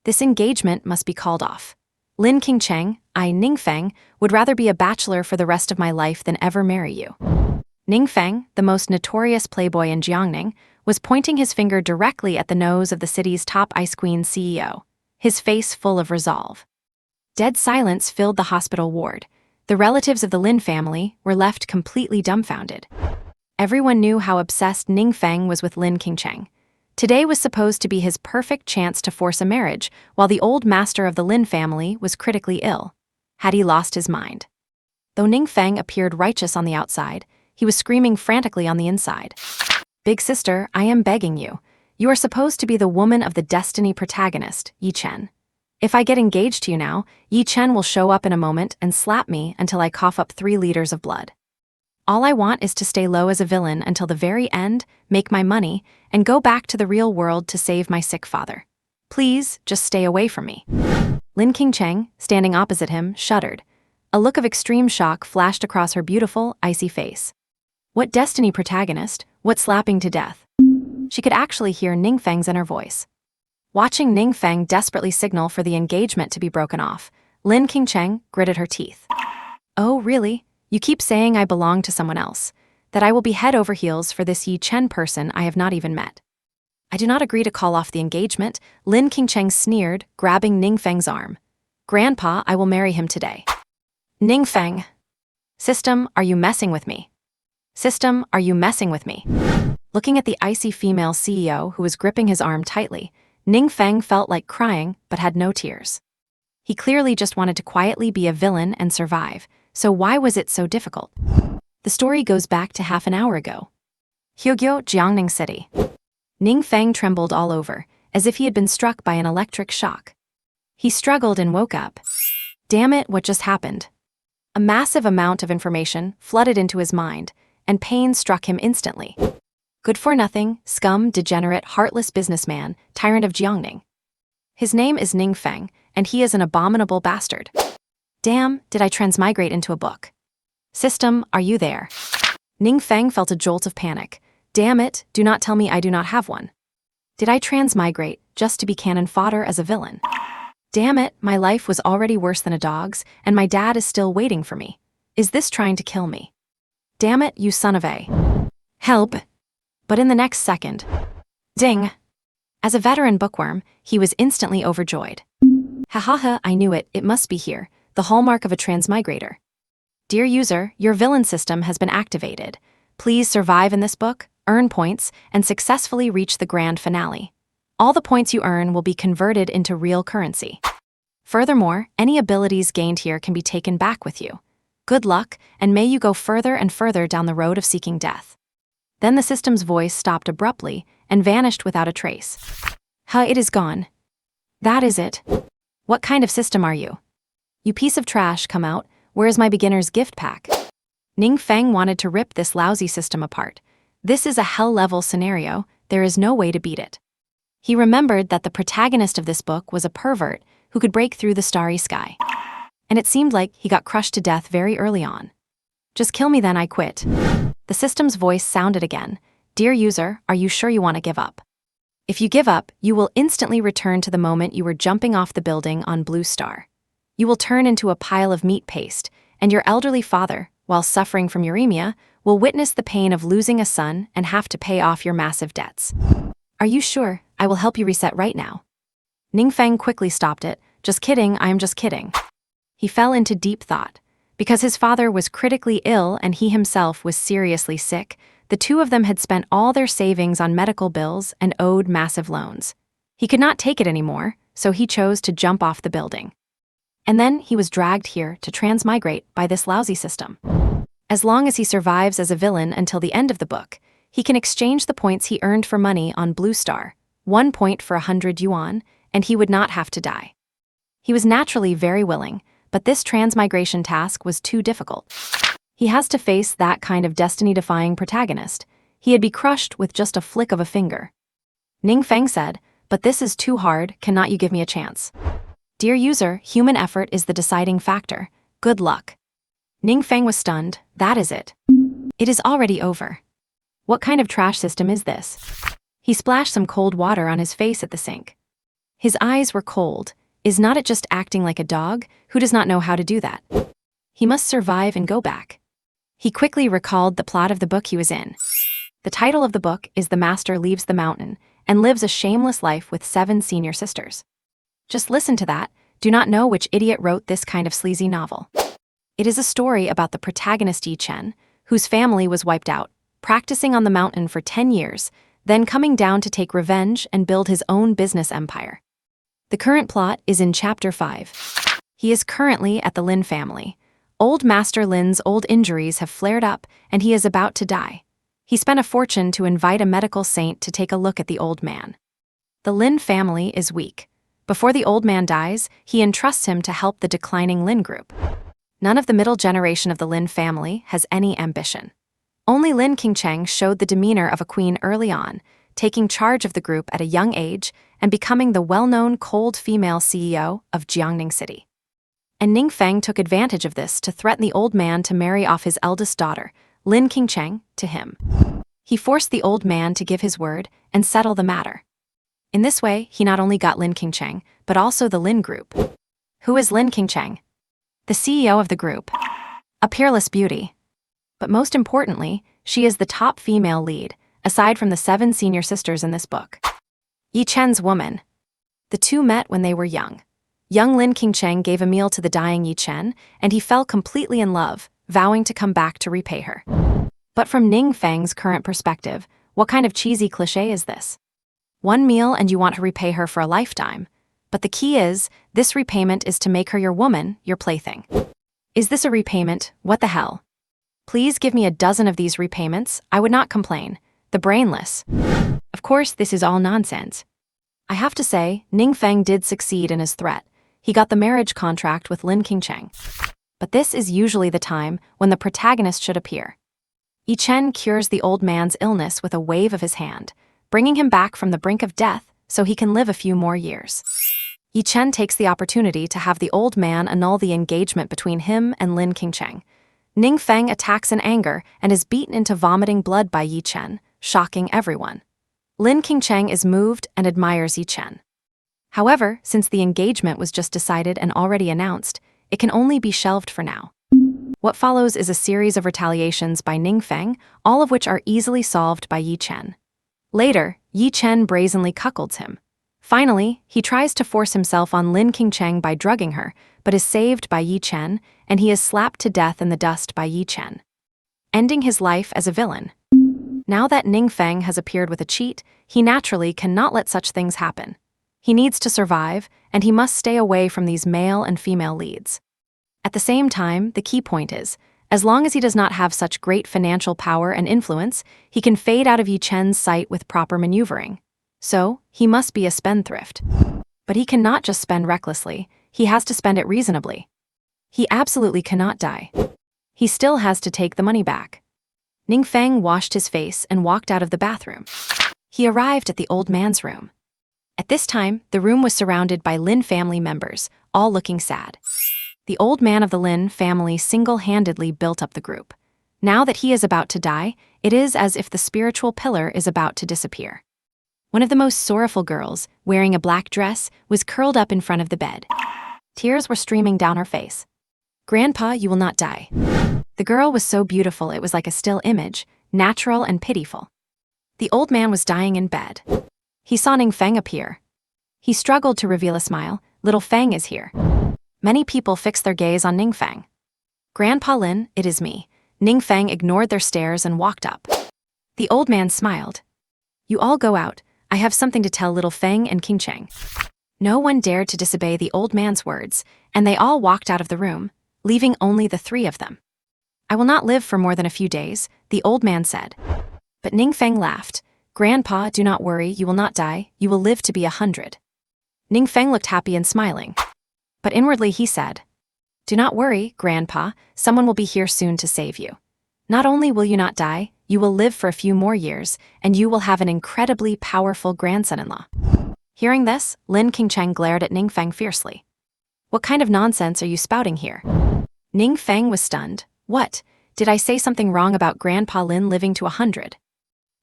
This engagement must be called off. Lin Qingcheng, I, Ning Feng, would rather be a bachelor for the rest of my life than ever marry you. Ning Feng, the most notorious playboy in Jiangning, was pointing his finger directly at the nose of the city's top ice queen CEO, his face full of resolve. Dead silence filled the hospital ward. The relatives of the Lin family were left completely dumbfounded. Everyone knew how obsessed Ning Feng was with Lin Qingcheng. Today was supposed to be his perfect chance to force a marriage, while the old master of the Lin family was critically ill. Had he lost his mind? Though Ning Feng appeared righteous on the outside, he was screaming frantically on the inside. Big sister, I am begging you. You are supposed to be the woman of the destiny protagonist, Yi Chen. If I get engaged to you now, Yi Chen will show up in a moment and slap me until I cough up 3 liters of blood. All I want is to stay low as a villain until the very end, make my money, and go back to the real world to save my sick father. Please, just stay away from me. Lin Qingcheng, standing opposite him, shuddered. A look of extreme shock flashed across her beautiful, icy face. What destiny protagonist? What slapping to death? She could actually hear Ning Feng's inner voice. Watching Ning Feng desperately signal for the engagement to be broken off, Lin Qingcheng gritted her teeth. Oh, really? You keep saying I belong to someone else, that I will be head over heels for this Yi Chen person I have not even met. I do not agree to call off the engagement, Lin Qingcheng sneered, grabbing Ning Feng's arm. Grandpa, I will marry him today. Ning Feng. System, are you messing with me? System, are you messing with me? Looking at the icy female CEO who was gripping his arm tightly, Ning Feng felt like crying but had no tears. He clearly just wanted to quietly be a villain and survive, so why was it so difficult? The story goes back to half an hour ago. Hyogyo, Jiangning City. Ning Feng trembled all over, as if he had been struck by an electric shock. He struggled and woke up. Damn it, what just happened? A massive amount of information flooded into his mind, and pain struck him instantly. Good-for-nothing, scum, degenerate, heartless businessman, tyrant of Jiangning. His name is Ning Feng, and he is an abominable bastard. Damn, did I transmigrate into a book? System, are you there? Ning Feng felt a jolt of panic. Damn it, do not tell me I do not have one. Did I transmigrate just to be cannon fodder as a villain? Damn it, my life was already worse than a dog's, and my dad is still waiting for me. Is this trying to kill me? Damn it, you son of a... Help! But in the next second... Ding! As a veteran bookworm, he was instantly overjoyed. Ha ha ha, I knew it, it must be here, the hallmark of a transmigrator. Dear user, your villain system has been activated. Please survive in this book, earn points, and successfully reach the grand finale. All the points you earn will be converted into real currency. Furthermore, any abilities gained here can be taken back with you. Good luck, and may you go further and further down the road of seeking death. Then the system's voice stopped abruptly and vanished without a trace. It is gone. That is it. What kind of system are you? You piece of trash, come out. Where is my beginner's gift pack? Ning Feng wanted to rip this lousy system apart. This is a hell-level scenario, there is no way to beat it. He remembered that the protagonist of this book was a pervert who could break through the starry sky. And it seemed like he got crushed to death very early on. Just kill me then, I quit. The system's voice sounded again. Dear user, are you sure you want to give up? If you give up, you will instantly return to the moment you were jumping off the building on Blue Star. You will turn into a pile of meat paste, and your elderly father, while suffering from uremia, will witness the pain of losing a son and have to pay off your massive debts. Are you sure? I will help you reset right now. Ning Feng quickly stopped it. Just kidding, I am just kidding. He fell into deep thought. Because his father was critically ill and he himself was seriously sick, the two of them had spent all their savings on medical bills and owed massive loans. He could not take it anymore, so he chose to jump off the building. And then he was dragged here to transmigrate by this lousy system. As long as he survives as a villain until the end of the book, he can exchange the points he earned for money on Blue Star, 1 point for 100 yuan, and he would not have to die. He was naturally very willing, but this transmigration task was too difficult. He has to face that kind of destiny-defying protagonist. He'd be crushed with just a flick of a finger. Ning Feng said, but this is too hard, cannot you give me a chance? Dear user, human effort is the deciding factor. Good luck. Ning Feng was stunned. That is it. It is already over. What kind of trash system is this? He splashed some cold water on his face at the sink. His eyes were cold. Is not it just acting like a dog? Who does not know how to do that? He must survive and go back. He quickly recalled the plot of the book he was in. The title of the book is The Master Leaves the Mountain and Lives a Shameless Life with 7 Senior Sisters. Just listen to that. Do not know which idiot wrote this kind of sleazy novel. It is a story about the protagonist Yi Chen, whose family was wiped out, practicing on the mountain for 10 years, then coming down to take revenge and build his own business empire. The current plot is in Chapter 5. He is currently at the Lin family. Old Master Lin's old injuries have flared up, and he is about to die. He spent a fortune to invite a medical saint to take a look at the old man. The Lin family is weak. Before the old man dies, he entrusts him to help the declining Lin group. None of the middle generation of the Lin family has any ambition. Only Lin Qingcheng showed the demeanor of a queen early on, taking charge of the group at a young age and becoming the well-known cold female CEO of Jiangning City. And Ning Feng took advantage of this to threaten the old man to marry off his eldest daughter, Lin Qingcheng, to him. He forced the old man to give his word and settle the matter. In this way, he not only got Lin Qingcheng, but also the Lin group. Who is Lin Qingcheng? The CEO of the group. A peerless beauty. But most importantly, she is the top female lead, aside from the 7 senior sisters in this book. Yi Chen's woman. The two met when they were young. Young Lin Qingcheng gave a meal to the dying Yi Chen, and he fell completely in love, vowing to come back to repay her. But from Ning Feng's current perspective, what kind of cheesy cliché is this? One meal and you want to repay her for a lifetime. But the key is, this repayment is to make her your woman, your plaything. Is this a repayment? What the hell? Please give me a dozen of these repayments, I would not complain. The brainless. Of course, this is all nonsense. I have to say, Ning Feng did succeed in his threat. He got the marriage contract with Lin Qingcheng. But this is usually the time when the protagonist should appear. Yi Chen cures the old man's illness with a wave of his hand, bringing him back from the brink of death so he can live a few more years. Yi Chen takes the opportunity to have the old man annul the engagement between him and Lin Qingcheng. Ning Feng attacks in anger and is beaten into vomiting blood by Yi Chen, shocking everyone. Lin Qingcheng is moved and admires Yi Chen. However, since the engagement was just decided and already announced, it can only be shelved for now. What follows is a series of retaliations by Ning Feng, all of which are easily solved by Yi Chen. Later, Yi Chen brazenly cuckolds him. Finally, he tries to force himself on Lin Qingcheng by drugging her, but is saved by Yi Chen, and he is slapped to death in the dust by Yi Chen, ending his life as a villain. Now that Ning Feng has appeared with a cheat, he naturally cannot let such things happen. He needs to survive, and he must stay away from these male and female leads. At the same time, the key point is, as long as he does not have such great financial power and influence, he can fade out of Yi Chen's sight with proper maneuvering. So, he must be a spendthrift. But he cannot just spend recklessly, he has to spend it reasonably. He absolutely cannot die. He still has to take the money back. Ning Feng washed his face and walked out of the bathroom. He arrived at the old man's room. At this time, the room was surrounded by Lin family members, all looking sad. The old man of the Lin family single-handedly built up the group. Now that he is about to die, it is as if the spiritual pillar is about to disappear. One of the most sorrowful girls, wearing a black dress, was curled up in front of the bed. Tears were streaming down her face. "Grandpa, you will not die." The girl was so beautiful it was like a still image, natural and pitiful. The old man was dying in bed. He saw Ning Feng appear. He struggled to reveal a smile. "Little Feng is here." Many people fixed their gaze on Ning Feng. "Grandpa Lin, it is me." Ning Feng ignored their stares and walked up. The old man smiled. "You all go out. I have something to tell little Feng and Qingcheng." No one dared to disobey the old man's words, and they all walked out of the room, leaving only the 3 of them. "I will not live for more than a few days," the old man said. But Ning Feng laughed. "Grandpa, do not worry, you will not die, you will live to be 100. Ning Feng looked happy and smiling. But inwardly he said, "Do not worry, Grandpa, someone will be here soon to save you. Not only will you not die, you will live for a few more years, and you will have an incredibly powerful grandson-in-law." Hearing this, Lin Qingcheng glared at Ning Feng fiercely. "What kind of nonsense are you spouting here?" Ning Feng was stunned. "What? Did I say something wrong about Grandpa Lin living to 100?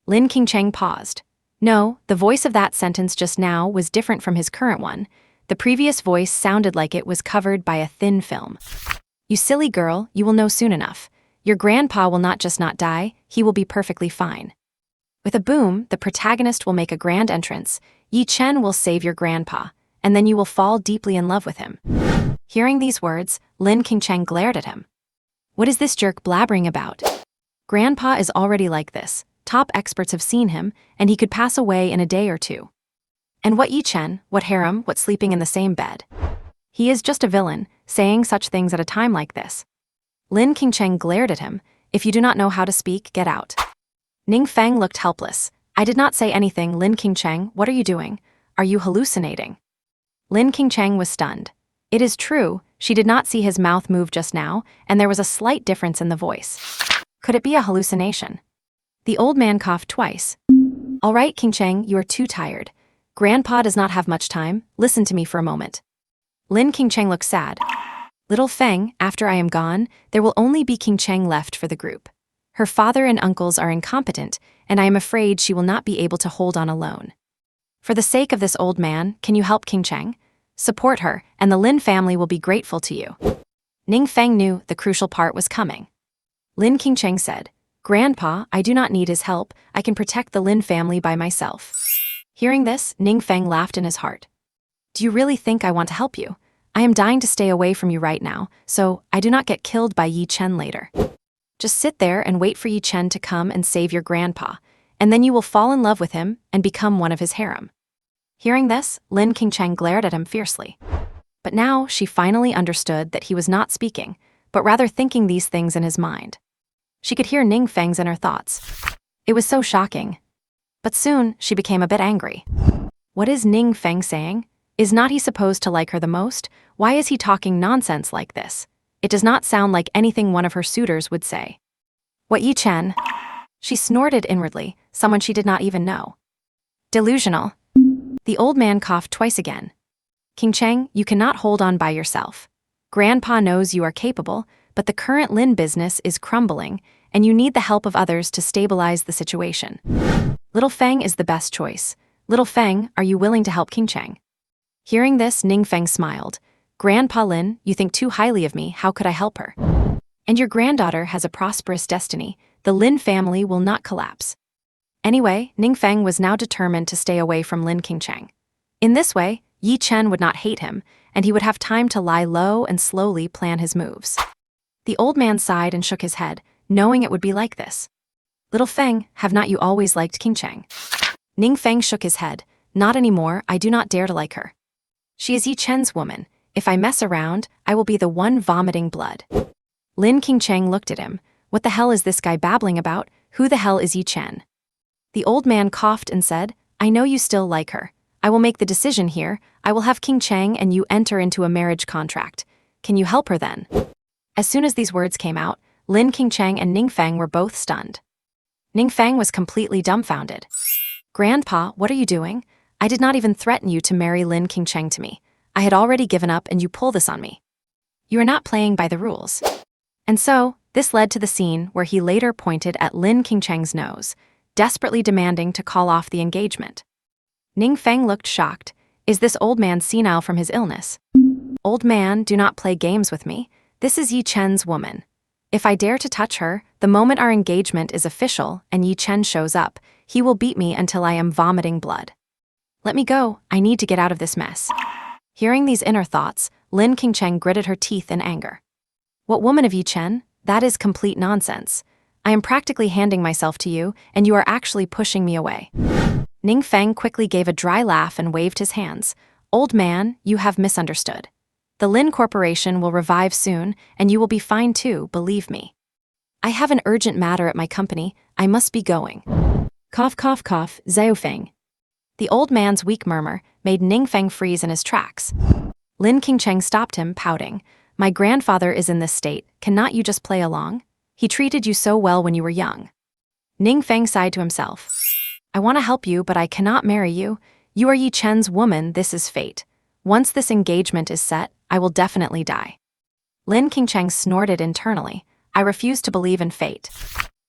Lin Qingcheng paused. No, the voice of that sentence just now was different from his current one. The previous voice sounded like it was covered by a thin film. You silly girl, you will know soon enough. Your grandpa will not just not die, he will be perfectly fine. With a boom, the protagonist will make a grand entrance. Yi Chen will save your grandpa, and then you will fall deeply in love with him. Hearing these words, Lin Qingcheng glared at him. What is this jerk blabbering about? Grandpa is already like this. Top experts have seen him, and he could pass away in a day or two. And what Yi Chen, what harem, what sleeping in the same bed? He is just a villain, saying such things at a time like this. Lin Qingcheng glared at him. If you do not know how to speak, get out. Ning Feng looked helpless. I did not say anything. Lin Qingcheng, what are you doing? Are you hallucinating? Lin Qingcheng was stunned. It is true, she did not see his mouth move just now, and there was a slight difference in the voice. Could it be a hallucination? The old man coughed twice. All right, Qingcheng, you are too tired. Grandpa does not have much time. Listen to me for a moment. Lin Qingcheng looked sad. Little Feng, after I am gone, there will only be Qingcheng left for the group. Her father and uncles are incompetent, and I am afraid she will not be able to hold on alone. For the sake of this old man, can you help Qingcheng? Support her, and the Lin family will be grateful to you. Ning Feng knew the crucial part was coming. Lin Qingcheng said, Grandpa, I do not need his help. I can protect the Lin family by myself. Hearing this, Ning Feng laughed in his heart. Do you really think I want to help you? I am dying to stay away from you right now, so I do not get killed by Yi Chen later. Just sit there and wait for Yi Chen to come and save your grandpa, and then you will fall in love with him and become one of his harem. Hearing this, Lin Qingcheng glared at him fiercely. But now she finally understood that he was not speaking, but rather thinking these things in his mind. She could hear Ning Feng's inner thoughts. It was so shocking. But soon, she became a bit angry. What is Ning Feng saying? Is not he supposed to like her the most? Why is he talking nonsense like this? It does not sound like anything one of her suitors would say. What Yi Chen? She snorted inwardly, someone she did not even know. Delusional. The old man coughed twice again. Qingcheng, you cannot hold on by yourself. Grandpa knows you are capable, but the current Lin business is crumbling, and you need the help of others to stabilize the situation. Little Feng is the best choice. Little Feng, are you willing to help Qingcheng? Hearing this, Ning Feng smiled. Grandpa Lin, you think too highly of me, how could I help her? And your granddaughter has a prosperous destiny. The Lin family will not collapse. Anyway, Ning Feng was now determined to stay away from Lin Qingcheng. In this way, Yi Chen would not hate him, and he would have time to lie low and slowly plan his moves. The old man sighed and shook his head, knowing it would be like this. Little Feng, have not you always liked Qingcheng? Ning Feng shook his head. Not anymore, I do not dare to like her. She is Yi Chen's woman. If I mess around, I will be the one vomiting blood. Lin Qingcheng looked at him. What the hell is this guy babbling about? Who the hell is Yi Chen? The old man coughed and said, I know you still like her. I will make the decision here. I will have Qingcheng and you enter into a marriage contract. Can you help her then? As soon as these words came out, Lin Qingcheng and Ning Feng were both stunned. Ning Feng was completely dumbfounded. Grandpa, what are you doing? I did not even threaten you to marry Lin Qingcheng to me. I had already given up and you pull this on me. You are not playing by the rules. And so, this led to the scene where he later pointed at Lin Qingcheng's nose, desperately demanding to call off the engagement. Ning Feng looked shocked. Is this old man senile from his illness? Old man, do not play games with me. This is Yi Chen's woman. If I dare to touch her, the moment our engagement is official and Yi Chen shows up, he will beat me until I am vomiting blood. Let me go, I need to get out of this mess. Hearing these inner thoughts, Lin Qingcheng gritted her teeth in anger. What woman of Yi Chen? That is complete nonsense. I am practically handing myself to you, and you are actually pushing me away. Ning Feng quickly gave a dry laugh and waved his hands. Old man, you have misunderstood. The Lin Corporation will revive soon, and you will be fine too, believe me. I have an urgent matter at my company, I must be going. Cough cough cough, Xiao Feng. The old man's weak murmur made Ning Feng freeze in his tracks. Lin Qingcheng stopped him, pouting. My grandfather is in this state, cannot you just play along? He treated you so well when you were young. Ning Feng sighed to himself. I want to help you, but I cannot marry you. You are Yi Chen's woman, this is fate. Once this engagement is set, I will definitely die. Lin Qingcheng snorted internally. I refuse to believe in fate.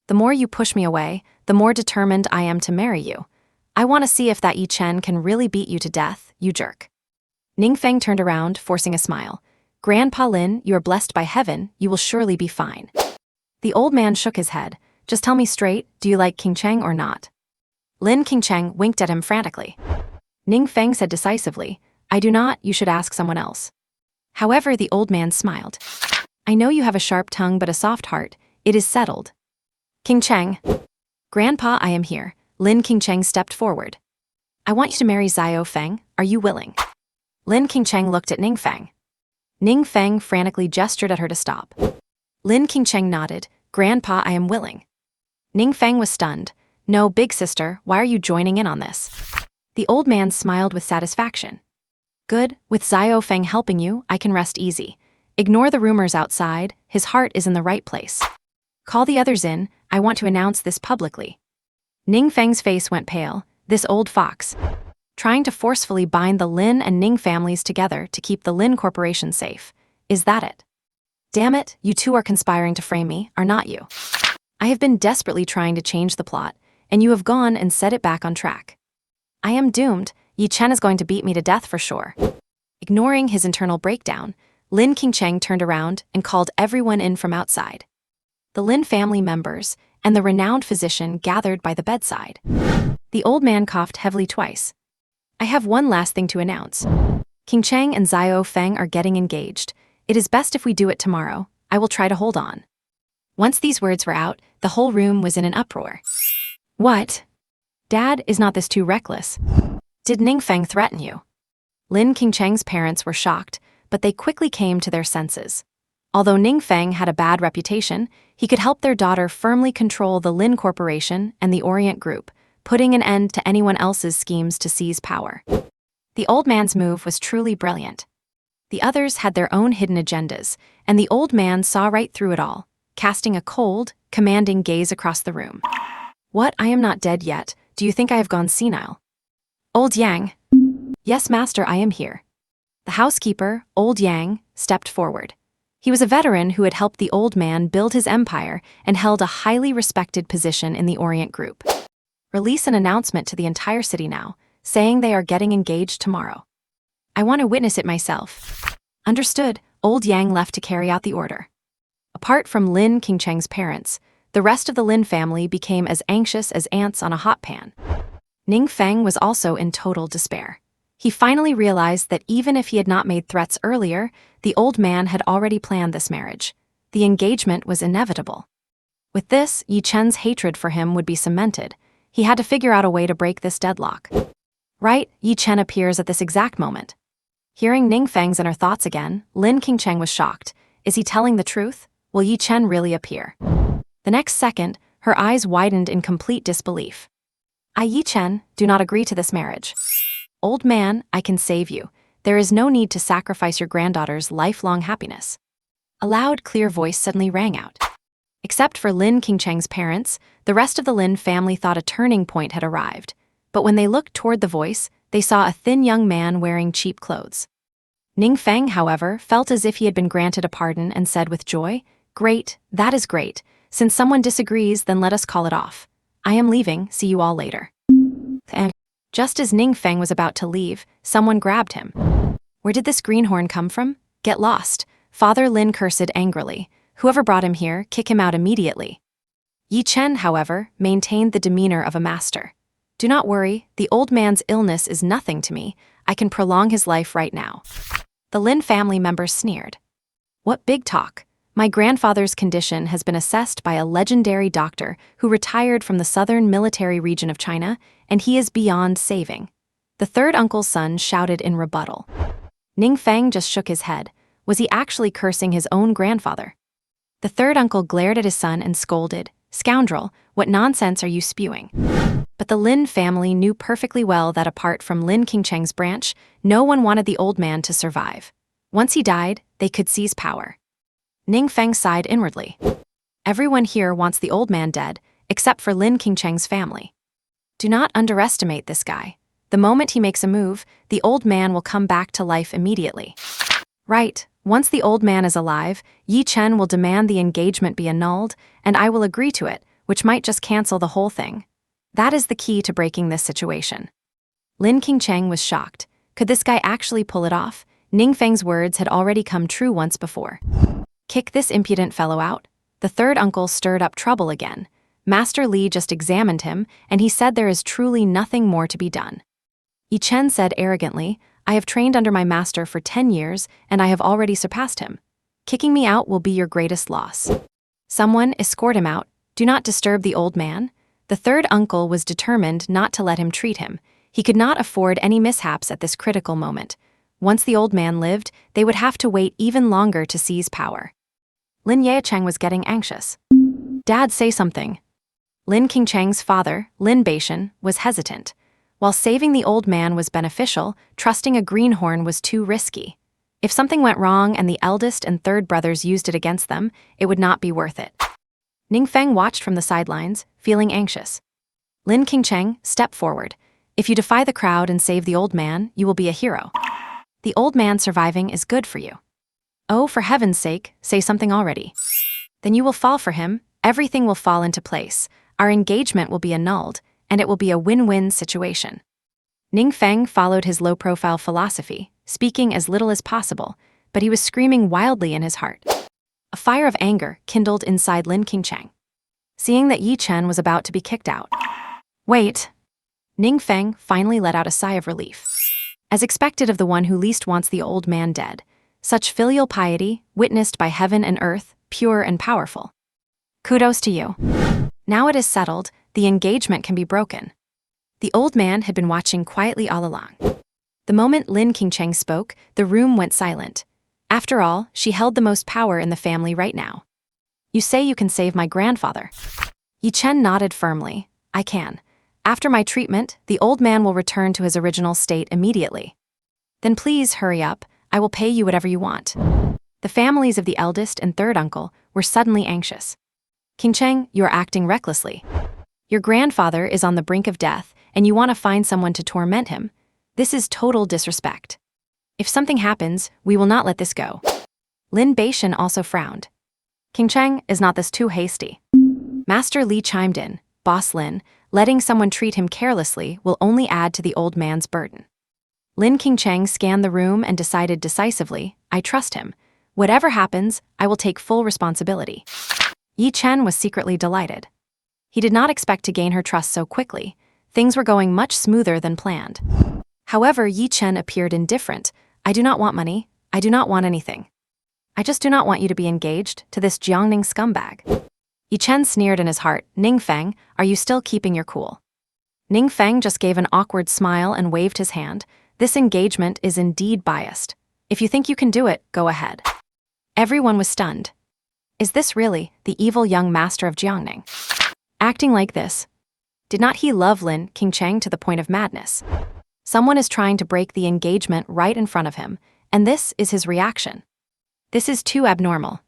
The more you push me away, the more determined I am to marry you. I want to see if that Yi Chen can really beat you to death, you jerk. Ning Feng turned around, forcing a smile. Grandpa Lin, you are blessed by heaven, you will surely be fine. The old man shook his head. Just tell me straight, do you like King Cheng or not? Lin Qingcheng winked at him frantically. Ning Feng said decisively, I do not, you should ask someone else. However, the old man smiled. I know you have a sharp tongue but a soft heart. It is settled. King Cheng. Grandpa, I am here. Lin Qingcheng stepped forward. I want you to marry Xiao Feng. Are you willing? Lin Qingcheng looked at Ning Feng. Ning Feng frantically gestured at her to stop. Lin Qingcheng nodded. Grandpa, I am willing. Ning Feng was stunned. No, big sister, why are you joining in on this? The old man smiled with satisfaction. Good, with Xiao Feng helping you, I can rest easy. Ignore the rumors outside, his heart is in the right place. Call the others in, I want to announce this publicly. Ning Feng's face went pale, this old fox. Trying to forcefully bind the Lin and Ning families together to keep the Lin Corporation safe. Is that it? Damn it, you two are conspiring to frame me, are not you? I have been desperately trying to change the plot, and you have gone and set it back on track. I am doomed, Yi Chen is going to beat me to death for sure. Ignoring his internal breakdown, Lin Qingcheng turned around and called everyone in from outside. The Lin family members and the renowned physician gathered by the bedside. The old man coughed heavily twice. I have one last thing to announce. Qingcheng and Xiao Feng are getting engaged. It is best if we do it tomorrow. I will try to hold on. Once these words were out, the whole room was in an uproar. What? Dad, is not this too reckless? Did Ning Feng threaten you? Lin Qingcheng's parents were shocked, but they quickly came to their senses. Although Ning Feng had a bad reputation, he could help their daughter firmly control the Lin Corporation and the Orient Group, putting an end to anyone else's schemes to seize power. The old man's move was truly brilliant. The others had their own hidden agendas, and the old man saw right through it all, casting a cold, commanding gaze across the room. What, I am not dead yet, do you think I have gone senile? Old Yang. Yes, master, I am here. The housekeeper, Old Yang, stepped forward. He was a veteran who had helped the old man build his empire and held a highly respected position in the Orient Group. Release an announcement to the entire city now, saying they are getting engaged tomorrow. I want to witness it myself. Understood, Old Yang left to carry out the order. Apart from Lin Qingcheng's parents, the rest of the Lin family became as anxious as ants on a hot pan. Ning Feng was also in total despair. He finally realized that even if he had not made threats earlier, the old man had already planned this marriage. The engagement was inevitable. With this, Yi Chen's hatred for him would be cemented. He had to figure out a way to break this deadlock. Right, Yi Chen appears at this exact moment. Hearing Ning Feng's inner thoughts again, Lin Qingcheng was shocked. Is he telling the truth? Will Yi Chen really appear? The next second, her eyes widened in complete disbelief. I, Yi Chen, do not agree to this marriage. Old man, I can save you. There is no need to sacrifice your granddaughter's lifelong happiness. A loud, clear voice suddenly rang out. Except for Lin Qingcheng's parents, the rest of the Lin family thought a turning point had arrived. But when they looked toward the voice, they saw a thin young man wearing cheap clothes. Ning Feng, however, felt as if he had been granted a pardon and said with joy, Great, that is great. Since someone disagrees, then let us call it off. I am leaving, see you all later. And just as Ning Feng was about to leave, someone grabbed him. Where did this greenhorn come from? Get lost. Father Lin cursed angrily. Whoever brought him here, kick him out immediately. Yi Chen, however, maintained the demeanor of a master. Do not worry, the old man's illness is nothing to me. I can prolong his life right now. The Lin family members sneered. What big talk. My grandfather's condition has been assessed by a legendary doctor who retired from the southern military region of China, and he is beyond saving. The third uncle's son shouted in rebuttal. Ning Feng just shook his head. Was he actually cursing his own grandfather? The third uncle glared at his son and scolded, Scoundrel, what nonsense are you spewing? But the Lin family knew perfectly well that apart from Lin Qingcheng's branch, no one wanted the old man to survive. Once he died, they could seize power. Ning Feng sighed inwardly. Everyone here wants the old man dead, except for Lin Qingcheng's family. Do not underestimate this guy. The moment he makes a move, the old man will come back to life immediately. Right, once the old man is alive, Yi Chen will demand the engagement be annulled, and I will agree to it, which might just cancel the whole thing. That is the key to breaking this situation. Lin Qingcheng was shocked. Could this guy actually pull it off? Ning Feng's words had already come true once before. Kick this impudent fellow out. The third uncle stirred up trouble again. Master Li just examined him, and he said there is truly nothing more to be done. Yi Chen said arrogantly, I have trained under my master for 10 years, and I have already surpassed him. Kicking me out will be your greatest loss. Someone escort him out. Do not disturb the old man. The third uncle was determined not to let him treat him. He could not afford any mishaps at this critical moment. Once the old man lived, they would have to wait even longer to seize power. Lin Yecheng was getting anxious. Dad, say something. Lin Qingcheng's father, Lin Beishan, was hesitant. While saving the old man was beneficial, trusting a greenhorn was too risky. If something went wrong and the eldest and third brothers used it against them, it would not be worth it. Ning Feng watched from the sidelines, feeling anxious. Lin Qingcheng, step forward. If you defy the crowd and save the old man, you will be a hero. The old man surviving is good for you. Oh, for heaven's sake, say something already. Then you will fall for him, everything will fall into place, our engagement will be annulled, and it will be a win-win situation. Ning Feng followed his low-profile philosophy, speaking as little as possible, but he was screaming wildly in his heart. A fire of anger kindled inside Lin Qingcheng. Seeing that Yi Chen was about to be kicked out. Wait. Ning Feng finally let out a sigh of relief. As expected of the one who least wants the old man dead, such filial piety, witnessed by heaven and earth, pure and powerful. Kudos to you. Now it is settled, the engagement can be broken. The old man had been watching quietly all along. The moment Lin Qingcheng spoke, the room went silent. After all, she held the most power in the family right now. You say you can save my grandfather. Yi Chen nodded firmly. I can. After my treatment, the old man will return to his original state immediately. Then please hurry up, I will pay you whatever you want. The families of the eldest and third uncle were suddenly anxious. Qingcheng, you are acting recklessly. Your grandfather is on the brink of death, and you want to find someone to torment him. This is total disrespect. If something happens, we will not let this go. Lin Beishan also frowned. Qingcheng, is not this too hasty? Master Li chimed in. Boss Lin, letting someone treat him carelessly will only add to the old man's burden. Lin Qingcheng scanned the room and decided decisively, I trust him. Whatever happens, I will take full responsibility. Yi Chen was secretly delighted. He did not expect to gain her trust so quickly. Things were going much smoother than planned. However, Yi Chen appeared indifferent. I do not want money. I do not want anything. I just do not want you to be engaged to this Jiangning scumbag. Yi Chen sneered in his heart. Ning Feng, are you still keeping your cool? Ning Feng just gave an awkward smile and waved his hand. This engagement is indeed biased. If you think you can do it, go ahead. Everyone was stunned. Is this really the evil young master of Jiangning? Acting like this? Did not he love Lin Qingcheng to the point of madness? Someone is trying to break the engagement right in front of him, and this is his reaction. This is too abnormal.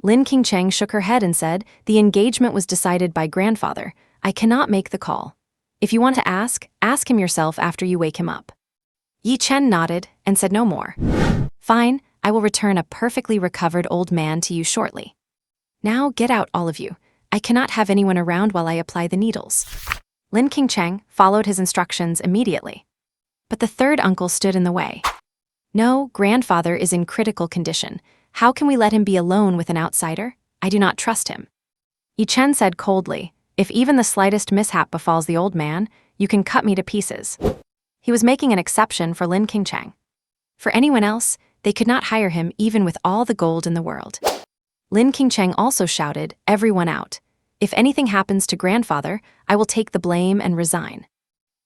Lin Qingcheng shook her head and said, the engagement was decided by grandfather. I cannot make the call. If you want to ask him yourself after you wake him up. Yi Chen nodded and said no more. Fine, I will return a perfectly recovered old man to you shortly. Now get out, all of you. I cannot have anyone around while I apply the needles. Lin Qingcheng followed his instructions immediately. But the third uncle stood in the way. No, grandfather is in critical condition. How can we let him be alone with an outsider? I do not trust him. Yi Chen said coldly, if even the slightest mishap befalls the old man, you can cut me to pieces. He was making an exception for Lin Qingcheng. For anyone else, they could not hire him even with all the gold in the world. Lin Qingcheng also shouted, everyone out. If anything happens to grandfather, I will take the blame and resign.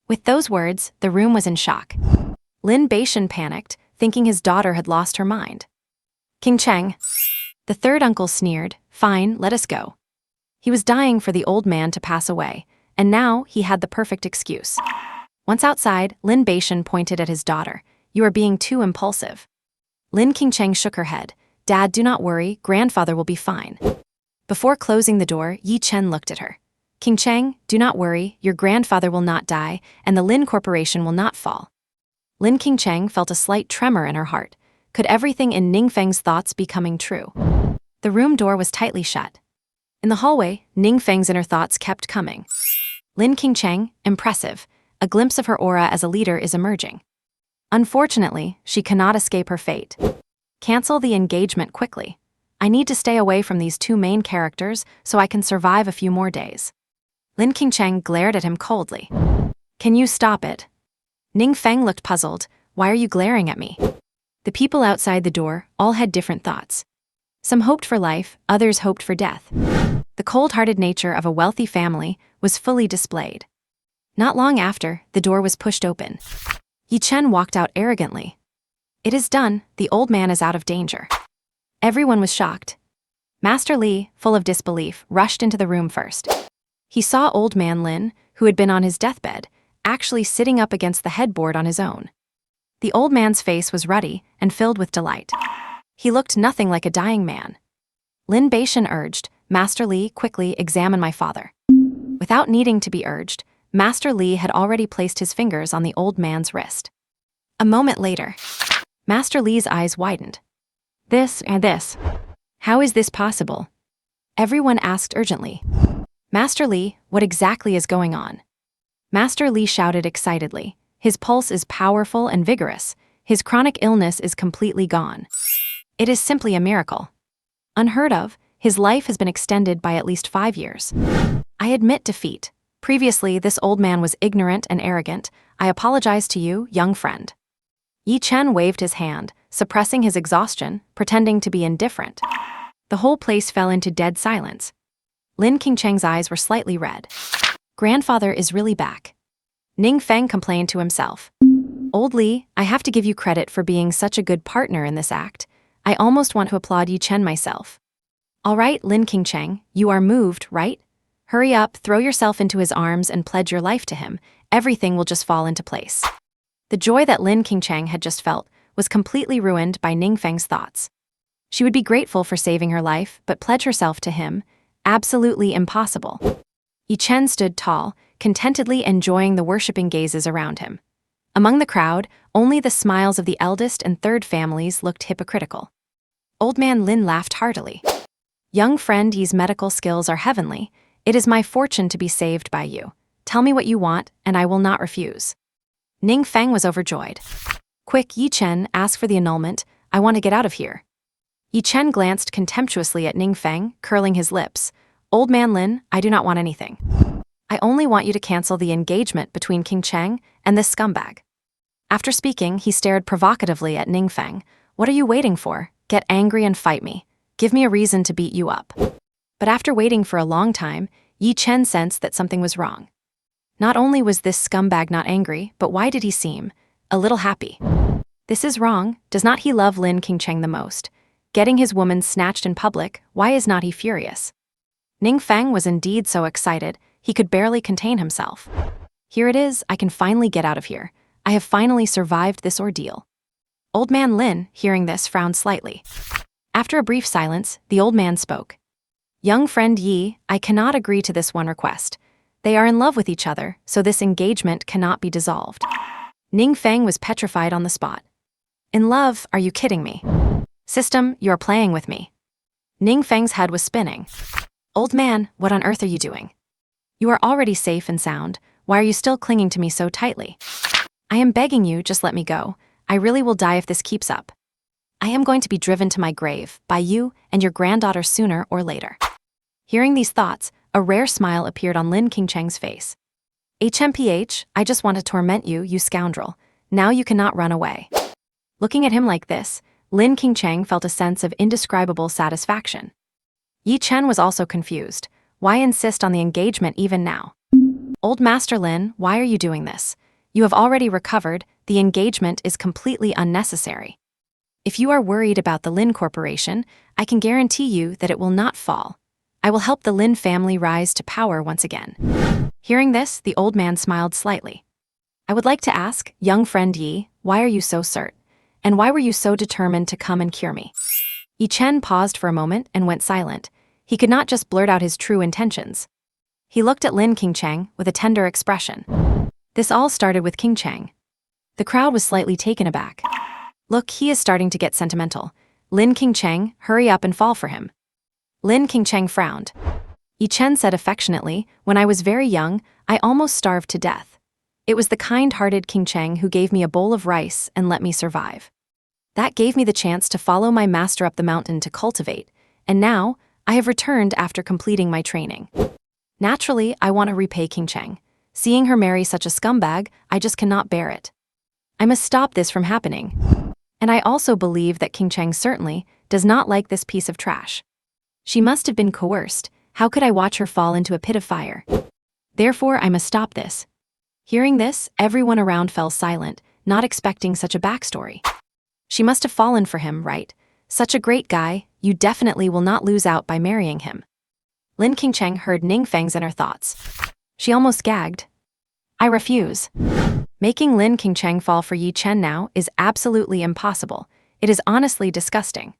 With those words, the room was in shock. Lin Beishan panicked, thinking his daughter had lost her mind. Qingcheng. The third uncle sneered, fine, let us go. He was dying for the old man to pass away, and now he had the perfect excuse. Once outside, Lin Beishan pointed at his daughter. You are being too impulsive. Lin Qingcheng shook her head. Dad, do not worry, grandfather will be fine. Before closing the door, Yi Chen looked at her. Qingcheng, do not worry, your grandfather will not die, and the Lin Corporation will not fall. Lin Qingcheng felt a slight tremor in her heart. Could everything in Ning Feng's thoughts be coming true? The room door was tightly shut. In the hallway, Ning Feng's inner thoughts kept coming. Lin Qingcheng, impressive. A glimpse of her aura as a leader is emerging. Unfortunately, she cannot escape her fate. Cancel the engagement quickly. I need to stay away from these two main characters so I can survive a few more days. Lin Qingcheng glared at him coldly. Can you stop it? Ning Feng looked puzzled. Why are you glaring at me? The people outside the door all had different thoughts. Some hoped for life, others hoped for death. The cold-hearted nature of a wealthy family was fully displayed. Not long after, the door was pushed open. Yi Chen walked out arrogantly. It is done, the old man is out of danger. Everyone was shocked. Master Li, full of disbelief, rushed into the room first. He saw old man Lin, who had been on his deathbed, actually sitting up against the headboard on his own. The old man's face was ruddy and filled with delight. He looked nothing like a dying man. Lin Beishan urged, Master Li, quickly examine my father. Without needing to be urged, Master Li had already placed his fingers on the old man's wrist. A moment later, Master Li's eyes widened. This and this. How is this possible? Everyone asked urgently. Master Li, what exactly is going on? Master Li shouted excitedly. His pulse is powerful and vigorous. His chronic illness is completely gone. It is simply a miracle. Unheard of, his life has been extended by at least 5 years. I admit defeat. Previously, this old man was ignorant and arrogant. I apologize to you, young friend. Yi Chen waved his hand, suppressing his exhaustion, pretending to be indifferent. The whole place fell into dead silence. Lin Qingcheng's eyes were slightly red. Grandfather is really back. Ning Feng complained to himself. Old Li, I have to give you credit for being such a good partner in this act. I almost want to applaud Yi Chen myself. All right, Lin Qingcheng, you are moved, right? Hurry up, throw yourself into his arms and pledge your life to him. Everything will just fall into place. The joy that Lin Qingcheng had just felt was completely ruined by Ning Feng's thoughts. She would be grateful for saving her life, but pledge herself to him? Absolutely impossible. Yi Chen stood tall, contentedly enjoying the worshipping gazes around him. Among the crowd, only the smiles of the eldest and third families looked hypocritical. Old man Lin laughed heartily. Young friend Yi's medical skills are heavenly. It is my fortune to be saved by you. Tell me what you want, and I will not refuse. Ning Feng was overjoyed. Quick, Yi Chen, ask for the annulment. I want to get out of here. Yi Chen glanced contemptuously at Ning Feng, curling his lips. Old man Lin, I do not want anything. I only want you to cancel the engagement between Qingcheng and this scumbag. After speaking, he stared provocatively at Ning Feng. What are you waiting for? Get angry and fight me. Give me a reason to beat you up. But after waiting for a long time, Yi Chen sensed that something was wrong. Not only was this scumbag not angry, but why did he seem a little happy? This is wrong. Does not he love Lin Qingcheng the most? Getting his woman snatched in public, why is not he furious? Ning Feng was indeed so excited, he could barely contain himself. Here it is, I can finally get out of here. I have finally survived this ordeal. Old man Lin, hearing this, frowned slightly. After a brief silence, the old man spoke. Young friend Yi, I cannot agree to this one request. They are in love with each other, so this engagement cannot be dissolved. Ning Feng was petrified on the spot. In love? Are you kidding me? System, you are playing with me. Ning Feng's head was spinning. Old man, what on earth are you doing? You are already safe and sound. Why are you still clinging to me so tightly? I am begging you, just let me go. I really will die if this keeps up. I am going to be driven to my grave by you and your granddaughter sooner or later. Hearing these thoughts, a rare smile appeared on Lin Qingcheng's face. HMPH, I just want to torment you, you scoundrel. Now you cannot run away. Looking at him like this, Lin Qingcheng felt a sense of indescribable satisfaction. Yi Chen was also confused. Why insist on the engagement even now? Old Master Lin, why are you doing this? You have already recovered, the engagement is completely unnecessary. If you are worried about the Lin Corporation, I can guarantee you that it will not fall. I will help the Lin family rise to power once again. Hearing this, the old man smiled slightly. I would like to ask, young friend Yi, why are you so certain? And why were you so determined to come and cure me? Yi Chen paused for a moment and went silent. He could not just blurt out his true intentions. He looked at Lin Qingcheng with a tender expression. This all started with Qingcheng. The crowd was slightly taken aback. Look, he is starting to get sentimental. Lin Qingcheng, hurry up and fall for him. Lin Qingcheng frowned. Yi Chen said affectionately, "When I was very young, I almost starved to death. It was the kind-hearted King Cheng who gave me a bowl of rice and let me survive. That gave me the chance to follow my master up the mountain to cultivate, and now, I have returned after completing my training. Naturally, I want to repay King Cheng. Seeing her marry such a scumbag, I just cannot bear it. I must stop this from happening. And I also believe that King Cheng certainly does not like this piece of trash. She must have been coerced. How could I watch her fall into a pit of fire? Therefore, I must stop this." Hearing this, everyone around fell silent, not expecting such a backstory. She must have fallen for him, right? Such a great guy, you definitely will not lose out by marrying him. Lin Qingcheng heard Ning Feng's inner thoughts. She almost gagged. "I refuse." Making Lin Qingcheng fall for Yi Chen now is absolutely impossible. It is honestly disgusting.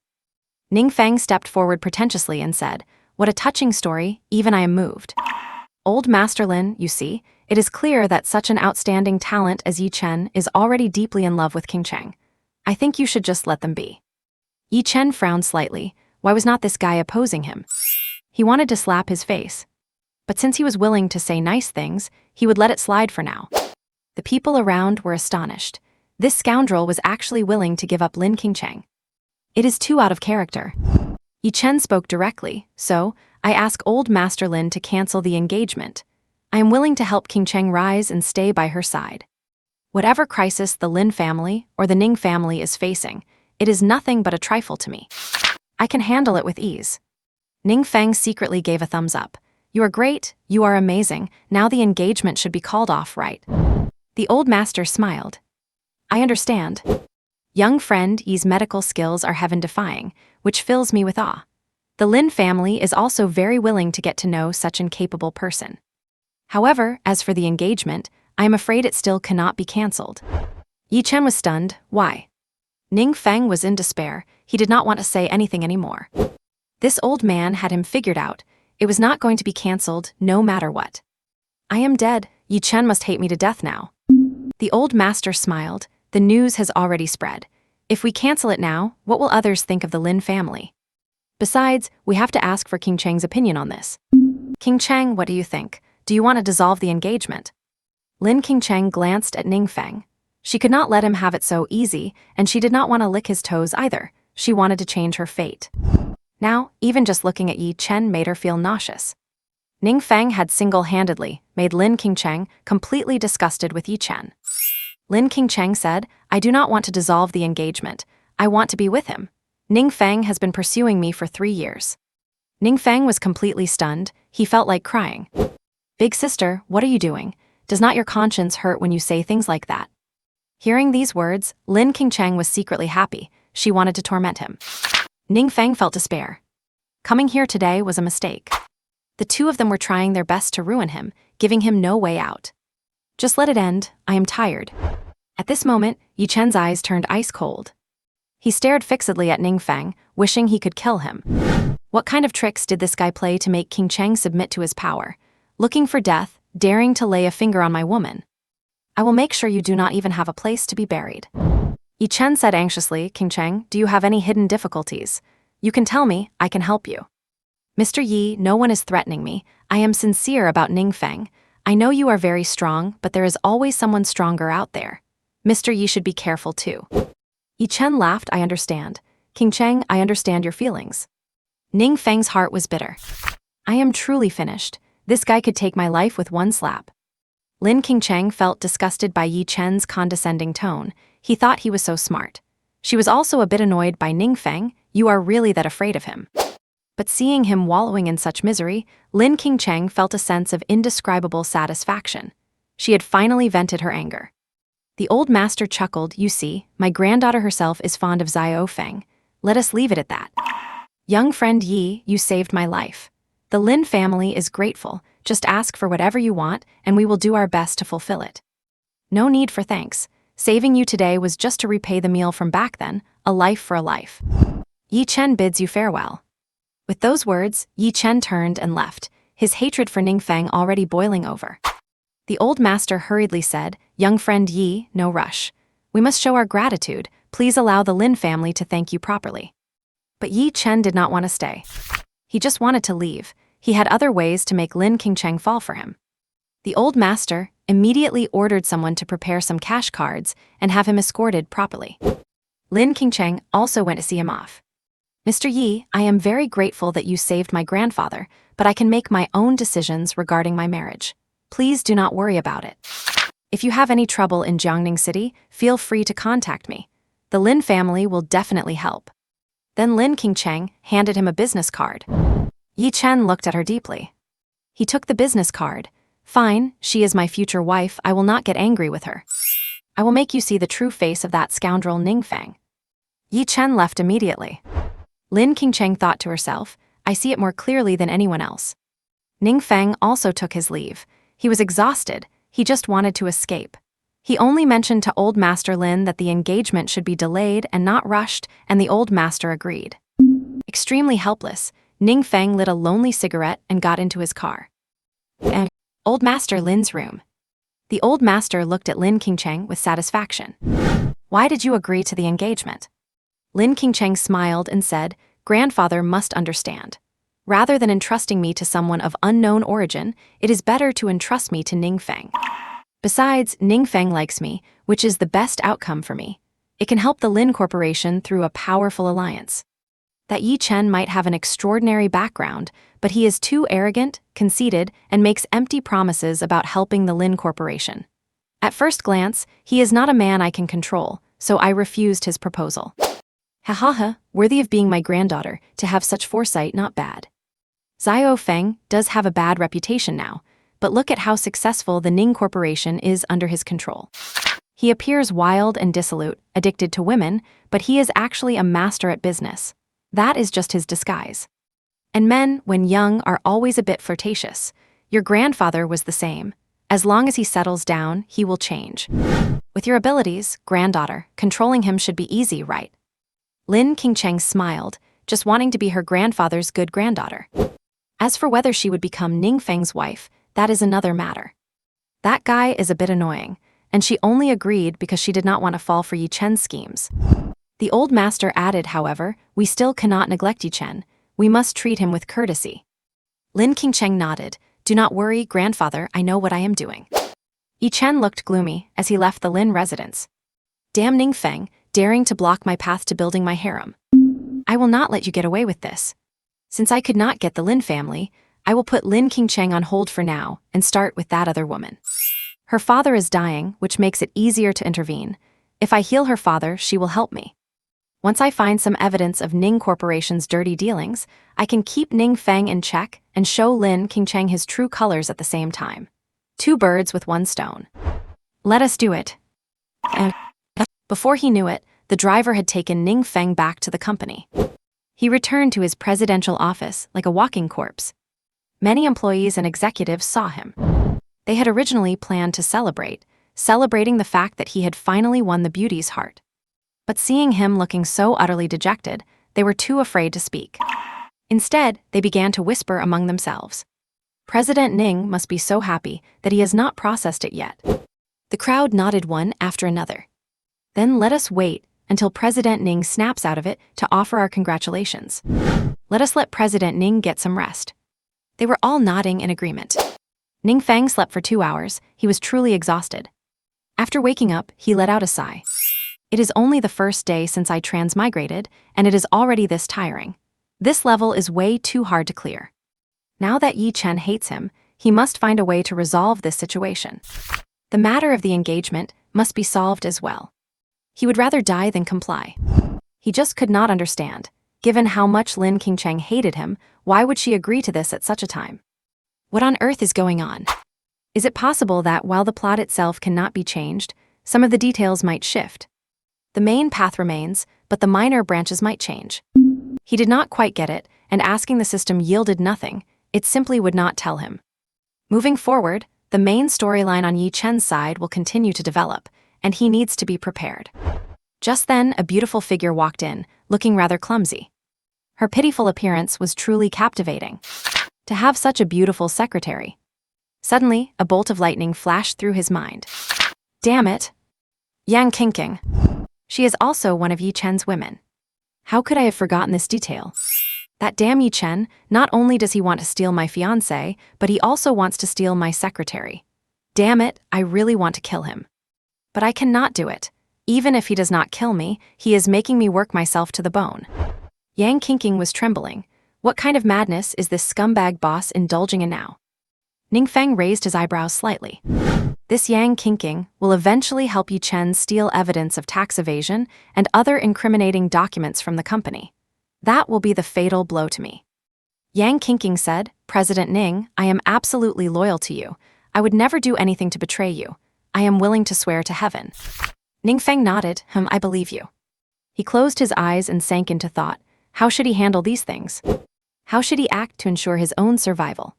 Ning Feng stepped forward pretentiously and said, "What a touching story, even I am moved. Old Master Lin, you see, it is clear that such an outstanding talent as Yi Chen is already deeply in love with King Cheng. I think you should just let them be." Yi Chen frowned slightly. Why was not this guy opposing him? He wanted to slap his face. But since he was willing to say nice things, he would let it slide for now. The people around were astonished. This scoundrel was actually willing to give up Lin Qingcheng. It is too out of character. Yi Chen spoke directly, "So, I ask old Master Lin to cancel the engagement. I am willing to help King Cheng rise and stay by her side. Whatever crisis the Lin family or the Ning family is facing, it is nothing but a trifle to me. I can handle it with ease." Ning Feng secretly gave a thumbs up. "You are great, you are amazing, now the engagement should be called off, right?" The old master smiled. "I understand. Young friend Yi's medical skills are heaven-defying, which fills me with awe. The Lin family is also very willing to get to know such an incapable person. However, as for the engagement, I am afraid it still cannot be cancelled." Yi Chen was stunned. Why? Ning Feng was in despair. He did not want to say anything anymore. This old man had him figured out. It was not going to be cancelled, no matter what. "I am dead. Yi Chen must hate me to death now." The old master smiled. "The news has already spread. If we cancel it now, what will others think of the Lin family? Besides, we have to ask for King Cheng's opinion on this. King Cheng, what do you think? Do you want to dissolve the engagement?" Lin Qingcheng glanced at Ning Feng. She could not let him have it so easy, and she did not want to lick his toes either. She wanted to change her fate. Now, even just looking at Yi Chen made her feel nauseous. Ning Feng had single-handedly made Lin Qingcheng completely disgusted with Yi Chen. Lin Qingcheng said, "I do not want to dissolve the engagement. I want to be with him. Ning Feng has been pursuing me for 3 years." Ning Feng was completely stunned. He felt like crying. "Big sister, what are you doing? Does not your conscience hurt when you say things like that?" Hearing these words, Lin Qingcheng was secretly happy. She wanted to torment him. Ning Feng felt despair. Coming here today was a mistake. The two of them were trying their best to ruin him, giving him no way out. "Just let it end. I am tired." At this moment, Yi Chen's eyes turned ice cold. He stared fixedly at Ning Feng, wishing he could kill him. What kind of tricks did this guy play to make King Cheng submit to his power? Looking for death, daring to lay a finger on my woman. "I will make sure you do not even have a place to be buried." Yi Chen said anxiously, "King Cheng, do you have any hidden difficulties? You can tell me, I can help you." "Mr. Yi, no one is threatening me. I am sincere about Ning Feng. I know you are very strong, but there is always someone stronger out there. Mr. Yi should be careful too." Yi Chen laughed. "I understand. King Cheng, I understand your feelings." Ning Feng's heart was bitter. "I am truly finished. This guy could take my life with one slap." Lin Qingcheng felt disgusted by Yi Chen's condescending tone. He thought he was so smart. She was also a bit annoyed by Ning Feng. "You are really that afraid of him?" But seeing him wallowing in such misery, Lin Qingcheng felt a sense of indescribable satisfaction. She had finally vented her anger. The old master chuckled. "You see, my granddaughter herself is fond of Xiao Feng. Let us leave it at that. Young friend Yi, you saved my life. The Lin family is grateful. Just ask for whatever you want, and we will do our best to fulfill it. No need for thanks. Saving you today was just to repay the meal from back then, a life for a life. Yi Chen bids you farewell." With those words, Yi Chen turned and left, his hatred for Ning Feng already boiling over. The old master hurriedly said, "Young friend Yi, no rush. We must show our gratitude. Please allow the Lin family to thank you properly." But Yi Chen did not want to stay. He just wanted to leave. he had other ways to make Lin Qingcheng fall for him. The old master immediately ordered someone to prepare some cash cards and have him escorted properly. Lin Qingcheng also went to see him off. "Mr. Yi, I am very grateful that you saved my grandfather, but I can make my own decisions regarding my marriage. Please do not worry about it. If you have any trouble in Jiangning City, feel free to contact me. The Lin family will definitely help." Then Lin Qingcheng handed him a business card. Yi Chen looked at her deeply. He took the business card. "Fine, she is my future wife, I will not get angry with her. I will make you see the true face of that scoundrel Ning Feng." Yi Chen left immediately. Lin Qingcheng thought to herself, "I see it more clearly than anyone else." Ning Feng also took his leave. He was exhausted, he just wanted to escape. He only mentioned to old Master Lin that the engagement should be delayed and not rushed, and the old master agreed. Extremely helpless, Ning Feng lit a lonely cigarette and got into his car. Old Master Lin's room. The old master looked at Lin Qingcheng with satisfaction. "Why did you agree to the engagement?" Lin Qingcheng smiled and said, "Grandfather must understand. Rather than entrusting me to someone of unknown origin, it is better to entrust me to Ning Feng. Besides, Ning Feng likes me, which is the best outcome for me. It can help the Lin Corporation through a powerful alliance. That Yi Chen might have an extraordinary background, but he is too arrogant, conceited, and makes empty promises about helping the Lin Corporation. At first glance, he is not a man I can control, so I refused his proposal. Ha ha ha, worthy of being my granddaughter, to have such foresight, not bad. Xiao Feng does have a bad reputation now, but look at how successful the Ning Corporation is under his control. He appears wild and dissolute, addicted to women, but he is actually a master at business. That is just his disguise. And men, when young, are always a bit flirtatious. Your grandfather was the same. As long as he settles down, he will change. With your abilities, granddaughter, controlling him should be easy, right?" Lin Qingcheng smiled, just wanting to be her grandfather's good granddaughter. As for whether she would become Ning Feng's wife, that is another matter. That guy is a bit annoying, and she only agreed because she did not want to fall for Yi Chen's schemes. The old master added, however, "We still cannot neglect Yi Chen. We must treat him with courtesy." Lin Qingcheng nodded. "Do not worry, grandfather, I know what I am doing." Yi Chen looked gloomy as he left the Lin residence. "Damn Ning Feng, daring to block my path to building my harem. I will not let you get away with this. Since I could not get the Lin family, I will put Lin Qingcheng on hold for now and start with that other woman. Her father is dying, which makes it easier to intervene. If I heal her father, she will help me. Once I find some evidence of Ning Corporation's dirty dealings, I can keep Ning Feng in check and show Lin Qingcheng his true colors at the same time. Two birds with one stone. Let us do it." And before he knew it, the driver had taken Ning Feng back to the company. He returned to his presidential office like a walking corpse. Many employees and executives saw him. They had originally planned to celebrating the fact that he had finally won the beauty's heart. But seeing him looking so utterly dejected, they were too afraid to speak. Instead, they began to whisper among themselves. "President Ning must be so happy that he has not processed it yet." The crowd nodded one after another. "Then let us wait until President Ning snaps out of it to offer our congratulations. Let us let President Ning get some rest." They were all nodding in agreement. Ning Feng slept for 2 hours. He was truly exhausted. After waking up, he let out a sigh. "It is only the first day since I transmigrated, and it is already this tiring. This level is way too hard to clear. Now that Yi Chen hates him, he must find a way to resolve this situation. The matter of the engagement must be solved as well. He would rather die than comply." He just could not understand. Given how much Lin Qingcheng hated him, why would she agree to this at such a time? What on earth is going on? Is it possible that, while the plot itself cannot be changed, some of the details might shift? The main path remains, but the minor branches might change. He did not quite get it, and asking the system yielded nothing. It simply would not tell him. Moving forward, the main storyline on Yi Chen's side will continue to develop, and he needs to be prepared. Just then, a beautiful figure walked in, looking rather clumsy. Her pitiful appearance was truly captivating. To have such a beautiful secretary. Suddenly, a bolt of lightning flashed through his mind. Damn it! Yang Qingqing. She is also one of Yi Chen's women. How could I have forgotten this detail? That damn Yi Chen, not only does he want to steal my fiancé, but he also wants to steal my secretary. Damn it, I really want to kill him. But I cannot do it. Even if he does not kill me, he is making me work myself to the bone. Yang Qingqing was trembling. What kind of madness is this scumbag boss indulging in now? Ning Feng raised his eyebrows slightly. This Yang Qingqing will eventually help Yi Chen steal evidence of tax evasion and other incriminating documents from the company. That will be the fatal blow to me. Yang Qingqing said, President Ning, I am absolutely loyal to you. I would never do anything to betray you. I am willing to swear to heaven. Ning Feng nodded, I believe you. He closed his eyes and sank into thought. How should he handle these things? How should he act to ensure his own survival?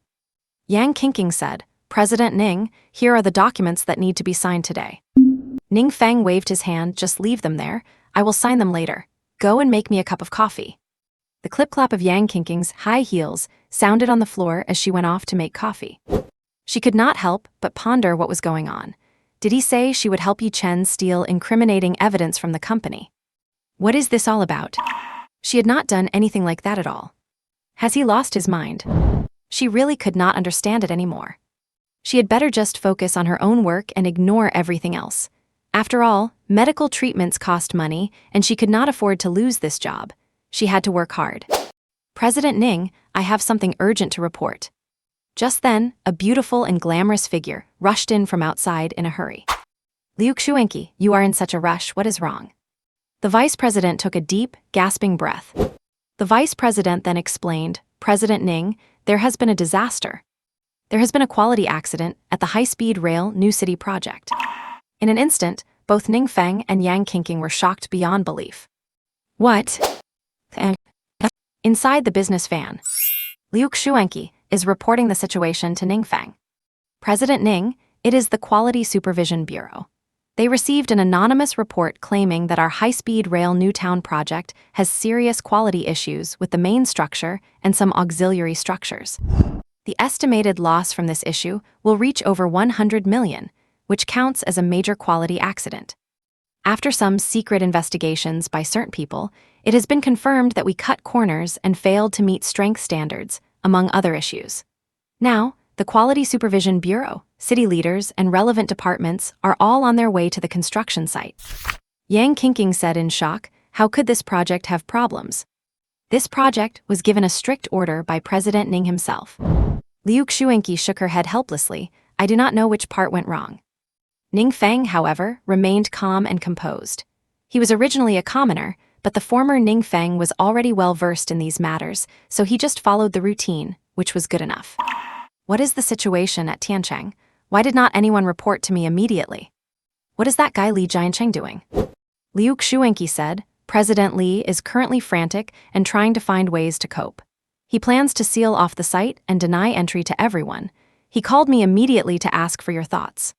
Yang Qingqing said, President Ning, here are the documents that need to be signed today. Ning Feng waved his hand, just leave them there. I will sign them later. Go and make me a cup of coffee. The clip-clap of Yang Qingqing's high heels sounded on the floor as she went off to make coffee. She could not help but ponder what was going on. Did he say she would help Yi Chen steal incriminating evidence from the company? What is this all about? She had not done anything like that at all. Has he lost his mind? She really could not understand it anymore. She had better just focus on her own work and ignore everything else. After all, medical treatments cost money, and she could not afford to lose this job. She had to work hard. President Ning, I have something urgent to report. Just then, a beautiful and glamorous figure rushed in from outside in a hurry. Liu Xuanqi, you are in such a rush, what is wrong? The vice president took a deep, gasping breath. The vice president then explained, President Ning, there has been a disaster. There has been a quality accident at the high-speed rail New City project. In an instant, both Ning Feng and Yang Qingqing were shocked beyond belief. What? Inside the business van, Liu Xuanqi is reporting the situation to Ning Feng. President Ning, it is the Quality Supervision Bureau. They received an anonymous report claiming that our high-speed rail Newtown project has serious quality issues with the main structure and some auxiliary structures. The estimated loss from this issue will reach over 100 million, which counts as a major quality accident. After some secret investigations by certain people, it has been confirmed that we cut corners and failed to meet strength standards, among other issues. Now, the Quality Supervision Bureau, city leaders, and relevant departments are all on their way to the construction site. Yang Qingqing said in shock, how could this project have problems? This project was given a strict order by President Ning himself. Liu Xuanqi shook her head helplessly. I do not know which part went wrong. Ning Feng, however, remained calm and composed. He was originally a commoner, but the former Ning Feng was already well versed in these matters, so he just followed the routine, which was good enough. What is the situation at Tiancheng? Why did not anyone report to me immediately? What is that guy Li Jiancheng doing? Liu Xuanqi said, President Li is currently frantic and trying to find ways to cope. He plans to seal off the site and deny entry to everyone. He called me immediately to ask for your thoughts.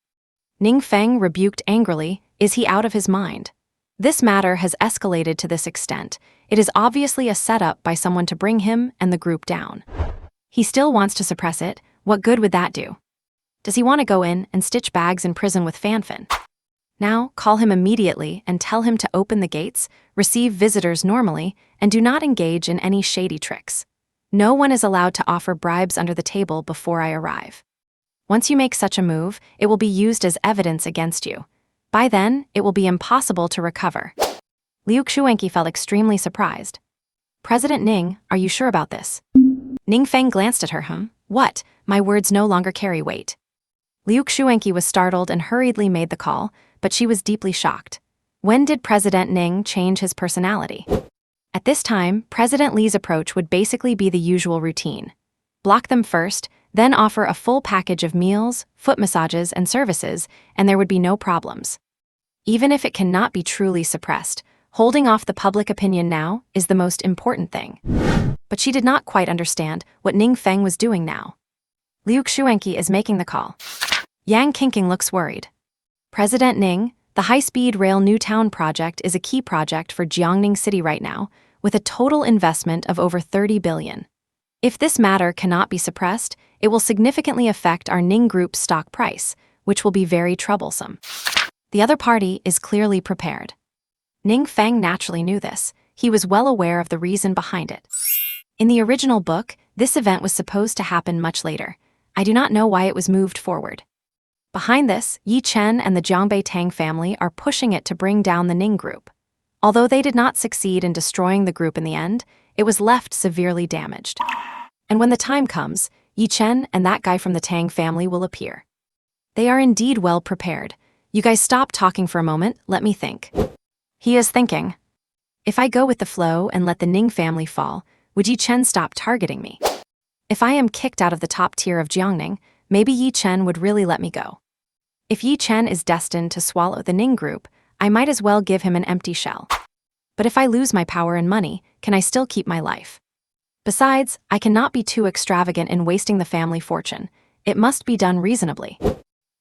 Ning Feng rebuked angrily, is he out of his mind? This matter has escalated to this extent. It is obviously a setup by someone to bring him and the group down. He still wants to suppress it. What good would that do? Does he want to go in and stitch bags in prison with Fanfan? Now, call him immediately and tell him to open the gates, receive visitors normally, and do not engage in any shady tricks. No one is allowed to offer bribes under the table before I arrive. Once you make such a move, it will be used as evidence against you. By then, it will be impossible to recover. Liu Xuanqi felt extremely surprised. President Ning, are you sure about this? Ning Feng glanced at her. What? My words no longer carry weight. Liu Xuanqi was startled and hurriedly made the call, but she was deeply shocked. When did President Ning change his personality? At this time, President Li's approach would basically be the usual routine. Block them first, then offer a full package of meals, foot massages, and services, and there would be no problems. Even if it cannot be truly suppressed, holding off the public opinion now is the most important thing. But she did not quite understand what Ning Feng was doing now. Liu Xuanqi is making the call. Yang Qingqing looks worried. President Ning, the high-speed rail Newtown project is a key project for Jiangning City right now, with a total investment of over 30 billion. If this matter cannot be suppressed, it will significantly affect our Ning Group's stock price, which will be very troublesome. The other party is clearly prepared. Ning Feng naturally knew this. He was well aware of the reason behind it. In the original book, this event was supposed to happen much later. I do not know why it was moved forward. Behind this, Yi Chen and the Jiangbei Tang family are pushing it to bring down the Ning group. Although they did not succeed in destroying the group in the end, it was left severely damaged. And when the time comes, Yi Chen and that guy from the Tang family will appear. They are indeed well prepared. You guys stop talking for a moment, let me think. He is thinking. If I go with the flow and let the Ning family fall, would Yi Chen stop targeting me? If I am kicked out of the top tier of Jiangning, maybe Yi Chen would really let me go. If Yi Chen is destined to swallow the Ning group, I might as well give him an empty shell. But if I lose my power and money, can I still keep my life? Besides, I cannot be too extravagant in wasting the family fortune. It must be done reasonably.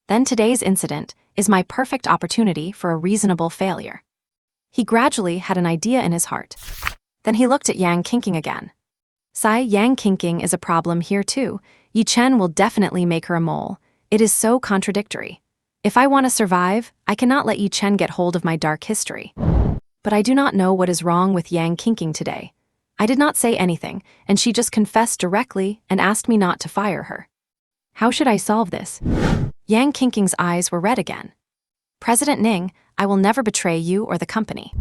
Then today's incident is my perfect opportunity for a reasonable failure. He gradually had an idea in his heart. Then he looked at Yang Qingqing again. Yang Qingqing is a problem here too. Yi Chen will definitely make her a mole. It is so contradictory. If I want to survive, I cannot let Yi Chen get hold of my dark history. But I do not know what is wrong with Yang Qingqing today. I did not say anything, and she just confessed directly and asked me not to fire her. How should I solve this? Yang Qingqing's eyes were red again. President Ning, I will never betray you or the company.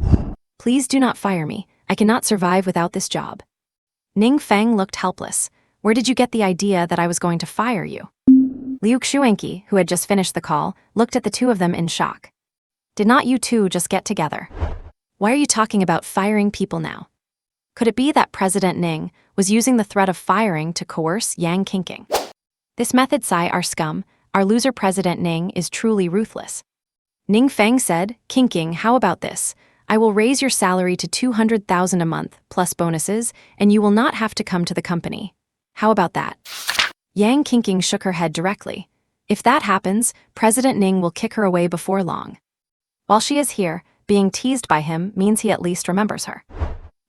Please do not fire me. I cannot survive without this job. Ning Feng looked helpless. Where did you get the idea that I was going to fire you? Liu Xuanqi, who had just finished the call, looked at the two of them in shock. Did not you two just get together? Why are you talking about firing people now? Could it be that President Ning was using the threat of firing to coerce Yang Qingqing? This method, are scum. Our loser President Ning is truly ruthless. Ning Feng said, Qingqing, how about this? I will raise your salary to 200,000 a month, plus bonuses, and you will not have to come to the company. How about that? Yang Qingqing shook her head directly. If that happens, President Ning will kick her away before long. While she is here, being teased by him means he at least remembers her.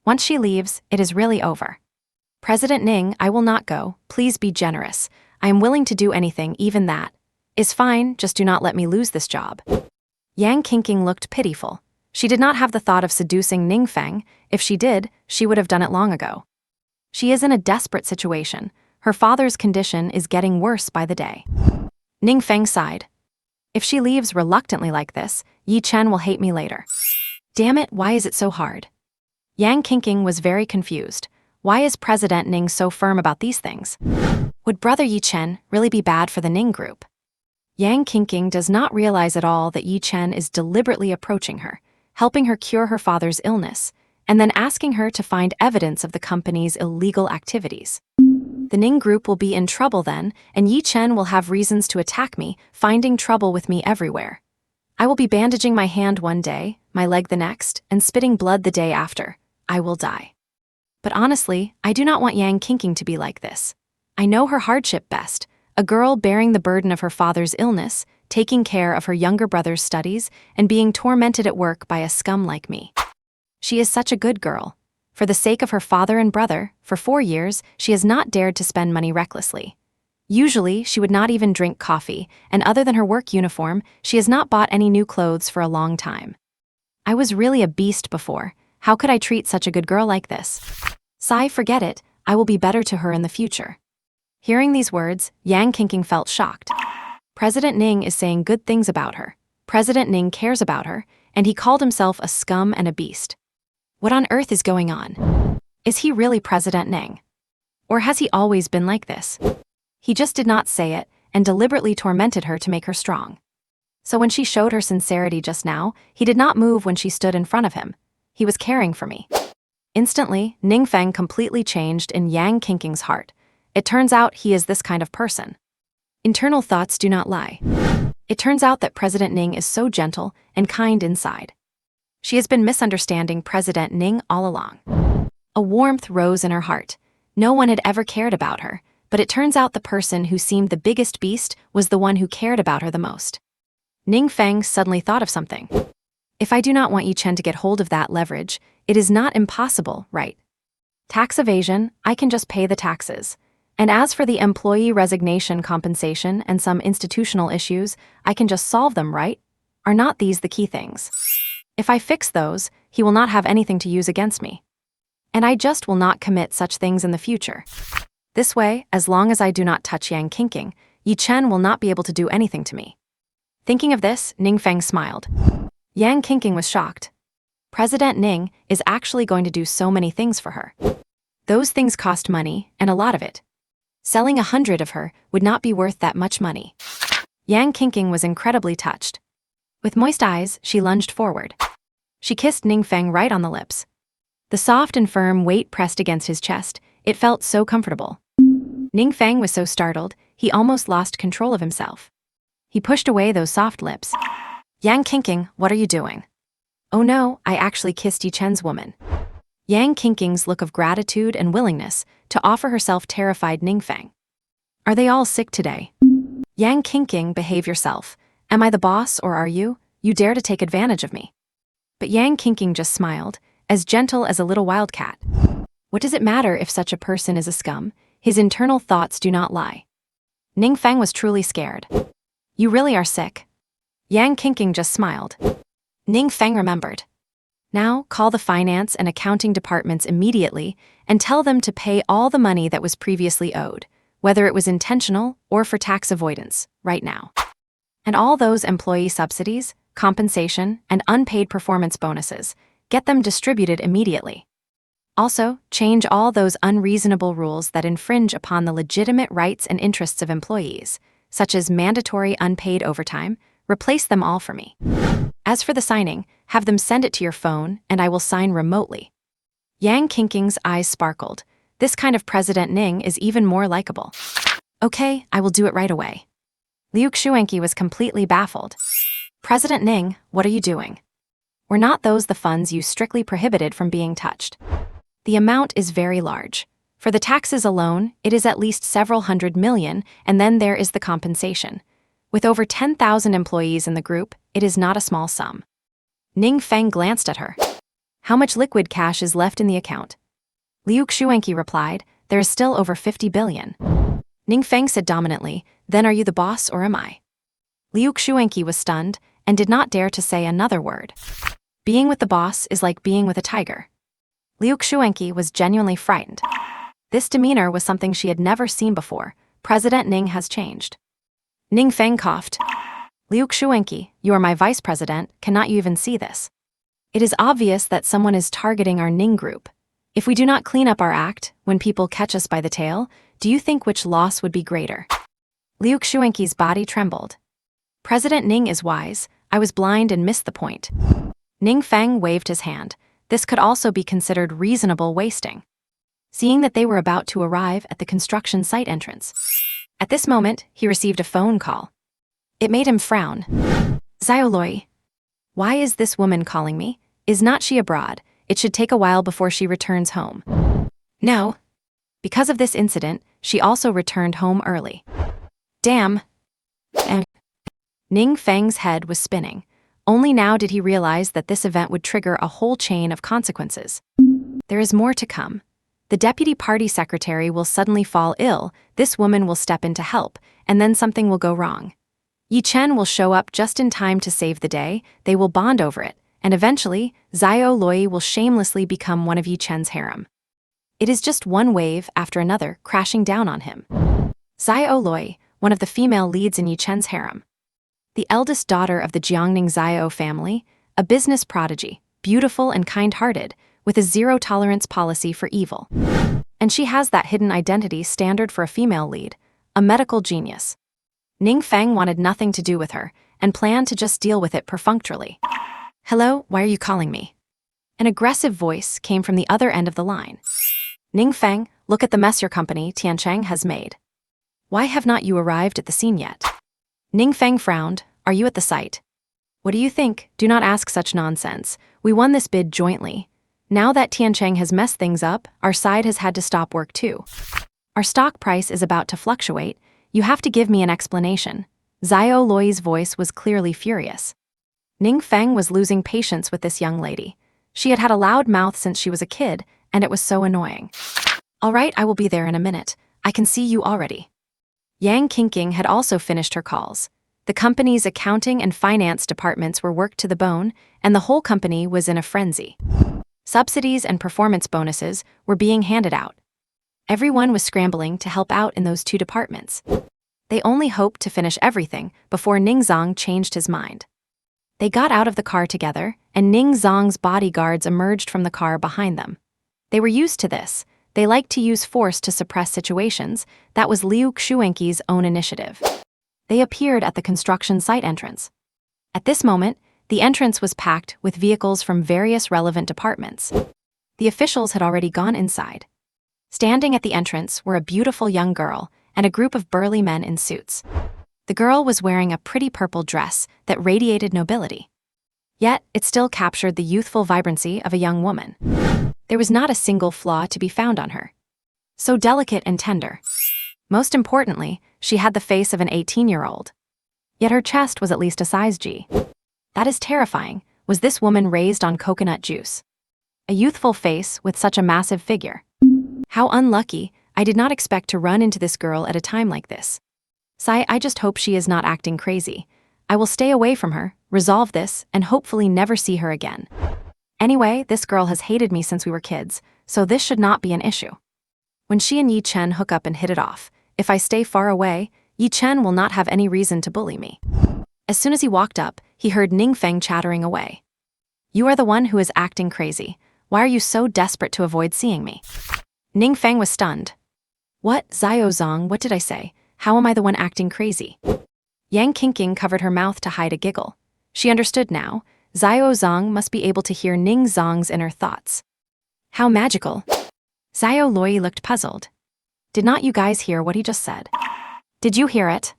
Once she leaves, it is really over. President Ning, I will not go. Please be generous. I am willing to do anything, even that. Is fine, just do not let me lose this job. Yang Qingqing looked pitiful. She did not have the thought of seducing Ning Feng. If she did, she would have done it long ago. She is in a desperate situation. Her father's condition is getting worse by the day. Ning Feng sighed. If she leaves reluctantly like this, Yi Chen will hate me later. Damn it, why is it so hard? Yang Qingqing was very confused. Why is President Ning so firm about these things? Would brother Yi Chen really be bad for the Ning group? Yang Qingqing does not realize at all that Yi Chen is deliberately approaching her, helping her cure her father's illness, and then asking her to find evidence of the company's illegal activities. The Ning group will be in trouble then, and Yi Chen will have reasons to attack me, finding trouble with me everywhere. I will be bandaging my hand one day, my leg the next, and spitting blood the day after. I will die. But honestly, I do not want Yang Qingqing to be like this. I know her hardship best, a girl bearing the burden of her father's illness, taking care of her younger brother's studies, and being tormented at work by a scum like me. She is such a good girl. For the sake of her father and brother, for 4 years, she has not dared to spend money recklessly. Usually, she would not even drink coffee, and other than her work uniform, she has not bought any new clothes for a long time. I was really a beast before. How could I treat such a good girl like this? Forget it, I will be better to her in the future. Hearing these words, Yang Qingqing felt shocked. President Ning is saying good things about her. President Ning cares about her, and he called himself a scum and a beast. What on earth is going on? Is he really President Ning? Or has he always been like this? He just did not say it, and deliberately tormented her to make her strong. So when she showed her sincerity just now, he did not move when she stood in front of him. He was caring for me. Instantly, Ning Feng completely changed in Yang Qingqing's heart. It turns out he is this kind of person. Internal thoughts do not lie. It turns out that President Ning is so gentle and kind inside. She has been misunderstanding President Ning all along. A warmth rose in her heart. No one had ever cared about her, but it turns out the person who seemed the biggest beast was the one who cared about her the most. Ning Feng suddenly thought of something. If I do not want Yi Chen to get hold of that leverage, it is not impossible, right? Tax evasion, I can just pay the taxes. And as for the employee resignation compensation and some institutional issues, I can just solve them, right? Are not these the key things? If I fix those, he will not have anything to use against me. and I just will not commit such things in the future. This way, as long as I do not touch Yang Qingqing, Yi Chen will not be able to do anything to me. Thinking of this, Ning Feng smiled. Yang Qingqing was shocked. President Ning is actually going to do so many things for her. Those things cost money, and a lot of it. Selling 100 of her would not be worth that much money. Yang Qingqing was incredibly touched. With moist eyes, she lunged forward. She kissed Ning Feng right on the lips. The soft and firm weight pressed against his chest, it felt so comfortable. Ning Feng was so startled, he almost lost control of himself. He pushed away those soft lips. Yang Qingqing, what are you doing? Oh no, I actually kissed Yi Chen's woman. Yang Qingqing's look of gratitude and willingness to offer herself terrified Ning Feng. Are they all sick today? Yang Qingqing, behave yourself. Am I the boss or are you? You dare to take advantage of me. But Yang Qingqing just smiled, as gentle as a little wildcat. What does it matter if such a person is a scum? His internal thoughts do not lie. Ning Feng was truly scared. You really are sick. Yang Qingqing just smiled. Ning Feng remembered. Now, call the finance and accounting departments immediately and tell them to pay all the money that was previously owed, whether it was intentional or for tax avoidance, right now. And all those employee subsidies, compensation, and unpaid performance bonuses, get them distributed immediately. Also, change all those unreasonable rules that infringe upon the legitimate rights and interests of employees, such as mandatory unpaid overtime. Replace them all for me. As for the signing, have them send it to your phone, and I will sign remotely. Yang Qingqing's eyes sparkled. This kind of President Ning is even more likable. Okay, I will do it right away. Liu Xuanqi was completely baffled. President Ning, what are you doing? Were not those the funds you strictly prohibited from being touched? The amount is very large. For the taxes alone, it is at least several hundred million, and then there is the compensation. With over 10,000 employees in the group, it is not a small sum. Ning Feng glanced at her. How much liquid cash is left in the account? Liu Xuanqi replied, there is still over 50 billion. Ning Feng said dominantly, then are you the boss or am I? Liu Xuanqi was stunned and did not dare to say another word. Being with the boss is like being with a tiger. Liu Xuanqi was genuinely frightened. This demeanor was something she had never seen before. President Ning has changed. Ning Feng coughed. Liu Xuanqi, you are my vice president, cannot you even see this? It is obvious that someone is targeting our Ning group. If we do not clean up our act, when people catch us by the tail, do you think which loss would be greater? Liu Xuanqi's body trembled. President Ning is wise, I was blind and missed the point. Ning Feng waved his hand. This could also be considered reasonable wasting. Seeing that they were about to arrive at the construction site entrance. At this moment, he received a phone call. It made him frown. Xiaoloi. Why is this woman calling me? Is not she abroad? It should take a while before she returns home. No. Because of this incident, she also returned home early. Damn. Ning Feng's head was spinning. Only now did he realize that this event would trigger a whole chain of consequences. There is more to come. The deputy party secretary will suddenly fall ill, this woman will step in to help, and then something will go wrong. Yi Chen will show up just in time to save the day, they will bond over it, and eventually, Xiaoloi will shamelessly become one of Yi Chen's harem. It is just one wave after another crashing down on him. Xiaoloi, one of the female leads in Yi Chen's harem. The eldest daughter of the Jiangning Xiao family, a business prodigy, beautiful and kind-hearted, with a zero-tolerance policy for evil. And she has that hidden identity standard for a female lead, a medical genius. Ning Feng wanted nothing to do with her, and planned to just deal with it perfunctorily. Hello, why are you calling me? An aggressive voice came from the other end of the line. Ning Feng, look at the mess your company, Tiancheng, has made. Why have not you arrived at the scene yet? Ning Feng frowned, are you at the site? What do you think? Do not ask such nonsense. We won this bid jointly. Now that Tiancheng has messed things up, our side has had to stop work too. Our stock price is about to fluctuate. You have to give me an explanation. Xiaoloi's voice was clearly furious. Ning Feng was losing patience with this young lady. She had had a loud mouth since she was a kid, and it was so annoying. All right, I will be there in a minute. I can see you already. Yang Qingqing had also finished her calls. The company's accounting and finance departments were worked to the bone, and the whole company was in a frenzy. Subsidies and performance bonuses were being handed out. Everyone was scrambling to help out in those two departments. They only hoped to finish everything before Ning Zong changed his mind. They got out of the car together, and Ning Zong's bodyguards emerged from the car behind them. They were used to this. They liked to use force to suppress situations. That was Liu Xuanqi's own initiative. They appeared at the construction site entrance. At this moment, the entrance was packed with vehicles from various relevant departments. The officials had already gone inside. Standing at the entrance were a beautiful young girl and a group of burly men in suits. The girl was wearing a pretty purple dress that radiated nobility. Yet, it still captured the youthful vibrancy of a young woman. There was not a single flaw to be found on her. So delicate and tender. Most importantly, she had the face of an 18-year-old. Yet her chest was at least a size G. That is terrifying. Was this woman raised on coconut juice? A youthful face with such a massive figure. How unlucky. I did not expect to run into this girl at a time like this. I just hope she is not acting crazy. I will stay away from her, resolve this, and hopefully never see her again. Anyway, this girl has hated me since we were kids, so this should not be an issue. When she and Yi Chen hook up and hit it off, if I stay far away, Yi Chen will not have any reason to bully me. As soon as he walked up, he heard Ning Feng chattering away. You are the one who is acting crazy. Why are you so desperate to avoid seeing me? Ning Feng was stunned. What, Xiao Zong, what did I say? How am I the one acting crazy? Yang Qingqing covered her mouth to hide a giggle. She understood now. Xiao Zong must be able to hear Ning Zong's inner thoughts. How magical. Xiao Loi looked puzzled. Did not you guys hear what he just said? Did you hear it?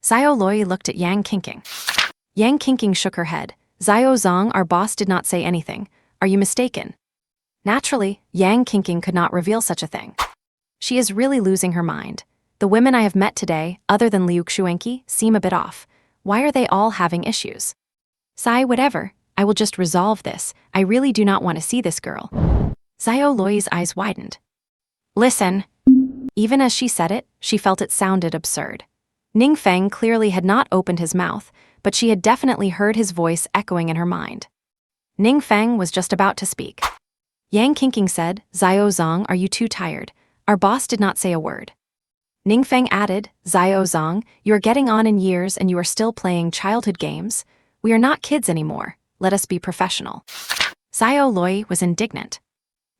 Xiao Loi looked at Yang Qingqing. Yang Qingqing shook her head. Xiao Zong, our boss did not say anything. Are you mistaken? Naturally, Yang Qingqing could not reveal such a thing. She is really losing her mind. The women I have met today, other than Liu Xuanqi, seem a bit off. Why are they all having issues? Whatever. I will just resolve this. I really do not want to see this girl. Xiao Loi's eyes widened. Listen. Even as she said it, she felt it sounded absurd. Ning Feng clearly had not opened his mouth, but she had definitely heard his voice echoing in her mind. Ning Feng was just about to speak. Yang Qingqing said, Xiao Zong, are you too tired? Our boss did not say a word. Ning Feng added, Xiao Zong, you are getting on in years and you are still playing childhood games. We are not kids anymore. Let us be professional. Xiao Loi was indignant.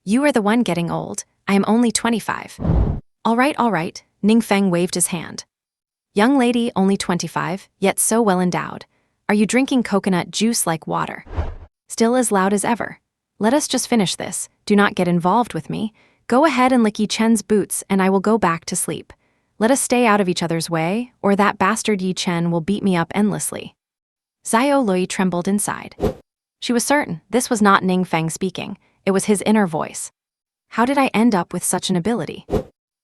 You are the one getting old. I am only 25. All right, Ning Feng waved his hand. Young lady, only 25, yet so well endowed. Are you drinking coconut juice like water? Still as loud as ever. Let us just finish this. Do not get involved with me. Go ahead and lick Yi Chen's boots and I will go back to sleep. Let us stay out of each other's way, or that bastard Yi Chen will beat me up endlessly. Xiao Loi trembled inside. She was certain this was not Ning Feng speaking. It was his inner voice. How did I end up with such an ability?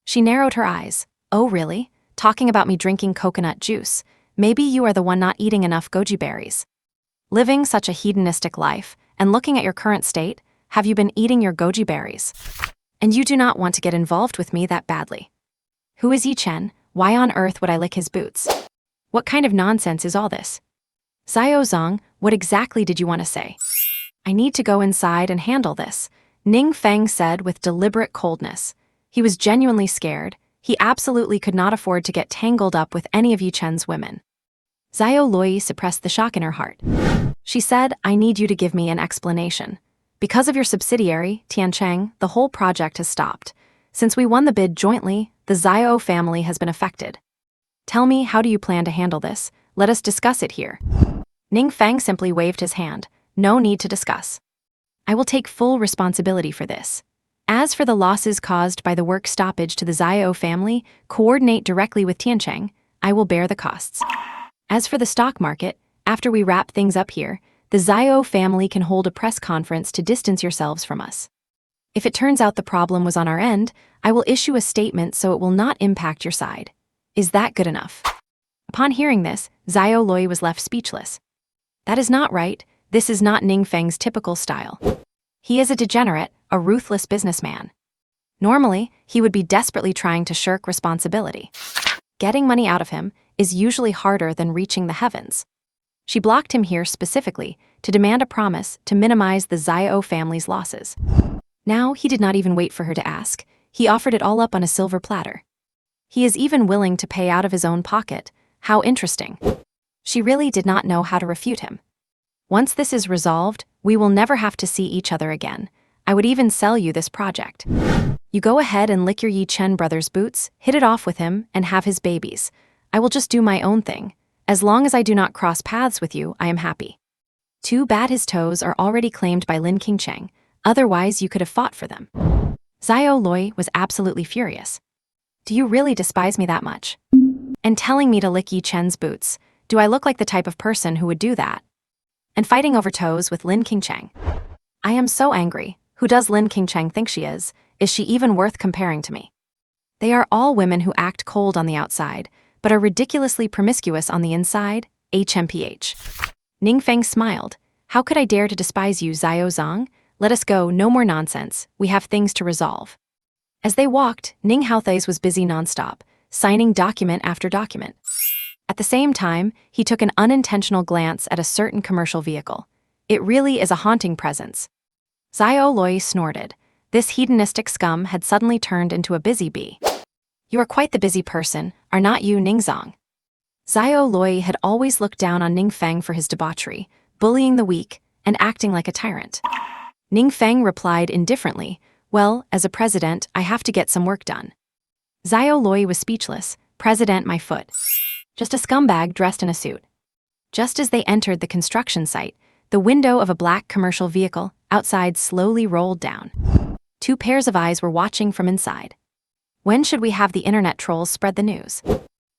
She narrowed her eyes. Oh really? Talking about me drinking coconut juice. Maybe you are the one not eating enough goji berries. Living such a hedonistic life, and looking at your current state, have you been eating your goji berries? And you do not want to get involved with me that badly. Who is Yi Chen? Why on earth would I lick his boots? What kind of nonsense is all this? Xiao Zong, what exactly did you want to say? I need to go inside and handle this, Ning Feng said with deliberate coldness. He was genuinely scared. He absolutely could not afford to get tangled up with any of Yi Chen's women. Xiao Loi suppressed the shock in her heart. She said, I need you to give me an explanation. Because of your subsidiary, Tiancheng, the whole project has stopped. Since we won the bid jointly, the Xiao family has been affected. Tell me, how do you plan to handle this? Let us discuss it here. Ning Feng simply waved his hand. No need to discuss. I will take full responsibility for this. As for the losses caused by the work stoppage to the Xiao family, coordinate directly with Tiancheng. I will bear the costs. As for the stock market, after we wrap things up here, the Xiao family can hold a press conference to distance yourselves from us. If it turns out the problem was on our end, I will issue a statement so it will not impact your side. Is that good enough? Upon hearing this, Xiao Loi was left speechless. That is not right. This is not Ning Feng's typical style. He is a degenerate, a ruthless businessman. Normally, he would be desperately trying to shirk responsibility. Getting money out of him is usually harder than reaching the heavens. She blocked him here specifically to demand a promise to minimize the Xiao family's losses. Now he did not even wait for her to ask. He offered it all up on a silver platter. He is even willing to pay out of his own pocket. How interesting. She really did not know how to refute him. Once this is resolved, we will never have to see each other again. I would even sell you this project. You go ahead and lick your Yi Chen brother's boots, hit it off with him, and have his babies. I will just do my own thing. As long as I do not cross paths with you, I am happy. Too bad his toes are already claimed by Lin Qingcheng, otherwise you could have fought for them. Xiao Loi was absolutely furious. Do you really despise me that much? And telling me to lick Yi Chen's boots, do I look like the type of person who would do that? And fighting over toes with Lin Qingcheng. I am so angry. Who does Lin Qingcheng think she is? Is she even worth comparing to me? They are all women who act cold on the outside, but are ridiculously promiscuous on the inside. HMPH. Ning Feng smiled. How could I dare to despise you, Xiao Zong? Let us go, no more nonsense. We have things to resolve. As they walked, Ning Haothais was busy nonstop, signing document after document. At the same time, he took an unintentional glance at a certain commercial vehicle. It really is a haunting presence. Xiao Loi snorted. This hedonistic scum had suddenly turned into a busy bee. You are quite the busy person, are not you, Ning Zong? Xiao Loi had always looked down on Ning Feng for his debauchery, bullying the weak, and acting like a tyrant. Ning Feng replied indifferently, well, as a president, I have to get some work done. Xiao Loi was speechless. President, my foot. Just a scumbag dressed in a suit. Just as they entered the construction site, the window of a black commercial vehicle outside slowly rolled down. Two pairs of eyes were watching from inside. When should we have the internet trolls spread the news?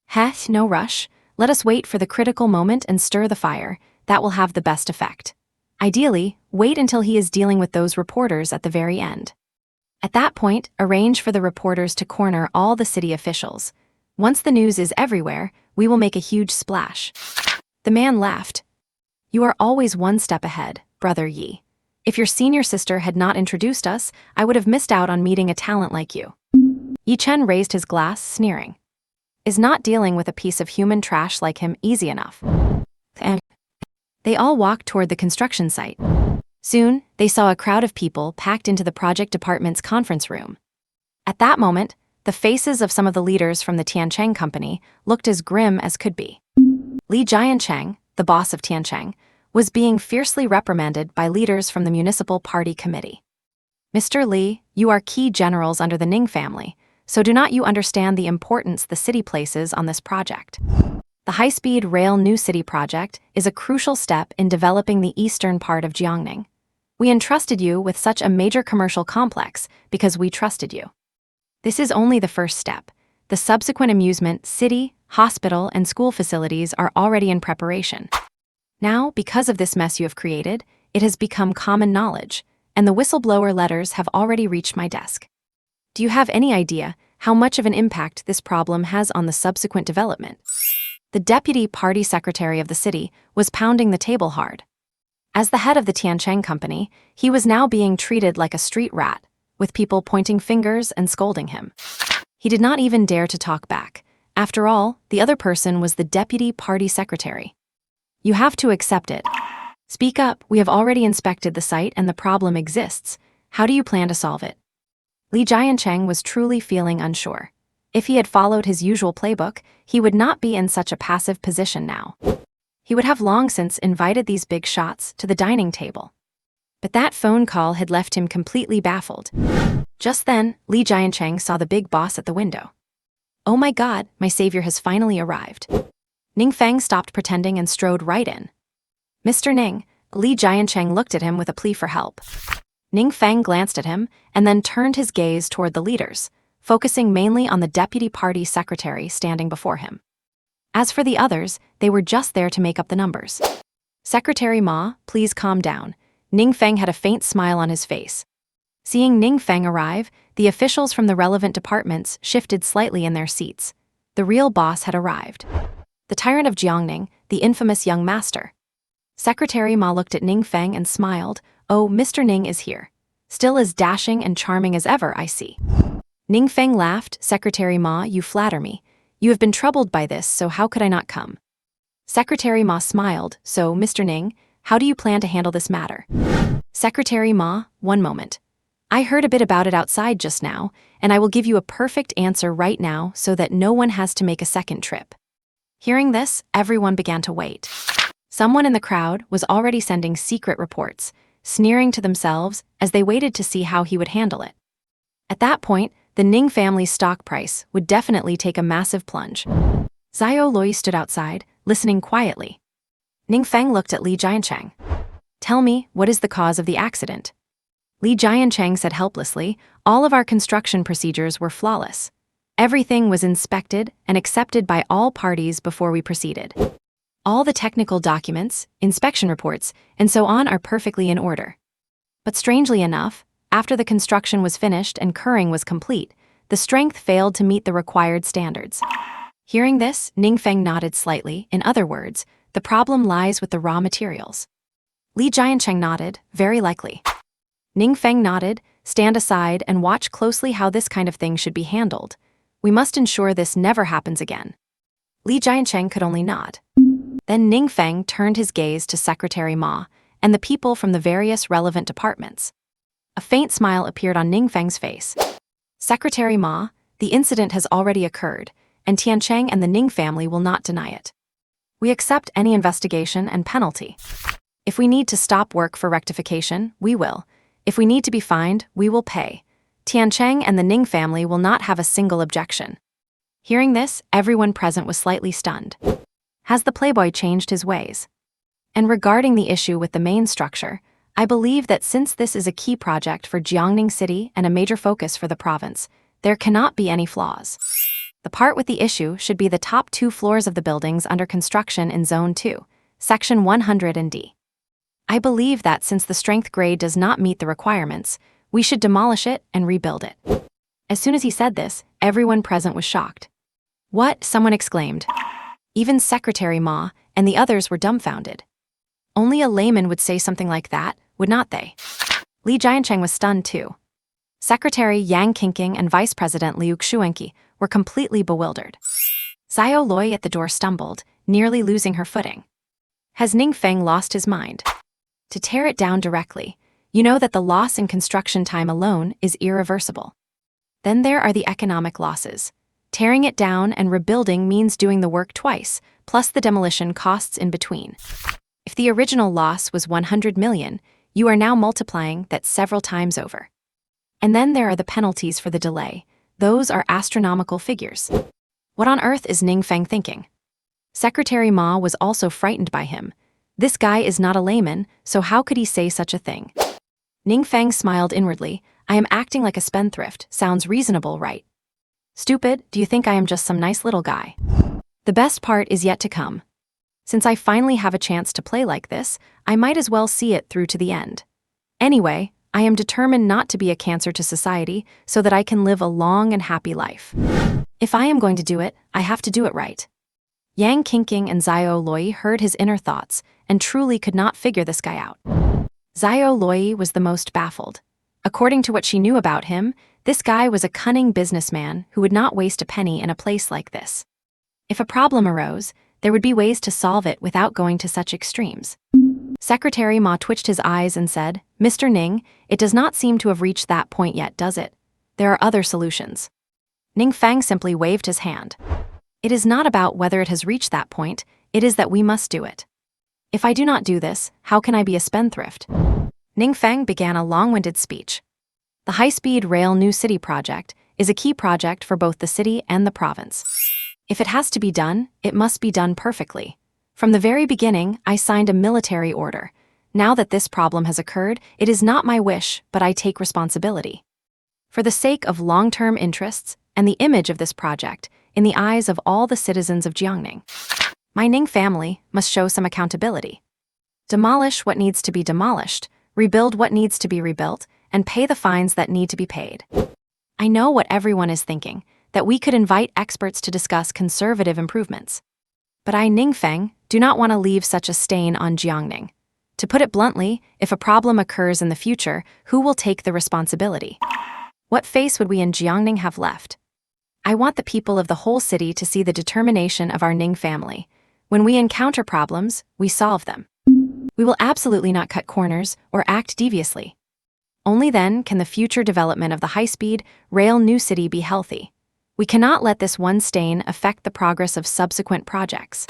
Heh, no rush. Let us wait for the critical moment and stir the fire. That will have the best effect. Ideally, wait until he is dealing with those reporters at the very end. At that point, arrange for the reporters to corner all the city officials. Once the news is everywhere, we will make a huge splash. The man laughed. You are always one step ahead, Brother Yi. If your senior sister had not introduced us, I would have missed out on meeting a talent like you. Yi Chen raised his glass, sneering. Is not dealing with a piece of human trash like him easy enough? They all walked toward the construction site. Soon, they saw a crowd of people packed into the project department's conference room. At that moment, the faces of some of the leaders from the Tiancheng company looked as grim as could be. Li Jiancheng, the boss of Tiancheng, was being fiercely reprimanded by leaders from the municipal party committee. Mr. Li, you are key generals under the Ning family, so do not you understand the importance the city places on this project? The high-speed rail New City project is a crucial step in developing the eastern part of Jiangning. We entrusted you with such a major commercial complex because we trusted you. This is only the first step. The subsequent amusement, city, hospital, and school facilities are already in preparation. Now, because of this mess you have created, it has become common knowledge, and the whistleblower letters have already reached my desk. Do you have any idea how much of an impact this problem has on the subsequent development? The deputy party secretary of the city was pounding the table hard. As the head of the Tiancheng company, he was now being treated like a street rat, with people pointing fingers and scolding him. He did not even dare to talk back. After all, the other person was the deputy party secretary. You have to accept it. Speak up, we have already inspected the site and the problem exists. How do you plan to solve it? Li Jiancheng was truly feeling unsure. If he had followed his usual playbook, he would not be in such a passive position now. He would have long since invited these big shots to the dining table. But that phone call had left him completely baffled. Just then, Li Jiancheng saw the big boss at the window. Oh my God, my savior has finally arrived. Ning Feng stopped pretending and strode right in. Mr. Ning, Li Jiancheng looked at him with a plea for help. Ning Feng glanced at him and then turned his gaze toward the leaders, focusing mainly on the deputy party secretary standing before him. As for the others, they were just there to make up the numbers. Secretary Ma, please calm down. Ning Feng had a faint smile on his face. Seeing Ning Feng arrive, the officials from the relevant departments shifted slightly in their seats. The real boss had arrived. The tyrant of Jiangning, the infamous young master. Secretary Ma looked at Ning Feng and smiled. Oh, Mr. Ning is here. Still as dashing and charming as ever, I see. Ning Feng laughed. Secretary Ma, you flatter me. You have been troubled by this, so how could I not come? Secretary Ma smiled. So, Mr. Ning, How do you plan to handle this matter? Secretary Ma, one moment. I heard a bit about it outside just now, and I will give you a perfect answer right now so that no one has to make a second trip. Hearing this, everyone began to wait. Someone in the crowd was already sending secret reports, sneering to themselves as they waited to see how he would handle it. At that point, the Ning family's stock price would definitely take a massive plunge. Xiao Loi stood outside, listening quietly. Ning Feng looked at Li Jiancheng. Tell me, what is the cause of the accident? Li Jiancheng said helplessly, all of our construction procedures were flawless. Everything was inspected and accepted by all parties before we proceeded. All the technical documents, inspection reports, and so on are perfectly in order. But strangely enough, after the construction was finished and curing was complete, the strength failed to meet the required standards. Hearing this, Ning Feng nodded slightly. In other words, the problem lies with the raw materials. Li Jiancheng nodded, very likely. Ning Feng nodded, stand aside and watch closely how this kind of thing should be handled. We must ensure this never happens again. Li Jiancheng could only nod. Then Ning Feng turned his gaze to Secretary Ma and the people from the various relevant departments. A faint smile appeared on Ning Feng's face. Secretary Ma, the incident has already occurred, and Tiancheng and the Ning family will not deny it. We accept any investigation and penalty. If we need to stop work for rectification, we will. If we need to be fined, we will pay. Tiancheng and the Ning family will not have a single objection. Hearing this, everyone present was slightly stunned. Has the playboy changed his ways? And regarding the issue with the main structure, I believe that since this is a key project for Jiangning City and a major focus for the province, there cannot be any flaws. The part with the issue should be the top 2 floors of the buildings under construction in Zone 2, Section 100 and D. I believe that since the strength grade does not meet the requirements, we should demolish it and rebuild it. As soon as he said this, everyone present was shocked. What? Someone exclaimed. Even Secretary Ma and the others were dumbfounded. Only a layman would say something like that, would not they? Li Jiancheng was stunned too. Secretary Yang Qingqing and Vice President Liu Xuanqi were completely bewildered. Xiao Loi at the door stumbled, nearly losing her footing. Has Ning Feng lost his mind? To tear it down directly, you know that the loss in construction time alone is irreversible. Then there are the economic losses. Tearing it down and rebuilding means doing the work twice, plus the demolition costs in between. If the original loss was 100 million, you are now multiplying that several times over. And then there are the penalties for the delay. Those are astronomical figures. What on earth is Ning Feng thinking? Secretary Ma was also frightened by him. This guy is not a layman, so how could he say such a thing? Ning Feng smiled inwardly. I am acting like a spendthrift. Sounds reasonable, right? Stupid, do you think I am just some nice little guy? The best part is yet to come. Since I finally have a chance to play like this, I might as well see it through to the end. Anyway, I am determined not to be a cancer to society so that I can live a long and happy life. If I am going to do it, I have to do it right. Yang Qingqing and Xiao Loi heard his inner thoughts and truly could not figure this guy out. Xiao Loi was the most baffled. According to what she knew about him, this guy was a cunning businessman who would not waste a penny in a place like this. If a problem arose, there would be ways to solve it without going to such extremes. Secretary Ma twitched his eyes and said, Mr. Ning, it does not seem to have reached that point yet, does it? There are other solutions. Ning Feng simply waved his hand. It is not about whether it has reached that point, it is that we must do it. If I do not do this, how can I be a spendthrift? Ning Feng began a long-winded speech. The high-speed rail New City project is a key project for both the city and the province. If it has to be done, it must be done perfectly. From the very beginning, I signed a military order. Now that this problem has occurred, it is not my wish, but I take responsibility. For the sake of long-term interests and the image of this project, in the eyes of all the citizens of Jiangning, my Ning family must show some accountability. Demolish what needs to be demolished, rebuild what needs to be rebuilt, and pay the fines that need to be paid. I know what everyone is thinking, that we could invite experts to discuss conservative improvements. But I, Ning Feng, do not want to leave such a stain on Jiangning. To put it bluntly, if a problem occurs in the future, who will take the responsibility? What face would we in Jiangning have left? I want the people of the whole city to see the determination of our Ning family. When we encounter problems, we solve them. We will absolutely not cut corners or act deviously. Only then can the future development of the high-speed rail new city be healthy. We cannot let this one stain affect the progress of subsequent projects.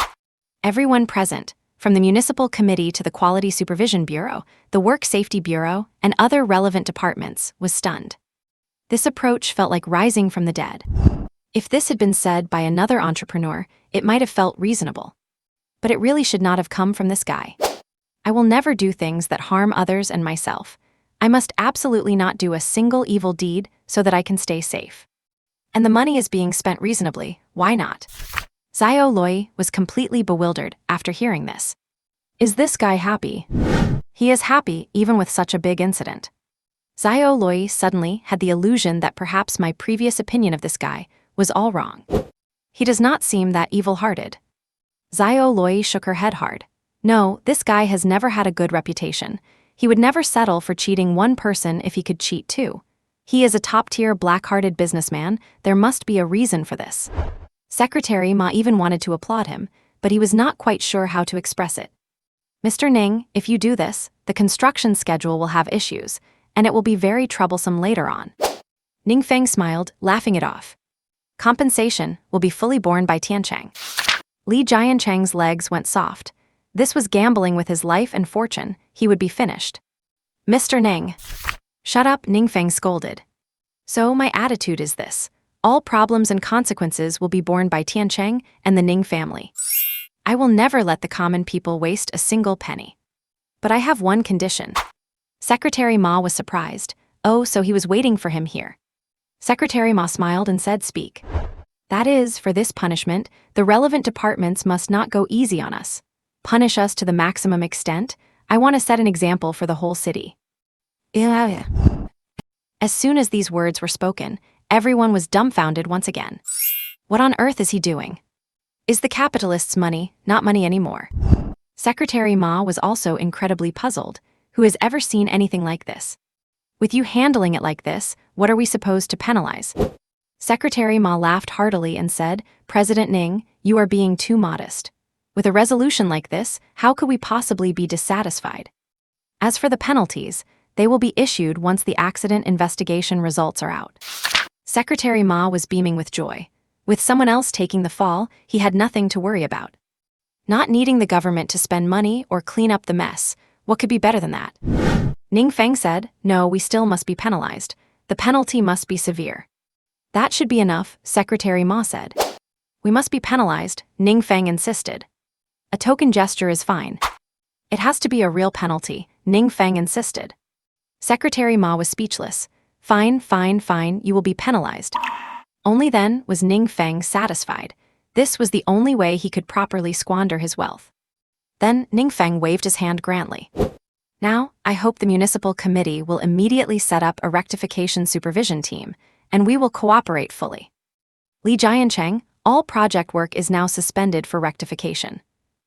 Everyone present, from the Municipal Committee to the Quality Supervision Bureau, the Work Safety Bureau, and other relevant departments, was stunned. This approach felt like rising from the dead. If this had been said by another entrepreneur, it might have felt reasonable. But it really should not have come from this guy. I will never do things that harm others and myself. I must absolutely not do a single evil deed so that I can stay safe. And the money is being spent reasonably, why not? Xiao Loi was completely bewildered after hearing this. Is this guy happy? He is happy even with such a big incident. Xiao Loi suddenly had the illusion that perhaps my previous opinion of this guy was all wrong. He does not seem that evil-hearted. Xiao Loi shook her head hard. No, this guy has never had a good reputation. He would never settle for cheating one person if he could cheat two. He is a top-tier black-hearted businessman. There must be a reason for this. Secretary Ma even wanted to applaud him, but he was not quite sure how to express it. Mr. Ning, if you do this, the construction schedule will have issues, and it will be very troublesome later on. Ning Feng smiled, laughing it off. Compensation will be fully borne by Tiancheng. Li Jiancheng's legs went soft. This was gambling with his life and fortune. He would be finished. Mr. Ning. Shut up, Ning Feng scolded. So my attitude is this. All problems and consequences will be borne by Tiancheng and the Ning family. I will never let the common people waste a single penny. But I have one condition. Secretary Ma was surprised. Oh, so he was waiting for him here. Secretary Ma smiled and said, speak. That is, for this punishment, the relevant departments must not go easy on us. Punish us to the maximum extent. I want to set an example for the whole city. As soon as these words were spoken, everyone was dumbfounded once again. What on earth is he doing? Is the capitalist's money not money anymore? Secretary Ma was also incredibly puzzled. Who has ever seen anything like this? With you handling it like this, what are we supposed to penalize? Secretary Ma laughed heartily and said, President Ning, you are being too modest. With a resolution like this, how could we possibly be dissatisfied? As for the penalties, they will be issued once the accident investigation results are out. Secretary Ma was beaming with joy. With someone else taking the fall, he had nothing to worry about. Not needing the government to spend money or clean up the mess, what could be better than that? Ning Feng said, no, we still must be penalized. The penalty must be severe. That should be enough, Secretary Ma said. We must be penalized, Ning Feng insisted. A token gesture is fine. It has to be a real penalty, Ning Feng insisted. Secretary Ma was speechless. Fine, fine, fine, you will be penalized. Only then was Ning Feng satisfied. This was the only way he could properly squander his wealth. Then Ning Feng waved his hand grandly. Now, I hope the municipal committee will immediately set up a rectification supervision team, and we will cooperate fully. Li Jiancheng, all project work is now suspended for rectification.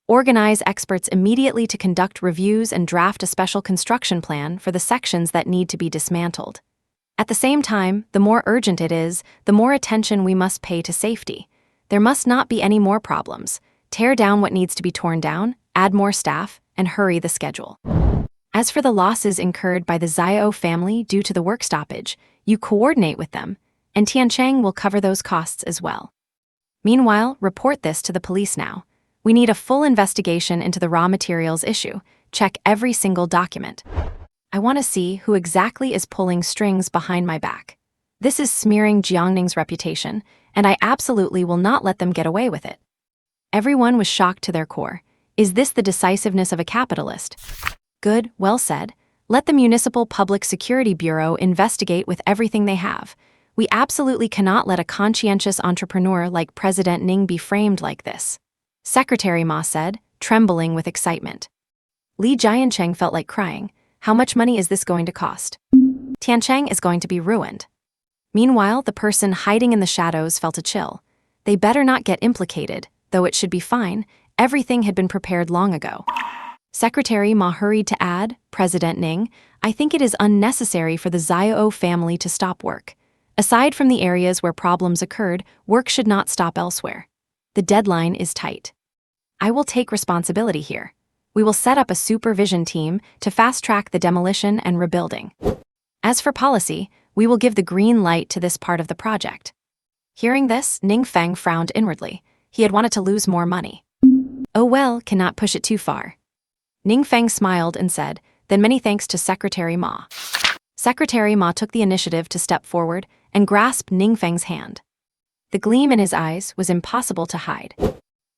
Organize experts immediately to conduct reviews and draft a special construction plan for the sections that need to be dismantled. At the same time, the more urgent it is, the more attention we must pay to safety. There must not be any more problems. Tear down what needs to be torn down, add more staff, and hurry the schedule. As for the losses incurred by the Xiao family due to the work stoppage, you coordinate with them, and Tiancheng will cover those costs as well. Meanwhile, report this to the police now. We need a full investigation into the raw materials issue. Check every single document. I want to see who exactly is pulling strings behind my back. This is smearing Jiangning's reputation, and I absolutely will not let them get away with it. Everyone was shocked to their core. Is this the decisiveness of a capitalist? Good, well said. Let the Municipal Public Security Bureau investigate with everything they have. We absolutely cannot let a conscientious entrepreneur like President Ning be framed like this. Secretary Ma said, trembling with excitement. Li Jiancheng felt like crying. How much money is this going to cost? Tiancheng is going to be ruined. Meanwhile, the person hiding in the shadows felt a chill. They better not get implicated, though it should be fine. Everything had been prepared long ago. Secretary Ma hurried to add, President Ning, I think it is unnecessary for the Xiao family to stop work. Aside from the areas where problems occurred, work should not stop elsewhere. The deadline is tight. I will take responsibility here. We will set up a supervision team to fast-track the demolition and rebuilding. As for policy, we will give the green light to this part of the project. Hearing this, Ning Feng frowned inwardly. He had wanted to lose more money. Oh well, cannot push it too far. Ning Feng smiled and said, then many thanks to Secretary Ma. Secretary Ma took the initiative to step forward and grasp Ning Feng's hand. The gleam in his eyes was impossible to hide.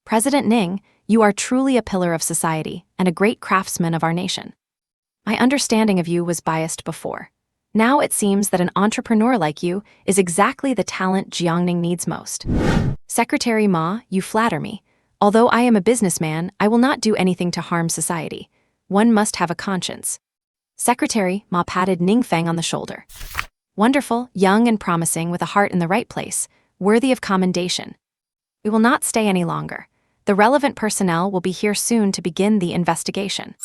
President Ning, you are truly a pillar of society and a great craftsman of our nation. My understanding of you was biased before. Now it seems that an entrepreneur like you is exactly the talent Jiangning needs most. Secretary Ma, you flatter me. Although I am a businessman, I will not do anything to harm society. One must have a conscience. Secretary Ma patted Ning Feng on the shoulder. Wonderful, young and promising with a heart in the right place, worthy of commendation. We will not stay any longer. The relevant personnel will be here soon to begin the investigation.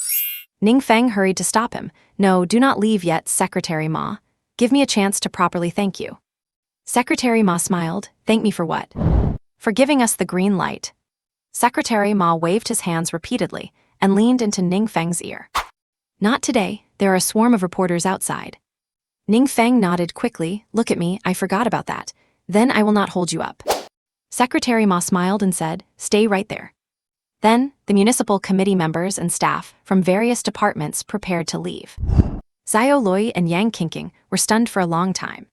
Ning Feng hurried to stop him. No, do not leave yet, Secretary Ma. Give me a chance to properly thank you. Secretary Ma smiled. Thank me for what? For giving us the green light. Secretary Ma waved his hands repeatedly and leaned into Ning Feng's ear. Not today, there are a swarm of reporters outside. Ning Feng nodded quickly. Look at me, I forgot about that. Then I will not hold you up. Secretary Ma smiled and said, stay right there. Then, the municipal committee members and staff from various departments prepared to leave. Xiao Lui and Yang Qingqing were stunned for a long time.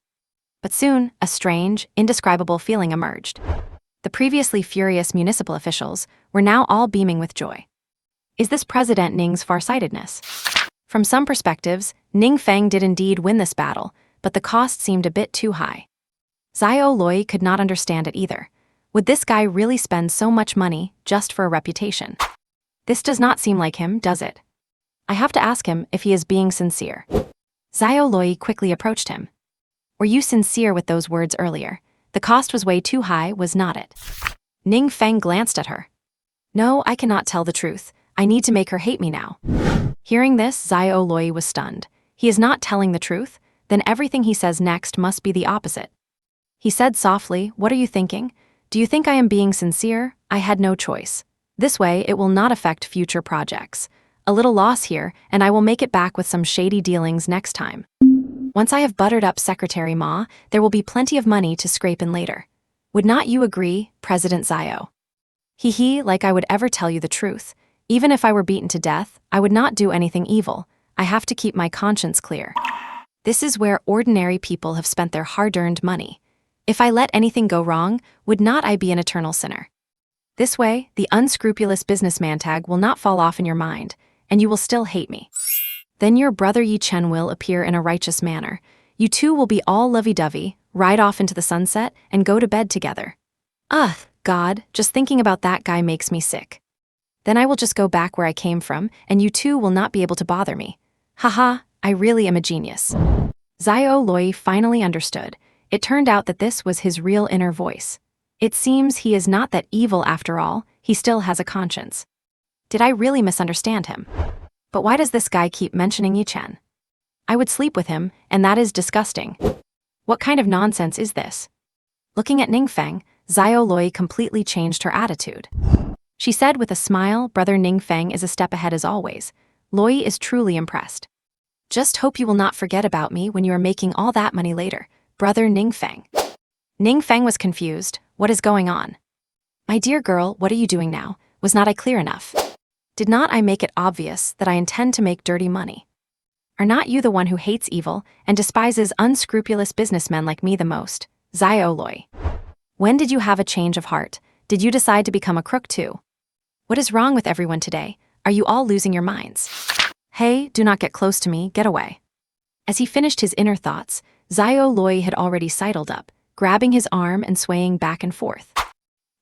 But soon, a strange, indescribable feeling emerged. The previously furious municipal officials were now all beaming with joy. Is this President Ning's farsightedness? From some perspectives, Ning Feng did indeed win this battle, but the cost seemed a bit too high. Xiao Lui could not understand it either. Would this guy really spend so much money just for a reputation? This does not seem like him, does it? I have to ask him if he is being sincere. Xiao Lui quickly approached him. Were you sincere with those words earlier? The cost was way too high, was not it? Ning Feng glanced at her. No, I cannot tell the truth. I need to make her hate me now. Hearing this, Xiao Lui was stunned. He is not telling the truth? Then everything he says next must be the opposite. He said softly, what are you thinking? Do you think I am being sincere? I had no choice. This way, it will not affect future projects. A little loss here, and I will make it back with some shady dealings next time. Once I have buttered up Secretary Ma, there will be plenty of money to scrape in later. Would not you agree, President Xiao? He, like I would ever tell you the truth. Even if I were beaten to death, I would not do anything evil. I have to keep my conscience clear. This is where ordinary people have spent their hard-earned money. If I let anything go wrong, would not I be an eternal sinner? This way, the unscrupulous businessman tag will not fall off in your mind, and you will still hate me. Then your brother Yi Chen will appear in a righteous manner. You two will be all lovey-dovey, ride off into the sunset, and go to bed together. Ugh, God, just thinking about that guy makes me sick. Then I will just go back where I came from, and you two will not be able to bother me. Haha, I really am a genius. Xiao Lui finally understood. It turned out that this was his real inner voice. It seems he is not that evil after all, he still has a conscience. Did I really misunderstand him? But why does this guy keep mentioning Yi Chen? I would sleep with him, and that is disgusting. What kind of nonsense is this? Looking at Ning Feng, Xiao Lui completely changed her attitude. She said with a smile, Brother Ning Feng is a step ahead as always. Lui is truly impressed. Just hope you will not forget about me when you are making all that money later, Brother Ning Feng. Ning Feng was confused. What is going on? My dear girl, what are you doing now? Was not I clear enough? Did not I make it obvious that I intend to make dirty money? Are not you the one who hates evil and despises unscrupulous businessmen like me the most, Xiao Lui? When did you have a change of heart? Did you decide to become a crook too? What is wrong with everyone today? Are you all losing your minds? Hey, do not get close to me, get away. As he finished his inner thoughts, Xiao Lui had already sidled up, grabbing his arm and swaying back and forth.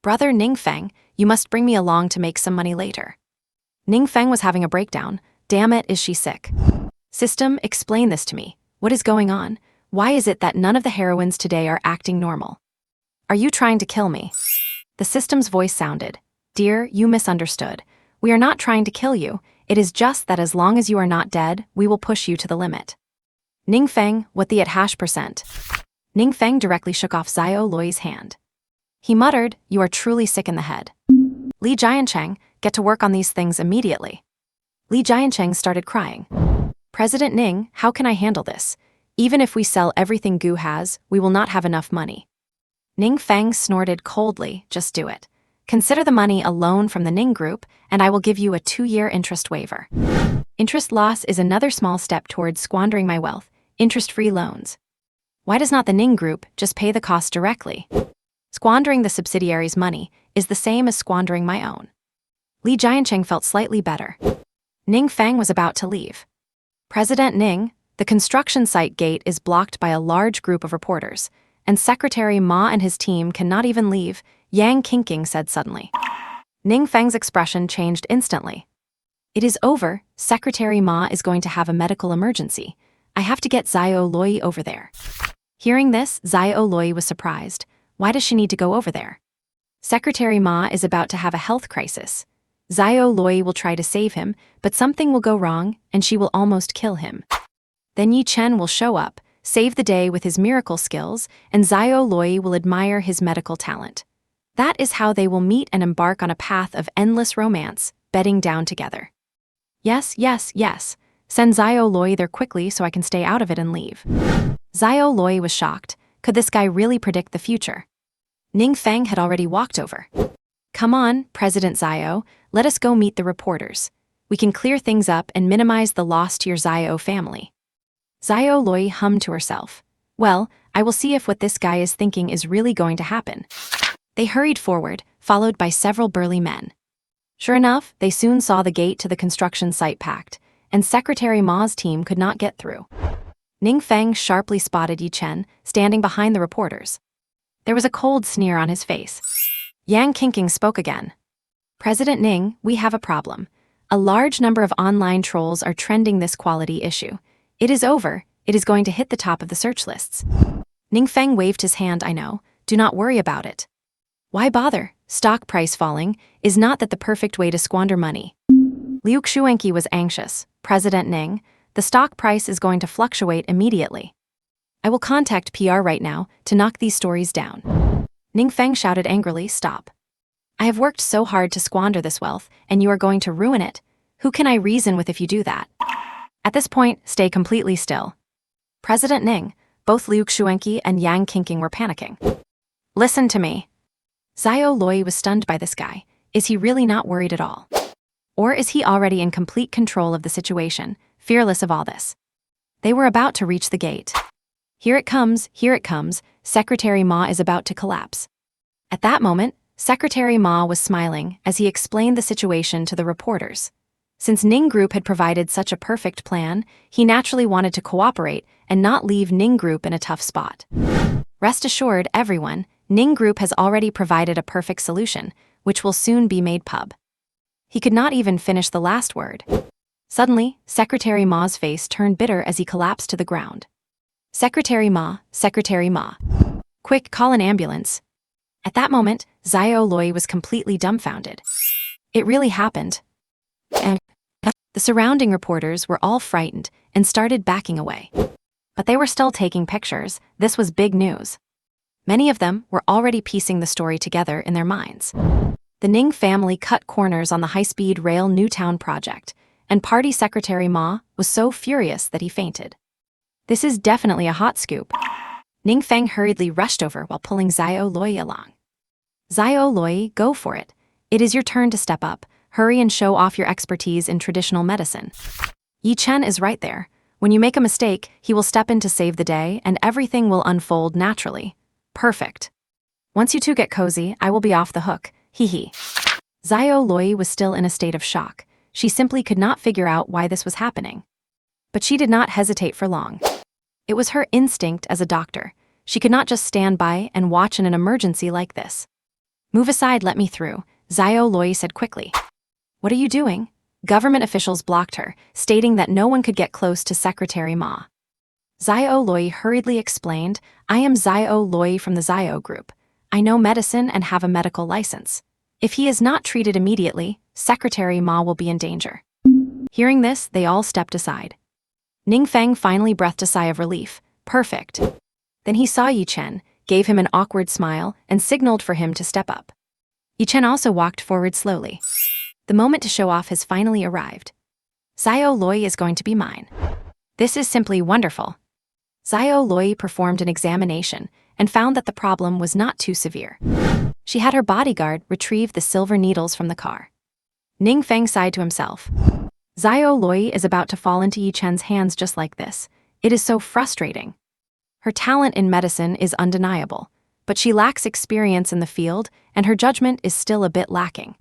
Brother Ning Feng, you must bring me along to make some money later. Ning Feng was having a breakdown. Damn it, is she sick? System, explain this to me. What is going on? Why is it that none of the heroines today are acting normal? Are you trying to kill me? The system's voice sounded. Dear, you misunderstood. We are not trying to kill you. It is just that as long as you are not dead, we will push you to the limit. Ning Feng, what the %? Ning Feng directly shook off Xiao Lui's hand. He muttered, you are truly sick in the head. Li Jiancheng, get to work on these things immediately. Li Jiancheng started crying. President Ning, how can I handle this? Even if we sell everything Gu has, we will not have enough money. Ning Feng snorted coldly, just do it. Consider the money a loan from the Ning Group, and I will give you a 2-year interest waiver. Interest loss is another small step towards squandering my wealth, interest-free loans. Why does not the Ning Group just pay the cost directly? Squandering the subsidiary's money is the same as squandering my own. Li Jiancheng felt slightly better. Ning Feng was about to leave. President Ning, the construction site gate is blocked by a large group of reporters, and Secretary Ma and his team cannot even leave, Yang Qingqing said suddenly. Ning Feng's expression changed instantly. It is over, Secretary Ma is going to have a medical emergency. I have to get Xiao Loi over there. Hearing this, Xiao Loi was surprised. Why does she need to go over there? Secretary Ma is about to have a health crisis. Xiao Loi will try to save him, but something will go wrong, and she will almost kill him. Then Yi Chen will show up, save the day with his miracle skills, and Xiao Loi will admire his medical talent. That is how they will meet and embark on a path of endless romance, bedding down together. Yes, yes, yes. Send Xiao Loi there quickly so I can stay out of it and leave. Xiao Loi was shocked. Could this guy really predict the future? Ning Feng had already walked over. Come on, President Xiao, let us go meet the reporters. We can clear things up and minimize the loss to your Xiao family. Xiao Loi hummed to herself. Well, I will see if what this guy is thinking is really going to happen. They hurried forward, followed by several burly men. Sure enough, they soon saw the gate to the construction site packed, and Secretary Ma's team could not get through. Ning Feng sharply spotted Yi Chen, standing behind the reporters. There was a cold sneer on his face. Yang Qingqing spoke again. President Ning, we have a problem. A large number of online trolls are trending this quality issue. It is over, it is going to hit the top of the search lists. Ning Feng waved his hand. I know, do not worry about it. Why bother? Stock price falling is not that the perfect way to squander money. Liu Xuanqi was anxious. President Ning, the stock price is going to fluctuate immediately. I will contact PR right now to knock these stories down. Ning Feng shouted angrily, stop. I have worked so hard to squander this wealth, and you are going to ruin it. Who can I reason with if you do that? At this point, stay completely still. President Ning, both Liu Xuanqi and Yang Qingqing were panicking. Listen to me. Xiao Loi was stunned by this guy. Is he really not worried at all? Or is he already in complete control of the situation, fearless of all this? They were about to reach the gate. Here it comes, Secretary Ma is about to collapse. At that moment, Secretary Ma was smiling as he explained the situation to the reporters. Since Ning Group had provided such a perfect plan, he naturally wanted to cooperate and not leave Ning Group in a tough spot. Rest assured, everyone, Ning Group has already provided a perfect solution, which will soon be made pub. He could not even finish the last word. Suddenly, Secretary Ma's face turned bitter as he collapsed to the ground. Secretary Ma, quick, call an ambulance. At that moment, Xiao Loi was completely dumbfounded. It really happened. And the surrounding reporters were all frightened and started backing away. But they were still taking pictures. This was big news. Many of them were already piecing the story together in their minds. The Ning family cut corners on the high-speed rail Newtown project, and Party Secretary Ma was so furious that he fainted. This is definitely a hot scoop. Ning Feng hurriedly rushed over while pulling Xiao Loi along. Xiao Loi, go for it. It is your turn to step up. Hurry and show off your expertise in traditional medicine. Yi Chen is right there. When you make a mistake, he will step in to save the day, and everything will unfold naturally. Perfect. Once you two get cozy, I will be off the hook. Hee hee. Xiao Loi was still in a state of shock. She simply could not figure out why this was happening. But she did not hesitate for long. It was her instinct as a doctor. She could not just stand by and watch in an emergency like this. Move aside, let me through, Xiao Loi said quickly. What are you doing? Government officials blocked her, stating that no one could get close to Secretary Ma. Xiao Loi hurriedly explained, I am Xiao Loi from the Xiao Group. I know medicine and have a medical license. If he is not treated immediately, Secretary Ma will be in danger. Hearing this, they all stepped aside. Ning Feng finally breathed a sigh of relief. Perfect. Then he saw Yi Chen, gave him an awkward smile, and signaled for him to step up. Yi Chen also walked forward slowly. The moment to show off has finally arrived. Xiao Loi is going to be mine. This is simply wonderful. Xiao Loi performed an examination and found that the problem was not too severe. She had her bodyguard retrieve the silver needles from the car. Ning Feng sighed to himself. Xiao Loi is about to fall into Yi Chen's hands just like this. It is so frustrating. Her talent in medicine is undeniable, but she lacks experience in the field and her judgment is still a bit lacking.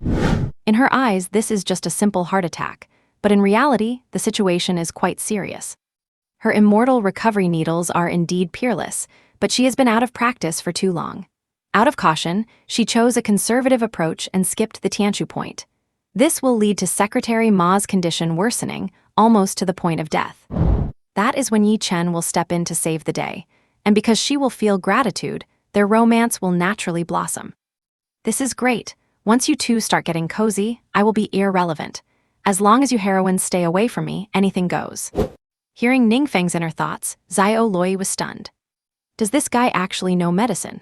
In her eyes, this is just a simple heart attack, but in reality, the situation is quite serious. Her immortal recovery needles are indeed peerless, but she has been out of practice for too long. Out of caution, she chose a conservative approach and skipped the Tianshu point. This will lead to Secretary Ma's condition worsening, almost to the point of death. That is when Yi Chen will step in to save the day, and because she will feel gratitude, their romance will naturally blossom. This is great. Once you two start getting cozy, I will be irrelevant. As long as you heroines stay away from me, anything goes. Hearing Ning Feng's inner thoughts, Xiao Loi was stunned. Does this guy actually know medicine?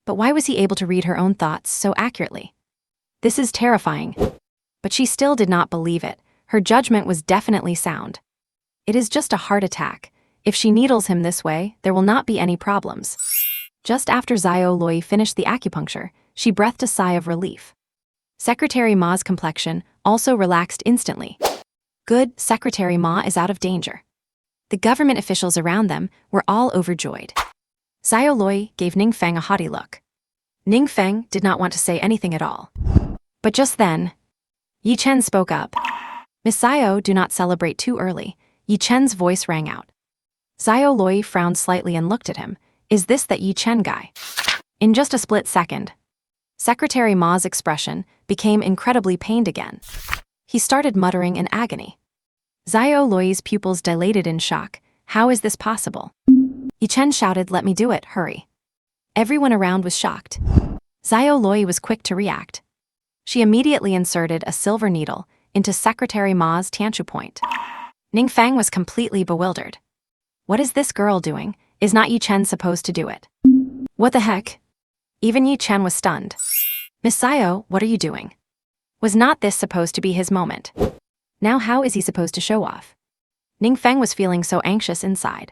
But why was he able to read her own thoughts so accurately? This is terrifying. But she still did not believe it. Her judgment was definitely sound. It is just a heart attack. If she needles him this way, there will not be any problems. Just after Xiao Loi finished the acupuncture, she breathed a sigh of relief. Secretary Ma's complexion also relaxed instantly. Good, Secretary Ma is out of danger. The government officials around them were all overjoyed. Xiao Loi gave Ning Feng a haughty look. Ning Feng did not want to say anything at all. But just then, Yi Chen spoke up. Miss Xiao, do not celebrate too early. Yi Chen's voice rang out. Xiao Loi frowned slightly and looked at him. Is this that Yi Chen guy? In just a split second, Secretary Ma's expression became incredibly pained again. He started muttering in agony. Xiao Loi's pupils dilated in shock. How is this possible? Yi Chen shouted, let me do it, hurry. Everyone around was shocked. Xiao Loi was quick to react. She immediately inserted a silver needle into Secretary Ma's Tianshu point. Ning Feng was completely bewildered. What is this girl doing? Is not Yi Chen supposed to do it? What the heck? Even Yi Chen was stunned. Miss Xiao, what are you doing? Was not this supposed to be his moment? Now how is he supposed to show off? Ning Feng was feeling so anxious inside.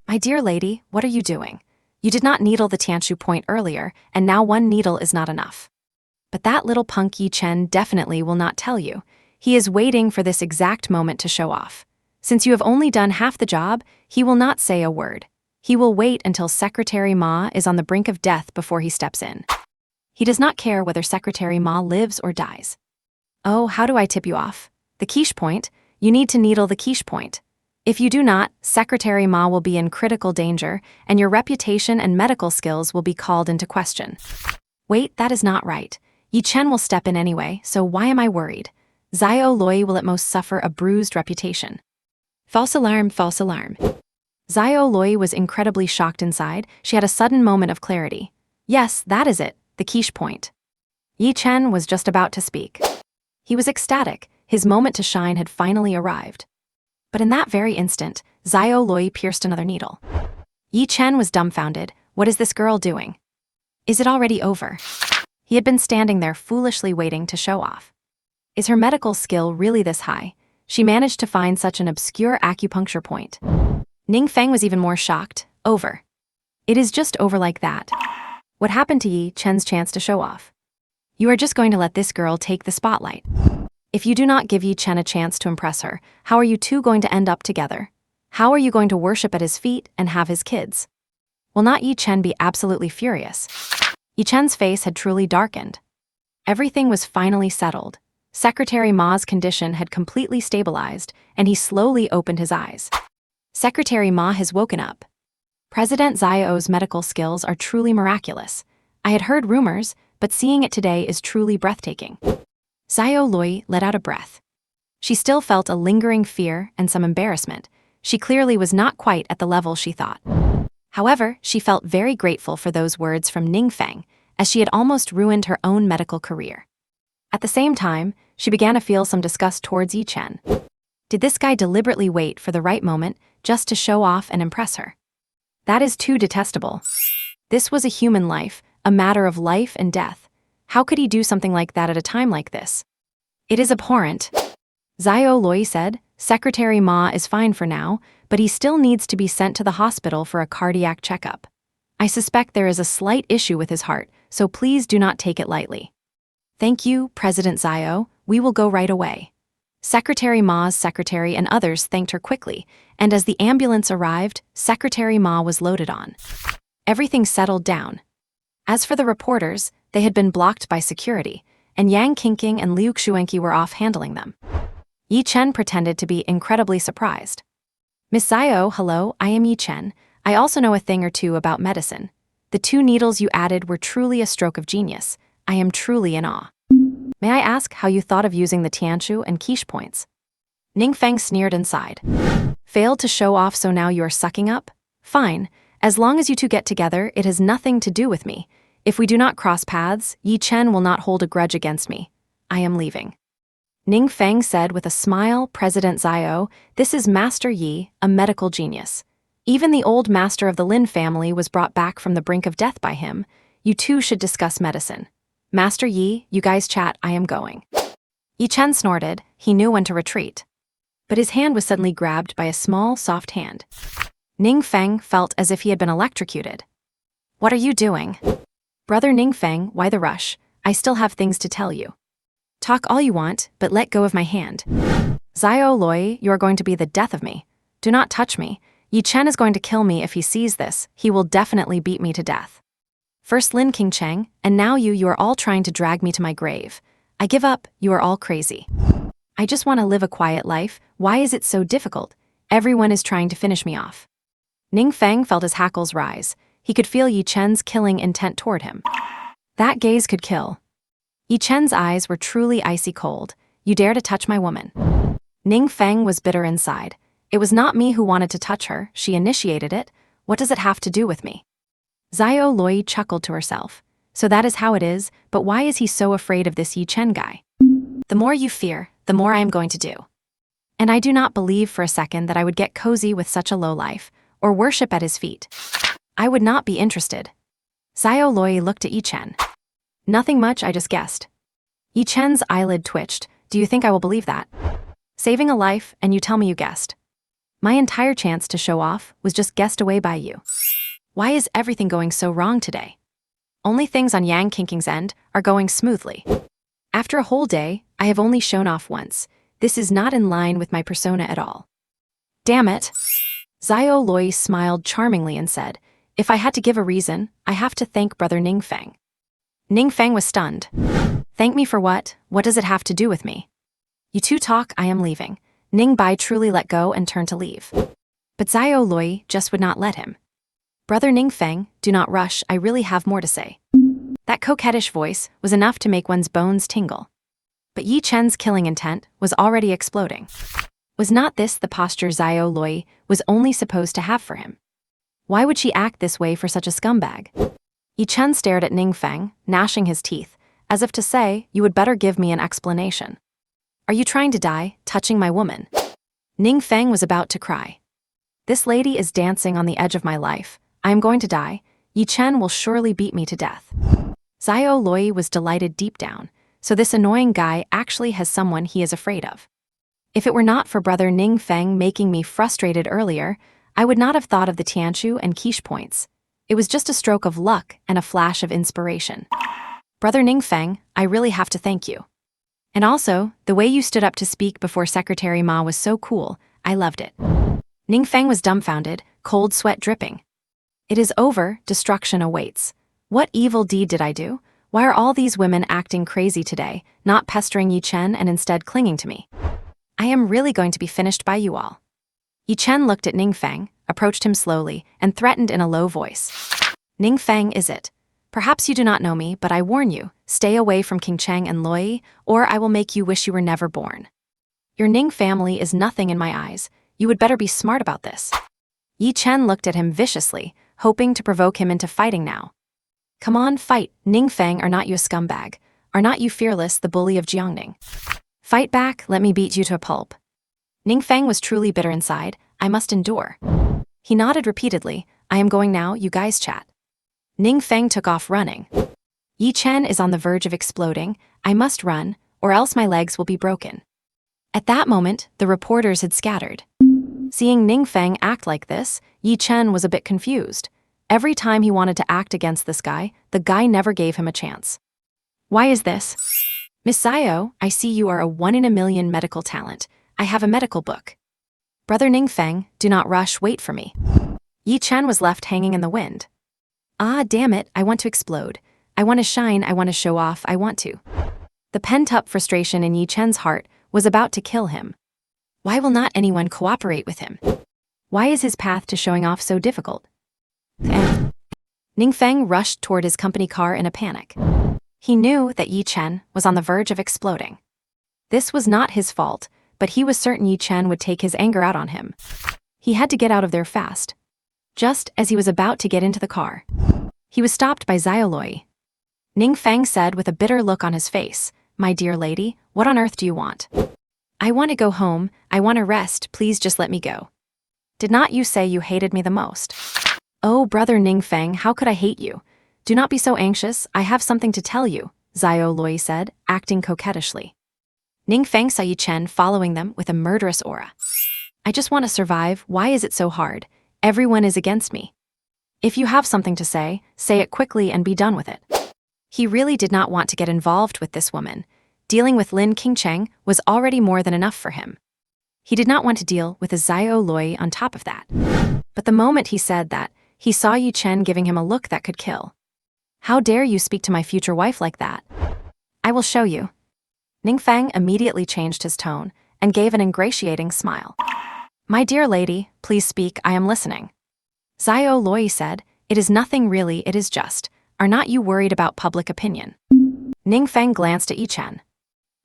My dear lady, what are you doing? You did not needle the Tianshu point earlier, and now one needle is not enough. But that little punk Yi Chen definitely will not tell you. He is waiting for this exact moment to show off. Since you have only done half the job, he will not say a word. He will wait until Secretary Ma is on the brink of death before he steps in. He does not care whether Secretary Ma lives or dies. Oh, how do I tip you off? The quiche point? You need to needle the quiche point. If you do not, Secretary Ma will be in critical danger, and your reputation and medical skills will be called into question. Wait, that is not right. Yi Chen will step in anyway, so why am I worried? Xiao Loi will at most suffer a bruised reputation. False alarm, false alarm. Xiao Loi was incredibly shocked inside. She had a sudden moment of clarity. Yes, that is it, the quiche point. Yi Chen was just about to speak. He was ecstatic. His moment to shine had finally arrived. But in that very instant, Xiao Loi pierced another needle. Yi Chen was dumbfounded. What is this girl doing? Is it already over? He had been standing there foolishly waiting to show off. Is her medical skill really this high? She managed to find such an obscure acupuncture point. Ning Feng was even more shocked. Over. It is just over like that. What happened to Yi Chen's chance to show off? You are just going to let this girl take the spotlight. If you do not give Yi Chen a chance to impress her, how are you two going to end up together? How are you going to worship at his feet and have his kids? Will not Yi Chen be absolutely furious? Yi Chen's face had truly darkened. Everything was finally settled. Secretary Ma's condition had completely stabilized, and he slowly opened his eyes. Secretary Ma has woken up. President Xiao's medical skills are truly miraculous. I had heard rumors, but seeing it today is truly breathtaking. Xiao Loi let out a breath. She still felt a lingering fear and some embarrassment. She clearly was not quite at the level she thought. However, she felt very grateful for those words from Ning Feng, as she had almost ruined her own medical career. At the same time, she began to feel some disgust towards Yi Chen. Did this guy deliberately wait for the right moment just to show off and impress her? That is too detestable. This was a human life, a matter of life and death. How could he do something like that at a time like this? It is abhorrent. Xiao Loi said, Secretary Ma is fine for now, but he still needs to be sent to the hospital for a cardiac checkup. I suspect there is a slight issue with his heart, so please do not take it lightly. Thank you, President Zhao, we will go right away. Secretary Ma's secretary and others thanked her quickly, and as the ambulance arrived, Secretary Ma was loaded on. Everything settled down. As for the reporters, they had been blocked by security, and Yang Qingqing and Liu Xuanqi were off handling them. Yi Chen pretended to be incredibly surprised. Miss Zhao, hello, I am Yi Chen. I also know a thing or two about medicine. The 2 needles you added were truly a stroke of genius. I am truly in awe. May I ask how you thought of using the Tianshu and quiche points? Ning Feng sneered and sighed. Failed to show off, so now you are sucking up? Fine. As long as you 2 get together, it has nothing to do with me. If we do not cross paths, Yi Chen will not hold a grudge against me. I am leaving. Ning Feng said with a smile, President Zhao, this is Master Yi, a medical genius. Even the old master of the Lin family was brought back from the brink of death by him. You 2 should discuss medicine. Master Yi, you guys chat, I am going. Yi Chen snorted. He knew when to retreat. But his hand was suddenly grabbed by a small, soft hand. Ning Feng felt as if he had been electrocuted. What are you doing? Brother Ning Feng, why the rush? I still have things to tell you. Talk all you want, but let go of my hand. Zhao Loi, you are going to be the death of me. Do not touch me. Yi Chen is going to kill me if he sees this. He will definitely beat me to death. First Lin Qingcheng, and now you are all trying to drag me to my grave. I give up, you are all crazy. I just want to live a quiet life. Why is it so difficult? Everyone is trying to finish me off. Ning Feng felt his hackles rise. He could feel Yi Chen's killing intent toward him. That gaze could kill. Yi Chen's eyes were truly icy cold. You dare to touch my woman. Ning Feng was bitter inside. It was not me who wanted to touch her, she initiated it. What does it have to do with me? Zhao Loi chuckled to herself. So that is how it is, but why is he so afraid of this Yi Chen guy? The more you fear, the more I am going to do. And I do not believe for a second that I would get cozy with such a lowlife, or worship at his feet. I would not be interested. Zhao Loi looked at Yi Chen. Nothing much, I just guessed. Yi Chen's eyelid twitched. Do you think I will believe that? Saving a life, and you tell me you guessed. My entire chance to show off was just guessed away by you. Why is everything going so wrong today? Only things on Yang Qingqing's end are going smoothly. After a whole day, I have only shown off once. This is not in line with my persona at all. Damn it. Zhao Loi smiled charmingly and said, if I had to give a reason, I have to thank brother Ning Feng. Ning Feng was stunned. Thank me for what? What does it have to do with me? You 2 talk, I am leaving. Ning Bai truly let go and turned to leave. But Zhao Loi just would not let him. Brother Ning Feng, do not rush, I really have more to say. That coquettish voice was enough to make one's bones tingle. But Yi Chen's killing intent was already exploding. Was not this the posture Zhao Loi was only supposed to have for him? Why would she act this way for such a scumbag? Yi Chen stared at Ning Feng, gnashing his teeth, as if to say, you would better give me an explanation. Are you trying to die, touching my woman? Ning Feng was about to cry. This lady is dancing on the edge of my life. I am going to die. Yi Chen will surely beat me to death. Zhao Loi was delighted deep down, so this annoying guy actually has someone he is afraid of. If it were not for brother Ning Feng making me frustrated earlier, I would not have thought of the Tianshu and quiche points. It was just a stroke of luck and a flash of inspiration. Brother Ning Feng, I really have to thank you. And also, the way you stood up to speak before Secretary Ma was so cool, I loved it. Ning Feng was dumbfounded, cold sweat dripping. It is over, destruction awaits. What evil deed did I do? Why are all these women acting crazy today, not pestering Yi Chen and instead clinging to me? I am really going to be finished by you all. Yi Chen looked at Ning Feng, approached him slowly, and threatened in a low voice. Ning Feng, is it? Perhaps you do not know me, but I warn you, stay away from Qingcheng and Loi, or I will make you wish you were never born. Your Ning family is nothing in my eyes. You would better be smart about this. Yi Chen looked at him viciously, hoping to provoke him into fighting now. Come on, fight. Ning Feng, are not you a scumbag? Are not you fearless, the bully of Jiangning? Fight back, let me beat you to a pulp. Ning Feng was truly bitter inside. I must endure. He nodded repeatedly. I am going now, you guys chat. Ning Feng took off running. Yi Chen is on the verge of exploding. I must run, or else my legs will be broken. At that moment, the reporters had scattered. Seeing Ning Feng act like this, Yi Chen was a bit confused. Every time he wanted to act against this guy, the guy never gave him a chance. Why is this? Miss Xiao, I see you are a 1 in a million medical talent. I have a medical book. Brother Ning Feng, do not rush, wait for me. Yi Chen was left hanging in the wind. Ah, damn it, I want to explode. I want to shine, I want to show off, I want to. The pent-up frustration in Yi Chen's heart was about to kill him. Why will not anyone cooperate with him? Why is his path to showing off so difficult? And Ning Feng rushed toward his company car in a panic. He knew that Yi Chen was on the verge of exploding. This was not his fault, but he was certain Yi Chen would take his anger out on him. He had to get out of there fast. Just as he was about to get into the car, he was stopped by Xiao Loi. Ning Feng said with a bitter look on his face, "My dear lady, what on earth do you want?" "I want to go home, I want to rest, please just let me go." "Did not you say you hated me the most?" "Oh, brother Ning Feng, how could I hate you? Do not be so anxious, I have something to tell you," Xiao Loi said, acting coquettishly. Ning Feng saw Yi Chen following them with a murderous aura. "I just want to survive, why is it so hard? Everyone is against me. If you have something to say it quickly and be done with it." He really did not want to get involved with this woman. Dealing with Lin Qingcheng was already more than enough for him. He did not want to deal with a Xiao Loi on top of that. But the moment he said that, he saw Yi Chen giving him a look that could kill. "How dare you speak to my future wife like that? I will show you." Ning Feng immediately changed his tone and gave an ingratiating smile. "My dear lady, please speak, I am listening." Xiao Loi said, "It is nothing really, it is just, are not you worried about public opinion?" Ning Feng glanced at Yi Chen.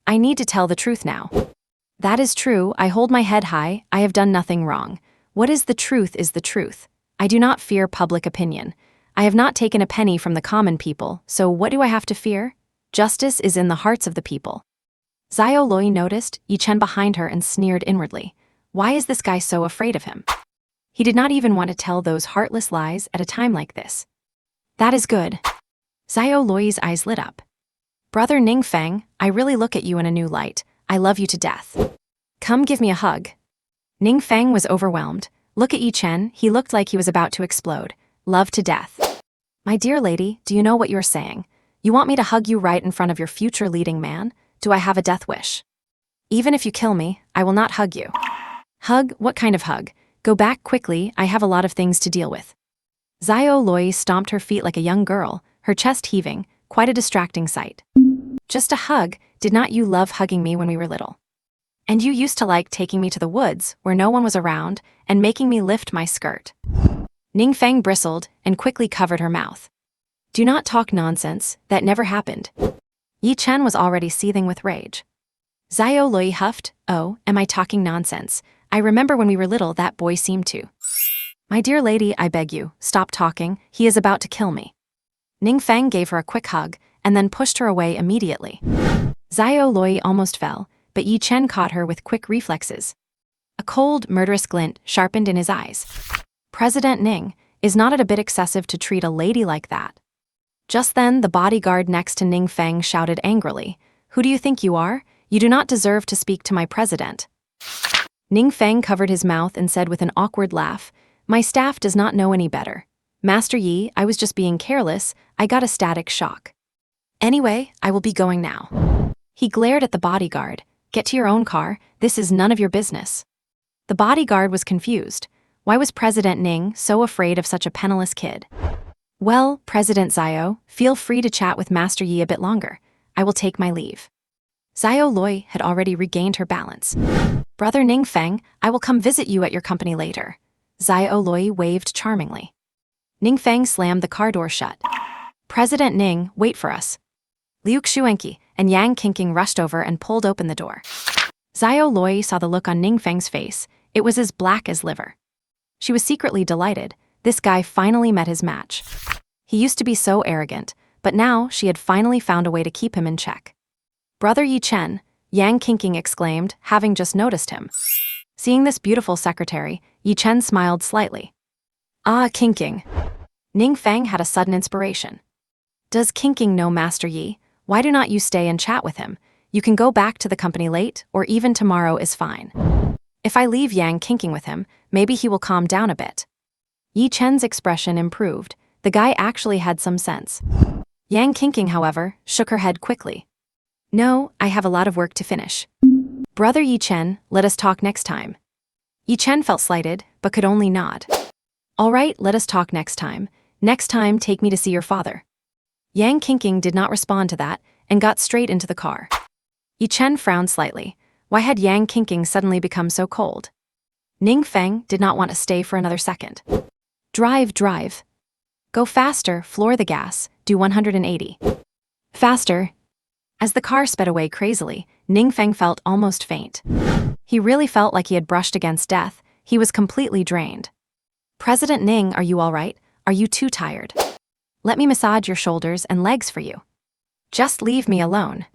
"I need to tell the truth now." "That is true, I hold my head high, I have done nothing wrong. What is the truth is the truth. I do not fear public opinion. I have not taken a penny from the common people, so what do I have to fear? Justice is in the hearts of the people." Xiao Loi noticed Yi Chen behind her and sneered inwardly. Why is this guy so afraid of him? He did not even want to tell those heartless lies at a time like this. "That is good." Xiao Loi's eyes lit up. "Brother Ning Feng, I really look at you in a new light. I love you to death. Come give me a hug." Ning Feng was overwhelmed. Look at Yi Chen, he looked like he was about to explode. Love to death. "My dear lady, do you know what you're saying? You want me to hug you right in front of your future leading man? Do I have a death wish? Even if you kill me, I will not hug you." "Hug? What kind of hug? Go back quickly, I have a lot of things to deal with." Xiao Loi stomped her feet like a young girl, her chest heaving, quite a distracting sight. "Just a hug, did not you love hugging me when we were little? And you used to like taking me to the woods, where no one was around, and making me lift my skirt." Ning Feng bristled and quickly covered her mouth. "Do not talk nonsense, that never happened." Yi Chen was already seething with rage. Xiao Loi huffed, "Oh, am I talking nonsense? I remember when we were little that boy seemed to." "My dear lady, I beg you, stop talking, he is about to kill me." Ning Feng gave her a quick hug, and then pushed her away immediately. Xiao Loi almost fell, but Yi Chen caught her with quick reflexes. A cold, murderous glint sharpened in his eyes. "President Ning, is not it a bit excessive to treat a lady like that?" Just then, the bodyguard next to Ning Feng shouted angrily, "Who do you think you are? You do not deserve to speak to my president." Ning Feng covered his mouth and said with an awkward laugh, "My staff does not know any better. Master Yi, I was just being careless, I got a static shock. Anyway, I will be going now." He glared at the bodyguard. "Get to your own car, this is none of your business." The bodyguard was confused. Why was President Ning so afraid of such a penniless kid? "Well, President Xiao, feel free to chat with Master Yi a bit longer. I will take my leave." Xiao Loi had already regained her balance. "Brother Ning Feng, I will come visit you at your company later." Xiao Loi waved charmingly. Ning Feng slammed the car door shut. "President Ning, wait for us." Liu Xuanqi and Yang Qingqing rushed over and pulled open the door. Xiao Loi saw the look on Ning Feng's face. It was as black as liver. She was secretly delighted. This guy finally met his match. He used to be so arrogant, but now she had finally found a way to keep him in check. "Brother Yi Chen," Yang Qingqing exclaimed, having just noticed him. Seeing this beautiful secretary, Yi Chen smiled slightly. "Ah, Qingqing." Ning Feng had a sudden inspiration. "Does Qingqing know Master Yi? Why do not you stay and chat with him? You can go back to the company late, or even tomorrow is fine. If I leave Yang kinking with him, maybe he will calm down a bit. Yi Chen's expression improved. The guy actually had some sense. Yang kinking, however, shook her head quickly. No, I have a lot of work to finish. Brother Yi Chen, let us talk next time. Yi Chen felt slighted, but could only nod. All right, let us talk next time. Next time, take me to see your father. Yang kinking did not respond to that and got straight into the car. Yi Chen frowned slightly. Why had Yang kinking suddenly become so cold? Ning Feng did not want to stay for another second. Drive, drive. Go faster, floor the gas, do 180. Faster. As the car sped away crazily, Ning Feng felt almost faint. He really felt like he had brushed against death. He was completely drained. President Ning, are you all right? Are you too tired? Let me massage your shoulders and legs for you. Just leave me alone.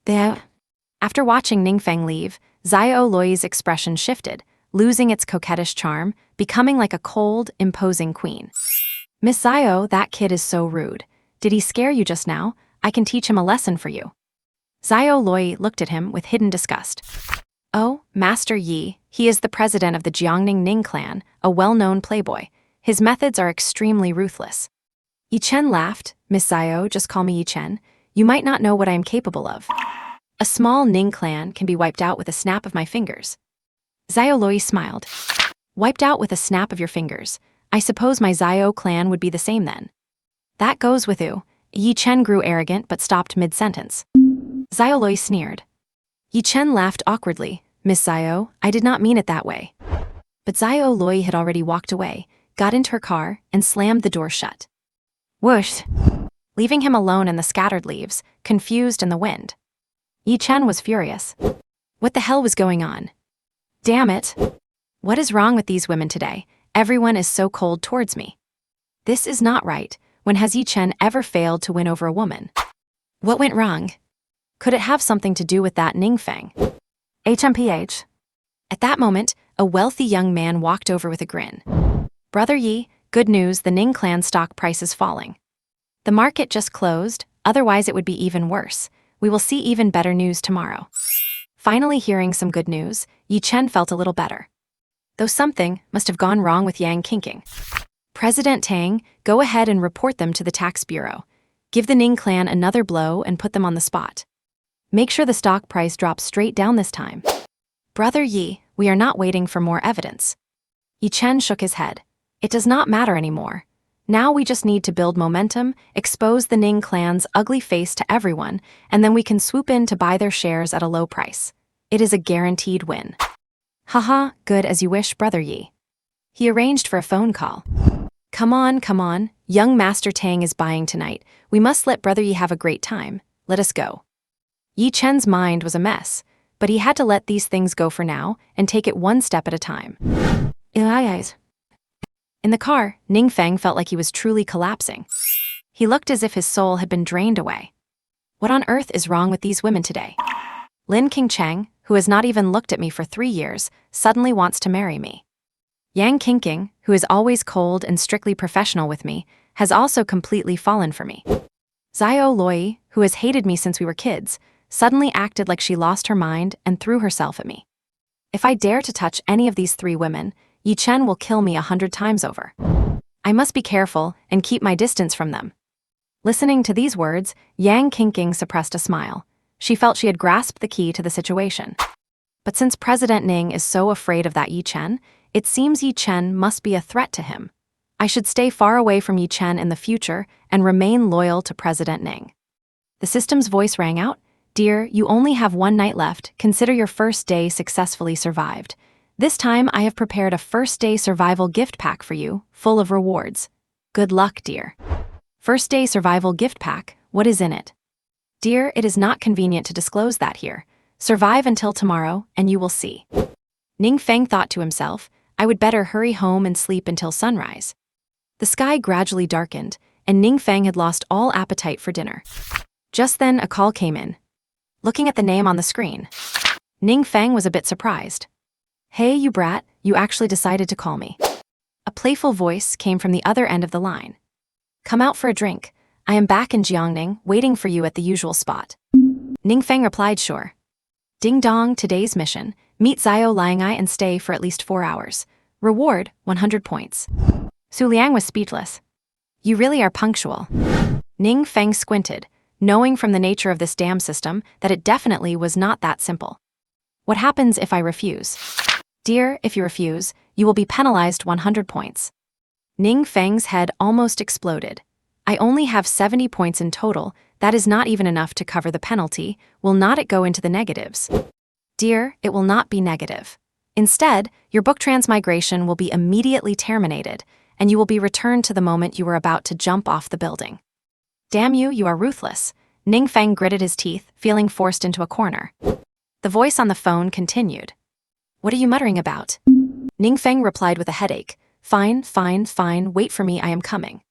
There. After watching Ning Feng leave, Xiao Lui's expression shifted, losing its coquettish charm, becoming like a cold, imposing queen. Miss Xiao, that kid is so rude. Did he scare you just now? I can teach him a lesson for you. Xiao Lui looked at him with hidden disgust. Oh, Master Yi, he is the president of the Jiangning Ning clan, a well-known playboy. His methods are extremely ruthless. Yi Chen laughed. Miss Xiao, just call me Yi Chen. You might not know what I am capable of. A small Ning clan can be wiped out with a snap of my fingers. Xiao Lui smiled. Wiped out with a snap of your fingers. I suppose my Xiao clan would be the same then. That goes with you. Yi Chen grew arrogant but stopped mid-sentence. Xiao Lui sneered. Yi Chen laughed awkwardly. Miss Xiao, I did not mean it that way. But Xiao Lui had already walked away, got into her car, and slammed the door shut. Whoosh! Leaving him alone in the scattered leaves, confused in the wind. Yi Chen was furious. What the hell was going on? Damn it! What is wrong with these women today? Everyone is so cold towards me. This is not right. When has Yi Chen ever failed to win over a woman? What went wrong? Could it have something to do with that Ning Feng? HMPH. At that moment, a wealthy young man walked over with a grin. Brother Yi, good news, the Ning clan stock price is falling. The market just closed, otherwise it would be even worse. We will see even better news tomorrow. Finally hearing some good news, Yi Chen felt a little better. Though something must have gone wrong with Yang kinking. President Tang, go ahead and report them to the tax bureau. Give the Ning clan another blow and put them on the spot. Make sure the stock price drops straight down this time. Brother Yi, we are not waiting for more evidence. Yi Chen shook his head. It does not matter anymore. Now we just need to build momentum, expose the Ning clan's ugly face to everyone, and then we can swoop in to buy their shares at a low price. It is a guaranteed win. Haha, good as you wish, Brother Yi. He arranged for a phone call. Come on, young Master Tang is buying tonight. We must let Brother Yi have a great time. Let us go. Yi Chen's mind was a mess, but he had to let these things go for now and take it one step at a time. In the car, Ning Feng felt like he was truly collapsing. He looked as if his soul had been drained away. What on earth is wrong with these women today? Lin Qingcheng, who has not even looked at me for 3 years, suddenly wants to marry me. Yang Qingqing, who is always cold and strictly professional with me, has also completely fallen for me. Xiao Lui, who has hated me since we were kids, suddenly acted like she lost her mind and threw herself at me. If I dare to touch any of these 3 women, Yi Chen will kill me 100 times over. I must be careful and keep my distance from them. Listening to these words, Yang Qingqing suppressed a smile. She felt she had grasped the key to the situation. But since President Ning is so afraid of that Yi Chen, it seems Yi Chen must be a threat to him. I should stay far away from Yi Chen in the future and remain loyal to President Ning. The system's voice rang out. Dear, you only have 1 night left. Consider your first day successfully survived. This time I have prepared a first day survival gift pack for you, full of rewards. Good luck, dear. First day survival gift pack, what is in it? Dear, it is not convenient to disclose that here. Survive until tomorrow, and you will see. Ning Feng thought to himself, I would better hurry home and sleep until sunrise. The sky gradually darkened, and Ning Feng had lost all appetite for dinner. Just then a call came in. Looking at the name on the screen, Ning Feng was a bit surprised. Hey, you brat, you actually decided to call me. A playful voice came from the other end of the line. Come out for a drink. I am back in Jiangning, waiting for you at the usual spot. Ning Feng replied, sure. Ding dong, today's mission. Meet Xiao Liangai and stay for at least 4 hours. Reward, 100 points. Su Liang was speechless. You really are punctual. Ning Feng squinted, knowing from the nature of this damn system that it definitely was not that simple. What happens if I refuse? Dear, if you refuse, you will be penalized 100 points. Ning Feng's head almost exploded. I only have 70 points in total. That is not even enough to cover the penalty. Will not it go into the negatives? Dear, it will not be negative. Instead, your book transmigration will be immediately terminated, and you will be returned to the moment you were about to jump off the building. Damn you, you are ruthless. Ning Feng gritted his teeth, feeling forced into a corner. The voice on the phone continued. What are you muttering about? Ning Feng replied with a headache. Fine, fine, fine, wait for me, I am coming.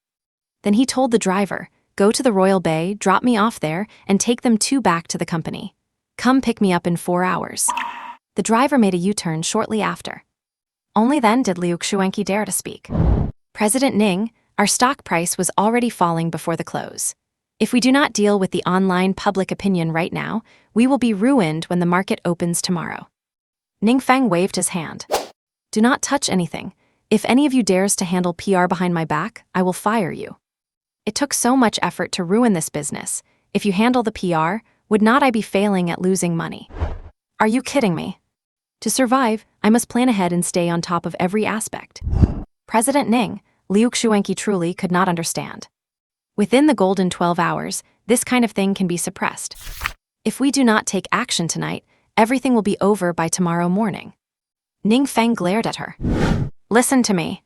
Then he told the driver, go to the Royal Bay, drop me off there, and take them 2 back to the company. Come pick me up in 4 hours. The driver made a U-turn shortly after. Only then did Liu Xuanqi dare to speak. President Ning, our stock price was already falling before the close. If we do not deal with the online public opinion right now, we will be ruined when the market opens tomorrow. Ning Feng waved his hand. Do not touch anything. If any of you dares to handle PR behind my back, I will fire you. It took so much effort to ruin this business. If you handle the PR, would not I be failing at losing money? Are you kidding me? To survive, I must plan ahead and stay on top of every aspect. President Ning, Liu Xuanqi truly could not understand. Within the golden 12 hours, this kind of thing can be suppressed. If we do not take action tonight, everything will be over by tomorrow morning. Ning Feng glared at her. Listen to me.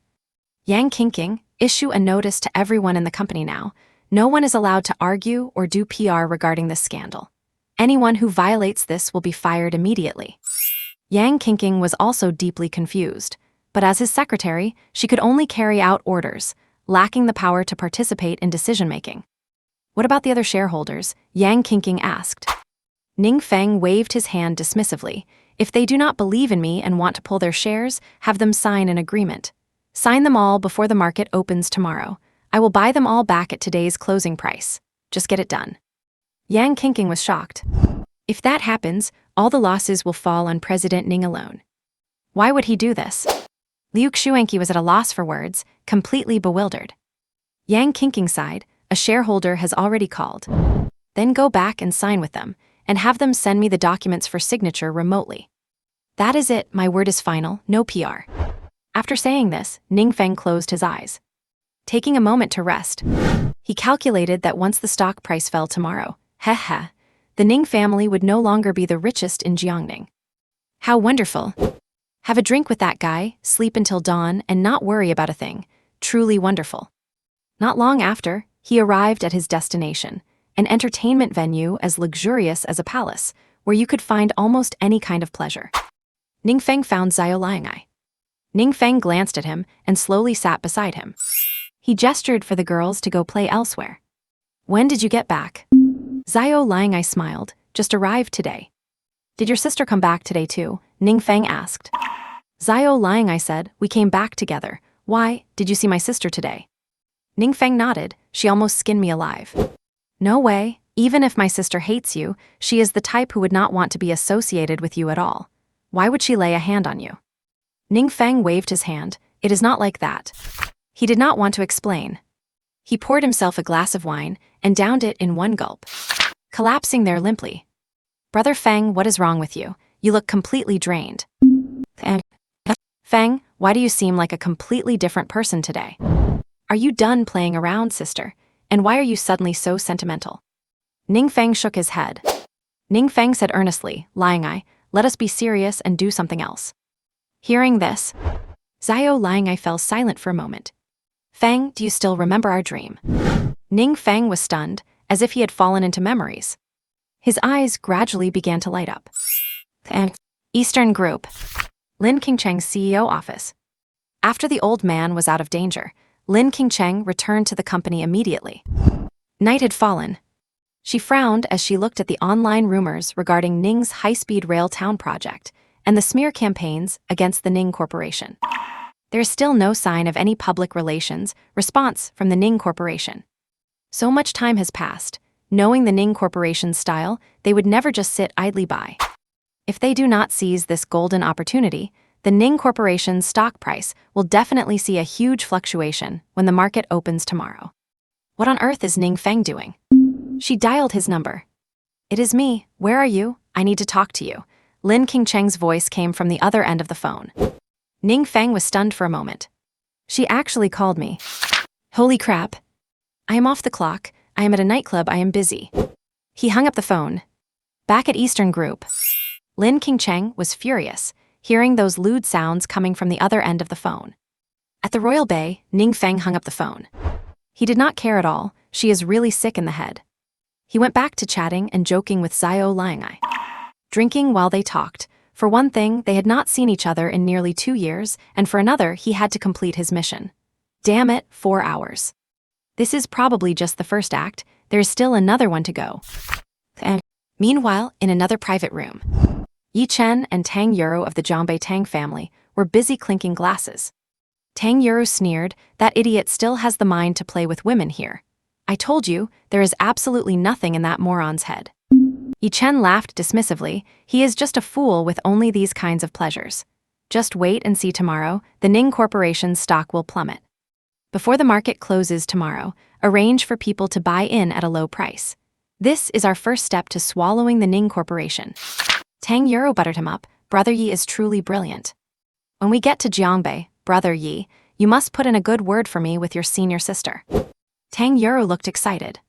Yang Qingqing, issue a notice to everyone in the company now. No one is allowed to argue or do PR regarding this scandal. Anyone who violates this will be fired immediately. Yang Qingqing was also deeply confused, but as his secretary, she could only carry out orders, lacking the power to participate in decision-making. What about the other shareholders? Yang Qingqing asked. Ning Feng waved his hand dismissively. If they do not believe in me and want to pull their shares, have them sign an agreement. Sign them all before the market opens tomorrow. I will buy them all back at today's closing price. Just get it done. Yang Qingqing was shocked. If that happens, all the losses will fall on President Ning alone. Why would he do this? Liu Xuanqi was at a loss for words, completely bewildered. Yang Qingqing sighed. A shareholder has already called. Then go back and sign with them, and have them send me the documents for signature remotely. That is it, my word is final, no PR. After saying this, Ning Feng closed his eyes. Taking a moment to rest, he calculated that once the stock price fell tomorrow, the Ning family would no longer be the richest in Jiangning. How wonderful. Have a drink with that guy, sleep until dawn, and not worry about a thing. Truly wonderful. Not long after, he arrived at his destination, an entertainment venue as luxurious as a palace, where you could find almost any kind of pleasure. Ning Feng found Xiao Liangai. Ning Feng glanced at him and slowly sat beside him. He gestured for the girls to go play elsewhere. When did you get back? Xiao Liangai smiled. Just arrived today. Did your sister come back today too? Ning Feng asked. Xiao Liangai said, we came back together. Why, did you see my sister today? Ning Feng nodded. She almost skinned me alive. No way. Even if my sister hates you, she is the type who would not want to be associated with you at all. Why would she lay a hand on you? Ning Feng waved his hand. It is not like that. He did not want to explain. He poured himself a glass of wine and downed it in one gulp, collapsing there limply. Brother Feng, what is wrong with you? You look completely drained. Feng, why do you seem like a completely different person today? Are you done playing around, sister? And why are you suddenly so sentimental? Ning Feng shook his head. Ning Feng said earnestly, Liangai, let us be serious and do something else. Hearing this, Xiao Liangai fell silent for a moment. Feng, do you still remember our dream? Ning Feng was stunned, as if he had fallen into memories. His eyes gradually began to light up. Eastern Group. Lin Qingcheng's CEO office. After the old man was out of danger, Lin Qingcheng returned to the company immediately. Night had fallen. She frowned as she looked at the online rumors regarding Ning's high-speed rail town project and the smear campaigns against the Ning Corporation. There is still no sign of any public relations response from the Ning Corporation. So much time has passed, Knowing the Ning Corporation's style, they would never just sit idly by. If they do not seize this golden opportunity, the Ning Corporation's stock price will definitely see a huge fluctuation when the market opens tomorrow. What on earth is Ning Feng doing? She dialed his number. It is me. Where are you? I need to talk to you. Lin Qingcheng's voice came from the other end of the phone. Ning Feng was stunned for a moment. She actually called me. Holy crap. I am off the clock. I am at a nightclub. I am busy. He hung up the phone. Back at Eastern Group, Lin Qingcheng was furious, hearing those lewd sounds coming from the other end of the phone. At the Royal Bay, Ning Feng hung up the phone. He did not care at all. She is really sick in the head. He went back to chatting and joking with Xiao Liangai. Drinking while they talked. For one thing, they had not seen each other in nearly 2 years, and for another, he had to complete his mission. Damn it, 4 hours. This is probably just the first act. There is still another one to go. Meanwhile, in another private room, Yi Chen and Tang Yuro of the Jiangbei Tang family were busy clinking glasses. Tang Yuro sneered, "That idiot still has the mind to play with women here. I told you, there is absolutely nothing in that moron's head." Yi Chen laughed dismissively. He is just a fool with only these kinds of pleasures. Just wait and see tomorrow, the Ning Corporation's stock will plummet. Before the market closes tomorrow, arrange for people to buy in at a low price. This is our first step to swallowing the Ning Corporation. Tang Yuro buttered him up. Brother Yi is truly brilliant. When we get to Jiangbei, Brother Yi, you must put in a good word for me with your senior sister. Tang Yuro looked excited.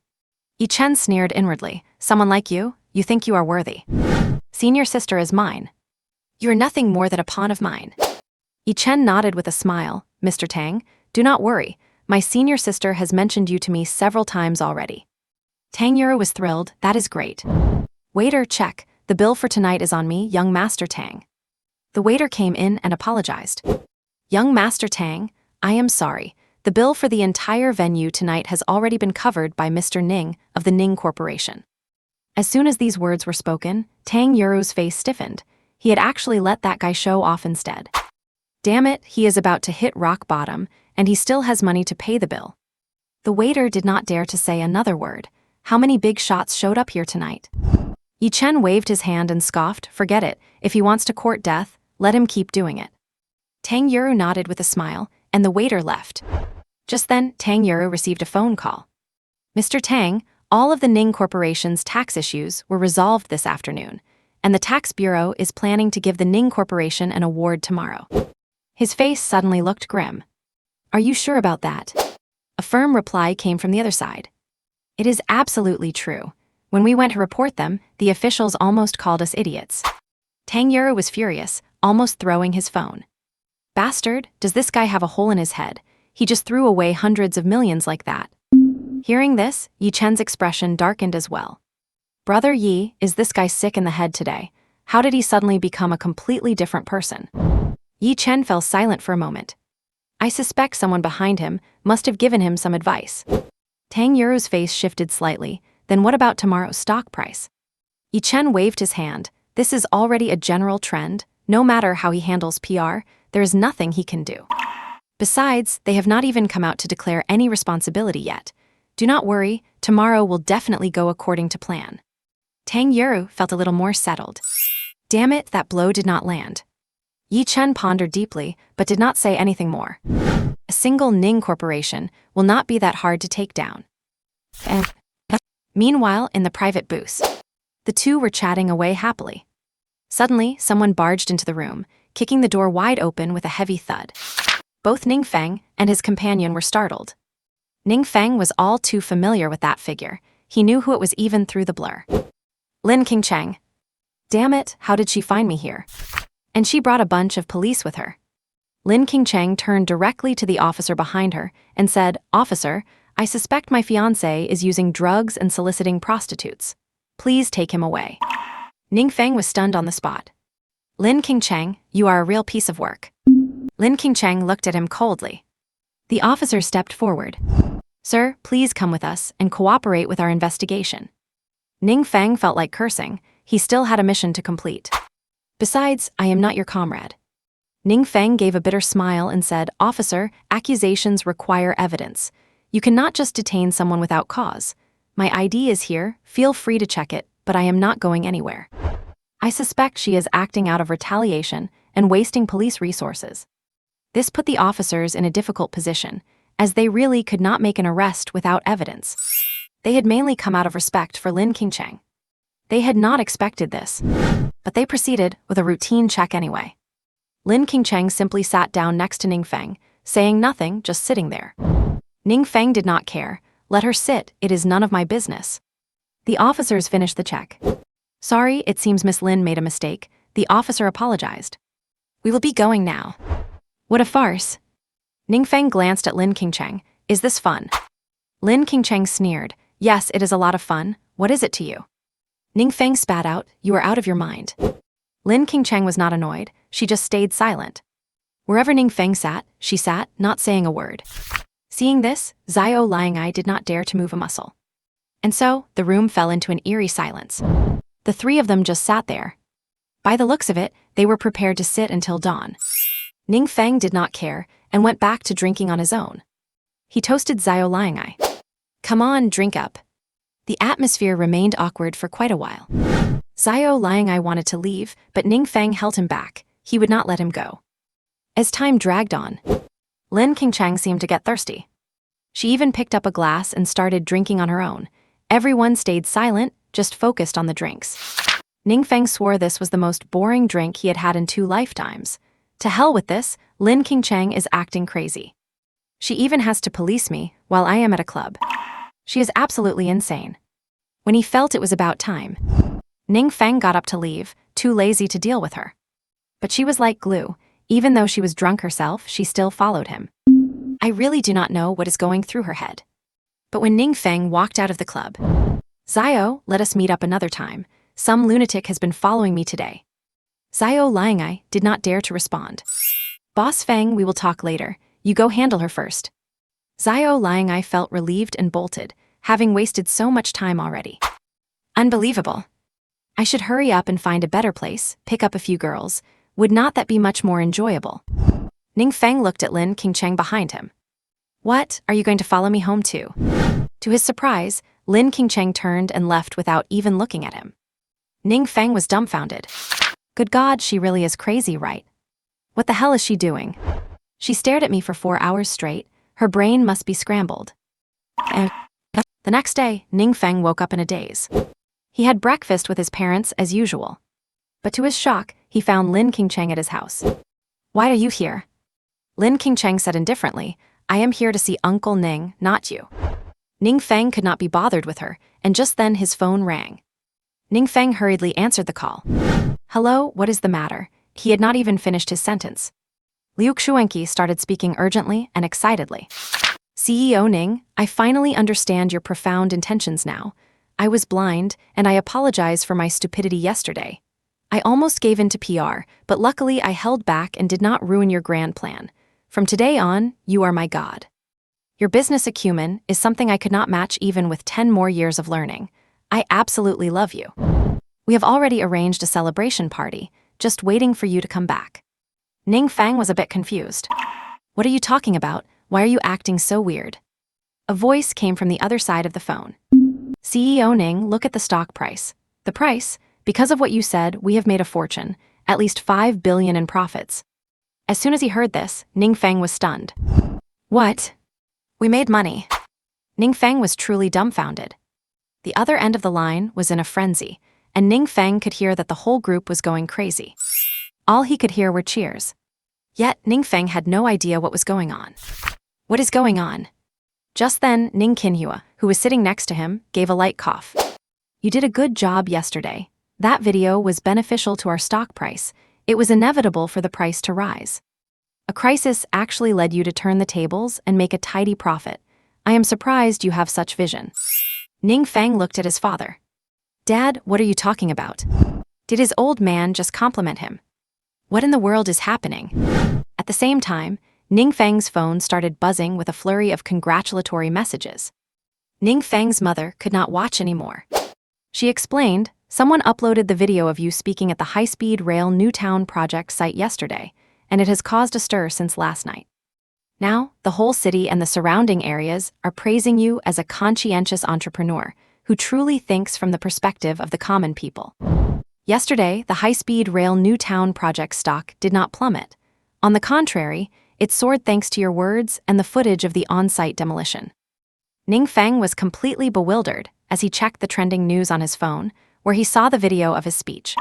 Yi Chen sneered inwardly. Someone like you think you are worthy. Senior sister is mine. You are nothing more than a pawn of mine. Yi Chen nodded with a smile. Mr. Tang, do not worry. My senior sister has mentioned you to me several times already. Tang Yuro was thrilled. That is great. Waiter, check. The bill for tonight is on me, young Master Tang. The waiter came in and apologized. Young Master Tang, I am sorry. The bill for the entire venue tonight has already been covered by Mr. Ning of the Ning Corporation. As soon as these words were spoken, Tang Yuro's face stiffened. He had actually let that guy show off instead. Damn it, he is about to hit rock bottom, and he still has money to pay the bill. The waiter did not dare to say another word. How many big shots showed up here tonight? Yi Chen waved his hand and scoffed. Forget it. If he wants to court death, let him keep doing it. Tang Yuro nodded with a smile, and the waiter left. Just then, Tang Yuro received a phone call. Mr. Tang, all of the Ning Corporation's tax issues were resolved this afternoon, and the Tax Bureau is planning to give the Ning Corporation an award tomorrow. His face suddenly looked grim. Are you sure about that? A firm reply came from the other side. It is absolutely true. When we went to report them, the officials almost called us idiots. Tang Yuro was furious, almost throwing his phone. Bastard, does this guy have a hole in his head? He just threw away hundreds of millions like that. Hearing this, Yi Chen's expression darkened as well. Brother Yi, is this guy sick in the head today? How did he suddenly become a completely different person? Yi Chen fell silent for a moment. I suspect someone behind him must have given him some advice. Tang Yuro's face shifted slightly. Then what about tomorrow's stock price? Yi Chen waved his hand. This is already a general trend. No matter how he handles PR, there is nothing he can do. Besides, they have not even come out to declare any responsibility yet. Do not worry, tomorrow will definitely go according to plan. Tang Yuro felt a little more settled. Damn it, that blow did not land. Yi Chen pondered deeply, but did not say anything more. A single Ning Corporation will not be that hard to take down. Meanwhile, in the private booth, the two were chatting away happily. Suddenly, someone barged into the room, kicking the door wide open with a heavy thud. Both Ning Feng and his companion were startled. Ning Feng was all too familiar with that figure. He knew who it was even through the blur. Lin Qingcheng. Damn it, how did she find me here? And she brought a bunch of police with her. Lin Qingcheng turned directly to the officer behind her and said, Officer, I suspect my fiancé is using drugs and soliciting prostitutes. Please take him away. Ning Feng was stunned on the spot. Lin Qingcheng, you are a real piece of work. Lin Qingcheng looked at him coldly. The officer stepped forward. Sir, please come with us and cooperate with our investigation. Ning Feng felt like cursing. He still had a mission to complete. Besides, I am not your comrade. Ning Feng gave a bitter smile and said, Officer, accusations require evidence. You cannot just detain someone without cause. My ID is here, feel free to check it, but I am not going anywhere. I suspect she is acting out of retaliation and wasting police resources. This put the officers in a difficult position, as they really could not make an arrest without evidence. They had mainly come out of respect for Lin Qingcheng. They had not expected this, but they proceeded with a routine check anyway. Lin Qingcheng simply sat down next to Ning Feng, saying nothing, just sitting there. Ning Feng did not care. Let her sit, it is none of my business. The officers finished the check. Sorry, it seems Miss Lin made a mistake. The officer apologized. We will be going now. What a farce. Ning Feng glanced at Lin Qingcheng. Is this fun? Lin Qingcheng sneered. Yes, it is a lot of fun. What is it to you? Ning Feng spat out. You are out of your mind. Lin Qingcheng was not annoyed. She just stayed silent. Wherever Ning Feng sat, she sat, not saying a word. Seeing this, Xiao Liangai did not dare to move a muscle. And so, the room fell into an eerie silence. The three of them just sat there. By the looks of it, they were prepared to sit until dawn. Ning Feng did not care, and went back to drinking on his own. He toasted Xiao Liangai. Come on, drink up. The atmosphere remained awkward for quite a while. Xiao Liangai wanted to leave, but Ning Feng held him back. He would not let him go. As time dragged on, Lin Qingcheng seemed to get thirsty. She even picked up a glass and started drinking on her own. Everyone stayed silent, just focused on the drinks. Ning Feng swore this was the most boring drink he had had in 2 lifetimes. To hell with this, Lin Qingcheng is acting crazy. She even has to police me while I am at a club. She is absolutely insane. When he felt it was about time, Ning Feng got up to leave, too lazy to deal with her. But she was like glue. Even though she was drunk herself, she still followed him. I really do not know what is going through her head. But when Ning Feng walked out of the club, Xiao, let us meet up another time. Some lunatic has been following me today. Xiao Liangai did not dare to respond. Boss Feng, we will talk later. You go handle her first. Xiao Liangai felt relieved and bolted, having wasted so much time already. Unbelievable. I should hurry up and find a better place, pick up a few girls. Would not that be much more enjoyable? Ning Feng looked at Lin Qingcheng behind him. What, are you going to follow me home too? To his surprise, Lin Qingcheng turned and left without even looking at him. Ning Feng was dumbfounded. Good God, she really is crazy, right? What the hell is she doing? She stared at me for 4 hours straight. Her brain must be scrambled. And the next day, Ning Feng woke up in a daze. He had breakfast with his parents as usual. But to his shock, he found Lin Qingcheng at his house. Why are you here? Lin Qingcheng said indifferently, I am here to see Uncle Ning, not you. Ning Feng could not be bothered with her, and just then his phone rang. Ning Feng hurriedly answered the call. Hello, what is the matter? He had not even finished his sentence. Liu Xuanqi started speaking urgently and excitedly. CEO Ning, I finally understand your profound intentions now. I was blind, and I apologize for my stupidity yesterday. I almost gave in to PR, but luckily I held back and did not ruin your grand plan. From today on, you are my god. Your business acumen is something I could not match even with 10 more years of learning. I absolutely love you. We have already arranged a celebration party, just waiting for you to come back. Ning Feng was a bit confused. What are you talking about? Why are you acting so weird? A voice came from the other side of the phone. CEO Ning, look at the stock price. The price? Because of what you said, we have made a fortune, at least 5 billion in profits. As soon as he heard this, Ning Feng was stunned. What? We made money. Ning Feng was truly dumbfounded. The other end of the line was in a frenzy, and Ning Feng could hear that the whole group was going crazy. All he could hear were cheers. Yet, Ning Feng had no idea what was going on. What is going on? Just then, Ning Qinhua, who was sitting next to him, gave a light cough. You did a good job yesterday. That video was beneficial to our stock price. It was inevitable for the price to rise. A crisis actually led you to turn the tables and make a tidy profit. I am surprised you have such vision. Ning Feng looked at his father. Dad, what are you talking about? Did his old man just compliment him? What in the world is happening? At the same time, Ning Feng's phone started buzzing with a flurry of congratulatory messages. Ning Feng's mother could not watch anymore. She explained, someone uploaded the video of you speaking at the high-speed rail Newtown project site yesterday, and it has caused a stir since last night. Now, the whole city and the surrounding areas are praising you as a conscientious entrepreneur, who truly thinks from the perspective of the common people. Yesterday, the high-speed rail New Town project stock did not plummet. On the contrary, it soared thanks to your words and the footage of the on-site demolition. Ning Feng was completely bewildered as he checked the trending news on his phone, where he saw the video of his speech.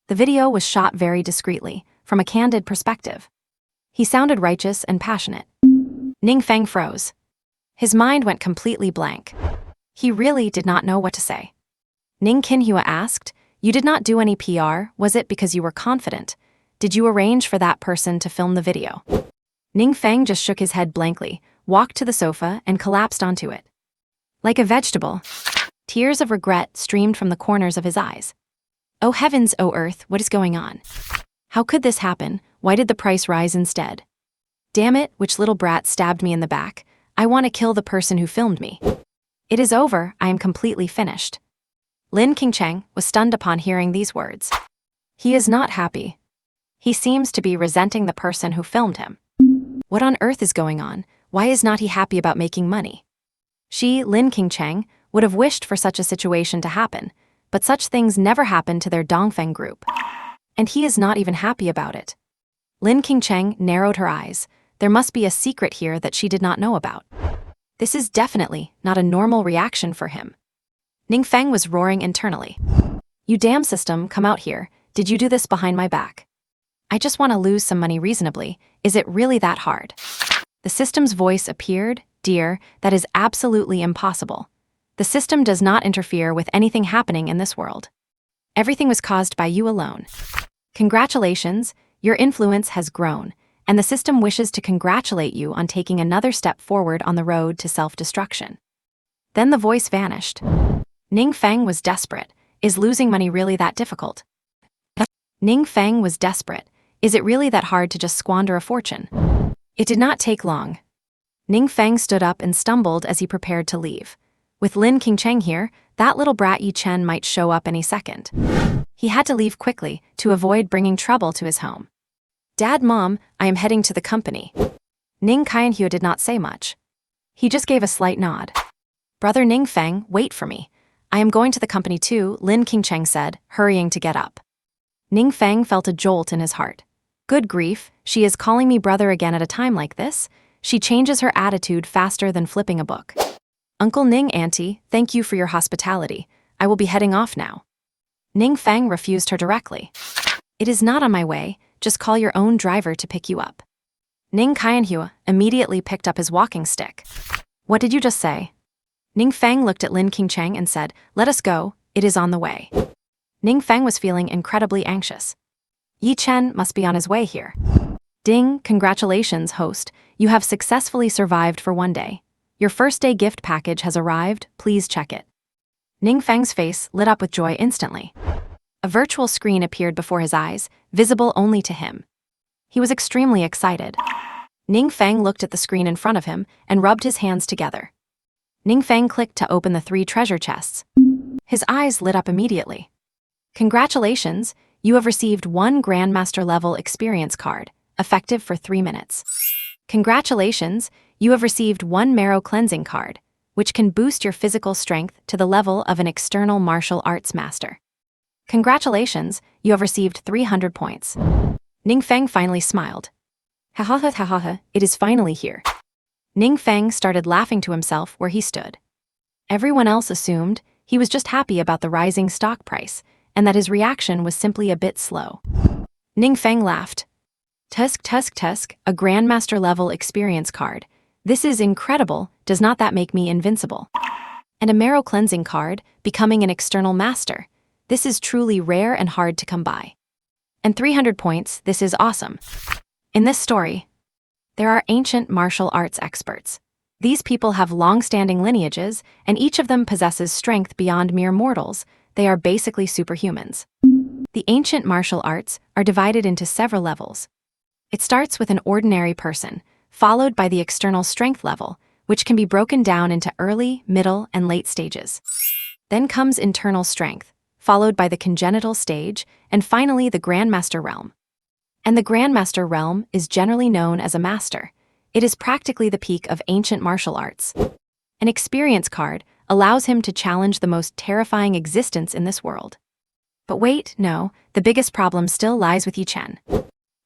The video was shot very discreetly, from a candid perspective. He sounded righteous and passionate. Ning Feng froze. His mind went completely blank. He really did not know what to say. Ning Qinhua asked, "You did not do any PR, was it because you were confident? Did you arrange for that person to film the video?" Ning Feng just shook his head blankly, walked to the sofa, and collapsed onto it. Like a vegetable, tears of regret streamed from the corners of his eyes. Oh heavens, oh earth, what is going on? How could this happen? Why did the price rise instead? Damn it, which little brat stabbed me in the back? I want to kill the person who filmed me. It is over, I am completely finished. Lin Qingcheng was stunned upon hearing these words. He is not happy. He seems to be resenting the person who filmed him. What on earth is going on? Why is not he happy about making money? She, Lin Qingcheng, would have wished for such a situation to happen, but such things never happen to their Dongfeng group. And he is not even happy about it. Lin Qingcheng narrowed her eyes. There must be a secret here that she did not know about. This is definitely not a normal reaction for him. Ning Feng was roaring internally. You damn system, come out here. Did you do this behind my back? I just want to lose some money reasonably. Is it really that hard? The system's voice appeared. Dear, that is absolutely impossible. The system does not interfere with anything happening in this world. Everything was caused by you alone. Congratulations, your influence has grown, and the system wishes to congratulate you on taking another step forward on the road to self-destruction. Then the voice vanished. Ning Feng was desperate. Is losing money really that difficult? Ning Feng was desperate. Is it really that hard to just squander a fortune? It did not take long. Ning Feng stood up and stumbled as he prepared to leave. With Lin Qingcheng here, that little brat Yi Chen might show up any second. He had to leave quickly to avoid bringing trouble to his home. Dad, Mom, I am heading to the company. Ning Qianhua did not say much. He just gave a slight nod. Brother Ning Feng, wait for me. I am going to the company too, Lin Qingcheng said, hurrying to get up. Ning Feng felt a jolt in his heart. Good grief, she is calling me brother again at a time like this? She changes her attitude faster than flipping a book. Uncle Ning, Auntie, thank you for your hospitality. I will be heading off now. Ning Feng refused her directly. It is not on my way, just call your own driver to pick you up. Ning Qianhua immediately picked up his walking stick. What did you just say? Ning Feng looked at Lin Qingcheng and said, let us go, it is on the way. Ning Feng was feeling incredibly anxious. Yi Chen must be on his way here. Ding, congratulations, host. You have successfully survived for one day. Your first day gift package has arrived, please check it. Ning Feng's face lit up with joy instantly. A virtual screen appeared before his eyes, visible only to him. He was extremely excited. Ning Feng looked at the screen in front of him and rubbed his hands together. Ning Feng clicked to open the 3 treasure chests. His eyes lit up immediately. Congratulations, you have received 1 Grandmaster level experience card, effective for 3 minutes. Congratulations, you have received 1 marrow cleansing card, which can boost your physical strength to the level of an external martial arts master. Congratulations, you have received 300 points. Ning Feng finally smiled. Ha ha ha ha ha ha, it is finally here. Ning Feng started laughing to himself where he stood. Everyone else assumed he was just happy about the rising stock price, and that his reaction was simply a bit slow. Ning Feng laughed. Tusk, a Grandmaster level experience card. This is incredible, does not that make me invincible? And a marrow cleansing card, becoming an external master. This is truly rare and hard to come by. And 300 points, this is awesome. In this story, there are ancient martial arts experts. These people have long-standing lineages, and each of them possesses strength beyond mere mortals. They are basically superhumans. The ancient martial arts are divided into several levels. It starts with an ordinary person, followed by the external strength level, which can be broken down into early, middle, and late stages. Then comes internal strength, followed by the congenital stage, and finally the Grandmaster realm. And the Grandmaster realm is generally known as a master. It is practically the peak of ancient martial arts. An experience card allows him to challenge the most terrifying existence in this world. But wait, no, the biggest problem still lies with Yi Chen.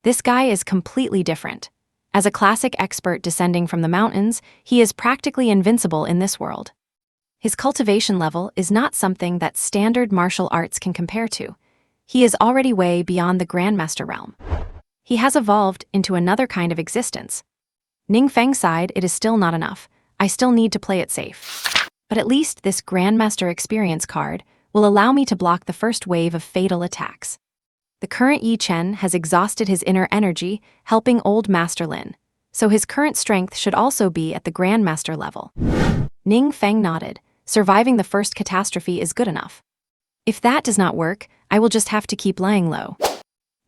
This guy is completely different. As a classic expert descending from the mountains, he is practically invincible in this world. His cultivation level is not something that standard martial arts can compare to. He is already way beyond the Grandmaster realm. He has evolved into another kind of existence. Ning Feng's side, it is still not enough. I still need to play it safe. But at least this Grandmaster experience card will allow me to block the first wave of fatal attacks. The current Yi Chen has exhausted his inner energy, helping old Master Lin, so his current strength should also be at the Grandmaster level. Ning Feng nodded. Surviving the first catastrophe is good enough. If that does not work, I will just have to keep lying low.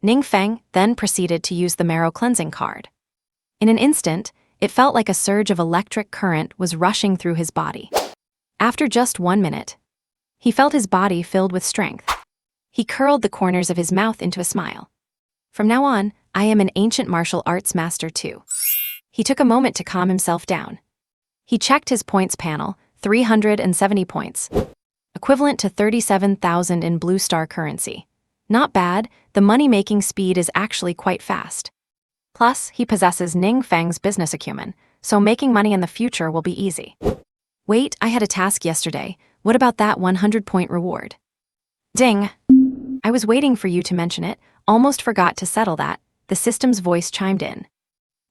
Ning Feng then proceeded to use the marrow cleansing card. In an instant, it felt like a surge of electric current was rushing through his body. After just 1 minute, he felt his body filled with strength. He curled the corners of his mouth into a smile. From now on, I am an ancient martial arts master too. He took a moment to calm himself down. He checked his points panel, 370 points, equivalent to 37,000 in blue star currency. Not bad, the money-making speed is actually quite fast. Plus, he possesses Ning Feng's business acumen, so making money in the future will be easy. Wait, I had a task yesterday. What about that 100-point reward? Ding! I was waiting for you to mention it, almost forgot to settle that, the system's voice chimed in.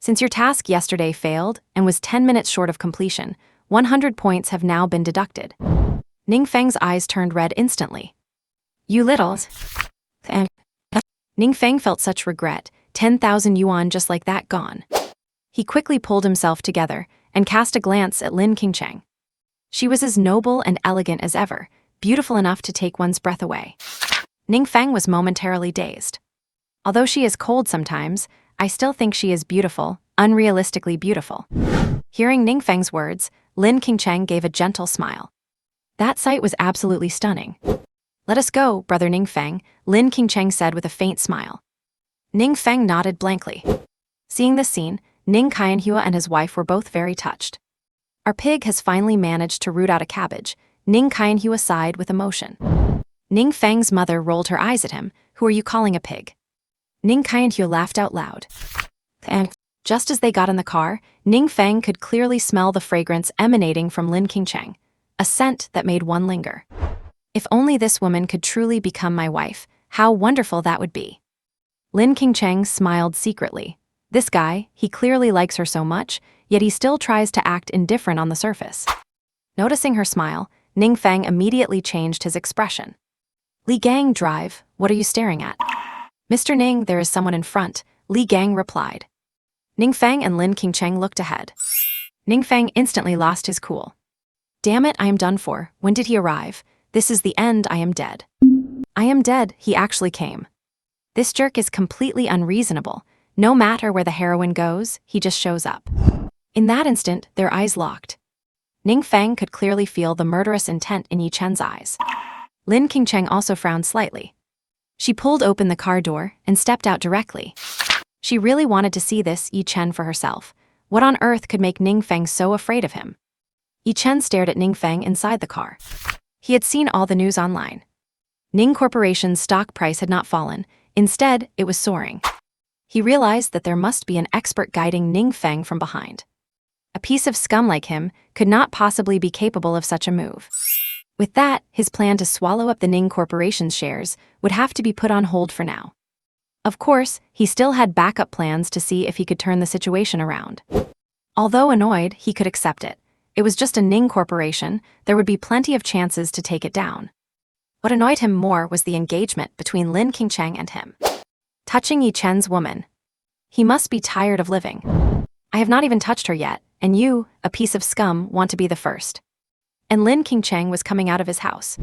Since your task yesterday failed and was 10 minutes short of completion, 100 points have now been deducted. Ning Feng's eyes turned red instantly. You littles. Ning Feng felt such regret, 10,000 yuan just like that gone. He quickly pulled himself together and cast a glance at Lin Qingcheng. She was as noble and elegant as ever, beautiful enough to take one's breath away. Ning Feng was momentarily dazed. Although she is cold sometimes, I still think she is beautiful, unrealistically beautiful. Hearing Ning Feng's words, Lin Qingcheng gave a gentle smile. That sight was absolutely stunning. Let us go, brother Ning Feng, Lin Qingcheng said with a faint smile. Ning Feng nodded blankly. Seeing this scene, Ning Qianhua and his wife were both very touched. Our pig has finally managed to root out a cabbage, Ning Qianhua sighed with emotion. Ning Feng's mother rolled her eyes at him. Who are you calling a pig? Ning Qianhua laughed out loud. And just as they got in the car, Ning Feng could clearly smell the fragrance emanating from Lin Qingcheng, a scent that made one linger. If only this woman could truly become my wife, how wonderful that would be. Lin Qingcheng smiled secretly. This guy, he clearly likes her so much, yet he still tries to act indifferent on the surface. Noticing her smile, Ning Feng immediately changed his expression. Li Gang, drive, what are you staring at? Mr. Ning, there is someone in front, Li Gang replied. Ning Feng and Lin Qingcheng looked ahead. Ning Feng instantly lost his cool. Damn it, I am done for. When did he arrive? This is the end, I am dead. I am dead, he actually came. This jerk is completely unreasonable. No matter where the heroine goes, he just shows up. In that instant, their eyes locked. Ning Feng could clearly feel the murderous intent in Yi Chen's eyes. Lin Qingcheng also frowned slightly. She pulled open the car door and stepped out directly. She really wanted to see this Yi Chen for herself. What on earth could make Ning Feng so afraid of him? Yi Chen stared at Ning Feng inside the car. He had seen all the news online. Ning Corporation's stock price had not fallen. Instead, it was soaring. He realized that there must be an expert guiding Ning Feng from behind. A piece of scum like him could not possibly be capable of such a move. With that, his plan to swallow up the Ning Corporation's shares would have to be put on hold for now. Of course, he still had backup plans to see if he could turn the situation around. Although annoyed, he could accept it. It was just a Ning Corporation, there would be plenty of chances to take it down. What annoyed him more was the engagement between Lin Qingcheng and him. Touching Yi Chen's woman. He must be tired of living. I have not even touched her yet, and you, a piece of scum, want to be the first. And Lin Qingcheng was coming out of his house.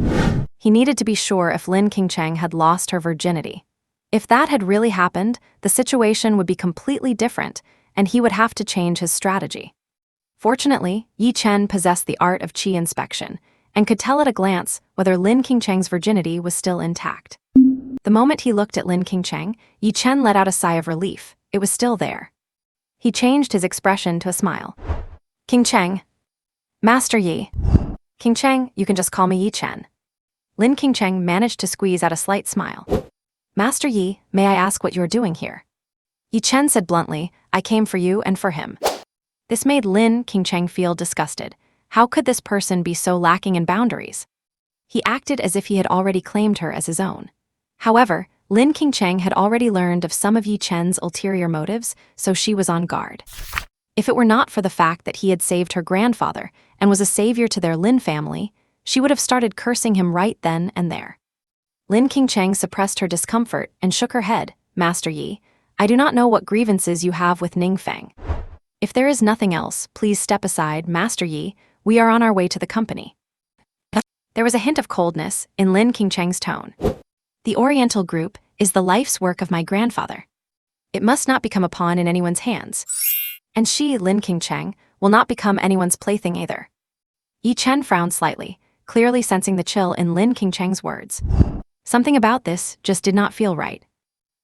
He needed to be sure if Lin Qingcheng had lost her virginity. If that had really happened, the situation would be completely different, and he would have to change his strategy. Fortunately, Yi Chen possessed the art of qi inspection, and could tell at a glance whether Lin Qingcheng's virginity was still intact. The moment he looked at Lin Qingcheng, Yi Chen let out a sigh of relief. It was still there. He changed his expression to a smile. Qingcheng. Master Yi. King Cheng, you can just call me Yi Chen. Lin King Cheng managed to squeeze out a slight smile. Master Yi, may I ask what you're doing here? Yi Chen said bluntly, I came for you and for him. This made Lin King Cheng feel disgusted. How could this person be so lacking in boundaries? He acted as if he had already claimed her as his own. However, Lin King Cheng had already learned of some of Yi Chen's ulterior motives, so she was on guard. If it were not for the fact that he had saved her grandfather and was a savior to their Lin family, she would have started cursing him right then and there. Lin King Cheng suppressed her discomfort and shook her head. Master Yi, I do not know what grievances you have with Ning Feng. If there is nothing else, please step aside, Master Yi, we are on our way to the company. There was a hint of coldness in Lin King Cheng's tone. The Oriental group is the life's work of my grandfather. It must not become a pawn in anyone's hands. And she, Lin King Cheng, will not become anyone's plaything either. Yi Chen frowned slightly, clearly sensing the chill in Lin King Cheng's words. Something about this just did not feel right.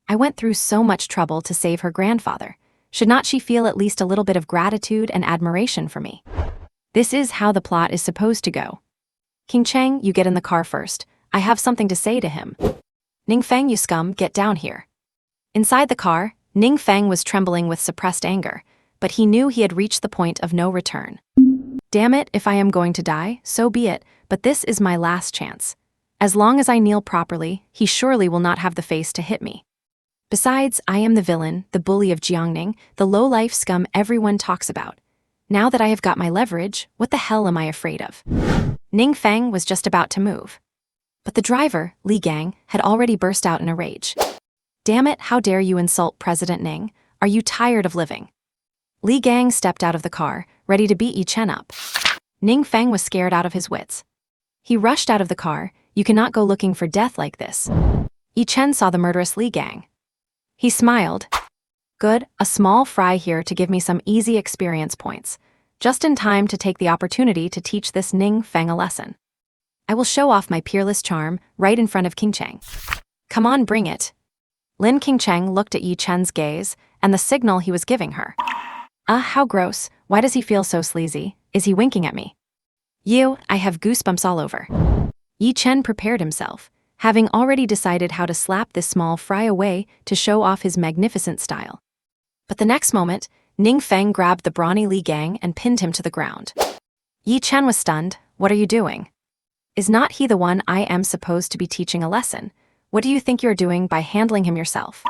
I went through so much trouble to save her grandfather. Should not she feel at least a little bit of gratitude and admiration for me? This is how the plot is supposed to go. King Cheng, you get in the car first. I have something to say to him. Ning Feng, you scum, get down here. Inside the car, Ning Feng was trembling with suppressed anger, but he knew he had reached the point of no return. Damn it, if I am going to die, so be it, but this is my last chance. As long as I kneel properly, he surely will not have the face to hit me. Besides, I am the villain, the bully of Jiangning, the low-life scum everyone talks about. Now that I have got my leverage, what the hell am I afraid of? Ning Feng was just about to move. But the driver, Li Gang, had already burst out in a rage. Damn it, how dare you insult President Ning? Are you tired of living? Li Gang stepped out of the car, ready to beat Yi Chen up. Ning Feng was scared out of his wits. He rushed out of the car. You cannot go looking for death like this. Yi Chen saw the murderous Li Gang. He smiled. Good, a small fry here to give me some easy experience points. Just in time to take the opportunity to teach this Ning Feng a lesson. I will show off my peerless charm right in front of King Cheng. Come on, bring it. Lin King Cheng looked at Yi Chen's gaze and the signal he was giving her. How gross. Why does he feel so sleazy? Is he winking at me? I have goosebumps all over. Yi Chen prepared himself, having already decided how to slap this small fry away to show off his magnificent style. But the next moment, Ning Feng grabbed the brawny Li Gang and pinned him to the ground. Yi Chen was stunned. What are you doing? Is not he the one I am supposed to be teaching a lesson? What do you think you're doing by handling him yourself?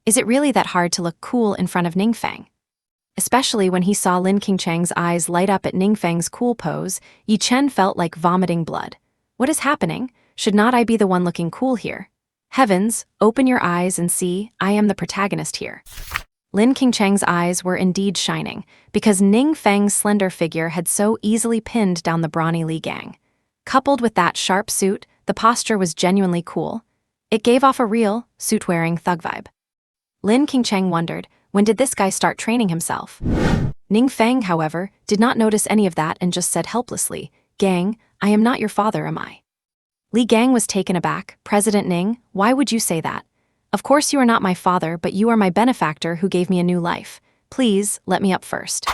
Is it really that hard to look cool in front of Ning Feng? Especially when he saw Lin King Cheng's eyes light up at Ning Feng's cool pose, Yi Chen felt like vomiting blood. What is happening? Should not I be the one looking cool here? Heavens, open your eyes and see, I am the protagonist here. Lin King Cheng's eyes were indeed shining, because Ning Feng's slender figure had so easily pinned down the brawny Li Gang. Coupled with that sharp suit, the posture was genuinely cool. It gave off a real, suit-wearing thug vibe. Lin King Cheng wondered, when did this guy start training himself? Ning Feng, however, did not notice any of that and just said helplessly, Gang, I am not your father, am I? Li Gang was taken aback. President Ning, why would you say that? Of course you are not my father, but you are my benefactor who gave me a new life. Please, let me up first.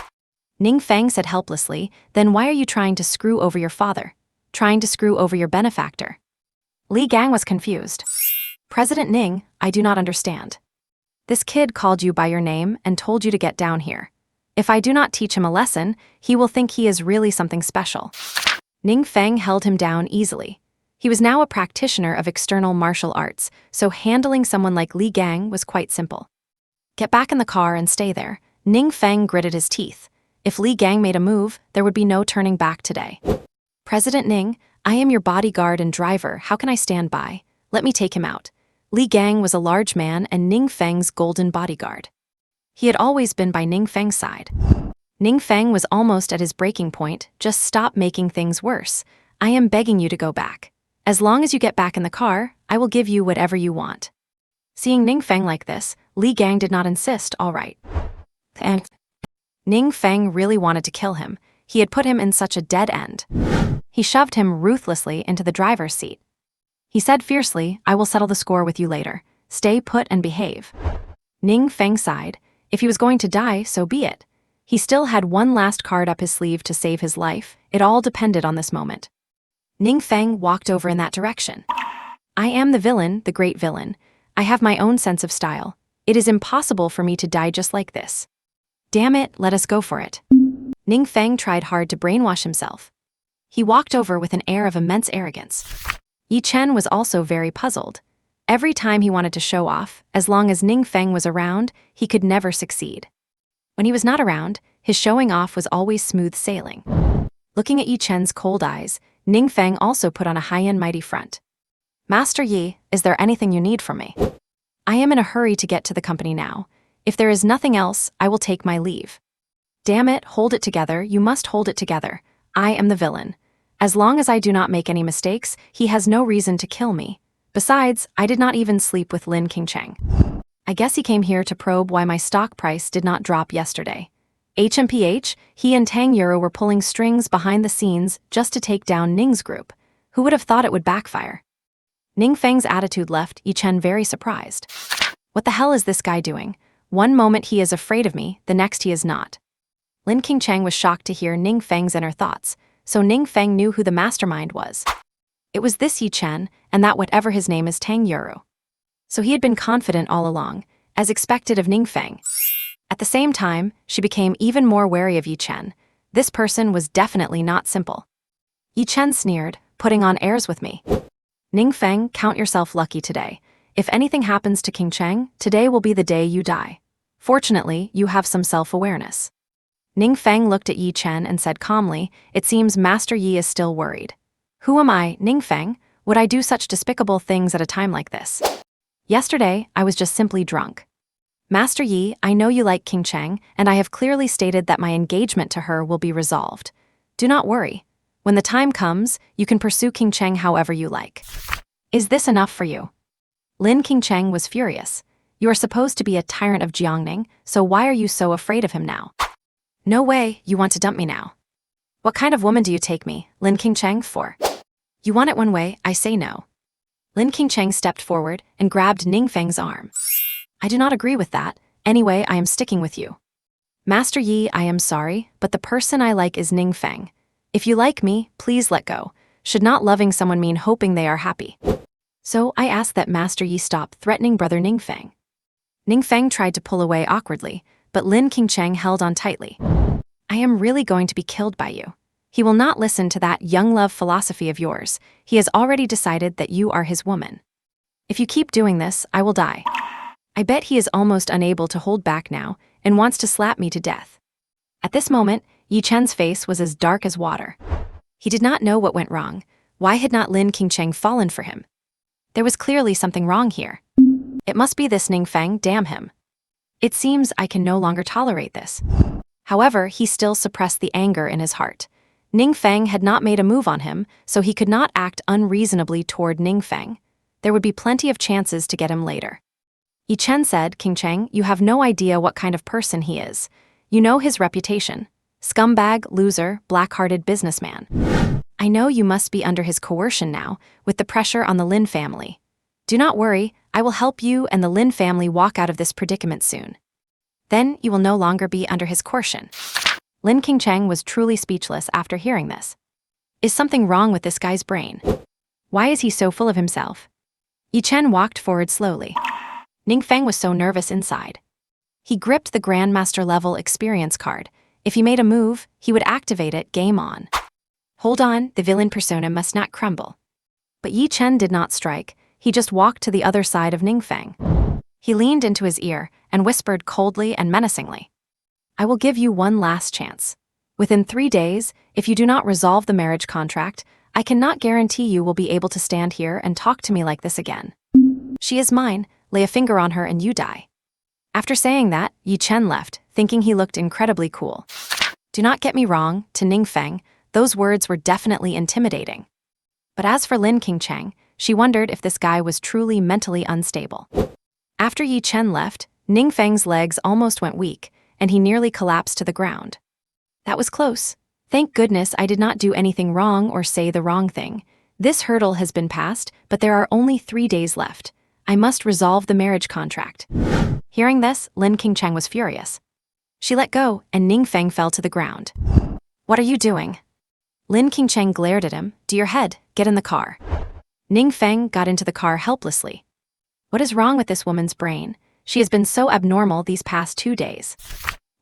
Ning Feng said helplessly, then why are you trying to screw over your father? Trying to screw over your benefactor? Li Gang was confused. President Ning, I do not understand. This kid called you by your name and told you to get down here. If I do not teach him a lesson, he will think he is really something special. Ning Feng held him down easily. He was now a practitioner of external martial arts, so handling someone like Li Gang was quite simple. Get back in the car and stay there. Ning Feng gritted his teeth. If Li Gang made a move, there would be no turning back today. President Ning, I am your bodyguard and driver. How can I stand by? Let me take him out. Li Gang was a large man and Ning Feng's golden bodyguard. He had always been by Ning Feng's side. Ning Feng was almost at his breaking point. Just stop making things worse. I am begging you to go back. As long as you get back in the car, I will give you whatever you want. Seeing Ning Feng like this, Li Gang did not insist, all right. Ning Feng really wanted to kill him. He had put him in such a dead end. He shoved him ruthlessly into the driver's seat. He said fiercely, I will settle the score with you later. Stay put and behave. Ning Feng sighed. If he was going to die, so be it. He still had one last card up his sleeve to save his life. It all depended on this moment. Ning Feng walked over in that direction. I am the villain, the great villain. I have my own sense of style. It is impossible for me to die just like this. Damn it, let us go for it. Ning Feng tried hard to brainwash himself. He walked over with an air of immense arrogance. Yi Chen was also very puzzled. Every time he wanted to show off, as long as Ning Feng was around, he could never succeed. When he was not around, his showing off was always smooth sailing. Looking at Yi Chen's cold eyes, Ning Feng also put on a high and mighty front. Master Yi, is there anything you need from me? I am in a hurry to get to the company now. If there is nothing else, I will take my leave. Damn it, hold it together, you must hold it together. I am the villain. As long as I do not make any mistakes, he has no reason to kill me. Besides, I did not even sleep with Lin Qingcheng. I guess he came here to probe why my stock price did not drop yesterday. HMPH, he and Tang Yuru were pulling strings behind the scenes just to take down Ning's group. Who would have thought it would backfire? Ning Feng's attitude left Yi Chen very surprised. What the hell is this guy doing? One moment he is afraid of me, the next he is not. Lin Qingcheng was shocked to hear Ning Feng's inner thoughts, so Ning Feng knew who the mastermind was. It was this Yi Chen, and that whatever his name is Tang Yuru. So he had been confident all along, as expected of Ning Feng. At the same time, she became even more wary of Yi Chen. This person was definitely not simple. Yi Chen sneered, putting on airs with me. Ning Feng, count yourself lucky today. If anything happens to Qingcheng, today will be the day you die. Fortunately, you have some self-awareness. Ning Feng looked at Yi Chen and said calmly, it seems Master Yi is still worried. Who am I, Ning Feng? Would I do such despicable things at a time like this? Yesterday, I was just simply drunk. Master Yi, I know you like Qingcheng, and I have clearly stated that my engagement to her will be resolved. Do not worry. When the time comes, you can pursue Qingcheng however you like. Is this enough for you? Lin Qingcheng was furious. You are supposed to be a tyrant of Jiangning, so why are you so afraid of him now? No way, you want to dump me now. What kind of woman do you take me, Lin Qingcheng, for? You want it one way, I say no. Lin Qingcheng stepped forward and grabbed Ning Feng's arm. I do not agree with that. Anyway, I am sticking with you. Master Yi, I am sorry, but the person I like is Ning Feng. If you like me, please let go. Should not loving someone mean hoping they are happy? So I ask that Master Yi stop threatening brother Ning Feng. Ning Feng tried to pull away awkwardly, but Lin Qingcheng held on tightly. I am really going to be killed by you. He will not listen to that young love philosophy of yours. He has already decided that you are his woman. If you keep doing this, I will die. I bet he is almost unable to hold back now and wants to slap me to death. At this moment, Yi Chen's face was as dark as water. He did not know what went wrong. Why had not Lin Qingcheng fallen for him? There was clearly something wrong here. It must be this Ning Feng, damn him. It seems I can no longer tolerate this. However, he still suppressed the anger in his heart. Ning Feng had not made a move on him, so he could not act unreasonably toward Ning Feng. There would be plenty of chances to get him later. Yi Chen said, Qingcheng, you have no idea what kind of person he is. You know his reputation. Scumbag, loser, black-hearted businessman. I know you must be under his coercion now, with the pressure on the Lin family. Do not worry, I will help you and the Lin family walk out of this predicament soon. Then you will no longer be under his coercion. Lin Qingcheng was truly speechless after hearing this. Is something wrong with this guy's brain? Why is he so full of himself? Yi Chen walked forward slowly. Ning Feng was so nervous inside. He gripped the Grandmaster level experience card. If he made a move, he would activate it, game on. Hold on, the villain persona must not crumble. But Yi Chen did not strike, he just walked to the other side of Ning Feng. He leaned into his ear and whispered coldly and menacingly. I will give you one last chance. Within 3 days, if you do not resolve the marriage contract, I cannot guarantee you will be able to stand here and talk to me like this again. She is mine, lay a finger on her and you die. After saying that, Yi Chen left, thinking he looked incredibly cool. Do not get me wrong, to Ning Feng, those words were definitely intimidating. But as for Lin Qingcheng, she wondered if this guy was truly mentally unstable. After Yi Chen left, Ning Feng's legs almost went weak, and he nearly collapsed to the ground. That was close. Thank goodness I did not do anything wrong or say the wrong thing. This hurdle has been passed, but there are only 3 days left. I must resolve the marriage contract. Hearing this, Lin Qingcheng was furious. She let go, and Ning Feng fell to the ground. What are you doing? Lin Qingcheng glared at him. To your head, get in the car. Ning Feng got into the car helplessly. What is wrong with this woman's brain? She has been so abnormal these past 2 days.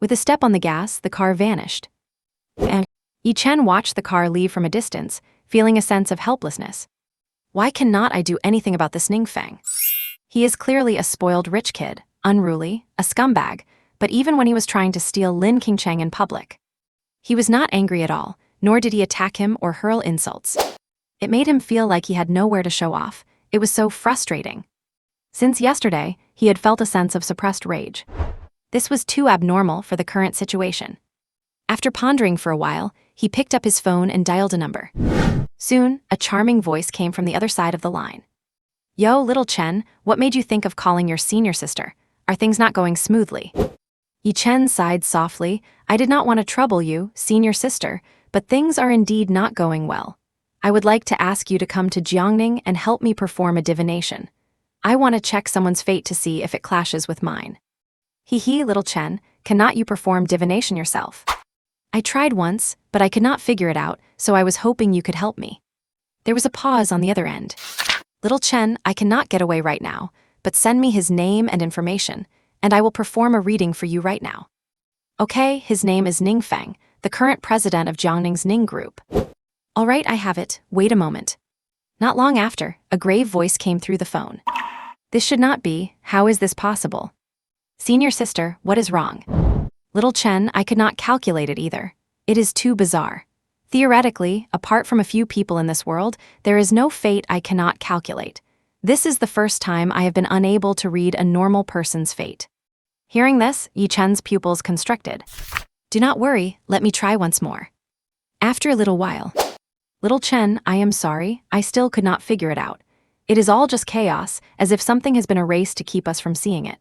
With a step on the gas, the car vanished. And Yi Chen watched the car leave from a distance, feeling a sense of helplessness. Why cannot I do anything about this Ning Feng? He is clearly a spoiled rich kid, unruly, a scumbag, but even when he was trying to steal Lin Qingcheng in public, he was not angry at all, nor did he attack him or hurl insults. It made him feel like he had nowhere to show off. It was so frustrating. Since yesterday, he had felt a sense of suppressed rage. This was too abnormal for the current situation. After pondering for a while, he picked up his phone and dialed a number. Soon, a charming voice came from the other side of the line. Yo, little Chen, what made you think of calling your senior sister? Are things not going smoothly? Yi Chen sighed softly. I did not want to trouble you, senior sister, but things are indeed not going well. I would like to ask you to come to Jiangning and help me perform a divination. I want to check someone's fate to see if it clashes with mine. Hee, little Chen, cannot you perform divination yourself? I tried once, but I could not figure it out, so I was hoping you could help me. There was a pause on the other end. Little Chen, I cannot get away right now, but send me his name and information, and I will perform a reading for you right now. Okay, his name is Ning Feng, the current president of Jiangning's Ning Group. All right, I have it. Wait a moment. Not long after, a grave voice came through the phone. This should not be. How is this possible? Senior sister, what is wrong? Little Chen, I could not calculate it either. It is too bizarre. Theoretically, apart from a few people in this world, there is no fate I cannot calculate. This is the first time I have been unable to read a normal person's fate. Hearing this, Yi Chen's pupils constricted. Do not worry, let me try once more. After a little while, Little Chen, I am sorry, I still could not figure it out. It is all just chaos, as if something has been erased to keep us from seeing it.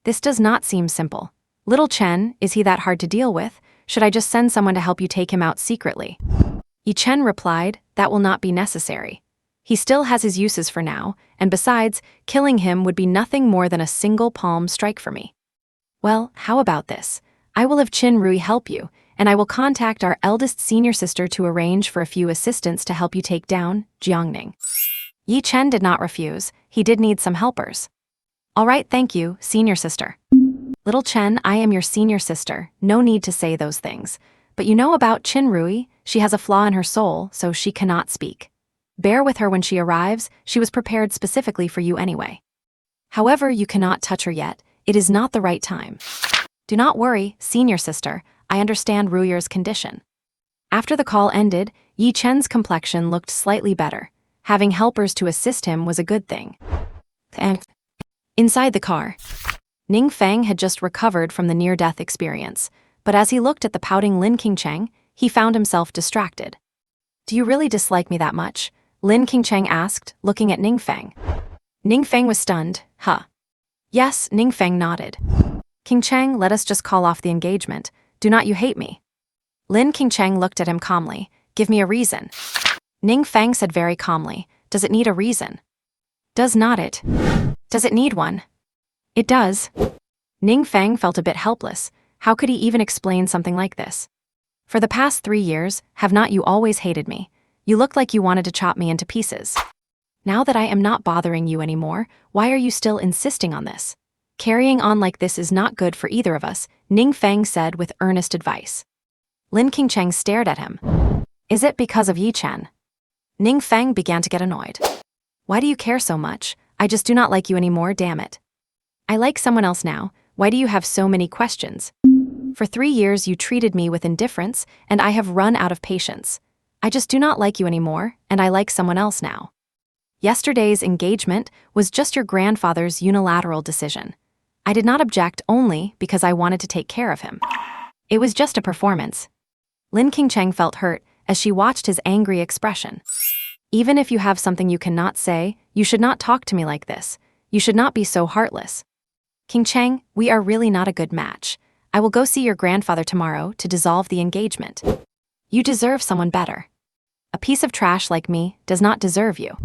This does not seem simple. Little Chen, is he that hard to deal with? Should I just send someone to help you take him out secretly? Yi Chen replied, that will not be necessary. He still has his uses for now, and besides, killing him would be nothing more than a single palm strike for me. Well, how about this? I will have Qin Rui help you, and I will contact our eldest senior sister to arrange for a few assistants to help you take down Jiangning. Yi Chen did not refuse. He did need some helpers. All right, thank you, senior sister. Little Chen, I am your senior sister. No need to say those things. But you know about Qin Rui, she has a flaw in her soul, so she cannot speak. Bear with her when she arrives. She was prepared specifically for you anyway. However, you cannot touch her yet. It is not the right time. Do not worry, senior sister. I understand Ruiyer's condition. After the call ended, Yi Chen's complexion looked slightly better. Having helpers to assist him was a good thing. Inside the car, Ning Feng had just recovered from the near-death experience, but as he looked at the pouting Lin Qingcheng, he found himself distracted. Do you really dislike me that much? Lin Qingcheng asked, looking at Ning Feng. Ning Feng was stunned. Huh. Yes, Ning Feng nodded. Qingcheng, let us just call off the engagement. Do not you hate me? Lin Qingcheng looked at him calmly. Give me a reason. Ning Feng said very calmly, does it need a reason? Does not it? Does it need one? It does. Ning Feng felt a bit helpless. How could he even explain something like this? For the past 3 years, have not you always hated me? You looked like you wanted to chop me into pieces. Now that I am not bothering you anymore, why are you still insisting on this? Carrying on like this is not good for either of us, Ning Feng said with earnest advice. Lin Qingcheng stared at him. Is it because of Yi Chen? Ning Feng began to get annoyed. Why do you care so much? I just do not like you anymore, damn it. I like someone else now. Why do you have so many questions? For 3 years you treated me with indifference, and I have run out of patience. I just do not like you anymore, and I like someone else now. Yesterday's engagement was just your grandfather's unilateral decision. I did not object only because I wanted to take care of him. It was just a performance. Lin Qingcheng felt hurt as she watched his angry expression. Even if you have something you cannot say, you should not talk to me like this. You should not be so heartless. Qingcheng, we are really not a good match. I will go see your grandfather tomorrow to dissolve the engagement. You deserve someone better. A piece of trash like me does not deserve you.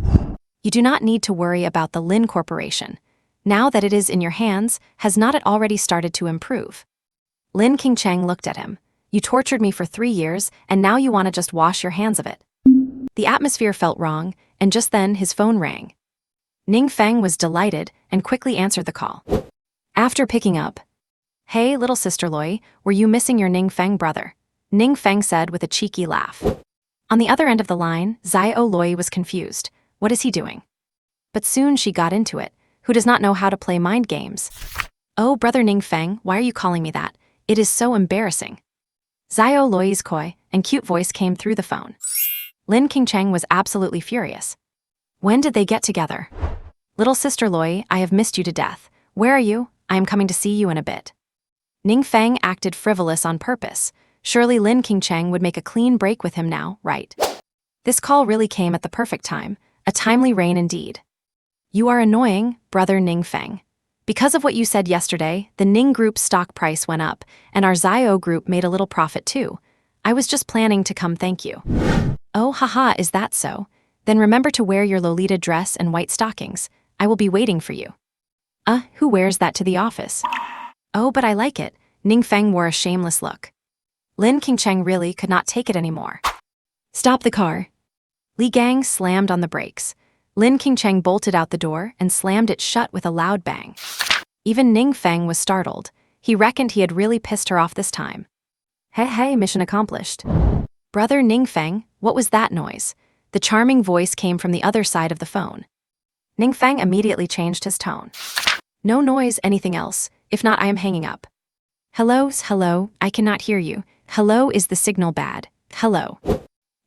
You do not need to worry about the Lin Corporation. Now that it is in your hands, has not it already started to improve? Lin Qingcheng looked at him. You tortured me for 3 years, and now you want to just wash your hands of it. The atmosphere felt wrong, and just then his phone rang. Ning Feng was delighted and quickly answered the call. After picking up, "Hey, little sister Loi, were you missing your Ning Feng brother?" Ning Feng said with a cheeky laugh. On the other end of the line, Xiao Loi was confused. What is he doing? But soon she got into it. Who does not know how to play mind games? Oh, brother Ning Feng, why are you calling me that? It is so embarrassing. Xiao Loi's coy and cute voice came through the phone. Lin Qingcheng was absolutely furious. When did they get together? Little sister Loi, I have missed you to death. Where are you? I am coming to see you in a bit. Ning Feng acted frivolous on purpose. Surely Lin Qingcheng would make a clean break with him now, right? This call really came at the perfect time, a timely rain indeed. You are annoying, brother Ning Feng. Because of what you said yesterday, the Ning Group's stock price went up, and our Xiao Group made a little profit too. I was just planning to come thank you. Oh, haha, is that so? Then remember to wear your Lolita dress and white stockings. I will be waiting for you. Who wears that to the office? Oh, but I like it. Ning Feng wore a shameless look. Lin Qingcheng really could not take it anymore. Stop the car. Li Gang slammed on the brakes. Lin Qingcheng bolted out the door and slammed it shut with a loud bang. Even Ning Feng was startled. He reckoned he had really pissed her off this time. Hey, mission accomplished. Brother Ning Feng, what was that noise? The charming voice came from the other side of the phone. Ning Feng immediately changed his tone. No noise, anything else? If not, I am hanging up. Hello, I cannot hear you. Hello, is the signal bad? Hello.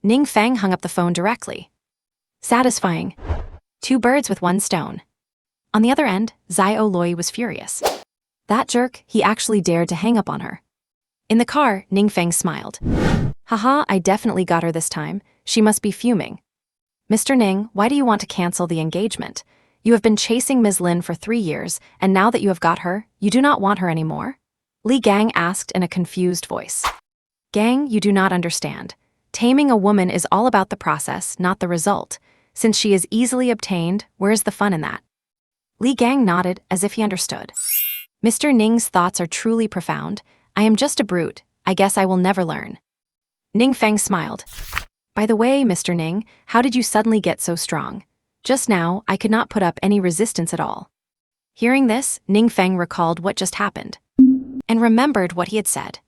Ning Feng hung up the phone directly. Satisfying. 2 birds with 1 stone. On the other end, Xiao Loi was furious. That jerk, he actually dared to hang up on her. In the car, Ning Feng smiled. Haha, I definitely got her this time. She must be fuming. Mr. Ning, why do you want to cancel the engagement? You have been chasing Ms. Lin for 3 years, and now that you have got her, you do not want her anymore? Li Gang asked in a confused voice. Gang, you do not understand. Taming a woman is all about the process, not the result. Since she is easily obtained, where's the fun in that? Li Gang nodded as if he understood. Mr. Ning's thoughts are truly profound. I am just a brute. I guess I will never learn. Ning Feng smiled. By the way, Mr. Ning, how did you suddenly get so strong? Just now, I could not put up any resistance at all. Hearing this, Ning Feng recalled what just happened and remembered what he had said.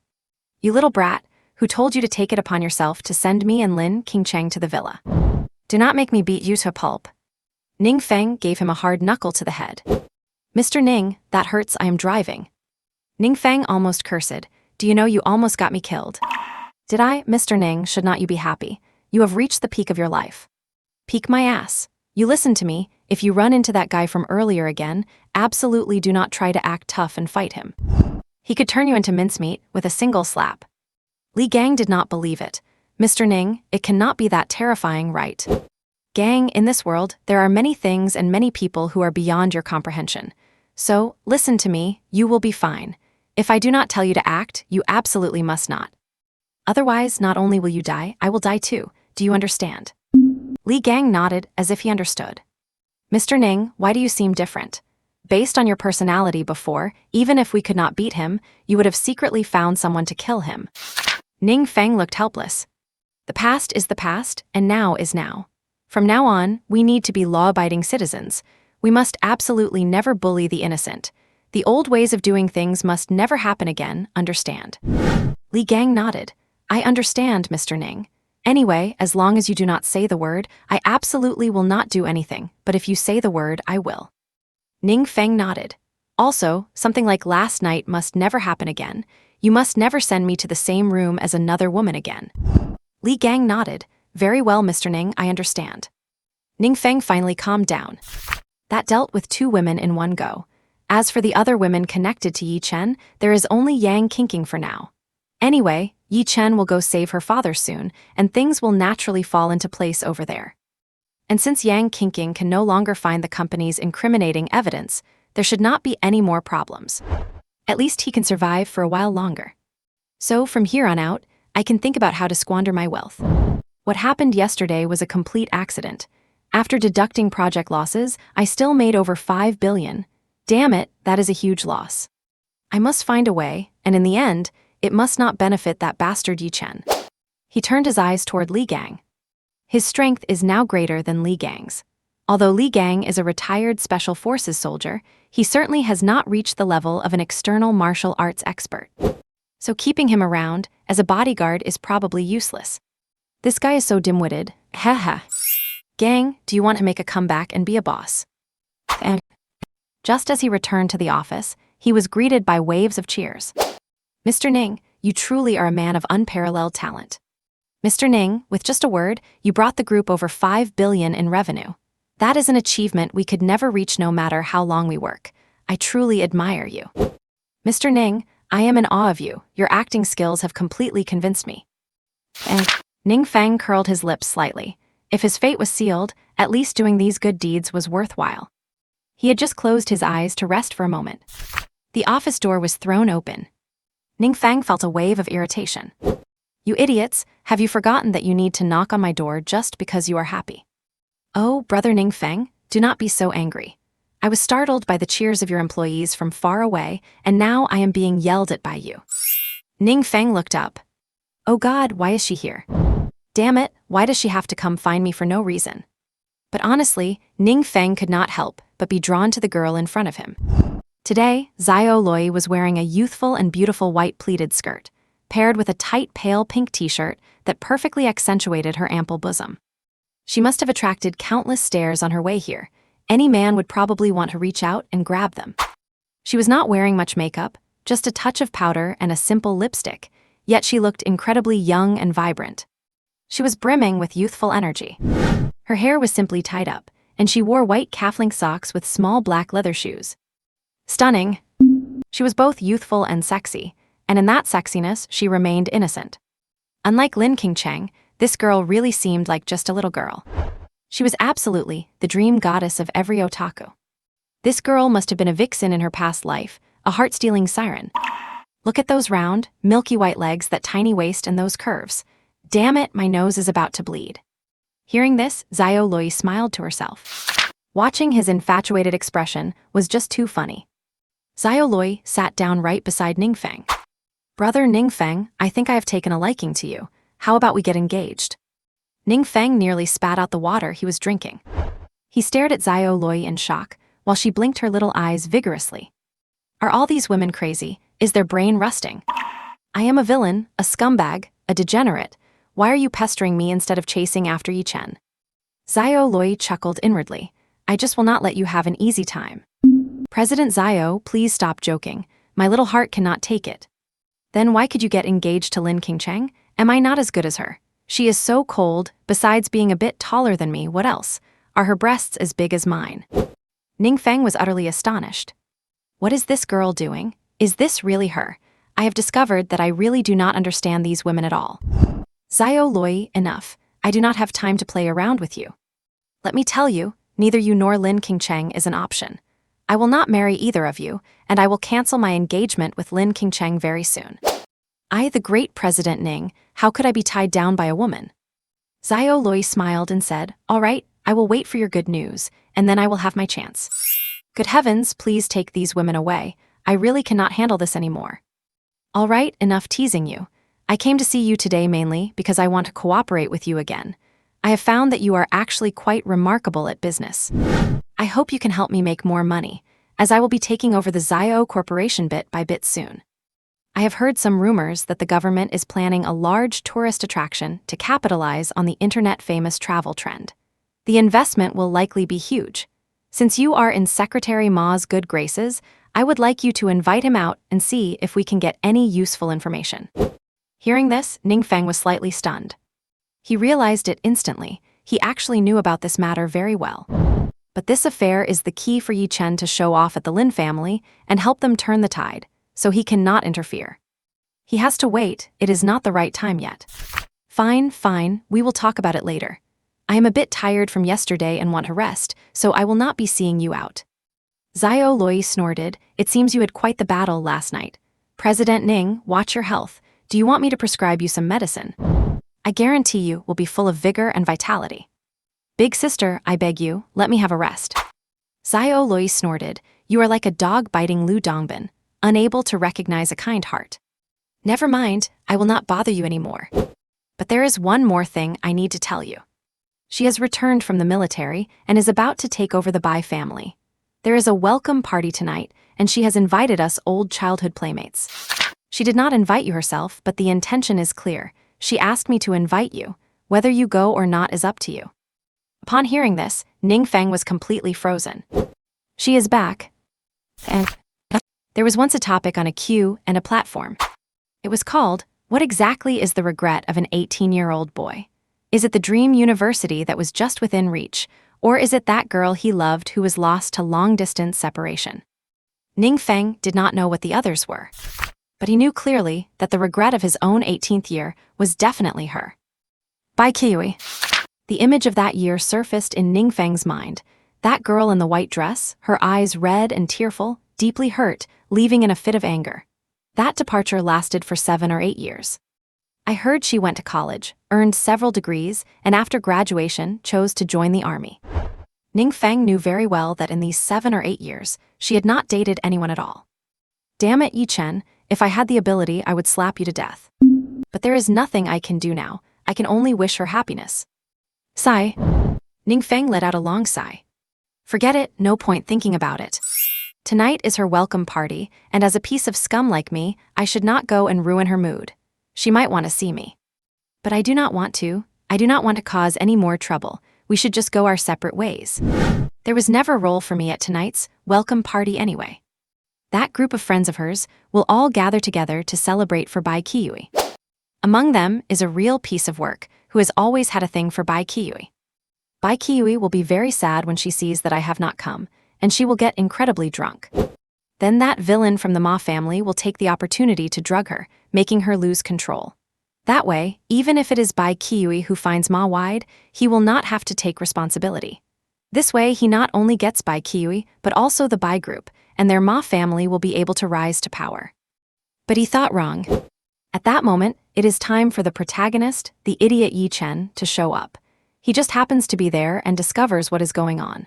You little brat, who told you to take it upon yourself to send me and Lin Qingcheng to the villa? Do not make me beat you to a pulp. Ning Feng gave him a hard knuckle to the head. Mr. Ning, that hurts, I am driving. Ning Feng almost cursed. Do you know you almost got me killed? Did I, Mr. Ning, should not you be happy? You have reached the peak of your life. Peak my ass. You listen to me, if you run into that guy from earlier again, absolutely do not try to act tough and fight him. He could turn you into mincemeat with a single slap. Li Gang did not believe it. Mr. Ning, it cannot be that terrifying, right? Gang, in this world, there are many things and many people who are beyond your comprehension. So, listen to me, you will be fine. If I do not tell you to act, you absolutely must not. Otherwise, not only will you die, I will die too. Do you understand? Li Gang nodded as if he understood. Mr. Ning, why do you seem different? Based on your personality before, even if we could not beat him, you would have secretly found someone to kill him. Ning Feng looked helpless. The past is the past, and now is now. From now on, we need to be law-abiding citizens. We must absolutely never bully the innocent. The old ways of doing things must never happen again, understand? Li Gang nodded. I understand, Mr. Ning. Anyway, as long as you do not say the word, I absolutely will not do anything, but if you say the word, I will. Ning Feng nodded. Also, something like last night must never happen again. You must never send me to the same room as another woman again. Li Gang nodded. Very well, Mr. Ning, I understand. Ning Feng finally calmed down. That dealt with 2 women in one go. As for the other women connected to Yi Chen, there is only Yang Kinking for now. Anyway, Yi Chen will go save her father soon, and things will naturally fall into place over there. And since Yang Kinking can no longer find the company's incriminating evidence, there should not be any more problems. At least he can survive for a while longer. So from here on out, I can think about how to squander my wealth. What happened yesterday was a complete accident. After deducting project losses, I still made over 5 billion. Damn it, that is a huge loss. I must find a way, and in the end, it must not benefit that bastard Yi Chen. He turned his eyes toward Li Gang. His strength is now greater than Li Gang's. Although Li Gang is a retired Special Forces soldier, he certainly has not reached the level of an external martial arts expert. So keeping him around as a bodyguard is probably useless. This guy is so dim-witted. Haha. Gang, do you want to make a comeback and be a boss? And just as he returned to the office, he was greeted by waves of cheers. Mr. Ning, you truly are a man of unparalleled talent. Mr. Ning, with just a word, you brought the group over 5 billion in revenue. That is an achievement we could never reach no matter how long we work. I truly admire you. Mr. Ning, I am in awe of you. Your acting skills have completely convinced me. And Ning Feng curled his lips slightly. If his fate was sealed, at least doing these good deeds was worthwhile. He had just closed his eyes to rest for a moment. The office door was thrown open. Ning Feng felt a wave of irritation. You idiots, have you forgotten that you need to knock on my door just because you are happy? Oh, brother Ning Feng, do not be so angry. I was startled by the cheers of your employees from far away, and now I am being yelled at by you. Ning Feng looked up. Oh God, why is she here? Damn it, why does she have to come find me for no reason? But honestly, Ning Feng could not help but be drawn to the girl in front of him. Today, Xiao Loi was wearing a youthful and beautiful white pleated skirt, paired with a tight pale pink t-shirt that perfectly accentuated her ample bosom. She must have attracted countless stares on her way here. Any man would probably want to reach out and grab them. She was not wearing much makeup, just a touch of powder and a simple lipstick, yet she looked incredibly young and vibrant. She was brimming with youthful energy. Her hair was simply tied up, and she wore white calf-length socks with small black leather shoes. Stunning. She was both youthful and sexy, and in that sexiness, she remained innocent. Unlike Lin Qingcheng, this girl really seemed like just a little girl. She was absolutely the dream goddess of every otaku. This girl must have been a vixen in her past life, a heart-stealing siren. Look at those round, milky white legs, that tiny waist, and those curves. Damn it, my nose is about to bleed. Hearing this, Xiao Loi smiled to herself. Watching his infatuated expression was just too funny. Xiao Loi sat down right beside Ning Feng. Brother Ning Feng, I think I have taken a liking to you. How about we get engaged? Ning Feng nearly spat out the water he was drinking. He stared at Xiao Loi in shock, while she blinked her little eyes vigorously. Are all these women crazy? Is their brain rusting? I am a villain, a scumbag, a degenerate. Why are you pestering me instead of chasing after Yi Chen? Xiao Loi chuckled inwardly. I just will not let you have an easy time. President Xiao, please stop joking. My little heart cannot take it. Then why could you get engaged to Lin Qingcheng? Am I not as good as her? She is so cold, besides being a bit taller than me, what else? Are her breasts as big as mine? Ning Feng was utterly astonished. What is this girl doing? Is this really her? I have discovered that I really do not understand these women at all. Xiao Loi, enough. I do not have time to play around with you. Let me tell you, neither you nor Lin Qingcheng is an option. I will not marry either of you, and I will cancel my engagement with Lin Qingcheng very soon. I, the great President Ning, how could I be tied down by a woman? Xiao Loi smiled and said, all right, I will wait for your good news, and then I will have my chance. Good heavens, please take these women away. I really cannot handle this anymore. All right, enough teasing you. I came to see you today mainly because I want to cooperate with you again. I have found that you are actually quite remarkable at business. I hope you can help me make more money, as I will be taking over the Xiao Corporation bit by bit soon. I have heard some rumors that the government is planning a large tourist attraction to capitalize on the internet-famous travel trend. The investment will likely be huge. Since you are in Secretary Ma's good graces, I would like you to invite him out and see if we can get any useful information. Hearing this, Ning Feng was slightly stunned. He realized it instantly. He actually knew about this matter very well. But this affair is the key for Yi Chen to show off at the Lin family and help them turn the tide, so he cannot interfere. He has to wait, it is not the right time yet. Fine, we will talk about it later. I am a bit tired from yesterday and want to rest, so I will not be seeing you out. Xiao Loi snorted, it seems you had quite the battle last night. President Ning, watch your health. Do you want me to prescribe you some medicine? I guarantee you will be full of vigor and vitality. Big sister, I beg you, let me have a rest. Xiao Loi snorted, you are like a dog biting Lu Dongbin. unable to recognize a kind heart. Never mind, I will not bother you anymore. But there is one more thing I need to tell you. She has returned from the military and is about to take over the Bai family. There is a welcome party tonight, and she has invited us old childhood playmates. She did not invite you herself, but the intention is clear. She asked me to invite you. Whether you go or not is up to you. Upon hearing this, Ning Feng was completely frozen. She is back. And there was once a topic on a queue and a platform. It was called, "What exactly is the regret of an 18-year-old boy? Is it the dream university that was just within reach, or is it that girl he loved who was lost to long-distance separation?" Ning Feng did not know what the others were, but he knew clearly that the regret of his own 18th year was definitely her. Bai Qiui. The image of that year surfaced in Ning Feng's mind. That girl in the white dress, her eyes red and tearful, deeply hurt, leaving in a fit of anger. That departure lasted for 7 or 8 years. I heard she went to college, earned several degrees, and after graduation chose to join the army. Ning Feng knew very well that in these 7 or 8 years, she had not dated anyone at all. Damn it, Yi Chen, if I had the ability, I would slap you to death. But there is nothing I can do now. I can only wish her happiness. Sigh. Ning Feng let out a long sigh. Forget it, no point thinking about it. Tonight is her welcome party, and as a piece of scum like me, I should not go and ruin her mood. She might want to see me. But I do not want to. I do not want to cause any more trouble. We should just go our separate ways. There was never a role for me at tonight's welcome party anyway. That group of friends of hers will all gather together to celebrate for Bai Qiui. Among them is a real piece of work who has always had a thing for Bai Qiui. Bai Qiui will be very sad when she sees that I have not come, and she will get incredibly drunk. Then that villain from the Ma family will take the opportunity to drug her, making her lose control. That way, even if it is Bai Qiui who finds Ma wide, he will not have to take responsibility. This way, he not only gets Bai Qiui, but also the Bai group, and their Ma family will be able to rise to power. But he thought wrong. At that moment, it is time for the protagonist, the idiot Yi Chen, to show up. He just happens to be there and discovers what is going on.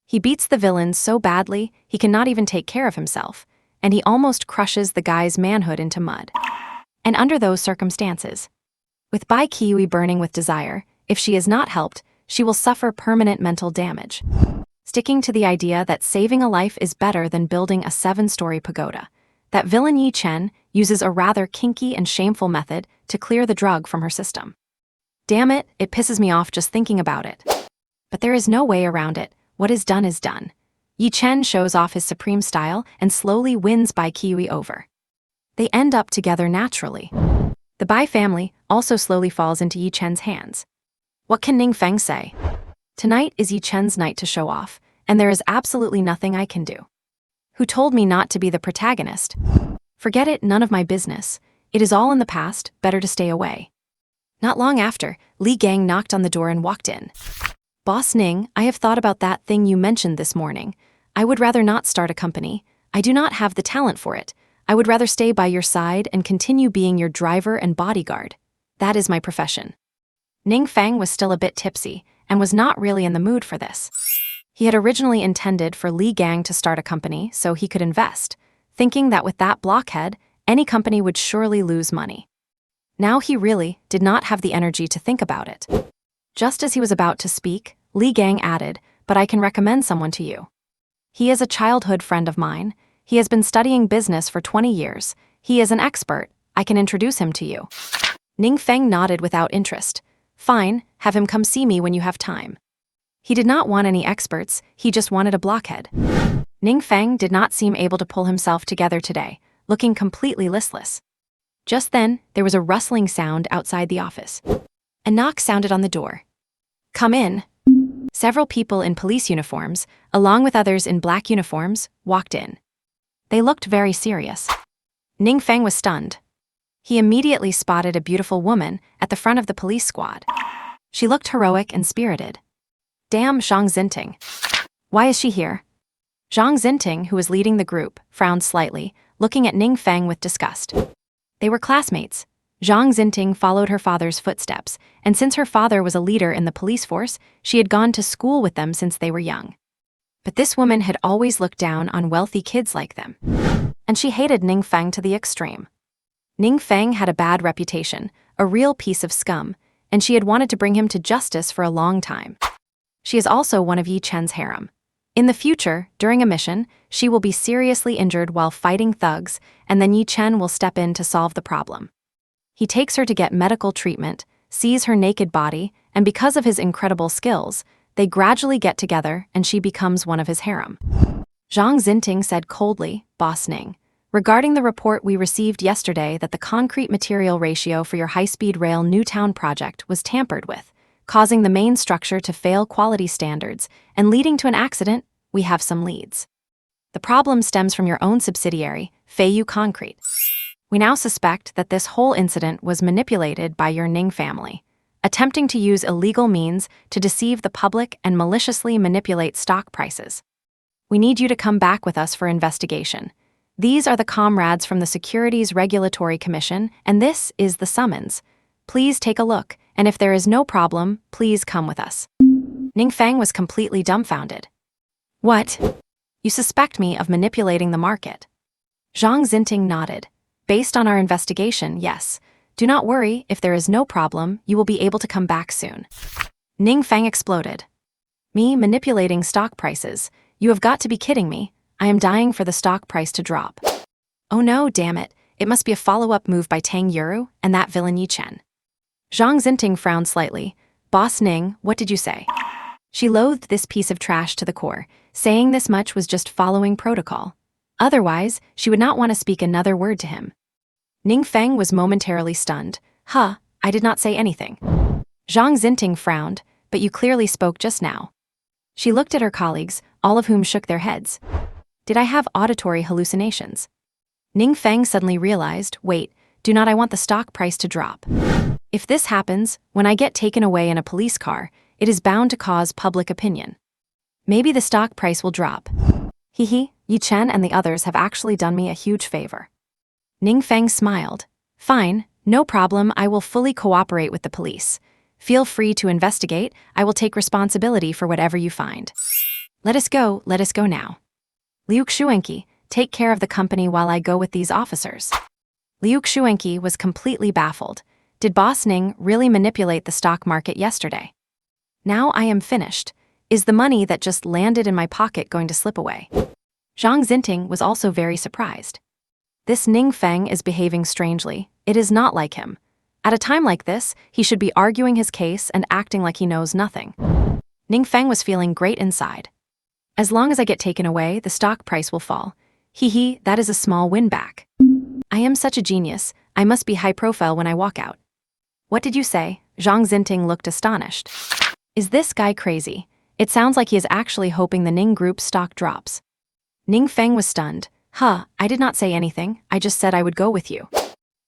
He beats the villain so badly, he cannot even take care of himself, and he almost crushes the guy's manhood into mud. And under those circumstances, with Bai Qiui burning with desire, if she is not helped, she will suffer permanent mental damage. Sticking to the idea that saving a life is better than building a 7-story pagoda, that villain Yi Chen uses a rather kinky and shameful method to clear the drug from her system. Damn it, it pisses me off just thinking about it. But there is no way around it. What is done is done. Yi Chen shows off his supreme style and slowly wins Bai Qiui over. They end up together naturally. The Bai family also slowly falls into Yi Chen's hands. What can Ning Feng say? Tonight is Yi Chen's night to show off, and there is absolutely nothing I can do. Who told me not to be the protagonist? Forget it, none of my business. It is all in the past, better to stay away. Not long after, Li Gang knocked on the door and walked in. Boss Ning, I have thought about that thing you mentioned this morning. I would rather not start a company. I do not have the talent for it. I would rather stay by your side and continue being your driver and bodyguard. That is my profession. Ning Feng was still a bit tipsy and was not really in the mood for this. He had originally intended for Li Gang to start a company so he could invest, thinking that with that blockhead, any company would surely lose money. Now he really did not have the energy to think about it. Just as he was about to speak, Li Gang added, "But I can recommend someone to you. He is a childhood friend of mine. He has been studying business for 20 years. He is an expert. I can introduce him to you." Ning Feng nodded without interest. Fine, have him come see me when you have time. He did not want any experts, he just wanted a blockhead. Ning Feng did not seem able to pull himself together today, looking completely listless. Just then, there was a rustling sound outside the office. A knock sounded on the door. "Come in." Several people in police uniforms, along with others in black uniforms, walked in. They looked very serious. Ning Feng was stunned. He immediately spotted a beautiful woman at the front of the police squad. She looked heroic and spirited. Damn, Zhang Xinting. Why is she here? Zhang Xinting, who was leading the group, frowned slightly, looking at Ning Feng with disgust. They were classmates. Zhang Xinting followed her father's footsteps, and since her father was a leader in the police force, she had gone to school with them since they were young. But this woman had always looked down on wealthy kids like them. and she hated Ning Feng to the extreme. Ning Feng had a bad reputation, a real piece of scum, and she had wanted to bring him to justice for a long time. She is also one of Yi Chen's harem. In the future, during a mission, she will be seriously injured while fighting thugs, and then Yi Chen will step in to solve the problem. He takes her to get medical treatment, sees her naked body, and because of his incredible skills, they gradually get together and she becomes one of his harem. Zhang Xinting said coldly, "Boss Ning, regarding the report we received yesterday that the concrete material ratio for your high-speed rail Newtown project was tampered with, causing the main structure to fail quality standards and leading to an accident, we have some leads. The problem stems from your own subsidiary, Feiyu Concrete. We now suspect that this whole incident was manipulated by your Ning family, attempting to use illegal means to deceive the public and maliciously manipulate stock prices. We need you to come back with us for investigation. These are the comrades from the Securities Regulatory Commission, and this is the summons. Please take a look, and if there is no problem, please come with us." Ning Feng was completely dumbfounded. "What? You suspect me of manipulating the market?" Zhang Xinting nodded. "Based on our investigation, yes. Do not worry, if there is no problem, you will be able to come back soon." Ning Feng exploded. "Me manipulating stock prices? You have got to be kidding me. I am dying for the stock price to drop." "Oh no, damn it. It must be a follow-up move by Tang Yuru and that villain Yi Chen." Zhang Xinting frowned slightly. "Boss Ning, what did you say?" She loathed this piece of trash to the core. Saying this much was just following protocol. Otherwise, she would not want to speak another word to him. Ning Feng was momentarily stunned. "Huh, I did not say anything." Zhang Xinting frowned, "But you clearly spoke just now." She looked at her colleagues, all of whom shook their heads. Did I have auditory hallucinations? Ning Feng suddenly realized, wait, do not I want the stock price to drop? If this happens, when I get taken away in a police car, it is bound to cause public opinion. Maybe the stock price will drop. Yi Chen and the others have actually done me a huge favor. Ning Feng smiled. Fine, no problem, I will fully cooperate with the police. Feel free to investigate, I will take responsibility for whatever you find. Let us go now. Liu Xuanqi, take care of the company while I go with these officers. Liu Xuanqi was completely baffled. Did Boss Ning really manipulate the stock market yesterday? Now I am finished. Is the money that just landed in my pocket going to slip away? Zhang Xinting was also very surprised. This Ning Feng is behaving strangely. It is not like him. At a time like this, he should be arguing his case and acting like he knows nothing. Ning Feng was feeling great inside. As long as I get taken away, the stock price will fall. That is a small win back. I am such a genius, I must be high profile when I walk out. What did you say? Zhang Xinting looked astonished. Is this guy crazy? It sounds like he is actually hoping the Ning Group stock drops. Ning Feng was stunned. I did not say anything, I just said I would go with you.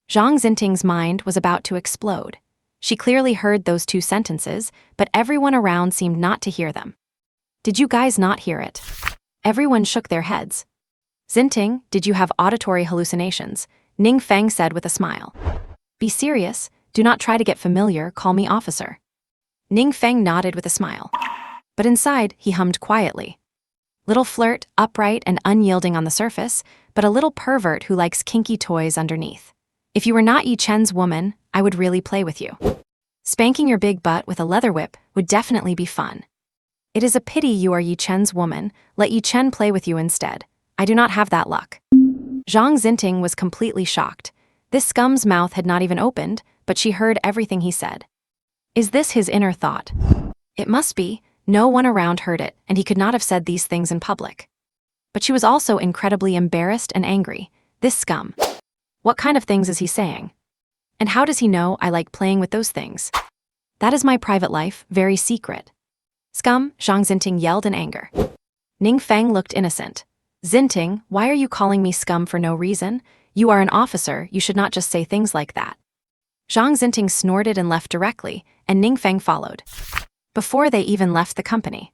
Zhang Xinting's mind was about to explode. She clearly heard those two sentences, but everyone around seemed not to hear them. Did you guys not hear it? Everyone shook their heads. Xinting, did you have auditory hallucinations? Ning Feng said with a smile. Be serious, do not try to get familiar, call me officer. Ning Feng nodded with a smile. But inside, he hummed quietly. Little flirt, upright and unyielding on the surface, but a little pervert who likes kinky toys underneath. If you were not Yi Chen's woman, I would really play with you. Spanking your big butt with a leather whip would definitely be fun. It is a pity you are Yi Chen's woman, let Yi Chen play with you instead. I do not have that luck. Zhang Xinting was completely shocked. This scum's mouth had not even opened, but she heard everything he said. Is this his inner thought? It must be. No one around heard it, and he could not have said these things in public. But she was also incredibly embarrassed and angry. This scum. What kind of things is he saying? And how does he know I like playing with those things? That is my private life, very secret. Scum, Zhang Xinting yelled in anger. Ning Feng looked innocent. Xinting, why are you calling me scum for no reason? You are an officer, you should not just say things like that. Zhang Xinting snorted and left directly, and Ning Feng followed. Before they even left the company,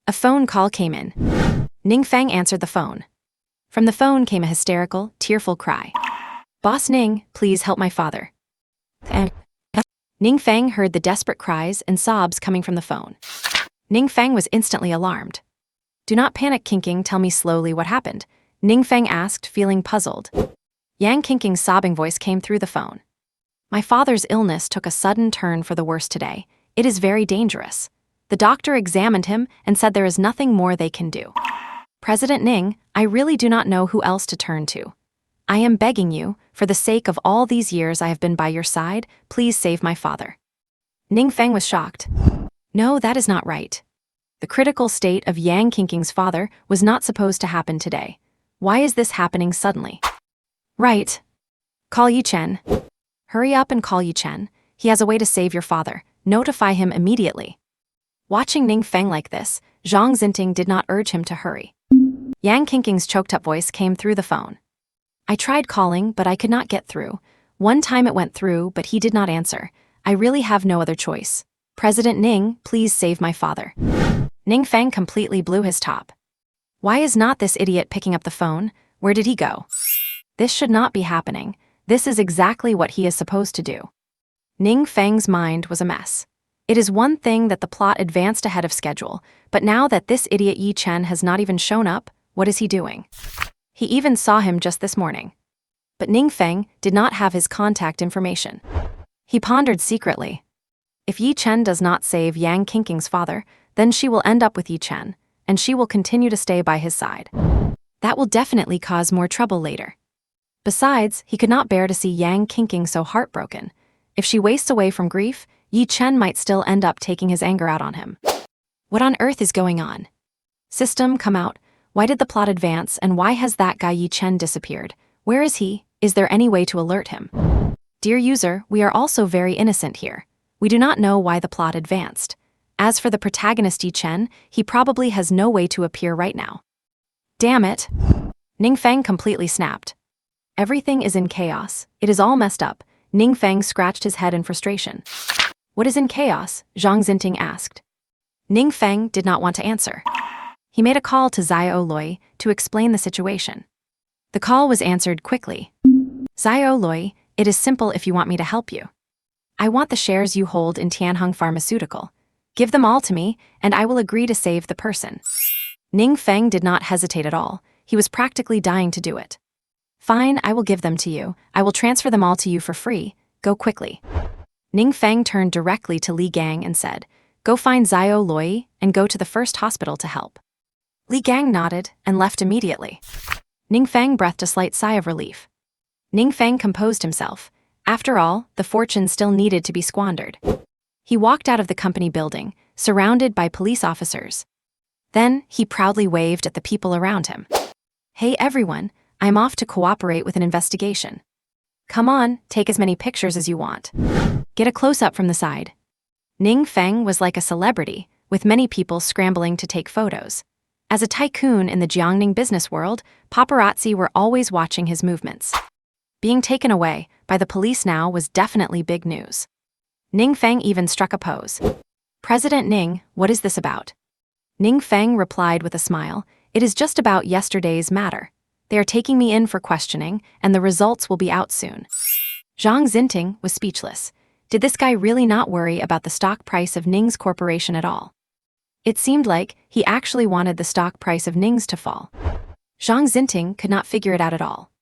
a phone call came in. Ning Feng answered the phone. From the phone came a hysterical, tearful cry. Boss Ning, please help my father. Ning Feng heard the desperate cries and sobs coming from the phone. Ning Feng was instantly alarmed. Do not panic, Kinking, tell me slowly what happened. Ning Feng asked, feeling puzzled. Yang Qingqing's sobbing voice came through the phone. My father's illness took a sudden turn for the worse today. It is very dangerous. The doctor examined him and said there is nothing more they can do. President Ning, I really do not know who else to turn to. I am begging you, for the sake of all these years I have been by your side, please save my father. Ning Feng was shocked. No, that is not right. The critical state of Yang Qingqing's father was not supposed to happen today. Why is this happening suddenly? Right. Call Yi Chen. Hurry up and call Yi Chen. He has a way to save your father. Notify him immediately. Watching Ning Feng like this, Zhang Xinting did not urge him to hurry. Yang Qingqing's choked-up voice came through the phone. I tried calling, but I could not get through. One time it went through, but he did not answer. I really have no other choice. President Ning, please save my father. Ning Feng completely blew his top. Why is not this idiot picking up the phone? Where did he go? This should not be happening. This is exactly what he is supposed to do. Ning Feng's mind was a mess. It is one thing that the plot advanced ahead of schedule, but now that this idiot Yi Chen has not even shown up, what is he doing? He even saw him just this morning. But Ning Feng did not have his contact information. He pondered secretly. If Yi Chen does not save Yang Qingqing's father, then she will end up with Yi Chen, and she will continue to stay by his side. That will definitely cause more trouble later. Besides, he could not bear to see Yang Qingqing so heartbroken. If she wastes away from grief, Yi Chen might still end up taking his anger out on him. What on earth is going on? System, come out. Why did the plot advance, and why has that guy Yi Chen disappeared? Where is he? Is there any way to alert him? Dear user, we are also very innocent here. We do not know why the plot advanced. As for the protagonist Yi Chen, he probably has no way to appear right now. Damn it! Ning Feng completely snapped. Everything is in chaos. It is all messed up. Ning Feng scratched his head in frustration. What is in chaos? Zhang Xinting asked. Ning Feng did not want to answer. He made a call to Xiao Loi to explain the situation. The call was answered quickly. Xiao Loi, it is simple if you want me to help you. I want the shares you hold in Tianheng Pharmaceutical. Give them all to me, and I will agree to save the person. Ning Feng did not hesitate at all. He was practically dying to do it. Fine, I will give them to you. I will transfer them all to you for free. Go quickly. Ning Feng turned directly to Li Gang and said, Go find Xiao Loi and go to the first hospital to help. Li Gang nodded and left immediately. Ning Feng breathed a slight sigh of relief. Ning Feng composed himself. After all, the fortune still needed to be squandered. He walked out of the company building, surrounded by police officers. Then, he proudly waved at the people around him. Hey everyone, I'm off to cooperate with an investigation. Come on, take as many pictures as you want. Get a close-up from the side. Ning Feng was like a celebrity, with many people scrambling to take photos. As a tycoon in the Jiangning business world, paparazzi were always watching his movements. Being taken away by the police now was definitely big news. Ning Feng even struck a pose. President Ning, what is this about? Ning Feng replied with a smile, It is just about yesterday's matter. They are taking me in for questioning, and the results will be out soon. Zhang Xinting was speechless. Did this guy really not worry about the stock price of Ning's corporation at all? It seemed like he actually wanted the stock price of Ning's to fall. Zhang Xinting could not figure it out at all.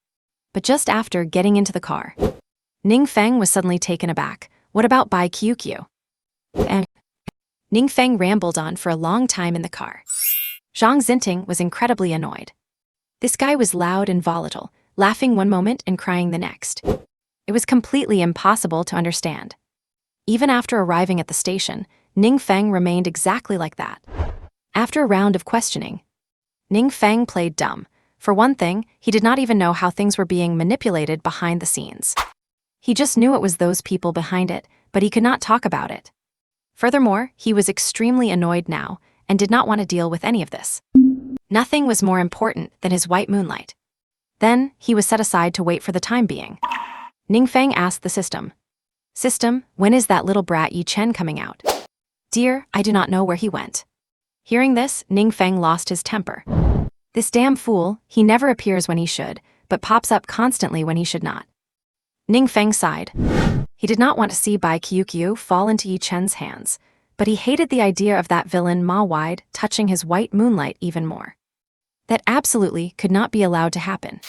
But just after getting into the car, Ning Feng was suddenly taken aback. What about Bai Qiuqiu? Ning Feng rambled on for a long time in the car. Zhang Xinting was incredibly annoyed. This guy was loud and volatile, laughing one moment and crying the next. It was completely impossible to understand. Even after arriving at the station, Ning Feng remained exactly like that. After a round of questioning, Ning Feng played dumb. For one thing, he did not even know how things were being manipulated behind the scenes. He just knew it was those people behind it, but he could not talk about it. Furthermore, he was extremely annoyed now and did not want to deal with any of this. Nothing was more important than his white moonlight. Then, he was set aside to wait for the time being. Ning Feng asked the system. System, when is that little brat Yi Chen coming out? Dear, I do not know where he went. Hearing this, Ning Feng lost his temper. This damn fool, he never appears when he should, but pops up constantly when he should not. Ning Feng sighed. He did not want to see Bai Qiuqiu fall into Yi Chen's hands, but he hated the idea of that villain Ma Wide touching his white moonlight even more. That absolutely could not be allowed to happen.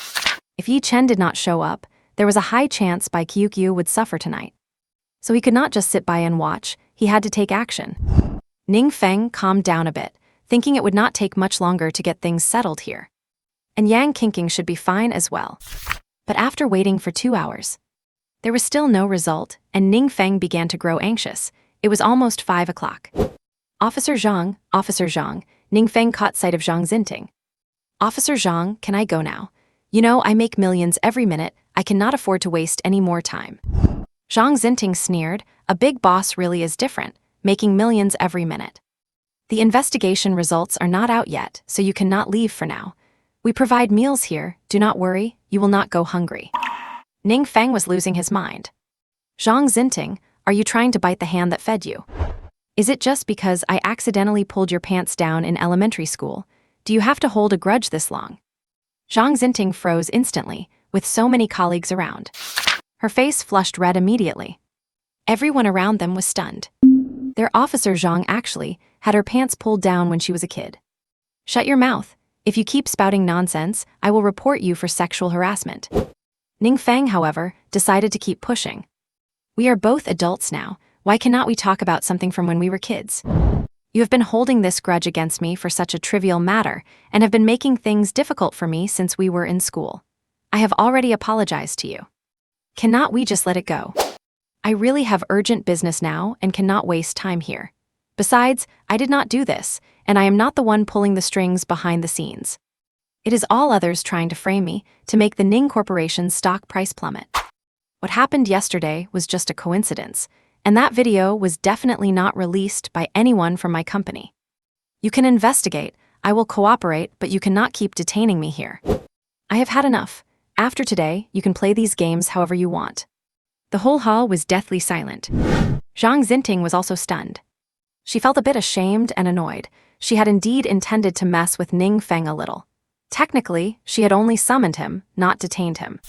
If Yi Chen did not show up, there was a high chance Bai Qiuqiu would suffer tonight. So he could not just sit by and watch, he had to take action. Ning Feng calmed down a bit, thinking it would not take much longer to get things settled here. And Yang Qingqing should be fine as well. But after waiting for 2 hours, there was still no result, and Ning Feng began to grow anxious. It was almost 5 o'clock. Officer Zhang, Ning Feng caught sight of Zhang Xinting. Officer Zhang, can I go now? You know, I make millions every minute, I cannot afford to waste any more time. Zhang Xinting sneered, a big boss really is different, making millions every minute. The investigation results are not out yet, so you cannot leave for now. We provide meals here, do not worry, you will not go hungry. Ning Feng was losing his mind. Zhang Xinting, are you trying to bite the hand that fed you? Is it just because I accidentally pulled your pants down in elementary school? Do you have to hold a grudge this long? Zhang Xinting froze instantly, with so many colleagues around. Her face flushed red immediately. Everyone around them was stunned. Their officer Zhang actually had her pants pulled down when she was a kid. Shut your mouth. If you keep spouting nonsense, I will report you for sexual harassment. Ning Feng, however, decided to keep pushing. We are both adults now, why cannot we talk about something from when we were kids? You have been holding this grudge against me for such a trivial matter, and have been making things difficult for me since we were in school. I have already apologized to you. Cannot we just let it go? I really have urgent business now and cannot waste time here. Besides, I did not do this, and I am not the one pulling the strings behind the scenes. It is all others trying to frame me to make the Ning Corporation's stock price plummet. What happened yesterday was just a coincidence, and that video was definitely not released by anyone from my company. You can investigate, I will cooperate, but you cannot keep detaining me here. I have had enough. After today, you can play these games however you want. The whole hall was deathly silent. Zhang Xinting was also stunned. She felt a bit ashamed and annoyed. She had indeed intended to mess with Ning Feng a little. Technically, she had only summoned him, not detained him.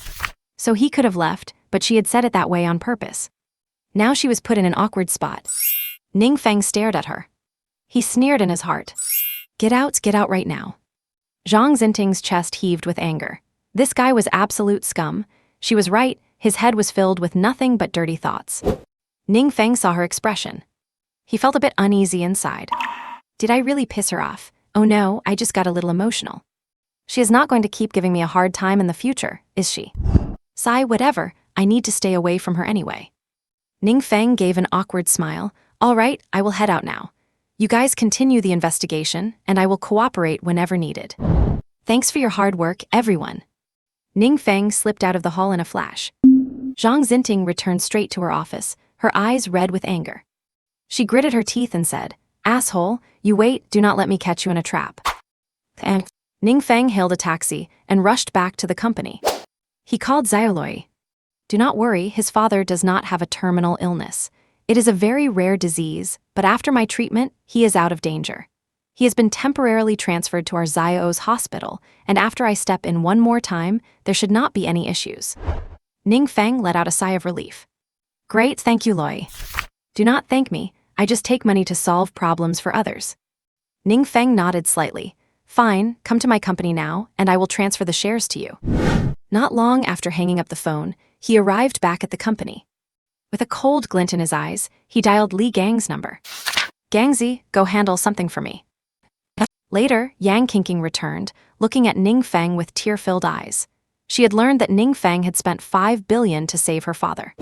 So he could have left, but she had said it that way on purpose. Now she was put in an awkward spot. Ning Feng stared at her. He sneered in his heart. Get out right now. Zhang Xinting's chest heaved with anger. This guy was absolute scum. She was right, his head was filled with nothing but dirty thoughts. Ning Feng saw her expression. He felt a bit uneasy inside. Did I really piss her off? Oh no, I just got a little emotional. She is not going to keep giving me a hard time in the future, is she? Sigh, whatever, I need to stay away from her anyway. Ning Feng gave an awkward smile. All right, I will head out now. You guys continue the investigation, and I will cooperate whenever needed. Thanks for your hard work, everyone. Ning Feng slipped out of the hall in a flash. Zhang Xinting returned straight to her office, her eyes red with anger. She gritted her teeth and said, Asshole, you wait, do not let me catch you in a trap. And Ning Feng hailed a taxi and rushed back to the company. He called Xiaolui. Do not worry, his father does not have a terminal illness. It is a very rare disease, but after my treatment, he is out of danger. He has been temporarily transferred to our Xiao's hospital, and after I step in one more time, there should not be any issues. Ning Feng let out a sigh of relief. Great, thank you, Lui. Do not thank me, I just take money to solve problems for others. Ning Feng nodded slightly. Fine, come to my company now, and I will transfer the shares to you. Not long after hanging up the phone, he arrived back at the company. With a cold glint in his eyes, he dialed Li Gang's number. Gangzi, go handle something for me. Later, Yang Qingqing returned, looking at Ning Feng with tear-filled eyes. She had learned that Ning Feng had spent 5 billion to save her father.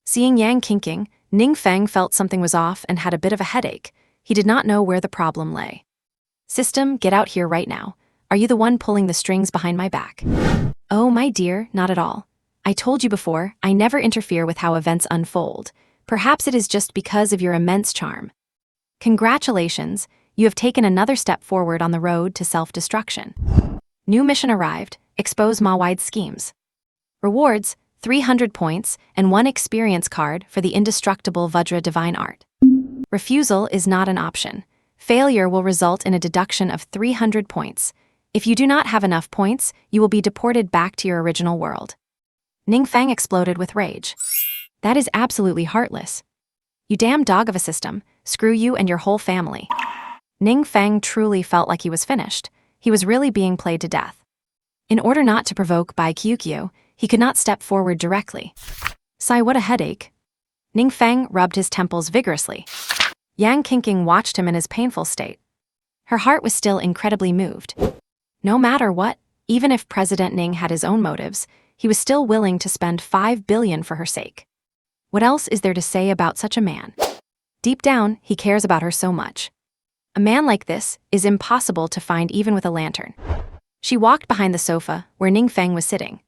Seeing Yang Qingqing, Ning Feng felt something was off and had a bit of a headache. He did not know where the problem lay. System, get out here right now. Are you the one pulling the strings behind my back? Oh, my dear, not at all. I told you before, I never interfere with how events unfold. Perhaps it is just because of your immense charm. Congratulations, you have taken another step forward on the road to self-destruction. New mission arrived, expose Ma-wide schemes. Rewards, 300 points and 1 experience card for the indestructible Vajra divine art. Refusal is not an option. Failure will result in a deduction of 300 points. If you do not have enough points, you will be deported back to your original world. Ning Feng exploded with rage. That is absolutely heartless. You damn dog of a system, screw you and your whole family. Ning Feng truly felt like he was finished. He was really being played to death. In order not to provoke Bai Qiuqiu, he could not step forward directly. Sigh, what a headache. Ning Feng rubbed his temples vigorously. Yang Qingqing watched him in his painful state. Her heart was still incredibly moved. No matter what, even if President Ning had his own motives, he was still willing to spend 5 billion for her sake. What else is there to say about such a man? Deep down, he cares about her so much. A man like this is impossible to find even with a lantern. She walked behind the sofa where Ning Feng was sitting.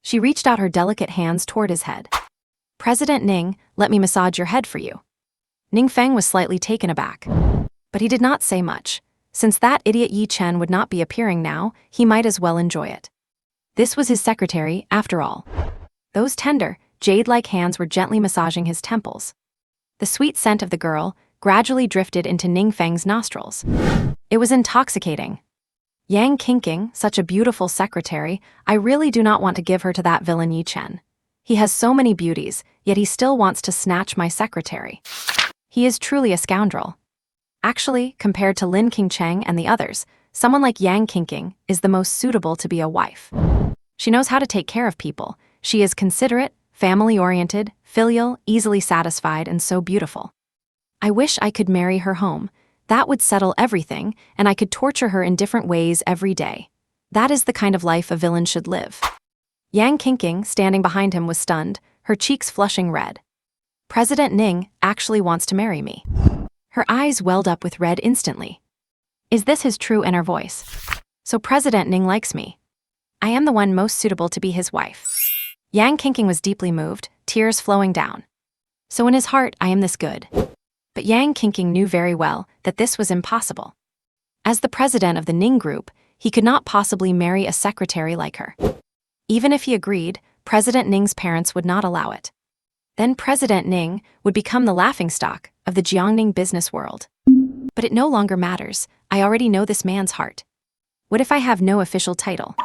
She reached out her delicate hands toward his head. President Ning, let me massage your head for you. Ning Feng was slightly taken aback. But he did not say much. Since that idiot Yi Chen would not be appearing now, he might as well enjoy it. This was his secretary, after all. Those tender, jade-like hands were gently massaging his temples. The sweet scent of the girl gradually drifted into Ning Feng's nostrils. It was intoxicating. Yang Qingqing, such a beautiful secretary, I really do not want to give her to that villain Yi Chen. He has so many beauties, yet he still wants to snatch my secretary. He is truly a scoundrel. Actually, compared to Lin Qingcheng and the others, someone like Yang Qingqing is the most suitable to be a wife. She knows how to take care of people. She is considerate, family-oriented, filial, easily satisfied, and so beautiful. I wish I could marry her home. That would settle everything, and I could torture her in different ways every day. That is the kind of life a villain should live. Yang Qingqing, standing behind him, was stunned, her cheeks flushing red. President Ning actually wants to marry me. Her eyes welled up with red instantly. Is this his true inner voice? So President Ning likes me. I am the one most suitable to be his wife. Yang Qingqing was deeply moved, tears flowing down. So in his heart, I am this good. But Yang Qingqing knew very well that this was impossible. As the president of the Ning Group, he could not possibly marry a secretary like her. Even if he agreed, President Ning's parents would not allow it. Then President Ning would become the laughingstock of the Jiangning business world. But it no longer matters. I already know this man's heart. What if I have no official title?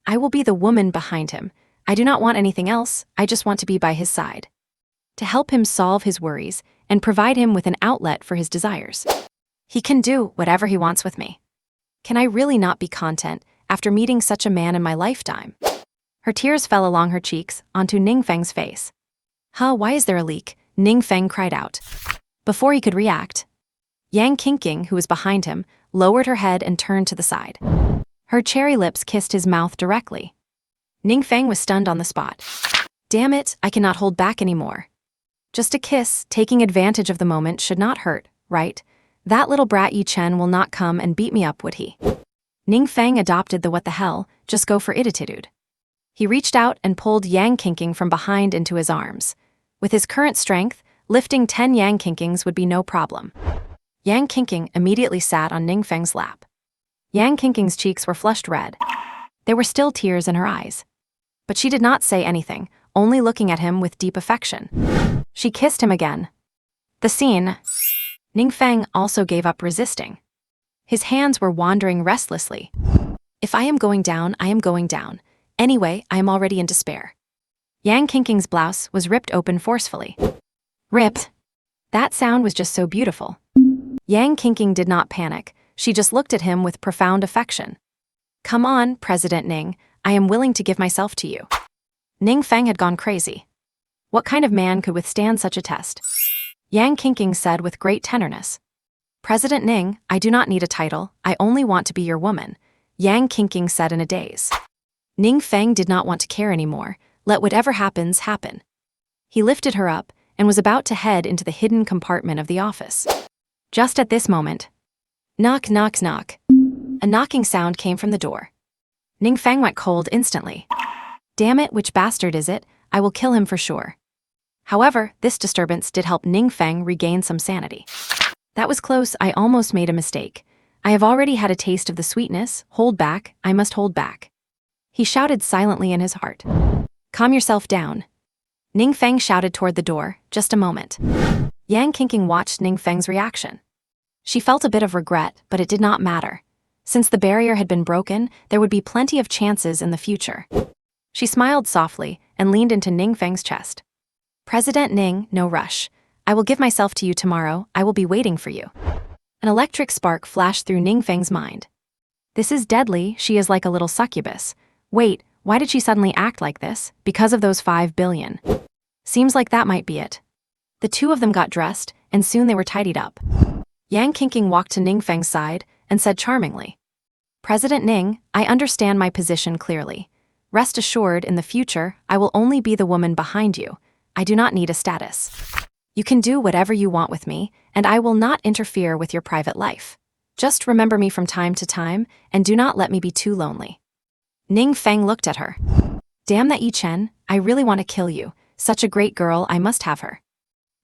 I will be the woman behind him. I do not want anything else. I just want to be by his side, to help him solve his worries and provide him with an outlet for his desires. He can do whatever he wants with me. Can I really not be content after meeting such a man in my lifetime? Her tears fell along her cheeks onto Ning Feng's face. Why is there a leak? Ning Feng cried out. Before he could react, Yang Qingqing, who was behind him, lowered her head and turned to the side. Her cherry lips kissed his mouth directly. Ning Feng was stunned on the spot. Damn it, I cannot hold back anymore. Just a kiss, taking advantage of the moment, should not hurt, right? That little brat Yi Chen will not come and beat me up, would he? Ning Feng adopted the what the hell, just go for it attitude. He reached out and pulled Yang Qingqing from behind into his arms. With his current strength, lifting 10 Yang Qingqings would be no problem. Yang Qingqing immediately sat on Ning Feng's lap. Yang Qingqing's cheeks were flushed red. There were still tears in her eyes. But she did not say anything, only looking at him with deep affection. She kissed him again. The scene. Ning Feng also gave up resisting. His hands were wandering restlessly. If I am going down, I am going down. Anyway, I am already in despair. Yang Qingqing's blouse was ripped open forcefully. Ripped. That sound was just so beautiful. Yang Qingqing did not panic. She just looked at him with profound affection. Come on, President Ning, I am willing to give myself to you. Ning Feng had gone crazy. What kind of man could withstand such a test? Yang Qingqing said with great tenderness. President Ning, I do not need a title, I only want to be your woman, Yang Qingqing said in a daze. Ning Feng did not want to care anymore. Let whatever happens, happen. He lifted her up and was about to head into the hidden compartment of the office. Just at this moment, knock, knock, knock. A knocking sound came from the door. Ning Feng went cold instantly. Damn it, which bastard is it? I will kill him for sure. However, this disturbance did help Ning Feng regain some sanity. That was close, I almost made a mistake. I have already had a taste of the sweetness, hold back, I must hold back. He shouted silently in his heart. Calm yourself down. Ning Feng shouted toward the door, just a moment. Yang Qingqing watched Ning Feng's reaction. She felt a bit of regret, but it did not matter. Since the barrier had been broken, there would be plenty of chances in the future. She smiled softly and leaned into Ning Feng's chest. President Ning, no rush. I will give myself to you tomorrow, I will be waiting for you. An electric spark flashed through Ning Feng's mind. This is deadly, she is like a little succubus. Wait, why did she suddenly act like this? Because of those 5 billion. Seems like that might be it. The two of them got dressed, and soon they were tidied up. Yang Qingqing walked to Ning Feng's side and said charmingly, President Ning, I understand my position clearly. Rest assured, in the future, I will only be the woman behind you. I do not need a status. You can do whatever you want with me, and I will not interfere with your private life. Just remember me from time to time, and do not let me be too lonely. Ning Feng looked at her. Damn that Yi Chen, I really want to kill you. Such a great girl, I must have her.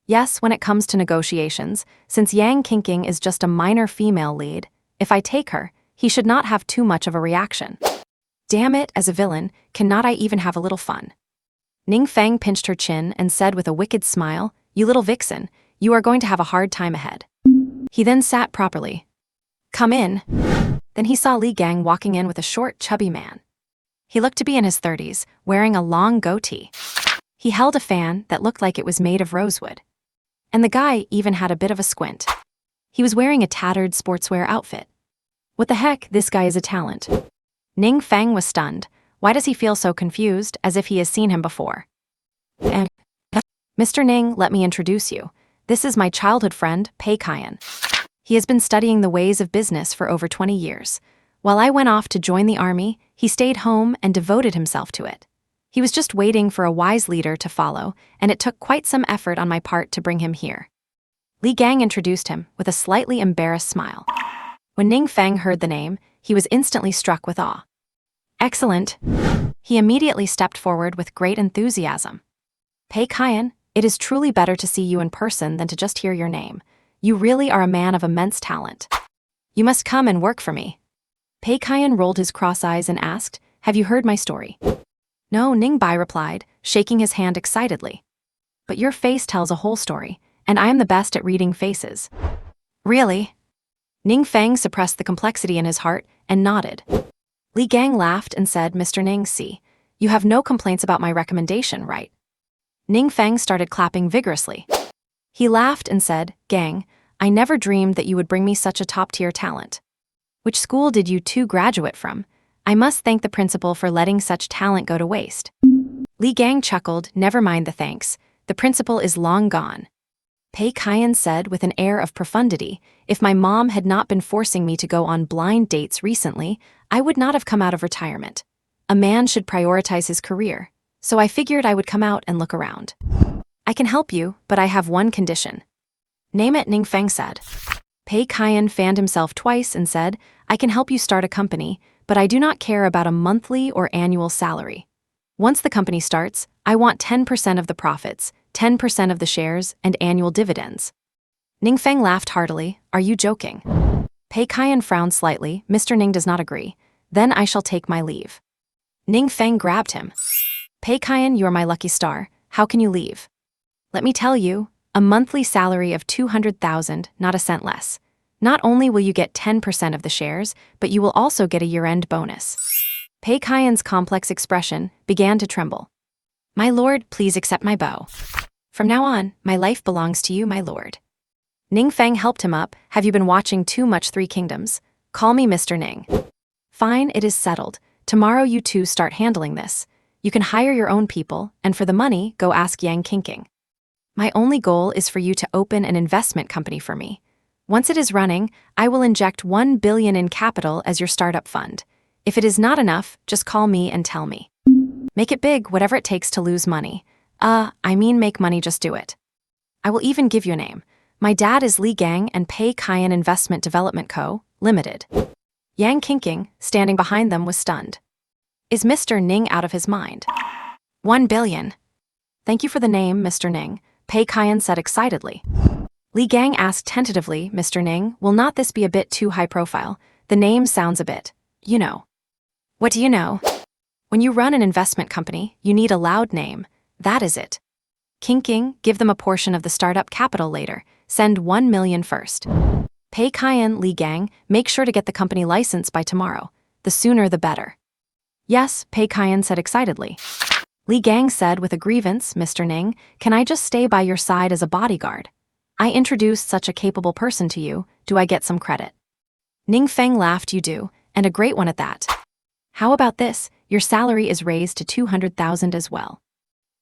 Yes, when it comes to negotiations, since Yang Qingqing is just a minor female lead, if I take her, he should not have too much of a reaction. Damn it, as a villain, cannot I even have a little fun? Ning Feng pinched her chin and said with a wicked smile, You little vixen, you are going to have a hard time ahead. He then sat properly. Come in. Then he saw Li Gang walking in with a short, chubby man. He looked to be in his 30s, wearing a long goatee. He held a fan that looked like it was made of rosewood. And the guy even had a bit of a squint. He was wearing a tattered sportswear outfit. What the heck, this guy is a talent. Ning Feng was stunned. Why does he feel so confused, as if he has seen him before? Mr. Ning, let me introduce you. This is my childhood friend, Pei Kian. He has been studying the ways of business for over 20 years. While I went off to join the army, he stayed home and devoted himself to it. He was just waiting for a wise leader to follow, and it took quite some effort on my part to bring him here. Li Gang introduced him with a slightly embarrassed smile. When Ning Feng heard the name, he was instantly struck with awe. Excellent. He immediately stepped forward with great enthusiasm. Pei Kian, it is truly better to see you in person than to just hear your name. You really are a man of immense talent. You must come and work for me. Pei Kian rolled his cross eyes and asked, Have you heard my story? No, Ning Bai replied, shaking his hand excitedly. But your face tells a whole story, and I am the best at reading faces. Really? Ning Feng suppressed the complexity in his heart and nodded. Li Gang laughed and said, Mr. Ning, see, you have no complaints about my recommendation, right? Ning Feng started clapping vigorously. He laughed and said, Gang, I never dreamed that you would bring me such a top-tier talent. Which school did you two graduate from? I must thank the principal for letting such talent go to waste. Li Gang chuckled, Never mind the thanks. The principal is long gone. Pei Kian said with an air of profundity, If my mom had not been forcing me to go on blind dates recently, I would not have come out of retirement. A man should prioritize his career, so I figured I would come out and look around. I can help you, but I have one condition. Name it, Ning Feng said. Pei Kian fanned himself twice and said, I can help you start a company, but I do not care about a monthly or annual salary. Once the company starts, I want 10% of the profits, 10% of the shares, and annual dividends. Ning Feng laughed heartily. Are you joking? Pei Kian frowned slightly. Mr. Ning does not agree. Then I shall take my leave. Ning Feng grabbed him. Pei Kian, you are my lucky star. How can you leave? Let me tell you, a monthly salary of 200,000, not a cent less. Not only will you get 10% of the shares, but you will also get a year-end bonus. Pei Kian's complex expression began to tremble. My lord, please accept my bow. From now on, my life belongs to you, my lord. Ning Feng helped him up. Have you been watching too much Three Kingdoms? Call me Mr. Ning. Fine, it is settled. Tomorrow you two start handling this. You can hire your own people, and for the money, go ask Yang Qingqing. My only goal is for you to open an investment company for me. Once it is running, I will inject 1 billion in capital as your startup fund. If it is not enough, just call me and tell me. Make it big, whatever it takes to lose money. Make money, just do it. I will even give you a name. My dad is Li Gang and Pei Kian Investment Development Co., Limited. Yang Qingqing, standing behind them, was stunned. Is Mr. Ning out of his mind? 1 billion. Thank you for the name, Mr. Ning, Pei Kian said excitedly. Li Gang asked tentatively, Mr. Ning, will not this be a bit too high profile? The name sounds a bit, you know. What do you know? When you run an investment company, you need a loud name. That is it. Qingqing, give them a portion of the startup capital later. Send 1 million first. Pei Kian, Li Gang, make sure to get the company license by tomorrow. The sooner the better. Yes, Pei Kian said excitedly. Li Gang said with a grievance, Mr. Ning, can I just stay by your side as a bodyguard? I introduced such a capable person to you, do I get some credit? Ning Feng laughed, you do, and a great one at that. How about this? Your salary is raised to 200,000 as well.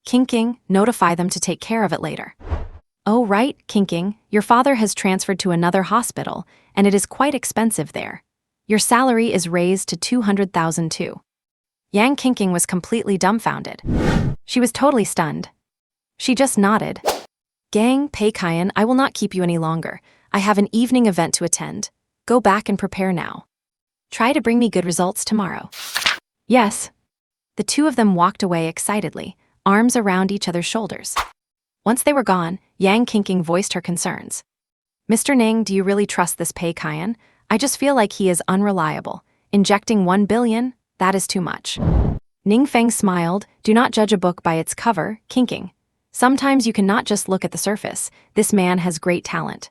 King, notify them to take care of it later. Oh right, King, your father has transferred to another hospital, and it is quite expensive there. Your salary is raised to 200,000 too. Yang King was completely dumbfounded. She was totally stunned. She just nodded. Gang, Pei Kian, I will not keep you any longer. I have an evening event to attend. Go back and prepare now. Try to bring me good results tomorrow. Yes. The two of them walked away excitedly, arms around each other's shoulders. Once they were gone, Yang King voiced her concerns. Mr. Ning, do you really trust this Pei Kian? I just feel like he is unreliable. Injecting 1 billion? That is too much. Ning Feng smiled. Do not judge a book by its cover, King. Sometimes you cannot just look at the surface. This man has great talent.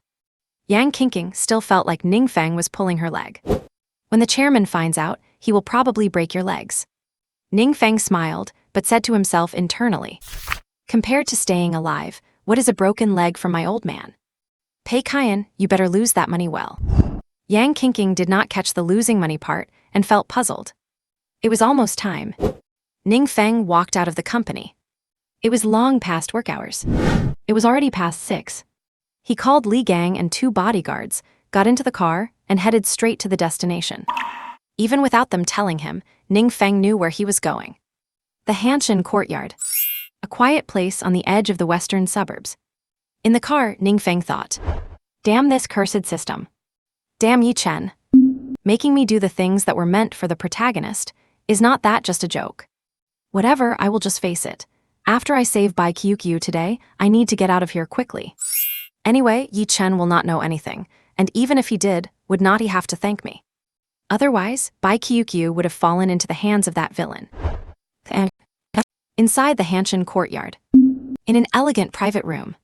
Yang King still felt like Ning Feng was pulling her leg. When the chairman finds out, he will probably break your legs. Ning Feng smiled, but said to himself internally, compared to staying alive, what is a broken leg for my old man? Pei Kian, you better lose that money well. Yang King did not catch the losing money part and felt puzzled. It was almost time. Ning Feng walked out of the company. It was long past work hours. It was already past 6. He called Li Gang and 2 bodyguards, got into the car, and headed straight to the destination. Even without them telling him, Ning Feng knew where he was going. The Hanshin Courtyard, a quiet place on the edge of the western suburbs. In the car, Ning Feng thought, damn this cursed system. Damn Yi Chen. Making me do the things that were meant for the protagonist, is not that just a joke? Whatever, I will just face it. After I save Bai Qiuqiu today, I need to get out of here quickly. Anyway, Yi Chen will not know anything, and even if he did, would not he have to thank me? Otherwise, Bai Qiuqiu would have fallen into the hands of that villain. Inside the Hanshin Courtyard, in an elegant private room.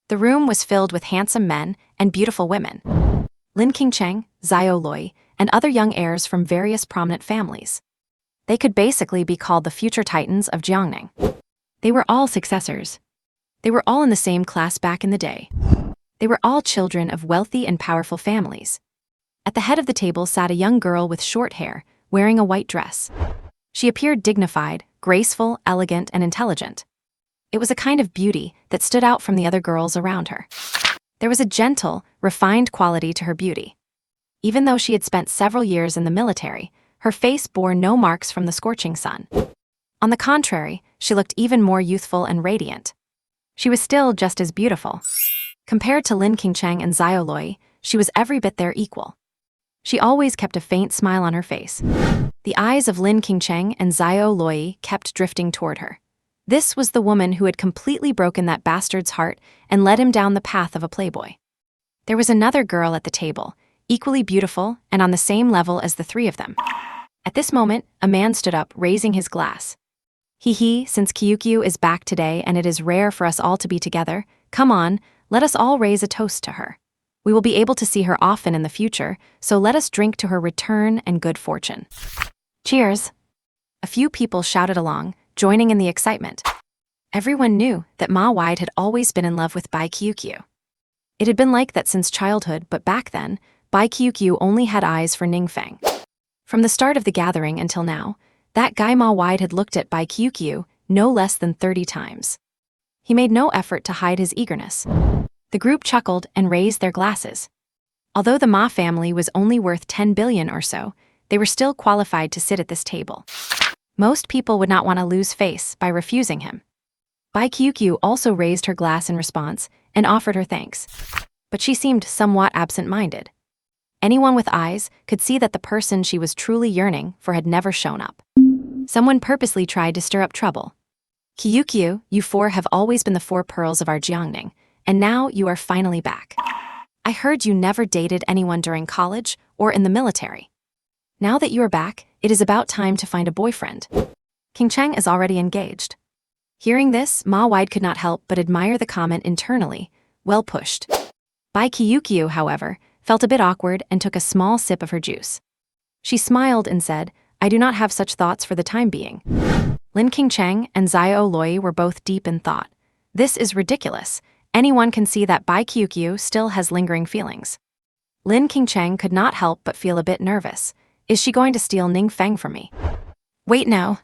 The room was filled with handsome men and beautiful women. Lin Qingcheng, Xiao Loi, and other young heirs from various prominent families. They could basically be called the future titans of Jiangning. They were all successors. They were all in the same class back in the day. They were all children of wealthy and powerful families. At the head of the table sat a young girl with short hair, wearing a white dress. She appeared dignified, graceful, elegant, and intelligent. It was a kind of beauty that stood out from the other girls around her. There was a gentle, refined quality to her beauty. Even though she had spent several years in the military, her face bore no marks from the scorching sun. On the contrary, she looked even more youthful and radiant. She was still just as beautiful. Compared to Lin Qingcheng and Xiao Loi, she was every bit their equal. She always kept a faint smile on her face. The eyes of Lin Qingcheng and Xiao Loi kept drifting toward her. This was the woman who had completely broken that bastard's heart and led him down the path of a playboy. There was another girl at the table, equally beautiful and on the same level as the three of them. At this moment, a man stood up, raising his glass. Since Qiuqiu is back today and it is rare for us all to be together, come on, let us all raise a toast to her. We will be able to see her often in the future, so let us drink to her return and good fortune. Cheers! A few people shouted along, joining in the excitement. Everyone knew that Ma Wide had always been in love with Bai Qiuqiu. It had been like that since childhood, but back then, Bai Qiuqiu only had eyes for Ning Feng. From the start of the gathering until now, that guy Ma Wide had looked at Bai Qiuqiu no less than 30 times. He made no effort to hide his eagerness. The group chuckled and raised their glasses. Although the Ma family was only worth 10 billion or so, they were still qualified to sit at this table. Most people would not want to lose face by refusing him. Bai Qiuqiu also raised her glass in response and offered her thanks. But she seemed somewhat absent-minded. Anyone with eyes could see that the person she was truly yearning for had never shown up. Someone purposely tried to stir up trouble. Qiuqiu, you four have always been the four pearls of our Jiangning, and now you are finally back. I heard you never dated anyone during college or in the military. Now that you are back, it is about time to find a boyfriend. Qingcheng is already engaged. Hearing this, Ma Wide could not help but admire the comment internally. Well pushed. Bai Qiuqiu, however, felt a bit awkward and took a small sip of her juice. She smiled and said, I do not have such thoughts for the time being. Lin Qingcheng and Xiao Loi were both deep in thought. This is ridiculous. Anyone can see that Bai Qiuqiu still has lingering feelings. Lin Qingcheng could not help but feel a bit nervous. Is she going to steal Ning Feng from me? Wait, no.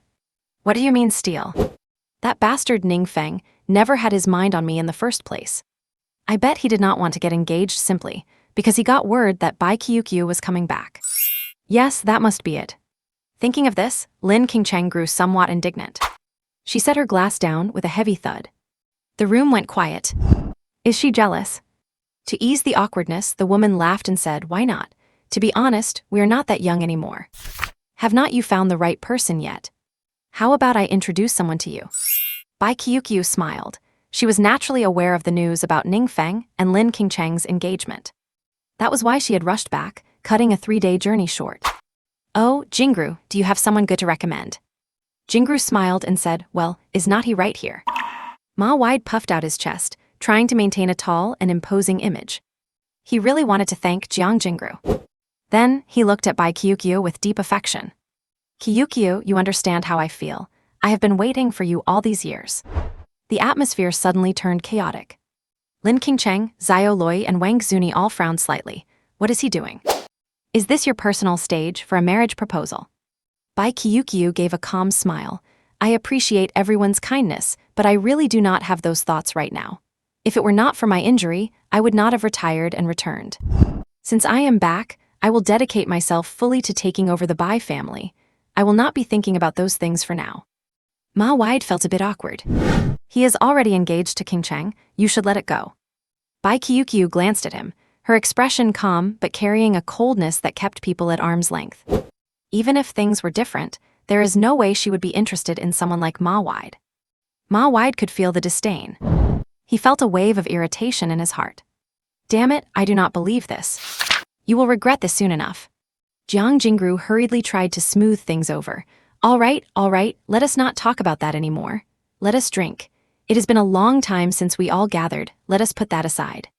What do you mean steal? That bastard Ning Feng never had his mind on me in the first place. I bet he did not want to get engaged simply because he got word that Bai Qiuqiu was coming back. Yes, that must be it. Thinking of this, Lin Qingcheng grew somewhat indignant. She set her glass down with a heavy thud. The room went quiet. Is she jealous? To ease the awkwardness, the woman laughed and said, why not? To be honest, we are not that young anymore. Have not you found the right person yet? How about I introduce someone to you? Bai Qiuqiu smiled. She was naturally aware of the news about Ning Feng and Lin Qingcheng's engagement. That was why she had rushed back, cutting a 3-day journey short. Oh, Jingru, do you have someone good to recommend? Jingru smiled and said, well, is not he right here? Ma Wide puffed out his chest, trying to maintain a tall and imposing image. He really wanted to thank Jiang Jingru. Then he looked at Bai Qiuqiu with deep affection. Qiuqiu, you understand how I feel. I have been waiting for you all these years. The atmosphere suddenly turned chaotic. Lin Qingcheng, Xiao Loi, and Wang Xuni all frowned slightly. What is he doing? Is this your personal stage for a marriage proposal? Bai Qiuqiu gave a calm smile. I appreciate everyone's kindness, but I really do not have those thoughts right now. If it were not for my injury, I would not have retired and returned. Since I am back, I will dedicate myself fully to taking over the Bai family. I will not be thinking about those things for now. Ma Wide felt a bit awkward. He is already engaged to Qingcheng, you should let it go. Bai Qiuqiu glanced at him, her expression calm but carrying a coldness that kept people at arm's length. Even if things were different, there is no way she would be interested in someone like Ma Wide. Ma Wide could feel the disdain. He felt a wave of irritation in his heart. Damn it, I do not believe this. You will regret this soon enough. Jiang Jingru hurriedly tried to smooth things over. All right, let us not talk about that anymore. Let us drink. It has been a long time since we all gathered, let us put that aside.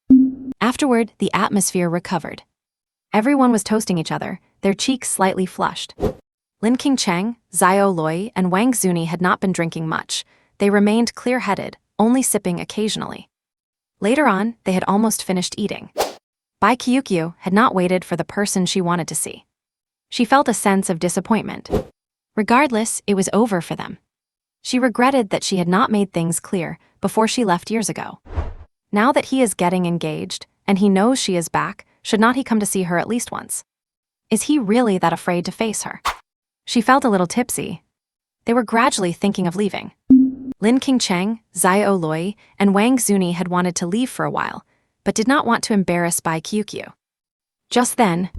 Afterward, the atmosphere recovered. Everyone was toasting each other, their cheeks slightly flushed. Lin Qingcheng, Xiao Loi, and Wang Xuni had not been drinking much. They remained clear-headed, only sipping occasionally. Later on, they had almost finished eating. Bai Qiuqiu had not waited for the person she wanted to see. She felt a sense of disappointment. Regardless, it was over for them. She regretted that she had not made things clear before she left years ago. Now that he is getting engaged, and he knows she is back, should not he come to see her at least once? Is he really that afraid to face her? She felt a little tipsy. They were gradually thinking of leaving. Lin Qingcheng, Xiao Loi, and Wang Xuni had wanted to leave for a while, but did not want to embarrass Bai Qiuqiu. Just then,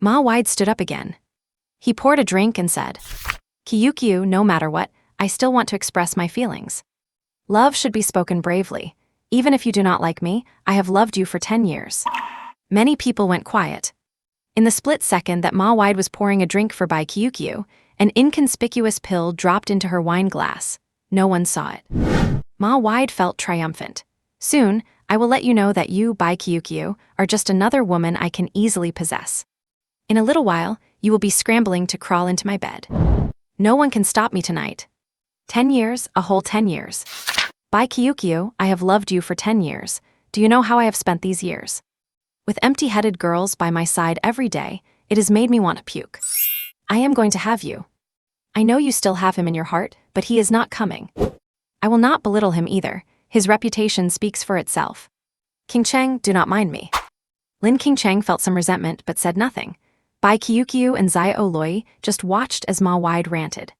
Ma Wide stood up again. He poured a drink and said, Qiuqiu, no matter what, I still want to express my feelings. Love should be spoken bravely. Even if you do not like me, I have loved you for 10 years. Many people went quiet. In the split second that Ma Wide was pouring a drink for Bai Qiuqiu, an inconspicuous pill dropped into her wine glass. No one saw it. Ma Wide felt triumphant. Soon, I will let you know that you, Bai Qiuqiu, are just another woman I can easily possess. In a little while, you will be scrambling to crawl into my bed. No one can stop me tonight. 10 years, a whole 10 years. Bai Qiuqiu, I have loved you for 10 years. Do you know how I have spent these years? With empty-headed girls by my side every day, it has made me want to puke. I am going to have you. I know you still have him in your heart, but he is not coming. I will not belittle him either. His reputation speaks for itself. Qingcheng, do not mind me. Lin Qingcheng felt some resentment but said nothing. Bai Qiuqiu and Xiao Loi just watched as Ma Wide ranted.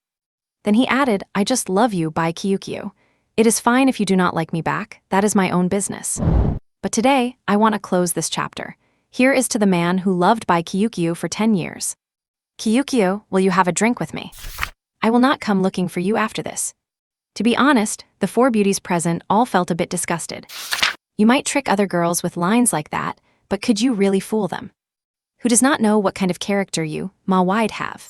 Then he added, I just love you, Bai Qiuqiu. It is fine if you do not like me back, that is my own business. But today, I want to close this chapter. Here is to the man who loved Bai Qiuqiu for 10 years. Qiuqiu, will you have a drink with me? I will not come looking for you after this. To be honest, the 4 beauties present all felt a bit disgusted. You might trick other girls with lines like that, but could you really fool them? Who does not know what kind of character you, Ma Wide, have?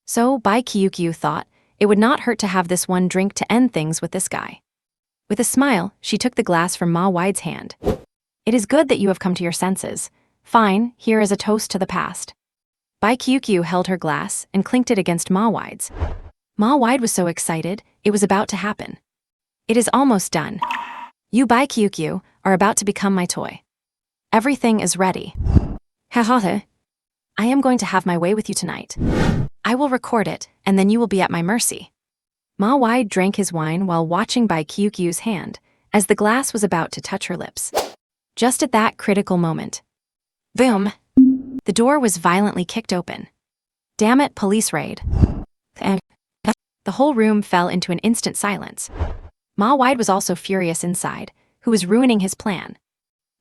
So Bai Qiuqiu thought, it would not hurt to have this one drink to end things with this guy. With a smile, she took the glass from Ma Wide's hand. It is good that you have come to your senses. Fine, here is a toast to the past. Bai Qiuqiu held her glass and clinked it against Ma Wide's. Ma Wide was so excited, it was about to happen. It is almost done. You, Bai Qiuqiu, are about to become my toy. Everything is ready. Ha ha ha. I am going to have my way with you tonight. I will record it, and then you will be at my mercy. Ma Wide drank his wine while watching Bai Qiuqiu's hand, as the glass was about to touch her lips. Just at that critical moment. Boom! The door was violently kicked open. Damn it, police raid. And the whole room fell into an instant silence. Ma Wide was also furious inside, who was ruining his plan.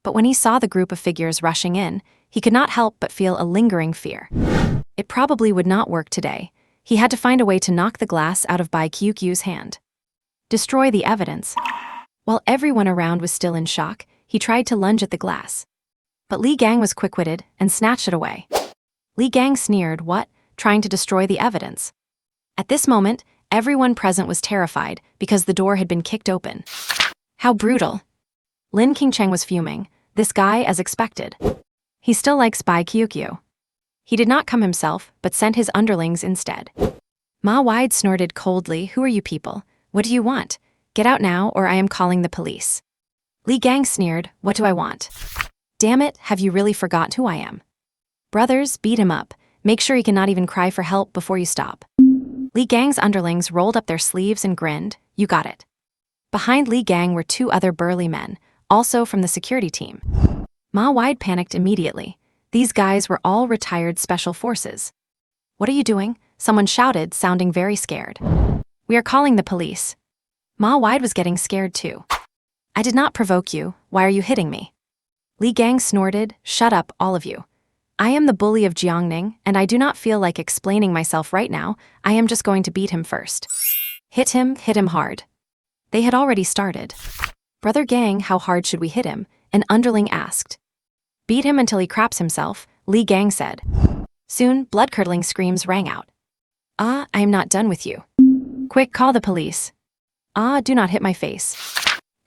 But when he saw the group of figures rushing in, he could not help but feel a lingering fear. It probably would not work today. He had to find a way to knock the glass out of Bai Qiuqiu's hand. Destroy the evidence. While everyone around was still in shock, he tried to lunge at the glass. But Li Gang was quick-witted and snatched it away. Li Gang sneered, "What? Trying to destroy the evidence?" At this moment, everyone present was terrified because the door had been kicked open. How brutal. Lin Qingcheng was fuming, this guy as expected. He still likes Bai Qiuqiu. He did not come himself, but sent his underlings instead. Ma Wide snorted coldly, "Who are you people? What do you want? Get out now or I am calling the police." Li Gang sneered, "What do I want? Damn it, have you really forgot who I am? Brothers, beat him up. Make sure he cannot even cry for help before you stop." Li Gang's underlings rolled up their sleeves and grinned, "You got it." Behind Li Gang were two other burly men, also from the security team. Ma Wide panicked immediately. These guys were all retired special forces. "What are you doing?" someone shouted, sounding very scared. "We are calling the police." Ma Wide was getting scared too. "I did not provoke you. Why are you hitting me?" Li Gang snorted, "Shut up, all of you. I am the bully of Jiangning, and I do not feel like explaining myself right now. I am just going to beat him first. Hit him hard." They had already started. "Brother Gang, how hard should we hit him?" an underling asked. "Beat him until he craps himself," Li Gang said. Soon, blood-curdling screams rang out. "Ah, I am not done with you. Quick, call the police. Ah, do not hit my face.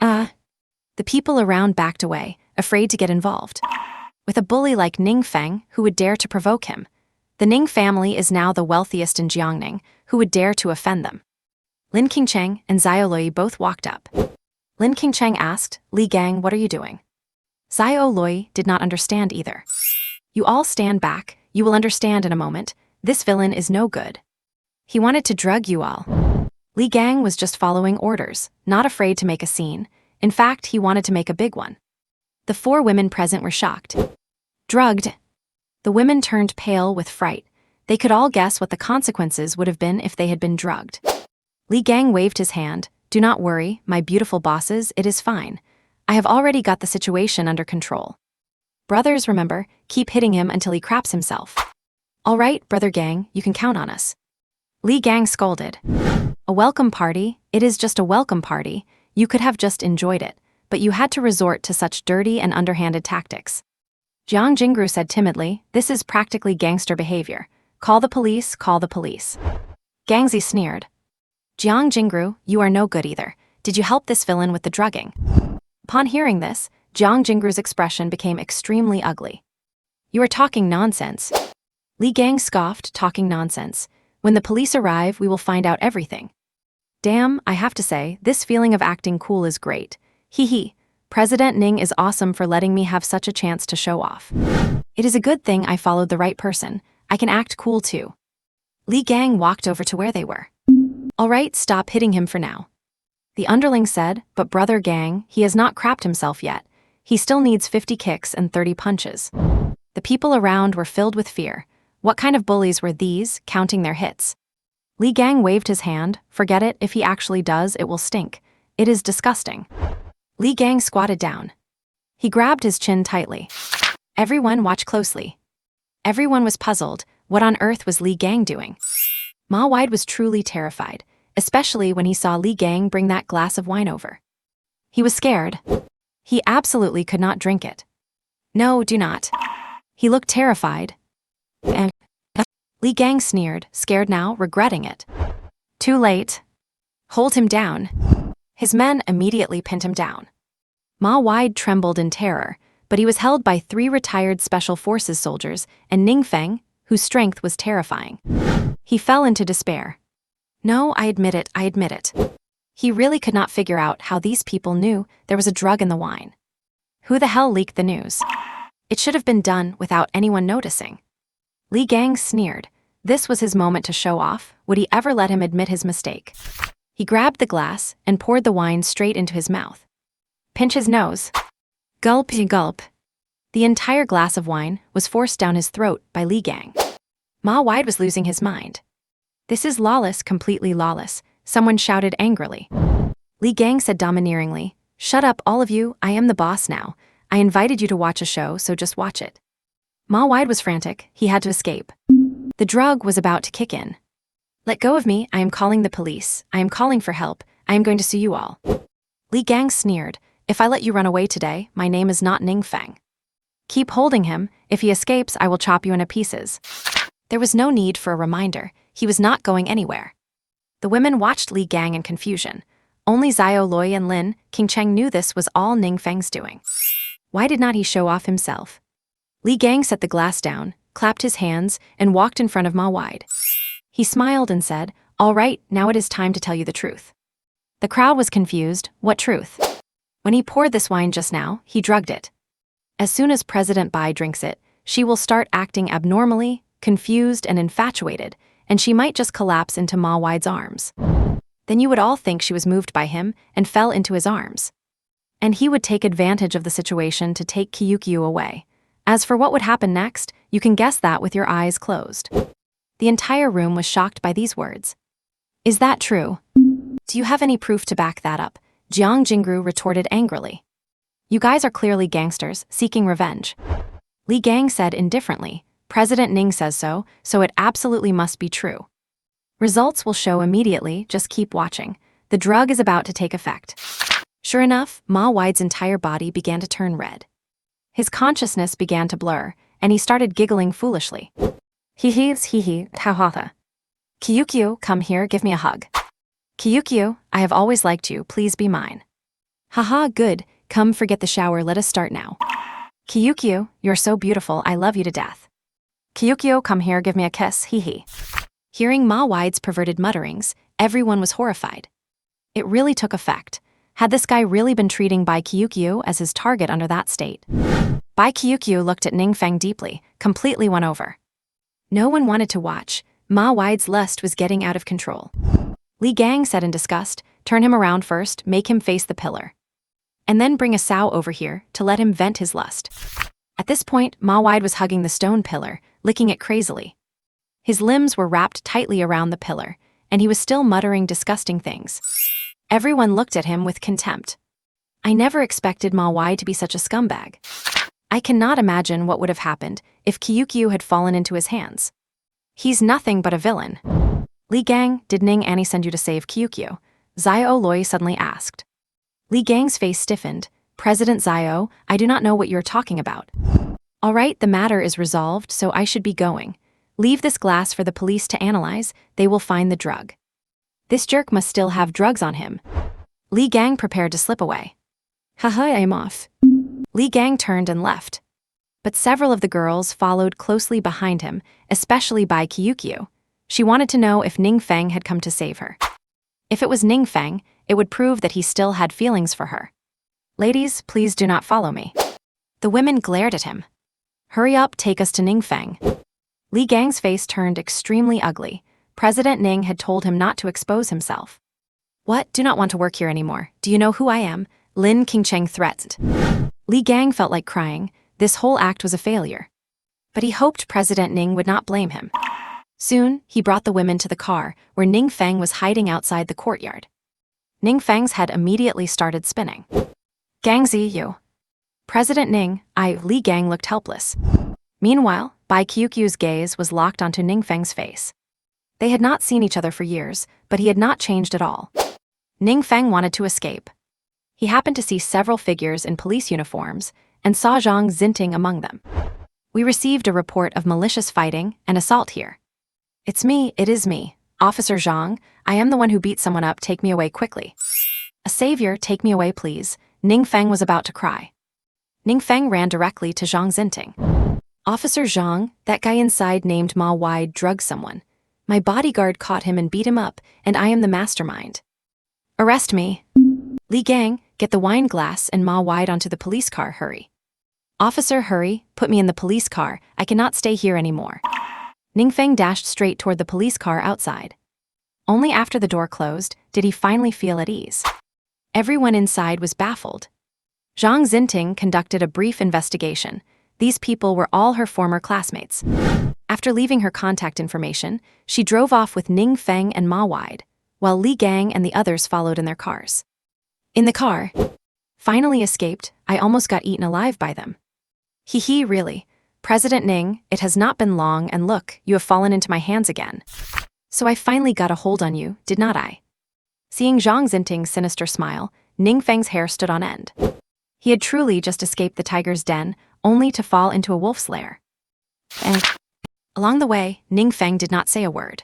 Ah." The people around backed away, afraid to get involved. With a bully like Ning Feng, who would dare to provoke him? The Ning family is now the wealthiest in Jiangning, who would dare to offend them? Lin Qingcheng and Xiao Loi both walked up. Lin Qingcheng asked, "Li Gang, what are you doing?" Xiao Loi did not understand either. "You all stand back, you will understand in a moment. This villain is no good. He wanted to drug you all." Li Gang was just following orders, not afraid to make a scene. In fact, he wanted to make a big one. The four women present were shocked. Drugged. The women turned pale with fright. They could all guess what the consequences would have been if they had been drugged. Li Gang waved his hand. "Do not worry, my beautiful bosses, it is fine. I have already got the situation under control. Brothers, remember, keep hitting him until he craps himself. All right, Brother Gang, you can count on us." Li Gang scolded. "A welcome party? It is just a welcome party. You could have just enjoyed it, but you had to resort to such dirty and underhanded tactics." Jiang Jingru said timidly, "This is practically gangster behavior. Call the police, call the police." Gangzi sneered. "Jiang Jingru, you are no good either. Did you help this villain with the drugging?" Upon hearing this, Jiang Jingru's expression became extremely ugly. "You are talking nonsense." Li Gang scoffed, "Talking nonsense. When the police arrive, we will find out everything." "Damn, I have to say, this feeling of acting cool is great. Hee hee. President Ning is awesome for letting me have such a chance to show off. It is a good thing I followed the right person. I can act cool too." Li Gang walked over to where they were. "All right, stop hitting him for now." The underling said, "But Brother Gang, he has not crapped himself yet. He still needs 50 kicks and 30 punches." The people around were filled with fear. What kind of bullies were these, counting their hits? Li Gang waved his hand. "Forget it, if he actually does, it will stink. It is disgusting." Li Gang squatted down. He grabbed his chin tightly. Everyone watched closely. Everyone was puzzled. What on earth was Li Gang doing? Ma Wide was truly terrified, especially when he saw Li Gang bring that glass of wine over. He was scared. He absolutely could not drink it. "No, do not." He looked terrified. Li Gang sneered, scared now, regretting it. "Too late. Hold him down." His men immediately pinned him down. Ma Wide trembled in terror, but he was held by 3 retired Special Forces soldiers and Ning Feng, whose strength was terrifying. He fell into despair. "No, I admit it. He really could not figure out how these people knew there was a drug in the wine. Who the hell leaked the news? It should have been done without anyone noticing." Li Gang sneered. This was his moment to show off. Would he ever let him admit his mistake? He grabbed the glass and poured the wine straight into his mouth. Pinch his nose. Gulp, gulp. The entire glass of wine was forced down his throat by Li Gang. Ma Wide was losing his mind. This is lawless, completely lawless, someone shouted angrily. Li Gang said domineeringly, "Shut up, all of you, I am the boss now. I invited you to watch a show, so just watch it." Ma Wide was frantic, he had to escape. The drug was about to kick in. "Let go of me, I am calling the police. I am calling for help. I am going to sue you all." Li Gang sneered, "If I let you run away today, my name is not Ning Feng. Keep holding him. If he escapes, I will chop you into pieces." There was no need for a reminder. He was not going anywhere. The women watched Li Gang in confusion. Only Xiao Loi and Lin Qingcheng knew this was all Ning Feng's doing. Why did not he show off himself? Li Gang set the glass down, clapped his hands, and walked in front of Ma Wide. He smiled and said, "All right, now it is time to tell you the truth." The crowd was confused. What truth? When he poured this wine just now, he drugged it. As soon as President Bai drinks it, she will start acting abnormally, confused and infatuated, and she might just collapse into Ma Wide's arms. Then you would all think she was moved by him and fell into his arms. And he would take advantage of the situation to take Kyukyu away. As for what would happen next, you can guess that with your eyes closed. The entire room was shocked by these words. "Is that true? Do you have any proof to back that up?" Jiang Jingru retorted angrily. "You guys are clearly gangsters, seeking revenge." Li Gang said indifferently, "President Ning says so, so it absolutely must be true. Results will show immediately, just keep watching. The drug is about to take effect." Sure enough, Ma Wide's entire body began to turn red. His consciousness began to blur, and he started giggling foolishly. Hee, ha. "Kyukyu, come here, give me a hug." "Kyukyu, I have always liked you, please be mine." "Haha, good, come forget the shower, let us start now." "Kyukyu, you're so beautiful, I love you to death." "Kyukyu, come here, give me a kiss, hee." Hearing Ma Wide's perverted mutterings, everyone was horrified. It really took effect. Had this guy really been treating Bai Kyukyu as his target under that state? Bai Kyukyu looked at Ning Feng deeply, completely won over. No one wanted to watch. Ma Wide's lust was getting out of control. Li Gang said in disgust, "Turn him around first, make him face the pillar. And then bring a sow over here to let him vent his lust." At this point, Ma Wide was hugging the stone pillar, licking it crazily. His limbs were wrapped tightly around the pillar, and he was still muttering disgusting things. Everyone looked at him with contempt. I never expected Ma Wide to be such a scumbag. I cannot imagine what would have happened if Kyukyu had fallen into his hands. He's nothing but a villain. "Li Gang, did Ning Annie send you to save Kyukyu?" Xiao Loi suddenly asked. Li Gang's face stiffened. "President Xiao, I do not know what you're talking about." "All right, the matter is resolved, so I should be going. Leave this glass for the police to analyze, they will find the drug. This jerk must still have drugs on him." Li Gang prepared to slip away. "Haha, I'm off." Li Gang turned and left. But several of the girls followed closely behind him, especially Bai Kyukyu. She wanted to know if Ning Feng had come to save her. If it was Ning Feng, it would prove that he still had feelings for her. "Ladies, please do not follow me." The women glared at him. "Hurry up, take us to Ning Feng." Li Gang's face turned extremely ugly. President Ning had told him not to expose himself. "What? Do not want to work here anymore. Do you know who I am?" Lin Qingcheng threatened. Li Gang felt like crying. This whole act was a failure. But he hoped President Ning would not blame him. Soon, he brought the women to the car, where Ning Feng was hiding outside the courtyard. Ning Feng's head immediately started spinning. "Gangzi, you." "President Ning, Li Gang looked helpless. Meanwhile, Bai Kyukyu's gaze was locked onto Ning Feng's face. They had not seen each other for years, but he had not changed at all. Ning Feng wanted to escape. He happened to see several figures in police uniforms and saw Zhang Xinting among them. "We received a report of malicious fighting and assault here." "It's me, it is me. Officer Zhang, I am the one who beat someone up, take me away quickly." "A savior, take me away please." Ning Feng was about to cry. Ning Feng ran directly to Zhang Xinting. "Officer Zhang, that guy inside named Ma Wide drugged someone. My bodyguard caught him and beat him up, and I am the mastermind. Arrest me." "Li Gang, get the wine glass and Ma Wide onto the police car, hurry." "Officer, hurry, put me in the police car, I cannot stay here anymore." Ning Feng dashed straight toward the police car outside. Only after the door closed did he finally feel at ease. Everyone inside was baffled. Zhang Xinting conducted a brief investigation. These people were all her former classmates. After leaving her contact information, she drove off with Ning Feng and Ma Wide, while Li Gang and the others followed in their cars. In the car, finally escaped, I almost got eaten alive by them. Hee, really. President Ning, it has not been long, and look, you have fallen into my hands again. So I finally got a hold on you, did not I? Seeing Zhang Xinting's sinister smile, Ning Feng's hair stood on end. He had truly just escaped the tiger's den, only to fall into a wolf's lair. And along the way, Ning Feng did not say a word.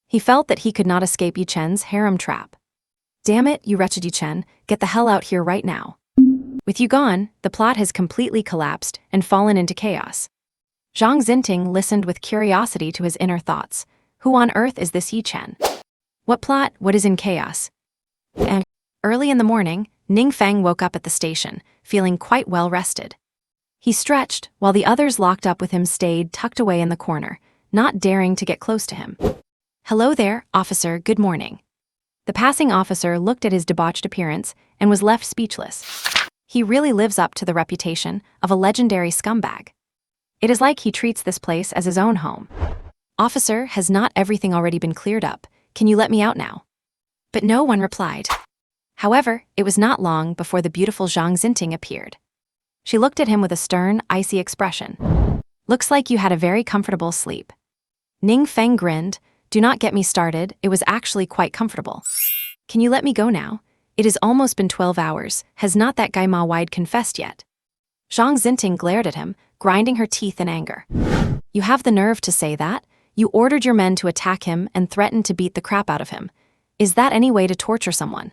He felt that he could not escape Yi Chen's harem trap. Damn it, you wretched Yi Chen, get the hell out here right now. With you gone, the plot has completely collapsed and fallen into chaos. Zhang Xinting listened with curiosity to his inner thoughts. Who on earth is this Yi Chen? What plot? What is in chaos? And early in the morning, Ning Feng woke up at the station, feeling quite well rested. He stretched, while the others locked up with him stayed tucked away in the corner, not daring to get close to him. Hello there, officer, good morning. The passing officer looked at his debauched appearance and was left speechless. He really lives up to the reputation of a legendary scumbag. It is like he treats this place as his own home. Officer, has not everything already been cleared up? Can you let me out now? But no one replied. However, it was not long before the beautiful Zhang Xinting appeared. She looked at him with a stern, icy expression. Looks like you had a very comfortable sleep. Ning Feng grinned. Do not get me started, it was actually quite comfortable. Can you let me go now? It has almost been 12 hours, has not that guy Ma Wide confessed yet? Zhang Xinting glared at him, grinding her teeth in anger. You have the nerve to say that? You ordered your men to attack him and threatened to beat the crap out of him. Is that any way to torture someone?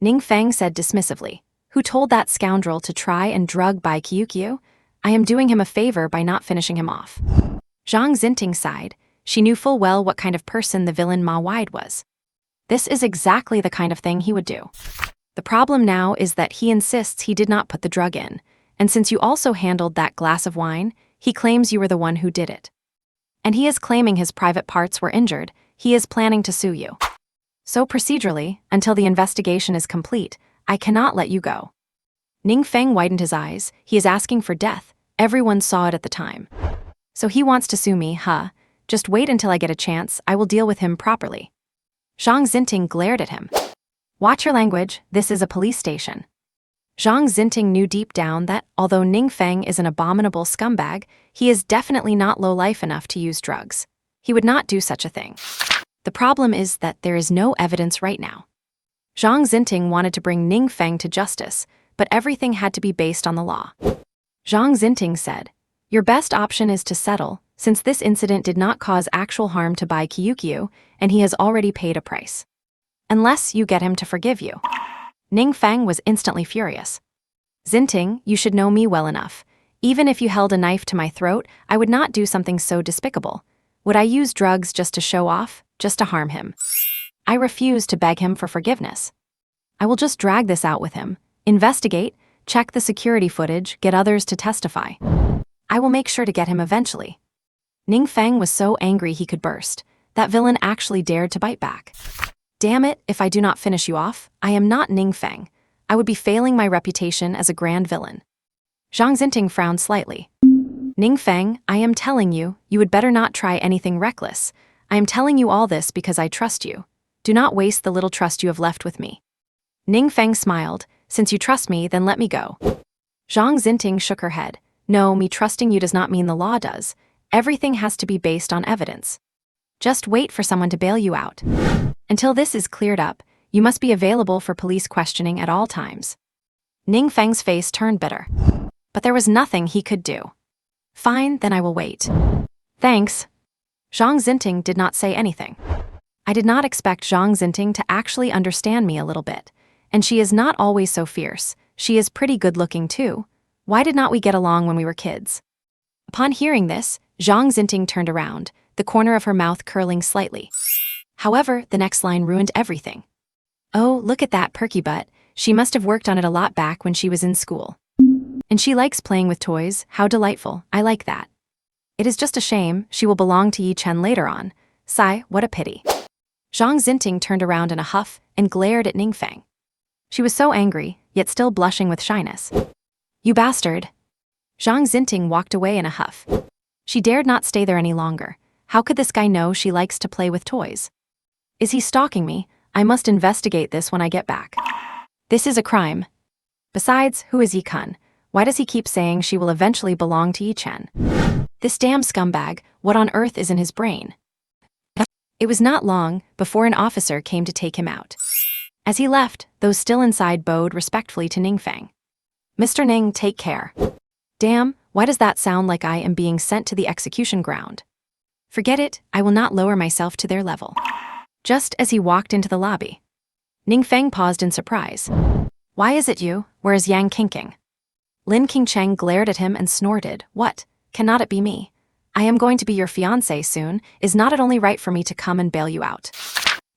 Ning Feng said dismissively. Who told that scoundrel to try and drug Bai Qiuqiu? I am doing him a favor by not finishing him off. Zhang Xinting sighed. She knew full well what kind of person the villain Ma Wide was. This is exactly the kind of thing he would do. The problem now is that he insists he did not put the drug in, and since you also handled that glass of wine, he claims you were the one who did it. And he is claiming his private parts were injured. He is planning to sue you. So procedurally, until the investigation is complete, I cannot let you go. Ning Feng widened his eyes. He is asking for death. Everyone saw it at the time. So he wants to sue me, huh? Just wait until I get a chance, I will deal with him properly. Zhang Xinting glared at him. Watch your language, this is a police station. Zhang Xinting knew deep down that, although Ning Feng is an abominable scumbag, he is definitely not low-life enough to use drugs. He would not do such a thing. The problem is that there is no evidence right now. Zhang Xinting wanted to bring Ning Feng to justice, but everything had to be based on the law. Zhang Xinting said, your best option is to settle, since this incident did not cause actual harm to Bai Qiuqiu, and he has already paid a price. Unless you get him to forgive you. Ning Feng was instantly furious. Xinting, you should know me well enough. Even if you held a knife to my throat, I would not do something so despicable. Would I use drugs just to show off, just to harm him? I refuse to beg him for forgiveness. I will just drag this out with him, investigate, check the security footage, get others to testify. I will make sure to get him eventually. Ning Feng was so angry he could burst. That villain actually dared to bite back. Damn it, if I do not finish you off, I am not Ning Feng. I would be failing my reputation as a grand villain. Zhang Xinting frowned slightly. Ning Feng, I am telling you, you would better not try anything reckless. I am telling you all this because I trust you. Do not waste the little trust you have left with me. Ning Feng smiled. Since you trust me, then let me go. Zhang Xinting shook her head. No, me trusting you does not mean the law does. Everything has to be based on evidence. Just wait for someone to bail you out. Until this is cleared up, you must be available for police questioning at all times. Ning Feng's face turned bitter. But there was nothing he could do. Fine, then I will wait. Thanks. Zhang Xinting did not say anything. I did not expect Zhang Xinting to actually understand me a little bit. And she is not always so fierce. She is pretty good looking too. Why did not we get along when we were kids? Upon hearing this, Zhang Xinting turned around, the corner of her mouth curling slightly. However, the next line ruined everything. Oh, look at that perky butt. She must have worked on it a lot back when she was in school. And she likes playing with toys. How delightful. I like that. It is just a shame she will belong to Yi Chen later on. Sigh, what a pity. Zhang Xinting turned around in a huff and glared at Ning Feng. She was so angry, yet still blushing with shyness. You bastard. Zhang Xinting walked away in a huff. She dared not stay there any longer. How could this guy know she likes to play with toys? Is he stalking me? I must investigate this when I get back. This is a crime. Besides, who is Yi Kun? Why does he keep saying she will eventually belong to Yi Chen? This damn scumbag, what on earth is in his brain? It was not long before an officer came to take him out. As he left, those still inside bowed respectfully to Ning Feng. Mr. Ning, take care. Damn, why does that sound like I am being sent to the execution ground? Forget it, I will not lower myself to their level. Just as he walked into the lobby, Ning Feng paused in surprise. Why is it you? Where is Yang Qingqing? Lin Qingcheng glared at him and snorted. What? Cannot it be me? I am going to be your fiancé soon. Is not it only right for me to come and bail you out?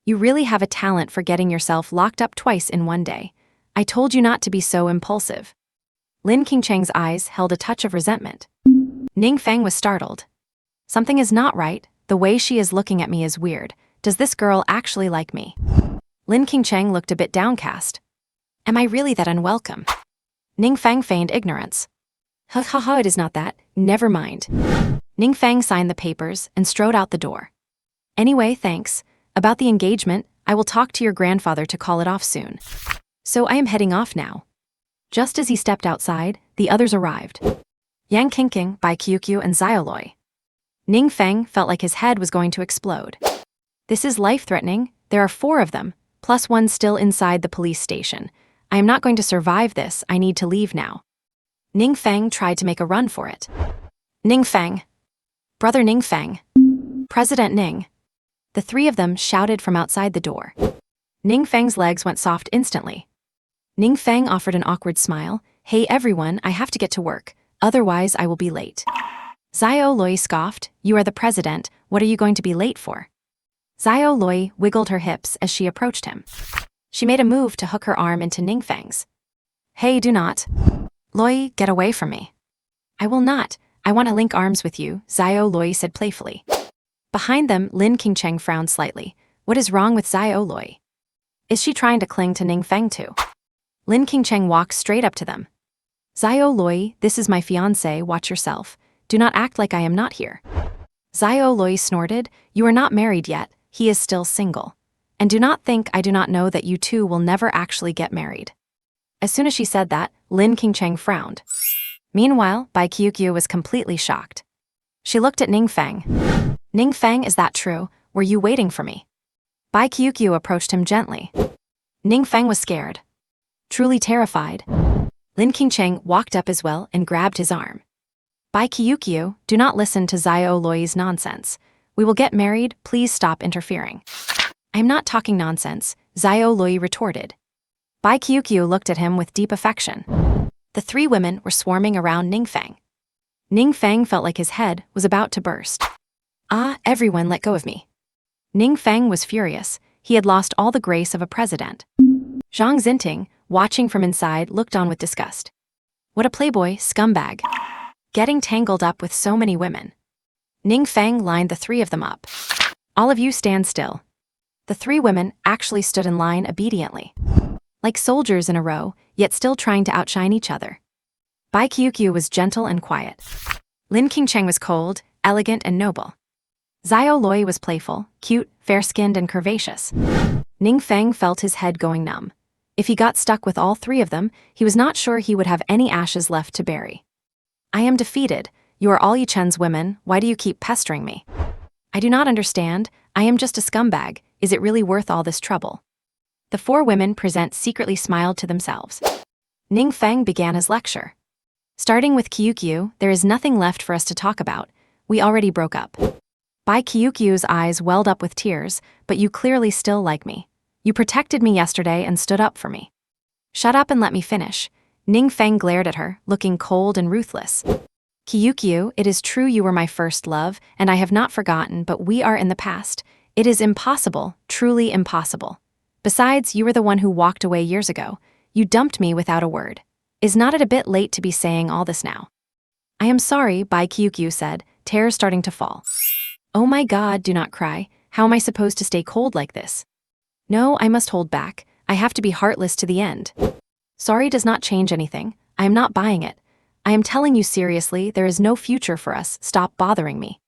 You really have a talent for getting yourself locked up twice in one day. I told you not to be so impulsive. Lin Qingcheng's eyes held a touch of resentment. Ning Feng was startled. Something is not right. The way she is looking at me is weird. Does this girl actually like me? Lin Qingcheng looked a bit downcast. Am I really that unwelcome? Ning Feng feigned ignorance. Ha ha ha, it is not that. Never mind. Ning Feng signed the papers and strode out the door. Anyway, thanks. About the engagement, I will talk to your grandfather to call it off soon. So I am heading off now. Just as he stepped outside, the others arrived. Yang Qingqing, Bai Qiuqiu, and Xiaoloi. Ning Feng felt like his head was going to explode. This is life-threatening. There are 4 of them, plus one still inside the police station. I am not going to survive this. I need to leave now. Ning Feng tried to make a run for it. Ning Feng. Brother Ning Feng. President Ning. The 3 of them shouted from outside the door. Ning Feng's legs went soft instantly. Ning Feng offered an awkward smile. Hey everyone, I have to get to work. Otherwise I will be late. Xiaoloi scoffed. You are the president. What are you going to be late for? Xiaoloi wiggled her hips as she approached him. She made a move to hook her arm into Ning Feng's. Hey, do not. Loi, get away from me. I will not. I want to link arms with you, Xiaoloi said playfully. Behind them, Lin Qingcheng frowned slightly. What is wrong with Xiaoloi? Is she trying to cling to Ning Feng too? Lin Qingcheng walked straight up to them. Xiaoloi, this is my fiancé, watch yourself. Do not act like I am not here. Xiaoloi snorted. You are not married yet. He is still single. And do not think I do not know that you two will never actually get married. As soon as she said that, Lin Qingcheng frowned. Meanwhile, Bai Qiuqiu was completely shocked. She looked at Ning Feng. Ning Feng, is that true? Were you waiting for me? Bai Qiuqiu approached him gently. Ning Feng was scared. Truly terrified. Lin Qingcheng walked up as well and grabbed his arm. Bai Qiuqiu, do not listen to Xiaoloi's nonsense. We will get married, please stop interfering. I am not talking nonsense, Xiaoloi retorted. Bai Qiuqiu looked at him with deep affection. The 3 women were swarming around Ning Feng. Ning Feng felt like his head was about to burst. Ah, everyone let go of me. Ning Feng was furious. He had lost all the grace of a president. Zhang Xinting, watching from inside, looked on with disgust. What a playboy, scumbag. Getting tangled up with so many women. Ning Feng lined the 3 of them up. All of you stand still. The 3 women actually stood in line obediently. Like soldiers in a row, yet still trying to outshine each other. Bai Qiuqiu was gentle and quiet. Lin Qingcheng was cold, elegant, and noble. Xiaoloi was playful, cute, fair-skinned, and curvaceous. Ning Feng felt his head going numb. If he got stuck with all 3 of them, he was not sure he would have any ashes left to bury. I am defeated. You are all Yi Chen's women. Why do you keep pestering me? I do not understand. I am just a scumbag. Is it really worth all this trouble? The 4 women present secretly smiled to themselves. Ning Feng began his lecture. Starting with Qiuqiu, there is nothing left for us to talk about. We already broke up. Bai Qiuqiu's eyes welled up with tears, but you clearly still like me. You protected me yesterday and stood up for me. Shut up and let me finish. Ning Feng glared at her, looking cold and ruthless. Qiuqiu, it is true you were my first love, and I have not forgotten, but we are in the past. It is impossible, truly impossible. Besides, you were the one who walked away years ago. You dumped me without a word. Is not it a bit late to be saying all this now? I am sorry, Bai Qiuqiu said, tears starting to fall. Oh my God, do not cry. How am I supposed to stay cold like this? No, I must hold back. I have to be heartless to the end. Sorry does not change anything. I am not buying it. I am telling you seriously, there is no future for us. Stop bothering me.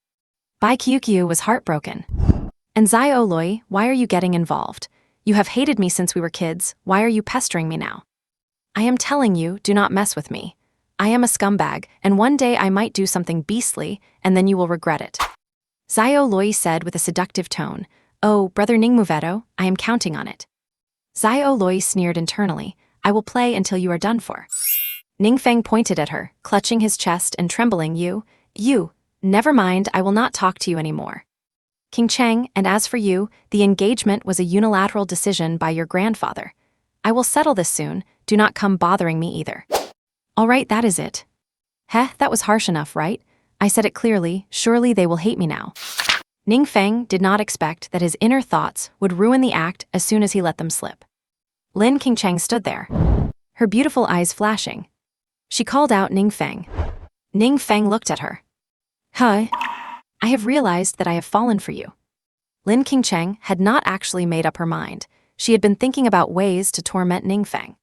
Bai Kyukyu was heartbroken. And Zai Oloi, why are you getting involved? You have hated me since we were kids. Why are you pestering me now? I am telling you, do not mess with me. I am a scumbag, and one day I might do something beastly, and then you will regret it. Zai Oloi said with a seductive tone, Oh, brother Ning Muveto, I am counting on it. Zai Oloi sneered internally, I will play until you are done for. Ning Feng pointed at her, clutching his chest and trembling, You, never mind, I will not talk to you anymore. King Cheng, and as for you, the engagement was a unilateral decision by your grandfather. I will settle this soon, do not come bothering me either. All right, that is it. Heh, that was harsh enough, right? I said it clearly, surely they will hate me now. Ning Feng did not expect that his inner thoughts would ruin the act as soon as he let them slip. Lin Qingcheng stood there, her beautiful eyes flashing. She called out Ning Feng. Ning Feng looked at her. Huh? I have realized that I have fallen for you. Lin Qingcheng had not actually made up her mind. She had been thinking about ways to torment Ning Feng.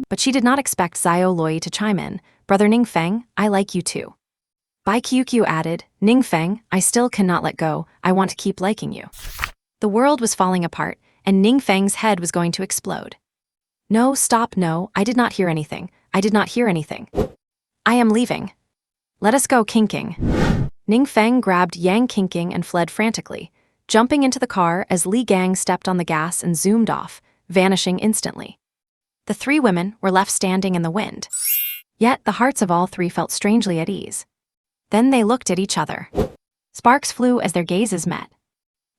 But she did not expect Zai Oloi to chime in. Brother Ning Feng, I like you too. Bai Kyukyu added, Ning Feng, I still cannot let go. I want to keep liking you. The world was falling apart, and Ning Feng's head was going to explode. No, stop, no, I did not hear anything. I did not hear anything. I am leaving. Let us go, King. Ning Feng grabbed Yang King and fled frantically, jumping into the car as Li Gang stepped on the gas and zoomed off, vanishing instantly. The three women were left standing in the wind. Yet the hearts of all three felt strangely at ease. Then they looked at each other. Sparks flew as their gazes met.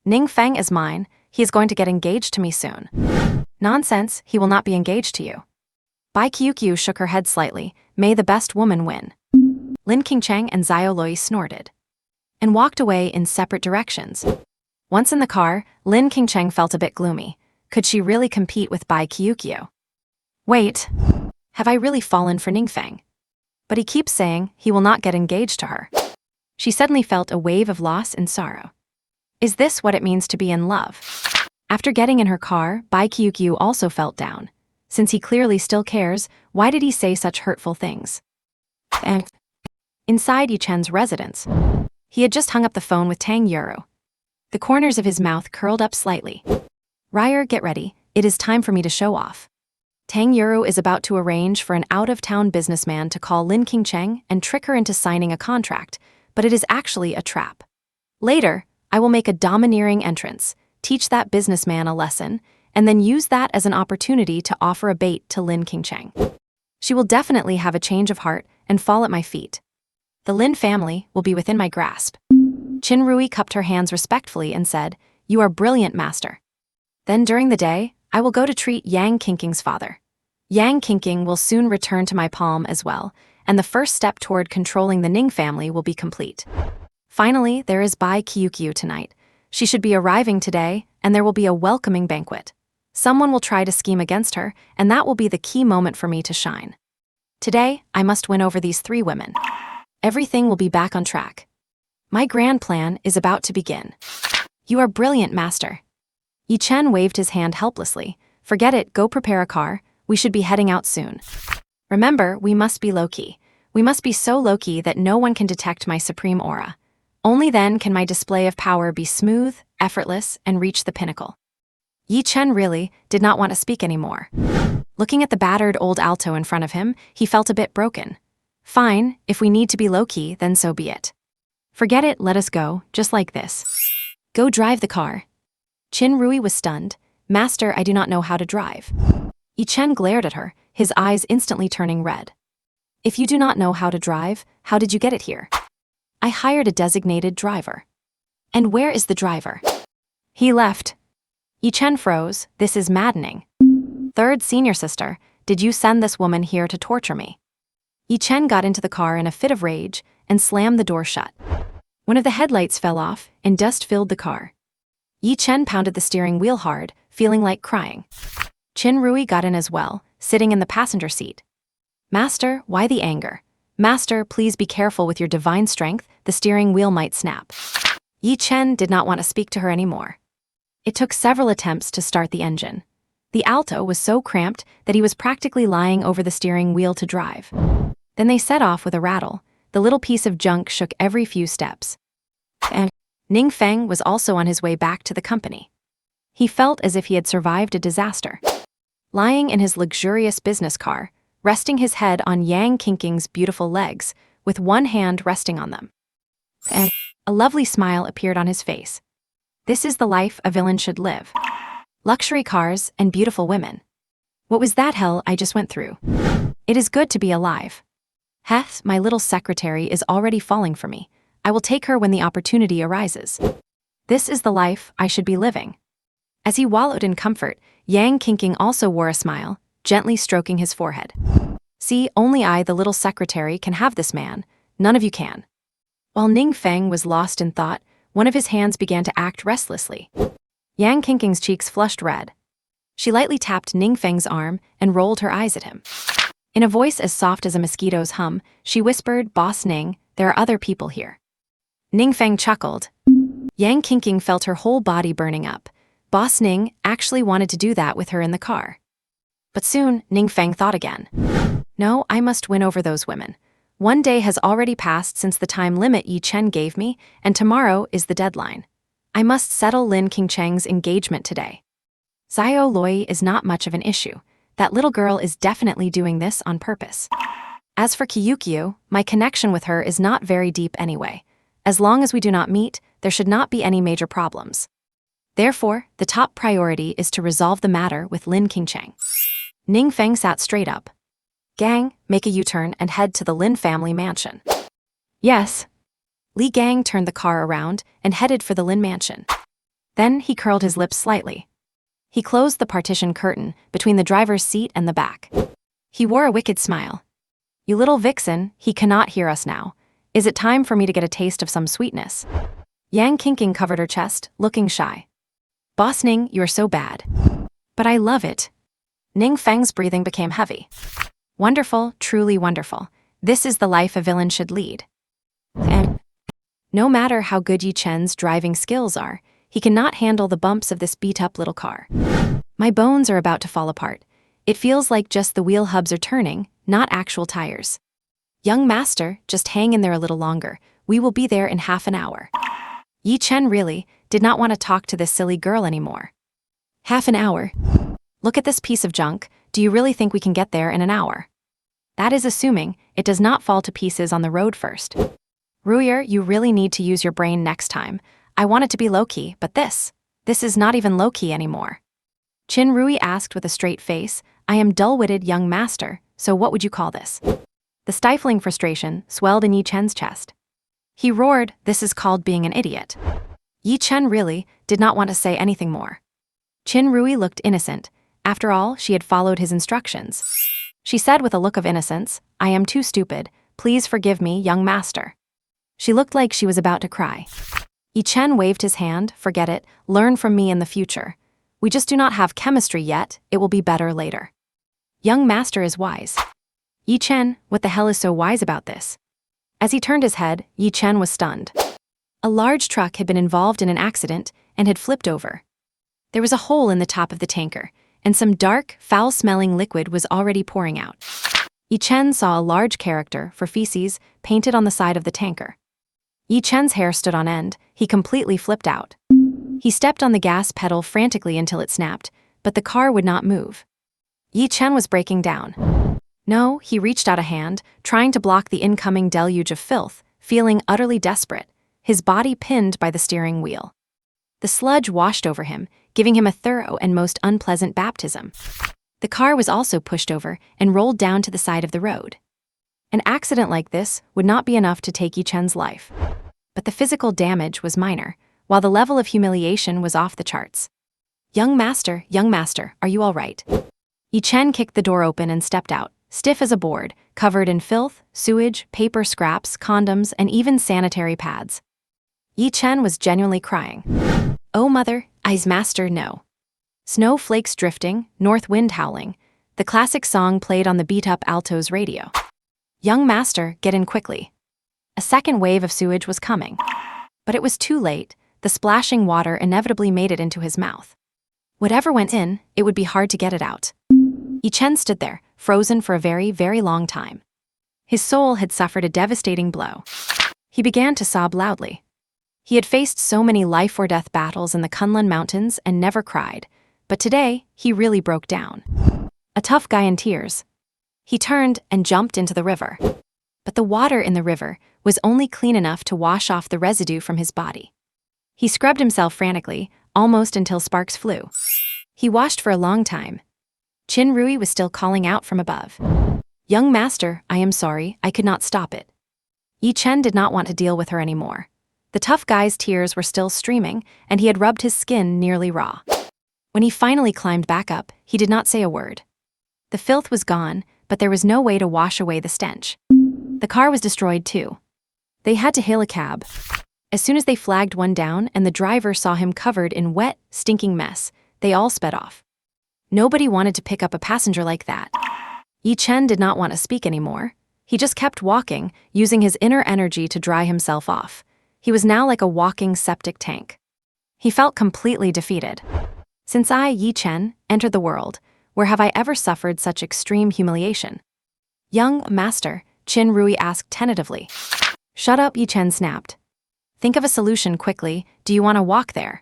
Ning Feng is mine, he is going to get engaged to me soon. Nonsense, he will not be engaged to you. Bai Kyukyu shook her head slightly, may the best woman win. Lin Qingcheng and Zai Oloi snorted and walked away in separate directions. Once in the car, Lin Qingcheng felt a bit gloomy. Could she really compete with Bai Kyukyu? Wait, have I really fallen for Ning Feng? But he keeps saying he will not get engaged to her. She suddenly felt a wave of loss and sorrow. Is this what it means to be in love? After getting in her car, Bai Kyukyu also felt down. Since he clearly still cares, why did he say such hurtful things? Inside Yichen's residence, he had just hung up the phone with Tang Yuru. The corners of his mouth curled up slightly. Ryer, get ready, it is time for me to show off. Tang Yuru is about to arrange for an out-of-town businessman to call Lin Qingcheng and trick her into signing a contract, but it is actually a trap. Later, I will make a domineering entrance, teach that businessman a lesson, and then use that as an opportunity to offer a bait to Lin Qingcheng. She will definitely have a change of heart and fall at my feet. The Lin family will be within my grasp. Qin Rui cupped her hands respectfully and said, You are brilliant, master. Then during the day, I will go to treat Yang Qingqing's father. Yang Qingqing will soon return to my palm as well, and the first step toward controlling the Ning family will be complete. Finally, there is Bai Kyukyu tonight. She should be arriving today, and there will be a welcoming banquet. Someone will try to scheme against her, and that will be the key moment for me to shine. Today, I must win over these three women. Everything will be back on track. My grand plan is about to begin. You are brilliant, master. Yi Chen waved his hand helplessly. Forget it, go prepare a car. We should be heading out soon. Remember, we must be low-key. We must be so low-key that no one can detect my supreme aura. Only then can my display of power be smooth, effortless, and reach the pinnacle. Yi Chen really did not want to speak anymore. Looking at the battered old alto in front of him, he felt a bit broken. Fine, if we need to be low-key, then so be it. Forget it, let us go, just like this. Go drive the car. Qin Rui was stunned. Master, I do not know how to drive. Yi Chen glared at her, his eyes instantly turning red. If you do not know how to drive, how did you get it here? I hired a designated driver. And where is the driver? He left. Yi Chen froze. This is maddening. Third senior sister, did you send this woman here to torture me? Yi Chen got into the car in a fit of rage and slammed the door shut. One of the headlights fell off and dust filled the car. Yi Chen pounded the steering wheel hard, feeling like crying. Qin Rui got in as well, sitting in the passenger seat. Master, why the anger? Master, please be careful with your divine strength, the steering wheel might snap. Yi Chen did not want to speak to her anymore. It took several attempts to start the engine. The Alto was so cramped that he was practically lying over the steering wheel to drive. Then they set off with a rattle. The little piece of junk shook every few steps. And Ning Feng was also on his way back to the company. He felt as if he had survived a disaster. Lying in his luxurious business car, resting his head on Yang Qingqing's beautiful legs, with one hand resting on them. And a lovely smile appeared on his face. This is the life a villain should live. Luxury cars and beautiful women. What was that hell I just went through? It is good to be alive. Heth, my little secretary, is already falling for me. I will take her when the opportunity arises. This is the life I should be living. As he wallowed in comfort, Yang Qingqing also wore a smile, gently stroking his forehead. See, only I, the little secretary, can have this man. None of you can. While Ning Feng was lost in thought, one of his hands began to act restlessly. Yang Qingqing's cheeks flushed red. She lightly tapped Ning Feng's arm and rolled her eyes at him. In a voice as soft as a mosquito's hum, she whispered, "Boss Ning, there are other people here." Ning Feng chuckled. Yang Qingqing felt her whole body burning up. Boss Ning actually wanted to do that with her in the car. But soon, Ning Feng thought again. No, I must win over those women. One day has already passed since the time limit Yi Chen gave me, and tomorrow is the deadline. I must settle Lin Qingcheng's engagement today. Xiao Loi is not much of an issue. That little girl is definitely doing this on purpose. As for Kyukyu, my connection with her is not very deep anyway. As long as we do not meet, there should not be any major problems. Therefore, the top priority is to resolve the matter with Lin Qingcheng. Ning Feng sat straight up. Gang, make a U-turn and head to the Lin family mansion. Yes. Li Gang turned the car around and headed for the Lin mansion. Then he curled his lips slightly. He closed the partition curtain between the driver's seat and the back. He wore a wicked smile. You little vixen, he cannot hear us now. Is it time for me to get a taste of some sweetness? Yang Qingqing covered her chest, looking shy. Boss Ning, you're so bad. But I love it. Ning Feng's breathing became heavy. Wonderful, truly wonderful. This is the life a villain should lead. And no matter how good Yi Chen's driving skills are, he cannot handle the bumps of this beat-up little car. My bones are about to fall apart. It feels like just the wheel hubs are turning, not actual tires. Young master, just hang in there a little longer. We will be there in half an hour. Yi Chen really did not want to talk to this silly girl anymore. Half an hour? Look at this piece of junk. Do you really think we can get there in an hour? That is assuming it does not fall to pieces on the road first. Ruyer, you really need to use your brain next time. I want it to be low-key, but this is not even low-key anymore. Qin Rui asked with a straight face, I am dull-witted young master, so what would you call this? The stifling frustration swelled in Yi Chen's chest. He roared, this is called being an idiot. Yi Chen really did not want to say anything more. Qin Rui looked innocent. After all, she had followed his instructions. She said with a look of innocence, I am too stupid. Please forgive me, young master. She looked like she was about to cry. Yi Chen waved his hand, forget it, learn from me in the future. We just do not have chemistry yet, it will be better later. Young master is wise. Yi Chen, what the hell is so wise about this? As he turned his head, Yi Chen was stunned. A large truck had been involved in an accident and had flipped over. There was a hole in the top of the tanker, and some dark, foul-smelling liquid was already pouring out. Yi Chen saw a large character for feces painted on the side of the tanker. Yi Chen's hair stood on end, he completely flipped out. He stepped on the gas pedal frantically until it snapped, but the car would not move. Yi Chen was breaking down. No, he reached out a hand, trying to block the incoming deluge of filth, feeling utterly desperate, his body pinned by the steering wheel. The sludge washed over him, giving him a thorough and most unpleasant baptism. The car was also pushed over and rolled down to the side of the road. An accident like this would not be enough to take Yi Chen's life. But the physical damage was minor, while the level of humiliation was off the charts. Young master, are you all right? Yi Chen kicked the door open and stepped out, stiff as a board, covered in filth, sewage, paper scraps, condoms, and even sanitary pads. Yi Chen was genuinely crying. Oh mother, I's master, no. Snowflakes drifting, north wind howling. The classic song played on the beat-up Alto's radio. Young master, get in quickly. A second wave of sewage was coming. But it was too late. The splashing water inevitably made it into his mouth. Whatever went in, it would be hard to get it out. Yi Chen stood there, frozen for a very, very long time. His soul had suffered a devastating blow. He began to sob loudly. He had faced so many life-or-death battles in the Kunlun Mountains and never cried, but today, he really broke down. A tough guy in tears. He turned and jumped into the river. But the water in the river was only clean enough to wash off the residue from his body. He scrubbed himself frantically, almost until sparks flew. He washed for a long time. Qin Rui was still calling out from above. Young master, I am sorry, I could not stop it. Yi Chen did not want to deal with her anymore. The tough guy's tears were still streaming, and he had rubbed his skin nearly raw. When he finally climbed back up, he did not say a word. The filth was gone, but there was no way to wash away the stench. The car was destroyed too. They had to hail a cab. As soon as they flagged one down and the driver saw him covered in wet, stinking mess, they all sped off. Nobody wanted to pick up a passenger like that. Yi Chen did not want to speak anymore. He just kept walking, using his inner energy to dry himself off. He was now like a walking septic tank. He felt completely defeated. Since I, Yi Chen, entered the world, where have I ever suffered such extreme humiliation? Young master, Qin Rui asked tentatively. Shut up, Yi Chen snapped. Think of a solution quickly, do you want to walk there?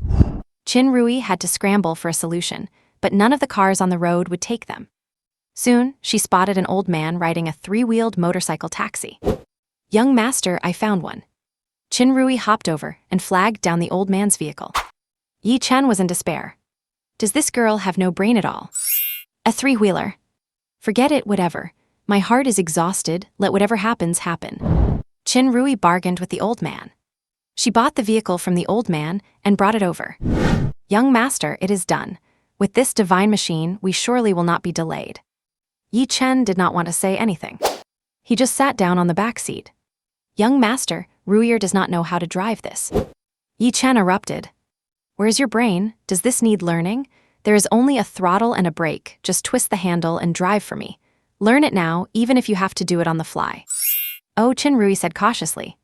Qin Rui had to scramble for a solution, but none of the cars on the road would take them. Soon, she spotted an old man riding a three-wheeled motorcycle taxi. Young master, I found one. Qin Rui hopped over and flagged down the old man's vehicle. Yi Chen was in despair. Does this girl have no brain at all? A three-wheeler. Forget it, whatever. My heart is exhausted, let whatever happens happen. Qin Rui bargained with the old man. She bought the vehicle from the old man and brought it over. Young master, it is done. With this divine machine, we surely will not be delayed. Yi Chen did not want to say anything. He just sat down on the back seat. Young master, Ruier does not know how to drive this. Yi Chen erupted. Where's your brain? Does this need learning? There is only a throttle and a brake, just twist the handle and drive for me. Learn it now, even if you have to do it on the fly. Oh, Qin Rui said cautiously.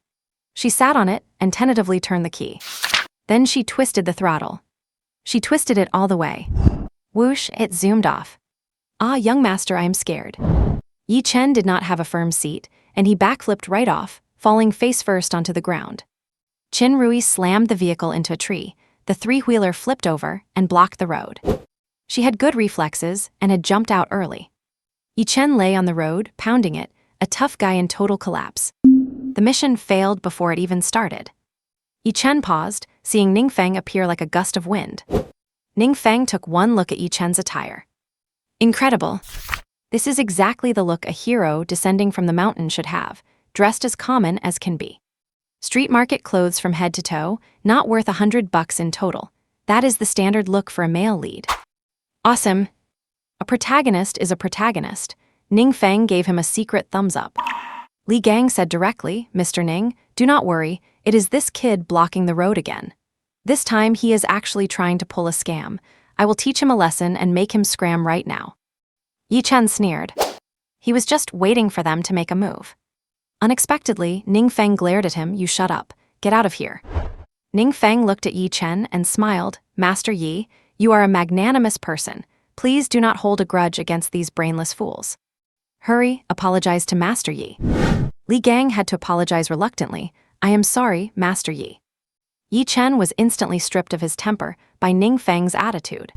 She sat on it and tentatively turned the key. Then she twisted the throttle. She twisted it all the way. Whoosh, it zoomed off. Ah, young master, I am scared. Yi Chen did not have a firm seat, and he backflipped right off, falling face first onto the ground. Qin Rui slammed the vehicle into a tree. The three-wheeler flipped over and blocked the road. She had good reflexes and had jumped out early. Yi Chen lay on the road, pounding it, a tough guy in total collapse. The mission failed before it even started. Yi Chen paused, seeing Ning Feng appear like a gust of wind. Ning Feng took one look at Yi Chen's attire. Incredible. This is exactly the look a hero descending from the mountain should have, dressed as common as can be. Street market clothes from head to toe, not worth $100 in total. That is the standard look for a male lead. Awesome. A protagonist is a protagonist. Ning Feng gave him a secret thumbs up. Li Gang said directly, Mr. Ning, do not worry, it is this kid blocking the road again. This time he is actually trying to pull a scam. I will teach him a lesson and make him scram right now. Yi Chen sneered. He was just waiting for them to make a move. Unexpectedly, Ning Feng glared at him, you shut up, get out of here. Ning Feng looked at Yi Chen and smiled, Master Yi, you are a magnanimous person. Please do not hold a grudge against these brainless fools. Hurry, apologize to Master Yi. Li Gang had to apologize reluctantly. I am sorry, Master Yi. Yi Chen was instantly stripped of his temper by Ning Feng's attitude.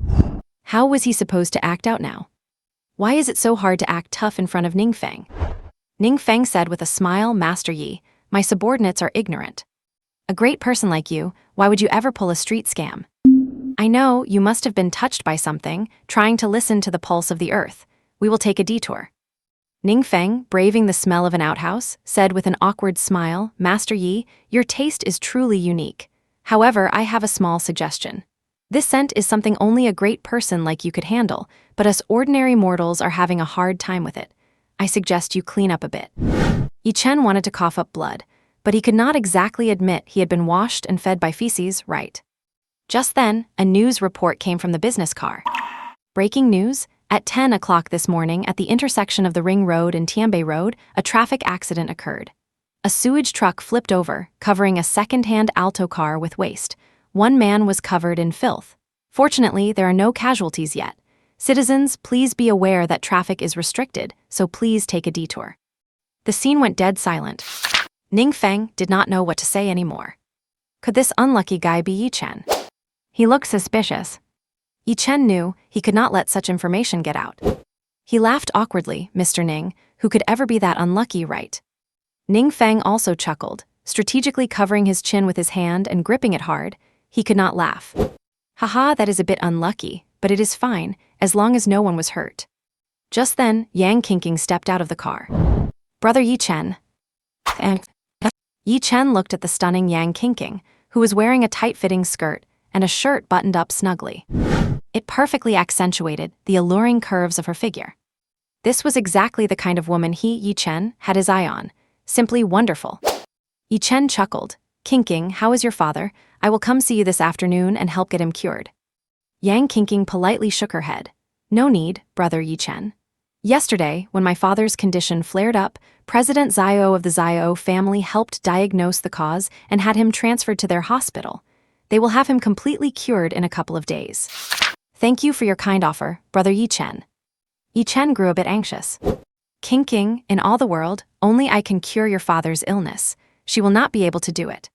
How was he supposed to act out now? Why is it so hard to act tough in front of Ning Feng? Ning Feng said with a smile, Master Yi, my subordinates are ignorant. A great person like you, why would you ever pull a street scam? I know, you must have been touched by something, trying to listen to the pulse of the earth. We will take a detour. Ning Feng, braving the smell of an outhouse, said with an awkward smile, Master Yi, your taste is truly unique. However, I have a small suggestion. This scent is something only a great person like you could handle, but us ordinary mortals are having a hard time with it. I suggest you clean up a bit. Yi Chen wanted to cough up blood, but he could not exactly admit he had been washed and fed by feces, right? Just then, a news report came from the business car. Breaking news, At 10 o'clock this morning, at the intersection of the Ring Road and Tianbei Road, a traffic accident occurred. A sewage truck flipped over, covering a second-hand Alto car with waste. One man was covered in filth. Fortunately, there are no casualties yet. Citizens, please be aware that traffic is restricted, so please take a detour. The scene went dead silent. Ning Feng did not know what to say anymore. Could this unlucky guy be Yi Chen? He looked suspicious. Yi Chen knew he could not let such information get out. He laughed awkwardly. Mr. Ning, who could ever be that unlucky, right? Ning Feng also chuckled, strategically covering his chin with his hand and gripping it hard. He could not laugh. Haha, that is a bit unlucky, but it is fine, as long as no one was hurt. Just then, Yang Qingqing stepped out of the car. Brother Yi Chen. Yi Chen looked at the stunning Yang Qingqing, who was wearing a tight-fitting skirt and a shirt buttoned up snugly. It perfectly accentuated the alluring curves of her figure. This was exactly the kind of woman Yi Chen, had his eye on. Simply wonderful. Yi Chen chuckled. Qingqing, how is your father? I will come see you this afternoon and help get him cured. Yang Qingqing politely shook her head. No need, brother Yi Chen. Yesterday, when my father's condition flared up, President Zhao of the Zhao family helped diagnose the cause and had him transferred to their hospital. They will have him completely cured in a couple of days. Thank you for your kind offer, brother Yi Chen. Yi Chen grew a bit anxious. Qingqing, in all the world, only I can cure your father's illness. She will not be able to do it.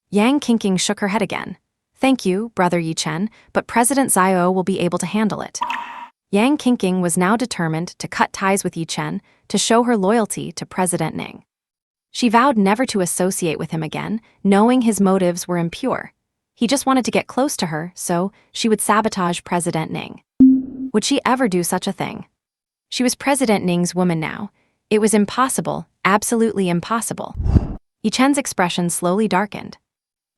Yang Qingqing shook her head again. Thank you, brother Yi Chen, but President Zhao will be able to handle it. Yang Qingqing was now determined to cut ties with Yi Chen to show her loyalty to President Ning. She vowed never to associate with him again, knowing his motives were impure. He just wanted to get close to her, so she would sabotage President Ning. Would she ever do such a thing? She was President Ning's woman now. It was impossible, absolutely impossible. Yi Chen's expression slowly darkened.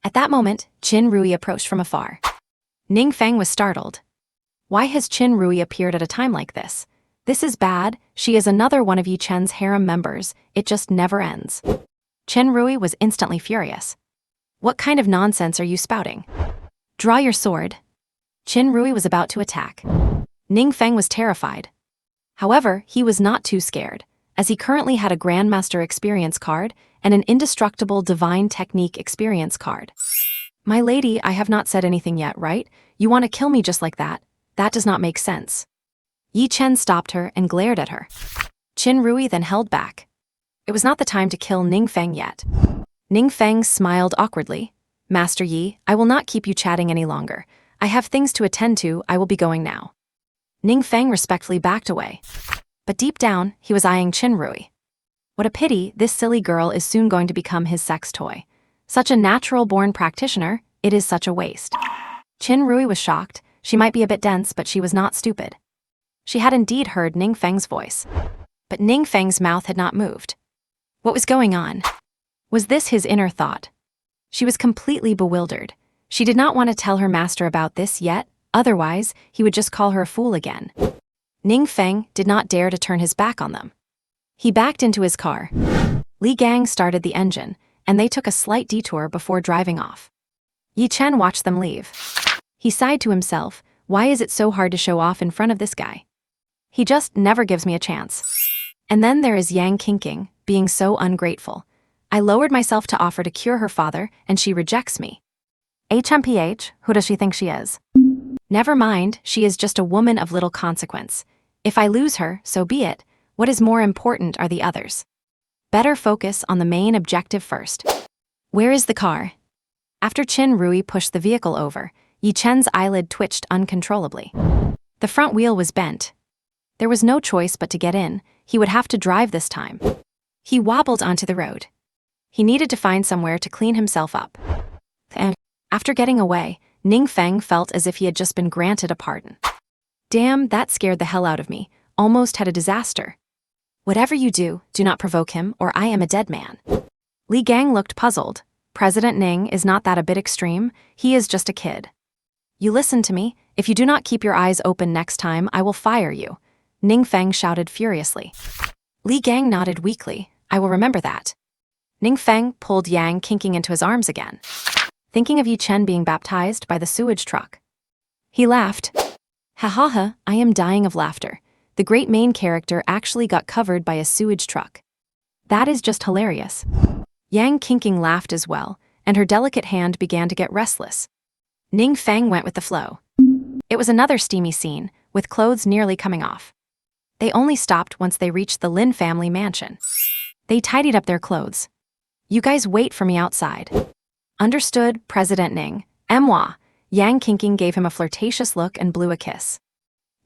At that moment, Qin Rui approached from afar. Ning Feng was startled. Why has Qin Rui appeared at a time like this? This is bad. She is another one of Yi Chen's harem members. It just never ends. Qin Rui was instantly furious. What kind of nonsense are you spouting? Draw your sword. Qin Rui was about to attack. Ning Feng was terrified. However, he was not too scared, as he currently had a Grandmaster Experience card and an Indestructible Divine Technique Experience card. My lady, I have not said anything yet, right? You want to kill me just like that? That does not make sense. Yi Chen stopped her and glared at her. Qin Rui then held back. It was not the time to kill Ning Feng yet. Ning Feng smiled awkwardly. Master Yi, I will not keep you chatting any longer. I have things to attend to. I will be going now. Ning Feng respectfully backed away. But deep down, he was eyeing Qin Rui. What a pity, this silly girl is soon going to become his sex toy. Such a natural-born practitioner, it is such a waste. Qin Rui was shocked. She might be a bit dense, but she was not stupid. She had indeed heard Ning Feng's voice. But Ning Feng's mouth had not moved. What was going on? Was this his inner thought? She was completely bewildered. She did not want to tell her master about this yet, otherwise, he would just call her a fool again. Ning Feng did not dare to turn his back on them. He backed into his car. Li Gang started the engine, and they took a slight detour before driving off. Yi Chen watched them leave. He sighed to himself, why is it so hard to show off in front of this guy? He just never gives me a chance. And then there is Yang Qingqing, being so ungrateful. I lowered myself to offer to cure her father, and she rejects me. HMPH, who does she think she is? Never mind, she is just a woman of little consequence. If I lose her, so be it. What is more important are the others. Better focus on the main objective first. Where is the car? After Qin Rui pushed the vehicle over, Yi Chen's eyelid twitched uncontrollably. The front wheel was bent. There was no choice but to get in. He would have to drive this time. He wobbled onto the road. He needed to find somewhere to clean himself up. And after getting away, Ning Feng felt as if he had just been granted a pardon. Damn, that scared the hell out of me. Almost had a disaster. Whatever you do, do not provoke him, or I am a dead man. Li Gang looked puzzled. President Ning is not that a bit extreme. He is just a kid. You listen to me. If you do not keep your eyes open next time, I will fire you. Ning Feng shouted furiously. Li Gang nodded weakly. I will remember that. Ning Feng pulled Yang Qingqing into his arms again, thinking of Yi Chen being baptized by the sewage truck. He laughed. Ha ha ha, I am dying of laughter. the great main character actually got covered by a sewage truck. That is just hilarious. Yang Qingqing laughed as well, and her delicate hand began to get restless. Ning Feng went with the flow. It was another steamy scene, with clothes nearly coming off. They only stopped once they reached the Lin family mansion. They tidied up their clothes. "You guys wait for me outside." "Understood, President Ning." Moi. Yang Qingqing gave him a flirtatious look and blew a kiss.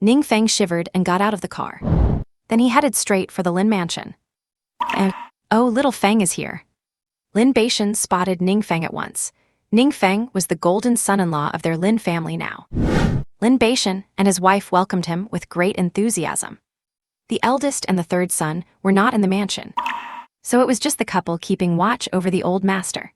Ning Feng shivered and got out of the car. Then he headed straight for the Lin mansion. And, oh, little Feng is here. Lin Beishan spotted Ning Feng at once. Ning Feng was the golden son-in-law of their Lin family now. Lin Beishan and his wife welcomed him with great enthusiasm. The eldest and the third son were not in the mansion, so it was just the couple keeping watch over the old master.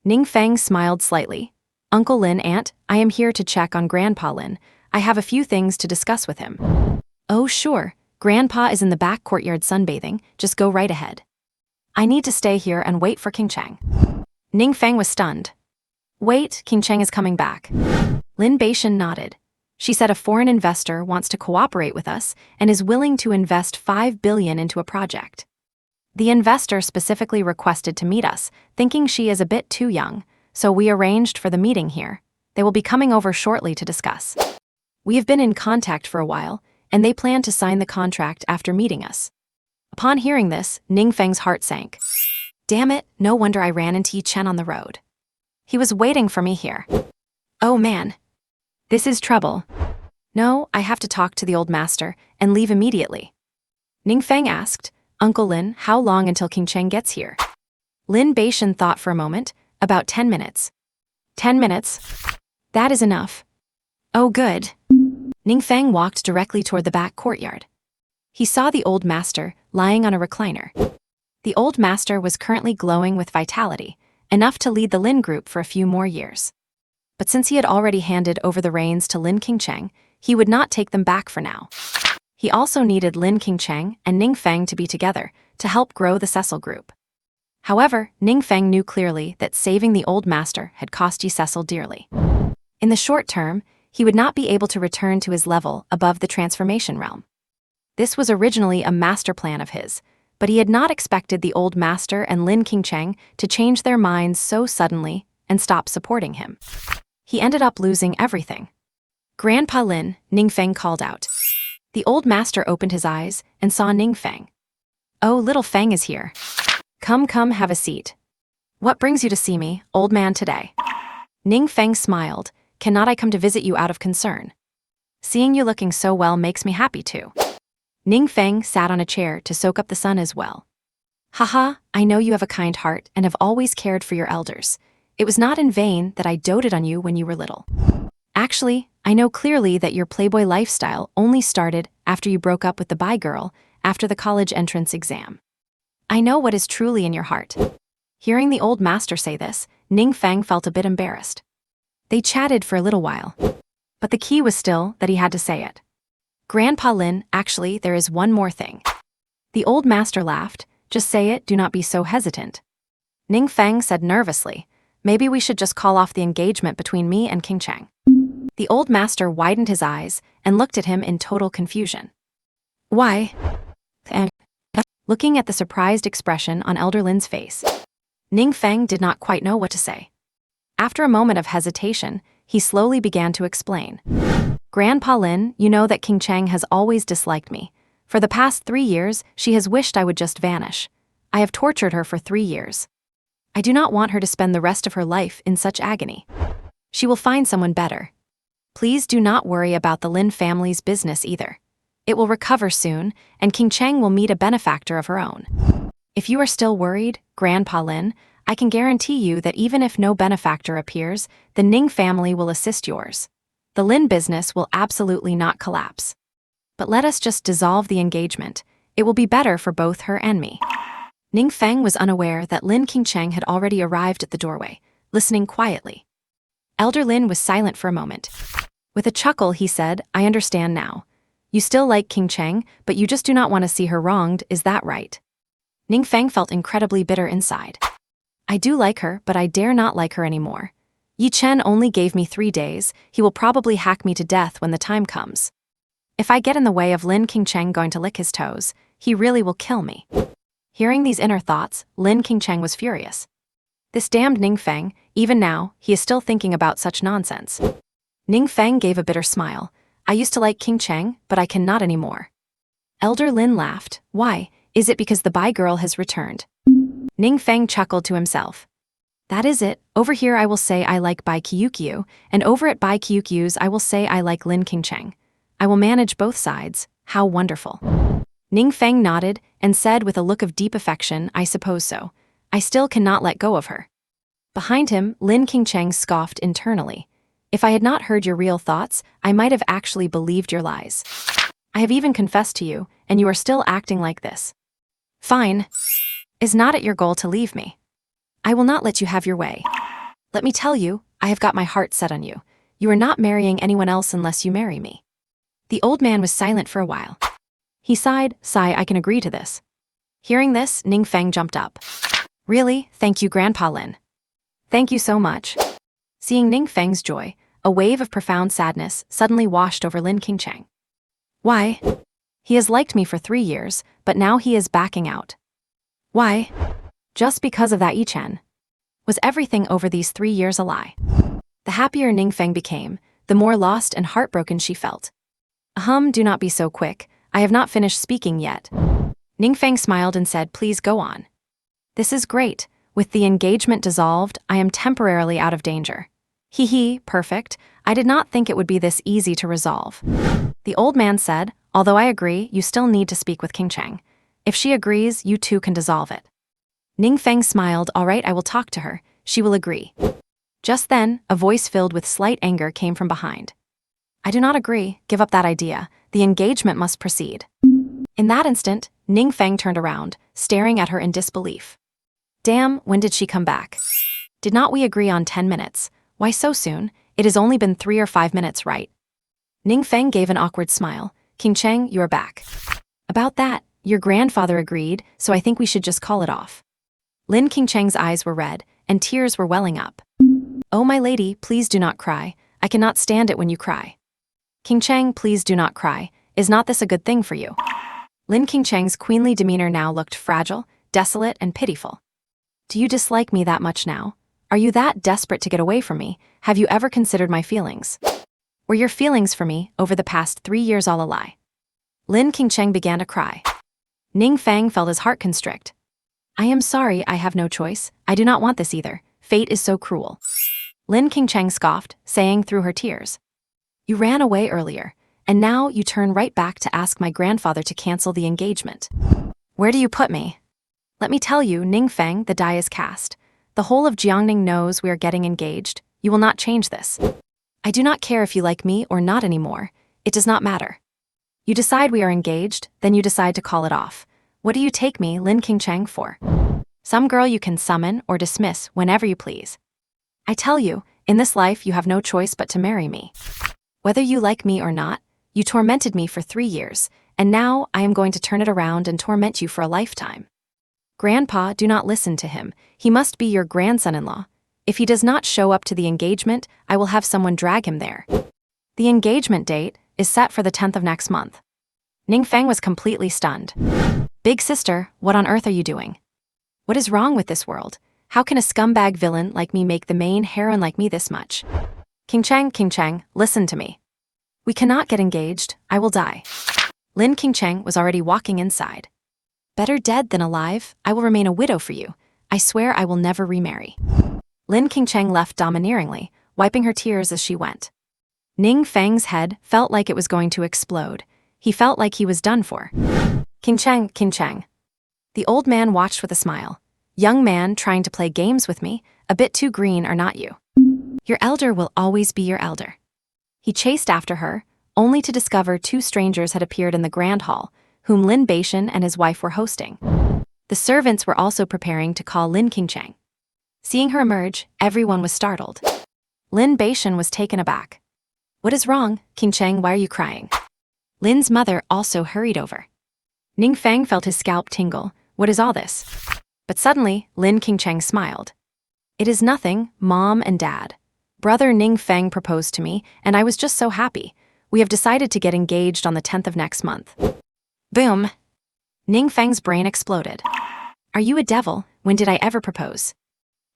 Ning Feng smiled slightly. "Uncle Lin, Aunt, I am here to check on Grandpa Lin. I have a few things to discuss with him." "Oh, sure. Grandpa is in the back courtyard sunbathing. Just go right ahead. I need to stay here and wait for King Cheng." Ning Feng was stunned. "Wait, King Cheng is coming back." Lin Beishan nodded. She said a foreign investor wants to cooperate with us and is willing to invest 5 billion into a project. The investor specifically requested to meet us, thinking she is a bit too young, so we arranged for the meeting here. They will be coming over shortly to discuss. We have been in contact for a while, and they plan to sign the contract after meeting us. Upon hearing this, Ning Feng's heart sank. Damn it, no wonder I ran into Yi Chen on the road. He was waiting for me here. Oh man. This is trouble. No, I have to talk to the old master and leave immediately. Ning Feng asked, "Uncle Lin, how long until King Cheng gets here?" Lin Beishan thought for a moment. "About 10 minutes. 10 minutes? That is enough." "Oh good." Ning Feng walked directly toward the back courtyard. He saw the old master lying on a recliner. The old master was currently glowing with vitality, enough to lead the Lin group for a few more years. But since he had already handed over the reins to Lin Qingcheng, he would not take them back for now. He also needed Lin Qingcheng and Ning Feng to be together to help grow the Cecil group. However, Ning Feng knew clearly that saving the old master had cost Yi Cecil dearly. In the short term, he would not be able to return to his level above the transformation realm. This was originally a master plan of his, but he had not expected the old master and Lin Qingcheng to change their minds so suddenly and stop supporting him. He ended up losing everything. "Grandpa Lin," Ning Feng called out. The old master opened his eyes and saw Ning Feng. "Oh, little Feng is here. Come, have a seat. What brings you to see me, old man, today?" Ning Feng smiled. "Cannot I come to visit you out of concern? Seeing you looking so well makes me happy too." Ning Feng sat on a chair to soak up the sun as well. "Haha, I know you have a kind heart and have always cared for your elders. It was not in vain that I doted on you when you were little. Actually, I know clearly that your playboy lifestyle only started after you broke up with the bi girl after the college entrance exam. I know what is truly in your heart." Hearing the old master say this, Ning Feng felt a bit embarrassed. They chatted for a little while, but the key was still that he had to say it. "Grandpa Lin, actually, there is one more thing." The old master laughed. "Just say it, do not be so hesitant." Ning Feng said nervously, "Maybe we should just call off the engagement between me and King Cheng." The old master widened his eyes and looked at him in total confusion. "Why?" Looking at the surprised expression on Elder Lin's face, Ning Feng did not quite know what to say. After a moment of hesitation, he slowly began to explain. "Grandpa Lin, you know that King Cheng has always disliked me. For the past 3 years, she has wished I would just vanish. I have tortured her for 3 years. I do not want her to spend the rest of her life in such agony. She will find someone better. Please do not worry about the Lin family's business either. It will recover soon, and King Cheng will meet a benefactor of her own. If you are still worried, Grandpa Lin, I can guarantee you that even if no benefactor appears, the Ning family will assist yours. The Lin business will absolutely not collapse. But let us just dissolve the engagement. It will be better for both her and me." Ning Feng was unaware that Lin Qingcheng had already arrived at the doorway, listening quietly. Elder Lin was silent for a moment. With a chuckle, he said, "I understand now. You still like King Cheng, but you just do not want to see her wronged, is that right?" Ning Feng felt incredibly bitter inside. "I do like her, but I dare not like her anymore. Yi Chen only gave me 3 days, he will probably hack me to death when the time comes. If I get in the way of Lin Qingcheng going to lick his toes, he really will kill me. Hearing these inner thoughts, Lin Qingcheng was furious. This damned Ning Feng, even now, he is still thinking about such nonsense. Ning Feng gave a bitter smile. I used to like Qingcheng, but I cannot anymore. Elder Lin laughed. Why? Is it because the Bai girl has returned? Ning Feng chuckled to himself. That is it. Over here I will say I like Bai Qiuqiu, and over at Bai Qiuqiu's I will say I like Lin Qingcheng. I will manage both sides. How wonderful. Ning Feng nodded and said with a look of deep affection, I suppose so. I still cannot let go of her. Behind him, Lin Qingcheng scoffed internally. If I had not heard your real thoughts, I might have actually believed your lies. I have even confessed to you, and you are still acting like this. Fine. Is not it your goal to leave me? I will not let you have your way. Let me tell you, I have got my heart set on you. You are not marrying anyone else unless you marry me. The old man was silent for a while. He sighed, I can agree to this. Hearing this, Ning Feng jumped up. Really? Thank you, Grandpa Lin. Thank you so much. Seeing Ning Feng's joy, a wave of profound sadness suddenly washed over Lin Qingcheng. Why? He has liked me for 3 years, but now he is backing out. Why? Just because of that Yichen. Was everything over these 3 years a lie? The happier Ning Feng became, the more lost and heartbroken she felt. Do not be so quick, I have not finished speaking yet. Ning Feng smiled and said, please go on. This is great. With the engagement dissolved, I am temporarily out of danger. Hee, perfect. I did not think it would be this easy to resolve. The old man said, although I agree, you still need to speak with Qingcheng. If she agrees, you too can dissolve it. Ning Feng smiled, all right, I will talk to her. She will agree. Just then, a voice filled with slight anger came from behind. I do not agree, give up that idea. The engagement must proceed. In that instant, Ning Feng turned around, staring at her in disbelief. Damn, when did she come back? Did not we agree on 10 minutes? Why so soon? It has only been 3 or 5 minutes, right? Ning Feng gave an awkward smile. Qingcheng, you are back. About that, your grandfather agreed, so I think we should just call it off. Lin Qingcheng's eyes were red, and tears were welling up. Oh my lady, please do not cry. I cannot stand it when you cry. Qingcheng, please do not cry. Is not this a good thing for you? Lin Qingcheng's queenly demeanor now looked fragile, desolate, and pitiful. Do you dislike me that much now? Are you that desperate to get away from me? Have you ever considered my feelings? Were your feelings for me, over the past 3 years, all a lie? Lin Qingcheng began to cry. Ning Feng felt his heart constrict. I am sorry, I have no choice. I do not want this either. Fate is so cruel. Lin Qingcheng scoffed, saying through her tears. You ran away earlier, and now you turn right back to ask my grandfather to cancel the engagement. Where do you put me? Let me tell you, Ning Feng, the die is cast. The whole of Jiangning knows we are getting engaged. You will not change this. I do not care if you like me or not anymore. It does not matter. You decide we are engaged, then you decide to call it off. What do you take me, Lin Qingcheng, for? Some girl you can summon or dismiss whenever you please. I tell you, in this life you have no choice but to marry me. Whether you like me or not, you tormented me for 3 years, and now I am going to turn it around and torment you for a lifetime. Grandpa, do not listen to him. He must be your grandson-in-law. If he does not show up to the engagement, I will have someone drag him there. The engagement date is set for the 10th of next month. Ning Feng was completely stunned. Big sister, what on earth are you doing? What is wrong with this world? How can a scumbag villain like me make the main heroine like me this much? Qingcheng, listen to me. We cannot get engaged, I will die. Lin Qingcheng was already walking inside. Better dead than alive, I will remain a widow for you. I swear I will never remarry. Lin Qingcheng left domineeringly, wiping her tears as she went. Ning Feng's head felt like it was going to explode. He felt like he was done for. Qingcheng. The old man watched with a smile. Young man trying to play games with me, a bit too green, are not you? Your elder will always be your elder. He chased after her, only to discover 2 strangers had appeared in the grand hall, whom Lin Beishan and his wife were hosting. The servants were also preparing to call Lin Qingcheng. Seeing her emerge, everyone was startled. Lin Beishan was taken aback. What is wrong, Qingcheng, why are you crying? Lin's mother also hurried over. Ning Feng felt his scalp tingle. What is all this? But suddenly, Lin Qingcheng smiled. It is nothing, Mom and Dad. Brother Ning Feng proposed to me, and I was just so happy. We have decided to get engaged on the 10th of next month. Boom! Ning Feng's brain exploded. Are you a devil? When did I ever propose?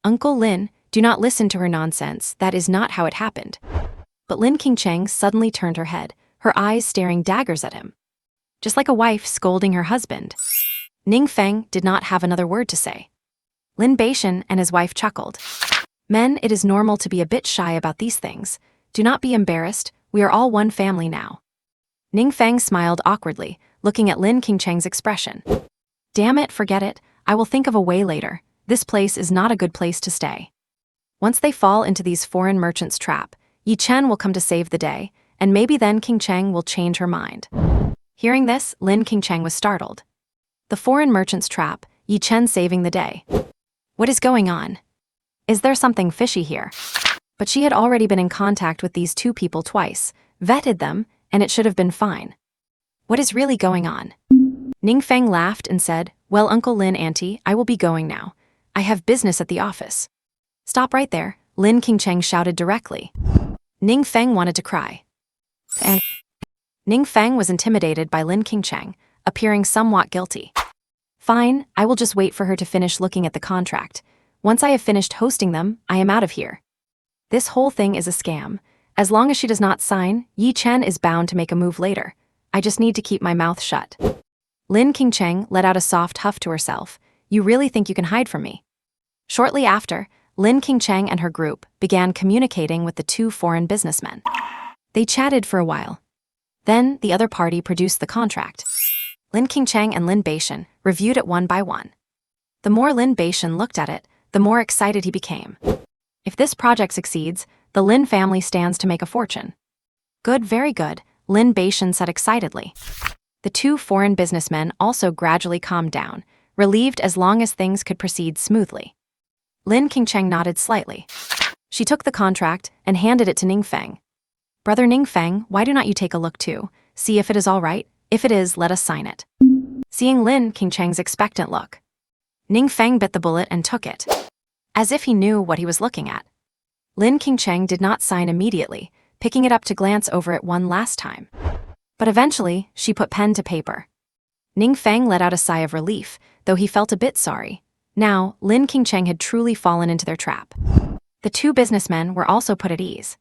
Uncle Lin, do not listen to her nonsense, that is not how it happened. But Lin Qingcheng suddenly turned her head, her eyes staring daggers at him. Just like a wife scolding her husband. Ning Feng did not have another word to say. Lin Beishan and his wife chuckled. Men, it is normal to be a bit shy about these things. Do not be embarrassed, we are all one family now. Ning Feng smiled awkwardly, looking at Lin Qingcheng's expression. Damn it, forget it, I will think of a way later. This place is not a good place to stay. Once they fall into these foreign merchants' trap, Yi Chen will come to save the day, and maybe then Qingcheng will change her mind. Hearing this, Lin Qingcheng was startled. The foreign merchants' trap, Yi Chen saving the day. What is going on? Is there something fishy here? But she had already been in contact with these two people twice, vetted them, and it should have been fine. What is really going on? Ning Feng laughed and said, well, Uncle Lin, Auntie, I will be going now. I have business at the office. Stop right there, Lin Qingcheng shouted directly. Ning Feng wanted to cry. Ning Feng was intimidated by Lin Qingcheng, appearing somewhat guilty. Fine, I will just wait for her to finish looking at the contract. Once I have finished hosting them, I am out of here. This whole thing is a scam. As long as she does not sign, Yi Chen is bound to make a move later. I just need to keep my mouth shut. Lin Qingcheng let out a soft huff to herself. You really think you can hide from me? Shortly after, Lin Qingcheng and her group began communicating with the two foreign businessmen. They chatted for a while. Then, the other party produced the contract. Lin Qingcheng and Lin Beishan reviewed it one by one. The more Lin Beishan looked at it, the more excited he became. If this project succeeds, the Lin family stands to make a fortune. Good, very good, Lin Beishan said excitedly. The two foreign businessmen also gradually calmed down, relieved as long as things could proceed smoothly. Lin Qingcheng nodded slightly. She took the contract and handed it to Ning Feng. Brother Ning Feng, why do not you take a look too? See if it is all right. If it is, let us sign it. Seeing Lin Qingcheng's expectant look, Ning Feng bit the bullet and took it, as if he knew what he was looking at. Lin Qingcheng did not sign immediately, picking it up to glance over it one last time. But eventually, she put pen to paper. Ning Feng let out a sigh of relief, though he felt a bit sorry. Now, Lin Qingcheng had truly fallen into their trap. The two businessmen were also put at ease.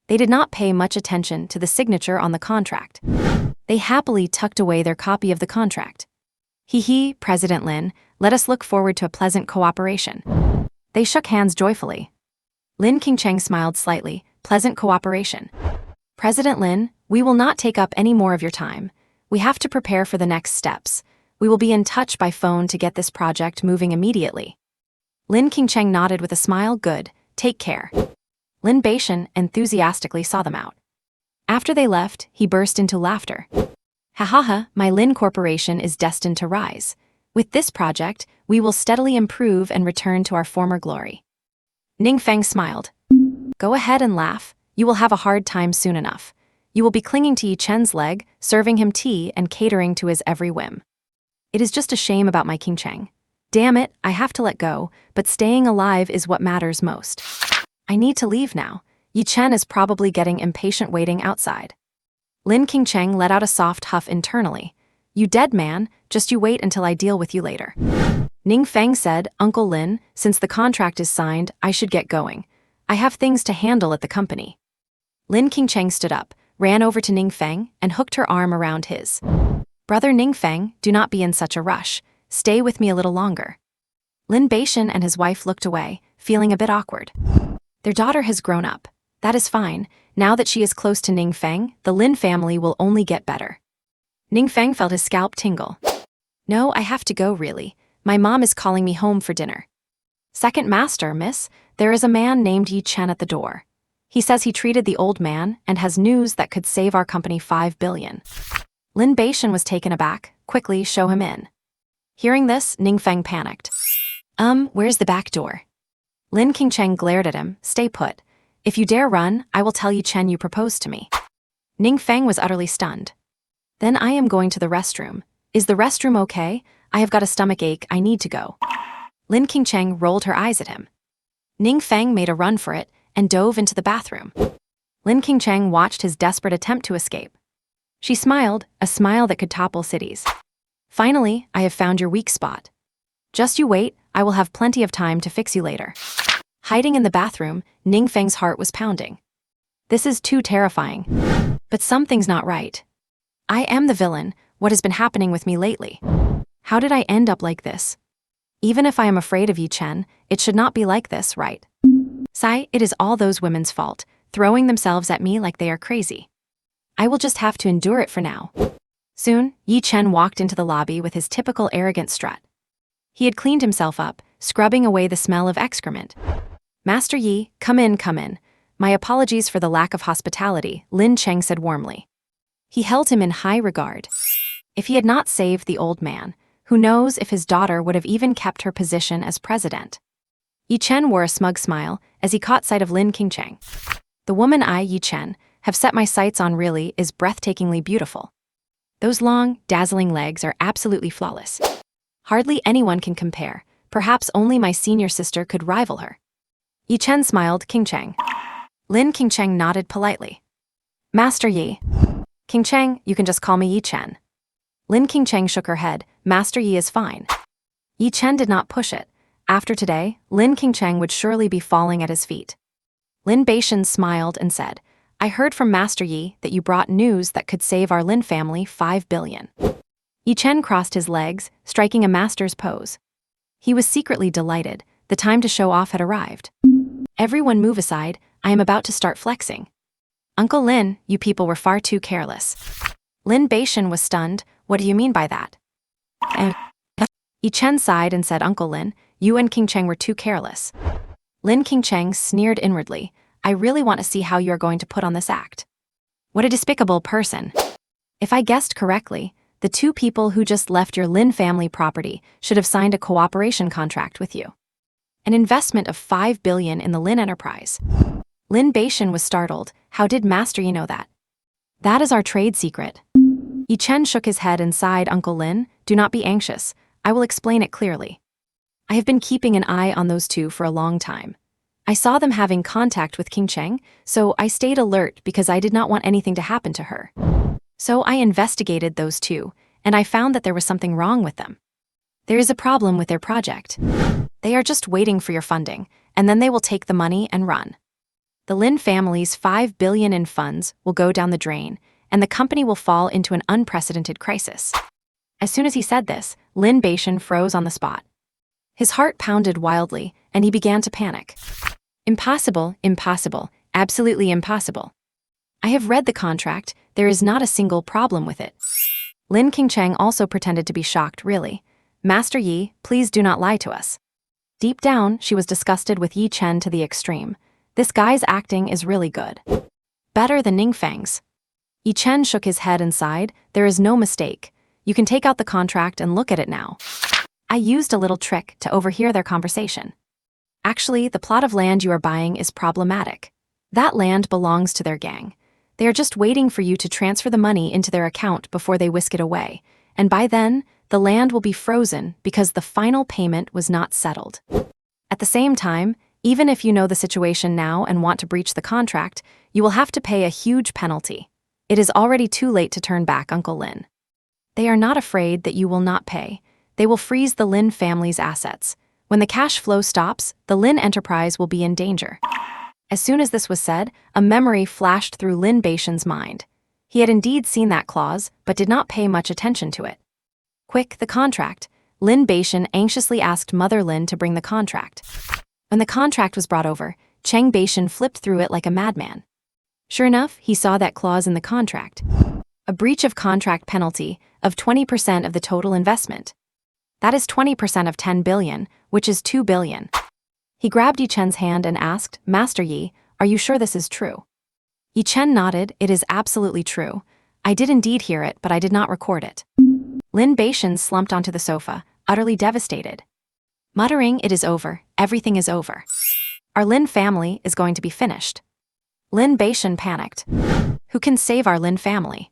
They did not pay much attention to the signature on the contract. They happily tucked away their copy of the contract. Hee, President Lin, let us look forward to a pleasant cooperation. They shook hands joyfully. Lin Qingcheng smiled slightly. Pleasant cooperation. President Lin, we will not take up any more of your time. We have to prepare for the next steps. We will be in touch by phone to get this project moving immediately. Lin Qingcheng nodded with a smile. Good, take care. Lin Beishan enthusiastically saw them out. After they left, he burst into laughter. Ha ha ha, my Lin Corporation is destined to rise. With this project, we will steadily improve and return to our former glory. Ning Feng smiled. Go ahead and laugh, you will have a hard time soon enough. You will be clinging to Yi Chen's leg, serving him tea and catering to his every whim. It is just a shame about my Qingcheng. Damn it, I have to let go, but staying alive is what matters most. I need to leave now. Yi Chen is probably getting impatient waiting outside. Lin Qingcheng let out a soft huff internally. You dead man, just you wait until I deal with you later. Ning Feng said, Uncle Lin, since the contract is signed, I should get going. I have things to handle at the company. Lin Qingcheng stood up, ran over to Ning Feng, and hooked her arm around his. Brother Ning Feng, do not be in such a rush. Stay with me a little longer. Lin Beishan and his wife looked away, feeling a bit awkward. Their daughter has grown up. That is fine. Now that she is close to Ning Feng, the Lin family will only get better. Ning Feng felt his scalp tingle. No, I have to go really. My mom is calling me home for dinner. Second master, miss, there is a man named Yi Chen at the door. He says he treated the old man and has news that could save our company 5 billion. Lin Beishan was taken aback. Quickly, show him in. Hearing this, Ning Feng panicked. Where's the back door? Lin Qingcheng glared at him. Stay put. If you dare run, I will tell Yi Chen you proposed to me. Ning Feng was utterly stunned. Then I am going to the restroom. Is the restroom okay? I have got a stomach ache, I need to go. Lin Qingcheng rolled her eyes at him. Ning Feng made a run for it and dove into the bathroom. Lin Qingcheng watched his desperate attempt to escape. She smiled, a smile that could topple cities. Finally, I have found your weak spot. Just you wait, I will have plenty of time to fix you later. Hiding in the bathroom, Ning Feng's heart was pounding. This is too terrifying. But something's not right. I am the villain. What has been happening with me lately? How did I end up like this? Even if I am afraid of Yi Chen, it should not be like this, right? Sai, it is all those women's fault, throwing themselves at me like they are crazy. I will just have to endure it for now. Soon, Yi Chen walked into the lobby with his typical arrogant strut. He had cleaned himself up, scrubbing away the smell of excrement. Master Yi, come in, come in. My apologies for the lack of hospitality, Lin Cheng said warmly. He held him in high regard. If he had not saved the old man, who knows if his daughter would have even kept her position as president. Yi Chen wore a smug smile as he caught sight of Lin Qingcheng. The woman I, Yi Chen, have set my sights on really is breathtakingly beautiful. Those long, dazzling legs are absolutely flawless. Hardly anyone can compare, perhaps only my senior sister could rival her. Yi Chen smiled, Qingcheng. Lin Qingcheng nodded politely. Master Yi. Qingcheng, you can just call me Yi Chen. Lin Qingcheng shook her head, Master Yi is fine. Yi Chen did not push it. After today, Lin Qingcheng would surely be falling at his feet. Lin Beishan smiled and said, I heard from Master Yi that you brought news that could save our Lin family 5 billion. Yi Chen crossed his legs, striking a master's pose. He was secretly delighted. The time to show off had arrived. Everyone move aside, I am about to start flexing. Uncle Lin, you people were far too careless. Lin Beishan was stunned. What do you mean by that? Yi Chen sighed and said, Uncle Lin, you and Qingcheng were too careless. Lin Qingcheng sneered inwardly. I really want to see how you are going to put on this act. What a despicable person. If I guessed correctly, the two people who just left your Lin family property should have signed a cooperation contract with you. An investment of 5 billion in the Lin enterprise. Lin Beishan was startled. How did Master Yi know that? That is our trade secret. Yi Chen shook his head and sighed, Uncle Lin, do not be anxious. I will explain it clearly. I have been keeping an eye on those two for a long time. I saw them having contact with Qingcheng, so I stayed alert because I did not want anything to happen to her. So I investigated those two, and I found that there was something wrong with them. There is a problem with their project. They are just waiting for your funding, and then they will take the money and run. The Lin family's 5 billion in funds will go down the drain, and the company will fall into an unprecedented crisis. As soon as he said this, Lin Beishan froze on the spot. His heart pounded wildly, and he began to panic. Impossible, impossible, absolutely impossible. I have read the contract, there is not a single problem with it. Lin Qingcheng also pretended to be shocked, really. Master Yi, please do not lie to us. Deep down, she was disgusted with Yi Chen to the extreme. This guy's acting is really good. Better than Ning Feng's. Yi Chen shook his head and sighed, there is no mistake. You can take out the contract and look at it now. I used a little trick to overhear their conversation. Actually, the plot of land you are buying is problematic. That land belongs to their gang. They are just waiting for you to transfer the money into their account before they whisk it away, and by then, the land will be frozen because the final payment was not settled. At the same time, even if you know the situation now and want to breach the contract, you will have to pay a huge penalty. It is already too late to turn back, Uncle Lin. They are not afraid that you will not pay. They will freeze the Lin family's assets. When the cash flow stops, the Lin enterprise will be in danger. As soon as this was said, a memory flashed through Lin Beishan's mind. He had indeed seen that clause, but did not pay much attention to it. Quick, the contract. Lin Beishan anxiously asked Mother Lin to bring the contract. When the contract was brought over, Cheng Beishan flipped through it like a madman. Sure enough, he saw that clause in the contract. A breach of contract penalty of 20% of the total investment. That is 20% of 10 billion, which is 2 billion. He grabbed Yi Chen's hand and asked, Master Yi, are you sure this is true? Yi Chen nodded, it is absolutely true. I did indeed hear it, but I did not record it. Lin Beishan slumped onto the sofa, utterly devastated. Muttering, it is over, everything is over. Our Lin family is going to be finished. Lin Beishan panicked. Who can save our Lin family?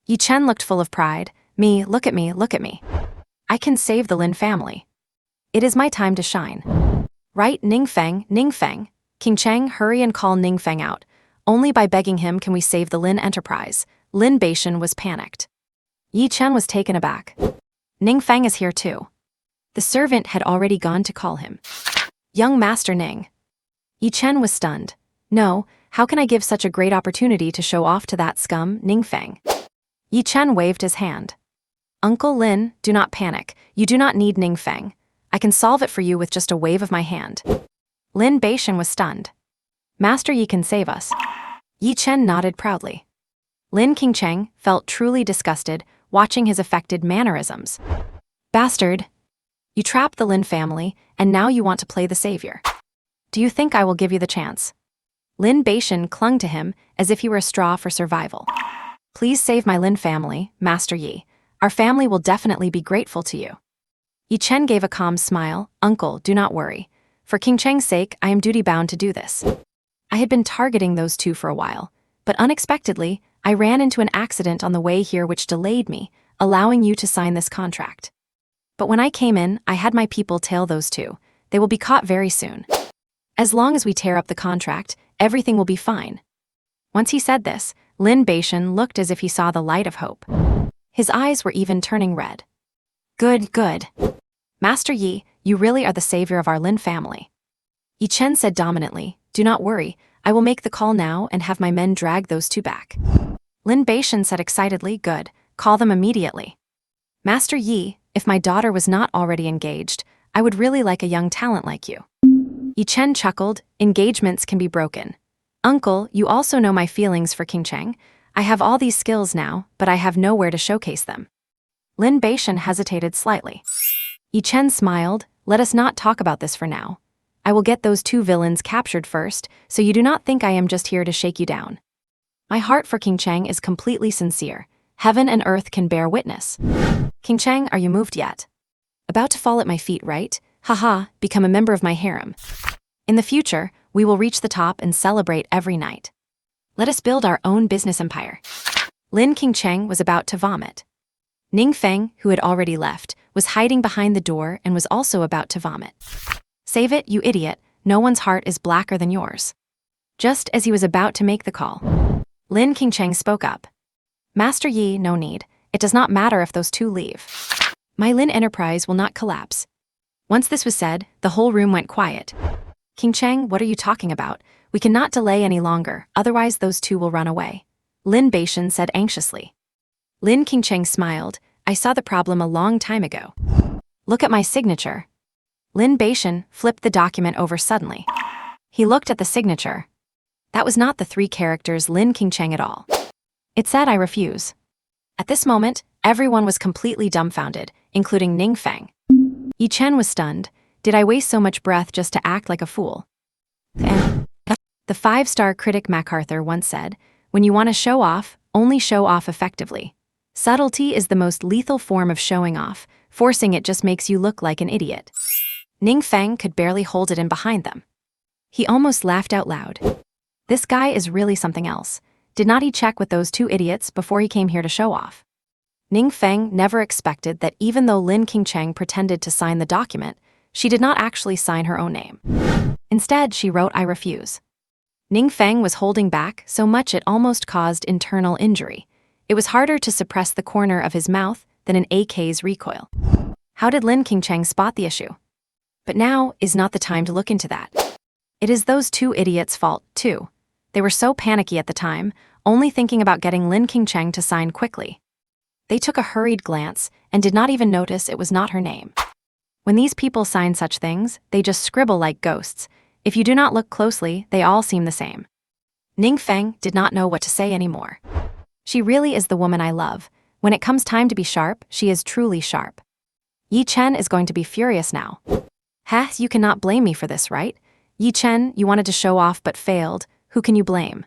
Yi Chen looked full of pride. Me, look at me, look at me. I can save the Lin family. It is my time to shine. Right, Ning Feng, Ning Feng. Qingcheng, hurry and call Ning Feng out. Only by begging him can we save the Lin enterprise. Lin Beishan was panicked. Yi Chen was taken aback. Ning Feng is here too. The servant had already gone to call him. Young Master Ning. Yi Chen was stunned. No, how can I give such a great opportunity to show off to that scum, Ning Feng? Yi Chen waved his hand. Uncle Lin, do not panic. You do not need Ning Feng. I can solve it for you with just a wave of my hand. Lin Beishan was stunned. Master Yi can save us. Yi Chen nodded proudly. Lin Qingcheng felt truly disgusted, watching his affected mannerisms. Bastard! You trapped the Lin family, and now you want to play the savior. Do you think I will give you the chance? Lin Beishan clung to him as if he were a straw for survival. Please save my Lin family, Master Yi. Our family will definitely be grateful to you. Yi Chen gave a calm smile. Uncle, do not worry. For Qingcheng's sake, I am duty-bound to do this. I had been targeting those two for a while, but unexpectedly, I ran into an accident on the way here which delayed me, allowing you to sign this contract. But when I came in, I had my people tail those two. They will be caught very soon. As long as we tear up the contract, everything will be fine. Once he said this, Lin Beishan looked as if he saw the light of hope. His eyes were even turning red. Good, good. Master Yi, you really are the savior of our Lin family. Yi Chen said dominantly, do not worry, I will make the call now and have my men drag those two back. Lin Beishan said excitedly, good, call them immediately. Master Yi, if my daughter was not already engaged, I would really like a young talent like you. Yi Chen chuckled, engagements can be broken. Uncle, you also know my feelings for Qingcheng. I have all these skills now, but I have nowhere to showcase them. Lin Beishan hesitated slightly. Yi Chen smiled, let us not talk about this for now. I will get those two villains captured first, so you do not think I am just here to shake you down. My heart for Qingcheng is completely sincere. Heaven and earth can bear witness. Qingcheng, are you moved yet? About to fall at my feet, right? Haha, become a member of my harem. In the future, we will reach the top and celebrate every night. Let us build our own business empire. Lin Qingcheng was about to vomit. Ning Feng, who had already left, was hiding behind the door and was also about to vomit. Save it, you idiot, no one's heart is blacker than yours. Just as he was about to make the call, Lin Qingcheng spoke up. Master Yi, no need. It does not matter if those two leave. My Lin enterprise will not collapse. Once this was said, the whole room went quiet. Qingcheng, what are you talking about? We cannot delay any longer, otherwise those two will run away. Lin Beishan said anxiously. Lin Qingcheng smiled. I saw the problem a long time ago. Look at my signature. Lin Beishan flipped the document over suddenly. He looked at the signature. That was not the 3 characters Lin Qingcheng at all. It said I refuse. At this moment, everyone was completely dumbfounded, including Ning Feng. Yi Chen was stunned. Did I waste so much breath just to act like a fool? And the 5-star critic MacArthur once said, when you want to show off, only show off effectively. Subtlety is the most lethal form of showing off. Forcing it just makes you look like an idiot. Ning Feng could barely hold it in behind them. He almost laughed out loud. This guy is really something else. Did not he check with those 2 idiots before he came here to show off? Ning Feng never expected that even though Lin Qingcheng pretended to sign the document, she did not actually sign her own name. Instead, she wrote, I refuse. Ning Feng was holding back so much it almost caused internal injury. It was harder to suppress the corner of his mouth than an AK's recoil. How did Lin Qingcheng spot the issue? But now is not the time to look into that. It is those 2 idiots' fault, too. They were so panicky at the time, only thinking about getting Lin Qingcheng to sign quickly. They took a hurried glance and did not even notice it was not her name. When these people sign such things, they just scribble like ghosts. If you do not look closely, they all seem the same. Ning Feng did not know what to say anymore. She really is the woman I love. When it comes time to be sharp, she is truly sharp. Yi Chen is going to be furious now. Heh, you cannot blame me for this, right? Yi Chen, you wanted to show off but failed. Who can you blame?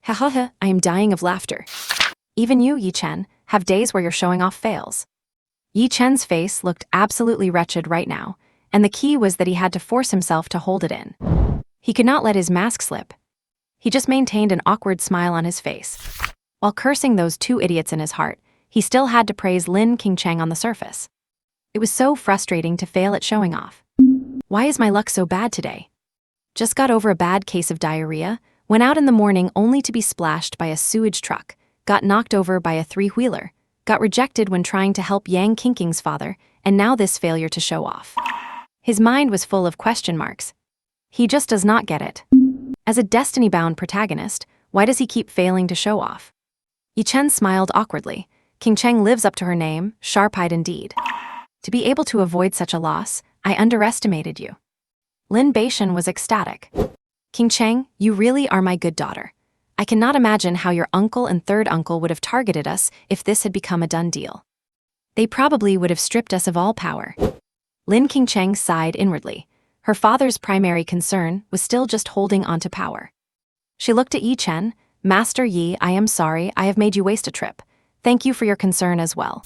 Ha ha ha, I am dying of laughter. Even you, Yi Chen, have days where your showing off fails. Yi Chen's face looked absolutely wretched right now, and the key was that he had to force himself to hold it in. He could not let his mask slip. He just maintained an awkward smile on his face. While cursing those 2 idiots in his heart, he still had to praise Lin Qingcheng on the surface. It was so frustrating to fail at showing off. Why is my luck so bad today? Just got over a bad case of diarrhea. went out in the morning only to be splashed by a sewage truck, got knocked over by a three-wheeler, got rejected when trying to help Yang Qinking's father, and now this failure to show off. His mind was full of question marks. He just does not get it. As a destiny-bound protagonist, why does he keep failing to show off? Yi Chen smiled awkwardly. King Cheng lives up to her name, sharp-eyed indeed. To be able to avoid such a loss, I underestimated you. Lin Beishan was ecstatic. King Cheng, you really are my good daughter. I cannot imagine how your uncle and third uncle would have targeted us if this had become a done deal. They probably would have stripped us of all power. Lin King Cheng sighed inwardly. Her father's primary concern was still just holding on to power. She looked at Yi Chen. Master Yi, I am sorry I have made you waste a trip. Thank you for your concern as well.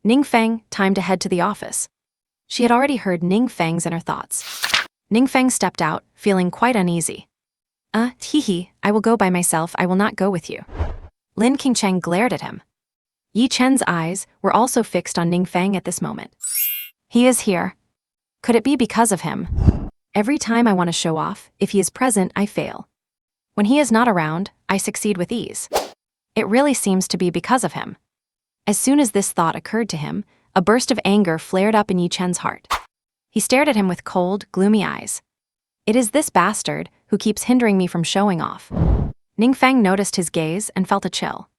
Ning Feng, time to head to the office. She had already heard Ning Feng's inner thoughts. Ning Feng stepped out, feeling quite uneasy. Hee, I will go by myself, I will not go with you. Lin King Cheng glared at him. Yi Chen's eyes were also fixed on Ning Feng at this moment. He is here. Could it be because of him? Every time I want to show off, if he is present, I fail. When he is not around, I succeed with ease. It really seems to be because of him. As soon as this thought occurred to him, a burst of anger flared up in Yi Chen's heart. He stared at him with cold, gloomy eyes. It is this bastard who keeps hindering me from showing off. Ning Feng noticed his gaze and felt a chill.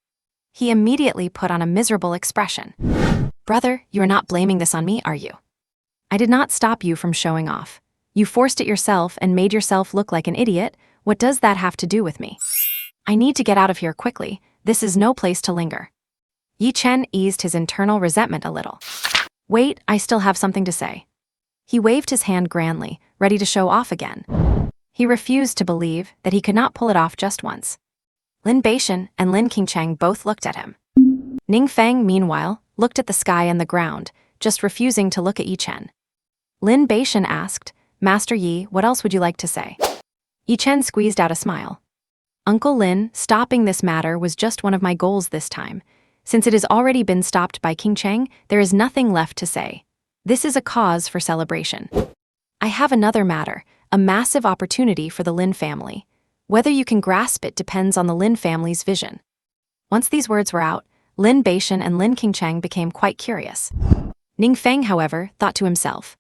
He immediately put on a miserable expression. Brother, you are not blaming this on me, are you? I did not stop you from showing off. You forced it yourself and made yourself look like an idiot. What does that have to do with me? I need to get out of here quickly. This is no place to linger. Yi Chen eased his internal resentment a little. Wait, I still have something to say. He waved his hand grandly, ready to show off again. He refused to believe that he could not pull it off just once. Lin Beishan and Lin King Cheng both looked at him. Ning Feng, meanwhile, looked at the sky and the ground, just refusing to look at Yi Chen. Lin Beishan asked, Master Yi, what else would you like to say? Yi Chen squeezed out a smile. Uncle Lin, stopping this matter was just one of my goals this time. Since it has already been stopped by King Cheng, there is nothing left to say. This is a cause for celebration. I have another matter, a massive opportunity for the Lin family. Whether you can grasp it depends on the Lin family's vision. Once these words were out, Lin Beishan and Lin King Cheng became quite curious. Ning Feng, however, thought to himself.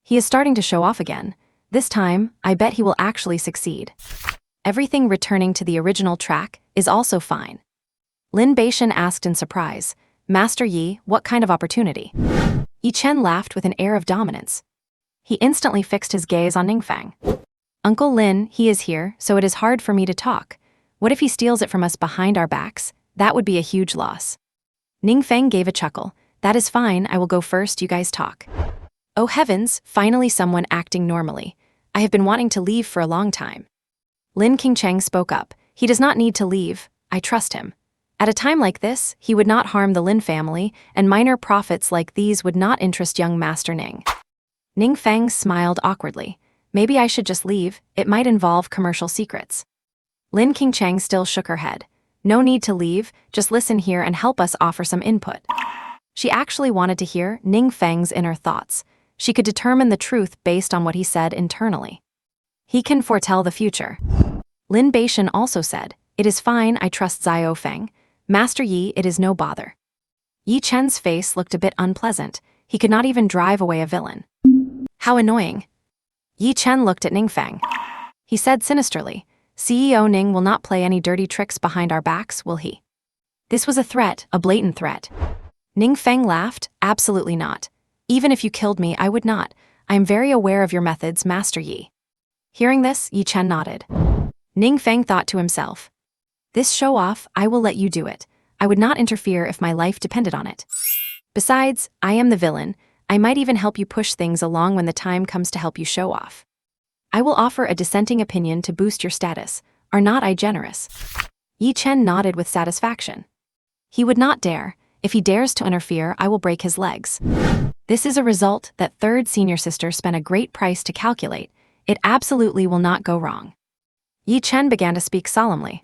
He is starting to show off again. This time, I bet he will actually succeed. Everything returning to the original track is also fine. Lin Beishan asked in surprise, Master Yi, what kind of opportunity? Yi Chen laughed with an air of dominance. He instantly fixed his gaze on Ning Feng. Uncle Lin, he is here, so it is hard for me to talk. What if he steals it from us behind our backs? That would be a huge loss. Ning Feng gave a chuckle. That is fine, I will go first, you guys talk. Oh heavens, finally someone acting normally. I have been wanting to leave for a long time. Lin King Cheng spoke up. He does not need to leave. I trust him. At a time like this, he would not harm the Lin family, and minor profits like these would not interest young Master Ning. Ning Feng smiled awkwardly. Maybe I should just leave, it might involve commercial secrets. Lin King Cheng still shook her head. No need to leave, just listen here and help us offer some input. She actually wanted to hear Ning Feng's inner thoughts. She could determine the truth based on what he said internally. He can foretell the future. Lin Beishan also said, It is fine, I trust Xiao Feng. Master Yi, it is no bother. Yi Chen's face looked a bit unpleasant. He could not even drive away a villain. How annoying. Yi Chen looked at Ning Feng. He said sinisterly, CEO Ning will not play any dirty tricks behind our backs, will he? This was a threat, a blatant threat. Ning Feng laughed, absolutely not. Even if you killed me, I would not. I am very aware of your methods, Master Yi. Hearing this, Yi Chen nodded. Ning Feng thought to himself, this show-off, I will let you do it. I would not interfere if my life depended on it. Besides, I am the villain. I might even help you push things along when the time comes to help you show off. I will offer a dissenting opinion to boost your status. Are not I generous? Yi Chen nodded with satisfaction. He would not dare. If he dares to interfere, I will break his legs. This is a result that third senior sister spent a great price to calculate. It absolutely will not go wrong. Yi Chen began to speak solemnly.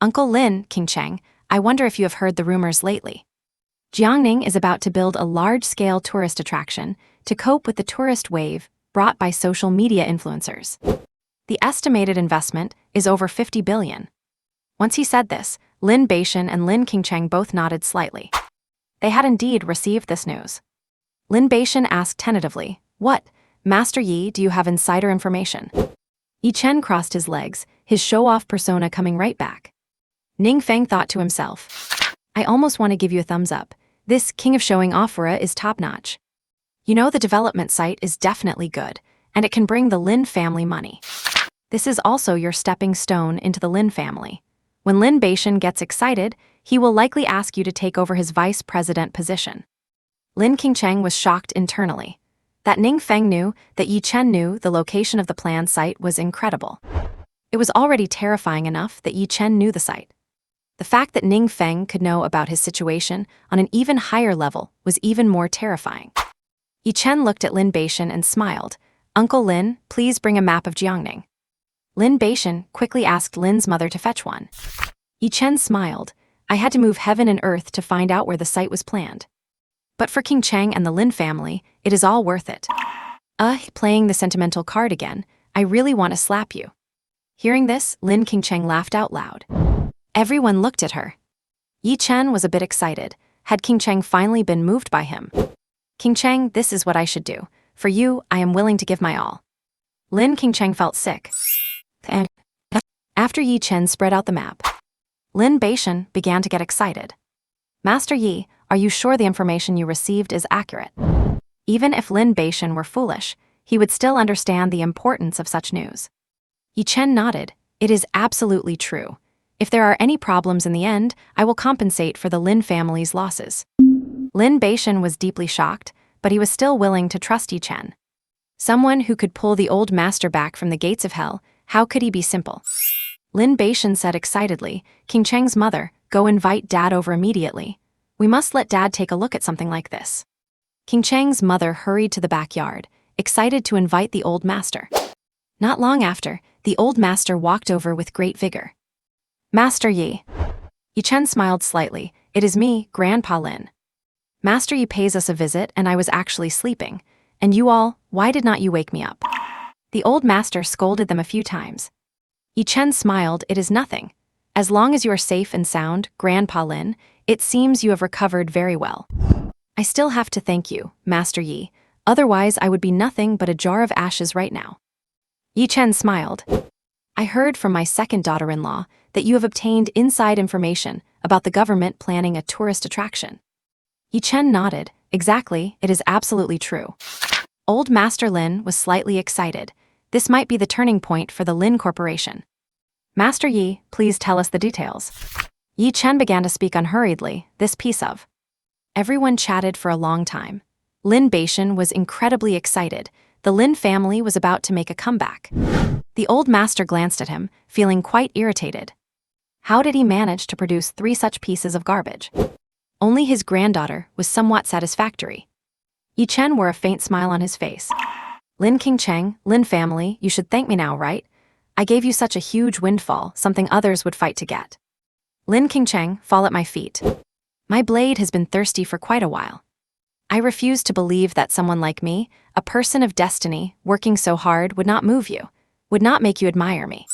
Uncle Lin, King Cheng, I wonder if you have heard the rumors lately. Jiangning is about to build a large-scale tourist attraction to cope with the tourist wave brought by social media influencers. The estimated investment is over 50 billion. Once he said this, Lin Beishan and Lin Qingcheng both nodded slightly. They had indeed received this news. Lin Beishan asked tentatively, "What, Master Yi, do you have insider information?" Yi Chen crossed his legs, his show-off persona coming right back. Ning Feng thought to himself, "I almost want to give you a thumbs up. This king of showing off aura is top-notch. You know, the development site is definitely good, and it can bring the Lin family money. This is also your stepping stone into the Lin family. When Lin Beishan gets excited, he will likely ask you to take over his vice president position." Lin Qingcheng was shocked internally. That Ning Feng knew, that Yi Chen knew the location of the planned site was incredible. It was already terrifying enough that Yi Chen knew the site. The fact that Ning Feng could know about his situation on an even higher level was even more terrifying. Yi Chen looked at Lin Beishan and smiled. "Uncle Lin, please bring a map of Jiangning." Lin Beishan quickly asked Lin's mother to fetch one. Yi Chen smiled. "I had to move heaven and earth to find out where the site was planned. But for King Cheng and the Lin family, it is all worth it." Playing the sentimental card again, "I really want to slap you." Hearing this, Lin Qingcheng laughed out loud. Everyone looked at her. Yi Chen was a bit excited. Had King Cheng finally been moved by him? "King Cheng, this is what I should do. For you, I am willing to give my all." Lin Qingcheng felt sick. After Yi Chen spread out the map, Lin Beishan began to get excited. "Master Yi, are you sure the information you received is accurate?" Even if Lin Beishan were foolish, he would still understand the importance of such news. Yi Chen nodded. "It is absolutely true. If there are any problems in the end, I will compensate for the Lin family's losses." Lin Beishan was deeply shocked, but he was still willing to trust Yi Chen. Someone who could pull the old master back from the gates of hell, how could he be simple? Lin Beishan said excitedly, "King Cheng's mother, go invite Dad over immediately. We must let Dad take a look at something like this." King Cheng's mother hurried to the backyard, excited to invite the old master. Not long after, the old master walked over with great vigor. "Master Yi." Yi Chen smiled slightly. "It is me, Grandpa Lin. Master Yi pays us a visit and I was actually sleeping. And you all, why did not you wake me up?" The old master scolded them a few times. Yi Chen smiled. "It is nothing. As long as you are safe and sound, Grandpa Lin, it seems you have recovered very well. I still have to thank you, Master Yi, otherwise I would be nothing but a jar of ashes right now." Yi Chen smiled. "I heard from my second daughter-in-law that you have obtained inside information about the government planning a tourist attraction." Yi Chen nodded. "Exactly, it is absolutely true." Old Master Lin was slightly excited. This might be the turning point for the Lin Corporation. "Master Yi, please tell us the details." Yi Chen began to speak unhurriedly. This piece of. Everyone chatted for a long time. Lin Beishan was incredibly excited. The Lin family was about to make a comeback. The old master glanced at him, feeling quite irritated. How did he manage to produce 3 such pieces of garbage? Only his granddaughter was somewhat satisfactory. Yi Chen wore a faint smile on his face. "Lin Qingcheng, Lin family, you should thank me now, right? I gave you such a huge windfall, something others would fight to get." Lin Qingcheng, fall at my feet. "My blade has been thirsty for quite a while. I refuse to believe that someone like me, a person of destiny, working so hard, would not move you, would not make you admire me."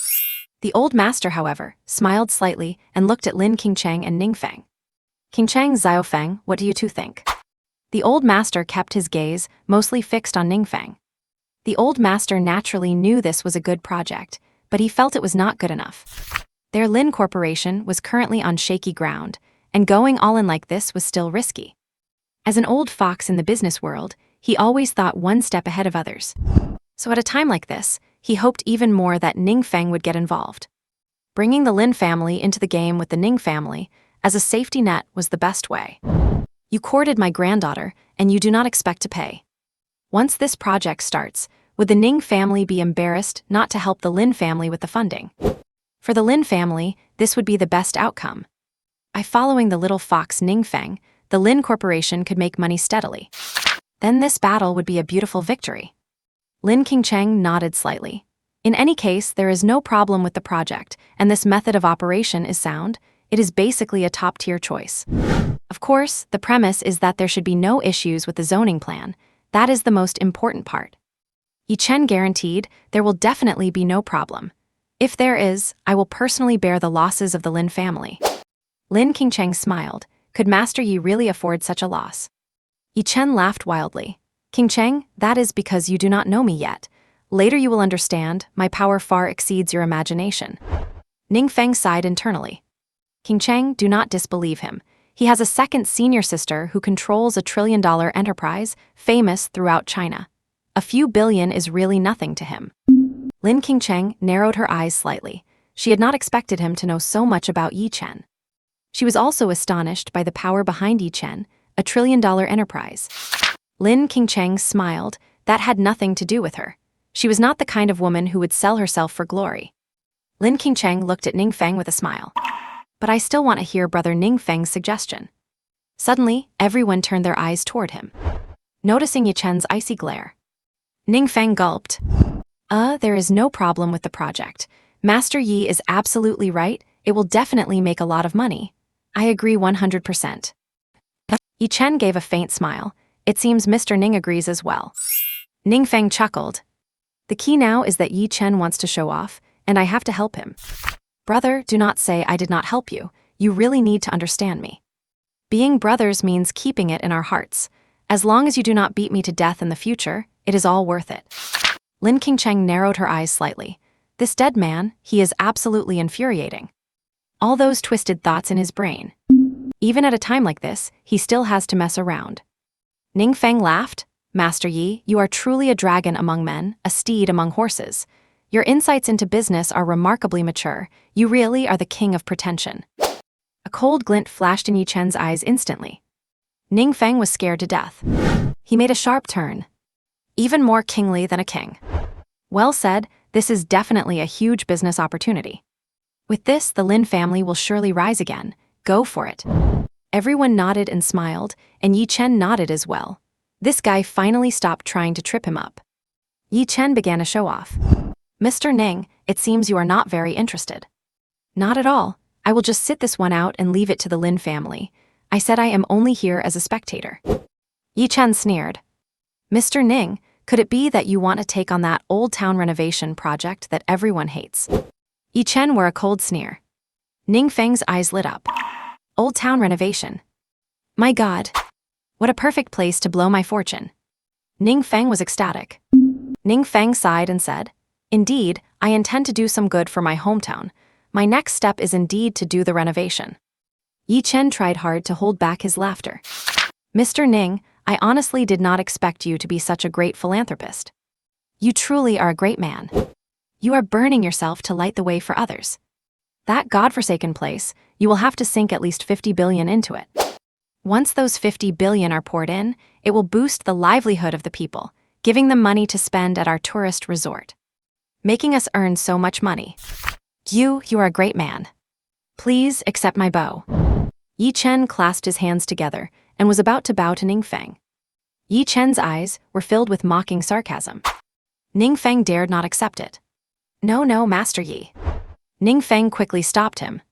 The old master, however, smiled slightly and looked at Lin Qingcheng and Ning Feng. "Qingcheng, Xiaofeng, what do you two think?" The old master kept his gaze mostly fixed on Ning Feng. The old master naturally knew this was a good project, but he felt it was not good enough. Their Lin Corporation was currently on shaky ground, and going all in like this was still risky. As an old fox in the business world, he always thought one step ahead of others. So at a time like this, he hoped even more that Ning Feng would get involved. Bringing the Lin family into the game with the Ning family as a safety net was the best way. "You courted my granddaughter, and you do not expect to pay. Once this project starts, would the Ning family be embarrassed not to help the Lin family with the funding? For the Lin family, this would be the best outcome. By following the little fox Ning Feng, the Lin Corporation could make money steadily. Then this battle would be a beautiful victory." Lin Qingcheng nodded slightly. "In any case, there is no problem with the project, and this method of operation is sound. It is basically a top-tier choice. Of course, the premise is that there should be no issues with the zoning plan. That is the most important part." Yi Chen guaranteed there will definitely be no problem. If there is, I will personally bear the losses of the Lin family. Lin Qingcheng smiled. Could Master Yi really afford such a loss? Yi Chen laughed wildly. Qingcheng, that is because you do not know me yet. Later you will understand, my power far exceeds your imagination. Ning Feng sighed internally. Qingcheng, do not disbelieve him. He has a second senior sister who controls a trillion-dollar enterprise, famous throughout China. A few billion is really nothing to him. Lin Qingcheng narrowed her eyes slightly. She had not expected him to know so much about Yi Chen. She was also astonished by the power behind Yi Chen, a trillion-dollar enterprise. Lin Qingcheng smiled. That had nothing to do with her. She was not the kind of woman who would sell herself for glory. Lin Qingcheng looked at Ning Feng with a smile. But I still want to hear Brother Ning Feng's suggestion. Suddenly, everyone turned their eyes toward him, noticing Yi Chen's icy glare. Ning Feng gulped. There is no problem with the project. Master Yi is absolutely right. It will definitely make a lot of money. I agree 100%. Yi Chen gave a faint smile. It seems Mr. Ning agrees as well. Ning Feng chuckled. The key now is that Yi Chen wants to show off, and I have to help him. Brother, do not say I did not help you. You really need to understand me. Being brothers means keeping it in our hearts. As long as you do not beat me to death in the future, it is all worth it. Lin Qingcheng narrowed her eyes slightly. This dead man, he is absolutely infuriating. All those twisted thoughts in his brain. Even at a time like this, he still has to mess around. Ning Feng laughed. Master Yi, you are truly a dragon among men, a steed among horses. Your insights into business are remarkably mature. You really are the king of pretension. A cold glint flashed in Yi Chen's eyes instantly. Ning Feng was scared to death. He made a sharp turn. Even more kingly than a king. Well said, this is definitely a huge business opportunity. With this, the Lin family will surely rise again. Go for it. Everyone nodded and smiled, and Yi Chen nodded as well. This guy finally stopped trying to trip him up. Yi Chen began to show off. Mr. Ning, it seems you are not very interested. Not at all. I will just sit this one out and leave it to the Lin family. I said I am only here as a spectator. Yi Chen sneered. Mr. Ning, could it be that you want to take on that old town renovation project that everyone hates? Yi Chen wore a cold sneer. Ning Feng's eyes lit up. Old town renovation. My God. What a perfect place to blow my fortune. Ning Feng was ecstatic. Ning Feng sighed and said, Indeed, I intend to do some good for my hometown. My next step is indeed to do the renovation. Yi Chen tried hard to hold back his laughter. Mr. Ning, I honestly did not expect you to be such a great philanthropist. You truly are a great man. You are burning yourself to light the way for others. That godforsaken place, you will have to sink at least 50 billion into it. Once those 50 billion are poured in, it will boost the livelihood of the people, giving them money to spend at our tourist resort, making us earn so much money. You are a great man. Please accept my bow. Yi Chen clasped his hands together and was about to bow to Ning Feng. Yi Chen's eyes were filled with mocking sarcasm. Ning Feng dared not accept it. No, Master Yi. Ning Feng quickly stopped him.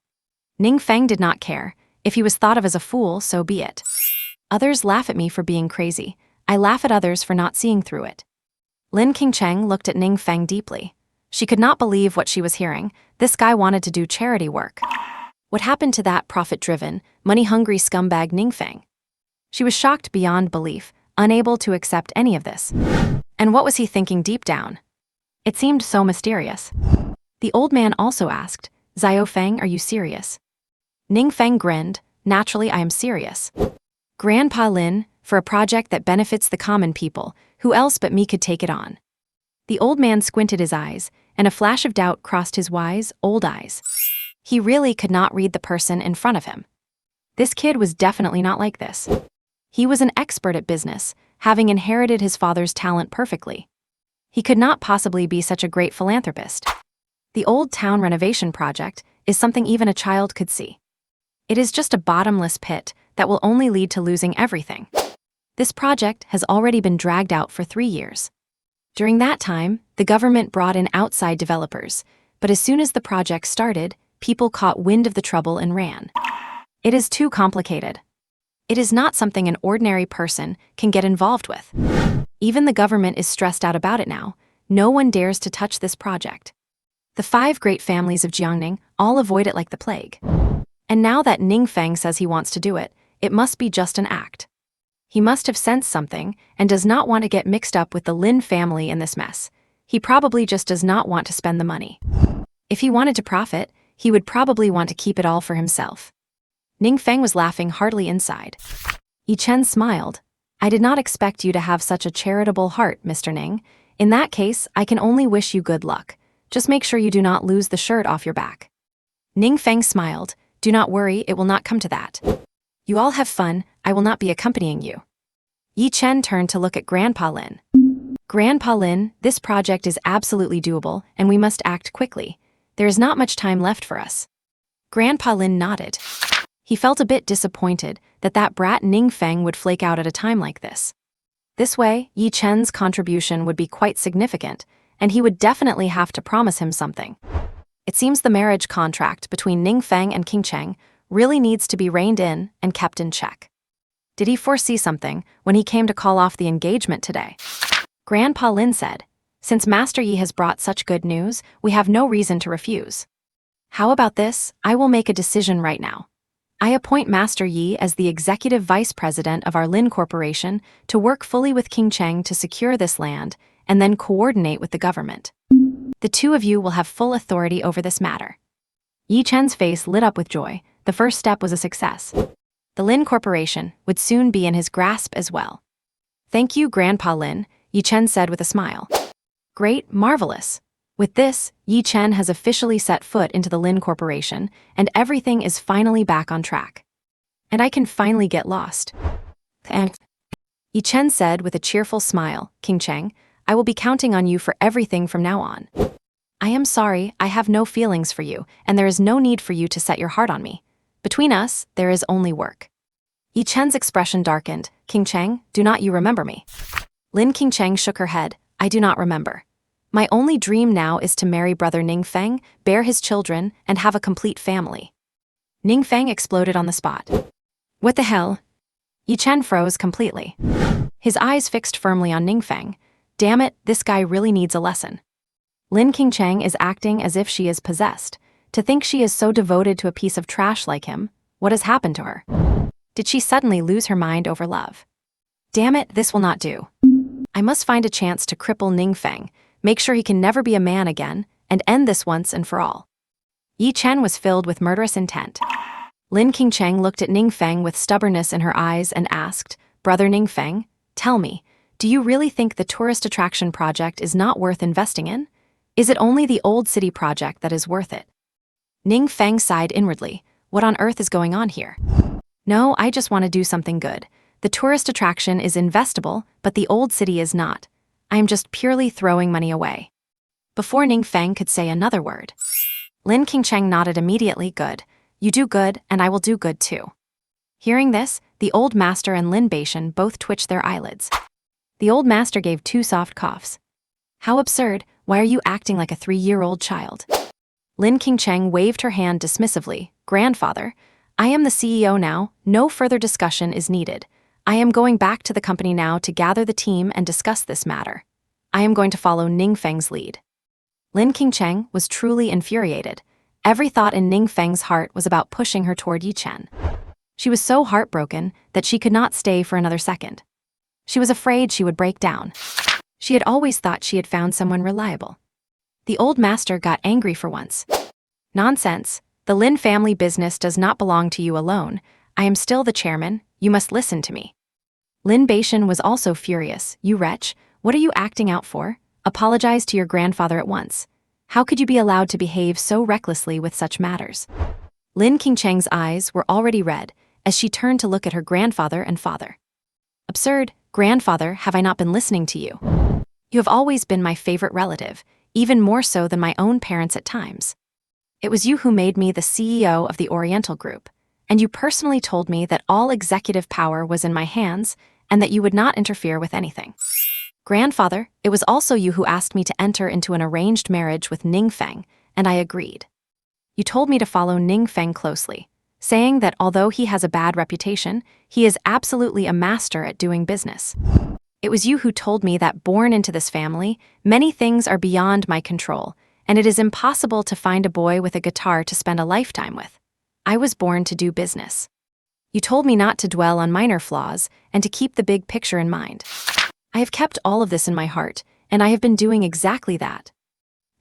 Ning Feng did not care. If he was thought of as a fool, so be it. Others laugh at me for being crazy. I laugh at others for not seeing through it. Lin Qingcheng looked at Ning Feng deeply. She could not believe what she was hearing. This guy wanted to do charity work. What happened to that profit-driven, money-hungry scumbag Ning Feng? She was shocked beyond belief, unable to accept any of this. And what was he thinking deep down? It seemed so mysterious. The old man also asked, Xiao Feng, are you serious? Ning Feng grinned. Naturally, I am serious. Grandpa Lin, for a project that benefits the common people, who else but me could take it on? The old man squinted his eyes, and a flash of doubt crossed his wise, old eyes. He really could not read the person in front of him. This kid was definitely not like this. He was an expert at business, having inherited his father's talent perfectly. He could not possibly be such a great philanthropist. The old town renovation project is something even a child could see. It is just a bottomless pit that will only lead to losing everything. This project has already been dragged out for 3 years. During that time, the government brought in outside developers, but as soon as the project started, people caught wind of the trouble and ran. It is too complicated. It is not something an ordinary person can get involved with. Even the government is stressed out about it now, No one dares to touch this project. The 5 great families of Jiangning all avoid it like the plague. And now that Ning Feng says he wants to do it, it must be just an act. He must have sensed something and does not want to get mixed up with the Lin family in this mess. He probably just does not want to spend the money. If he wanted to profit, he would probably want to keep it all for himself. Ning Feng was laughing heartily inside. Yi Chen smiled. I did not expect you to have such a charitable heart, Mr. Ning. In that case, I can only wish you good luck. Just make sure you do not lose the shirt off your back. Ning Feng smiled. Do not worry, it will not come to that. You all have fun, I will not be accompanying you. Yi Chen turned to look at Grandpa Lin. Grandpa Lin, this project is absolutely doable, and we must act quickly. There is not much time left for us. Grandpa Lin nodded. He felt a bit disappointed that brat Ning Feng would flake out at a time like this. This way, Yi Chen's contribution would be quite significant, and he would definitely have to promise him something. It seems the marriage contract between Ning Feng and King Cheng really needs to be reined in and kept in check. Did he foresee something when he came to call off the engagement today? Grandpa Lin said, since Master Yi has brought such good news, we have no reason to refuse. How about this? I will make a decision right now. I appoint Master Yi as the executive vice president of our Lin Corporation to work fully with King Cheng to secure this land and then coordinate with the government. The 2 of you will have full authority over this matter. Yi Chen's face lit up with joy. The first step was a success. The Lin Corporation would soon be in his grasp as well. Thank you, Grandpa Lin, Yi Chen said with a smile. Great, marvelous. With this, Yi Chen has officially set foot into the Lin Corporation, and everything is finally back on track. And I can finally get lost. Thanks. Yi Chen said with a cheerful smile, King Cheng, I will be counting on you for everything from now on. I am sorry, I have no feelings for you, and there is no need for you to set your heart on me. Between us, there is only work. Yi Chen's expression darkened. King Cheng, do not you remember me? Lin King Cheng shook her head. I do not remember. My only dream now is to marry brother Ning Feng, bear his children, and have a complete family. Ning Feng exploded on the spot. What the hell? Yi Chen froze completely. His eyes fixed firmly on Ning Feng. Damn it, this guy really needs a lesson. Lin King Cheng is acting as if she is possessed. To think she is so devoted to a piece of trash like him, what has happened to her? Did she suddenly lose her mind over love? Damn it, this will not do. I must find a chance to cripple Ning Feng, make sure he can never be a man again, and end this once and for all. Yi Chen was filled with murderous intent. Lin King Cheng looked at Ning Feng with stubbornness in her eyes and asked, Brother Ning Feng, tell me, do you really think the tourist attraction project is not worth investing in? Is it only the old city project that is worth it? Ning Feng sighed inwardly. What on earth is going on here? No, I just want to do something good. The tourist attraction is investable, but the old city is not. I am just purely throwing money away. Before Ning Feng could say another word, Lin King Cheng nodded immediately. Good. You do good, and I will do good too. Hearing this, the old master and Lin Beishan both twitched their eyelids. The old master gave 2 soft coughs. How absurd, why are you acting like a 3-year-old child? Lin King Cheng waved her hand dismissively. Grandfather, I am the CEO now, no further discussion is needed. I am going back to the company now to gather the team and discuss this matter. I am going to follow Ning Feng's lead. Lin King Cheng was truly infuriated. Every thought in Ning Feng's heart was about pushing her toward Yi Chen. She was so heartbroken that she could not stay for another second. She was afraid she would break down. She had always thought she had found someone reliable. The old master got angry for once. Nonsense. The Lin family business does not belong to you alone. I am still the chairman. You must listen to me. Lin Beishan was also furious. You wretch, what are you acting out for? Apologize to your grandfather at once. How could you be allowed to behave so recklessly with such matters? Lin King Cheng's eyes were already red as she turned to look at her grandfather and father. Absurd. Grandfather, have I not been listening to you? You have always been my favorite relative, even more so than my own parents at times. It was you who made me the CEO of the Oriental Group, and you personally told me that all executive power was in my hands and that you would not interfere with anything. Grandfather, it was also you who asked me to enter into an arranged marriage with Ning Feng, and I agreed. You told me to follow Ning Feng closely, saying that although he has a bad reputation, he is absolutely a master at doing business. It was you who told me that born into this family, many things are beyond my control, and it is impossible to find a boy with a guitar to spend a lifetime with. I was born to do business. You told me not to dwell on minor flaws and to keep the big picture in mind. I have kept all of this in my heart, and I have been doing exactly that.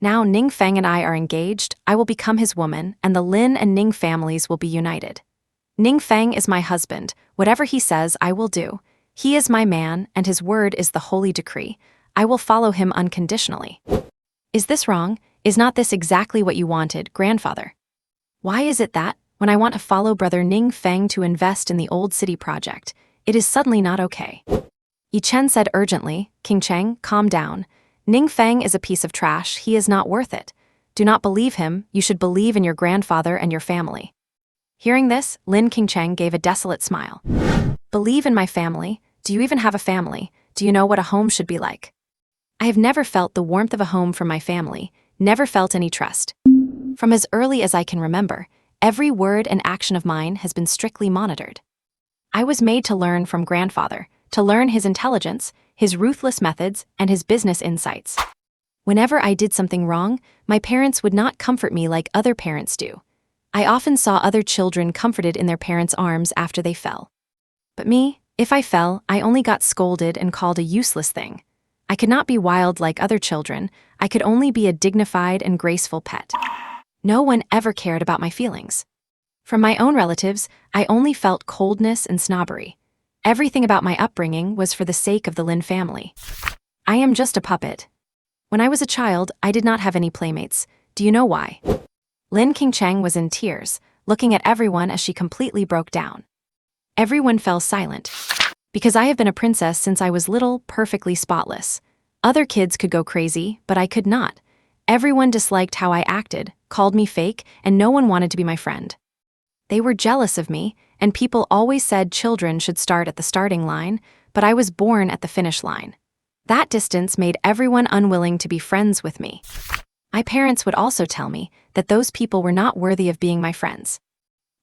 Now Ning Feng and I are engaged, I will become his woman, and the Lin and Ning families will be united. Ning Feng is my husband, whatever he says I will do. He is my man, and his word is the holy decree. I will follow him unconditionally. Is this wrong? Is not this exactly what you wanted, grandfather? Why is it that, when I want to follow brother Ning Feng to invest in the old city project, it is suddenly not okay? Yi Chen said urgently, King Cheng, calm down. Ning Feng is a piece of trash, he is not worth it. Do not believe him, you should believe in your grandfather and your family. Hearing this, Lin King Cheng gave a desolate smile. Believe in my family? Do you even have a family? Do you know what a home should be like? I have never felt the warmth of a home from my family, never felt any trust. From as early as I can remember, every word and action of mine has been strictly monitored. I was made to learn from grandfather, to learn his intelligence, his ruthless methods, and his business insights. Whenever I did something wrong, my parents would not comfort me like other parents do. I often saw other children comforted in their parents' arms after they fell. But me, if I fell, I only got scolded and called a useless thing. I could not be wild like other children, I could only be a dignified and graceful pet. No one ever cared about my feelings. From my own relatives, I only felt coldness and snobbery. Everything about my upbringing was for the sake of the Lin family. I am just a puppet. When I was a child, I did not have any playmates. Do you know why? Lin King Cheng was in tears, looking at everyone as she completely broke down. Everyone fell silent. Because I have been a princess since I was little, perfectly spotless. Other kids could go crazy, but I could not. Everyone disliked how I acted, called me fake, and no one wanted to be my friend. They were jealous of me, and people always said children should start at the starting line, but I was born at the finish line. That distance made everyone unwilling to be friends with me. My parents would also tell me that those people were not worthy of being my friends.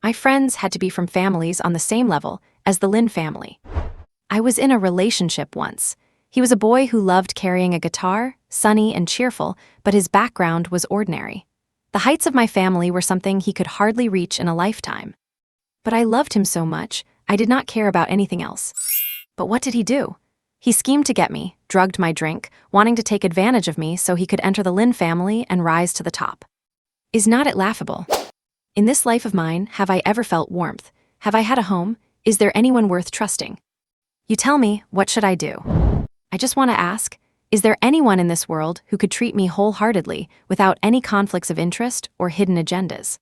My friends had to be from families on the same level as the Lin family. I was in a relationship once. He was a boy who loved carrying a guitar, sunny and cheerful, but his background was ordinary. The heights of my family were something he could hardly reach in a lifetime. But I loved him so much, I did not care about anything else. But what did he do? He schemed to get me, drugged my drink, wanting to take advantage of me so he could enter the Lin family and rise to the top. Is not it laughable? In this life of mine, have I ever felt warmth? Have I had a home? Is there anyone worth trusting? You tell me, what should I do? I just want to ask, is there anyone in this world who could treat me wholeheartedly without any conflicts of interest or hidden agendas?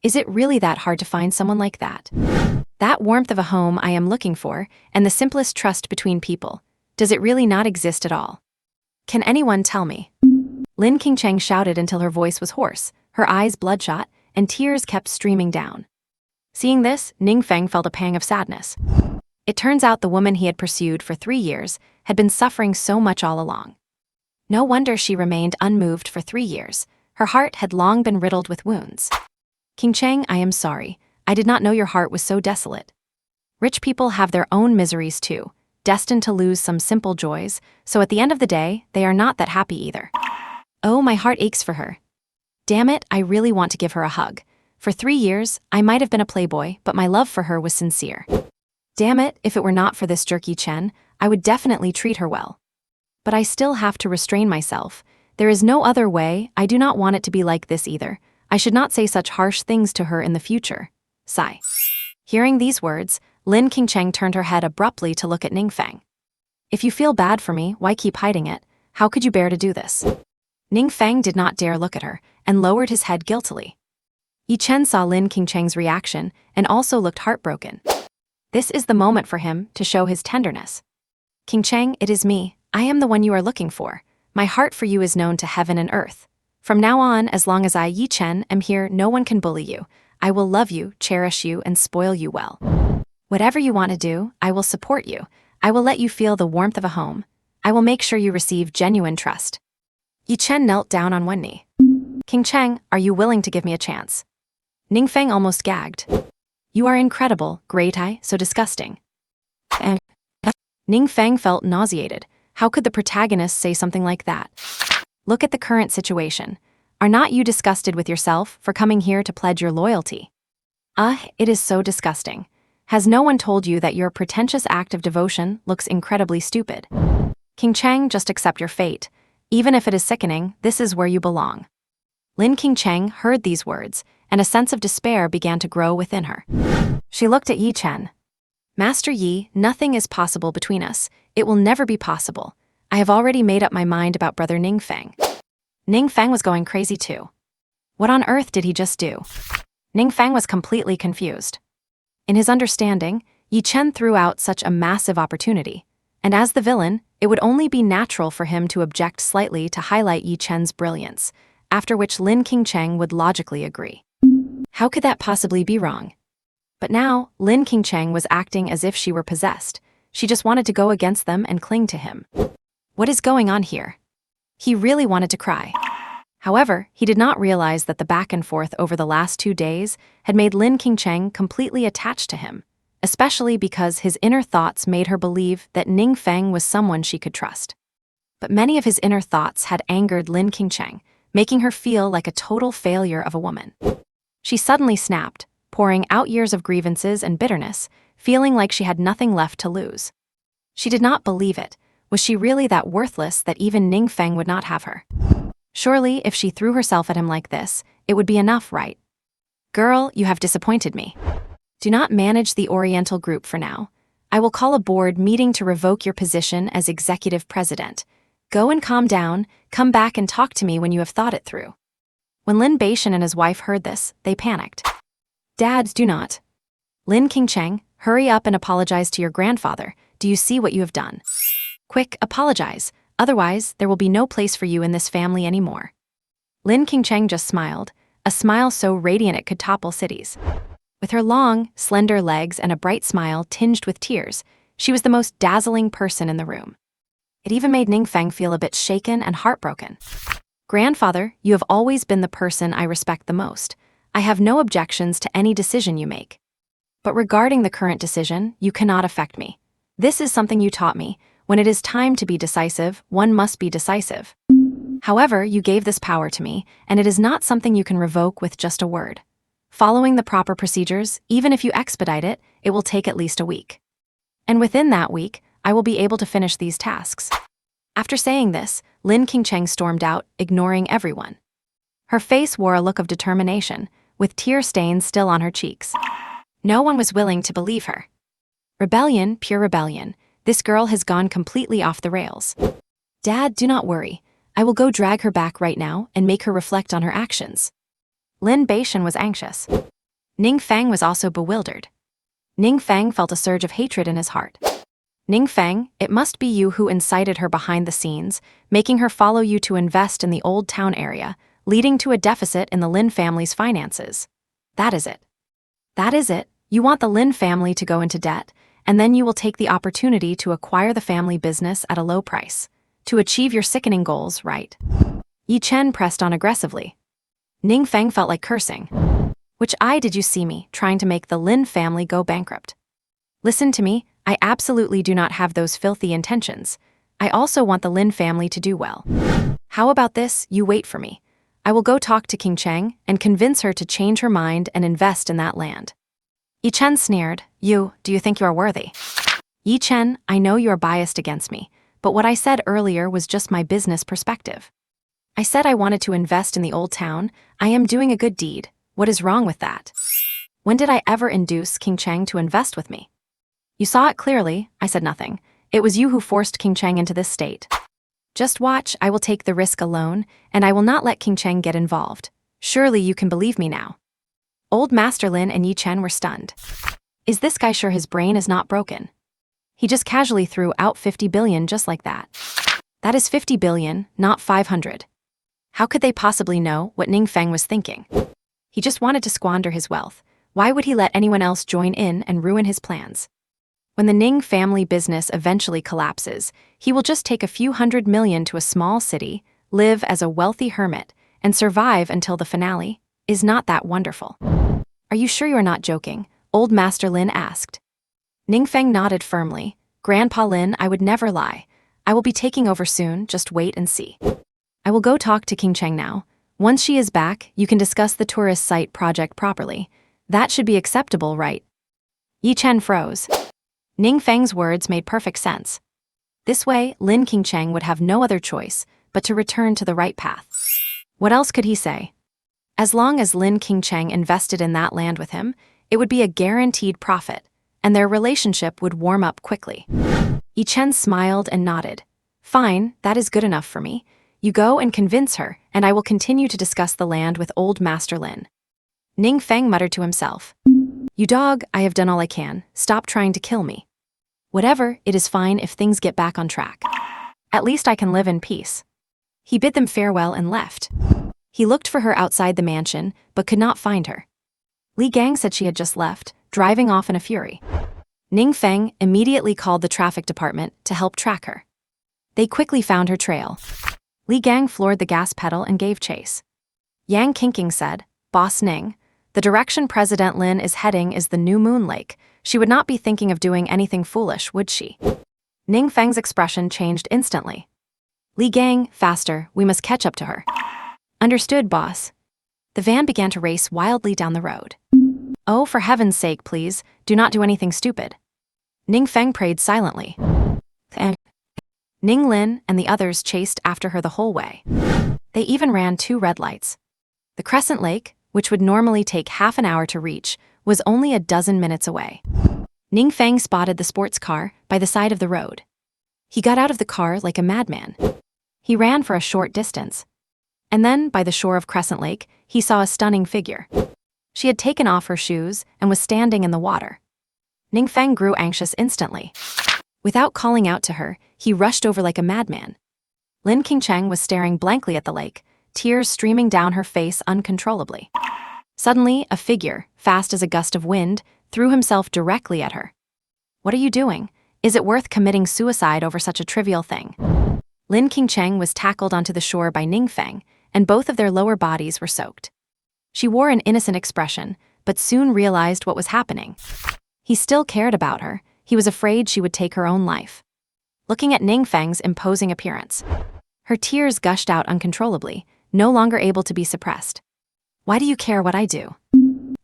Is it really that hard to find someone like that? That warmth of a home I am looking for, and the simplest trust between people, does it really not exist at all? Can anyone tell me? Lin King Cheng shouted until her voice was hoarse, her eyes bloodshot, and tears kept streaming down. Seeing this, Ning Feng felt a pang of sadness. It turns out the woman he had pursued for 3 years had been suffering so much all along. No wonder she remained unmoved for 3 years. Her heart had long been riddled with wounds. King Cheng, I am sorry. I did not know your heart was so desolate. Rich people have their own miseries too, destined to lose some simple joys, so at the end of the day, they are not that happy either. Oh, my heart aches for her. Damn it, I really want to give her a hug. For 3 years, I might have been a playboy, but my love for her was sincere. Damn it, if it were not for this jerky Chen, I would definitely treat her well. But I still have to restrain myself. There is no other way, I do not want it to be like this either. I should not say such harsh things to her in the future. Sigh. Hearing these words, Lin King Cheng turned her head abruptly to look at Ning Feng. If you feel bad for me, why keep hiding it? How could you bear to do this? Ning Feng did not dare look at her, and lowered his head guiltily. Yi Chen saw Lin King Cheng's reaction, and also looked heartbroken. This is the moment for him to show his tenderness. King Cheng, it is me. I am the one you are looking for. My heart for you is known to heaven and earth. From now on, as long as I, Yi Chen, am here, no one can bully you. I will love you, cherish you, and spoil you well. Whatever you want to do, I will support you. I will let you feel the warmth of a home. I will make sure you receive genuine trust. Yi Chen knelt down on one knee. King Cheng, are you willing to give me a chance? Ning Feng almost gagged. You are incredible, great I, so disgusting. Ning Feng felt nauseated. How could the protagonist say something like that? Look at the current situation. Are not you disgusted with yourself for coming here to pledge your loyalty? It is so disgusting. Has no one told you that your pretentious act of devotion looks incredibly stupid? King Cheng, just accept your fate. Even if it is sickening, this is where you belong. Lin King Cheng heard these words, and a sense of despair began to grow within her. She looked at Yi Chen. Master Yi, nothing is possible between us. It will never be possible. I have already made up my mind about brother Ning Feng. Ning Feng was going crazy too. What on earth did he just do? Ning Feng was completely confused. In his understanding, Yi Chen threw out such a massive opportunity, and as the villain, it would only be natural for him to object slightly to highlight Yi Chen's brilliance, after which Lin King Cheng would logically agree. How could that possibly be wrong? But now, Lin King Cheng was acting as if she were possessed. She just wanted to go against them and cling to him. What is going on here? He really wanted to cry. However, he did not realize that the back and forth over the last 2 days had made Lin King Cheng completely attached to him, especially because his inner thoughts made her believe that Ning Feng was someone she could trust. But many of his inner thoughts had angered Lin King Cheng, making her feel like a total failure of a woman. She suddenly snapped, pouring out years of grievances and bitterness, feeling like she had nothing left to lose. She did not believe it. Was she really that worthless that even Ning Feng would not have her? Surely, if she threw herself at him like this, it would be enough, right? Girl, you have disappointed me. Do not manage the Oriental group for now. I will call a board meeting to revoke your position as executive president. Go and calm down, come back and talk to me when you have thought it through. When Lin Beishan and his wife heard this, they panicked. Dads, do not. Lin King Cheng, hurry up and apologize to your grandfather. Do you see what you have done? Quick, apologize. Otherwise, there will be no place for you in this family anymore. Lin King Cheng just smiled, a smile so radiant it could topple cities. With her long, slender legs and a bright smile tinged with tears, she was the most dazzling person in the room. It even made Ning Feng feel a bit shaken and heartbroken. Grandfather, you have always been the person I respect the most. I have no objections to any decision you make. But regarding the current decision, you cannot affect me. This is something you taught me. When it is time to be decisive, one must be decisive. However, you gave this power to me, and it is not something you can revoke with just a word. Following the proper procedures, even if you expedite it, it will take at least a week. And within that week, I will be able to finish these tasks. After saying this, Lin King Cheng stormed out, ignoring everyone. Her face wore a look of determination, with tear stains still on her cheeks. No one was willing to believe her. Rebellion, pure rebellion. This girl has gone completely off the rails. Dad, do not worry. I will go drag her back right now and make her reflect on her actions. Lin Beishan was anxious. Ning Feng was also bewildered. Ning Feng felt a surge of hatred in his heart. Ning Feng, it must be you who incited her behind the scenes, making her follow you to invest in the old town area, leading to a deficit in the Lin family's finances. That is it. That is it. You want the Lin family to go into debt, and then you will take the opportunity to acquire the family business at a low price, to achieve your sickening goals, right? Yi Chen pressed on aggressively. Ning Feng felt like cursing. Which eye did you see me, trying to make the Lin family go bankrupt? Listen to me, I absolutely do not have those filthy intentions. I also want the Lin family to do well. How about this, you wait for me. I will go talk to King Cheng and convince her to change her mind and invest in that land. Yi Chen sneered, do you think you are worthy? Yi Chen, I know you are biased against me, but what I said earlier was just my business perspective. I said I wanted to invest in the old town. I am doing a good deed. What is wrong with that? When did I ever induce King Cheng to invest with me? You saw it clearly, I said nothing. It was you who forced King Cheng into this state. Just watch, I will take the risk alone, and I will not let King Cheng get involved. Surely you can believe me now. Old Master Lin and Yi Chen were stunned. Is this guy sure his brain is not broken? He just casually threw out 50 billion just like that. That is 50 billion, not 500. How could they possibly know what Ning Feng was thinking? He just wanted to squander his wealth. Why would he let anyone else join in and ruin his plans? When the Ning family business eventually collapses, he will just take a few $100 million to a small city, live as a wealthy hermit, and survive until the finale. Is not that wonderful? Are you sure you are not joking? Old Master Lin asked. Ning Feng nodded firmly. Grandpa Lin, I would never lie. I will be taking over soon, just wait and see. I will go talk to King Cheng now. Once she is back, you can discuss the tourist site project properly. That should be acceptable, right? Yi Chen froze. Ning Feng's words made perfect sense. This way, Lin Qingcheng would have no other choice but to return to the right path. What else could he say? As long as Lin Qingcheng invested in that land with him, it would be a guaranteed profit, and their relationship would warm up quickly. Yi Chen smiled and nodded. Fine, that is good enough for me. You go and convince her, and I will continue to discuss the land with old Master Lin. Ning Feng muttered to himself. You dog, I have done all I can. Stop trying to kill me. Whatever, it is fine if things get back on track. At least I can live in peace. He bid them farewell and left. He looked for her outside the mansion, but could not find her. Li Gang said she had just left, driving off in a fury. Ning Feng immediately called the traffic department to help track her. They quickly found her trail. Li Gang floored the gas pedal and gave chase. Yang Qingqing said, Boss Ning, the direction President Lin is heading is the New Moon Lake. She would not be thinking of doing anything foolish, would she? Ning Feng's expression changed instantly. Li Gang, faster, we must catch up to her. Understood, boss. The van began to race wildly down the road. Oh, for heaven's sake, please, do not do anything stupid. Ning Feng prayed silently. Ning Lin and the others chased after her the whole way. They even ran 2 red lights. The Crescent Lake, which would normally take half an hour to reach, was only a dozen minutes away. Ning Feng spotted the sports car by the side of the road. He got out of the car like a madman. He ran for a short distance. And then, by the shore of Crescent Lake, he saw a stunning figure. She had taken off her shoes and was standing in the water. Ning Feng grew anxious instantly. Without calling out to her, he rushed over like a madman. Lin Qingcheng was staring blankly at the lake, tears streaming down her face uncontrollably. Suddenly, a figure, fast as a gust of wind, threw himself directly at her. What are you doing? Is it worth committing suicide over such a trivial thing? Lin Qingcheng was tackled onto the shore by Ning Feng, and both of their lower bodies were soaked. She wore an innocent expression, but soon realized what was happening. He still cared about her. He was afraid she would take her own life. Looking at Ning Feng's imposing appearance, her tears gushed out uncontrollably, no longer able to be suppressed. Why do you care what I do?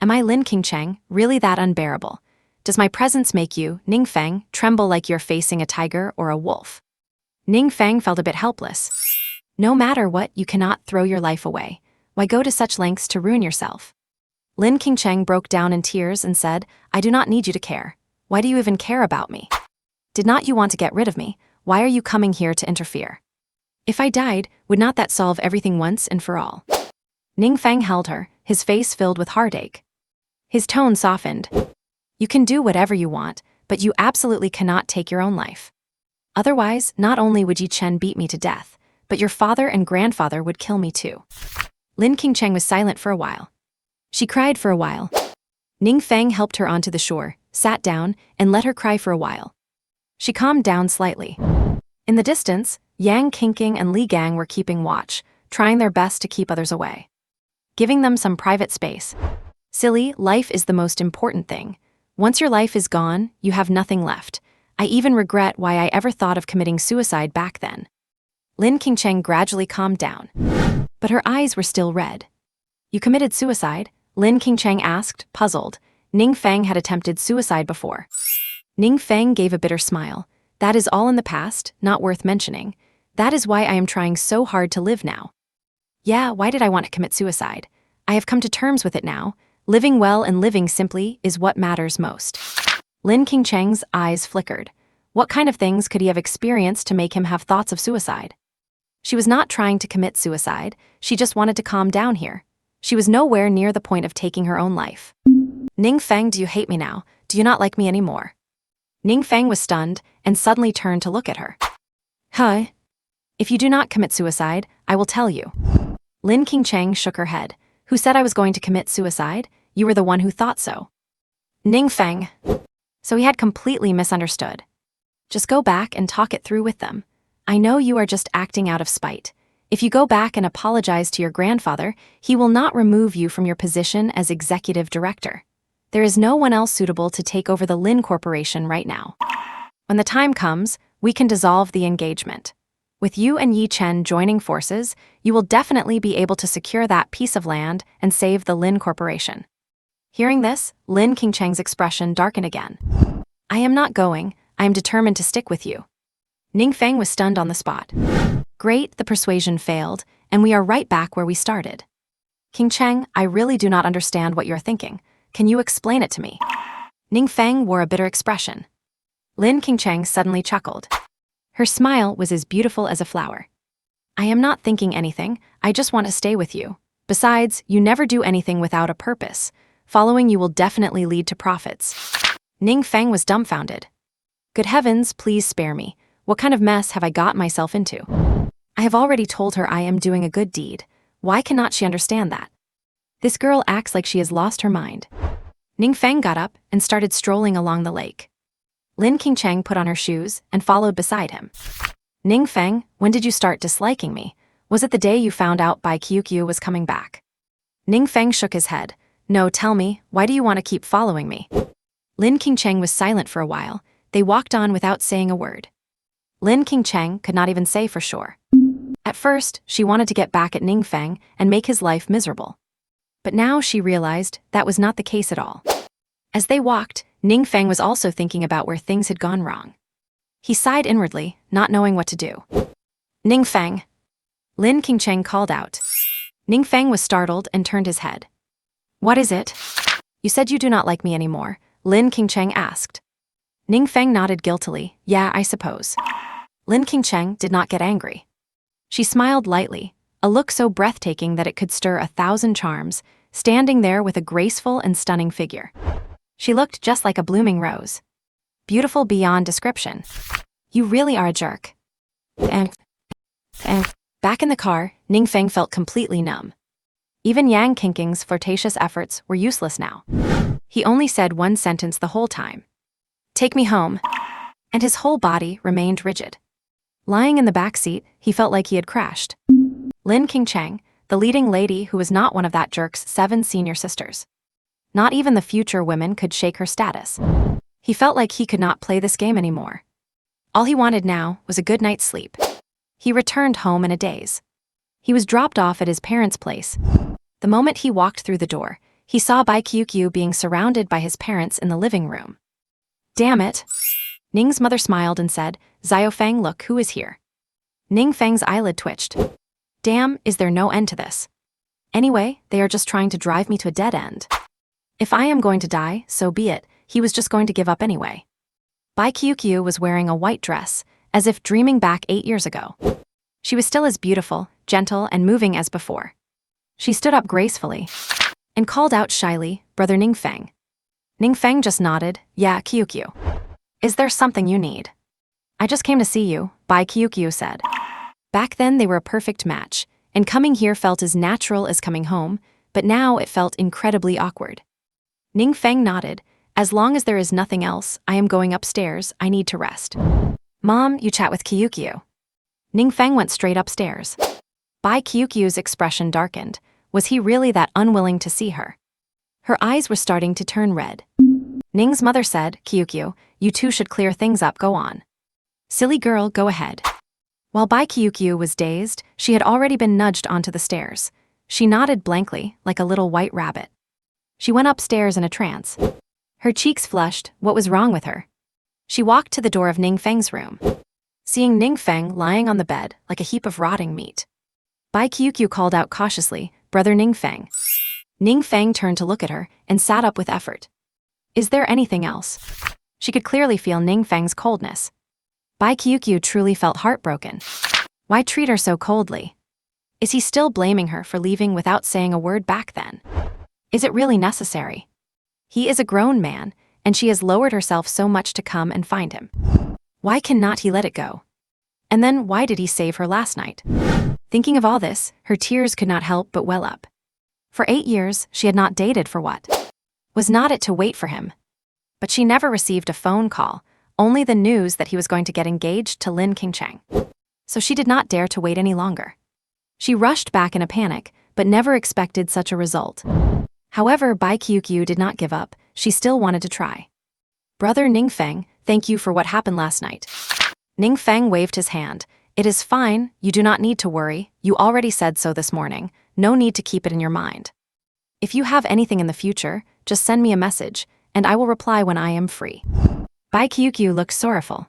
Am I Lin Qingcheng, really that unbearable? Does my presence make you, Ning Feng, tremble like you're facing a tiger or a wolf? Ning Feng felt a bit helpless. No matter what, you cannot throw your life away. Why go to such lengths to ruin yourself? Lin Qingcheng broke down in tears and said, I do not need you to care. Why do you even care about me? Did not you want to get rid of me? Why are you coming here to interfere? If I died, would not that solve everything once and for all? Ning Feng held her, his face filled with heartache. His tone softened. You can do whatever you want, but you absolutely cannot take your own life. Otherwise, not only would Yi Chen beat me to death, but your father and grandfather would kill me too. Lin Qingcheng was silent for a while. She cried for a while. Ning Feng helped her onto the shore, sat down, and let her cry for a while. She calmed down slightly. In the distance, Yang Qingqing and Li Gang were keeping watch, trying their best to keep others away. Giving them some private space. Silly, life is the most important thing. Once your life is gone, you have nothing left. I even regret why I ever thought of committing suicide back then. Lin Qingcheng gradually calmed down. But her eyes were still red. You committed suicide? Lin Qingcheng asked, puzzled. Ning Feng had attempted suicide before. Ning Feng gave a bitter smile. That is all in the past, not worth mentioning. That is why I am trying so hard to live now. Yeah, why did I want to commit suicide? I have come to terms with it now. Living well and living simply is what matters most. Lin Qingcheng's eyes flickered. What kind of things could he have experienced to make him have thoughts of suicide? She was not trying to commit suicide, she just wanted to calm down here. She was nowhere near the point of taking her own life. Ning Feng, do you hate me now? Do you not like me anymore? Ning Feng was stunned and suddenly turned to look at her. Huh? If you do not commit suicide, I will tell you. Lin Qingcheng shook her head. Who said I was going to commit suicide? You were the one who thought so. Ning Feng. So he had completely misunderstood. Just go back and talk it through with them. I know you are just acting out of spite. If you go back and apologize to your grandfather, he will not remove you from your position as executive director. There is no one else suitable to take over the Lin Corporation right now. When the time comes, we can dissolve the engagement. With you and Yi Chen joining forces, you will definitely be able to secure that piece of land and save the Lin Corporation. Hearing this, Lin Qingcheng's expression darkened again. I am not going, I am determined to stick with you. Ning Feng was stunned on the spot. Great, the persuasion failed, and we are right back where we started. Qingcheng, I really do not understand what you're thinking. Can you explain it to me? Ning Feng wore a bitter expression. Lin Qingcheng suddenly chuckled. Her smile was as beautiful as a flower. I am not thinking anything, I just want to stay with you. Besides, you never do anything without a purpose. Following you will definitely lead to profits. Ning Feng was dumbfounded. Good heavens, please spare me. What kind of mess have I got myself into? I have already told her I am doing a good deed. Why cannot she understand that? This girl acts like she has lost her mind. Ning Feng got up and started strolling along the lake. Lin Qingcheng put on her shoes and followed beside him. Ning Feng, when did you start disliking me? Was it the day you found out Bai Qiuqiu was coming back? Ning Feng shook his head. No, tell me, why do you want to keep following me? Lin Qingcheng was silent for a while. They walked on without saying a word. Lin Qingcheng could not even say for sure. At first, she wanted to get back at Ning Feng and make his life miserable. But now she realized that was not the case at all. As they walked, Ning Feng was also thinking about where things had gone wrong. He sighed inwardly, not knowing what to do. Ning Feng. Lin Qingcheng called out. Ning Feng was startled and turned his head. What is it? You said you do not like me anymore, Lin Qingcheng asked. Ning Feng nodded guiltily. Yeah, I suppose. Lin Qingcheng did not get angry. She smiled lightly, a look so breathtaking that it could stir 1,000 charms, standing there with a graceful and stunning figure. She looked just like a blooming rose. Beautiful beyond description. You really are a jerk. Back in the car, Ning Feng felt completely numb. Even Yang Qingqing's flirtatious efforts were useless now. He only said one sentence the whole time. Take me home. And his whole body remained rigid. Lying in the back seat, he felt like he had crashed. Lin Qingcheng, the leading lady who was not one of that jerk's 7 senior sisters. Not even the future women could shake her status. He felt like he could not play this game anymore. All he wanted now was a good night's sleep. He returned home in a daze. He was dropped off at his parents' place. The moment he walked through the door, he saw Bai Qiuqiu being surrounded by his parents in the living room. Damn it! Ning's mother smiled and said, Xiaofeng, look who is here. Ning Feng's eyelid twitched. Damn, is there no end to this? Anyway, they are just trying to drive me to a dead end. If I am going to die, so be it, he was just going to give up anyway. Bai Qiuqiu was wearing a white dress, as if dreaming back 8 years ago. She was still as beautiful, gentle, and moving as before. She stood up gracefully and called out shyly, Brother Ning Feng. Ning Feng just nodded, yeah, Qiuqiu. Is there something you need? I just came to see you, Bai Qiuqiu said. Back then they were a perfect match, and coming here felt as natural as coming home, but now it felt incredibly awkward. Ning Feng nodded. As long as there is nothing else, I am going upstairs, I need to rest. Mom, you chat with Qiuqiu. Ning Feng went straight upstairs. Bai Qiuqiu's expression darkened. Was he really that unwilling to see her? Her eyes were starting to turn red. Ning's mother said, Qiuqiu, you two should clear things up, go on. Silly girl, go ahead. While Bai Qiuqiu was dazed, she had already been nudged onto the stairs. She nodded blankly, like a little white rabbit. She went upstairs in a trance. Her cheeks flushed, what was wrong with her? She walked to the door of Ning Feng's room. Seeing Ning Feng lying on the bed, like a heap of rotting meat. Bai Qiuqiu called out cautiously, Brother Ning Feng. Ning Feng turned to look at her and sat up with effort. Is there anything else? She could clearly feel Ning Feng's coldness. Bai Qiuqiu truly felt heartbroken. Why treat her so coldly? Is he still blaming her for leaving without saying a word back then? Is it really necessary? He is a grown man, and she has lowered herself so much to come and find him. Why cannot he let it go? And then why did he save her last night? Thinking of all this, her tears could not help but well up. For 8 years, she had not dated for what? Was not it to wait for him? But she never received a phone call, only the news that he was going to get engaged to Lin Qingcheng. So she did not dare to wait any longer. She rushed back in a panic, but never expected such a result. However, Bai Qiuqiu did not give up, she still wanted to try. Brother Ning Feng, Thank you for what happened last night. Ning Feng waved his hand. It is fine, you do not need to worry, you already said so this morning, no need to keep it in your mind. If you have anything in the future, just send me a message, and I will reply when I am free. Bai Qiuqiu looked sorrowful.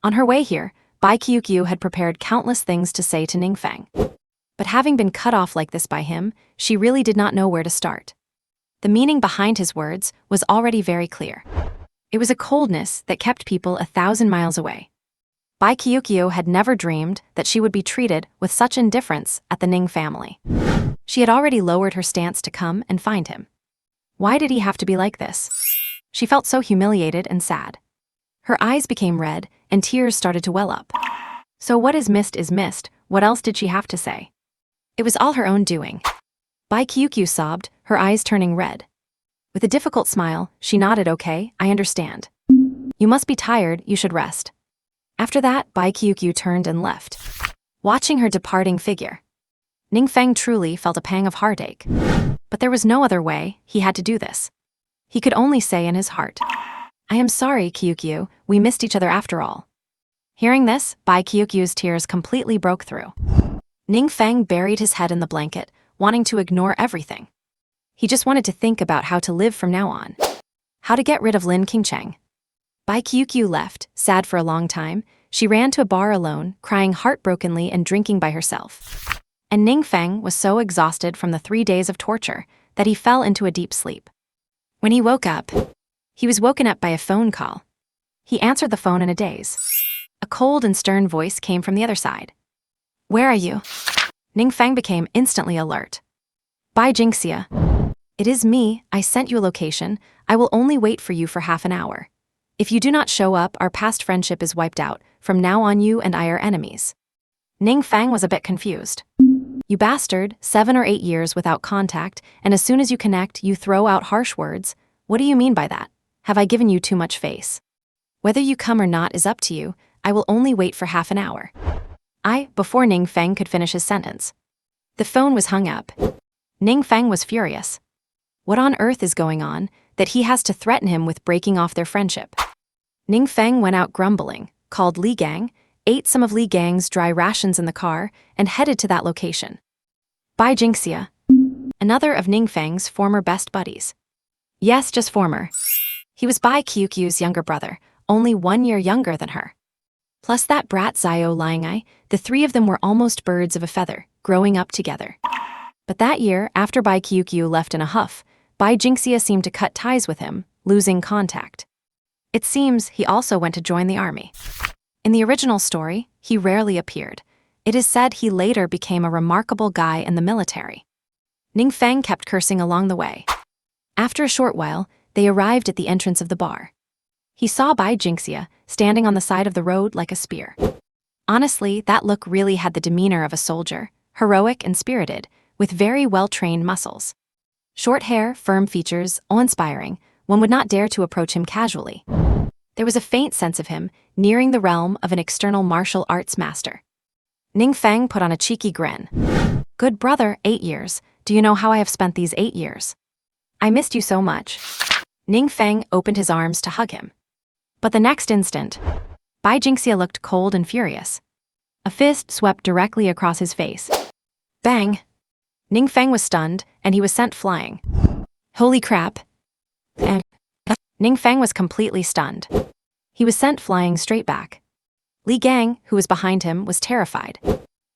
On her way here, Bai Qiuqiu had prepared countless things to say to Ning Feng. But having been cut off like this by him, she really did not know where to start. The meaning behind his words was already very clear. It was a coldness that kept people 1,000 miles away. Bai Qiuqiu had never dreamed that she would be treated with such indifference at the Ning family. She had already lowered her stance to come and find him. Why did he have to be like this? She felt so humiliated and sad. Her eyes became red, and tears started to well up. So what is missed, what else did she have to say? It was all her own doing. Bai Qiuqiu sobbed, her eyes turning red. With a difficult smile, she nodded, okay, I understand. You must be tired, you should rest. After that, Bai Qiuqiu turned and left. Watching her departing figure, Ning Feng truly felt a pang of heartache. But there was no other way, he had to do this. He could only say in his heart, I am sorry, Qiuqiu, we missed each other after all. Hearing this, Bai Qiuqiu's tears completely broke through. Ning Feng buried his head in the blanket, wanting to ignore everything. He just wanted to think about how to live from now on. How to get rid of Lin Qingcheng. Bai Qiuqiu left, sad for a long time. She ran to a bar alone, crying heartbrokenly and drinking by herself. And Ning Feng was so exhausted from the 3 days of torture that he fell into a deep sleep. When he woke up, he was woken up by a phone call. He answered the phone in a daze. A cold and stern voice came from the other side. Where are you? Ning Feng became instantly alert. Bai Jingxia. It is me, I sent you a location. I will only wait for you for half an hour. If you do not show up, our past friendship is wiped out. From now on, you and I are enemies. Ning Feng was a bit confused. You bastard, 7 or 8 years without contact, and as soon as you connect, you throw out harsh words. What do you mean by that? Have I given you too much face? Whether you come or not is up to you. I will only wait for half an hour. Before Ning Feng could finish his sentence, the phone was hung up. Ning Feng was furious. What on earth is going on, that he has to threaten him with breaking off their friendship? Ning Feng went out grumbling, called Li Gang, ate some of Li Gang's dry rations in the car, and headed to that location. Bai Jingxia, another of Ning Feng's former best buddies. Yes, just former. He was Bai Qiuqiu's younger brother, only 1 year younger than her. Plus that brat Zhao Liangai, the 3 of them were almost birds of a feather, growing up together. But that year, after Bai Qiuqiu left in a huff, Bai Jingxia seemed to cut ties with him, losing contact. It seems he also went to join the army. In the original story, he rarely appeared. It is said he later became a remarkable guy in the military. Ning Feng kept cursing along the way. After a short while, they arrived at the entrance of the bar. He saw Bai Jingxia standing on the side of the road like a spear. Honestly, that look really had the demeanor of a soldier, heroic and spirited, with very well-trained muscles. Short hair, firm features, awe-inspiring, one would not dare to approach him casually. There was a faint sense of him, nearing the realm of an external martial arts master. Ning Feng put on a cheeky grin. Good brother, 8 years. Do you know how I have spent these 8 years? I missed you so much. Ning Feng opened his arms to hug him. But the next instant, Bai Jingxia looked cold and furious. A fist swept directly across his face. Bang! Ning Feng was stunned, and he was sent flying. Holy crap! Ning Feng was completely stunned. He was sent flying straight back. Li Gang, who was behind him, was terrified.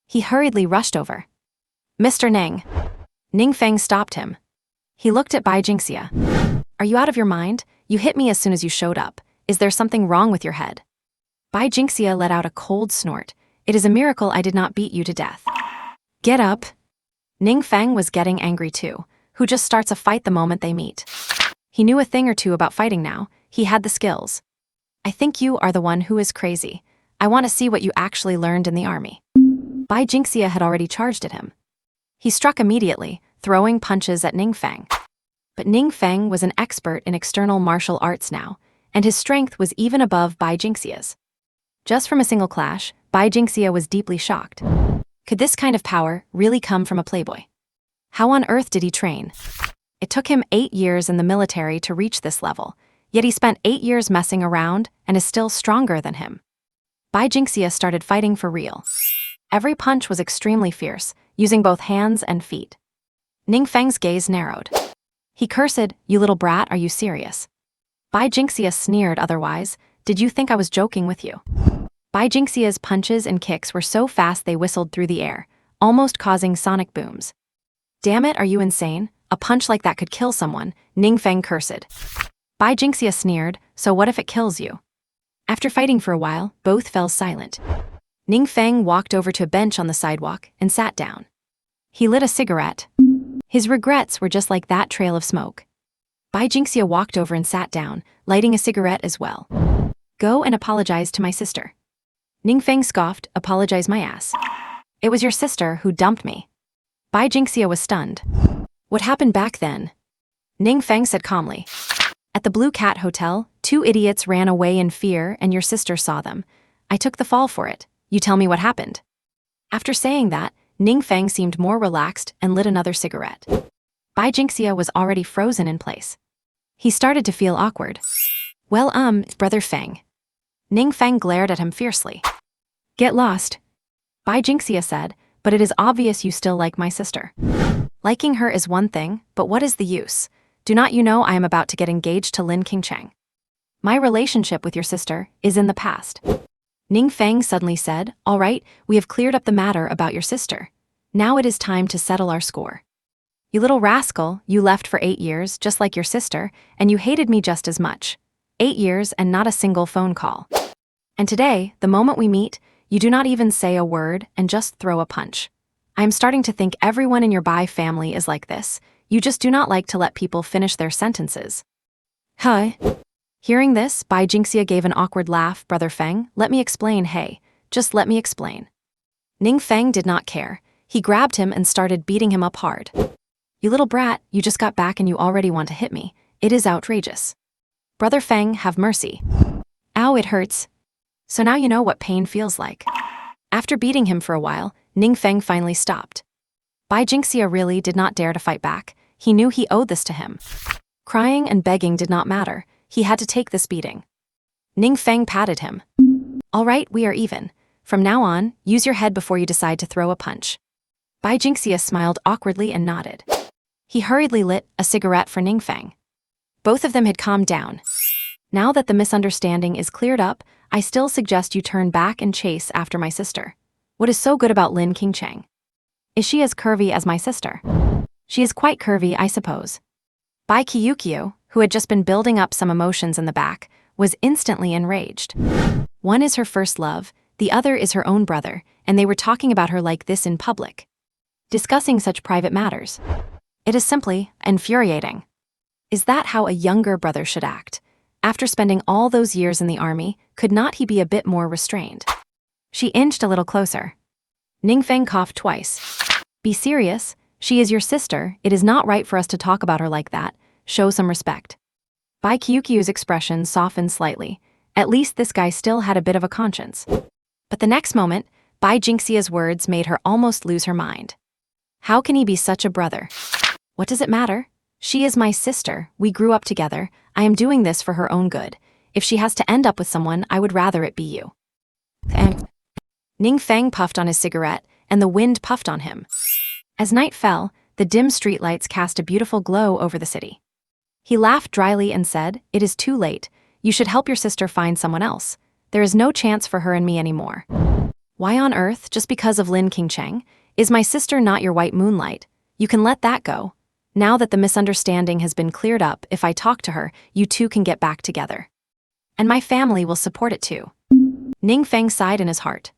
He hurriedly rushed over. Mr. Ning. Ning Feng stopped him. He looked at Bai Jingxia. Are you out of your mind? You hit me as soon as you showed up. Is there something wrong with your head? Bai Jingxia let out a cold snort. It is a miracle I did not beat you to death. Get up. Ning Feng was getting angry too. Who just starts a fight the moment they meet? He knew a thing or two about fighting now. He had the skills. I think you are the one who is crazy. I want to see what you actually learned in the army. Bai Jingxia had already charged at him. He struck immediately, throwing punches at Ning Feng. But Ning Feng was an expert in external martial arts now, and his strength was even above Bai Jingxia's. Just from a single clash, Bai Jingxia was deeply shocked. Could this kind of power really come from a playboy? How on earth did he train? It took him 8 years in the military to reach this level. Yet he spent 8 years messing around and is still stronger than him. Bai Jingxia started fighting for real. Every punch was extremely fierce, using both hands and feet. Ning Feng's gaze narrowed. He cursed, "You little brat, are you serious?" Bai Jingxia sneered otherwise, "Did you think I was joking with you?" Bai Jingxia's punches and kicks were so fast they whistled through the air, almost causing sonic booms. "Damn it, are you insane? A punch like that could kill someone," Ning Feng cursed. Bai Jingxia sneered, "So what if it kills you?" After fighting for a while, both fell silent. Ning Feng walked over to a bench on the sidewalk and sat down. He lit a cigarette. His regrets were just like that trail of smoke. Bai Jingxia walked over and sat down, lighting a cigarette as well. "Go and apologize to my sister." Ning Feng scoffed, "Apologize my ass. It was your sister who dumped me." Bai Jingxia was stunned. "What happened back then?" Ning Feng said calmly. "At the Blue Cat Hotel, 2 idiots ran away in fear and your sister saw them. I took the fall for it. You tell me what happened." After saying that, Ning Feng seemed more relaxed and lit another cigarette. Bai Jingxia was already frozen in place. He started to feel awkward. "Well, Brother Feng." Ning Feng glared at him fiercely. "Get lost," Bai Jingxia said, "but it is obvious you still like my sister." "Liking her is one thing, but what is the use? Do not you know I am about to get engaged to Lin Qingcheng? My relationship with your sister is in the past." Ning Feng suddenly said, "All right, we have cleared up the matter about your sister. Now it is time to settle our score. You little rascal, you left for 8 years, just like your sister, and you hated me just as much. 8 years and not a single phone call. And today, the moment we meet, you do not even say a word and just throw a punch. I am starting to think everyone in your Bai family is like this. You just do not like to let people finish their sentences." "Huh?" Hearing this, Bai Jingxia gave an awkward laugh. "Brother Feng, let me explain, hey. Just let me explain." Ning Feng did not care. He grabbed him and started beating him up hard. "You little brat, you just got back and you already want to hit me. It is outrageous. Brother Feng, have mercy. Ow, it hurts. So now you know what pain feels like." After beating him for a while, Ning Feng finally stopped. Bai Jingxia really did not dare to fight back. He knew he owed this to him. Crying and begging did not matter. He had to take this beating. Ning Feng patted him. "All right, we are even. From now on, use your head before you decide to throw a punch." Bai Jingxia smiled awkwardly and nodded. He hurriedly lit a cigarette for Ning Feng. Both of them had calmed down. "Now that the misunderstanding is cleared up, I still suggest you turn back and chase after my sister. What is so good about Lin Qingcheng? Is she as curvy as my sister?" "She is quite curvy, I suppose." Bai Qiuqiu, who had just been building up some emotions in the back, was instantly enraged. One is her first love, the other is her own brother, and they were talking about her like this in public. Discussing such private matters. It is simply infuriating. Is that how a younger brother should act? After spending all those years in the army, could not he be a bit more restrained? She inched a little closer. Ning Feng coughed twice. "Be serious. She is your sister. It is not right for us to talk about her like that. Show some respect." Bai Qiuqiu's expression softened slightly. At least this guy still had a bit of a conscience. But the next moment, Bai Jingxia's words made her almost lose her mind. How can he be such a brother? What does it matter? She is my sister. We grew up together. I am doing this for her own good. If she has to end up with someone, I would rather it be you. Ning Feng puffed on his cigarette, and the wind puffed on him. As night fell, the dim streetlights cast a beautiful glow over the city. He laughed dryly and said, "It is too late. You should help your sister find someone else. There is no chance for her and me anymore." "Why on earth, just because of Lin Qingcheng? Is my sister not your white moonlight? You can let that go. Now that the misunderstanding has been cleared up, if I talk to her, you two can get back together. And my family will support it too." Ning Feng sighed in his heart.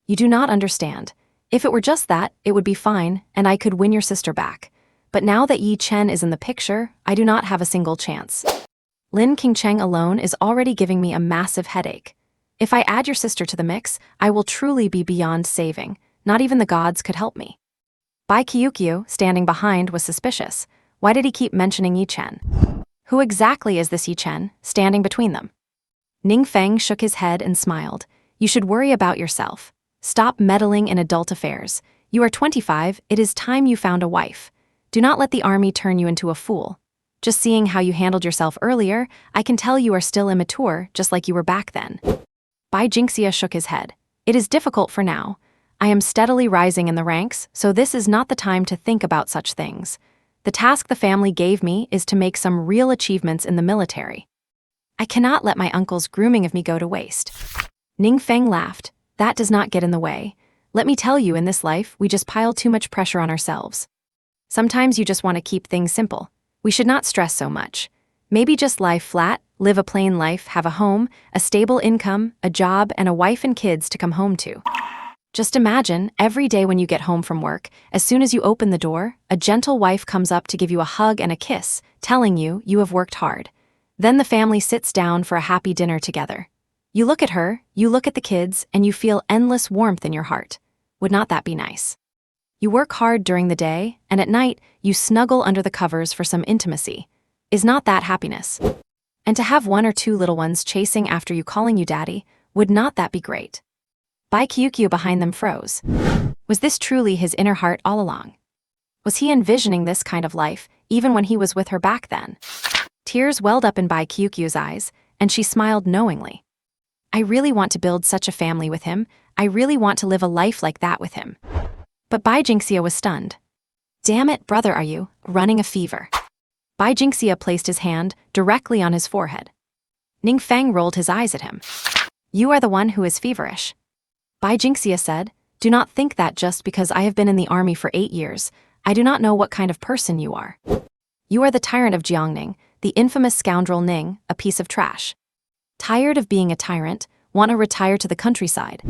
"You do not understand. If it were just that, it would be fine, and I could win your sister back. But now that Yi Chen is in the picture, I do not have a single chance. Lin Qingcheng alone is already giving me a massive headache. If I add your sister to the mix, I will truly be beyond saving. Not even the gods could help me." Bai Qiuqiu, standing behind, was suspicious. Why did he keep mentioning Yi Chen? Who exactly is this Yi Chen, standing between them? Ning Feng shook his head and smiled. "You should worry about yourself. Stop meddling in adult affairs. You are 25, it is time you found a wife. Do not let the army turn you into a fool. Just seeing how you handled yourself earlier, I can tell you are still immature, just like you were back then. Bai Jingxia shook his head. It is difficult for now. I am steadily rising in the ranks, so this is not the time to think about such things. The task the family gave me is to make some real achievements in the military. I cannot let my uncle's grooming of me go to waste. Ning Feng laughed. That does not get in the way. Let me tell you, in this life, we just pile too much pressure on ourselves. Sometimes you just want to keep things simple. We should not stress so much. Maybe just lie flat, live a plain life, have a home, a stable income, a job, and a wife and kids to come home to. Just imagine, every day when you get home from work, as soon as you open the door, a gentle wife comes up to give you a hug and a kiss, telling you you have worked hard. Then the family sits down for a happy dinner together. You look at her, you look at the kids, and you feel endless warmth in your heart. Would not that be nice? You work hard during the day, and at night, you snuggle under the covers for some intimacy. Is not that happiness? And to have one or two little ones chasing after you, calling you daddy, would not that be great? Bai Qiuqiu behind them froze. Was this truly his inner heart all along? Was he envisioning this kind of life, even when he was with her back then? Tears welled up in Bai Qiuqiu's eyes, and she smiled knowingly. I really want to build such a family with him. I really want to live a life like that with him. But Bai Jingxia was stunned. Damn it, brother, are you running a fever? Bai Jingxia placed his hand directly on his forehead. Ning Feng rolled his eyes at him. You are the one who is feverish. Bai Jingxia said, do not think that just because I have been in the army for 8 years, I do not know what kind of person you are. You are the tyrant of Jiangning, the infamous scoundrel Ning, a piece of trash. Tired of being a tyrant, want to retire to the countryside.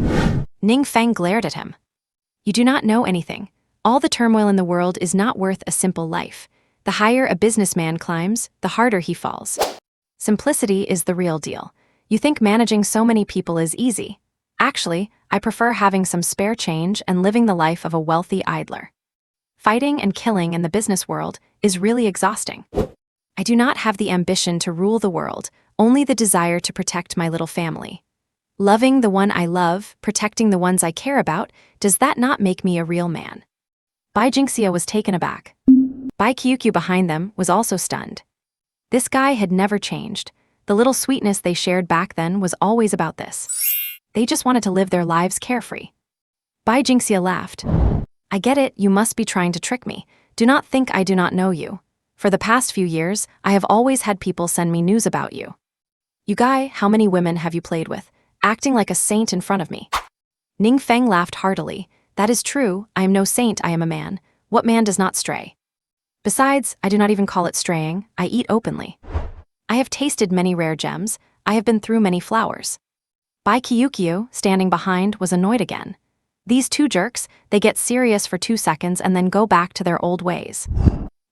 Ning Feng glared at him. You do not know anything. All the turmoil in the world is not worth a simple life. The higher a businessman climbs, the harder he falls. Simplicity is the real deal. You think managing so many people is easy. Actually, I prefer having some spare change and living the life of a wealthy idler. Fighting and killing in the business world is really exhausting. I do not have the ambition to rule the world, only the desire to protect my little family. Loving the one I love, protecting the ones I care about, does that not make me a real man? Bai Jingxia was taken aback. Bai Qiuqiu behind them was also stunned. This guy had never changed. The little sweetness they shared back then was always about this. They just wanted to live their lives carefree. Bai Jingxia laughed. I get it, you must be trying to trick me. Do not think I do not know you. For the past few years, I have always had people send me news about you. You guy, how many women have you played with? Acting like a saint in front of me. Ning Feng laughed heartily. That is true, I am no saint, I am a man. What man does not stray? Besides, I do not even call it straying, I eat openly. I have tasted many rare gems, I have been through many flowers. Bai Qiuqiu, standing behind, was annoyed again. These two jerks, they get serious for 2 seconds and then go back to their old ways.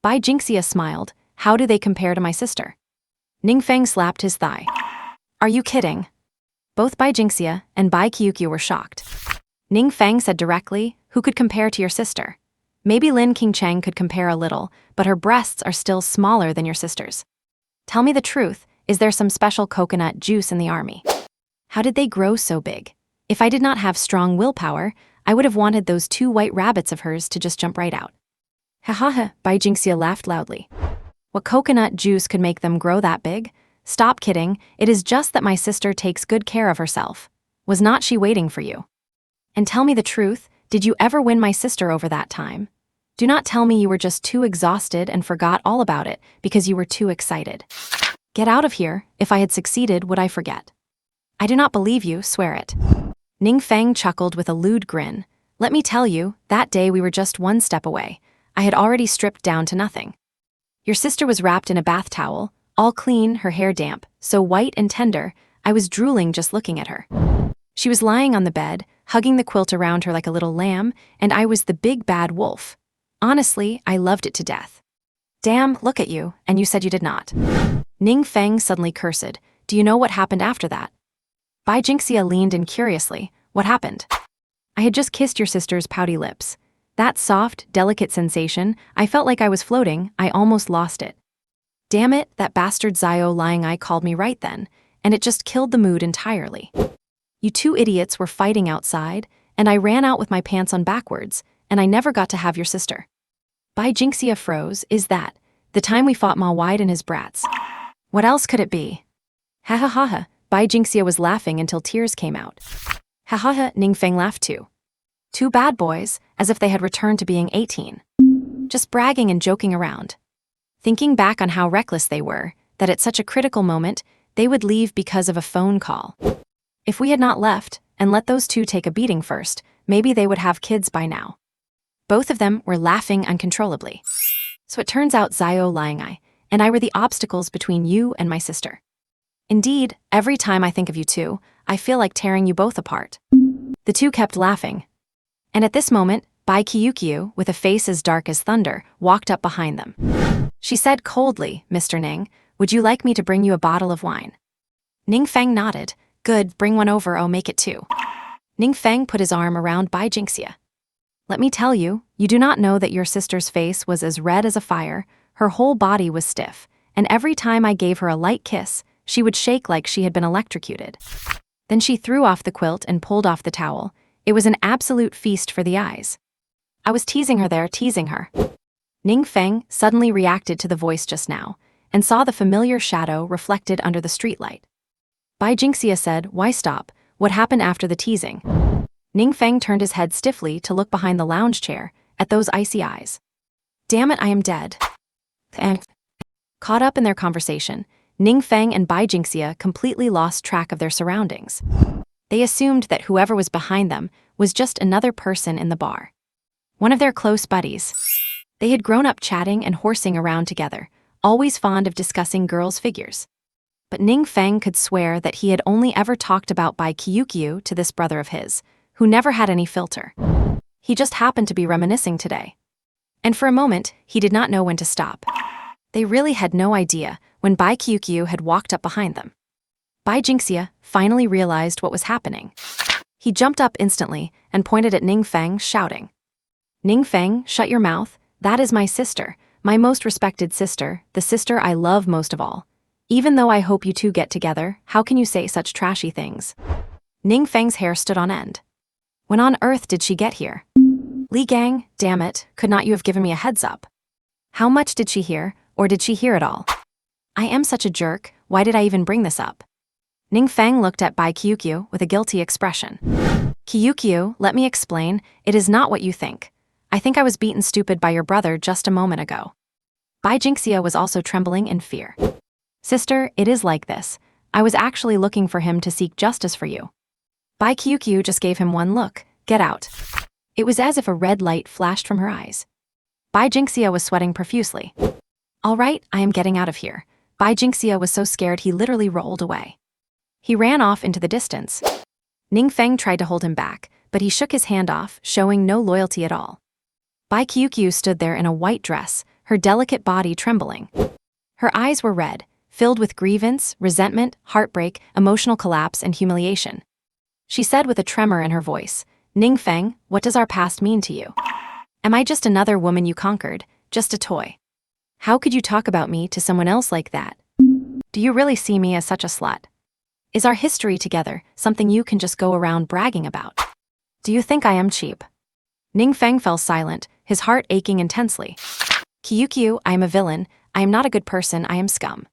Bai Jingxia smiled. How do they compare to my sister? Ning Feng slapped his thigh. Are you kidding? Both Bai Jingxia and Bai Qiuqiu were shocked. Ning Feng said directly, who could compare to your sister? Maybe Lin Qingcheng could compare a little, but her breasts are still smaller than your sister's. Tell me the truth, is there some special coconut juice in the army? How did they grow so big? If I did not have strong willpower, I would have wanted those 2 white rabbits of hers to just jump right out. Ha ha ha, Bai Jingxia laughed loudly. What coconut juice could make them grow that big? Stop kidding, it is just that my sister takes good care of herself. Was not she waiting for you? And tell me the truth, did you ever win my sister over that time? Do not tell me you were just too exhausted and forgot all about it because you were too excited. Get out of here, if I had succeeded, would I forget? I do not believe you, swear it. Ning Feng chuckled with a lewd grin. Let me tell you, that day we were just 1 step away. I had already stripped down to nothing. Your sister was wrapped in a bath towel, all clean, her hair damp, so white and tender, I was drooling just looking at her. She was lying on the bed, hugging the quilt around her like a little lamb, and I was the big bad wolf. Honestly, I loved it to death. Damn, look at you, and you said you did not. Ning Feng suddenly cursed. Do you know what happened after that? Bai Jingxia leaned in curiously. What happened? I had just kissed your sister's pouty lips. That soft, delicate sensation, I felt like I was floating, I almost lost it. Damn it, that bastard Zio lying eye called me right then, and it just killed the mood entirely. You 2 idiots were fighting outside, and I ran out with my pants on backwards, and I never got to have your sister. Bai Jingxia froze. Is that The time we fought Ma Wide and his brats. What else could it be? Ha ha ha ha. Bai Jingxia was laughing until tears came out. Ha ha ha, Ning Feng laughed too. Two bad boys, as if they had returned to being 18. Just bragging and joking around. Thinking back on how reckless they were, that at such a critical moment, they would leave because of a phone call. If we had not left, and let those two take a beating first, maybe they would have kids by now. Both of them were laughing uncontrollably. So it turns out Zio Liangai and I were the obstacles between you and my sister. Indeed, every time I think of you two, I feel like tearing you both apart. The two kept laughing. And at this moment, Bai Qiuqiu, with a face as dark as thunder, walked up behind them. She said coldly, "Mr. Ning, would you like me to bring you a bottle of wine?" Ning Feng nodded. "Good, bring one over, I'll make it too." Ning Feng put his arm around Bai Jingxia. "Let me tell you, you do not know that your sister's face was as red as a fire, her whole body was stiff, and every time I gave her a light kiss, she would shake like she had been electrocuted. Then she threw off the quilt and pulled off the towel. It was an absolute feast for the eyes. I was teasing her there, teasing her." Ning Feng suddenly reacted to the voice just now, and saw the familiar shadow reflected under the streetlight. Bai Jingxia said, "Why stop? What happened after the teasing?" Ning Feng turned his head stiffly to look behind the lounge chair, at those icy eyes. "Damn it, I am dead." Caught up in their conversation, Ning Feng and Bai Jingxia completely lost track of their surroundings. They assumed that whoever was behind them was just another person in the bar. One of their close buddies. They had grown up chatting and horsing around together, always fond of discussing girls' figures. But Ning Feng could swear that he had only ever talked about Bai Qiuqiu to this brother of his, who never had any filter. He just happened to be reminiscing today. And for a moment, he did not know when to stop. They really had no idea when Bai Qiuqiu had walked up behind them. Bai Jingxia finally realized what was happening. He jumped up instantly and pointed at Ning Feng, shouting, "Ning Feng, shut your mouth. That is my sister, my most respected sister, the sister I love most of all. Even though I hope you two get together, how can you say such trashy things?" Ning Feng's hair stood on end. When on earth did she get here? Li Gang, damn it, could not you have given me a heads up? How much did she hear, or did she hear it all? I am such a jerk, why did I even bring this up? Ning Feng looked at Bai Qiuqiu with a guilty expression. "Qiuqiu, let me explain, it is not what you think. I think I was beaten stupid by your brother just a moment ago." Bai Jingxia was also trembling in fear. "Sister, it is like this. I was actually looking for him to seek justice for you." Bai Qiuqiu just gave him one look. "Get out." It was as if a red light flashed from her eyes. Bai Jingxia was sweating profusely. "All right, I am getting out of here." Bai Jingxia was so scared he literally rolled away. He ran off into the distance. Ning Feng tried to hold him back, but he shook his hand off, showing no loyalty at all. Bai Qiuqiu stood there in a white dress, her delicate body trembling. Her eyes were red, filled with grievance, resentment, heartbreak, emotional collapse, and humiliation. She said with a tremor in her voice, "Ning Feng, what does our past mean to you? Am I just another woman you conquered, just a toy? How could you talk about me to someone else like that? Do you really see me as such a slut? Is our history together something you can just go around bragging about? Do you think I am cheap?" Ning Feng fell silent, his heart aching intensely. "Qiuqiu, I am a villain, I am not a good person, I am scum.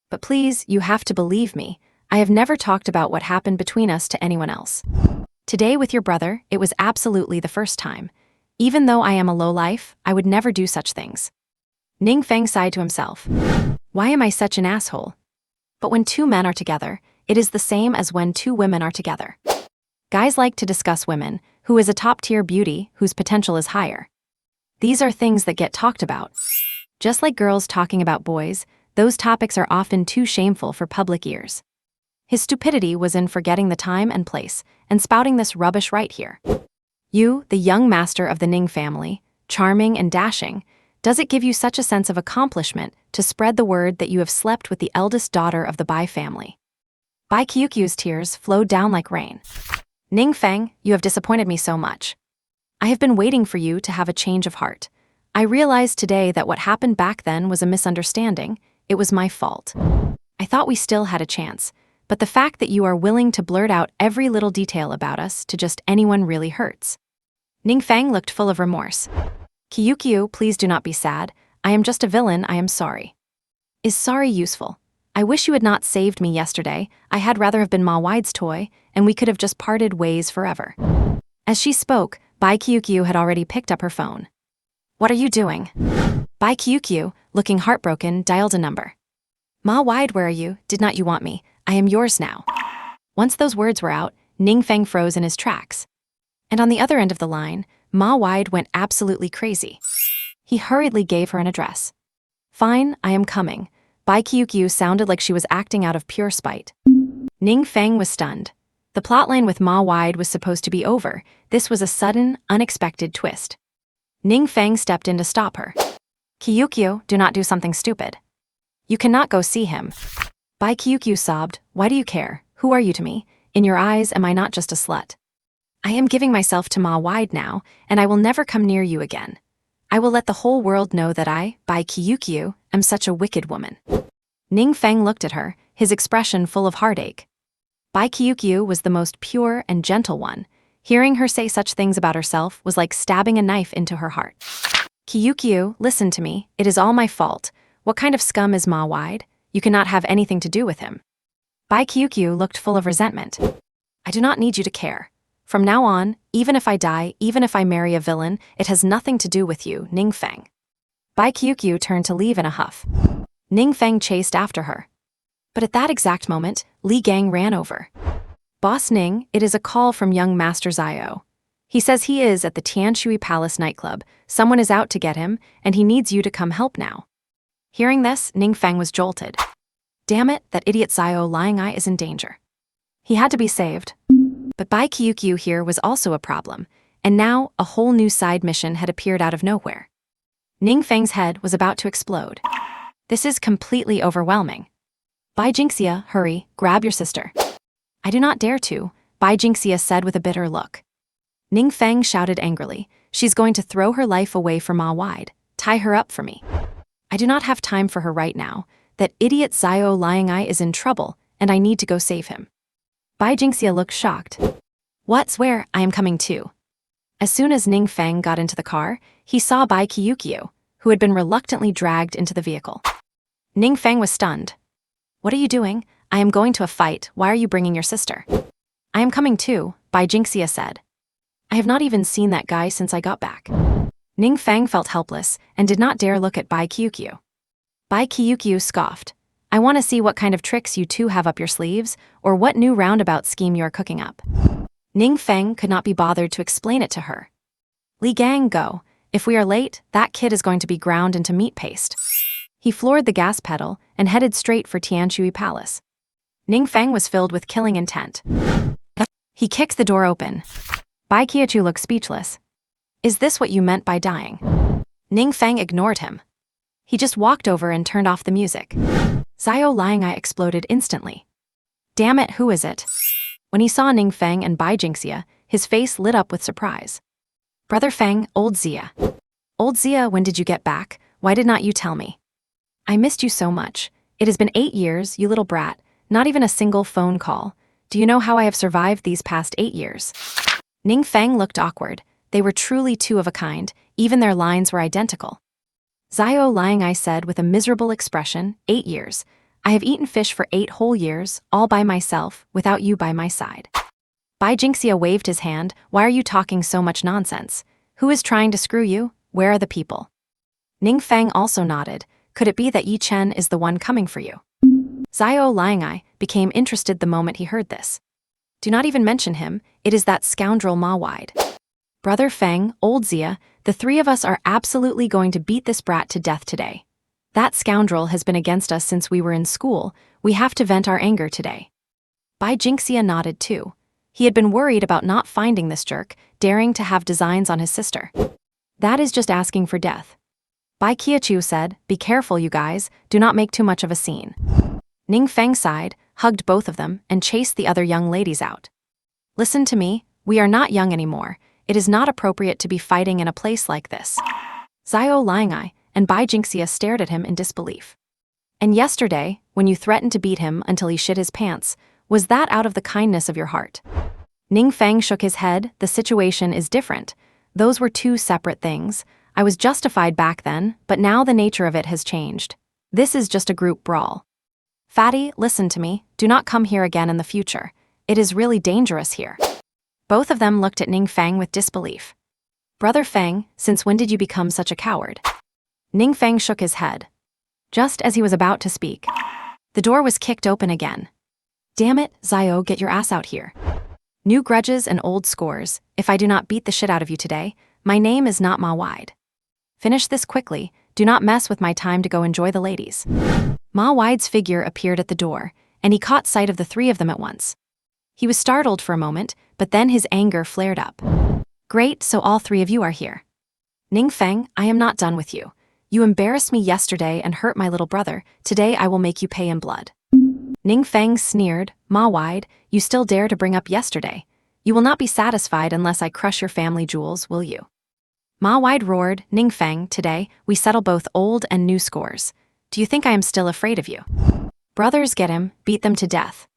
But please, you have to believe me, I have never talked about what happened between us to anyone else. Today with your brother, it was absolutely the first time. Even though I am a lowlife, I would never do such things." Ning Feng sighed to himself. "Why am I such an asshole? But when two men are together, it is the same as when two women are together. Guys like to discuss women, who is a top-tier beauty, whose potential is higher. These are things that get talked about. Just like girls talking about boys, those topics are often too shameful for public ears." His stupidity was in forgetting the time and place, and spouting this rubbish right here. You, the young master of the Ning family, charming and dashing, does it give you such a sense of accomplishment to spread the word that you have slept with the eldest daughter of the Bai family? Bai Qiuqiu's tears flowed down like rain. "Ning Feng, you have disappointed me so much. I have been waiting for you to have a change of heart. I realized today that what happened back then was a misunderstanding. It was my fault. I thought we still had a chance, but the fact that you are willing to blurt out every little detail about us to just anyone really hurts." Ning Feng looked full of remorse. "Qiuqiu, please do not be sad. I am just a villain, I am sorry. Is sorry useful? I wish you had not saved me yesterday. I had rather have been Ma Wide's toy, and we could have just parted ways forever. As she spoke, Bai Kyukyu had already picked up her phone. What are you doing? Bai Kyukyu, looking heartbroken, dialed a number. Ma Wide, where are you? Did not you want me? I am yours now. Once those words were out, Ning Feng froze in his tracks. And on the other end of the line, Ma Wide went absolutely crazy. He hurriedly gave her an address. Fine, I am coming. Bai Kyukyu sounded like she was acting out of pure spite. Ning Feng was stunned. The plotline with Ma Wide was supposed to be over. This was a sudden, unexpected twist. Ning Feng stepped in to stop her. Kyukyu, do not do something stupid. You cannot go see him. Bai Kyukyu sobbed, why do you care? Who are you to me? In your eyes, am I not just a slut? I am giving myself to Ma Wide now, and I will never come near you again. I will let the whole world know that I, Bai Kyukyu, am such a wicked woman. Ning Feng looked at her, his expression full of heartache. Bai Kyukyu was the most pure and gentle one. Hearing her say such things about herself was like stabbing a knife into her heart. Kyukyu, listen to me, it is all my fault. What kind of scum is Ma Wide? You cannot have anything to do with him. Bai Kyukyu looked full of resentment. I do not need you to care. From now on, even if I die, even if I marry a villain, it has nothing to do with you, Ning Feng. Bai Kyukyu turned to leave in a huff. Ning Feng chased after her. But at that exact moment, Li Gang ran over. Boss Ning, it is a call from young Master Zio. He says he is at the Tianshui Palace nightclub. Someone is out to get him, and he needs you to come help now. Hearing this, Ning Feng was jolted. Damn it, that idiot Zio Lying Eye is in danger. He had to be saved. But Bai Kyukyu here was also a problem, and now a whole new side mission had appeared out of nowhere. Ning Feng's head was about to explode. This is completely overwhelming. Bai Jinxia, hurry, grab your sister. I do not dare to, Bai Jinxia said with a bitter look. Ning Feng shouted angrily, she's going to throw her life away for Ma Wide. Tie her up for me. I do not have time for her right now. That idiot Zio Lying Eye is in trouble, and I need to go save him. Bai Jinxia looked shocked. What's where? I am coming too. As soon as Ning Feng got into the car, he saw Bai Kyukyu, who had been reluctantly dragged into the vehicle. Ning Feng was stunned. What are you doing? I am going to a fight. Why are you bringing your sister? I am coming too, Bai Jinxia said. I have not even seen that guy since I got back. Ning Feng felt helpless and did not dare look at Bai Kyukyu. Bai Kyukyu scoffed. I want to see what kind of tricks you two have up your sleeves, or what new roundabout scheme you are cooking up. Ning Feng could not be bothered to explain it to her. Li Gang, go. If we are late, that kid is going to be ground into meat paste. He floored the gas pedal and headed straight for Tianshui Palace. Ning Feng was filled with killing intent. He kicked the door open. Bai Kyukyu looked speechless. Is this what you meant by dying? Ning Feng ignored him. He just walked over and turned off the music. Zio Lying Eye exploded instantly. Damn it, who is it? When he saw Ning Feng and Bai Jinxia, his face lit up with surprise. Brother Feng, old Zia. Old Zia, when did you get back? Why did not you tell me? I missed you so much. It has been 8 years, you little brat. Not even a single phone call. Do you know how I have survived these past 8 years? Ning Feng looked awkward. They were truly two of a kind. Even their lines were identical. Zio Lying Eye said with a miserable expression, 8 years. I have eaten fish for 8 whole years, all by myself, without you by my side. Bai Jinxia waved his hand. Why are you talking so much nonsense? Who is trying to screw you? Where are the people? Ning Feng also nodded. Could it be that Yi Chen is the one coming for you? Zio Lying Eye became interested the moment he heard this. Do not even mention him, it is that scoundrel Ma Wide. Brother Feng, old Zia, the three of us are absolutely going to beat this brat to death today. That scoundrel has been against us since we were in school. We have to vent our anger today. Bai Jinxia nodded too. He had been worried about not finding this jerk, daring to have designs on his sister. That is just asking for death. Bai Kyukyu said, be careful you guys, do not make too much of a scene. Ning Feng sighed, hugged both of them, and chased the other young ladies out. Listen to me, we are not young anymore. It is not appropriate to be fighting in a place like this. Zio Lying Eye and Bai Jinxia stared at him in disbelief. And yesterday, when you threatened to beat him until he shit his pants, was that out of the kindness of your heart? Ning Feng shook his head. The situation is different. Those were two separate things. I was justified back then, but now the nature of it has changed. This is just a group brawl. Fatty, listen to me. Do not come here again in the future. It is really dangerous here. Both of them looked at Ning Feng with disbelief. Brother Feng, since when did you become such a coward? Ning Feng shook his head. Just as he was about to speak, the door was kicked open again. Damn it, Zio, get your ass out here. New grudges and old scores. If I do not beat the shit out of you today, my name is not Ma Wide. Finish this quickly. Do not mess with my time to go enjoy the ladies. Ma Wide's figure appeared at the door, and he caught sight of the three of them at once. He was startled for a moment, but then his anger flared up. Great, so all three of you are here. Ning Feng, I am not done with you. You embarrassed me yesterday and hurt my little brother. Today I will make you pay in blood. Ning Feng sneered. Ma Wide, you still dare to bring up yesterday. You will not be satisfied unless I crush your family jewels, will you? Ma Wide roared. Ning Feng, today, we settle both old and new scores. Do you think I am still afraid of you? Brothers, get him, beat them to death.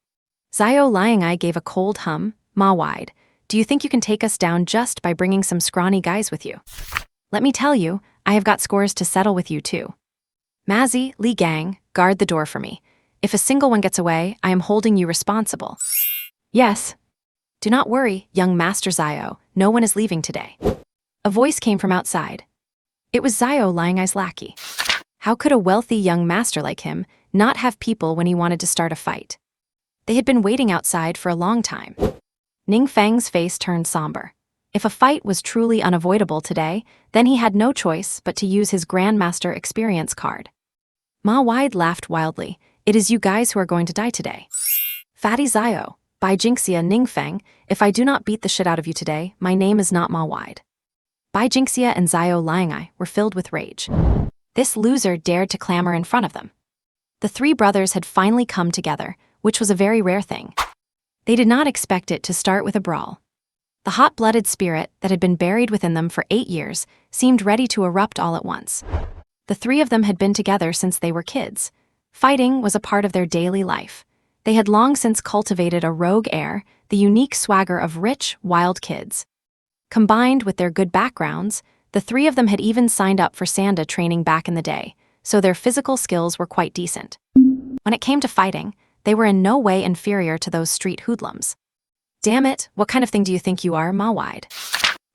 Zio Liangai gave a cold hum. Ma Wide, do you think you can take us down just by bringing some scrawny guys with you? Let me tell you, I have got scores to settle with you too. Mazi, Li Gang, guard the door for me. If a single one gets away, I am holding you responsible. Yes. Do not worry, young Master Zio, no one is leaving today. A voice came from outside. It was Zio Liangai's lackey. How could a wealthy young master like him not have people when he wanted to start a fight? They had been waiting outside for a long time. Ning Feng's face turned somber. If a fight was truly unavoidable today, then he had no choice but to use his Grandmaster experience card. Ma Wide laughed wildly. It is you guys who are going to die today. Fatty Zio, Bai Jinxia Ning Feng, if I do not beat the shit out of you today, my name is not Ma Wide. Bai Jinxia and Zio Liangai were filled with rage. This loser dared to clamor in front of them. The three brothers had finally come together, which was a very rare thing. They did not expect it to start with a brawl. The hot-blooded spirit that had been buried within them for 8 years seemed ready to erupt all at once. The three of them had been together since they were kids. Fighting was a part of their daily life. They had long since cultivated a rogue air, the unique swagger of rich, wild kids. Combined with their good backgrounds, the three of them had even signed up for Sanda training back in the day, so their physical skills were quite decent. When it came to fighting, they were in no way inferior to those street hoodlums. Damn it, what kind of thing do you think you are, Ma Wide?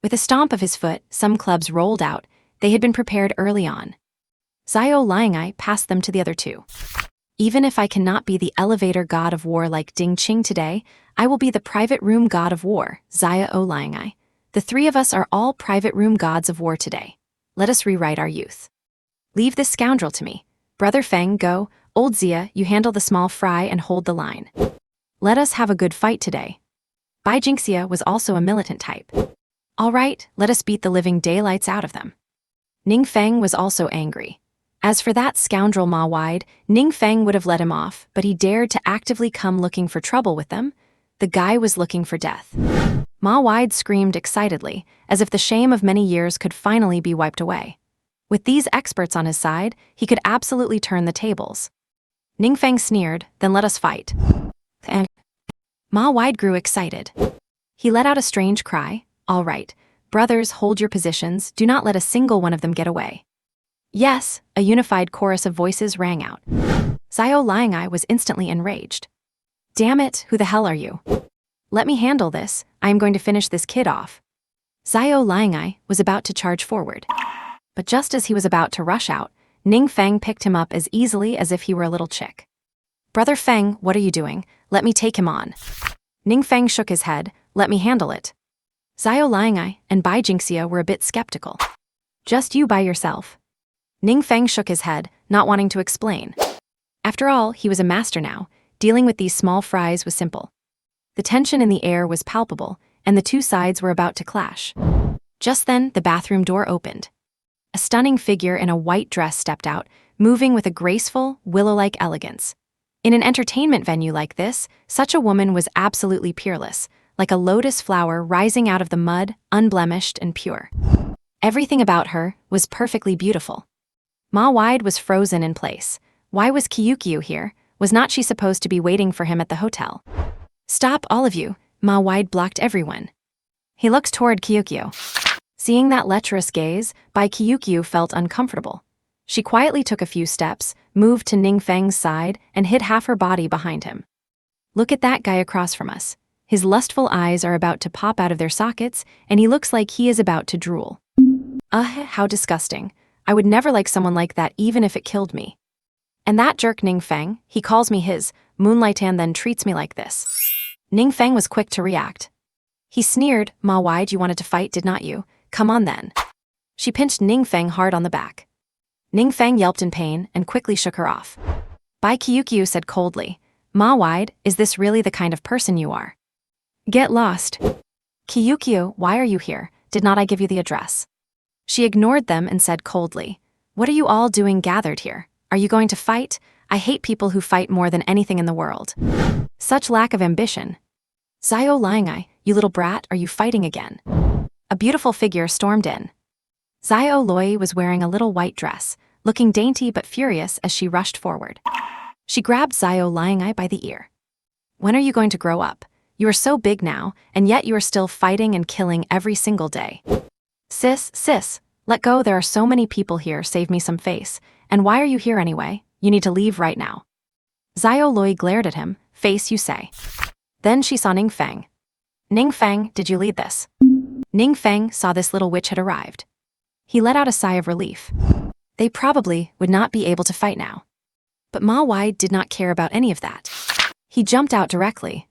With a stomp of his foot, some clubs rolled out. They had been prepared early on. Zio Liangai passed them to the other two. Even if I cannot be the elevator god of war like Ding Qing today, I will be the private room god of war, Zio Liangai. The three of us are all private room gods of war today. Let us rewrite our youth. Leave this scoundrel to me. Brother Feng, go. Old Zia, you handle the small fry and hold the line. Let us have a good fight today. Bai Jinxia was also a militant type. All right, let us beat the living daylights out of them. Ning Feng was also angry. As for that scoundrel Ma Wide, Ning Feng would have let him off, but he dared to actively come looking for trouble with them. The guy was looking for death. Ma Wide screamed excitedly, as if the shame of many years could finally be wiped away. With these experts on his side, he could absolutely turn the tables. Ning Feng sneered, then let us fight. Ma Wide grew excited. He let out a strange cry. All right, brothers, hold your positions, do not let a single one of them get away. Yes, a unified chorus of voices rang out. Zio Liangai was instantly enraged. Damn it, who the hell are you? Let me handle this, I am going to finish this kid off. Zio Liangai was about to charge forward. But just as he was about to rush out, Ning Feng picked him up as easily as if he were a little chick. Brother Feng, what are you doing? Let me take him on. Ning Feng shook his head. Let me handle it. Zio Liangai and Bai Jinxia were a bit skeptical. Just you by yourself. Ning Feng shook his head, not wanting to explain. After all, he was a master now. Dealing with these small fries was simple. The tension in the air was palpable, and the two sides were about to clash. Just then, the bathroom door opened. A stunning figure in a white dress stepped out, moving with a graceful, willow-like elegance. In an entertainment venue like this, such a woman was absolutely peerless, like a lotus flower rising out of the mud, unblemished and pure. Everything about her was perfectly beautiful. Ma Wide was frozen in place. Why was Kyukyu here? Was not she supposed to be waiting for him at the hotel? Stop, all of you. Ma Wide blocked everyone. He looked toward Kyukyu. Seeing that lecherous gaze, Bai Kyukyu felt uncomfortable. She quietly took a few steps, moved to Ning Feng's side, and hid half her body behind him. Look at that guy across from us. His lustful eyes are about to pop out of their sockets, and he looks like he is about to drool. How disgusting. I would never like someone like that even if it killed me. And that jerk Ning Feng, he calls me his moonlight and then treats me like this. Ning Feng was quick to react. He sneered, "Ma Wide, you wanted to fight, did not you? Come on then." She pinched Ning Feng hard on the back. Ning Feng yelped in pain and quickly shook her off. Bai Kyukyu said coldly, "Ma Wide, is this really the kind of person you are? Get lost." "Kyukyu, why are you here? Did not I give you the address?" She ignored them and said coldly, "What are you all doing gathered here? Are you going to fight? I hate people who fight more than anything in the world. Such lack of ambition. Zio Liangai, you little brat, are you fighting again?" A beautiful figure stormed in. Zio Loi was wearing a little white dress, looking dainty but furious as she rushed forward. She grabbed Zio Liangai by the ear. "When are you going to grow up? You are so big now, and yet you are still fighting and killing every single day. Sis, let go, there are so many people here, save me some face. And why are you here anyway? You need to leave right now." Zio Loi glared at him, "Face, you say." Then she saw Ning Feng. "Ning Feng, did you lead this?" Ning Feng saw this little witch had arrived. He let out a sigh of relief. They probably would not be able to fight now. But Ma Wide did not care about any of that. He jumped out directly.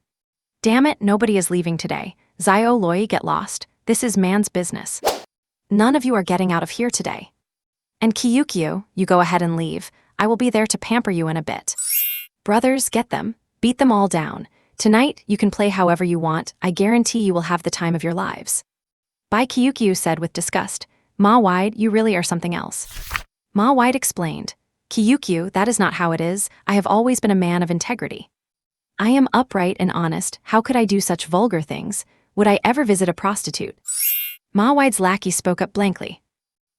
"Damn it, nobody is leaving today. Zio Loi, get lost. This is man's business. None of you are getting out of here today. And Kyukyu, you go ahead and leave. I will be there to pamper you in a bit. Brothers, get them. Beat them all down. Tonight, you can play however you want. I guarantee you will have the time of your lives." Bai Kyukyu said with disgust, "Ma Wide, you really are something else." Ma Wide explained, "Kyukyu, that is not how it is. I have always been a man of integrity. I am upright and honest. How could I do such vulgar things? Would I ever visit a prostitute?" Ma Wide's lackey spoke up blankly.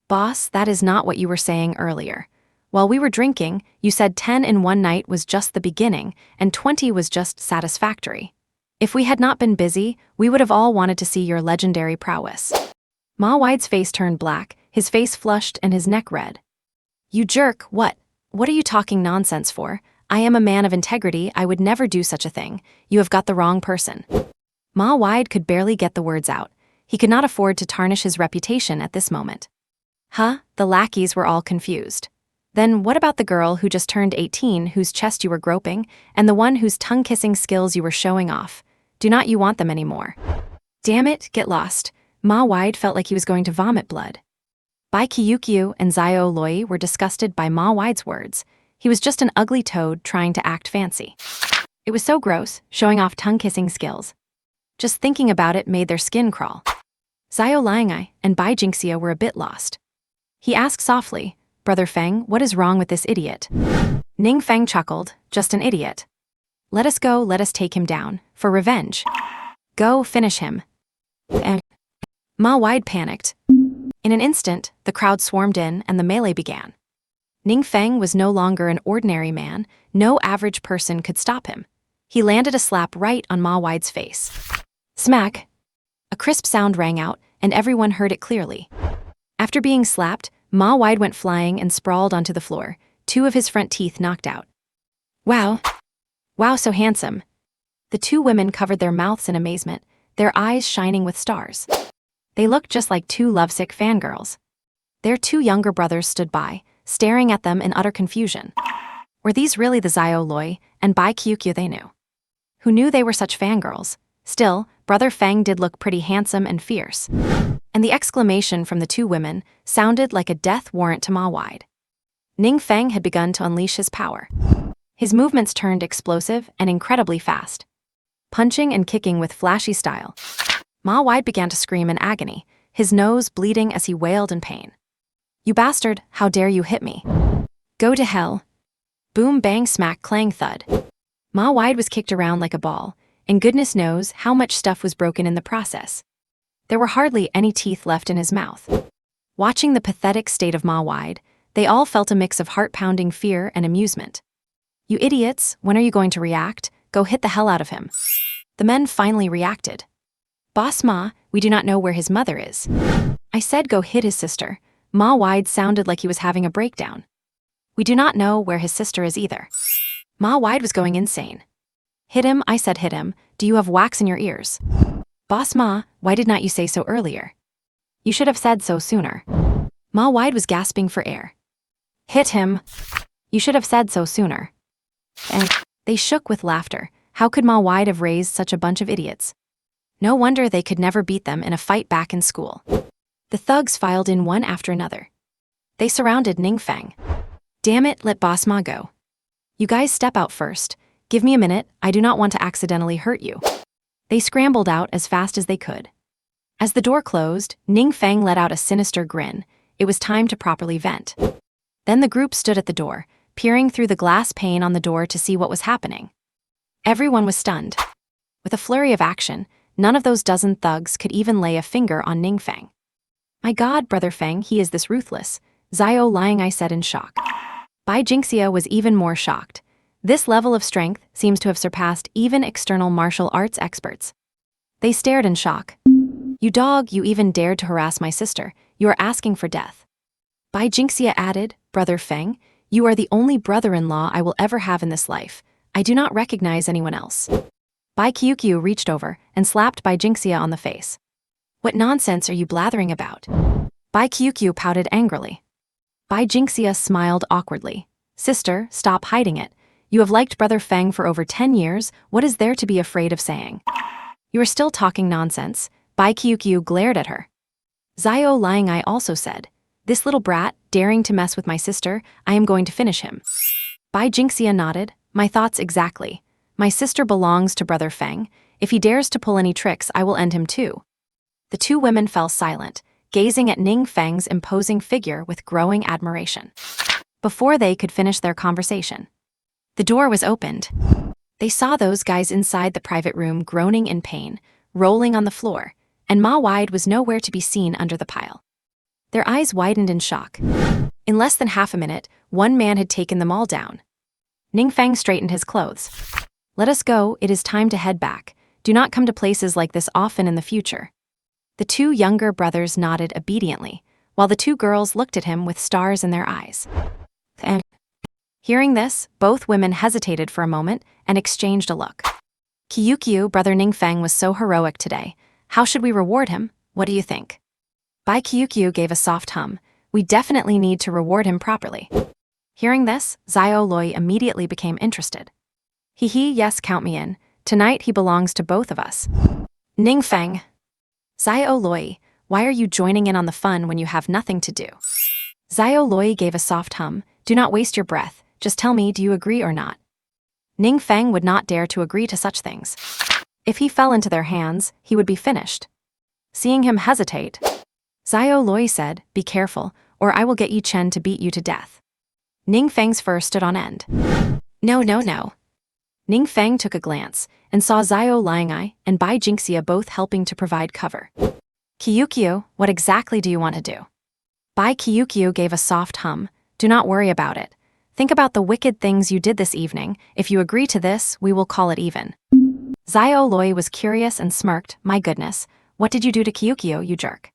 "Boss, that is not what you were saying earlier. While we were drinking, you said 10 in one night was just the beginning, and 20 was just satisfactory. If we had not been busy, we would have all wanted to see your legendary prowess." Ma Wide's face turned black, his face flushed and his neck red. "You jerk, what? What are you talking nonsense for? I am a man of integrity, I would never do such a thing. You have got the wrong person." Ma Wide could barely get the words out. He could not afford to tarnish his reputation at this moment. The lackeys were all confused. Then what about the girl who just turned 18, whose chest you were groping, and the one whose tongue-kissing skills you were showing off? Do not you want them anymore? Damn it, get lost. Ma Wide felt like he was going to vomit blood. Bai Kyukyu and Zio Loi were disgusted by Ma Wide's words. He was just an ugly toad trying to act fancy. It was so gross, showing off tongue-kissing skills. Just thinking about it made their skin crawl. Zio Liangai and Bai Jinxia were a bit lost. He asked softly, "Brother Feng, what is wrong with this idiot?" Ning Feng chuckled, "Just an idiot. Let us go, let us take him down, for revenge. Go, finish him." Ma Wide panicked. In an instant, the crowd swarmed in and the melee began. Ning Feng was no longer an ordinary man, no average person could stop him. He landed a slap right on Ma Wide's face. Smack! A crisp sound rang out, and everyone heard it clearly. After being slapped, Ma Wide went flying and sprawled onto the floor, 2 of his front teeth knocked out. Wow, so handsome." The 2 women covered their mouths in amazement, their eyes shining with stars. They looked just like 2 lovesick fangirls. Their 2 younger brothers stood by, staring at them in utter confusion. Were these really the Zio Loi and Bai Kyukyu they knew? Who knew they were such fangirls? Still, Brother Feng did look pretty handsome and fierce. And the exclamation from the 2 women sounded like a death warrant to Ma Wide. Ning Feng had begun to unleash his power. His movements turned explosive and incredibly fast, punching and kicking with flashy style. Ma Wide began to scream in agony, his nose bleeding as he wailed in pain. "You bastard, how dare you hit me? Go to hell." Boom, bang, smack, clang, thud. Ma Wide was kicked around like a ball, and goodness knows how much stuff was broken in the process. There were hardly any teeth left in his mouth. Watching the pathetic state of Ma Wide, they all felt a mix of heart-pounding fear and amusement. "You idiots, when are you going to react? Go hit the hell out of him." The men finally reacted. "Boss Ma, We do not know where his mother is. I said go hit his sister. Ma Wide sounded like he was having a breakdown. We do not know where his sister is either. Ma Wide was going insane. Hit him, I said hit him. Do you have wax in your ears? Boss Ma, why did not you say so earlier? You should have said so sooner. Ma Wide was gasping for air. Hit him. You should have said so sooner. And they shook with laughter. How could Ma Wide have raised such a bunch of idiots? No wonder they could never beat them in a fight back in school. The thugs filed in one after another. They surrounded Ning Feng. Damn it, let Boss Ma go. You guys step out first. Give me a minute, I do not want to accidentally hurt you. They scrambled out as fast as they could. As the door closed, Ning Feng let out a sinister grin. It was time to properly vent. Then the group stood at the door, peering through the glass pane on the door to see what was happening. Everyone was stunned. With a flurry of action, none of those dozen thugs could even lay a finger on Ning Feng. My God, Brother Feng, he is this ruthless. Zhao Liang, I said in shock. Bai Jingxia was even more shocked. This level of strength seems to have surpassed even external martial arts experts. They stared in shock. You dog, you even dared to harass my sister. You are asking for death. Bai Jingxia added, Brother Feng, you are the only brother-in-law I will ever have in this life. I do not recognize anyone else. Bai Qiuqiu reached over and slapped Bai Jingxia on the face. What nonsense are you blathering about? Bai Qiuqiu pouted angrily. Bai Jingxia smiled awkwardly. Sister, stop hiding it. You have liked Brother Feng for over 10 years. What is there to be afraid of saying? You are still talking nonsense. Bai Qiuqiu glared at her. Zhao Liangai also said, this little brat, daring to mess with my sister, I am going to finish him. Bai Jingxia nodded. My thoughts exactly. My sister belongs to Brother Feng. If he dares to pull any tricks, I will end him too. The two women fell silent, gazing at Ning Feng's imposing figure with growing admiration. Before they could finish their conversation, the door was opened. They saw those guys inside the private room groaning in pain, rolling on the floor, and Ma Wide was nowhere to be seen under the pile. Their eyes widened in shock. In less than half a minute, one man had taken them all down. Ning Feng straightened his clothes. Let us go, it is time to head back. Do not come to places like this often in the future. The two younger brothers nodded obediently, while the two girls looked at him with stars in their eyes. And hearing this, both women hesitated for a moment and exchanged a look. Qiuqiu, Brother Ning Feng was so heroic today. How should we reward him? What do you think? Bai Qiuqiu gave a soft hum. We definitely need to reward him properly. Hearing this, Zhao Loi immediately became interested. Yes, count me in. Tonight he belongs to both of us. Ning Feng. Zhao Loi, why are you joining in on the fun when you have nothing to do? Zhao Loi gave a soft hum. Do not waste your breath. Just tell me, do you agree or not? Ning Feng would not dare to agree to such things. If he fell into their hands, he would be finished. Seeing him hesitate, Zhao Loi said, be careful, or I will get Yi Chen to beat you to death. Ning Feng's fur stood on end. No. Ning Feng took a glance and saw Zhao Liangai and Bai Jingxia both helping to provide cover. Qiuqiu, what exactly do you want to do? Bai Qiuqiu gave a soft hum. Do not worry about it. Think about the wicked things you did this evening. If you agree to this, we will call it even. Zhao Loi was curious and smirked. My goodness, what did you do to Qiuqiu, you jerk?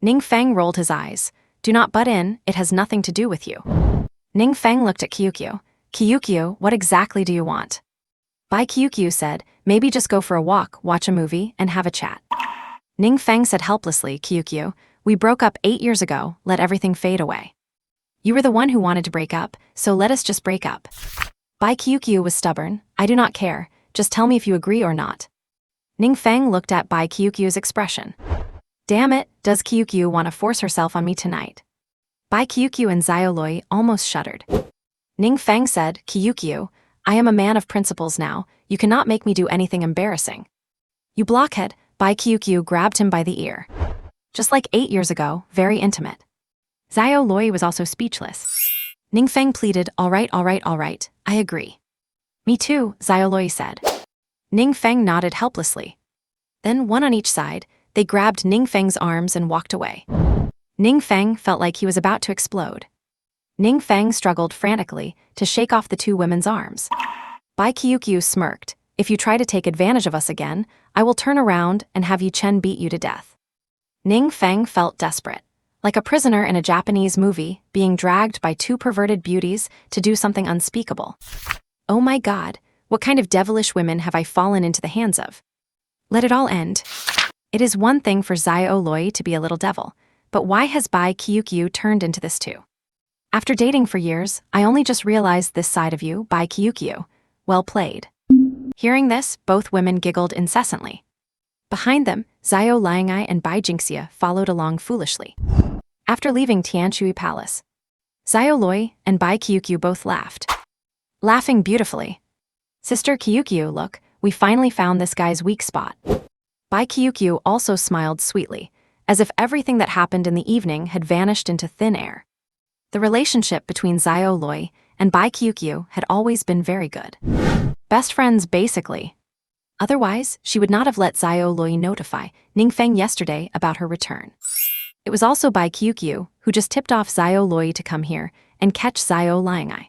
Ning Feng rolled his eyes. Do not butt in, it has nothing to do with you. Ning Feng looked at Qiuqiu. Qiuqiu, what exactly do you want? Bai Qiuqiu said, maybe just go for a walk, watch a movie, and have a chat. Ning Feng said helplessly, Qiuqiu, we broke up 8 years ago, let everything fade away. You were the one who wanted to break up, so let us just break up. Bai Qiuqiu was stubborn. I do not care, just tell me if you agree or not. Ning Feng looked at Bai Qiuqiu's expression. Damn it, does Qiuqiu want to force herself on me tonight? Bai Qiuqiu and Zhao Loi almost shuddered. Ning Feng said, Qiuqiu, I am a man of principles now, you cannot make me do anything embarrassing. You blockhead, Bai Qiuqiu grabbed him by the ear. Just like 8 years ago, very intimate. Zhao Loi was also speechless. Ning Feng pleaded, all right, I agree. Me too, Zhao Loi said. Ning Feng nodded helplessly. Then one on each side, they grabbed Ning Feng's arms and walked away. Ning Feng felt like he was about to explode. Ning Feng struggled frantically to shake off the two women's arms. Bai Qiuqiu smirked. if you try to take advantage of us again, I will turn around and have Yi Chen beat you to death. Ning Feng felt desperate, like a prisoner in a Japanese movie being dragged by two perverted beauties to do something unspeakable. Oh my God, what kind of devilish women have I fallen into the hands of? Let it all end. It is one thing for Xiao Loi to be a little devil, but why has Bai Qiuqiu turned into this too? After dating for years, I only just realized this side of you, Bai Qiuqiu. Well played. Hearing this, both women giggled incessantly. Behind them, Xiao Liangai and Bai Jingxia followed along foolishly. After leaving Tianshui Palace, Xiao Loi and Bai Qiuqiu both laughed. Laughing beautifully. Sister Qiuqiu, look, we finally found this guy's weak spot. Bai Qiuqiu also smiled sweetly, as if everything that happened in the evening had vanished into thin air. The relationship between Xiao Loi and Bai Qiuqiu had always been very good. Best friends, basically. Otherwise, she would not have let Xiao Loi notify Ning Feng yesterday about her return. It was also Bai Qiuqiu who just tipped off Xiao Loi to come here and catch Xiao Liangai.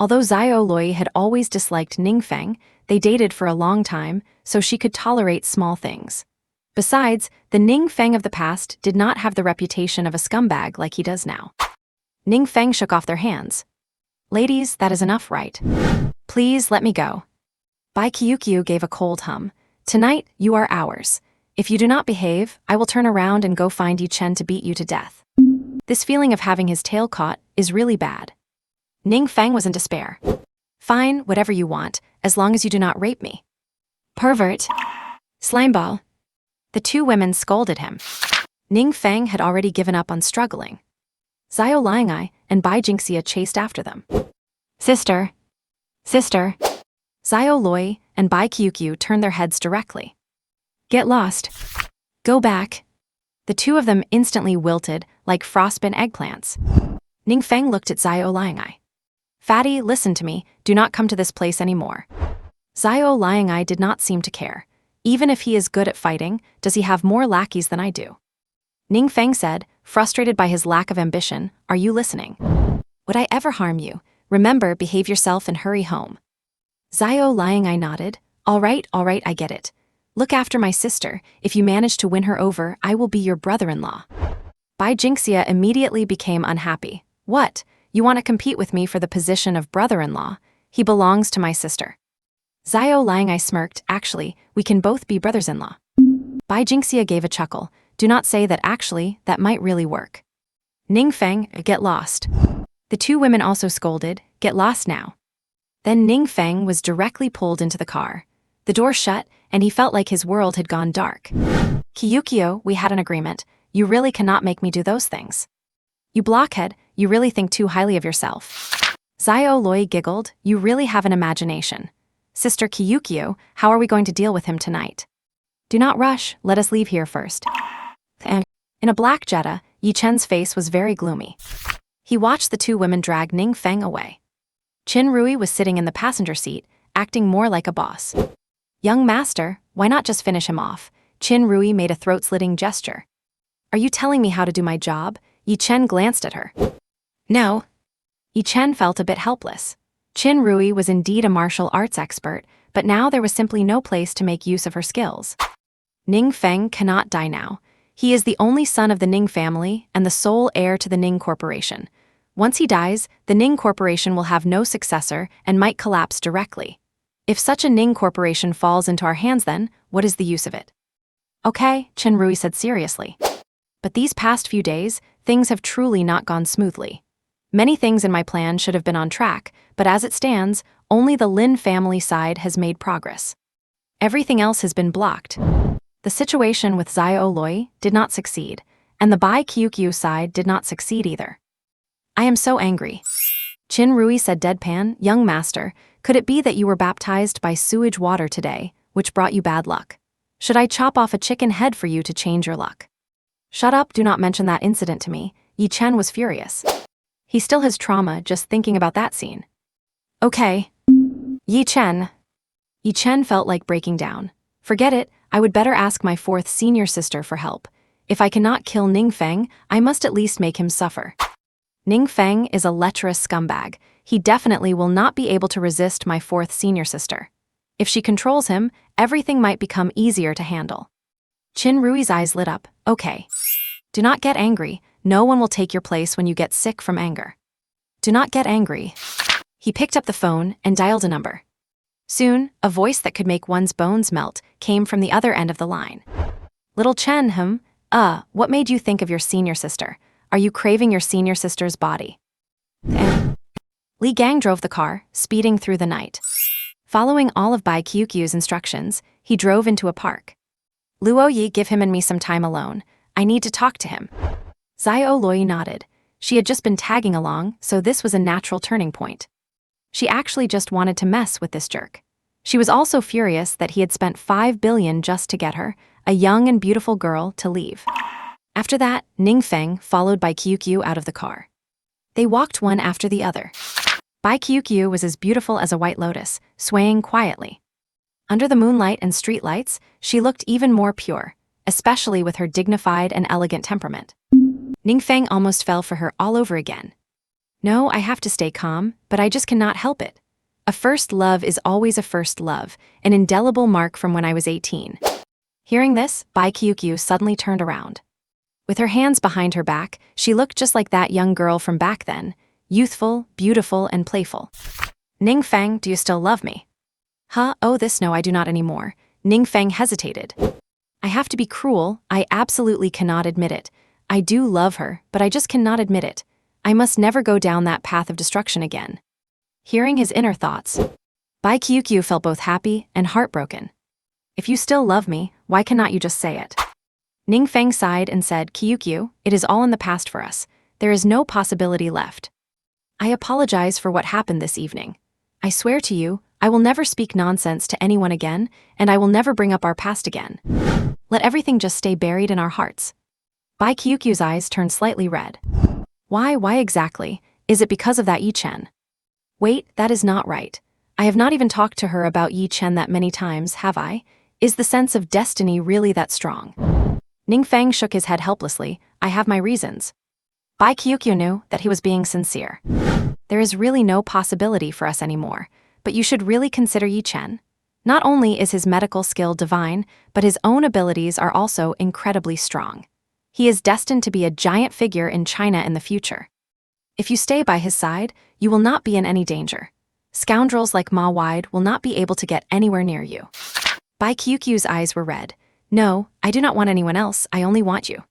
Although Xiao Loi had always disliked Ning Feng, they dated for a long time, so she could tolerate small things. Besides, the Ning Feng of the past did not have the reputation of a scumbag like he does now. Ning Feng shook off their hands. Ladies, that is enough, right? Please let me go. Bai Qiuqiu gave a cold hum. Tonight, you are ours. If you do not behave, I will turn around and go find Yi Chen to beat you to death. This feeling of having his tail caught is really bad. Ning Feng was in despair. Fine, whatever you want, as long as you do not rape me. Pervert. Slimeball. The two women scolded him. Ning Feng had already given up on struggling. Xiao Liangai and Bai Jingxia chased after them. Sister. Sister. Xiao Loi and Bai Qiuqiu turned their heads directly. Get lost. Go back. The two of them instantly wilted like frostbitten eggplants. Ning Feng looked at Xiao Liangai. Fatty, listen to me, do not come to this place anymore. Xiao Liangai did not seem to care. Even if he is good at fighting, does he have more lackeys than I do? Ning Feng said, frustrated by his lack of ambition, are you listening? Would I ever harm you? Remember, behave yourself and hurry home. Xiao Liangai nodded. All right, I get it. Look after my sister. If you manage to win her over, I will be your brother-in-law. Bai Jingxia immediately became unhappy. What? You want to compete with me for the position of brother-in-law? He belongs to my sister. Xiao Liangai smirked. Actually, we can both be brothers-in-law. Bai Jingxia gave a chuckle. Do not say that actually, that might really work. Ning Feng, get lost. The two women also scolded, get lost now. Then Ning Feng was directly pulled into the car. The door shut, and he felt like his world had gone dark. Qiuqiu, we had an agreement. You really cannot make me do those things. You blockhead, you really think too highly of yourself. Xiao Loi giggled, you really have an imagination. Sister Qiuqiu, how are we going to deal with him tonight? Do not rush, let us leave here first. In a black Jetta, Yi Chen's face was very gloomy. He watched the two women drag Ning Feng away. Qin Rui was sitting in the passenger seat, acting more like a boss. Young master, why not just finish him off? Qin Rui made a throat-slitting gesture. Are you telling me how to do my job? Yi Chen glanced at her. No. Yi Chen felt a bit helpless. Qin Rui was indeed a martial arts expert, but now there was simply no place to make use of her skills. Ning Feng cannot die now. He is the only son of the Ning family and the sole heir to the Ning Corporation. Once he dies, the Ning Corporation will have no successor and might collapse directly. If such a Ning Corporation falls into our hands then, what is the use of it? Okay, Qin Rui said seriously. But these past few days, things have truly not gone smoothly. Many things in my plan should have been on track, but as it stands, only the Lin family side has made progress. Everything else has been blocked. The situation with Xiao Loi did not succeed, and the Bai Qiuqiu side did not succeed either. I am so angry. Qin Rui said deadpan, young master, could it be that you were baptized by sewage water today, which brought you bad luck? Should I chop off a chicken head for you to change your luck? Shut up, do not mention that incident to me. Yi Chen was furious. He still has trauma just thinking about that scene. Okay. Yi Chen. Yi Chen felt like breaking down. Forget it, I would better ask my fourth senior sister for help. If I cannot kill Ning Feng, I must at least make him suffer. Ning Feng is a lecherous scumbag. He definitely will not be able to resist my fourth senior sister. If she controls him, everything might become easier to handle. Qin Rui's eyes lit up. Okay. Do not get angry. No one will take your place when you get sick from anger. Do not get angry. He picked up the phone and dialed a number. Soon, a voice that could make one's bones melt came from the other end of the line. Little Chen, what made you think of your senior sister? Are you craving your senior sister's body? And Li Gang drove the car, speeding through the night. Following all of Bai Qiuqiu's instructions, he drove into a park. Luo Yi, give him and me some time alone. I need to talk to him. Xiao Luoyi nodded. She had just been tagging along, so this was a natural turning point. She actually just wanted to mess with this jerk. She was also furious that he had spent 5 billion just to get her, a young and beautiful girl, to leave. After that, Ning Feng followed Bai Qiuqiu out of the car. They walked one after the other. Bai Qiuqiu was as beautiful as a white lotus, swaying quietly. Under the moonlight and streetlights, she looked even more pure, especially with her dignified and elegant temperament. Ning Feng almost fell for her all over again. No, I have to stay calm, but I just cannot help it. A first love is always a first love, an indelible mark from when I was 18. Hearing this, Bai Qiuqiu suddenly turned around. With her hands behind her back, she looked just like that young girl from back then, youthful, beautiful, and playful. Ning Feng, do you still love me? Oh, no, I do not anymore. Ning Feng hesitated. I have to be cruel, I absolutely cannot admit it. I do love her, but I just cannot admit it. I must never go down that path of destruction again. Hearing his inner thoughts, Bai Qiuqiu felt both happy and heartbroken. If you still love me, why cannot you just say it? Ning Feng sighed and said, Qiuqiu, it is all in the past for us. There is no possibility left. I apologize for what happened this evening. I swear to you, I will never speak nonsense to anyone again, and I will never bring up our past again. Let everything just stay buried in our hearts. Bai Qiuqiu's eyes turned slightly red. Why exactly? Is it because of that Yi Chen? Wait, that is not right. I have not even talked to her about Yi Chen that many times, have I? Is the sense of destiny really that strong? Ning Feng shook his head helplessly. I have my reasons. Bai Qiuqiu knew that he was being sincere. There is really no possibility for us anymore, but you should really consider Yi Chen. Not only is his medical skill divine, but his own abilities are also incredibly strong. He is destined to be a giant figure in China in the future. If you stay by his side, you will not be in any danger. Scoundrels like Ma Wide will not be able to get anywhere near you. Bai Qiuqiu's eyes were red. No, I do not want anyone else, I only want you.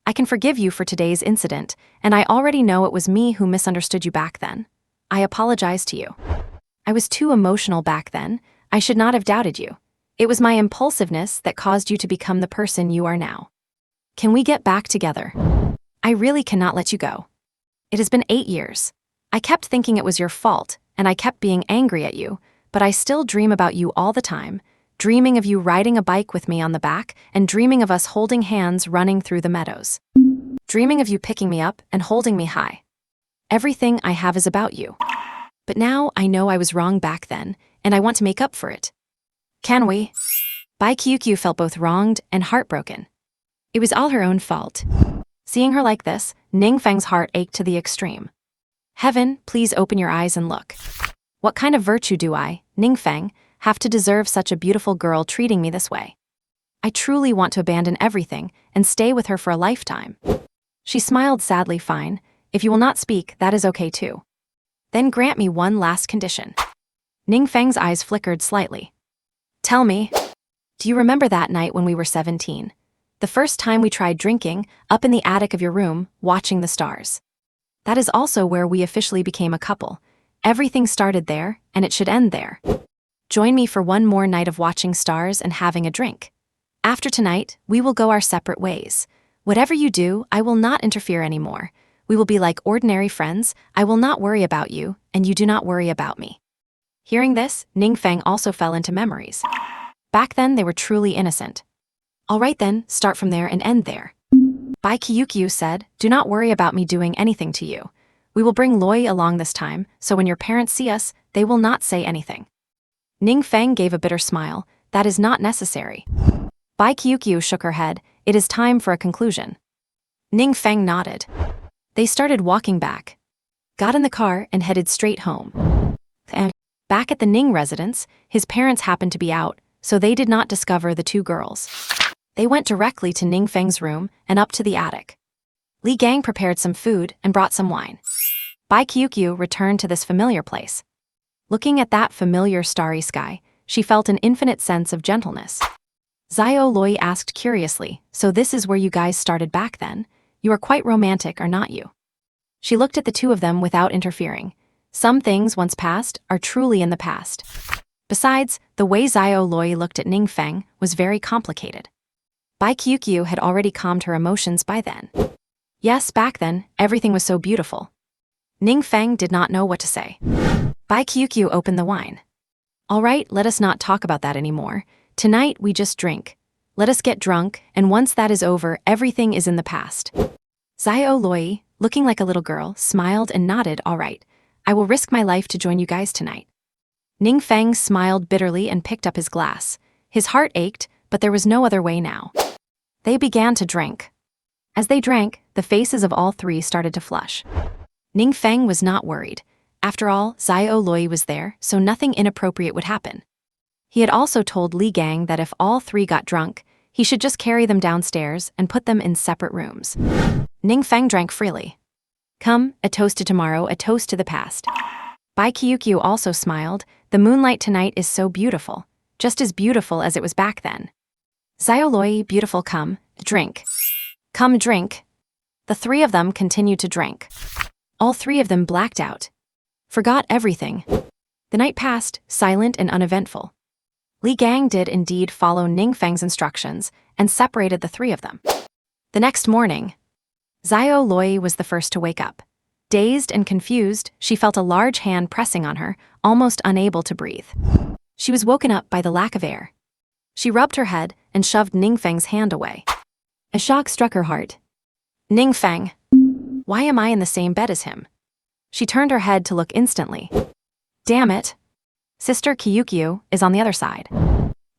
I can forgive you for today's incident, and I already know it was me who misunderstood you back then. I apologize to you. I was too emotional back then. I should not have doubted you. It was my impulsiveness that caused you to become the person you are now. Can we get back together? I really cannot let you go. It has been 8 years. I kept thinking it was your fault, and I kept being angry at you, but I still dream about you all the time, dreaming of you riding a bike with me on the back and dreaming of us holding hands running through the meadows. Dreaming of you picking me up and holding me high. Everything I have is about you. But now I know I was wrong back then, and I want to make up for it. Can we? Bai Qiuqiu felt both wronged and heartbroken. It was all her own fault. Seeing her like this, Ning Feng's heart ached to the extreme. Heaven, please open your eyes and look. What kind of virtue do I, Ning Feng, have to deserve such a beautiful girl treating me this way? I truly want to abandon everything and stay with her for a lifetime. She smiled sadly. Fine, if you will not speak, that is okay too. Then grant me one last condition. Ning Feng's eyes flickered slightly. Tell me, do you remember that night when we were 17? The first time we tried drinking, up in the attic of your room, watching the stars. That is also where we officially became a couple. Everything started there, and it should end there. Join me for one more night of watching stars and having a drink. After tonight, we will go our separate ways. Whatever you do, I will not interfere anymore. We will be like ordinary friends. I will not worry about you, and you do not worry about me. Hearing this, Ning Feng also fell into memories. Back then, they were truly innocent. All right then, start from there and end there. Bai Qiuqiu said, do not worry about me doing anything to you. We will bring Loi along this time, so when your parents see us, they will not say anything. Ning Feng gave a bitter smile. That is not necessary. Bai Qiuqiu shook her head. It is time for a conclusion. Ning Feng nodded. They started walking back, got in the car and headed straight home. Back at the Ning residence, his parents happened to be out, so they did not discover the two girls. They went directly to Ning Feng's room and up to the attic. Li Gang prepared some food and brought some wine. Bai Qiuqiu returned to this familiar place. Looking at that familiar starry sky, she felt an infinite sense of gentleness. Xiao Loi asked curiously, "So this is where you guys started back then? You are quite romantic, are not you?" She looked at the two of them without interfering. Some things once past are truly in the past. Besides, the way Xiao Loi looked at Ning Feng was very complicated. Bai Qiuqiu had already calmed her emotions by then. Yes, back then, everything was so beautiful. Ning Feng did not know what to say. Bai Qiuqiu opened the wine. "All right, let us not talk about that anymore. Tonight we just drink. Let us get drunk, and once that is over, everything is in the past." Xiao Loi, looking like a little girl, smiled and nodded. "All right, I will risk my life to join you guys tonight." Ning Feng smiled bitterly and picked up his glass. His heart ached, but there was no other way now. They began to drink. As they drank, the faces of all three started to flush. Ning Feng was not worried. After all, Xiao Loi was there, so nothing inappropriate would happen. He had also told Li Gang that if all three got drunk, he should just carry them downstairs and put them in separate rooms. Ning Feng drank freely. "Come, a toast to tomorrow, a toast to the past." Bai Qiuqiu also smiled. "The moonlight tonight is so beautiful, just as beautiful as it was back then." "Xiao Loi, beautiful, come, drink. Come, drink." The three of them continued to drink. All three of them blacked out. Forgot everything. The night passed, silent and uneventful. Li Gang did indeed follow Ning Feng's instructions and separated the three of them. The next morning, Xiao Loi was the first to wake up. Dazed and confused, she felt a large hand pressing on her, almost unable to breathe. She was woken up by the lack of air. She rubbed her head and shoved Ning Feng's hand away. A shock struck her heart. "Ning Feng, why am I in the same bed as him?" She turned her head to look instantly. Damn it! Sister Qiuqiu is on the other side.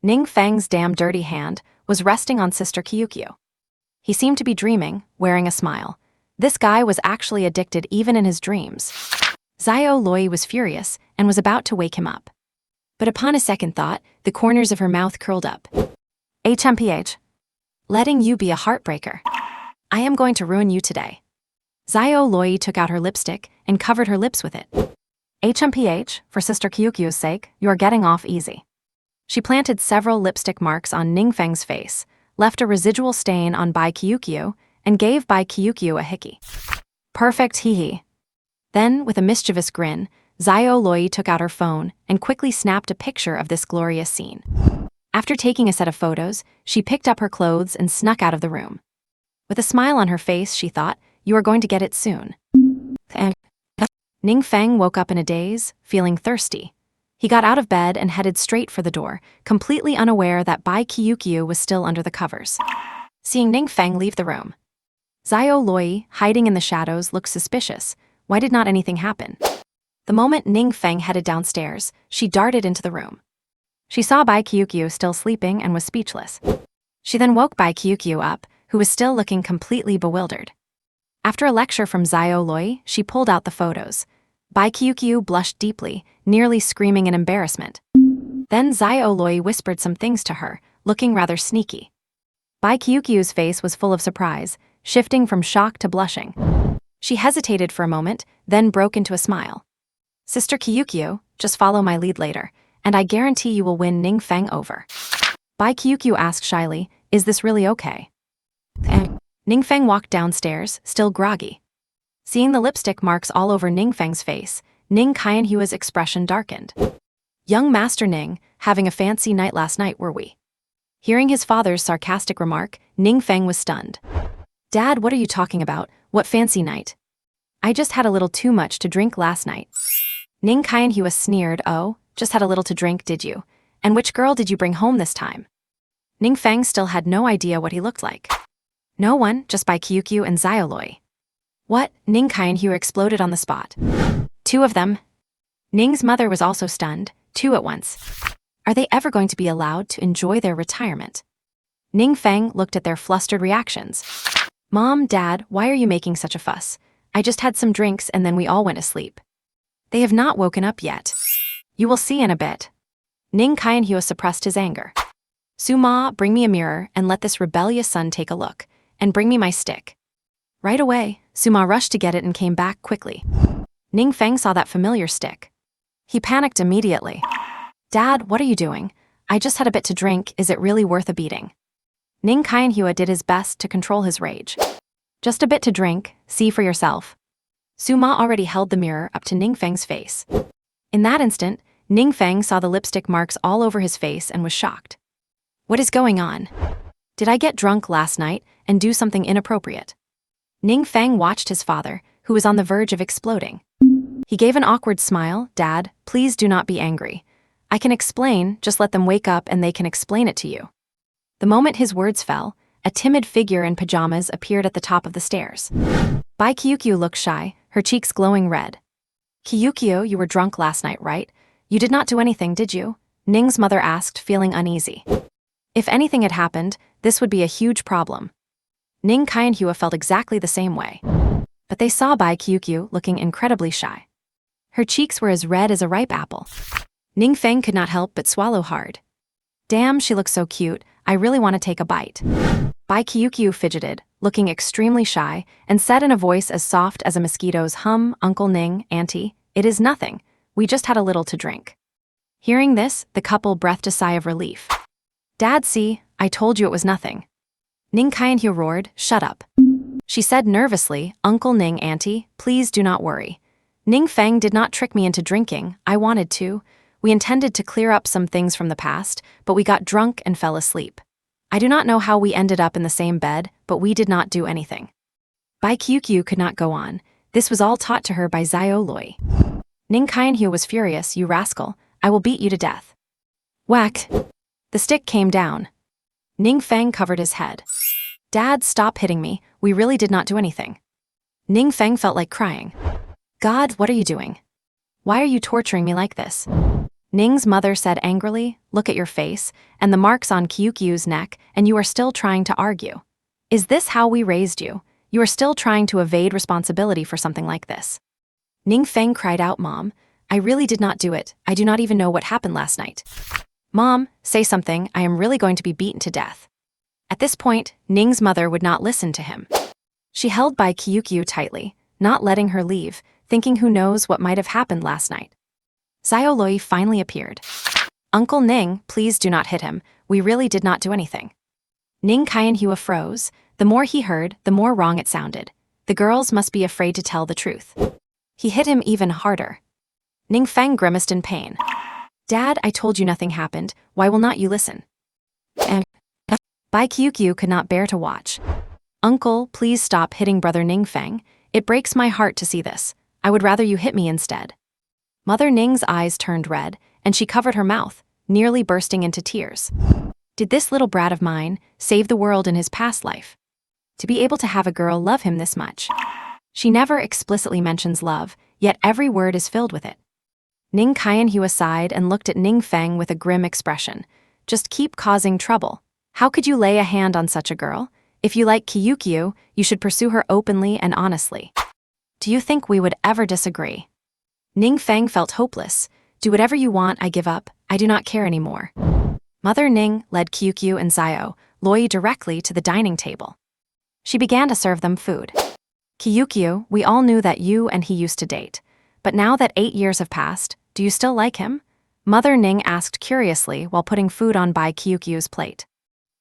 Ning Feng's damn dirty hand was resting on Sister Qiuqiu. He seemed to be dreaming, wearing a smile. This guy was actually addicted even in his dreams. Xiao Loi was furious and was about to wake him up. But upon a second thought, the corners of her mouth curled up. "HMPH. Letting you be a heartbreaker. I am going to ruin you today." Xiao Loi took out her lipstick and covered her lips with it. "HMPH, for Sister Qiuqiu's sake, you are getting off easy." She planted several lipstick marks on Ning Feng's face, left a residual stain on Bai Qiuqiu, and gave Bai Qiuqiu a hickey. "Perfect, hee-hee." Then, with a mischievous grin, Xiao Loi took out her phone and quickly snapped a picture of this glorious scene. After taking a set of photos, she picked up her clothes and snuck out of the room. With a smile on her face, she thought, "You are going to get it soon." Ning Feng woke up in a daze, feeling thirsty. He got out of bed and headed straight for the door, completely unaware that Bai Qiuqiu was still under the covers. Seeing Ning Feng leave the room, Xiao Loi, hiding in the shadows, looked suspicious. Why did not anything happen? The moment Ning Feng headed downstairs, she darted into the room. She saw Bai Qiuqiu still sleeping and was speechless. She then woke Bai Qiuqiu up, who was still looking completely bewildered. After a lecture from Xiao Loi, she pulled out the photos. Bai Qiuqiu blushed deeply, nearly screaming in embarrassment. Then Xiao Loi whispered some things to her, looking rather sneaky. Bai Qiuqiu's face was full of surprise, shifting from shock to blushing. She hesitated for a moment, then broke into a smile. "Sister Qiuqiu, just follow my lead later, and I guarantee you will win Ning Feng over." Bai Qiuqiu asked shyly, "Is this really okay?" Ning Feng walked downstairs, still groggy. Seeing the lipstick marks all over Ning Feng's face, Ning Qianhua's expression darkened. "Young Master Ning, having a fancy night last night, were we?" Hearing his father's sarcastic remark, Ning Feng was stunned. "Dad, what are you talking about? What fancy night? I just had a little too much to drink last night." Ning Qianhua sneered. "Oh, just had a little to drink, did you? And which girl did you bring home this time?" Ning Feng still had no idea what he looked like. "No one, just Bai Qiuqiu and Xiao Loi." "What?" Ning Qianhua exploded on the spot. "Two of them?" Ning's mother was also stunned, two at once. Are they ever going to be allowed to enjoy their retirement? Ning Feng looked at their flustered reactions. "Mom, Dad, why are you making such a fuss? I just had some drinks and then we all went to sleep." "They have not woken up yet. You will see in a bit. Ning Qianhua suppressed his anger. Suma, bring me a mirror and let this rebellious son take a look, and bring me my stick. Right away, Suma rushed to get it and came back quickly. Ning Feng saw that familiar stick. He panicked immediately. Dad, what are you doing? I just had a bit to drink, is it really worth a beating? Ning Qianhua did his best to control his rage. Just a bit to drink, see for yourself. Suma already held the mirror up to Ning Feng's face. In that instant, Ning Feng saw the lipstick marks all over his face and was shocked. What is going on? Did I get drunk last night and do something inappropriate? Ning Feng watched his father, who was on the verge of exploding. He gave an awkward smile. Dad, please do not be angry. I can explain, just let them wake up and they can explain it to you. The moment his words fell, a timid figure in pajamas appeared at the top of the stairs. Bai Kyukyu looked shy, her cheeks glowing red. Kyukyu, you were drunk last night, right? You did not do anything, did you? Ning's mother asked, feeling uneasy. If anything had happened, this would be a huge problem. Ning Qianhua felt exactly the same way. But they saw Bai Kyukyu looking incredibly shy. Her cheeks were as red as a ripe apple. Ning Feng could not help but swallow hard. Damn, she looks so cute, I really want to take a bite. Bai Kyukyu fidgeted, looking extremely shy, and said in a voice as soft as a mosquito's hum, Uncle Ning, Auntie, it is nothing, we just had a little to drink. Hearing this, the couple breathed a sigh of relief. Dad, see, I told you it was nothing. Ning Qianhua roared, shut up. She said nervously, Uncle Ning, Auntie, please do not worry. Ning Feng did not trick me into drinking, I wanted to. We intended to clear up some things from the past, but we got drunk and fell asleep. I do not know how we ended up in the same bed, but we did not do anything. Bai Kyukyu could not go on. This was all taught to her by Xiao Loi. Ning Qianhua was furious, you rascal, I will beat you to death. Whack! The stick came down. Ning Feng covered his head. Dad, stop hitting me, we really did not do anything. Ning Feng felt like crying. God, what are you doing? Why are you torturing me like this? Ning's mother said angrily, look at your face, and the marks on Kyukyu's neck, and you are still trying to argue. Is this how we raised you? You are still trying to evade responsibility for something like this. Ning Feng cried out, Mom, I really did not do it, I do not even know what happened last night. Mom, say something, I am really going to be beaten to death. At this point, Ning's mother would not listen to him. She held Bai Kyukyu tightly, not letting her leave, thinking who knows what might have happened last night. Xiao Loi finally appeared. Uncle Ning, please do not hit him, we really did not do anything. Ning Qianhua froze. The more he heard, the more wrong it sounded. The girls must be afraid to tell the truth. He hit him even harder. Ning Feng grimaced in pain. Dad, I told you nothing happened, why will not you listen? Bai Kyukyu could not bear to watch. Uncle, please stop hitting brother Ning Feng, it breaks my heart to see this, I would rather you hit me instead. Mother Ning's eyes turned red, and she covered her mouth, nearly bursting into tears. Did this little brat of mine save the world in his past life? To be able to have a girl love him this much. She never explicitly mentions love, yet every word is filled with it. Ning Qianhua sighed and looked at Ning Feng with a grim expression. Just keep causing trouble. How could you lay a hand on such a girl? If you like Kyukyu, you should pursue her openly and honestly. Do you think we would ever disagree? Ning Feng felt hopeless. Do whatever you want, I give up, I do not care anymore. Mother Ning led Kyukyu and Xiao Loi directly to the dining table. She began to serve them food. Kyukyu, we all knew that you and he used to date. But now that 8 years have passed, do you still like him? Mother Ning asked curiously while putting food on Bai Kyukyu's plate.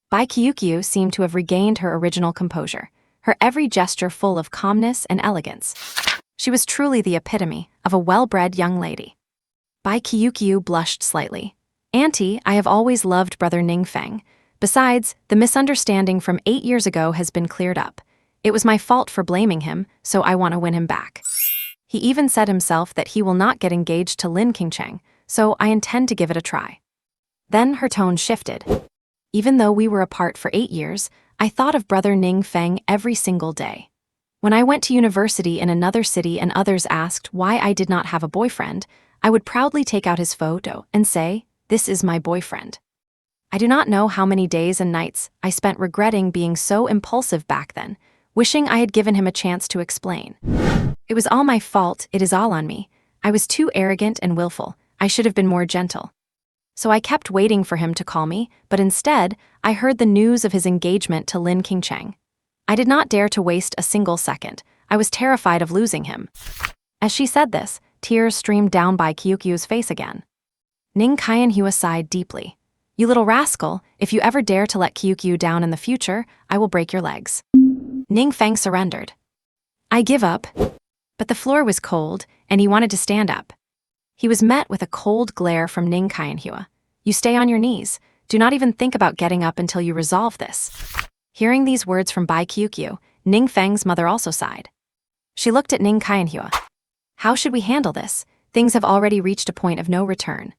Bai Kyukyu seemed to have regained her original composure, her every gesture full of calmness and elegance. She was truly the epitome of a well-bred young lady. Bai Kyukyu blushed slightly. Auntie, I have always loved brother Ning Feng. Besides, the misunderstanding from 8 years ago has been cleared up. It was my fault for blaming him, so I want to win him back. He even said himself that he will not get engaged to Lin Qingcheng, so I intend to give it a try. Then her tone shifted. Even though we were apart for 8 years, I thought of brother Ning Feng every single day. When I went to university in another city and others asked why I did not have a boyfriend, I would proudly take out his photo and say, this is my boyfriend. I do not know how many days and nights I spent regretting being so impulsive back then, wishing I had given him a chance to explain. It was all my fault, it is all on me. I was too arrogant and willful. I should have been more gentle. So I kept waiting for him to call me, but instead, I heard the news of his engagement to Lin Qingcheng. I did not dare to waste a single second. I was terrified of losing him. As she said this, tears streamed down Bai Qiuqiu's face again. Ning Qianhua sighed deeply. You little rascal, if you ever dare to let Qiuqiu down in the future, I will break your legs. Ning Feng surrendered. I give up. But the floor was cold, and he wanted to stand up. He was met with a cold glare from Ning Qianhua. You stay on your knees. Do not even think about getting up until you resolve this. Hearing these words from Bai Qiuqiu, Ning Feng's mother also sighed. She looked at Ning Qianhua. How should we handle this? Things have already reached a point of no return.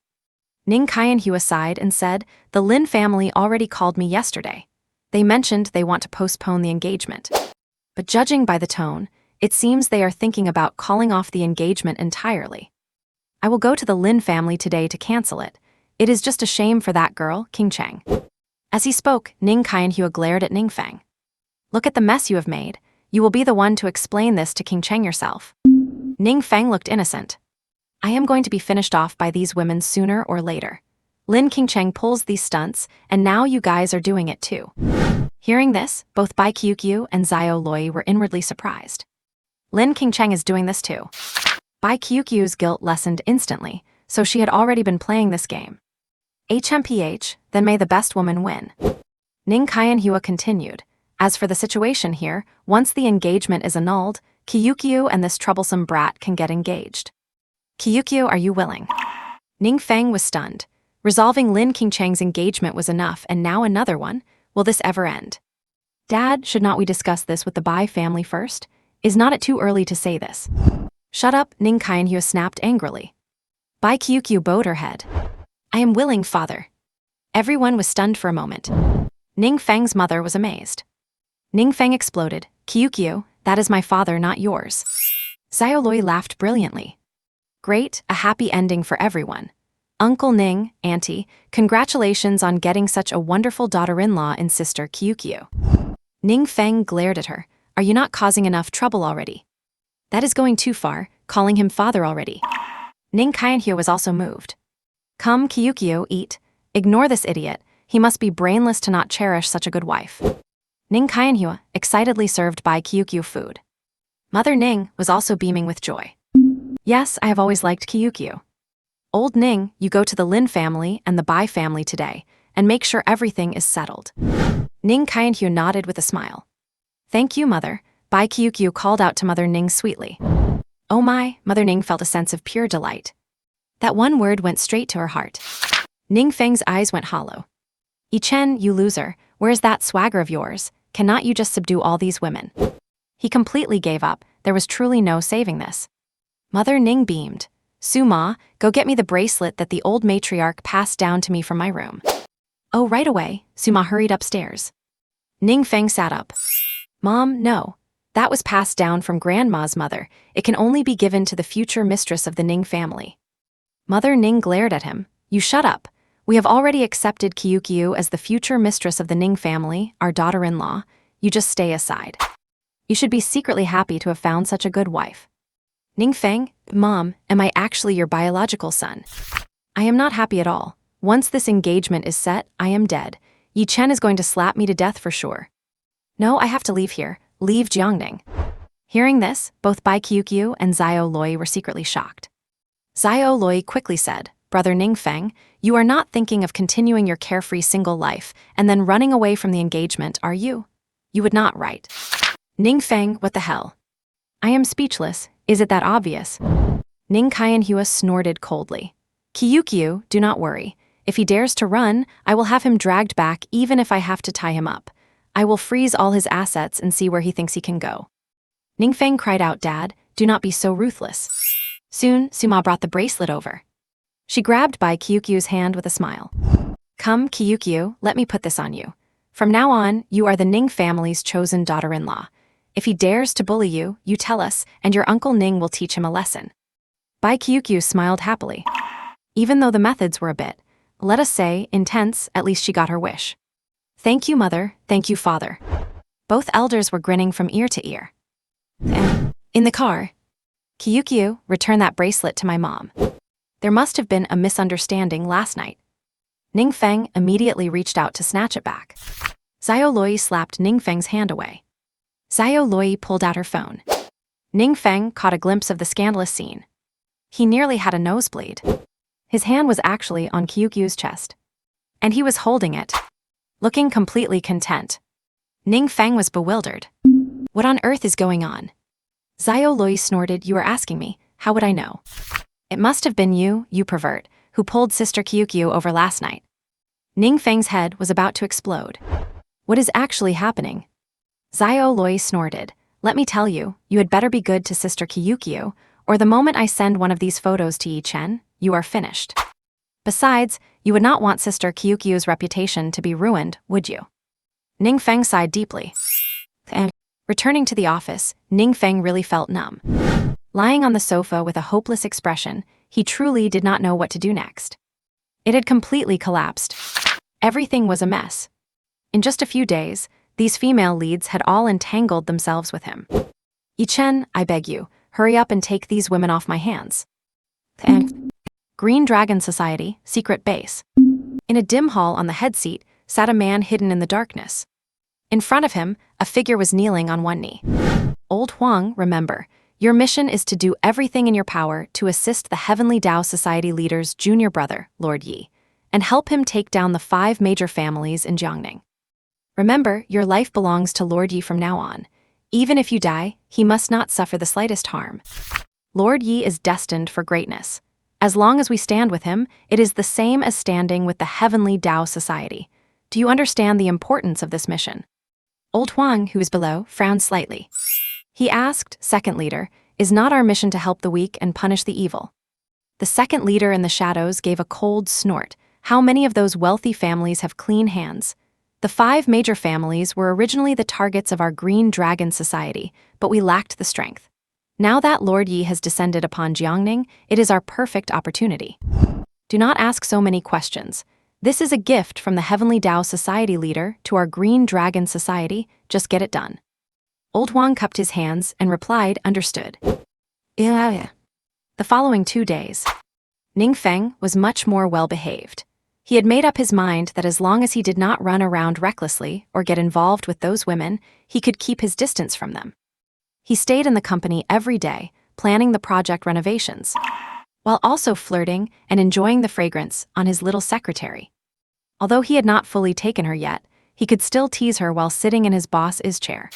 Ning Qianhua sighed and said, the Lin family already called me yesterday. They mentioned they want to postpone the engagement. But judging by the tone, it seems they are thinking about calling off the engagement entirely. I will go to the Lin family today to cancel it. It is just a shame for that girl, Qingcheng. As he spoke, Ning Qianhua glared at Ning Feng. Look at the mess you have made. You will be the one to explain this to Qingcheng yourself. Ning Feng looked innocent. I am going to be finished off by these women sooner or later. Lin Qingcheng pulls these stunts, and now you guys are doing it too. Hearing this, both Bai Qiuqiu and Xiao Loi were inwardly surprised. Lin Qingcheng is doing this too. Bai Qiuqiu's guilt lessened instantly, so she had already been playing this game. HMPH, then may the best woman win. Ning Qianhua continued. As for the situation here, once the engagement is annulled, Qiuqiu and this troublesome brat can get engaged. Qiuqiu, are you willing? Ning Feng was stunned. Resolving Lin Qingcheng's engagement was enough, and now another one? Will this ever end? Dad, should not we discuss this with the Bai family first? Is not it too early to say this? Shut up, Ning Qianhua snapped angrily. Bai Qiuqiu bowed her head. I am willing, father. Everyone was stunned for a moment. Ning Feng's mother was amazed. Ning Feng exploded. Qiuqiu, that is my father, not yours. Xiao Loi laughed brilliantly. Great, a happy ending for everyone. Uncle Ning, Auntie, congratulations on getting such a wonderful daughter-in-law and sister Qiuqiu. Ning Feng glared at her. Are you not causing enough trouble already? That is going too far, calling him father already. Ning Qianhua was also moved. Come, Qiuqiu, eat. Ignore this idiot. He must be brainless to not cherish such a good wife. Ning Qianhua excitedly served Bai Qiuqiu food. Mother Ning was also beaming with joy. Yes, I have always liked Qiuqiu. Old Ning, you go to the Lin family and the Bai family today, and make sure everything is settled. Ning Qianhua nodded with a smile. Thank you, Mother. Bai Qiuqiu called out to Mother Ning sweetly. Oh my, Mother Ning felt a sense of pure delight. That one word went straight to her heart. Ning Feng's eyes went hollow. Yi Chen, you loser, where's that swagger of yours? Cannot you just subdue all these women? He completely gave up. There was truly no saving this. Mother Ning beamed. Su-ma, go get me the bracelet that the old matriarch passed down to me from my room. Oh, right away. Su-ma hurried upstairs. Ning Feng sat up. Mom, no. That was passed down from Grandma's mother. It can only be given to the future mistress of the Ning family. Mother Ning glared at him. You shut up. We have already accepted Qiuqiu as the future mistress of the Ning family, our daughter-in-law. You just stay aside. You should be secretly happy to have found such a good wife. Ning Feng, Mom, am I actually your biological son? I am not happy at all. Once this engagement is set, I am dead. Yi Chen is going to slap me to death for sure. No, I have to leave here. Leave Jiangning. Hearing this, both Bai Qiuqiu and Xiao Loi were secretly shocked. Xiao Loi quickly said, Brother Ning Feng, you are not thinking of continuing your carefree single life and then running away from the engagement, are you? You would not, right? Ning Feng, what the hell? I am speechless. Is it that obvious? Ning Qianhua snorted coldly. Qiuqiu, do not worry. If he dares to run, I will have him dragged back even if I have to tie him up. I will freeze all his assets and see where he thinks he can go. Ning Feng cried out, Dad, do not be so ruthless. Soon, Su-ma brought the bracelet over. She grabbed Bai Qiuqiu's hand with a smile. Come, Qiuqiu, let me put this on you. From now on, you are the Ning family's chosen daughter-in-law. If he dares to bully you, you tell us, and your Uncle Ning will teach him a lesson. Bai Qiuqiu smiled happily. Even though the methods were a bit, let us say, intense, at least she got her wish. Thank you, Mother, thank you, Father. Both elders were grinning from ear to ear. And, in the car, Qiuqiu, return that bracelet to my mom. There must have been a misunderstanding last night. Ning Feng immediately reached out to snatch it back. Xiao Loi slapped Ning Feng's hand away. Xiao Loi pulled out her phone. Ning Feng caught a glimpse of the scandalous scene. He nearly had a nosebleed. His hand was actually on Kyukyu's chest. And he was holding it, looking completely content. Ning Feng was bewildered. What on earth is going on? Xiao Loi snorted. You are asking me, how would I know? It must have been you, you pervert, who pulled Sister Kyukyu over last night. Ning Feng's head was about to explode. What is actually happening? Xiao Loi snorted. Let me tell you, you had better be good to Sister Kyukyu, or the moment I send one of these photos to Yi Chen, you are finished. Besides, you would not want Sister Kyukyu's reputation to be ruined, would you? Ning Feng sighed deeply. And returning to the office, Ning Feng really felt numb. Lying on the sofa with a hopeless expression, he truly did not know what to do next. It had completely collapsed. Everything was a mess. In just a few days, these female leads had all entangled themselves with him. Yi Chen, I beg you, hurry up and take these women off my hands. Green Dragon Society, secret base. In a dim hall on the head seat sat a man hidden in the darkness. In front of him, a figure was kneeling on one knee. Old Huang, remember, your mission is to do everything in your power to assist the Heavenly Tao Society leader's junior brother, Lord Yi, and help him take down the 5 major families in Jiangning. Remember, your life belongs to Lord Yi from now on. Even if you die, he must not suffer the slightest harm. Lord Yi is destined for greatness. As long as we stand with him, it is the same as standing with the Heavenly Tao Society. Do you understand the importance of this mission? Old Huang, who was below, frowned slightly. He asked, Second Leader, is not our mission to help the weak and punish the evil? The second leader in the shadows gave a cold snort. How many of those wealthy families have clean hands? The 5 major families were originally the targets of our Green Dragon Society, but we lacked the strength. Now that Lord Yi has descended upon Jiangning, it is our perfect opportunity. Do not ask so many questions. This is a gift from the Heavenly Tao Society leader to our Green Dragon Society. Just get it done. Old Huang cupped his hands and replied, understood. Yeah. The following 2 days, Ning Feng was much more well-behaved. He had made up his mind that as long as he did not run around recklessly or get involved with those women, he could keep his distance from them. He stayed in the company every day, planning the project renovations, while also flirting and enjoying the fragrance on his little secretary. Although he had not fully taken her yet, he could still tease her while sitting in his boss's chair.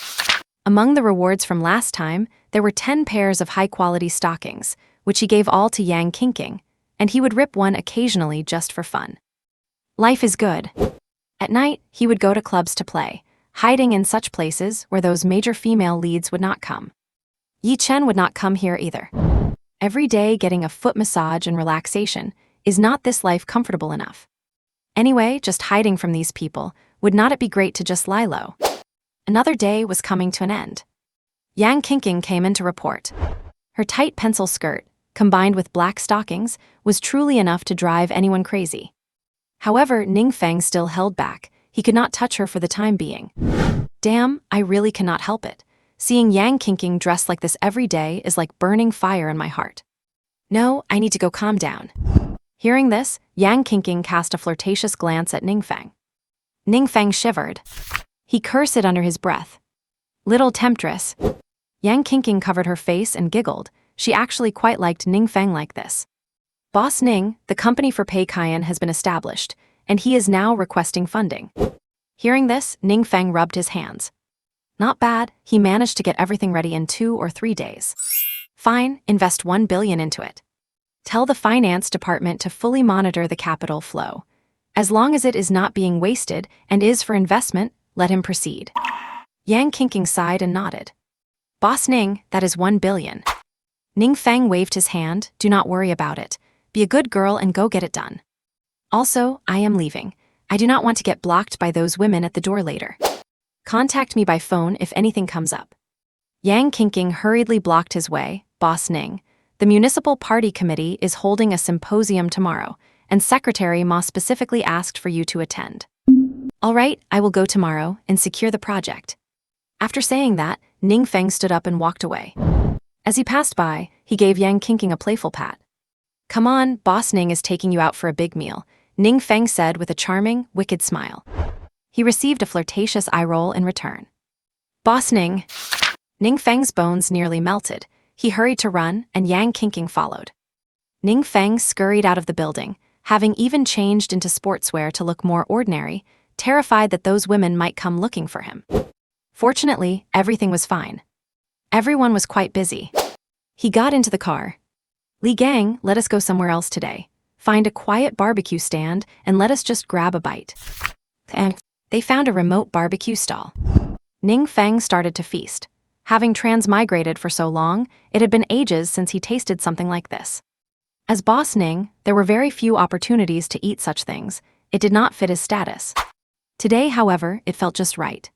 Among the rewards from last time, there were 10 pairs of high-quality stockings, which he gave all to Yang Qingqing, and he would rip one occasionally just for fun. Life is good. At night, he would go to clubs to play, hiding in such places where those major female leads would not come. Yi Chen would not come here either. Every day getting a foot massage and relaxation, is not this life comfortable enough? Anyway, just hiding from these people, would not it be great to just lie low? Another day was coming to an end. Yang Qingqing came in to report. Her tight pencil skirt, combined with black stockings, was truly enough to drive anyone crazy. However, Ning Feng still held back. He could not touch her for the time being. Damn, I really cannot help it. Seeing Yang Qingqing dressed like this every day is like burning fire in my heart. No, I need to go calm down. Hearing this, Yang Qingqing cast a flirtatious glance at Ning Feng. Ning Feng shivered. He cursed under his breath. Little temptress. Yang Qingqing covered her face and giggled. She actually quite liked Ning Feng like this. Boss Ning, the company for Pei Kaiyan has been established, and he is now requesting funding. Hearing this, Ning Feng rubbed his hands. Not bad, he managed to get everything ready in 2 or 3 days. Fine, invest 1 billion into it. Tell the finance department to fully monitor the capital flow. As long as it is not being wasted and is for investment, let him proceed. Yang Qingqing sighed and nodded. Boss Ning, that is 1 billion. Ning Feng waved his hand. Do not worry about it. Be a good girl and go get it done. Also, I am leaving. I do not want to get blocked by those women at the door later. Contact me by phone if anything comes up. Yang Qingqing hurriedly blocked his way. Boss Ning, the Municipal Party Committee is holding a symposium tomorrow, and Secretary Ma specifically asked for you to attend. All right, I will go tomorrow and secure the project. After saying that, Ning Feng stood up and walked away. As he passed by, he gave Yang Qingqing a playful pat. "Come on, Boss Ning is taking you out for a big meal," Ning Feng said with a charming, wicked smile. He received a flirtatious eye roll in return. "Boss Ning." Ning Feng's bones nearly melted. He hurried to run, and Yang Qingqing followed. Ning Feng scurried out of the building, having even changed into sportswear to look more ordinary, terrified that those women might come looking for him. Fortunately, everything was fine. Everyone was quite busy. He got into the car. "Li Gang, let us go somewhere else today. Find a quiet barbecue stand and let us just grab a bite." And they found a remote barbecue stall. Ning Feng started to feast. Having transmigrated for so long, it had been ages since he tasted something like this. As Boss Ning, there were very few opportunities to eat such things. It did not fit his status. Today, however, it felt just right.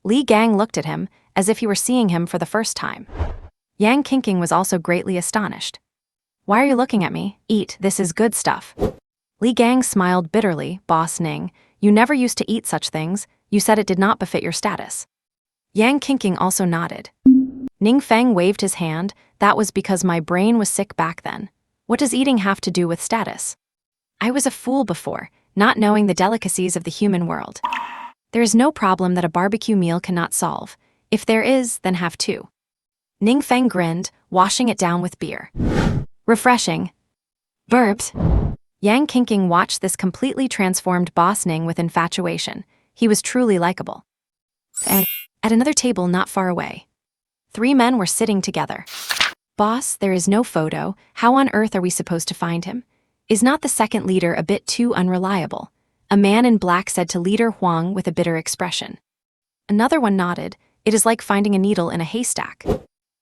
Li Gang looked at him as if he were seeing him for the first time. Yang Qingqing was also greatly astonished. "Why are you looking at me? Eat, this is good stuff." Li Gang smiled bitterly. "Boss Ning, you never used to eat such things. You said it did not befit your status." Yang Qingqing also nodded. Ning Feng waved his hand. "That was because my brain was sick back then. What does eating have to do with status? I was a fool before, not knowing the delicacies of the human world. There is no problem that a barbecue meal cannot solve. If there is, then have two." Ning Feng grinned, washing it down with beer. "Refreshing." Burped. Yang Qingqing watched this completely transformed Boss Ning with infatuation. He was truly likable. And at another table not far away, 3 men were sitting together. "Boss, there is no photo. How on earth are we supposed to find him? Is not the second leader a bit too unreliable?" A man in black said to Leader Huang with a bitter expression. Another one nodded. "It is like finding a needle in a haystack.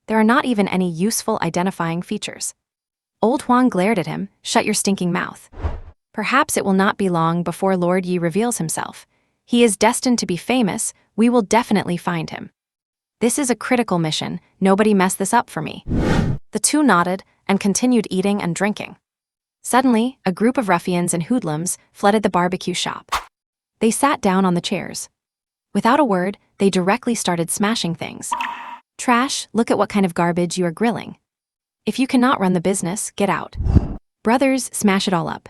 There are not even any useful identifying features." Old Huang glared at him. "Shut your stinking mouth. Perhaps it will not be long before Lord Yi reveals himself. He is destined to be famous. We will definitely find him. This is a critical mission. Nobody mess this up for me." The two nodded and continued eating and drinking. Suddenly, a group of ruffians and hoodlums flooded the barbecue shop. They sat down on the chairs. Without a word, they directly started smashing things. "Trash, look at what kind of garbage you are grilling. If you cannot run the business, get out. Brothers, smash it all up."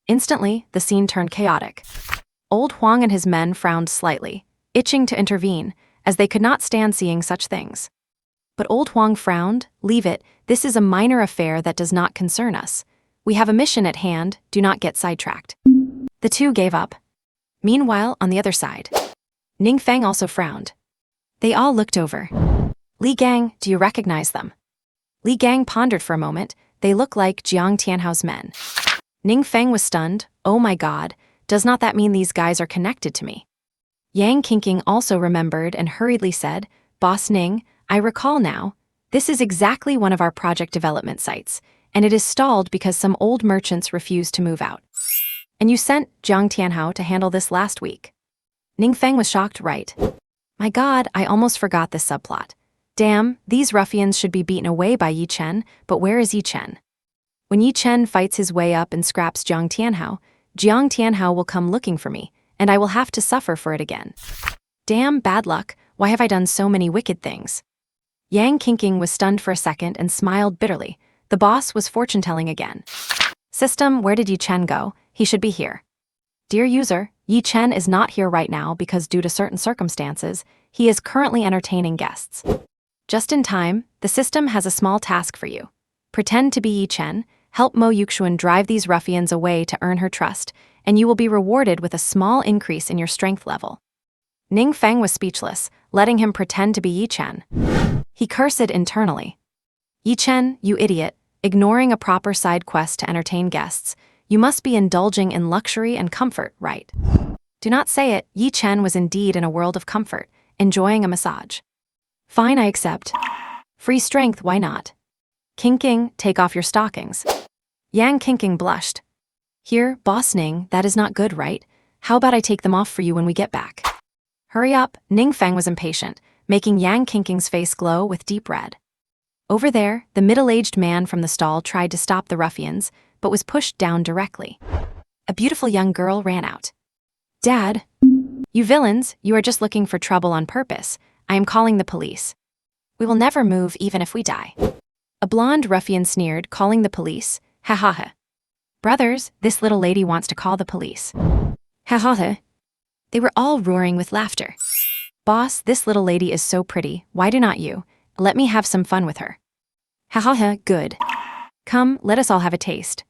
Instantly, the scene turned chaotic. Old Huang and his men frowned slightly, itching to intervene, as they could not stand seeing such things. But Old Huang frowned. "Leave it, this is a minor affair that does not concern us. We have a mission at hand, do not get sidetracked." The two gave up. Meanwhile, on the other side, Ning Feng also frowned. They all looked over. "Li Gang, do you recognize them?" Li Gang pondered for a moment. "They look like Jiang Tianhao's men." Ning Feng was stunned. "Oh my god, does not that mean these guys are connected to me?" Yang Qingqing also remembered and hurriedly said, "Boss Ning, I recall now. This is exactly one of our project development sites, and it is stalled because some old merchants refused to move out. And you sent Jiang Tianhao to handle this last week." Ning Feng was shocked. "Right. My god, I almost forgot this subplot. Damn, these ruffians should be beaten away by Yi Chen, but where is Yi Chen? When Yi Chen fights his way up and scraps Jiang Tianhao will come looking for me, and I will have to suffer for it again. Damn, bad luck, why have I done so many wicked things?" Yang Qingqing was stunned for a second and smiled bitterly. The boss was fortune-telling again. "System, where did Yi Chen go? He should be here. Dear user, Yi Chen is not here right now because due to certain circumstances, he is currently entertaining guests. Just in time, the system has a small task for you. Pretend to be Yi Chen, help Mo Yuxuan drive these ruffians away to earn her trust, and you will be rewarded with a small increase in your strength level." Ning Feng was speechless, letting him pretend to be Yi Chen. He cursed internally. "Yi Chen, you idiot, ignoring a proper side quest to entertain guests. You must be indulging in luxury and comfort, right? Do not say it." Yi Chen was indeed in a world of comfort, enjoying a massage. "Fine, I accept. Free strength, why not? Qingqing, take off your stockings." Yang Qingqing blushed. "Here, Boss Ning, that is not good, right? How about I take them off for you when we get back?" "Hurry up," Ning Feng was impatient, making Yang Qingqing's face glow with deep red. Over there, the middle-aged man from the stall tried to stop the ruffians, but was pushed down directly. A beautiful young girl ran out. "Dad! You villains, you are just looking for trouble on purpose. I am calling the police. We will never move even if we die." A blonde ruffian sneered, "Calling the police? Ha ha ha. Brothers, this little lady wants to call the police. Ha ha ha. They were all roaring with laughter. Boss, this little lady is so pretty, why do not you? Let me have some fun with her. Ha ha ha, good. Come, let us all have a taste.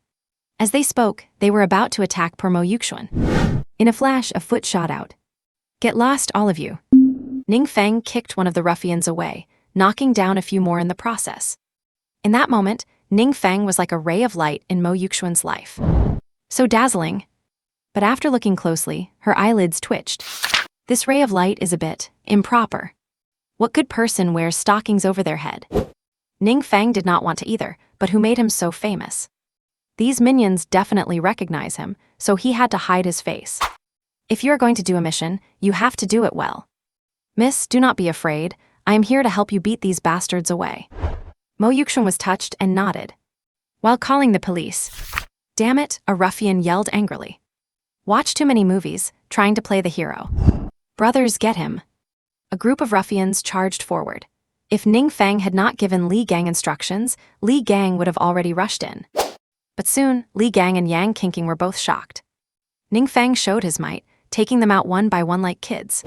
As they spoke, they were about to attack poor Mo Yuxuan. In a flash, a foot shot out. Get lost, all of you. Ning Feng kicked one of the ruffians away, knocking down a few more in the process. In that moment, Ning Feng was like a ray of light in Mo Yuxuan's life. So dazzling. But after looking closely, her eyelids twitched. This ray of light is a bit improper. What good person wears stockings over their head? Ning Feng did not want to either, but who made him so famous? These minions definitely recognize him, so he had to hide his face. If you are going to do a mission, you have to do it well. Miss, do not be afraid. I am here to help you beat these bastards away. Mo Yuxuan was touched and nodded. While calling the police, damn it, a ruffian yelled angrily. Watch too many movies, trying to play the hero. Brothers, get him. A group of ruffians charged forward. If Ning Feng had not given Li Gang instructions, Li Gang would have already rushed in. But soon, Li Gang and Yang Qingqing were both shocked. Ning Feng showed his might, taking them out one by one like kids.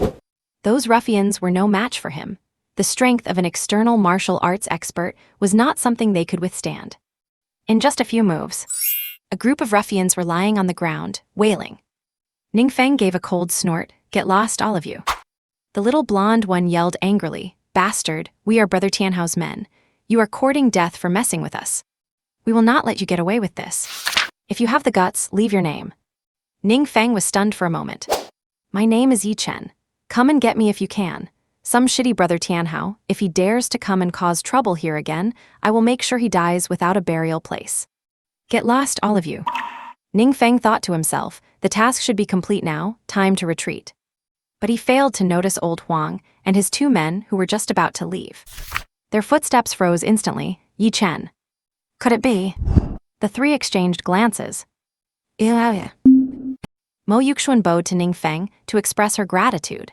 Those ruffians were no match for him. The strength of an external martial arts expert was not something they could withstand. In just a few moves, a group of ruffians were lying on the ground, wailing. Ning Feng gave a cold snort, "Get lost, all of you." The little blonde one yelled angrily, "Bastard, we are Brother Tianhao's men. You are courting death for messing with us. We will not let you get away with this. If you have the guts, leave your name." Ning Feng was stunned for a moment. "My name is Yi Chen. Come and get me if you can. Some shitty Brother Tianhao, if he dares to come and cause trouble here again, I will make sure he dies without a burial place. Get lost, all of you." Ning Feng thought to himself, the task should be complete now, time to retreat. But he failed to notice old Huang and his two men who were just about to leave. Their footsteps froze instantly. Yi Chen. Could it be? The three exchanged glances. Yeah. Mo Yuxuan bowed to Ning Feng to express her gratitude.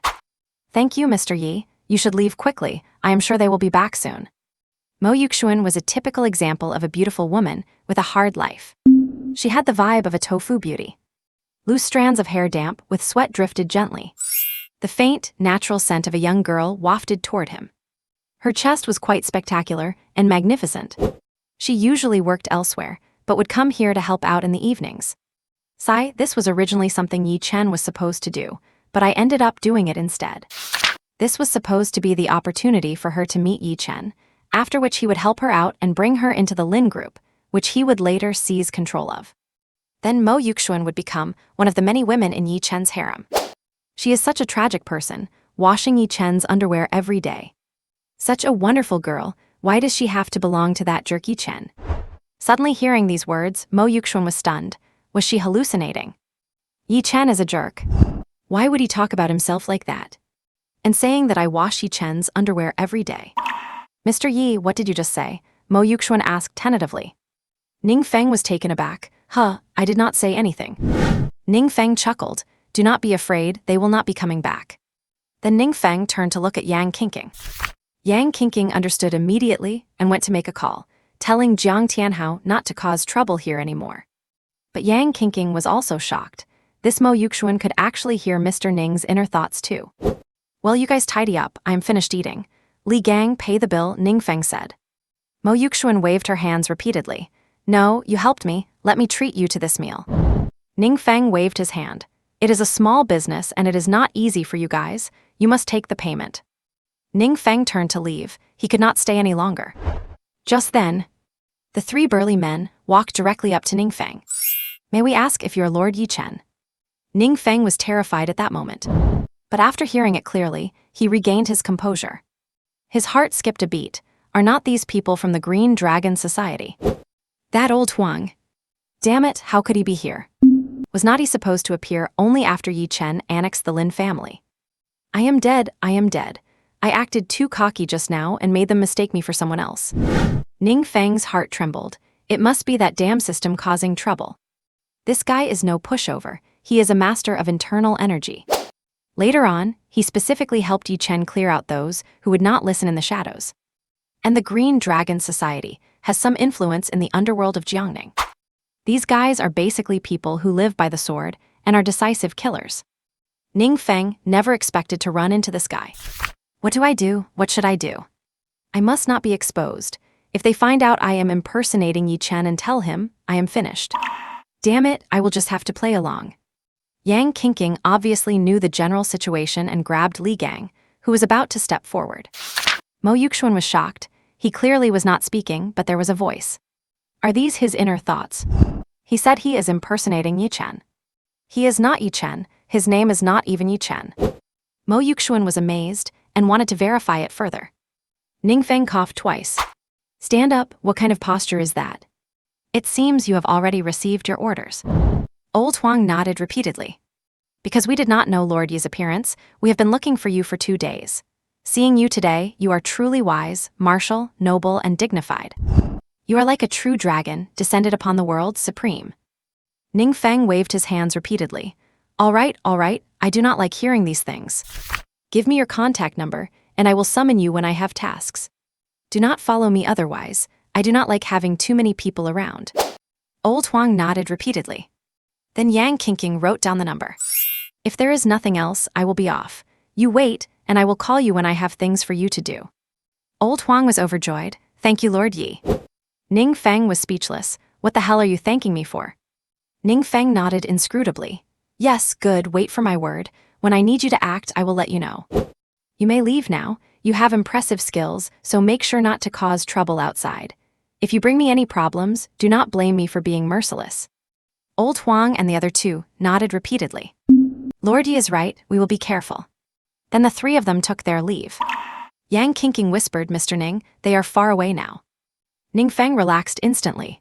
"Thank you, Mr. Yi. You should leave quickly. I am sure they will be back soon." Mo Yuxuan was a typical example of a beautiful woman with a hard life. She had the vibe of a tofu beauty. Loose strands of hair damp with sweat drifted gently. The faint, natural scent of a young girl wafted toward him. Her chest was quite spectacular and magnificent. She usually worked elsewhere, but would come here to help out in the evenings. This was originally something Yi Chen was supposed to do, but I ended up doing it instead. This was supposed to be the opportunity for her to meet Yi Chen, after which he would help her out and bring her into the Lin group, which he would later seize control of. Then Mo Yuxuan would become one of the many women in Yi Chen's harem. She is such a tragic person, washing Yi Chen's underwear every day. Such a wonderful girl, why does she have to belong to that jerk Yi Chen? Suddenly hearing these words, Mo Yuxuan was stunned. Was she hallucinating? Yi Chen is a jerk. Why would he talk about himself like that? And saying that I wash Yi Chen's underwear every day. "Mr. Yi, what did you just say?" Mo Yuxuan asked tentatively. Ning Feng was taken aback. I did not say anything." Ning Feng chuckled. "Do not be afraid, they will not be coming back." Then Ning Feng turned to look at Yang Qingqing. Yang Qingqing understood immediately and went to make a call, telling Jiang Tianhao not to cause trouble here anymore. But Yang Qingqing was also shocked. This Mo Yuxuan could actually hear Mr. Ning's inner thoughts too. "Well, you guys tidy up, I am finished eating. Li Gang, pay the bill," Ning Feng said. Mo Yuxuan waved her hands repeatedly. "No, you helped me, let me treat you to this meal." Ning Feng waved his hand. "It is a small business and it is not easy for you guys, you must take the payment." Ning Feng turned to leave, he could not stay any longer. Just then, the three burly men walked directly up to Ning Feng. "May we ask if you're Lord Yi Chen?" Ning Feng was terrified at that moment. But after hearing it clearly, he regained his composure. His heart skipped a beat. Are not these people from the Green Dragon Society? That old Huang. Damn it, how could he be here? Was not he supposed to appear only after Yi Chen annexed the Lin family? I am dead. I acted too cocky just now and made them mistake me for someone else. Ning Feng's heart trembled. It must be that damn system causing trouble. This guy is no pushover, he is a master of internal energy. Later on, he specifically helped Yi Chen clear out those who would not listen in the shadows. And the Green Dragon Society has some influence in the underworld of Jiangning. These guys are basically people who live by the sword and are decisive killers. Ning Feng never expected to run into this guy. What do I do? What should I do? I must not be exposed. If they find out I am impersonating Yi Chen and tell him, I am finished. Damn it, I will just have to play along. Yang Qingqing obviously knew the general situation and grabbed Li Gang, who was about to step forward. Mo Yuxuan was shocked. He clearly was not speaking, but there was a voice. Are these his inner thoughts? He said he is impersonating Yi Chen. He is not Yi Chen. His name is not even Yi Chen. Mo Yuxuan was amazed and wanted to verify it further. Ning Feng coughed twice. Stand up, what kind of posture is that? It seems you have already received your orders. Old Huang nodded repeatedly. Because we did not know Lord Yi's appearance, we have been looking for you for 2 days. Seeing you today, you are truly wise, martial, noble, and dignified. You are like a true dragon, descended upon the world supreme. Ning Feng waved his hands repeatedly. All right, I do not like hearing these things. Give me your contact number, and I will summon you when I have tasks. Do not follow me otherwise. I do not like having too many people around. Old Huang nodded repeatedly. Then Yang Qingqing wrote down the number. If there is nothing else, I will be off. You wait, and I will call you when I have things for you to do. Old Huang was overjoyed. Thank you, Lord Yi. Ning Feng was speechless. What the hell are you thanking me for? Ning Feng nodded inscrutably. Yes, good, wait for my word. When I need you to act, I will let you know. You may leave now. You have impressive skills, so make sure not to cause trouble outside. If you bring me any problems, do not blame me for being merciless. Old Huang and the other two nodded repeatedly. Lord Yi is right, we will be careful. Then the 3 of them took their leave. Yang Qingqing whispered, Mr. Ning, they are far away now. Ning Feng relaxed instantly.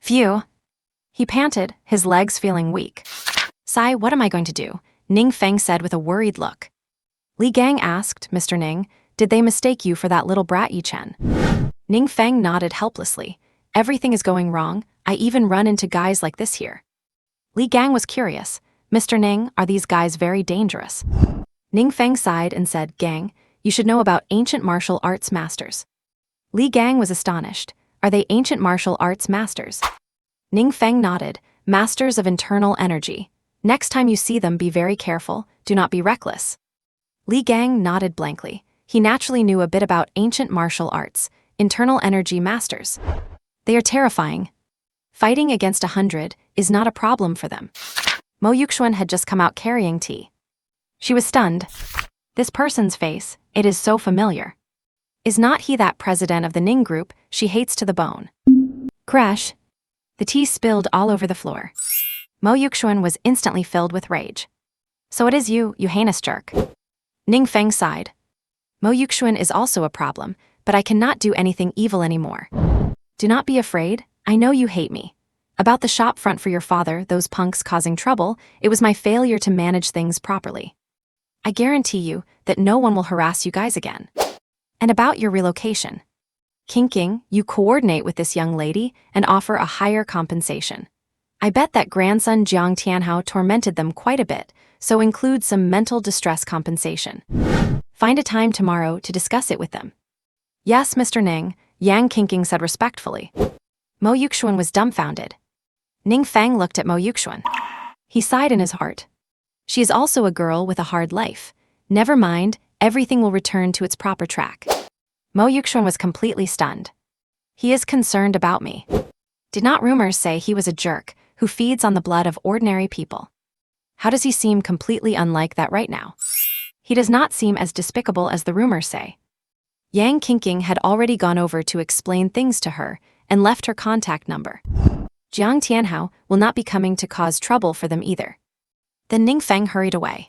Phew. He panted, his legs feeling weak. Sai, what am I going to do? Ning Feng said with a worried look. Li Gang asked, Mr. Ning, did they mistake you for that little brat Yi Chen? Ning Feng nodded helplessly. Everything is going wrong, I even run into guys like this here. Li Gang was curious. Mr. Ning, are these guys very dangerous? Ning Feng sighed and said, Gang, you should know about ancient martial arts masters. Li Gang was astonished. Are they ancient martial arts masters? Ning Feng nodded. Masters of internal energy. Next time you see them, be very careful, do not be reckless. Li Gang nodded blankly. He naturally knew a bit about ancient martial arts, internal energy masters. They are terrifying. Fighting against 100 is not a problem for them. Mo Yuxuan had just come out carrying tea. She was stunned. This person's face, it is so familiar. Is not he that president of the Ning group she hates to the bone? Crash. The tea spilled all over the floor. Mo Yuxuan was instantly filled with rage. So it is you, you heinous jerk. Ning Feng sighed. Mo Yuxuan is also a problem, but I cannot do anything evil anymore. Do not be afraid, I know you hate me. About the shop front for your father, those punks causing trouble, it was my failure to manage things properly. I guarantee you that no one will harass you guys again. And about your relocation. Qingqing, you coordinate with this young lady and offer a higher compensation. I bet that grandson Jiang Tianhao tormented them quite a bit, so include some mental distress compensation. Find a time tomorrow to discuss it with them. Yes, Mr. Ning, Yang Qingqing said respectfully. Mo Yuxuan was dumbfounded. Ning Feng looked at Mo Yuxuan. He sighed in his heart. She is also a girl with a hard life. Never mind, everything will return to its proper track. Mo Yuxuan was completely stunned. He is concerned about me. Did not rumors say he was a jerk who feeds on the blood of ordinary people? How does he seem completely unlike that right now? He does not seem as despicable as the rumors say. Yang Qingqing had already gone over to explain things to her and left her contact number. Jiang Tianhao will not be coming to cause trouble for them either. Then Ning Feng hurried away.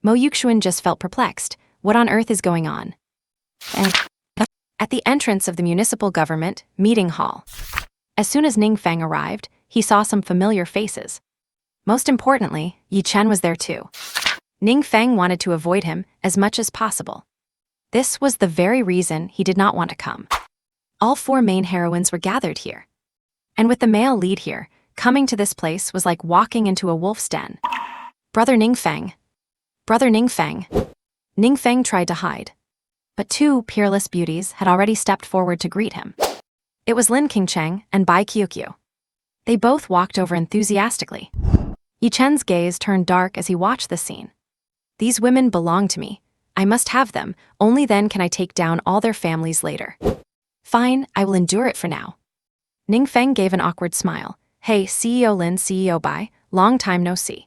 Mo Yuxuan just felt perplexed. What on earth is going on? And at the entrance of the municipal government meeting hall. As soon as Ning Feng arrived, he saw some familiar faces. Most importantly, Yi Chen was there too. Ning Feng wanted to avoid him as much as possible. This was the very reason he did not want to come. All 4 main heroines were gathered here. And with the male lead here, coming to this place was like walking into a wolf's den. Brother Ning Feng. Brother Ning Feng. Ning Feng tried to hide. But 2 peerless beauties had already stepped forward to greet him. It was Lin Qingcheng and Bai Qiuqiu. They both walked over enthusiastically. Yi Chen's gaze turned dark as he watched the scene. These women belong to me. I must have them, only then can I take down all their families later. Fine, I will endure it for now. Ning Feng gave an awkward smile. Hey, CEO Lin, CEO Bai, long time no see.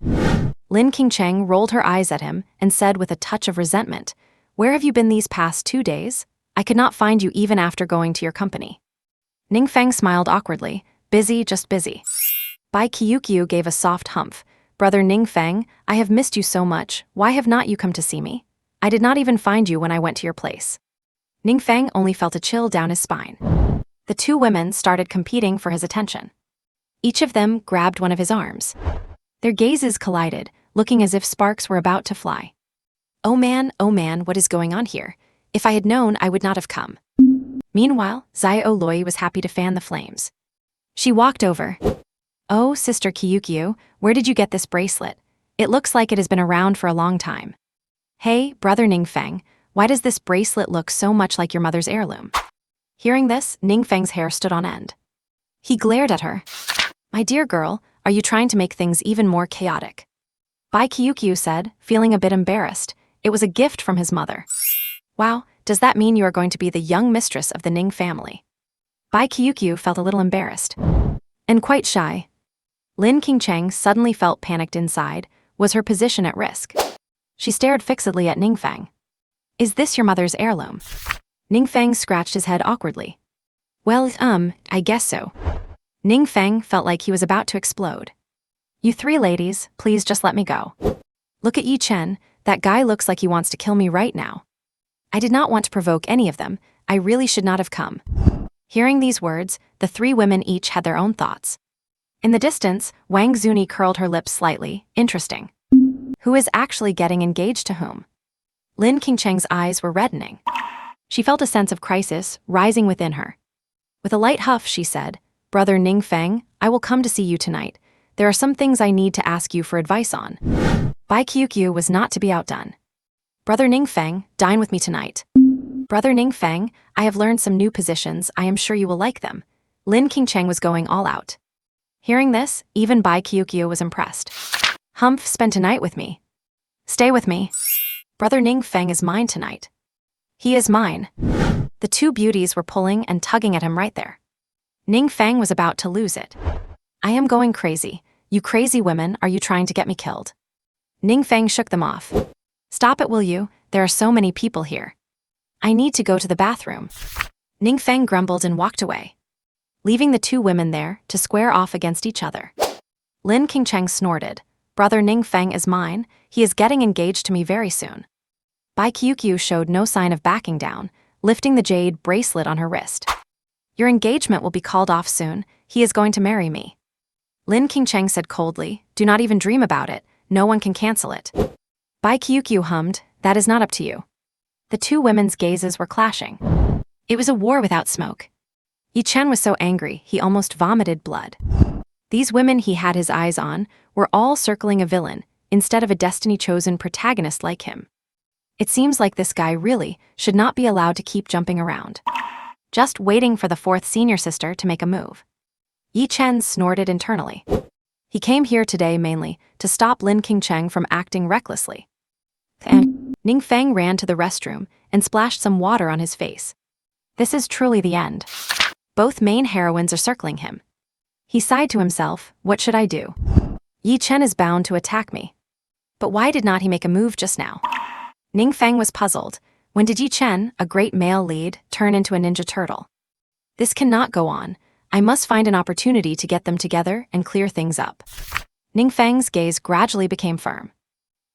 Lin Qingcheng rolled her eyes at him and said with a touch of resentment, Where have you been these past 2 days? I could not find you even after going to your company. Ning Feng smiled awkwardly. Busy, just busy. Bai Qiuqiu gave a soft humph. Brother Ning Feng, I have missed you so much. Why have not you come to see me? I did not even find you when I went to your place. Ning Feng only felt a chill down his spine. The two women started competing for his attention. Each of them grabbed one of his arms. Their gazes collided, looking as if sparks were about to fly. Oh man, what is going on here? If I had known, I would not have come. Meanwhile, Xiao Loi was happy to fan the flames. She walked over. Oh, Sister Qiuqiu, where did you get this bracelet? It looks like it has been around for a long time. Hey, Brother Ning Feng, why does this bracelet look so much like your mother's heirloom? Hearing this, Ning Feng's hair stood on end. He glared at her. My dear girl, are you trying to make things even more chaotic? Bai Qiuqiu said, feeling a bit embarrassed. It was a gift from his mother. Wow, does that mean you are going to be the young mistress of the Ning family? Bai Qiuqiu felt a little embarrassed. And quite shy. Lin Qingcheng suddenly felt panicked inside. Was her position at risk? She stared fixedly at Ning Feng. Is this your mother's heirloom? Ning Feng scratched his head awkwardly. Well, I guess so. Ning Feng felt like he was about to explode. You three ladies, please just let me go. Look at Yi Chen, that guy looks like he wants to kill me right now. I did not want to provoke any of them, I really should not have come. Hearing these words, the three women each had their own thoughts. In the distance, Wang Zuni curled her lips slightly. Interesting. Who is actually getting engaged to whom? Lin Qingcheng's eyes were reddening. She felt a sense of crisis rising within her. With a light huff, she said, Brother Ning Feng, I will come to see you tonight. There are some things I need to ask you for advice on. Bai Qiuqiu was not to be outdone. Brother Ning Feng, dine with me tonight. Brother Ning Feng, I have learned some new positions, I am sure you will like them. Lin Qingcheng was going all out. Hearing this, even Bai Qiuqiu was impressed. Humph, spend tonight with me. Stay with me. Brother Ning Feng is mine tonight. He is mine. The two beauties were pulling and tugging at him right there. Ning Feng was about to lose it. I am going crazy. You crazy women, are you trying to get me killed? Ning Feng shook them off. Stop it, will you? There are so many people here. I need to go to the bathroom. Ning Feng grumbled and walked away, leaving the two women there to square off against each other. Lin Qingcheng snorted. Brother Ning Feng is mine, he is getting engaged to me very soon. Bai Qiuqiu showed no sign of backing down, lifting the jade bracelet on her wrist. Your engagement will be called off soon, he is going to marry me. Lin Qingcheng said coldly, do not even dream about it, no one can cancel it. Bai Qiuqiu hummed, that is not up to you. The two women's gazes were clashing. It was a war without smoke. Yi Chen was so angry, he almost vomited blood. These women he had his eyes on were all circling a villain, instead of a destiny-chosen protagonist like him. It seems like this guy really should not be allowed to keep jumping around. Just waiting for the fourth senior sister to make a move. Yi Chen snorted internally. He came here today mainly to stop Lin Qingcheng from acting recklessly. And Ning Feng ran to the restroom and splashed some water on his face. This is truly the end. Both main heroines are circling him. He sighed to himself, what should I do? Yi Chen is bound to attack me. But why did not he make a move just now? Ning Feng was puzzled. When did Yi Chen, a great male lead, turn into a ninja turtle? This cannot go on. I must find an opportunity to get them together and clear things up. Ning Feng's gaze gradually became firm.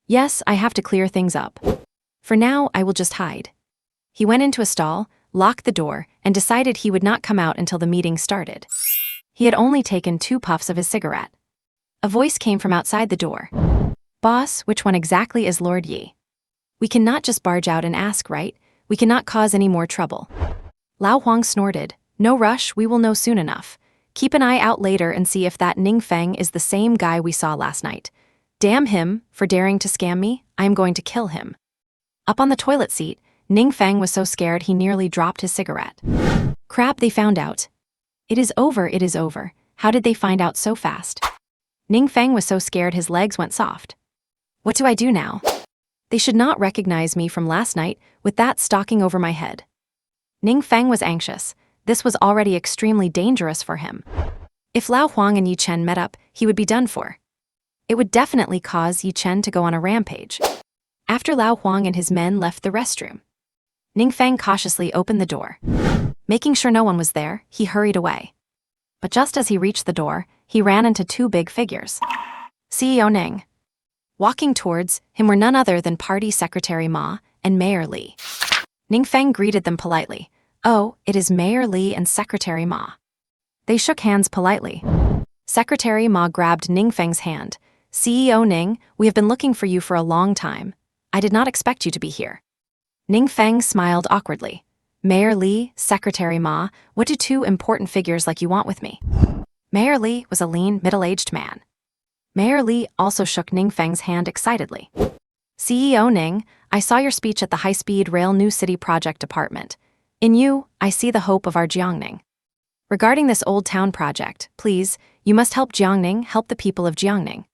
Yes, I have to clear things up. For now, I will just hide. He went into a stall, locked the door, and decided he would not come out until the meeting started. He had only taken 2 puffs of his cigarette. A voice came from outside the door. Boss, which one exactly is Lord Yi? We cannot just barge out and ask, right? We cannot cause any more trouble. Lao Huang snorted. No rush, we will know soon enough. Keep an eye out later and see if that Ning Feng is the same guy we saw last night. Damn him, for daring to scam me, I am going to kill him. Up on the toilet seat, Ning Feng was so scared he nearly dropped his cigarette. Crap, they found out. It is over, How did they find out so fast? Ning Feng was so scared his legs went soft. What do I do now? They should not recognize me from last night with that stalking over my head. Ning Feng was anxious. This was already extremely dangerous for him. If Lao Huang and Yi Chen met up, he would be done for. It would definitely cause Yi Chen to go on a rampage. After Lao Huang and his men left the restroom, Ning Feng cautiously opened the door. Making sure no one was there, he hurried away. But just as he reached the door, he ran into two big figures. CEO Ning. Walking towards him were none other than Party Secretary Ma and Mayor Li. Ning Feng greeted them politely. Oh, it is Mayor Li and Secretary Ma. They shook hands politely. Secretary Ma grabbed Ning Feng's hand. CEO Ning, we have been looking for you for a long time. I did not expect you to be here. Ning Feng smiled awkwardly. Mayor Li, Secretary Ma, what do two important figures like you want with me? Mayor Li was a lean, middle-aged man. Mayor Li also shook Ning Feng's hand excitedly. CEO Ning, I saw your speech at the high-speed rail New City Project Department. In you, I see the hope of our Jiangning. Regarding this old town project, please, you must help Jiangning help the people of Jiangning.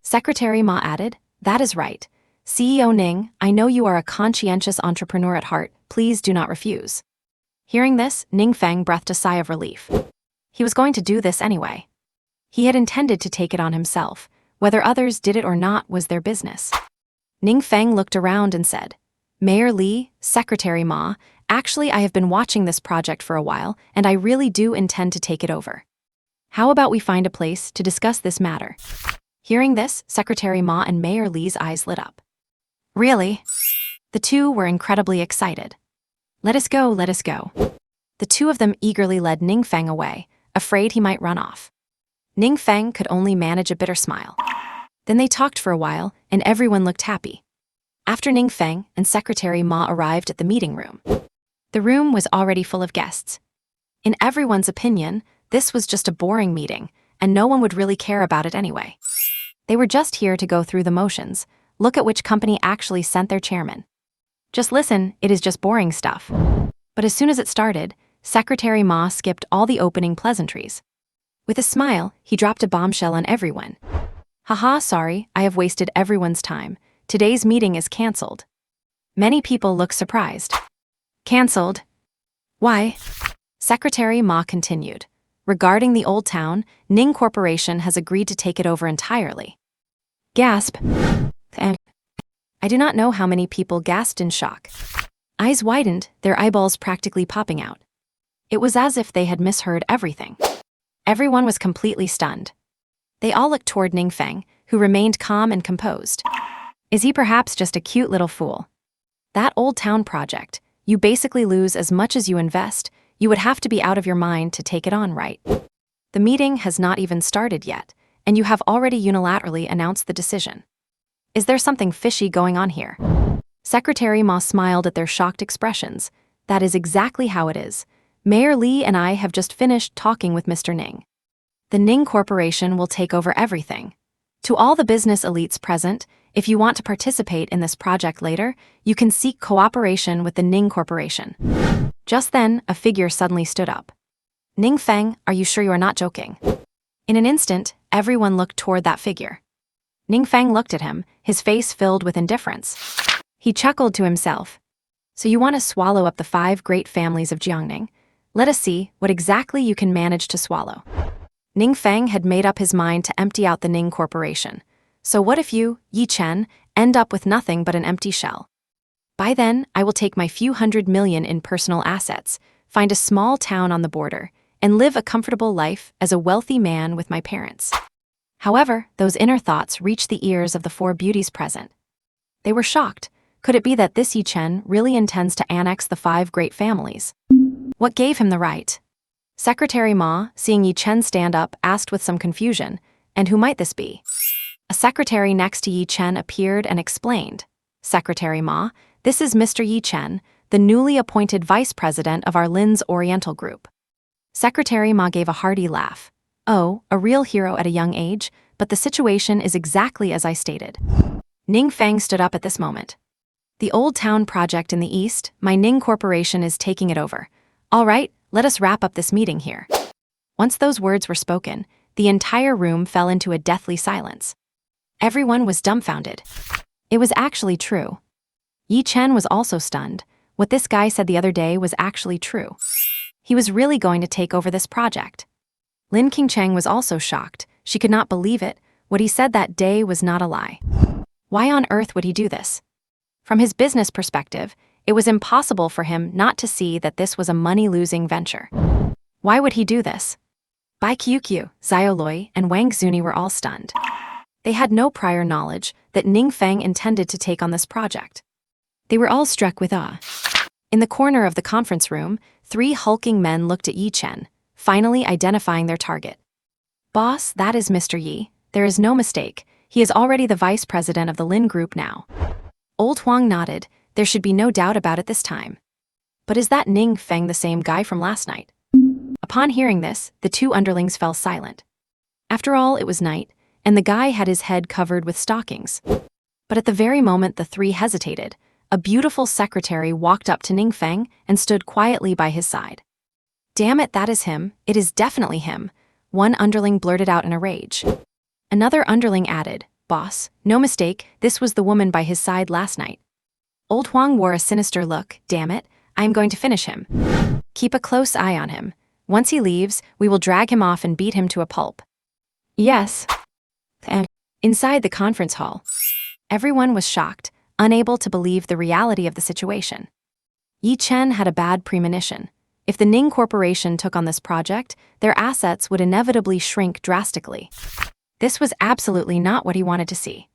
Secretary Ma added, that is right. CEO Ning, I know you are a conscientious entrepreneur at heart. Please do not refuse. Hearing this, Ning Feng breathed a sigh of relief. He was going to do this anyway. He had intended to take it on himself. Whether others did it or not was their business. Ning Feng looked around and said, Mayor Li, Secretary Ma, actually I have been watching this project for a while, and I really do intend to take it over. How about we find a place to discuss this matter? Hearing this, Secretary Ma and Mayor Li's eyes lit up. Really? The two were incredibly excited. Let us go, let us go. The two of them eagerly led Ning Feng away, afraid he might run off. Ning Feng could only manage a bitter smile. Then they talked for a while, and everyone looked happy. After Ning Feng and Secretary Ma arrived at the meeting room, the room was already full of guests. In everyone's opinion, this was just a boring meeting, and no one would really care about it anyway. They were just here to go through the motions, look at which company actually sent their chairman. Just listen, it is just boring stuff. But as soon as it started, Secretary Ma skipped all the opening pleasantries. With a smile, he dropped a bombshell on everyone. Haha, sorry, I have wasted everyone's time. Today's meeting is cancelled. Many people looked surprised. Cancelled? Why? Secretary Ma continued. Regarding the old town, Ning Corporation has agreed to take it over entirely. Gasp. I do not know how many people gasped in shock. Eyes widened, their eyeballs practically popping out. It was as if they had misheard everything. Everyone was completely stunned. They all looked toward Ning Feng, who remained calm and composed. Is he perhaps just a cute little fool? That old town project, you basically lose as much as you invest. You would have to be out of your mind to take it on, right? The meeting has not even started yet, and you have already unilaterally announced the decision. Is there something fishy going on here? Secretary Ma smiled at their shocked expressions. That is exactly how it is. Mayor Li and I have just finished talking with Mr. Ning. The Ning Corporation will take over everything. To all the business elites present, if you want to participate in this project later, you can seek cooperation with the Ning Corporation. Just then, a figure suddenly stood up. Ning Feng, are you sure you are not joking? In an instant, everyone looked toward that figure. Ning Feng looked at him, his face filled with indifference. He chuckled to himself. So you want to swallow up the 5 great families of Jiangning? Let us see what exactly you can manage to swallow. Ning Feng had made up his mind to empty out the Ning Corporation. So what if you, Yi Chen, end up with nothing but an empty shell? By then, I will take my few $100 million in personal assets, find a small town on the border, and live a comfortable life as a wealthy man with my parents. However, those inner thoughts reached the ears of the 4 beauties present. They were shocked. Could it be that this Yi Chen really intends to annex the 5 great families? What gave him the right? Secretary Ma, seeing Yi Chen stand up, asked with some confusion, and who might this be? A secretary next to Yi Chen appeared and explained. Secretary Ma, this is Mr. Yi Chen, the newly appointed vice president of our Lin's Oriental Group. Secretary Ma gave a hearty laugh. Oh, a real hero at a young age, but the situation is exactly as I stated. Ning Feng stood up at this moment. The old town project in the east, my Ning Corporation is taking it over. All right, let us wrap up this meeting here. Once those words were spoken, the entire room fell into a deathly silence. Everyone was dumbfounded. It was actually true. Yi Chen was also stunned. What this guy said the other day was actually true. He was really going to take over this project. Lin Qingcheng was also shocked. She could not believe it. What he said that day was not a lie. Why on earth would he do this? From his business perspective, it was impossible for him not to see that this was a money-losing venture. Why would he do this? Bai Qiuqiu, Xiaolui, and Wang Xuni were all stunned. They had no prior knowledge that Ning Feng intended to take on this project. They were all struck with awe. In the corner of the conference room, 3 hulking men looked at Yi Chen, finally identifying their target. Boss, that is Mr. Yi. There is no mistake. He is already the vice president of the Lin Group now. Old Huang nodded. There should be no doubt about it this time. But is that Ning Feng the same guy from last night? Upon hearing this, the 2 underlings fell silent. After all, it was night, and the guy had his head covered with stockings. But at the very moment the 3 hesitated, a beautiful secretary walked up to Ning Feng and stood quietly by his side. Damn it, that is him. It is definitely him. One underling blurted out in a rage. Another underling added, Boss, no mistake, this was the woman by his side last night. Old Huang wore a sinister look. Damn it, I am going to finish him. Keep a close eye on him. Once he leaves, we will drag him off and beat him to a pulp. Yes. And inside the conference hall, everyone was shocked, unable to believe the reality of the situation. Yi Chen had a bad premonition. If the Ning Corporation took on this project, their assets would inevitably shrink drastically. This was absolutely not what he wanted to see.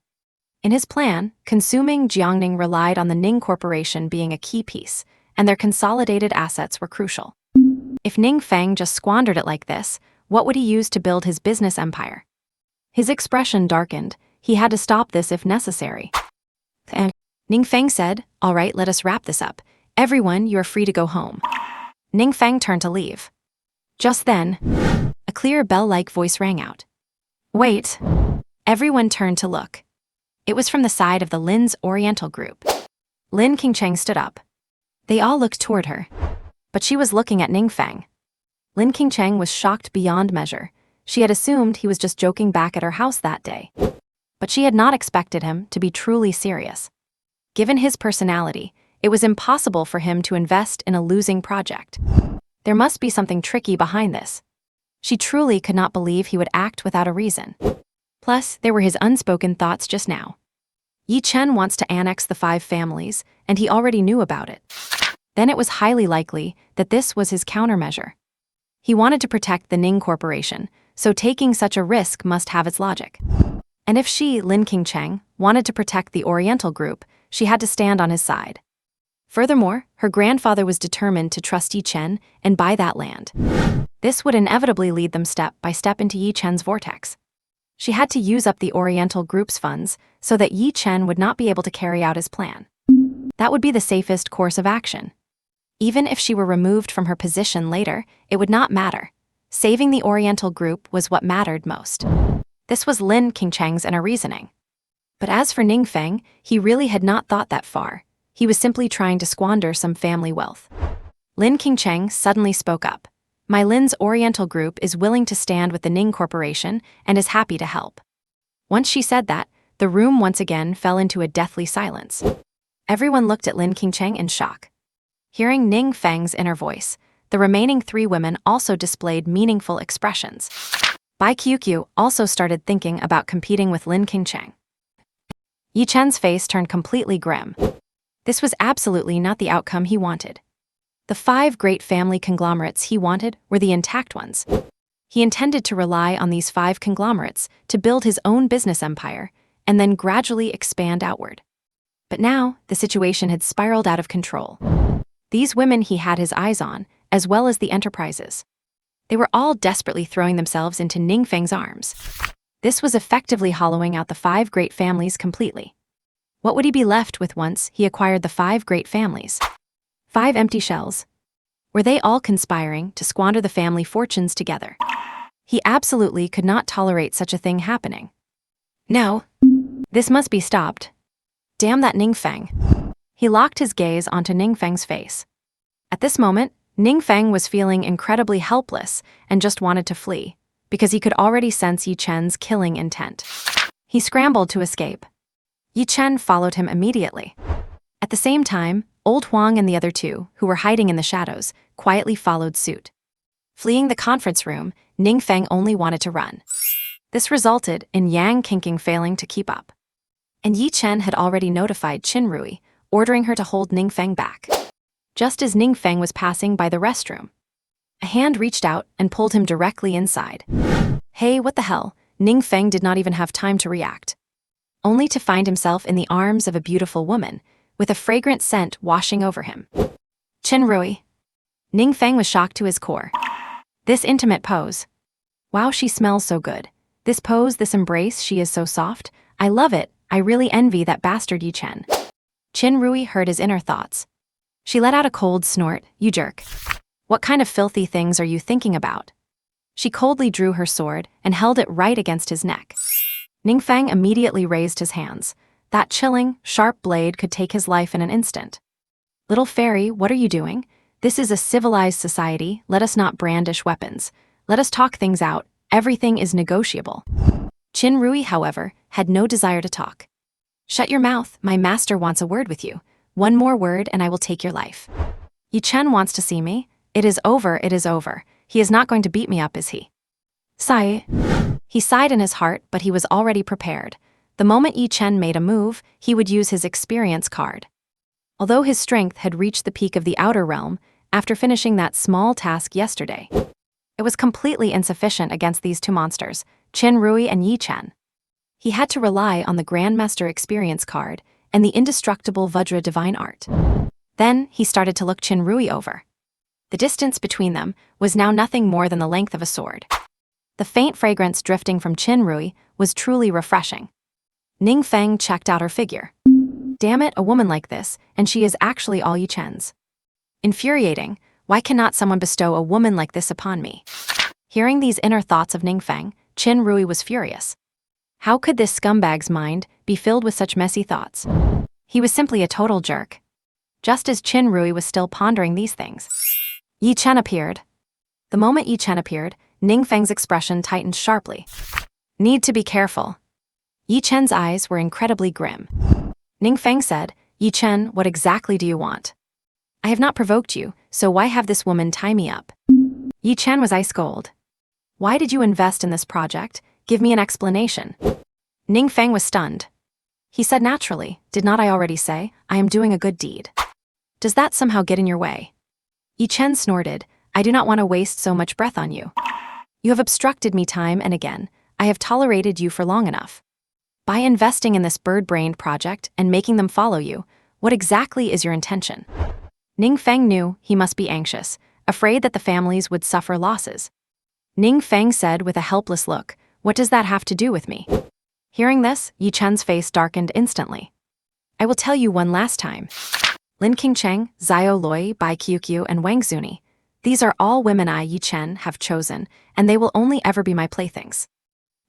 In his plan, consuming Jiangning relied on the Ning Corporation being a key piece, and their consolidated assets were crucial. If Ning Feng just squandered it like this, what would he use to build his business empire? His expression darkened. He had to stop this if necessary. And Ning Feng said, All right, let us wrap this up. Everyone, you are free to go home. Ning Feng turned to leave. Just then, a clear bell-like voice rang out. Wait. Everyone turned to look. It was from the side of the Lin's Oriental group. Lin Qingcheng stood up. They all looked toward her. But she was looking at Ning Feng. Lin Qingcheng was shocked beyond measure. She had assumed he was just joking back at her house that day. But she had not expected him to be truly serious. Given his personality, it was impossible for him to invest in a losing project. There must be something tricky behind this. She truly could not believe he would act without a reason. Plus, there were his unspoken thoughts just now. Yi Chen wants to annex the 5 families, and he already knew about it. Then it was highly likely that this was his countermeasure. He wanted to protect the Ning Corporation, so taking such a risk must have its logic. And if she, Lin Qingcheng, wanted to protect the Oriental group, she had to stand on his side. Furthermore, her grandfather was determined to trust Yi Chen and buy that land. This would inevitably lead them step by step into Yi Chen's vortex. She had to use up the Oriental group's funds so that Yi Chen would not be able to carry out his plan. That would be the safest course of action. Even if she were removed from her position later, it would not matter. Saving the Oriental group was what mattered most. This was Lin Qingcheng's inner reasoning. But as for Ning Feng, he really had not thought that far. He was simply trying to squander some family wealth. Lin Qingcheng suddenly spoke up. My Lin's Oriental group is willing to stand with the Ning Corporation and is happy to help. Once she said that, the room once again fell into a deathly silence. Everyone looked at Lin Qingcheng in shock. Hearing Ning Feng's inner voice, the remaining 3 women also displayed meaningful expressions. Bai Qiuqiu also started thinking about competing with Lin Qingcheng. Yi Chen's face turned completely grim. This was absolutely not the outcome he wanted. The 5 great family conglomerates he wanted were the intact ones. He intended to rely on these 5 conglomerates to build his own business empire and then gradually expand outward. But now, the situation had spiraled out of control. These women he had his eyes on, as well as the enterprises. They were all desperately throwing themselves into Ning Feng's arms. This was effectively hollowing out the 5 great families completely. What would he be left with once he acquired the 5 great families? 5 empty shells. Were they all conspiring to squander the family fortunes together? He absolutely could not tolerate such a thing happening. No. This must be stopped. Damn that Ning Feng. He locked his gaze onto Ning Feng's face. At this moment, Ning Feng was feeling incredibly helpless and just wanted to flee, because he could already sense Yi Chen's killing intent. He scrambled to escape. Yi Chen followed him immediately. At the same time, Old Huang and the other two, who were hiding in the shadows, quietly followed suit. Fleeing the conference room, Ning Feng only wanted to run. This resulted in Yang Qingqing failing to keep up. And Yi Chen had already notified Qin Rui, ordering her to hold Ning Feng back. Just as Ning Feng was passing by the restroom, a hand reached out and pulled him directly inside. Hey, what the hell? Ning Feng did not even have time to react, only to find himself in the arms of a beautiful woman, with a fragrant scent washing over him. Qin Rui. Ning Feng was shocked to his core. This intimate pose. Wow, she smells so good. This pose, this embrace, she is so soft. I love it. I really envy that bastard Yi Chen. Qin Rui heard his inner thoughts. She let out a cold snort. You jerk. What kind of filthy things are you thinking about? She coldly drew her sword and held it right against his neck. Ning Feng immediately raised his hands. That chilling, sharp blade could take his life in an instant. Little fairy, what are you doing? This is a civilized society. Let us not brandish weapons. Let us talk things out. Everything is negotiable. Qin Rui, however, had no desire to talk. Shut your mouth. My master wants a word with you. One more word and I will take your life. Yi Chen wants to see me. It is over, it is over. He is not going to beat me up, is he? Sigh. He sighed in his heart, but he was already prepared. The moment Yi Chen made a move, he would use his experience card. Although his strength had reached the peak of the outer realm after finishing that small task yesterday, it was completely insufficient against these two monsters, Qin Rui and Yi Chen. He had to rely on the Grandmaster experience card and the indestructible Vajra divine art. Then he started to look Qin Rui over. The distance between them was now nothing more than the length of a sword. The faint fragrance drifting from Qin Rui was truly refreshing. Ning Feng checked out her figure. Damn it, a woman like this, and she is actually all Yi Chen's. Infuriating, why cannot someone bestow a woman like this upon me? Hearing these inner thoughts of Ning Feng, Qin Rui was furious. How could this scumbag's mind be filled with such messy thoughts? He was simply a total jerk. Just as Qin Rui was still pondering these things, Yi Chen appeared. The moment Yi Chen appeared, Ning Feng's expression tightened sharply. Need to be careful. Yi Chen's eyes were incredibly grim. Ning Feng said, Yi Chen, what exactly do you want? I have not provoked you, so why have this woman tie me up? Yi Chen was ice cold. Why did you invest in this project? Give me an explanation. Ning Feng was stunned. He said naturally, did not I already say, I am doing a good deed? Does that somehow get in your way? Yi Chen snorted, I do not want to waste so much breath on you. You have obstructed me time and again. I have tolerated you for long enough. By investing in this bird-brained project and making them follow you, what exactly is your intention? Ning Feng knew he must be anxious, afraid that the families would suffer losses. Ning Feng said with a helpless look, what does that have to do with me? Hearing this, Yi Chen's face darkened instantly. I will tell you one last time. Lin Qingcheng, Xiao Loi, Bai Qiuqiu, and Wang Zuni. These are all women I, Yi Chen, have chosen, and they will only ever be my playthings.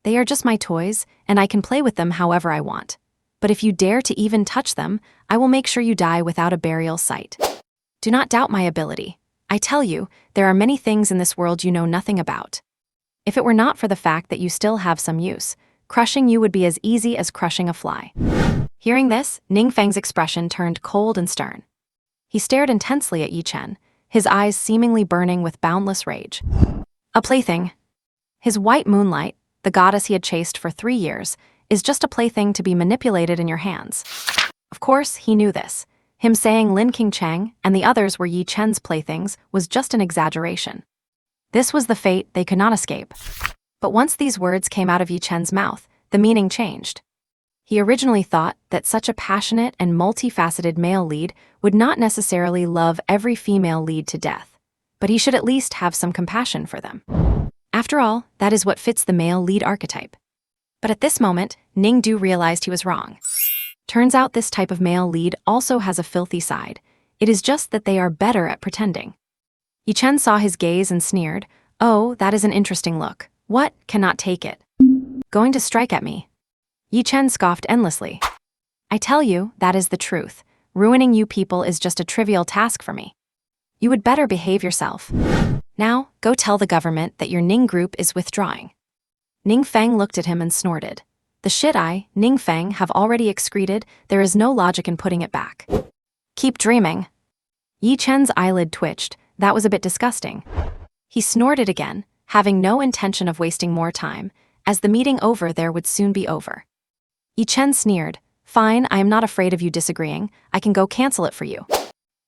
They are just my toys, and I can play with them however I want. But if you dare to even touch them, I will make sure you die without a burial site. Do not doubt my ability. I tell you, there are many things in this world you know nothing about. If it were not for the fact that you still have some use, crushing you would be as easy as crushing a fly. Hearing this, Ning Feng's expression turned cold and stern. He stared intensely at Yi Chen, his eyes seemingly burning with boundless rage. A plaything. His white moonlight, the goddess he had chased for 3 years, is just a plaything to be manipulated in your hands. Of course, he knew this. Him saying Lin Qingcheng and the others were Yi Chen's playthings was just an exaggeration. This was the fate they could not escape. But once these words came out of Yi Chen's mouth, the meaning changed. He originally thought that such a passionate and multifaceted male lead would not necessarily love every female lead to death, but he should at least have some compassion for them. After all, that is what fits the male lead archetype. But at this moment, Ning Du realized he was wrong. Turns out this type of male lead also has a filthy side. It is just that they are better at pretending. Yi Chen saw his gaze and sneered, oh, that is an interesting look. What? Cannot take it. Going to strike at me? Yi Chen scoffed endlessly. I tell you, that is the truth. Ruining you people is just a trivial task for me. You would better behave yourself. Now, go tell the government that your Ning group is withdrawing. Ning Feng looked at him and snorted. The shit I, Ning Feng, have already excreted, there is no logic in putting it back. Keep dreaming. Yi Chen's eyelid twitched. That was a bit disgusting. He snorted again, having no intention of wasting more time, as the meeting over there would soon be over. Yi Chen sneered. Fine, I am not afraid of you disagreeing. I can go cancel it for you.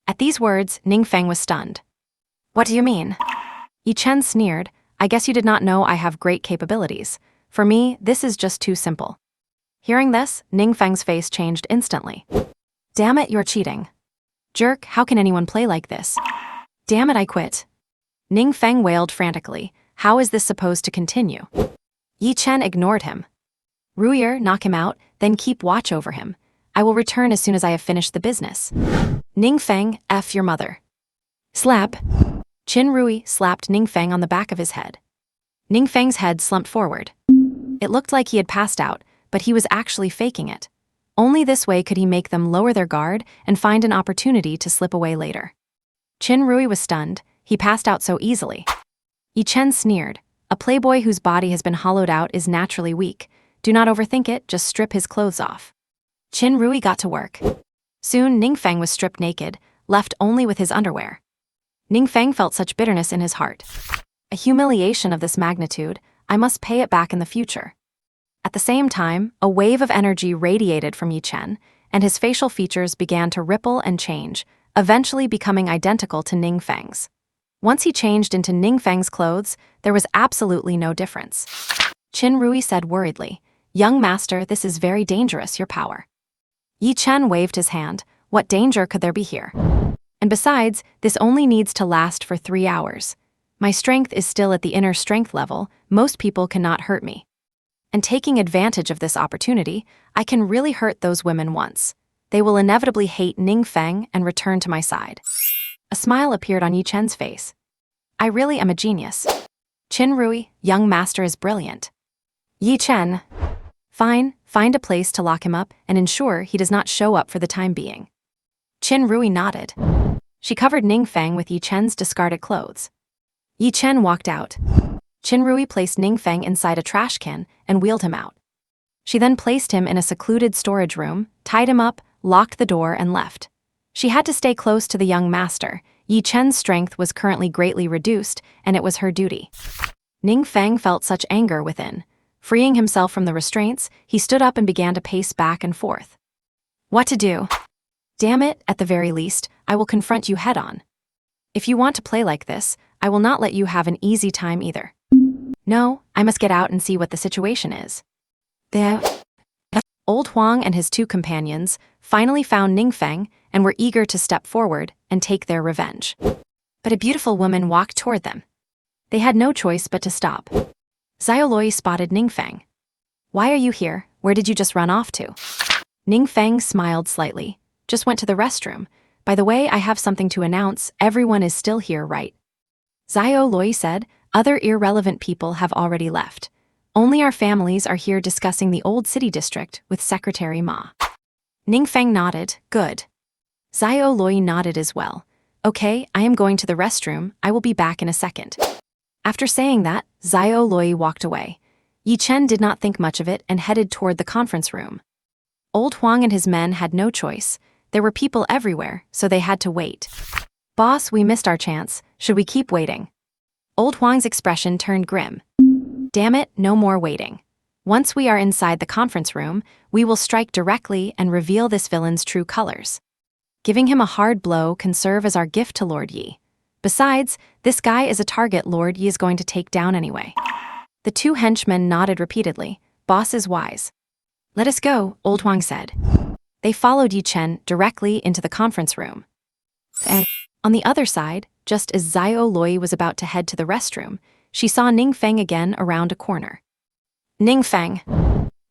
At these words, Ning Feng was stunned. What do you mean? Yi Chen sneered. I guess you did not know I have great capabilities. For me, this is just too simple. Hearing this, Ning Feng's face changed instantly. Damn it, you're cheating. Jerk, how can anyone play like this? Damn it, I quit. Ning Feng wailed frantically. How is this supposed to continue? Yi Chen ignored him. Ruyer, knock him out, then keep watch over him. I will return as soon as I have finished the business. Ning Feng, F your mother. Slap. Qin Rui slapped Ning Feng on the back of his head. Ning Feng's head slumped forward. It looked like he had passed out, but he was actually faking it. Only this way could he make them lower their guard and find an opportunity to slip away later. Qin Rui was stunned. He passed out so easily. Yi Chen sneered. A playboy whose body has been hollowed out is naturally weak. Do not overthink it, just strip his clothes off. Qin Rui got to work. Soon, Ning Feng was stripped naked, left only with his underwear. Ning Feng felt such bitterness in his heart. A humiliation of this magnitude, I must pay it back in the future. At the same time, a wave of energy radiated from Yi Chen, and his facial features began to ripple and change, eventually becoming identical to Ning Feng's. Once he changed into Ning Feng's clothes, there was absolutely no difference. Qin Rui said worriedly, Young master, this is very dangerous, your power. Yi Chen waved his hand. What danger could there be here? And besides, this only needs to last for 3 hours. My strength is still at the inner strength level, most people cannot hurt me. And taking advantage of this opportunity, I can really hurt those women once. They will inevitably hate Ning Feng and return to my side. A smile appeared on Yi Chen's face. I really am a genius. Qin Rui, young master is brilliant. Yi Chen. Fine, find a place to lock him up and ensure he does not show up for the time being. Qin Rui nodded. She covered Ning Feng with Yi Chen's discarded clothes. Yi Chen walked out. Qin Rui placed Ning Feng inside a trash can and wheeled him out. She then placed him in a secluded storage room, tied him up, locked the door, and left. She had to stay close to the young master. Yi Chen's strength was currently greatly reduced, and it was her duty. Ning Feng felt such anger within. Freeing himself from the restraints, he stood up and began to pace back and forth. What to do? Damn it, at the very least, I will confront you head-on. If you want to play like this, I will not let you have an easy time either. No, I must get out and see what the situation is. There. Old Huang and his 2 companions finally found Ning Feng and were eager to step forward and take their revenge. But a beautiful woman walked toward them. They had no choice but to stop. Xiaoloi spotted Ning Feng. Why are you here? Where did you just run off to? Ning Feng smiled slightly. Just went to the restroom. By the way, I have something to announce. Everyone is still here, right? Xiaoloi said, other irrelevant people have already left. Only our families are here discussing the old city district with Secretary Ma. Ning Feng nodded. Good. Xiaoloi nodded as well. Okay, I am going to the restroom. I will be back in a second. After saying that, Xiaoloi walked away. Yi Chen did not think much of it and headed toward the conference room. Old Huang and his men had no choice. There were people everywhere, so they had to wait. Boss, we missed our chance. Should we keep waiting? Old Huang's expression turned grim. Damn it, no more waiting. Once we are inside the conference room, we will strike directly and reveal this villain's true colors. Giving him a hard blow can serve as our gift to Lord Yi. Besides, this guy is a target Lord Yi is going to take down anyway. The 2 henchmen nodded repeatedly. Boss is wise. Let us go, Old Huang said. They followed Yi Chen directly into the conference room. And on the other side, just as Xiaoloi was about to head to the restroom, she saw Ning Feng again around a corner. Ning Feng.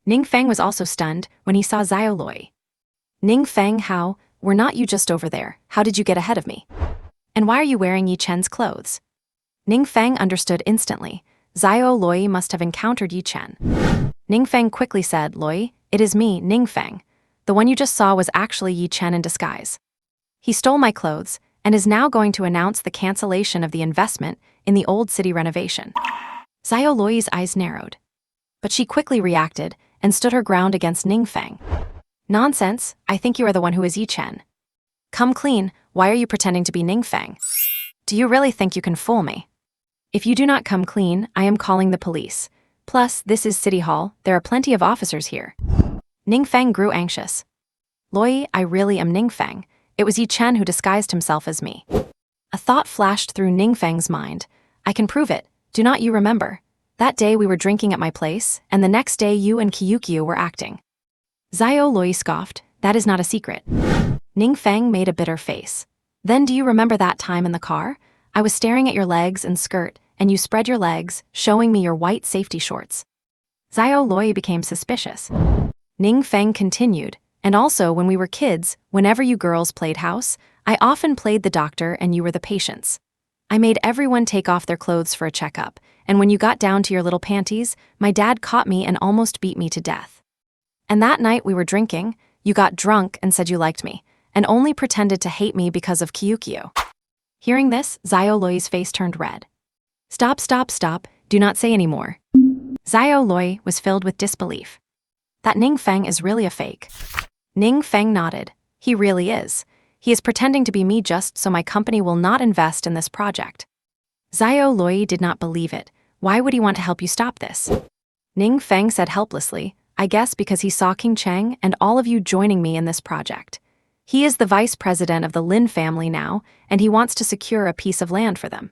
Ning Feng was also stunned when he saw Xiaoloi. Ning Feng, how? Were not you just over there? How did you get ahead of me? And why are you wearing Yi Chen's clothes? Ning Feng understood instantly. Xiaoloi must have encountered Yi Chen. Ning Feng quickly said, Loi, it is me, Ning Feng. The one you just saw was actually Yi Chen in disguise. He stole my clothes, and is now going to announce the cancellation of the investment in the old city renovation. Xiao Luoyi's eyes narrowed. But she quickly reacted and stood her ground against Ning Feng. Nonsense, I think you are the one who is Yi Chen. Come clean, why are you pretending to be Ning Feng? Do you really think you can fool me? If you do not come clean, I am calling the police. Plus, this is City Hall, there are plenty of officers here. Ning Feng grew anxious. Luoyi, I really am Ning Feng. It was Yi Chen who disguised himself as me. A thought flashed through Ning Feng's mind. I can prove it. Do not you remember? That day we were drinking at my place, and the next day you and Kyukyu were acting. Xiao Luoyi scoffed. That is not a secret. Ning Feng made a bitter face. Then do you remember that time in the car? I was staring at your legs and skirt, and you spread your legs, showing me your white safety shorts. Xiao Luoyi became suspicious. Ning Feng continued, and also when we were kids, whenever you girls played house, I often played the doctor and you were the patients. I made everyone take off their clothes for a checkup, and when you got down to your little panties, my dad caught me and almost beat me to death. And that night we were drinking, you got drunk and said you liked me, and only pretended to hate me because of Kyukyu. Hearing this, Xiao Luoyi's face turned red. Stop, stop, stop, do not say any more. Xiao Luoyi was filled with disbelief. That Ning Feng is really a fake. Ning Feng nodded. He really is. He is pretending to be me just so my company will not invest in this project. Xiao Luoyi did not believe it. Why would he want to help you stop this? Ning Feng said helplessly, I guess because he saw King Cheng and all of you joining me in this project. He is the vice president of the Lin family now, and he wants to secure a piece of land for them.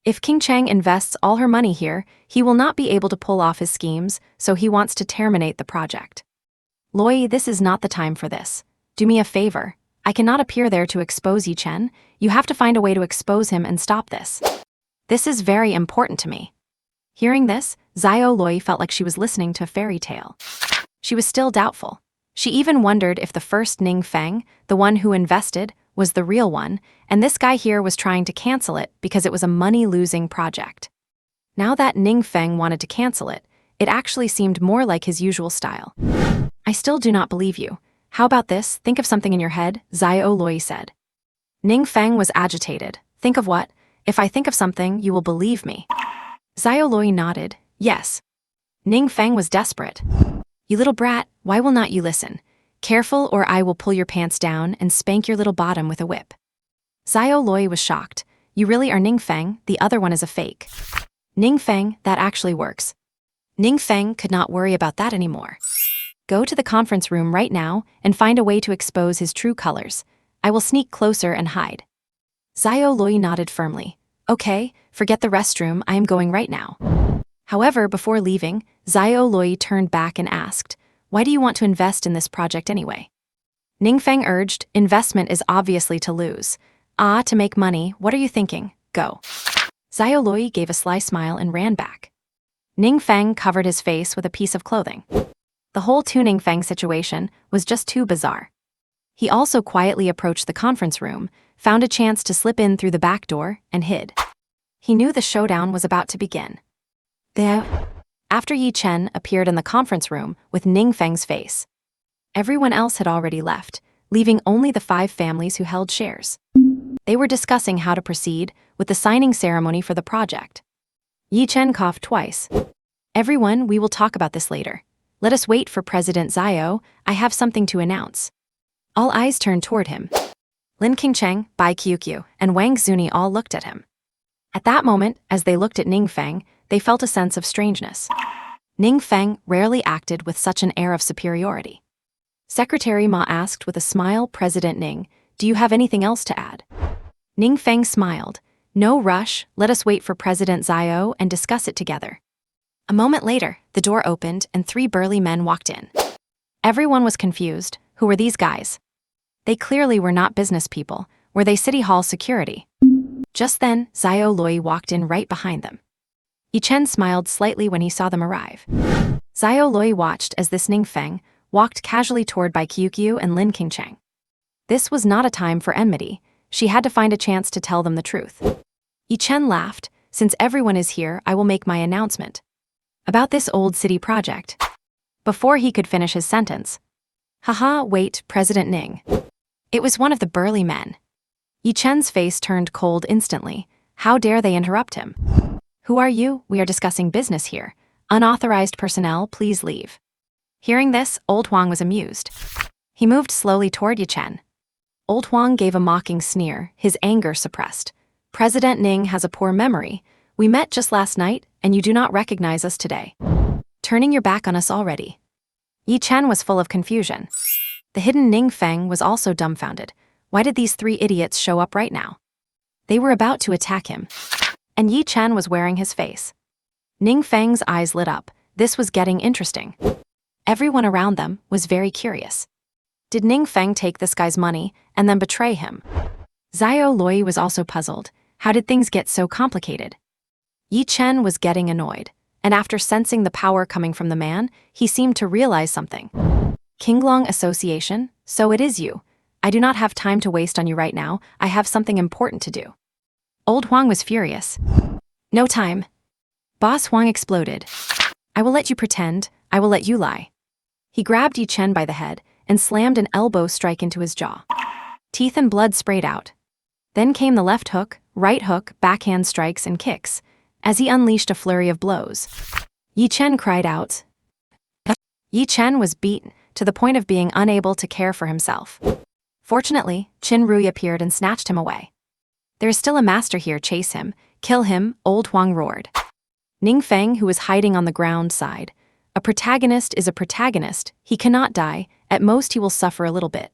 If King Cheng invests all her money here, he will not be able to pull off his schemes, so he wants to terminate the project. Luoyi, this is not the time for this. Do me a favor. I cannot appear there to expose Yi Chen. You have to find a way to expose him and stop this. This is very important to me. Hearing this, Xiao Luoyi felt like she was listening to a fairy tale. She was still doubtful. She even wondered if the first Ning Feng, the one who invested, was the real one, and this guy here was trying to cancel it because it was a money-losing project. Now that Ning Feng wanted to cancel it, it actually seemed more like his usual style. I still do not believe you. How about this? Think of something in your head, Xiao Luoyi said. Ning Feng was agitated. Think of what? If I think of something, you will believe me. Xiao Luoyi nodded. Yes. Ning Feng was desperate. You little brat, why will not you listen? Careful or I will pull your pants down and spank your little bottom with a whip. Xiao Luoyi was shocked. You really are Ning Feng, the other one is a fake. Ning Feng, that actually works. Ning Feng could not worry about that anymore. Go to the conference room right now and find a way to expose his true colors. I will sneak closer and hide. Xiao Luoyi nodded firmly. Okay, forget the restroom, I am going right now. However, before leaving, Xiao Luoyi turned back and asked, why do you want to invest in this project anyway? Ning Feng urged, investment is obviously to lose. Ah, to make money, what are you thinking? Go. Xiao Luoyi gave a sly smile and ran back. Ning Feng covered his face with a piece of clothing. The whole Ning Feng situation was just too bizarre. He also quietly approached the conference room, found a chance to slip in through the back door, and hid. He knew the showdown was about to begin. There. After Yi Chen appeared in the conference room with Ning Feng's face, everyone else had already left, leaving only the 5 families who held shares. They were discussing how to proceed with the signing ceremony for the project. Yi Chen coughed twice. Everyone, we will talk about this later. Let us wait for President Xiao, I have something to announce. All eyes turned toward him. Lin Qingcheng, Bai Qiuqiu, and Wang Zuni all looked at him. At that moment, as they looked at Ning Feng, they felt a sense of strangeness. Ning Feng rarely acted with such an air of superiority. Secretary Ma asked with a smile, President Ning, do you have anything else to add? Ning Feng smiled. No rush, let us wait for President Xiao and discuss it together. A moment later, the door opened and 3 burly men walked in. Everyone was confused. Who were these guys? They clearly were not business people. Were they City Hall security? Just then, Xiao Luoyi walked in right behind them. Yi Chen smiled slightly when he saw them arrive. Xiao Luoyi watched as this Ning Feng walked casually toward Bai Qiuqiu and Lin Qingcheng. This was not a time for enmity. She had to find a chance to tell them the truth. Yi Chen laughed. Since everyone is here, I will make my announcement. About this old city project. Before he could finish his sentence. Haha, wait, President Ning. It was one of the burly men. Yi Chen's face turned cold instantly. How dare they interrupt him? Who are you? We are discussing business here. Unauthorized personnel, please leave. Hearing this, Old Huang was amused. He moved slowly toward Yi Chen. Old Huang gave a mocking sneer, his anger suppressed. President Ning has a poor memory. We met just last night, and you do not recognize us today. Turning your back on us already. Yi Chen was full of confusion. The hidden Ning Feng was also dumbfounded. Why did these three idiots show up right now? They were about to attack him. And Yi Chen was wearing his face. Ning Feng's eyes lit up. This was getting interesting. Everyone around them was very curious. Did Ning Feng take this guy's money and then betray him? Xiao Loi was also puzzled. How did things get so complicated? Yi Chen was getting annoyed, and after sensing the power coming from the man, he seemed to realize something. Qinglong Association, so it is you. I do not have time to waste on you right now. I have something important to do. Old Huang was furious. No time. Boss Huang exploded. I will let you pretend. I will let you lie. He grabbed Yi Chen by the head and slammed an elbow strike into his jaw. Teeth and blood sprayed out. Then came the left hook, right hook, backhand strikes and kicks, as he unleashed a flurry of blows. Yi Chen cried out. Yi Chen was beaten to the point of being unable to care for himself. Fortunately, Qin Rui appeared and snatched him away. There is still a master here, chase him, kill him, Old Huang roared. Ning Feng, who was hiding on the ground, sighed. A protagonist is a protagonist, he cannot die, at most he will suffer a little bit.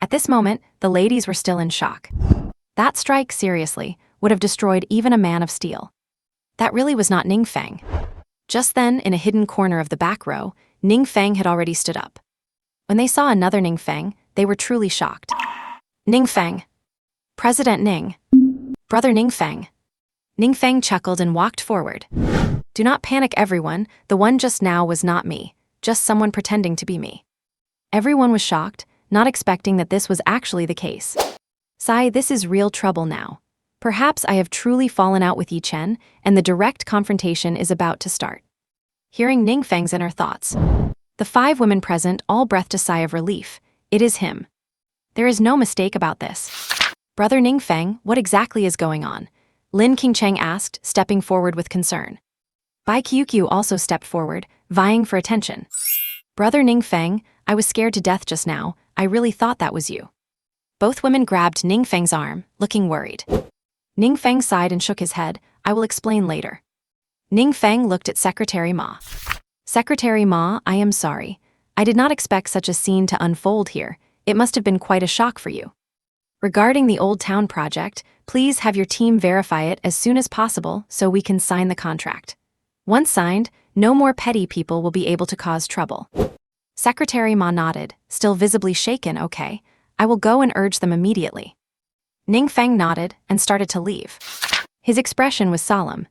At this moment, the ladies were still in shock. That strike, seriously, would have destroyed even a man of steel. That really was not Ning Feng. Just then, in a hidden corner of the back row, Ning Feng had already stood up. When they saw another Ning Feng, they were truly shocked. Ning Feng. President Ning. Brother Ning Feng. Ning Feng chuckled and walked forward. Do not panic, everyone, the one just now was not me, just someone pretending to be me. Everyone was shocked, not expecting that this was actually the case. Sai, this is real trouble now. Perhaps I have truly fallen out with Yi Chen, and the direct confrontation is about to start. Hearing Ning Feng's inner thoughts, the 5 women present all breathed a sigh of relief. It is him. There is no mistake about this. Brother Ning Feng, what exactly is going on? Lin Qingcheng asked, stepping forward with concern. Bai Qiuqiu also stepped forward, vying for attention. Brother Ning Feng, I was scared to death just now. I really thought that was you. Both women grabbed Ning Feng's arm, looking worried. Ning Feng sighed and shook his head. I will explain later. Ning Feng looked at Secretary Ma. Secretary Ma, I am sorry. I did not expect such a scene to unfold here. It must have been quite a shock for you. Regarding the Old Town project, please have your team verify it as soon as possible so we can sign the contract. Once signed, no more petty people will be able to cause trouble. Secretary Ma nodded, still visibly shaken. Okay, I will go and urge them immediately. Ning Feng nodded and started to leave. His expression was solemn.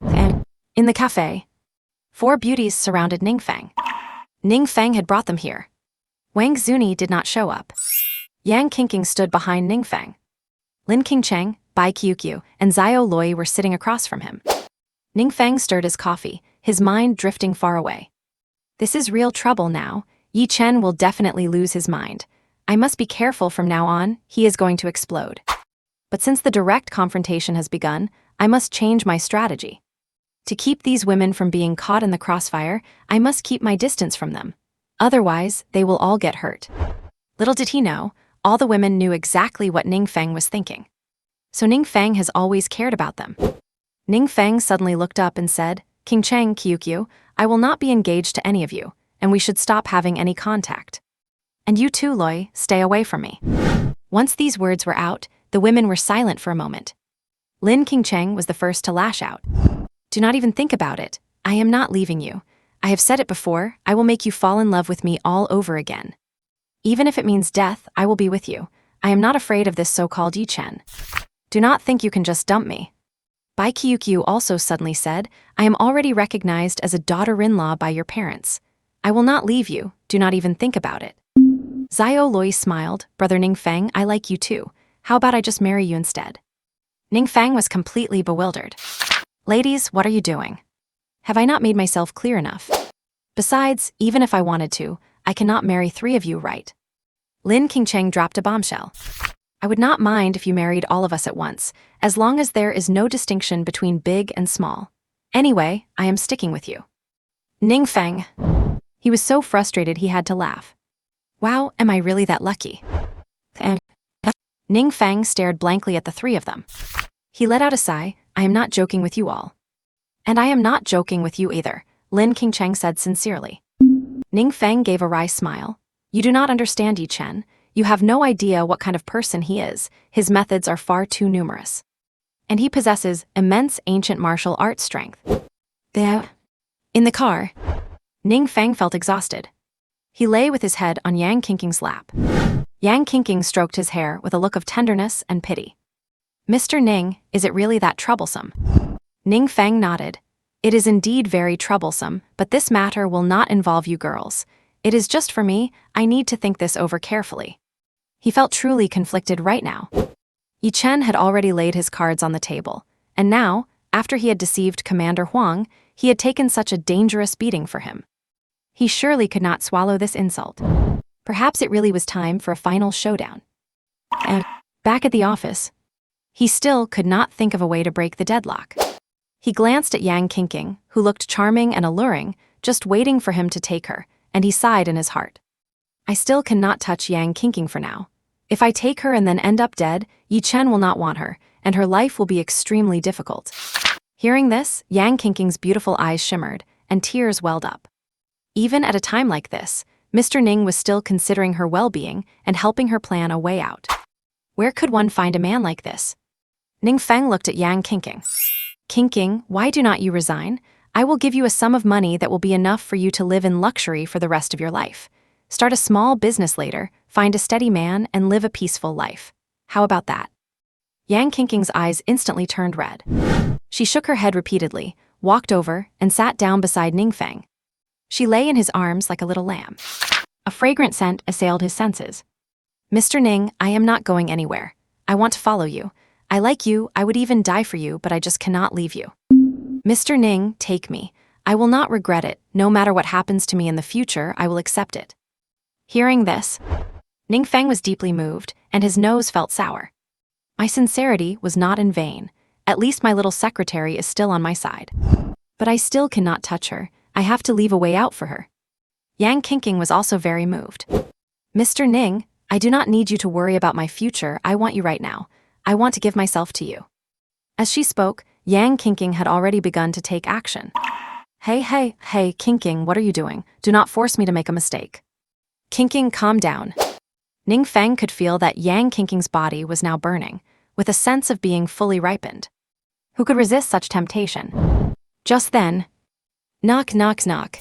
And in the cafe, 4 beauties surrounded Ning Feng. Ning Feng had brought them here. Wang Zuni did not show up. Yang Qingqing stood behind Ning Feng. Lin Qingcheng, Bai Qiuqiu, and Xiao Loi were sitting across from him. Ning Feng stirred his coffee, his mind drifting far away. This is real trouble now. Yi Chen will definitely lose his mind. I must be careful from now on, he is going to explode. But since the direct confrontation has begun, I must change my strategy. To keep these women from being caught in the crossfire, I must keep my distance from them. Otherwise, they will all get hurt. Little did he know, all the women knew exactly what Ning Feng was thinking. So Ning Feng has always cared about them. Ning Feng suddenly looked up and said, Qingcheng, Qiuqiu, I will not be engaged to any of you, and we should stop having any contact. And you too, Loi, stay away from me. Once these words were out, the women were silent for a moment. Lin Qingcheng was the first to lash out. Do not even think about it. I am not leaving you. I have said it before, I will make you fall in love with me all over again. Even if it means death, I will be with you. I am not afraid of this so-called Yi Chen. Do not think you can just dump me. Bai Qiuqiu also suddenly said, I am already recognized as a daughter-in-law by your parents. I will not leave you, do not even think about it. Xiao Loi smiled, Brother Ning Feng, I like you too. How about I just marry you instead? Ning Feng was completely bewildered. Ladies, what are you doing? Have I not made myself clear enough? Besides, even if I wanted to, I cannot marry 3 of you, right? Lin Qingcheng dropped a bombshell. I would not mind if you married all of us at once, as long as there is no distinction between big and small. Anyway, I am sticking with you. Ning Feng. He was so frustrated he had to laugh. Wow, am I really that lucky? Ning Feng stared blankly at the three of them. He let out a sigh. I am not joking with you all. And I am not joking with you either, Lin Qingcheng said sincerely. Ning Feng gave a wry smile. You do not understand Yi Chen. You have no idea what kind of person he is. His methods are far too numerous. And he possesses immense ancient martial arts strength. There. In the car, Ning Feng felt exhausted. He lay with his head on Yang Qingqing's lap. Yang Qingqing stroked his hair with a look of tenderness and pity. Mr. Ning, is it really that troublesome? Ning Feng nodded. It is indeed very troublesome, but this matter will not involve you girls. It is just for me. I need to think this over carefully. He felt truly conflicted right now. Yi Chen had already laid his cards on the table, and now, after he had deceived Commander Huang, he had taken such a dangerous beating for him. He surely could not swallow this insult. Perhaps it really was time for a final showdown. And back at the office, he still could not think of a way to break the deadlock. He glanced at Yang Qingqing, who looked charming and alluring, just waiting for him to take her, and he sighed in his heart. I still cannot touch Yang Qingqing for now. If I take her and then end up dead, Yi Chen will not want her, and her life will be extremely difficult. Hearing this, Yang Qingqing's beautiful eyes shimmered, and tears welled up. Even at a time like this, Mr. Ning was still considering her well-being and helping her plan a way out. Where could one find a man like this? Ning Feng looked at Yang Qingqing. Qingqing, why do not you resign? I will give you a sum of money that will be enough for you to live in luxury for the rest of your life. Start a small business later, find a steady man, and live a peaceful life. How about that? Yang Qingqing's eyes instantly turned red. She shook her head repeatedly, walked over, and sat down beside Ning Feng. She lay in his arms like a little lamb. A fragrant scent assailed his senses. Mr. Ning, I am not going anywhere. I want to follow you. I like you, I would even die for you, but I just cannot leave you. Mr. Ning, take me. I will not regret it. No matter what happens to me in the future, I will accept it. Hearing this, Ning Feng was deeply moved, and his nose felt sour. My sincerity was not in vain. At least my little secretary is still on my side. But I still cannot touch her. I have to leave a way out for her. Yang Qingqing was also very moved. Mr. Ning, I do not need you to worry about my future. I want you right now. I want to give myself to you. As she spoke, Yang Qingqing had already begun to take action. Hey, Qingqing, what are you doing? Do not force me to make a mistake. Qingqing, calm down. Ning Feng could feel that Yang Qingqing's body was now burning, with a sense of being fully ripened. Who could resist such temptation? Just then, knock, knock, knock.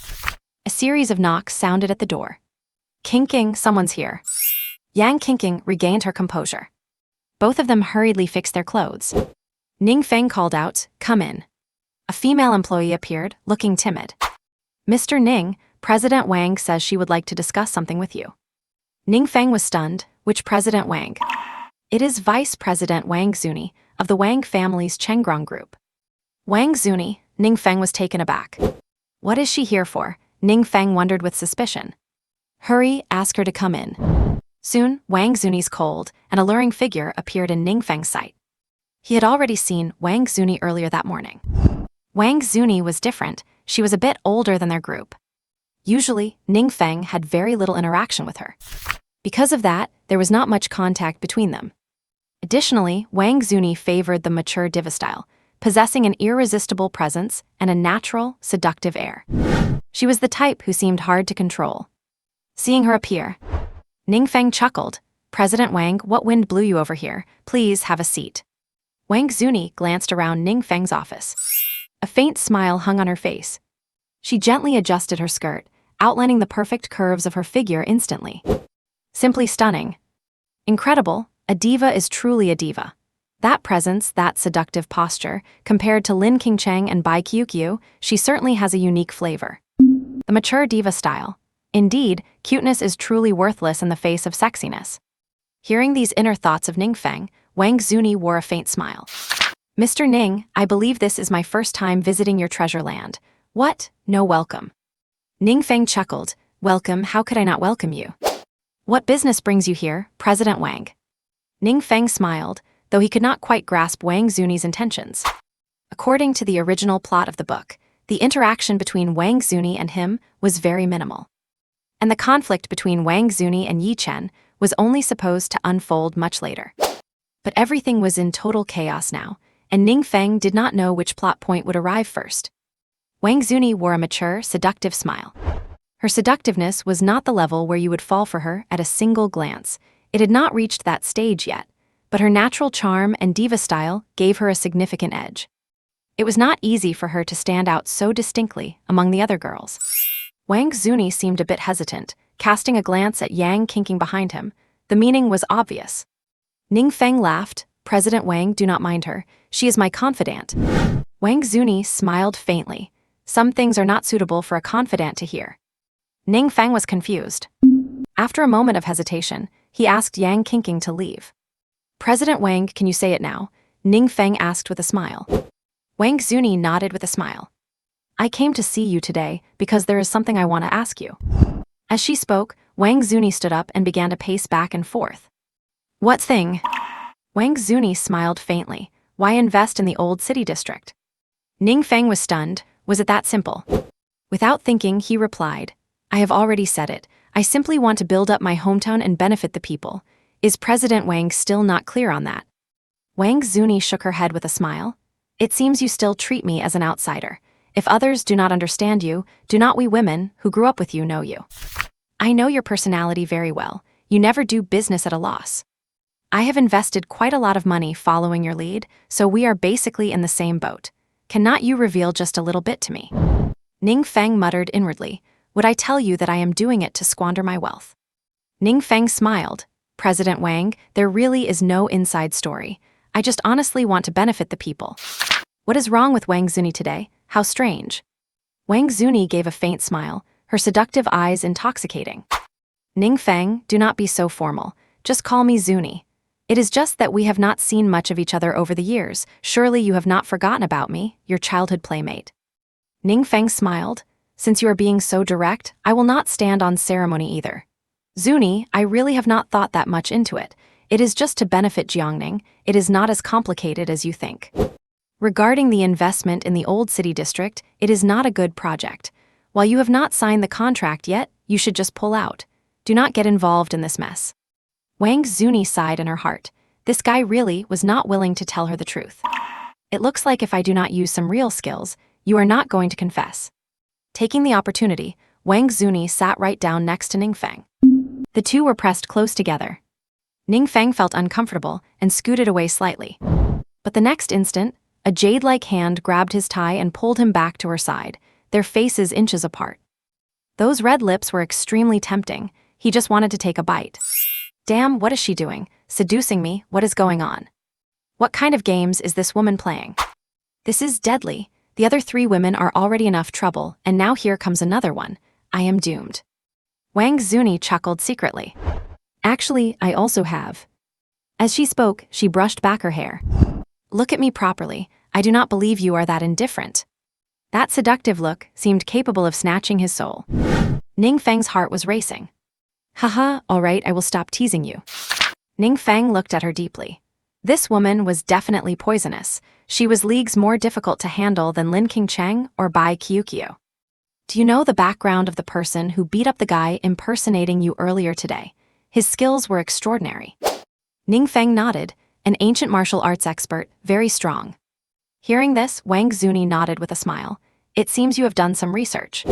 A series of knocks sounded at the door. Qingqing, someone's here. Yang Qingqing regained her composure. Both of them hurriedly fixed their clothes. Ning Feng called out, come in. A female employee appeared, looking timid. Mr. Ning, President Wang says she would like to discuss something with you. Ning Feng was stunned. Which President Wang? It is Vice President Wang Zuni, of the Wang family's Chengrong group. Wang Zuni, Ning Feng was taken aback. What is she here for? Ning Feng wondered with suspicion. Hurry, ask her to come in. Soon, Wang Zuni's cold and alluring figure appeared in Ning Feng's sight. He had already seen Wang Zuni earlier that morning. Wang Zuni was different. She was a bit older than their group. Usually, Ning Feng had very little interaction with her. Because of that, there was not much contact between them. Additionally, Wang Zuni favored the mature diva style, possessing an irresistible presence and a natural, seductive air. She was the type who seemed hard to control. Seeing her appear, Ning Feng chuckled. President Wang, what wind blew you over here? Please have a seat. Wang Zuni glanced around Ning Feng's office. A faint smile hung on her face. She gently adjusted her skirt, outlining the perfect curves of her figure instantly. Simply stunning. Incredible, a diva is truly a diva. That presence, that seductive posture, compared to Lin Qingcheng and Bai Qiuqiu, she certainly has a unique flavor. The mature diva style. Indeed, cuteness is truly worthless in the face of sexiness. Hearing these inner thoughts of Ning Feng, Wang Zuni wore a faint smile. Mr. Ning, I believe this is my first time visiting your treasure land. What? No welcome. Ning Feng chuckled. Welcome, how could I not welcome you? What business brings you here, President Wang? Ning Feng smiled, though he could not quite grasp Wang Zuni's intentions. According to the original plot of the book, the interaction between Wang Zuni and him was very minimal. And the conflict between Wang Zuni and Yi Chen was only supposed to unfold much later. But everything was in total chaos now, and Ning Feng did not know which plot point would arrive first. Wang Zuni wore a mature, seductive smile. Her seductiveness was not the level where you would fall for her at a single glance. It had not reached that stage yet, but her natural charm and diva style gave her a significant edge. It was not easy for her to stand out so distinctly among the other girls. Wang Zuni seemed a bit hesitant, casting a glance at Yang Qingqing behind him. The meaning was obvious. Ning Feng laughed. President Wang, do not mind her. She is my confidant. Wang Zuni smiled faintly. Some things are not suitable for a confidant to hear. Ning Feng was confused. After a moment of hesitation, he asked Yang Qingqing to leave. President Wang, can you say it now? Ning Feng asked with a smile. Wang Zuni nodded with a smile. I came to see you today because there is something I want to ask you. As she spoke, Wang Zuni stood up and began to pace back and forth. What thing? Wang Zuni smiled faintly. Why invest in the old city district? Ning Feng was stunned. Was it that simple? Without thinking, he replied, I have already said it. I simply want to build up my hometown and benefit the people. Is President Wang still not clear on that? Wang Zuni shook her head with a smile. It seems you still treat me as an outsider. If others do not understand you, do not we women, who grew up with you, know you? I know your personality very well. You never do business at a loss. I have invested quite a lot of money following your lead, so we are basically in the same boat. Cannot you reveal just a little bit to me? Ning Feng muttered inwardly. Would I tell you that I am doing it to squander my wealth? Ning Feng smiled. President Wang, there really is no inside story. I just honestly want to benefit the people. What is wrong with Wang Zuni today? How strange. Wang Zuni gave a faint smile, her seductive eyes intoxicating. Ning Feng, do not be so formal. Just call me Zuni. It is just that we have not seen much of each other over the years. Surely you have not forgotten about me, your childhood playmate. Ning Feng smiled. Since you are being so direct, I will not stand on ceremony either. Zuni, I really have not thought that much into it. It is just to benefit Jiangning. It is not as complicated as you think. Regarding the investment in the old city district, it is not a good project. While you have not signed the contract yet, you should just pull out. Do not get involved in this mess. Wang Zuni sighed in her heart. This guy really was not willing to tell her the truth. It looks like if I do not use some real skills, you are not going to confess. Taking the opportunity, Wang Zuni sat right down next to Ning Feng. The two were pressed close together. Ning Feng felt uncomfortable and scooted away slightly. But the next instant, a jade-like hand grabbed his tie and pulled him back to her side, their faces inches apart. Those red lips were extremely tempting. He just wanted to take a bite. Damn, what is she doing? Seducing me? What is going on? What kind of games is this woman playing? This is deadly. The other three women are already enough trouble, and now here comes another one. I am doomed. Wang Zuni chuckled secretly. Actually, I also have. As she spoke, she brushed back her hair. Look at me properly. I do not believe you are that indifferent. That seductive look seemed capable of snatching his soul. Ning Feng's heart was racing. Haha, all right, I will stop teasing you. Ning Feng looked at her deeply. This woman was definitely poisonous. She was leagues more difficult to handle than Lin Qingcheng or Bai Qiuqiu. Do you know the background of the person who beat up the guy impersonating you earlier today? His skills were extraordinary. Ning Feng nodded, an ancient martial arts expert, very strong. Hearing this, Wang Zuni nodded with a smile. It seems you have done some research.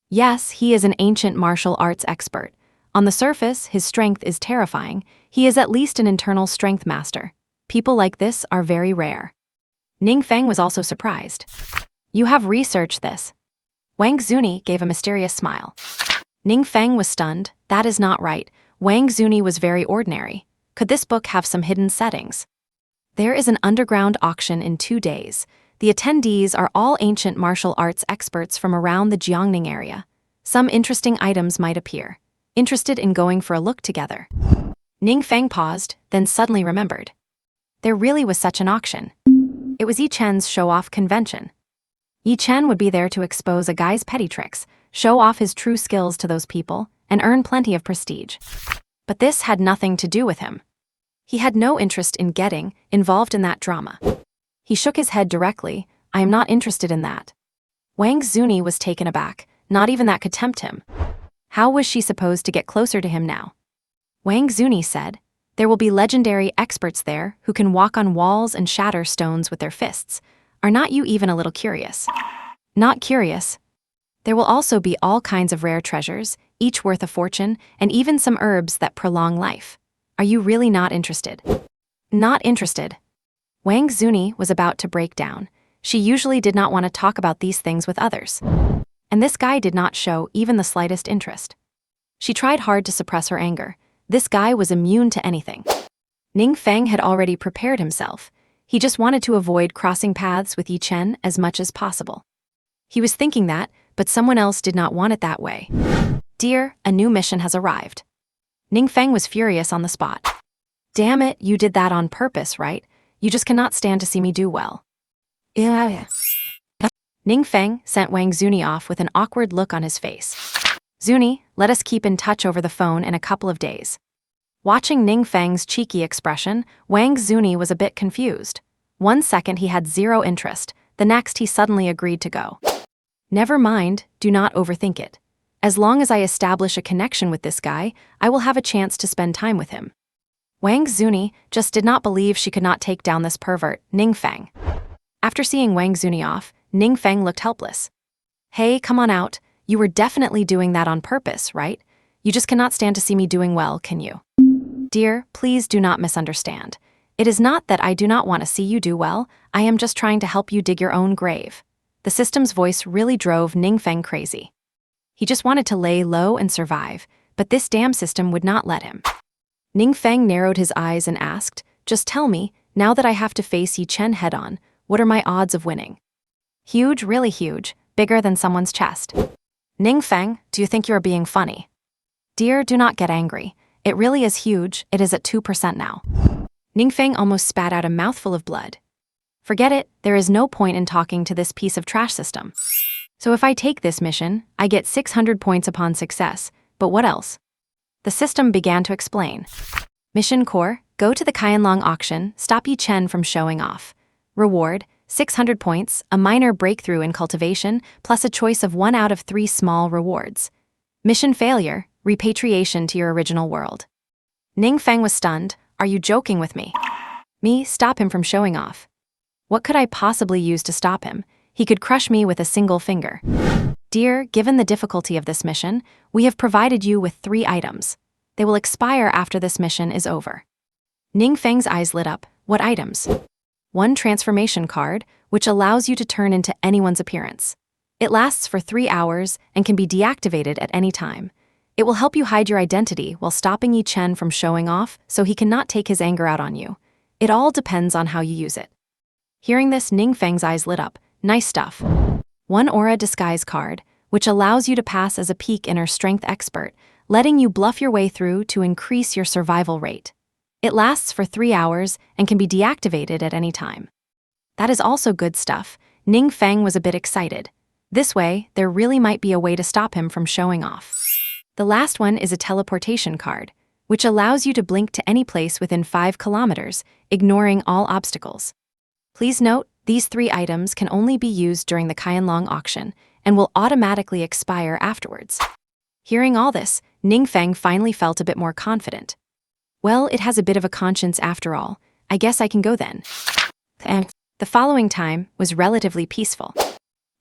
Yes, he is an ancient martial arts expert. On the surface, his strength is terrifying. He is at least an internal strength master. People like this are very rare. Ning Feng was also surprised. You have researched this. Wang Zuni gave a mysterious smile. Ning Feng was stunned. That is not right. Wang Zuni was very ordinary. Could this book have some hidden settings? There is an underground auction in 2 days. The attendees are all ancient martial arts experts from around the Jiangning area. Some interesting items might appear. Interested in going for a look together? Ning Feng paused, then suddenly remembered. There really was such an auction. It was Yi Chen's show-off convention. Yi Chen would be there to expose a guy's petty tricks, show off his true skills to those people, and earn plenty of prestige. But this had nothing to do with him. He had no interest in getting involved in that drama. He shook his head directly. I am not interested in that. Wang Zuni was taken aback. Not even that could tempt him. How was she supposed to get closer to him now? Wang Zuni said, there will be legendary experts there who can walk on walls and shatter stones with their fists. Are not you even a little curious? Not curious. There will also be all kinds of rare treasures, each worth a fortune, and even some herbs that prolong life. Are you really not interested? Not interested. Wang Zuni was about to break down. She usually did not want to talk about these things with others. And this guy did not show even the slightest interest. She tried hard to suppress her anger. This guy was immune to anything. Ning Feng had already prepared himself. He just wanted to avoid crossing paths with Yi Chen as much as possible. He was thinking that, but someone else did not want it that way. Dear, a new mission has arrived. Ning Feng was furious on the spot. Damn it, you did that on purpose, right? You just cannot stand to see me do well. Yeah. Ning Feng sent Wang Zuni off with an awkward look on his face. Zuni, let us keep in touch over the phone in a couple of days. Watching Ning Feng's cheeky expression, Wang Zuni was a bit confused. 1 second he had zero interest, the next he suddenly agreed to go. Never mind, do not overthink it. As long as I establish a connection with this guy, I will have a chance to spend time with him. Wang Zuni just did not believe she could not take down this pervert, Ning Feng. After seeing Wang Zuni off, Ning Feng looked helpless. Hey, come on out. You were definitely doing that on purpose, right? You just cannot stand to see me doing well, can you? Dear, please do not misunderstand. It is not that I do not want to see you do well, I am just trying to help you dig your own grave. The system's voice really drove Ning Feng crazy. He just wanted to lay low and survive, but this damn system would not let him. Ning Feng narrowed his eyes and asked, just tell me, now that I have to face Yi Chen head-on, what are my odds of winning? Huge, really huge, bigger than someone's chest. Ning Feng, do you think you are being funny? Dear, do not get angry. It really is huge, it is at 2% now. Ning Feng almost spat out a mouthful of blood. Forget it, there is no point in talking to this piece of trash system. So if I take this mission, I get 600 points upon success, but what else? The system began to explain. Mission Core, go to the Qianlong auction, stop Yi Chen from showing off. Reward, 600 points, a minor breakthrough in cultivation, plus a choice of 1 out of 3 small rewards. Mission failure, repatriation to your original world. Ning Feng was stunned. Are you joking with me? Me, stop him from showing off. What could I possibly use to stop him? He could crush me with a single finger. Dear, given the difficulty of this mission, we have provided you with 3 items. They will expire after this mission is over. Ning Feng's eyes lit up. What items? 1 transformation card, which allows you to turn into anyone's appearance. It lasts for 3 hours and can be deactivated at any time. It will help you hide your identity while stopping Yi Chen from showing off so he cannot take his anger out on you. It all depends on how you use it. Hearing this, Ning Feng's eyes lit up. Nice stuff. 1 aura disguise card, which allows you to pass as a peak inner strength expert, letting you bluff your way through to increase your survival rate. It lasts for 3 hours and can be deactivated at any time. That is also good stuff. Ning Feng was a bit excited. This way, there really might be a way to stop him from showing off. The last one is a teleportation card, which allows you to blink to any place within 5 kilometers, ignoring all obstacles. Please note, these 3 items can only be used during the Qianlong auction and will automatically expire afterwards. Hearing all this, Ning Feng finally felt a bit more confident. Well, it has a bit of a conscience after all. I guess I can go then. The following time was relatively peaceful.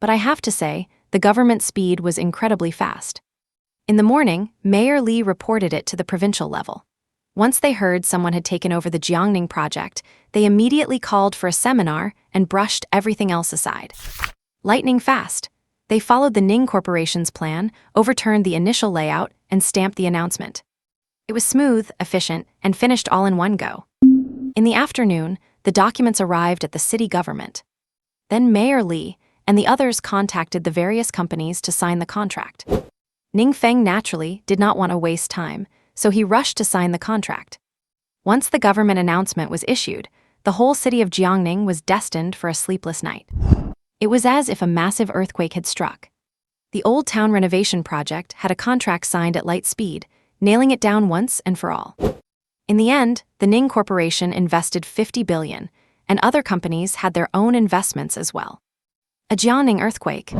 But I have to say, the government speed was incredibly fast. In the morning, Mayor Li reported it to the provincial level. Once they heard someone had taken over the Jiangning project, they immediately called for a seminar and brushed everything else aside. Lightning fast. They followed the Ning Corporation's plan, overturned the initial layout, and stamped the announcement. It was smooth, efficient, and finished all in one go. In the afternoon, the documents arrived at the city government. Then Mayor Li and the others contacted the various companies to sign the contract. Ning Feng naturally did not want to waste time, so he rushed to sign the contract. Once the government announcement was issued, the whole city of Jiangning was destined for a sleepless night. It was as if a massive earthquake had struck. The old town renovation project had a contract signed at light speed, nailing it down once and for all. In the end, the Ning Corporation invested 50 billion, and other companies had their own investments as well. A Jiangning earthquake.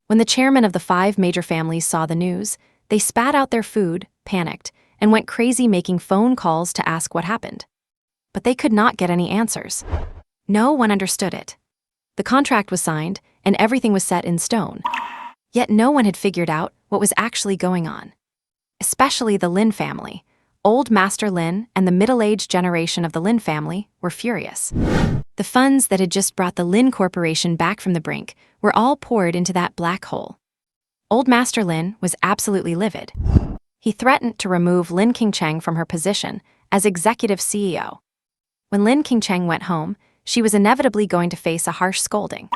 When the chairman of the 5 major families saw the news, they spat out their food, panicked, and went crazy making phone calls to ask what happened. But they could not get any answers. No one understood it. The contract was signed, and everything was set in stone. Yet no one had figured out what was actually going on. Especially the Lin family. Old Master Lin and the middle-aged generation of the Lin family were furious. The funds that had just brought the Lin Corporation back from the brink were all poured into that black hole. Old Master Lin was absolutely livid. He threatened to remove Lin Qingcheng from her position as executive CEO. When Lin Qingcheng went home, she was inevitably going to face a harsh scolding.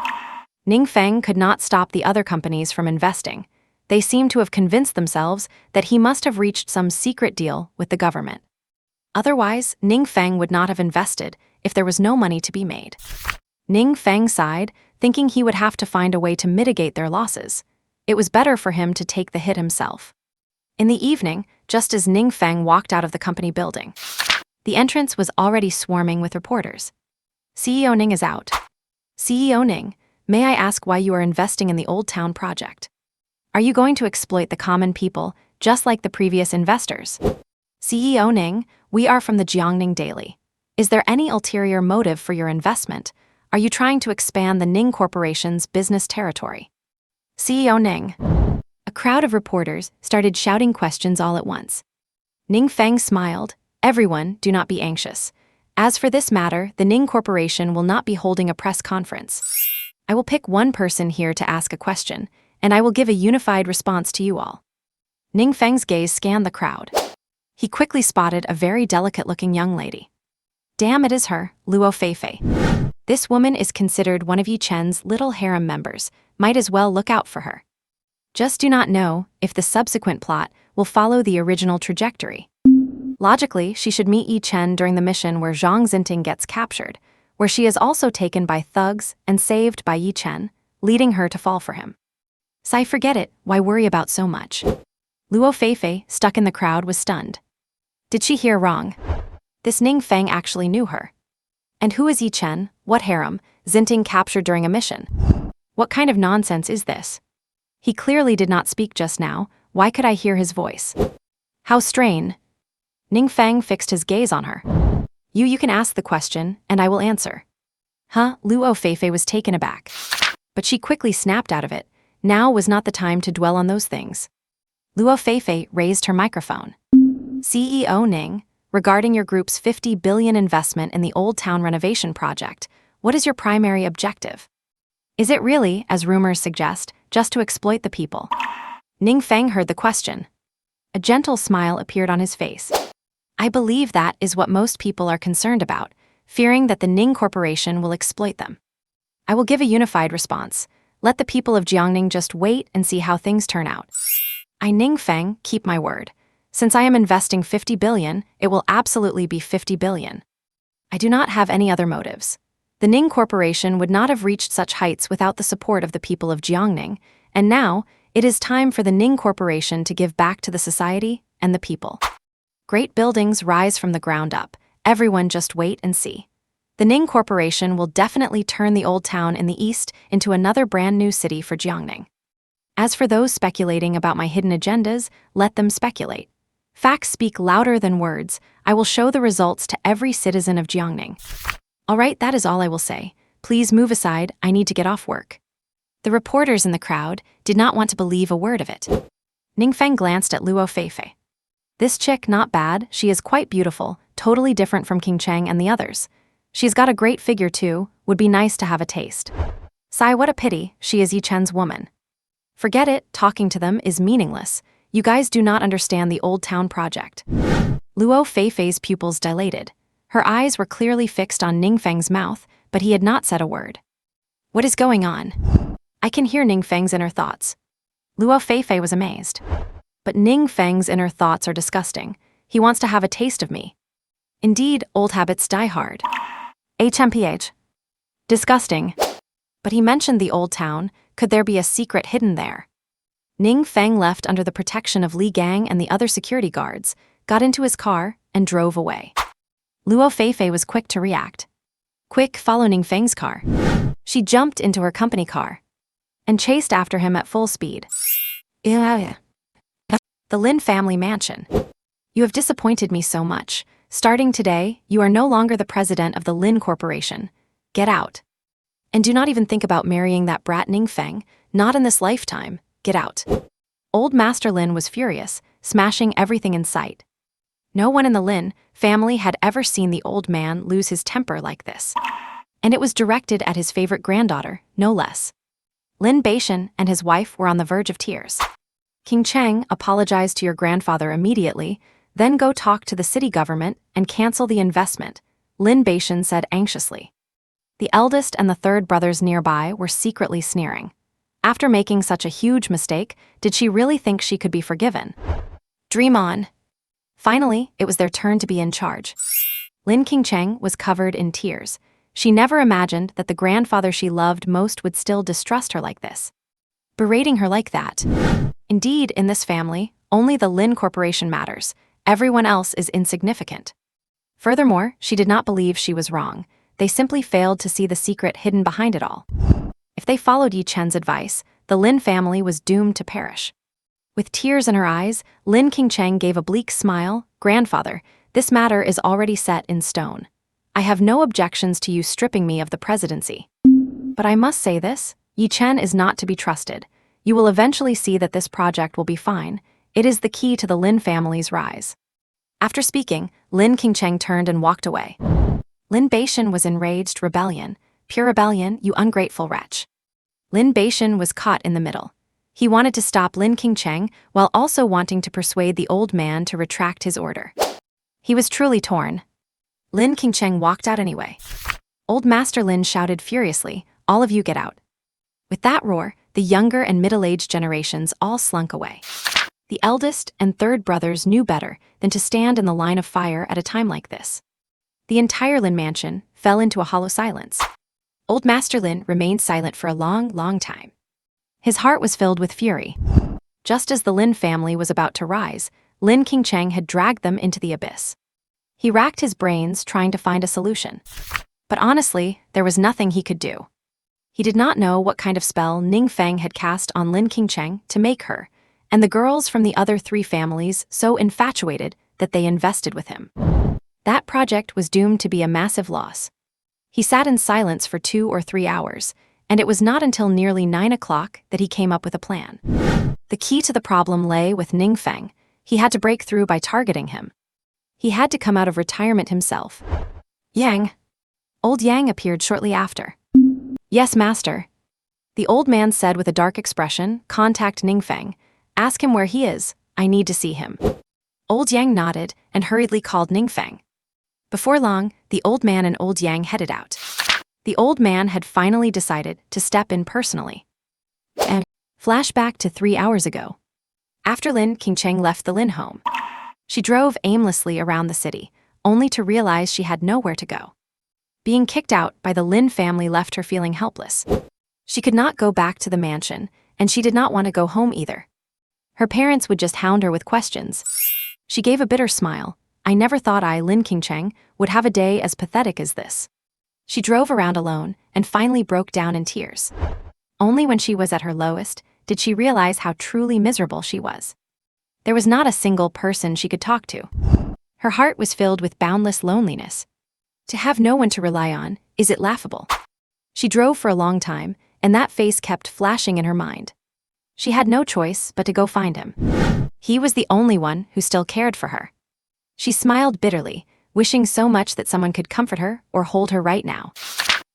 Ning Feng could not stop the other companies from investing. They seemed to have convinced themselves that he must have reached some secret deal with the government. Otherwise, Ning Feng would not have invested if there was no money to be made. Ning Feng sighed, thinking he would have to find a way to mitigate their losses. It was better for him to take the hit himself. In the evening, just as Ning Feng walked out of the company building, the entrance was already swarming with reporters. CEO Ning is out. CEO Ning, may I ask why you are investing in the Old Town project? Are you going to exploit the common people, just like the previous investors? CEO Ning, we are from the Jiangning Daily. Is there any ulterior motive for your investment? Are you trying to expand the Ning Corporation's business territory? CEO Ning. A crowd of reporters started shouting questions all at once. Ning Feng smiled. Everyone, do not be anxious. As for this matter, the Ning Corporation will not be holding a press conference. I will pick one person here to ask a question, and I will give a unified response to you all. Ning Feng's gaze scanned the crowd. He quickly spotted a very delicate-looking young lady. Damn, it is her, Luo Feifei. This woman is considered one of Yi Chen's little harem members. Might as well look out for her. Just do not know if the subsequent plot will follow the original trajectory. Logically, she should meet Yi Chen during the mission where Zhang Xinting gets captured, where she is also taken by thugs and saved by Yi Chen, leading her to fall for him. Sai, forget it, why worry about so much? Luo Feifei, stuck in the crowd, was stunned. Did she hear wrong? This Ning Feng actually knew her. And who is Yi Chen? What harem? Xinting captured during a mission? What kind of nonsense is this? He clearly did not speak just now. Why could I hear his voice? How strange. Ning Feng fixed his gaze on her. You can ask the question, and I will answer. Huh? Luo Feifei was taken aback. But she quickly snapped out of it. Now was not the time to dwell on those things. Luo Feifei raised her microphone. CEO Ning, regarding your group's 50 billion investment in the Old Town renovation project, what is your primary objective? Is it really, as rumors suggest, just to exploit the people? Ning Feng heard the question. A gentle smile appeared on his face. I believe that is what most people are concerned about, fearing that the Ning Corporation will exploit them. I will give a unified response. Let the people of Jiangning just wait and see how things turn out. I, Ning Feng, keep my word. Since I am investing 50 billion, it will absolutely be 50 billion. I do not have any other motives. The Ning Corporation would not have reached such heights without the support of the people of Jiangning, and now, it is time for the Ning Corporation to give back to the society and the people. Great buildings rise from the ground up. Everyone just wait and see. The Ning Corporation will definitely turn the Old Town in the east into another brand new city for Jiangning. As for those speculating about my hidden agendas, let them speculate. Facts speak louder than words. I will show the results to every citizen of Jiangning. All right, that is all I will say. Please move aside, I need to get off work. The reporters in the crowd did not want to believe a word of it. Ning Feng glanced at Luo Feifei. This chick, not bad, she is quite beautiful, totally different from Qingcheng and the others. She's got a great figure too, would be nice to have a taste. Sai, what a pity, she is Yi Chen's woman. Forget it, talking to them is meaningless. You guys do not understand the Old Town project. Luo Feifei's pupils dilated. Her eyes were clearly fixed on Ning Feng's mouth, but he had not said a word. What is going on? I can hear Ning Feng's inner thoughts. Luo Feifei was amazed. But Ning Feng's inner thoughts are disgusting. He wants to have a taste of me. Indeed, old habits die hard. HMPH. Disgusting. But he mentioned the Old Town. Could there be a secret hidden there? Ning Feng left under the protection of Li Gang and the other security guards, got into his car, and drove away. Luo Feifei was quick to react. Quick, follow Ning Feng's car. She jumped into her company car and chased after him at full speed. The Lin family mansion. You have disappointed me so much. Starting today, you are no longer the president of the Lin Corporation. Get out. And do not even think about marrying that brat Ning Feng, not in this lifetime. Get out. Old Master Lin was furious, smashing everything in sight. No one in the Lin family had ever seen the old man lose his temper like this. And it was directed at his favorite granddaughter, no less. Lin Beishan and his wife were on the verge of tears. King Cheng apologized to your grandfather immediately, then go talk to the city government and cancel the investment, Lin Beishan said anxiously. The eldest and the third brothers nearby were secretly sneering. After making such a huge mistake, did she really think she could be forgiven? Dream on. Finally, it was their turn to be in charge. Lin Qingcheng was covered in tears. She never imagined that the grandfather she loved most would still distrust her like this, berating her like that. Indeed, in this family, only the Lin Corporation matters. Everyone else is insignificant. Furthermore, she did not believe she was wrong. They simply failed to see the secret hidden behind it all. If they followed Yi Chen's advice, the Lin family was doomed to perish. With tears in her eyes, Lin Qingcheng gave a bleak smile. Grandfather, this matter is already set in stone. I have no objections to you stripping me of the presidency. But I must say this, Yi Chen is not to be trusted. You will eventually see that this project will be fine. It is the key to the Lin family's rise. After speaking, Lin Qingcheng turned and walked away. Lin Beishan was enraged. Rebellion. Pure rebellion, you ungrateful wretch. Lin Beishan was caught in the middle. He wanted to stop Lin Qingcheng while also wanting to persuade the old man to retract his order. He was truly torn. Lin Qingcheng walked out anyway. Old Master Lin shouted furiously, all of you get out. With that roar, the younger and middle-aged generations all slunk away. The eldest and third brothers knew better than to stand in the line of fire at a time like this. The entire Lin mansion fell into a hollow silence. Old Master Lin remained silent for a long, long time. His heart was filled with fury. Just as the Lin family was about to rise, Lin Qingcheng had dragged them into the abyss. He racked his brains trying to find a solution. But honestly, there was nothing he could do. He did not know what kind of spell Ning Feng had cast on Lin Qingcheng to make her, and the girls from the other three families so infatuated that they invested with him. That project was doomed to be a massive loss. He sat in silence for 2 or 3 hours, and it was not until nearly 9 o'clock that he came up with a plan. The key to the problem lay with Ning Feng. He had to break through by targeting him. He had to come out of retirement himself. Yang. Old Yang appeared shortly after. Yes, master. The old man said with a dark expression, contact Ning Feng. Ask him where he is. I need to see him. Old Yang nodded and hurriedly called Ning Feng. Before long, the old man and old Yang headed out. The old man had finally decided to step in personally. And flashback to 3 hours ago. After Lin Qingcheng left the Lin home, she drove aimlessly around the city, only to realize she had nowhere to go. Being kicked out by the Lin family left her feeling helpless. She could not go back to the mansion, and she did not want to go home either. Her parents would just hound her with questions. She gave a bitter smile. I never thought I, Lin Qingcheng, would have a day as pathetic as this. She drove around alone and finally broke down in tears. Only when she was at her lowest did she realize how truly miserable she was. There was not a single person she could talk to. Her heart was filled with boundless loneliness. To have no one to rely on, is it laughable? She drove for a long time, and that face kept flashing in her mind. She had no choice but to go find him. He was the only one who still cared for her. She smiled bitterly, wishing so much that someone could comfort her or hold her right now.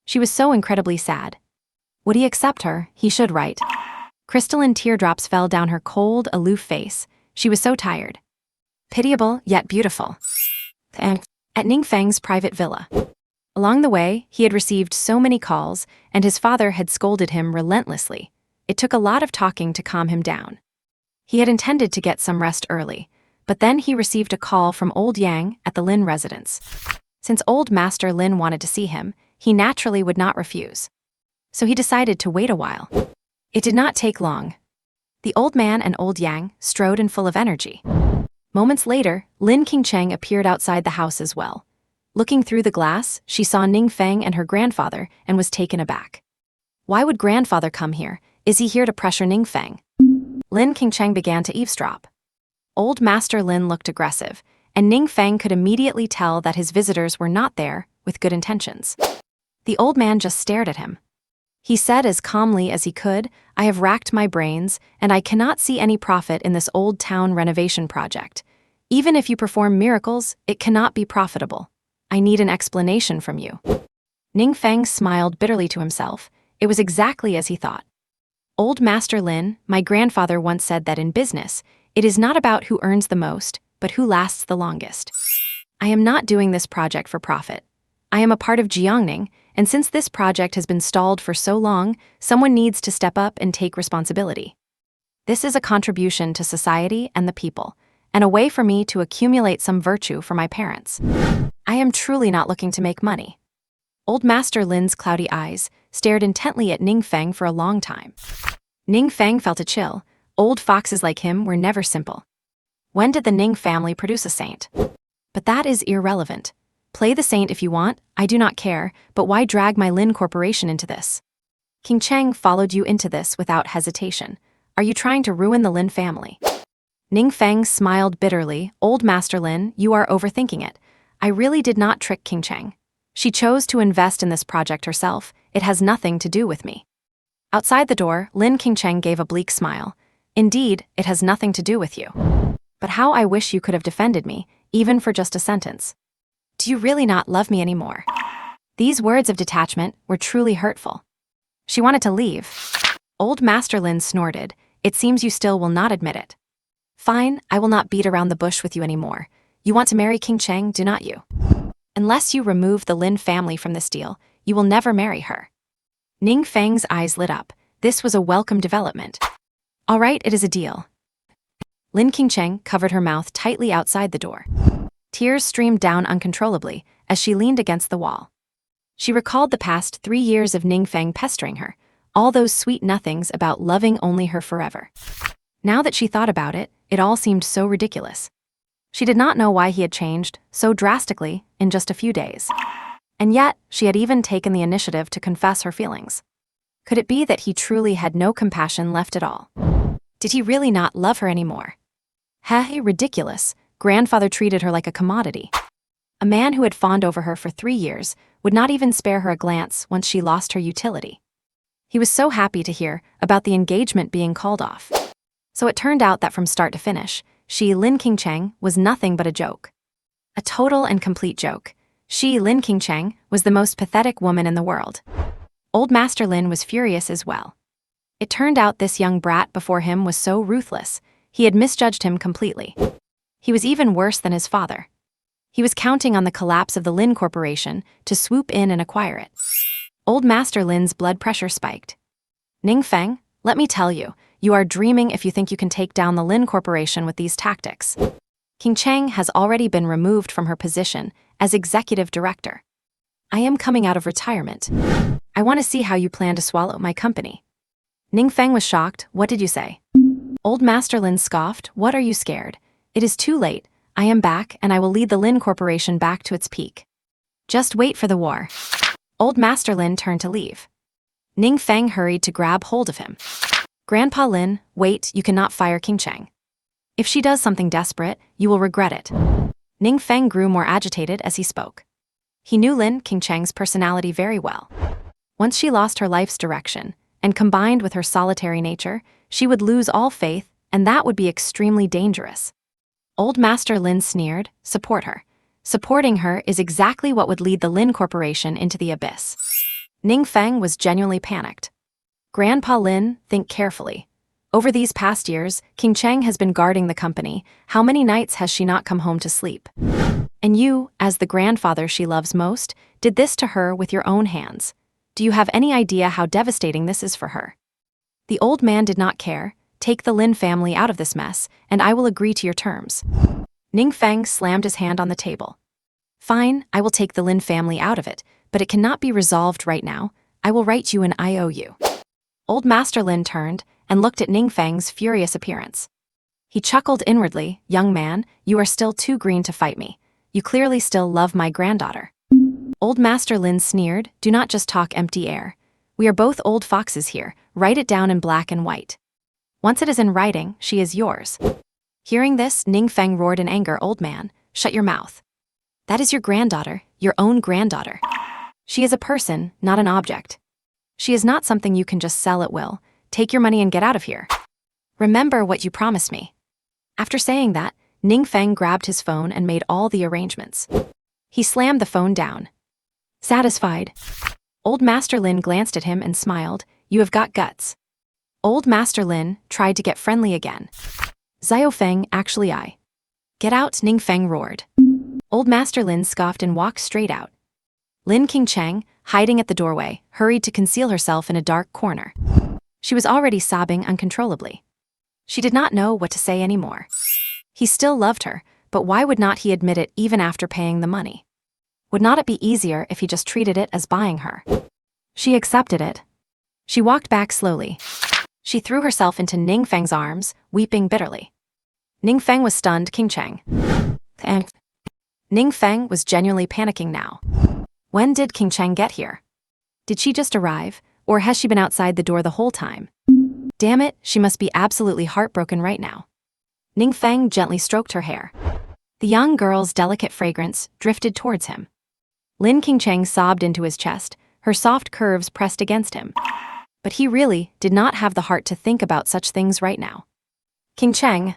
She was so incredibly sad. Would he accept her? He should, right? Crystalline teardrops fell down her cold, aloof face. She was so tired. Pitiable, yet beautiful. At Ning Feng's private villa. Along the way, he had received so many calls, and his father had scolded him relentlessly. It took a lot of talking to calm him down. He had intended to get some rest early, but then he received a call from old Yang at the Lin residence. Since old Master Lin wanted to see him, he naturally would not refuse. So he decided to wait a while. It did not take long. The old man and old Yang strode in full of energy. Moments later, Lin Qingcheng appeared outside the house as well. Looking through the glass, she saw Ning Feng and her grandfather and was taken aback. Why would grandfather come here? Is he here to pressure Ning Feng? Lin Qingcheng began to eavesdrop. Old Master Lin looked aggressive, and Ning Feng could immediately tell that his visitors were not there with good intentions. The old man just stared at him. He said as calmly as he could, "I have racked my brains, and I cannot see any profit in this old town renovation project. Even if you perform miracles, it cannot be profitable. I need an explanation from you." Ning Feng smiled bitterly to himself. It was exactly as he thought. "Old Master Lin, my grandfather once said that in business, it is not about who earns the most, but who lasts the longest. I am not doing this project for profit. I am a part of Jiangning, and since this project has been stalled for so long, someone needs to step up and take responsibility. This is a contribution to society and the people, and a way for me to accumulate some virtue for my parents. I am truly not looking to make money." Old Master Lin's cloudy eyes stared intently at Ning Feng for a long time. Ning Feng felt a chill. Old foxes like him were never simple. When did the Ning family produce a saint? But that is irrelevant. Play the saint if you want, I do not care, but why drag my Lin Corporation into this? Qingcheng followed you into this without hesitation. Are you trying to ruin the Lin family? Ning Feng smiled bitterly. Old Master Lin, you are overthinking it. I really did not trick Qingcheng. She chose to invest in this project herself. It has nothing to do with me. Outside the door, Lin Qingcheng gave a bleak smile. Indeed, it has nothing to do with you. But how I wish you could have defended me, even for just a sentence. Do you really not love me anymore? These words of detachment were truly hurtful. She wanted to leave. Old Master Lin snorted. It seems you still will not admit it. Fine, I will not beat around the bush with you anymore. You want to marry Qingcheng, do not you? Unless you remove the Lin family from this deal, you will never marry her. Ning Feng's eyes lit up. This was a welcome development. All right, it is a deal. Lin Qingcheng covered her mouth tightly outside the door. Tears streamed down uncontrollably as she leaned against the wall. She recalled the past 3 years of Ning Feng pestering her, all those sweet nothings about loving only her forever. Now that she thought about it, it all seemed so ridiculous. She did not know why he had changed so drastically in just a few days. And yet, she had even taken the initiative to confess her feelings. Could it be that he truly had no compassion left at all? Did he really not love her anymore? Hey, ridiculous. Grandfather treated her like a commodity. A man who had fawned over her for 3 years would not even spare her a glance once she lost her utility. He was so happy to hear about the engagement being called off. So it turned out that from start to finish, she, Lin Qingcheng, was nothing but a joke. A total and complete joke. She, Lin Qingcheng, was the most pathetic woman in the world. Old Master Lin was furious as well. It turned out this young brat before him was so ruthless, he had misjudged him completely. He was even worse than his father. He was counting on the collapse of the Lin Corporation to swoop in and acquire it. Old Master Lin's blood pressure spiked. Ning Feng, let me tell you, you are dreaming if you think you can take down the Lin Corporation with these tactics. Qingcheng has already been removed from her position as executive director. I am coming out of retirement. I want to see how you plan to swallow my company. Ning Feng was shocked. What did you say? Old Master Lin scoffed. What are you scared? It is too late. I am back, and I will lead the Lin Corporation back to its peak. Just wait for the war. Old Master Lin turned to leave. Ning Feng hurried to grab hold of him. Grandpa Lin, wait, you cannot fire Qingcheng. If she does something desperate, you will regret it. Ning Feng grew more agitated as he spoke. He knew Lin Qingcheng's personality very well. Once she lost her life's direction, and combined with her solitary nature, she would lose all faith, and that would be extremely dangerous. Old Master Lin sneered, support her. Supporting her is exactly what would lead the Lin Corporation into the abyss. Ning Feng was genuinely panicked. Grandpa Lin, think carefully. Over these past years, Qingcheng has been guarding the company. How many nights has she not come home to sleep? And you, as the grandfather she loves most, did this to her with your own hands. Do you have any idea how devastating this is for her? The old man did not care. Take the Lin family out of this mess, and I will agree to your terms. Ning Feng slammed his hand on the table. Fine, I will take the Lin family out of it, but it cannot be resolved right now. I will write you an IOU. Old Master Lin turned and looked at Ning Feng's furious appearance. He chuckled inwardly. Young man, you are still too green to fight me. You clearly still love my granddaughter. Old Master Lin sneered. Do not just talk empty air. We are both old foxes here. Write it down in black and white. Once it is in writing, she is yours. Hearing this, Ning Feng roared in anger. Old man, shut your mouth. That is your granddaughter, your own granddaughter. She is a person, not an object. She is not something you can just sell at will. Take your money and get out of here. Remember what you promised me. After saying that, Ning Feng grabbed his phone and made all the arrangements. He slammed the phone down. Satisfied, Old Master Lin glanced at him and smiled. You have got guts. Old Master Lin tried to get friendly again. Xiao Feng, actually I. Get out, Ning Feng roared. Old Master Lin scoffed and walked straight out. Lin Qingcheng, hiding at the doorway, hurried to conceal herself in a dark corner. She was already sobbing uncontrollably. She did not know what to say anymore. He still loved her, but why would not he admit it even after paying the money? Would not it be easier if he just treated it as buying her? She accepted it. She walked back slowly. She threw herself into Ning Feng's arms, weeping bitterly. Ning Feng was stunned. Qingcheng. Ning Feng was genuinely panicking now. When did Qingcheng get here? Did she just arrive, or has she been outside the door the whole time? Damn it, she must be absolutely heartbroken right now. Ning Feng gently stroked her hair. The young girl's delicate fragrance drifted towards him. Lin Qingcheng sobbed into his chest, her soft curves pressed against him. But he really did not have the heart to think about such things right now. Qingcheng.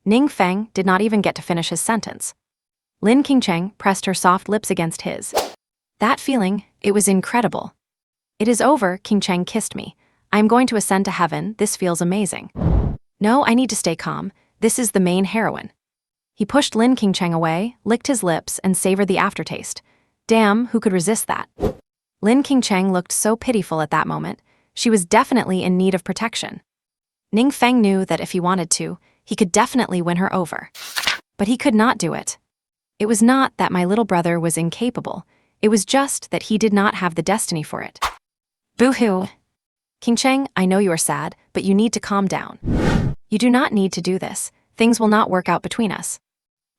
Ning Feng did not even get to finish his sentence. Lin Qingcheng pressed her soft lips against his. That feeling, it was incredible. It is over, Qingcheng kissed me. I am going to ascend to heaven, this feels amazing. No, I need to stay calm, this is the main heroine. He pushed Lin Qingcheng away, licked his lips, and savored the aftertaste. Damn, who could resist that? Lin Qingcheng looked so pitiful at that moment. She was definitely in need of protection. Ning Feng knew that if he wanted to, he could definitely win her over. But he could not do it. It was not that my little brother was incapable, it was just that he did not have the destiny for it. Boo-hoo. Qingcheng, I know you are sad, but you need to calm down. You do not need to do this. Things will not work out between us.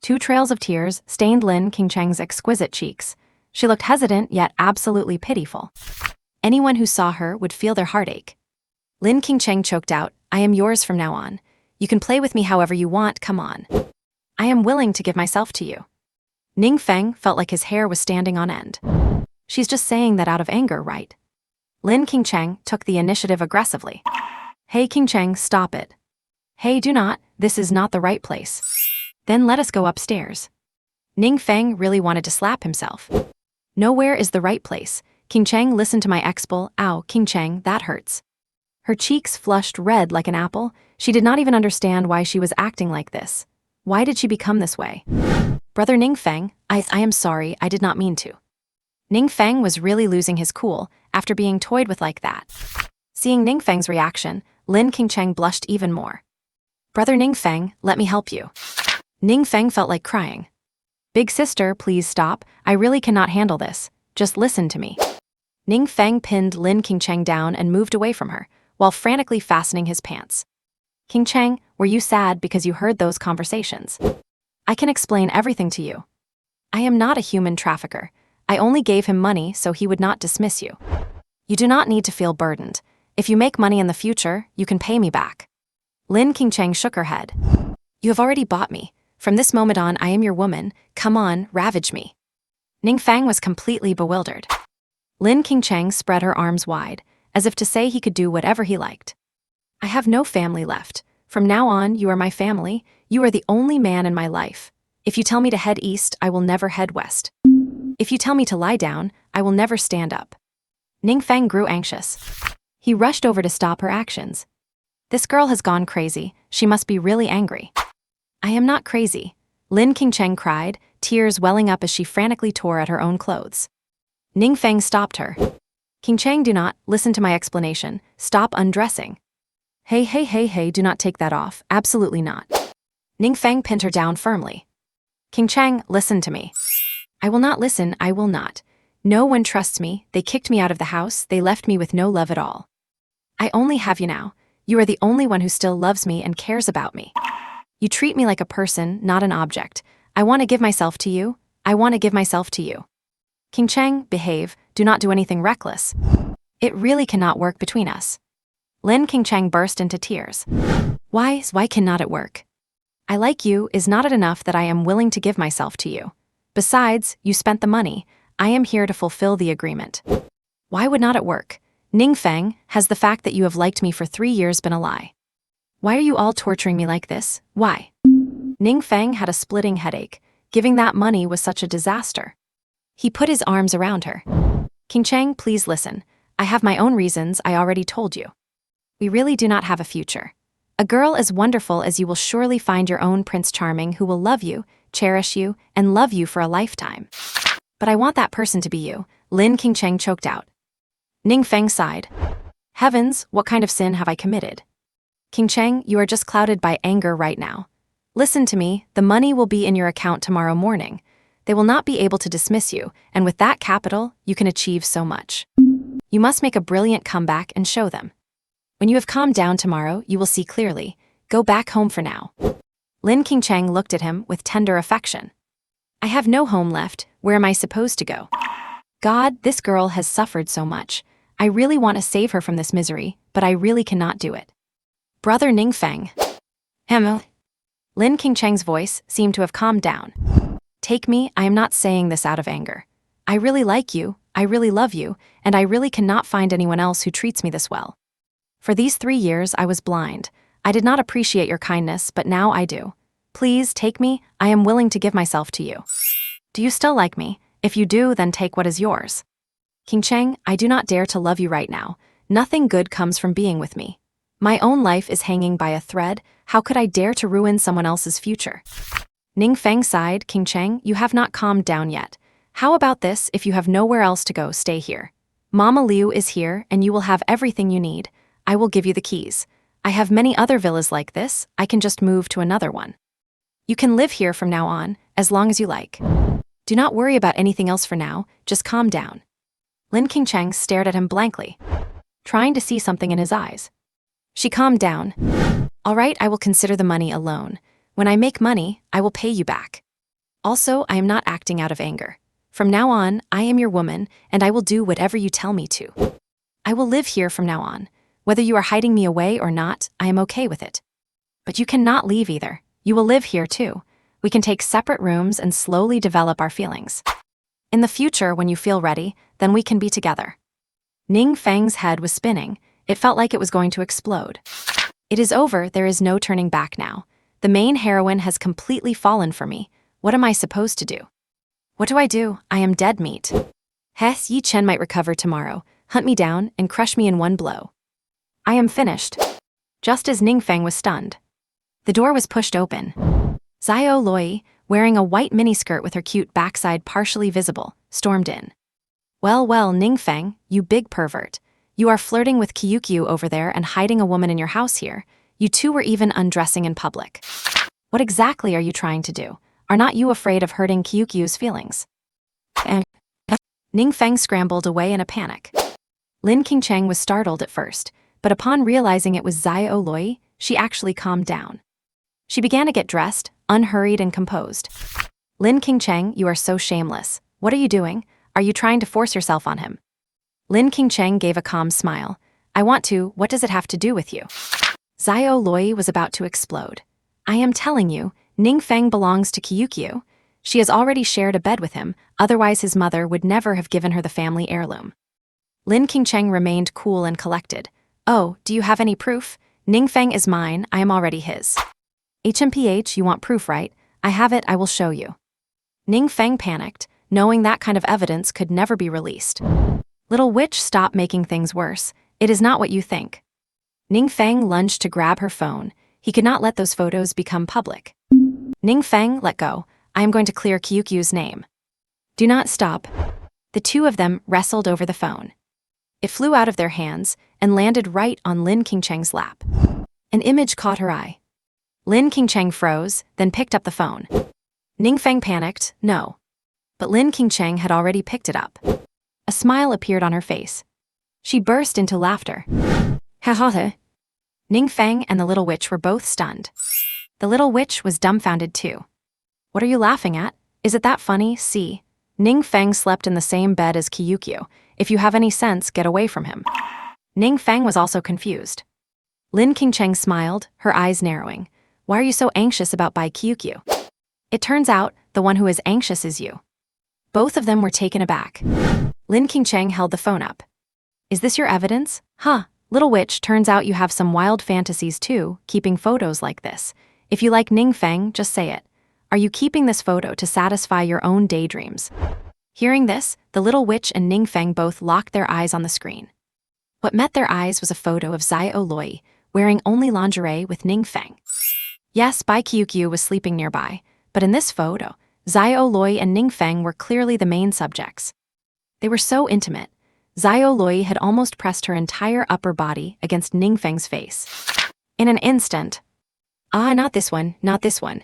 2 trails of tears stained Lin Qingcheng's exquisite cheeks. She looked hesitant yet absolutely pitiful. Anyone who saw her would feel their heartache. Lin Qingcheng choked out, I am yours from now on. You can play with me however you want, come on. I am willing to give myself to you. Ning Feng felt like his hair was standing on end. She's just saying that out of anger, right? Lin Qingcheng took the initiative aggressively. Hey Qingcheng, stop it. Hey, do not, this is not the right place. Then let us go upstairs. Ning Feng really wanted to slap himself. Nowhere is the right place. Qingcheng, listen to my expel. Ow, Qingcheng, that hurts. Her cheeks flushed red like an apple. She did not even understand why she was acting like this. Why did she become this way? Brother Ning Feng, I am sorry, I did not mean to. Ning Feng was really losing his cool after being toyed with like that. Seeing Ning Feng's reaction, Lin Qingcheng blushed even more. Brother Ning Feng, let me help you. Ning Feng felt like crying. Big sister, please stop, I really cannot handle this, just listen to me. Ning Feng pinned Lin Qingcheng down and moved away from her, while frantically fastening his pants. Qingcheng, were you sad because you heard those conversations? I can explain everything to you. I am not a human trafficker. I only gave him money so he would not dismiss you. You do not need to feel burdened. If you make money in the future, you can pay me back. Lin Qingcheng shook her head. You have already bought me. From this moment on, I am your woman. Come on, ravage me. Ning Feng was completely bewildered. Lin Qingcheng spread her arms wide, as if to say he could do whatever he liked. I have no family left. From now on, you are my family. You are the only man in my life. If you tell me to head east, I will never head west. If you tell me to lie down, I will never stand up. Ning Feng grew anxious. He rushed over to stop her actions. This girl has gone crazy. She must be really angry. I am not crazy. Lin Qingcheng cried, tears welling up as she frantically tore at her own clothes. Ning Feng stopped her. Qingcheng, do not, listen to my explanation. Stop undressing. Hey, do not take that off. Absolutely not. Ning Feng pinned her down firmly. Qingcheng, listen to me. I will not listen, I will not. No one trusts me, they kicked me out of the house, they left me with no love at all. I only have you now. You are the only one who still loves me and cares about me. You treat me like a person, not an object. I want to give myself to you. I want to give myself to you. King Cheng, behave. Do not do anything reckless. It really cannot work between us. Lin King Cheng burst into tears. Why cannot it work? I like you. Is not it enough that I am willing to give myself to you? Besides, you spent the money. I am here to fulfill the agreement. Why would not it work? Ning Feng, has the fact that you have liked me for 3 years been a lie? Why are you all torturing me like this? Why? Ning Feng had a splitting headache. Giving that money was such a disaster. He put his arms around her. King Cheng, please listen. I have my own reasons, I already told you. We really do not have a future. A girl as wonderful as you will surely find your own Prince Charming who will love you, cherish you, and love you for a lifetime. But I want that person to be you, Lin King Cheng choked out. Ning Feng sighed. Heavens, what kind of sin have I committed? King Cheng, you are just clouded by anger right now. Listen to me, the money will be in your account tomorrow morning. They will not be able to dismiss you, and with that capital, you can achieve so much. You must make a brilliant comeback and show them. When you have calmed down tomorrow, you will see clearly. Go back home for now. Lin King Cheng looked at him with tender affection. I have no home left, where am I supposed to go? God, this girl has suffered so much. I really want to save her from this misery, but I really cannot do it. Brother Ning Feng. Lin King Cheng's voice seemed to have calmed down. Take me, I am not saying this out of anger. I really like you, I really love you, and I really cannot find anyone else who treats me this well. For these 3 years, I was blind. I did not appreciate your kindness, but now I do. Please take me, I am willing to give myself to you. Do you still like me? If you do, then take what is yours. King Cheng, I do not dare to love you right now. Nothing good comes from being with me. My own life is hanging by a thread. How could I dare to ruin someone else's future? Ning Feng sighed. King Cheng, you have not calmed down yet. How about this? If you have nowhere else to go, stay here. Mama Liu is here, and you will have everything you need. I will give you the keys. I have many other villas like this. I can just move to another one. You can live here from now on, as long as you like. Do not worry about anything else for now. Just calm down. Lin King Cheng stared at him blankly, trying to see something in his eyes. She calmed down. All right, I will consider the money a loan. When I make money, I will pay you back. Also, I am not acting out of anger. From now on, I am your woman, and I will do whatever you tell me to. I will live here from now on. Whether you are hiding me away or not, I am okay with it. But you cannot leave either. You will live here too. We can take separate rooms and slowly develop our feelings. In the future, when you feel ready, then we can be together. Ning Feng's head was spinning. It felt like it was going to explode. It is over, there is no turning back now. The main heroine has completely fallen for me. What am I supposed to do? What do? I am dead meat. Hes Yi Chen might recover tomorrow, hunt me down, and crush me in one blow. I am finished. Just as Ning Feng was stunned, the door was pushed open. Xiao Loi, wearing a white miniskirt with her cute backside partially visible, stormed in. Well, Ning Feng, you big pervert. You are flirting with Kyukyu over there and hiding a woman in your house here. You two were even undressing in public. What exactly are you trying to do? Are not you afraid of hurting Kyukyu's feelings? Ning Feng scrambled away in a panic. Lin King Cheng was startled at first, but upon realizing it was Xiao Loi, she actually calmed down. She began to get dressed, unhurried and composed. Lin King Cheng, you are so shameless. What are you doing? Are you trying to force yourself on him? Lin King Cheng gave a calm smile. I want to, what does it have to do with you? Xiao Loi was about to explode. I am telling you, Ning Feng belongs to Kyukyu. She has already shared a bed with him, otherwise his mother would never have given her the family heirloom. Lin King Cheng remained cool and collected. Oh, do you have any proof? Ning Feng is mine, I am already his. HMPH, you want proof, right? I have it, I will show you. Ning Feng panicked, knowing that kind of evidence could never be released. Little witch, stop making things worse. It is not what you think. Ning Feng lunged to grab her phone. He could not let those photos become public. Ning Feng, let go. I am going to clear Kyukyu's name. Do not stop. The two of them wrestled over the phone. It flew out of their hands and landed right on Lin King Cheng's lap. An image caught her eye. Lin King Cheng froze, then picked up the phone. Ning Feng panicked, no. But Lin King Cheng had already picked it up. A smile appeared on her face. She burst into laughter. Ha ha ha. Ning Feng and the little witch were both stunned. The little witch was dumbfounded too. What are you laughing at? Is it that funny? See, Ning Feng slept in the same bed as Kyukyu. If you have any sense, get away from him. Ning Feng was also confused. Lin Qingcheng smiled, her eyes narrowing. Why are you so anxious about Bai Kyukyu? It turns out, the one who is anxious is you. Both of them were taken aback. Lin Qingcheng held the phone up. Is this your evidence? Huh, little witch, turns out you have some wild fantasies too, keeping photos like this. If you like Ning Feng, just say it. Are you keeping this photo to satisfy your own daydreams? Hearing this, the little witch and Ning Feng both locked their eyes on the screen. What met their eyes was a photo of Xiao Loi, wearing only lingerie with Ning Feng. Yes, Bai Kyukyu was sleeping nearby, but in this photo, Xiao Loi and Ning Feng were clearly the main subjects. They were so intimate. Xiao Loi had almost pressed her entire upper body against Ning Feng's face. In an instant, not this one, not this one.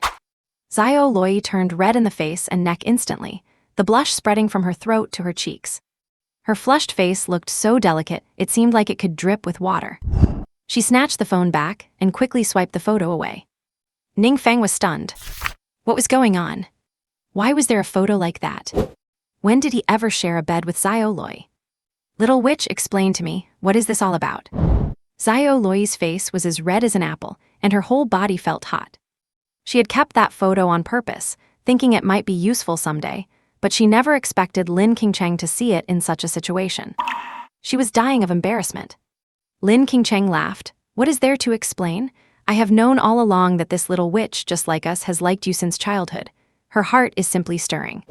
Xiao Loi turned red in the face and neck instantly, the blush spreading from her throat to her cheeks. Her flushed face looked so delicate, it seemed like it could drip with water. She snatched the phone back and quickly swiped the photo away. Ning Feng was stunned. What was going on? Why was there a photo like that? When did he ever share a bed with Xiao Loi? Little witch, explain to me, what is this all about? Xiao Loi's face was as red as an apple, and her whole body felt hot. She had kept that photo on purpose, thinking it might be useful someday, but she never expected Lin Qingcheng to see it in such a situation. She was dying of embarrassment. Lin Qingcheng laughed. What is there to explain? I have known all along that this little witch, just like us, has liked you since childhood. Her heart is simply stirring.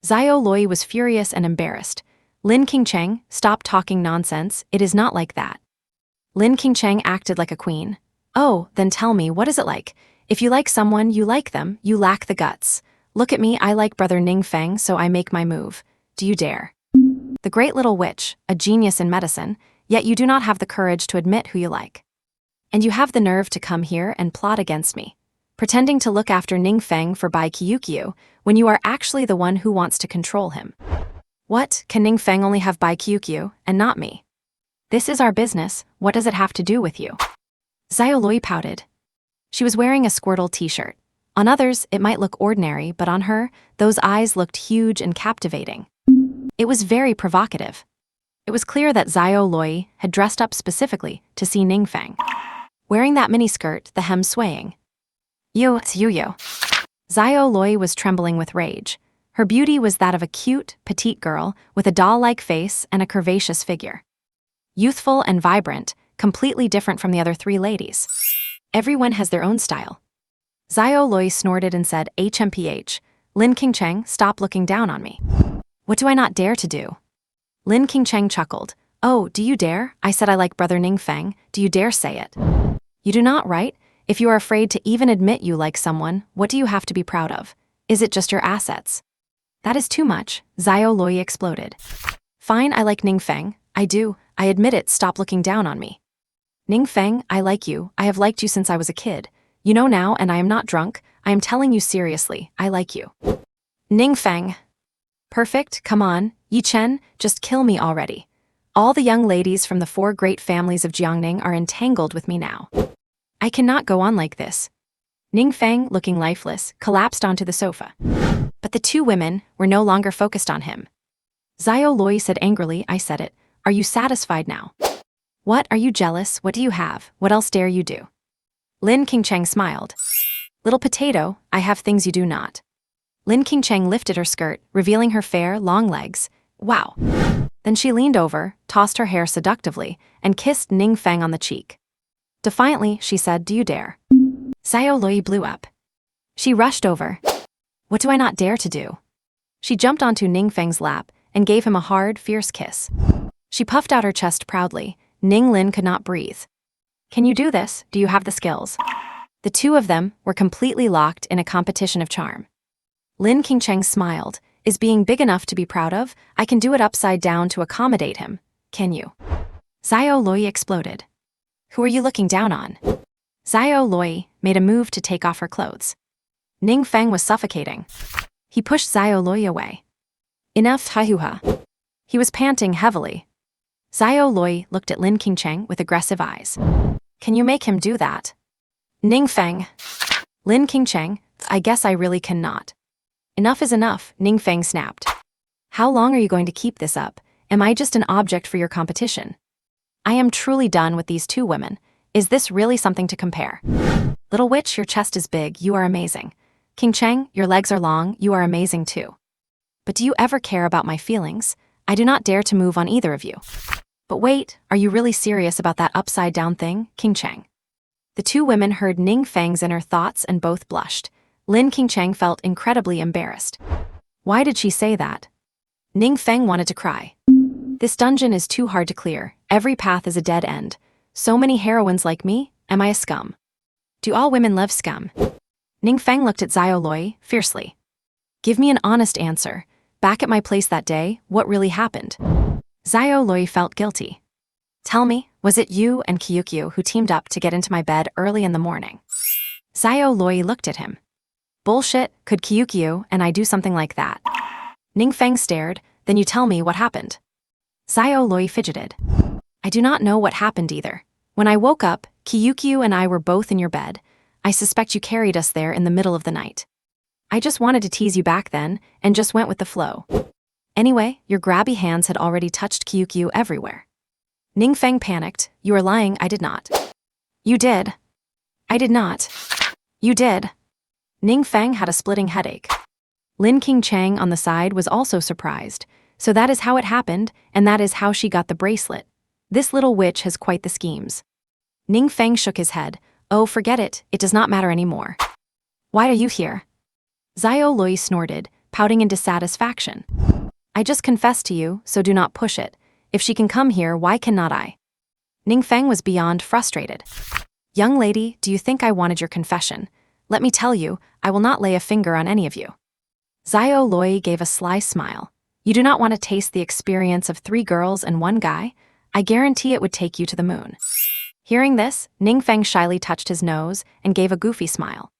Xiao Loi was furious and embarrassed. Lin Qingcheng, stop talking nonsense, it is not like that. Lin Qingcheng acted like a queen. Oh, then tell me, what is it like? If you like someone, you like them, you lack the guts. Look at me, I like brother Ning Feng, so I make my move. Do you dare? The great little witch, a genius in medicine, yet you do not have the courage to admit who you like. And you have the nerve to come here and plot against me, pretending to look after Ning Feng for Bai Kyukyu, when you are actually the one who wants to control him. What, can Ning Feng only have Bai Kyukyu, and not me? This is our business, what does it have to do with you? Xiao Loi pouted. She was wearing a Squirtle t-shirt. On others, it might look ordinary, but on her, those eyes looked huge and captivating. It was very provocative. It was clear that Xiao Loi had dressed up specifically to see Ning Feng. Wearing that miniskirt, the hem swaying. You. Xiao Loi was trembling with rage. Her beauty was that of a cute, petite girl with a doll-like face and a curvaceous figure. Youthful and vibrant, completely different from the other three ladies. Everyone has their own style. Xiao Loi snorted and said, HMPH, Lin Qingcheng, stop looking down on me. What do I not dare to do? Lin Qingcheng chuckled. Oh, do you dare? I said I like brother Ning Feng, do you dare say it? You do not, right? If you are afraid to even admit you like someone, what do you have to be proud of? Is it just your assets? That is too much, Xiao Loi exploded. Fine, I like Ning Feng, I do, I admit it, stop looking down on me. Ning Feng, I like you, I have liked you since I was a kid. You know now, and I am not drunk, I am telling you seriously, I like you. Ning Feng. Perfect, come on, Yi Chen, just kill me already. All the young ladies from the 4 great families of Jiangning are entangled with me now. I cannot go on like this. Ning Feng, looking lifeless, collapsed onto the sofa. But the 2 women were no longer focused on him. Xiao Loi said angrily, I said it. Are you satisfied now? What, are you jealous? What do you have? What else dare you do? Lin Qingcheng smiled. Little potato, I have things you do not. Lin Qingcheng lifted her skirt, revealing her fair, long legs. Wow. Then she leaned over, tossed her hair seductively, and kissed Ning Feng on the cheek. Defiantly, she said, do you dare? Xiao Loi blew up. She rushed over. What do I not dare to do? She jumped onto Ning Feng's lap and gave him a hard, fierce kiss. She puffed out her chest proudly. Ning Lin could not breathe. Can you do this? Do you have the skills? The 2 of them were completely locked in a competition of charm. Lin Qingcheng smiled. Is being big enough to be proud of? I can do it upside down to accommodate him. Can you? Xiao Loi exploded. Who are you looking down on? Xiao Loi made a move to take off her clothes. Ning Feng was suffocating. He pushed Xiao Loi away. Enough, ha-hoo-ha. He was panting heavily. Xiao Loi looked at Lin Qingcheng with aggressive eyes. Can you make him do that? Ning Feng. Lin Qingcheng, I guess I really cannot. Enough is enough, Ning Feng snapped. How long are you going to keep this up? Am I just an object for your competition? I am truly done with these two women. Is this really something to compare? Little witch, your chest is big, you are amazing. Qingcheng, your legs are long, you are amazing too. But do you ever care about my feelings? I do not dare to move on either of you. But wait, are you really serious about that upside-down thing, Qingcheng? The two women heard Ning Feng's inner thoughts and both blushed. Lin Qingcheng felt incredibly embarrassed. Why did she say that? Ning Feng wanted to cry. This dungeon is too hard to clear. Every path is a dead end. So many heroines like me, am I a scum? Do all women love scum? Ning Feng looked at Xiao Loi fiercely. Give me an honest answer. Back at my place that day, what really happened? Xiao Loi felt guilty. Tell me, was it you and Kyukyu who teamed up to get into my bed early in the morning? Xiao Loi looked at him. Bullshit, could Kyukyu and I do something like that? Ning Feng stared, then you tell me what happened. Xiao Loi fidgeted. I do not know what happened either. When I woke up, Kyukyu and I were both in your bed. I suspect you carried us there in the middle of the night. I just wanted to tease you back then, and just went with the flow. Anyway, your grabby hands had already touched Kyukyu everywhere. Ning Feng panicked. You are lying, I did not. You did. I did not. You did. Ning Feng had a splitting headache. Lin Qingcheng on the side was also surprised. So that is how it happened, and that is how she got the bracelet. This little witch has quite the schemes. Ning Feng shook his head. Oh, forget it, it does not matter anymore. Why are you here? Xiao Loi snorted, pouting in dissatisfaction. I just confessed to you, so do not push it. If she can come here, why cannot I? Ning Feng was beyond frustrated. Young lady, do you think I wanted your confession? Let me tell you, I will not lay a finger on any of you. Xiao Loi gave a sly smile. You do not want to taste the experience of 3 girls and 1 guy? I guarantee it would take you to the moon. Hearing this, Ning Feng shyly touched his nose and gave a goofy smile.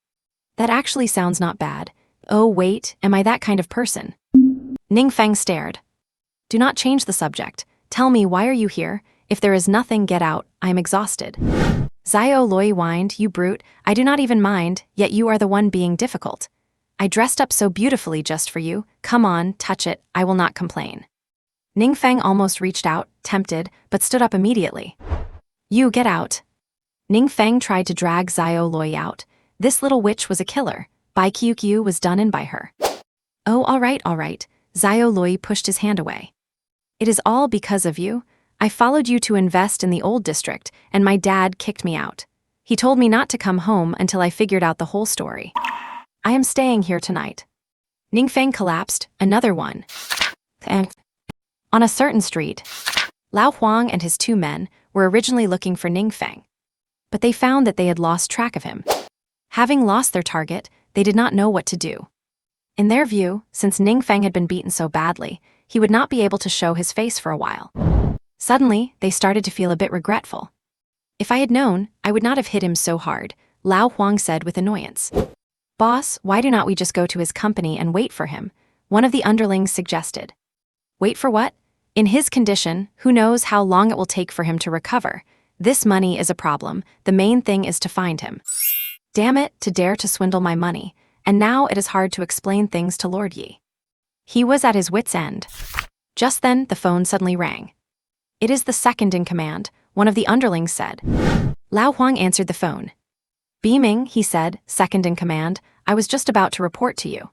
That actually sounds not bad. Oh wait, am I that kind of person? Ning Feng stared. Do not change the subject. Tell me, why are you here? If there is nothing, get out. I am exhausted. Xiao Loi whined, you brute, I do not even mind, yet you are the one being difficult. I dressed up so beautifully just for you. Come on, touch it, I will not complain. Ning Feng almost reached out, tempted, but stood up immediately. You get out. Ning Feng tried to drag Xiao Loi out. This little witch was a killer. Bai Kyukyu was done in by her. Oh, all right. Xiao Loi pushed his hand away. It is all because of you. I followed you to invest in the old district, and my dad kicked me out. He told me not to come home until I figured out the whole story. I am staying here tonight. Ning Feng collapsed, another one. On a certain street, Lao Huang and his 2 men were originally looking for Ning Feng. But they found that they had lost track of him. Having lost their target, they did not know what to do. In their view, since Ning Feng had been beaten so badly, he would not be able to show his face for a while. Suddenly, they started to feel a bit regretful. If I had known, I would not have hit him so hard, Lao Huang said with annoyance. Boss, why do not we just go to his company and wait for him? One of the underlings suggested. Wait for what? In his condition, who knows how long it will take for him to recover? This money is a problem, the main thing is to find him. Damn it, to dare to swindle my money, and now it is hard to explain things to Lord Yi. He was at his wit's end. Just then, the phone suddenly rang. It is the second in command, one of the underlings said. Lao Huang answered the phone. Beaming, he said, second in command, I was just about to report to you.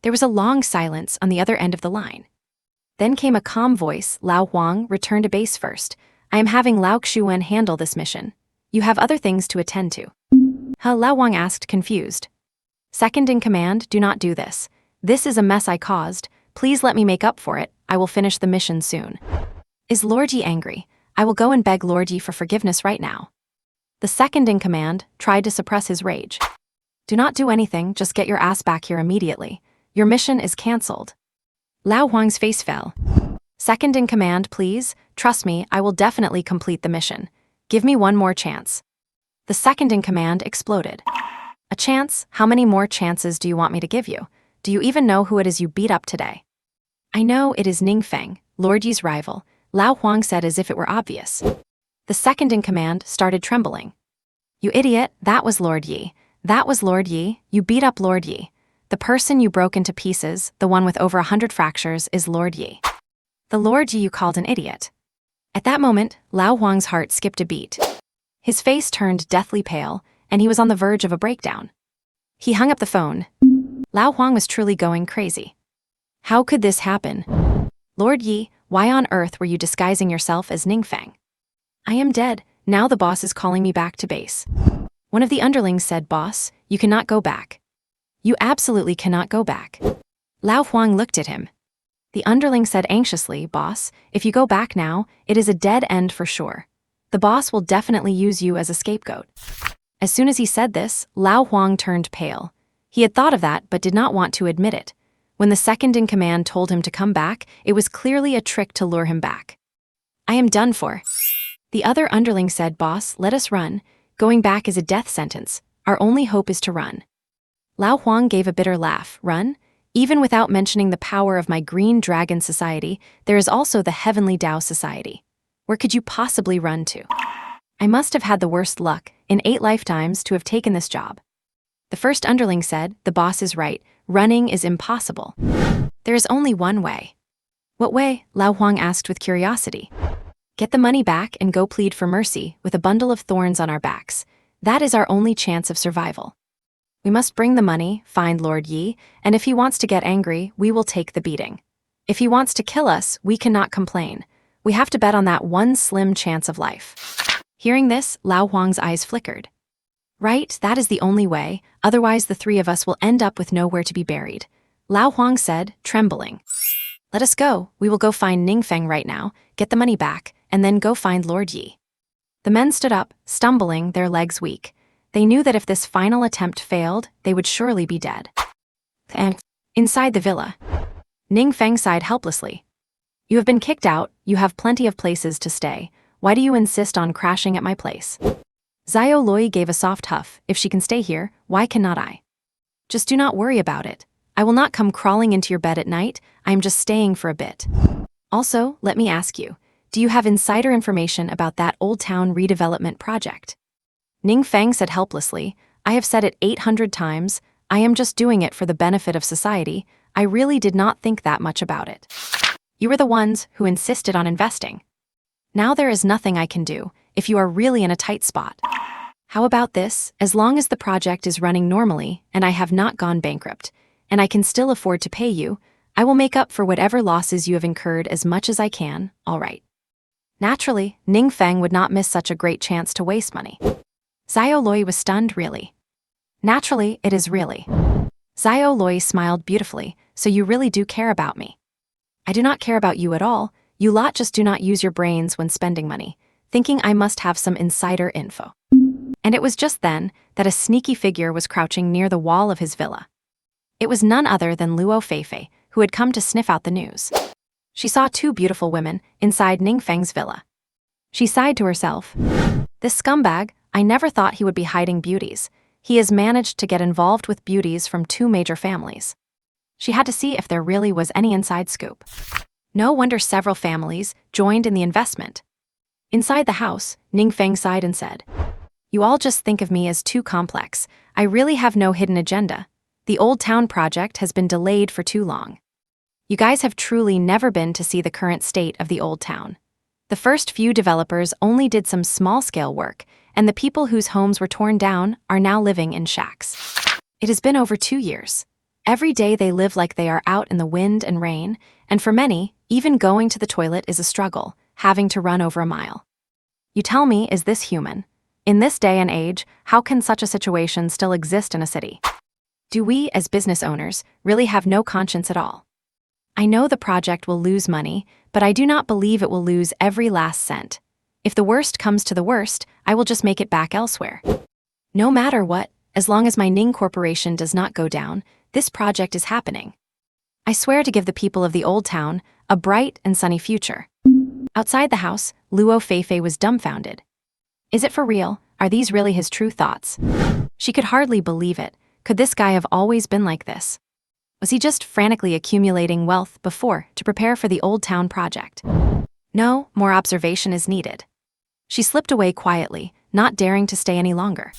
There was a long silence on the other end of the line. Then came a calm voice. Lao Huang, return to base first. I am having Lao Xuan handle this mission. You have other things to attend to. Lao Huang asked, confused. Second in command, do not do this. This is a mess I caused. Please let me make up for it. I will finish the mission soon. Is Lord Yi angry? I will go and beg Lord Yi for forgiveness right now. The second in command tried to suppress his rage. Do not do anything, just get your ass back here immediately. Your mission is cancelled. Lao Huang's face fell. Second in command, please. Trust me, I will definitely complete the mission. Give me one more chance. The second in command exploded. A chance? How many more chances do you want me to give you? Do you even know who it is you beat up today? I know it is Ning Feng, Lord Yi's rival, Lao Huang said as if it were obvious. The second in command started trembling. You idiot, that was Lord Yi. That was Lord Yi. You beat up Lord Yi. The person you broke into pieces, the one with over 100 fractures, is Lord Yi. The Lord Yi you called an idiot. At that moment, Lao Huang's heart skipped a beat. His face turned deathly pale, and he was on the verge of a breakdown. He hung up the phone. Lao Huang was truly going crazy. How could this happen? Lord Yi, why on earth were you disguising yourself as Ning Feng? I am dead. Now the boss is calling me back to base. One of the underlings said, Boss, you cannot go back. You absolutely cannot go back. Lao Huang looked at him. The underling said anxiously, Boss, if you go back now, it is a dead end for sure. The boss will definitely use you as a scapegoat. As soon as he said this, Lao Huang turned pale. He had thought of that but did not want to admit it. When the second in command told him to come back, it was clearly a trick to lure him back. I am done for. The other underling said, Boss, let us run. Going back is a death sentence. Our only hope is to run. Lao Huang gave a bitter laugh. Run? Even without mentioning the power of my Green Dragon Society, there is also the Heavenly Tao Society. Where could you possibly run to? I must have had the worst luck, in 8 lifetimes, to have taken this job. The first underling said, the boss is right, running is impossible. There is only one way. What way? Lao Huang asked with curiosity. Get the money back and go plead for mercy with a bundle of thorns on our backs. That is our only chance of survival. We must bring the money, find Lord Yi, and if he wants to get angry, we will take the beating. If he wants to kill us, we cannot complain. We have to bet on that one slim chance of life. Hearing this, Lao Huang's eyes flickered. Right, that is the only way, otherwise the 3 of us will end up with nowhere to be buried. Lao Huang said, trembling. Let us go, we will go find Ning Feng right now, get the money back, and then go find Lord Yi. The men stood up, stumbling, their legs weak. They knew that if this final attempt failed, they would surely be dead. Inside the villa, Ning Feng sighed helplessly. You have been kicked out, you have plenty of places to stay. Why do you insist on crashing at my place? Xiao Loi gave a soft huff. If she can stay here, why cannot I? Just do not worry about it. I will not come crawling into your bed at night, I am just staying for a bit. Also, let me ask you, do you have insider information about that Old Town redevelopment project? Ning Feng said helplessly, I have said it 800 times, I am just doing it for the benefit of society, I really did not think that much about it. You were the ones who insisted on investing. Now there is nothing I can do, if you are really in a tight spot. How about this, as long as the project is running normally and I have not gone bankrupt, and I can still afford to pay you, I will make up for whatever losses you have incurred as much as I can, all right. Naturally, Ning Feng would not miss such a great chance to waste money. Xiao Loi was stunned, really. Naturally, it is really. Xiao Loi smiled beautifully, so you really do care about me. I do not care about you at all, you lot just do not use your brains when spending money, thinking I must have some insider info. And it was just then that a sneaky figure was crouching near the wall of his villa. It was none other than Luo Feifei, who had come to sniff out the news. She saw 2 beautiful women inside Ning Feng's villa. She sighed to herself. This scumbag, I never thought he would be hiding beauties. He has managed to get involved with beauties from 2 major families. She had to see if there really was any inside scoop. No wonder several families joined in the investment. Inside the house, Ning Feng sighed and said, You all just think of me as too complex. I really have no hidden agenda. The Old Town project has been delayed for too long. You guys have truly never been to see the current state of the Old Town. The first few developers only did some small-scale work, and the people whose homes were torn down are now living in shacks. It has been over 2 years. Every day they live like they are out in the wind and rain, and for many, even going to the toilet is a struggle, having to run over a mile. You tell me, is this human? In this day and age, how can such a situation still exist in a city? Do we, as business owners, really have no conscience at all? I know the project will lose money, but I do not believe it will lose every last cent. If the worst comes to the worst, I will just make it back elsewhere. No matter what, as long as my Ning Corporation does not go down, this project is happening. I swear to give the people of the Old Town a bright and sunny future. Outside the house, Luo Feifei was dumbfounded. Is it for real? Are these really his true thoughts? She could hardly believe it. Could this guy have always been like this? Was he just frantically accumulating wealth before to prepare for the Old Town project? No, more observation is needed. She slipped away quietly, not daring to stay any longer.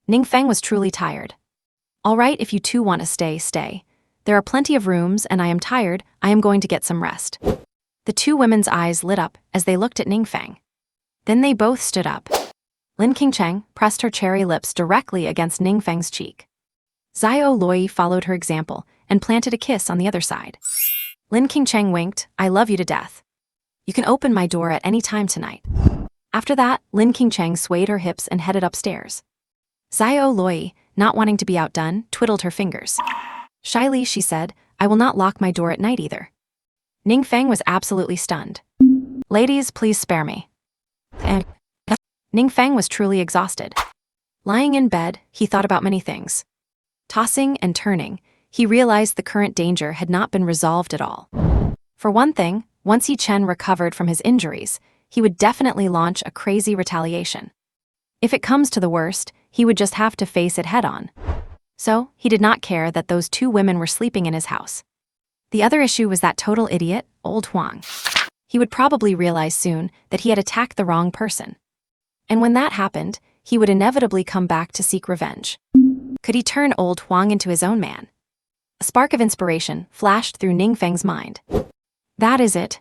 Ning Feng was truly tired. All right, if you two want to stay, stay. There are plenty of rooms and I am tired, I am going to get some rest. The two women's eyes lit up as they looked at Ning Feng. Then they both stood up. Lin Qingcheng pressed her cherry lips directly against Ning Feng's cheek. Xiao Loi followed her example and planted a kiss on the other side. Lin Qingcheng winked, I love you to death. You can open my door at any time tonight. After that, Lin Qingcheng swayed her hips and headed upstairs. Xiao Loi, not wanting to be outdone, twiddled her fingers. Shyly, she said, I will not lock my door at night either. Ning Feng was absolutely stunned. Ladies, please spare me. Ning Feng was truly exhausted. Lying in bed, he thought about many things. Tossing and turning, he realized the current danger had not been resolved at all. For one thing, once Yi Chen recovered from his injuries, he would definitely launch a crazy retaliation. If it comes to the worst, he would just have to face it head-on. So, he did not care that those two women were sleeping in his house. The other issue was that total idiot, old Huang. He would probably realize soon that he had attacked the wrong person. And when that happened, he would inevitably come back to seek revenge. Could he turn old Huang into his own man? A spark of inspiration flashed through Ning Feng's mind. That is it.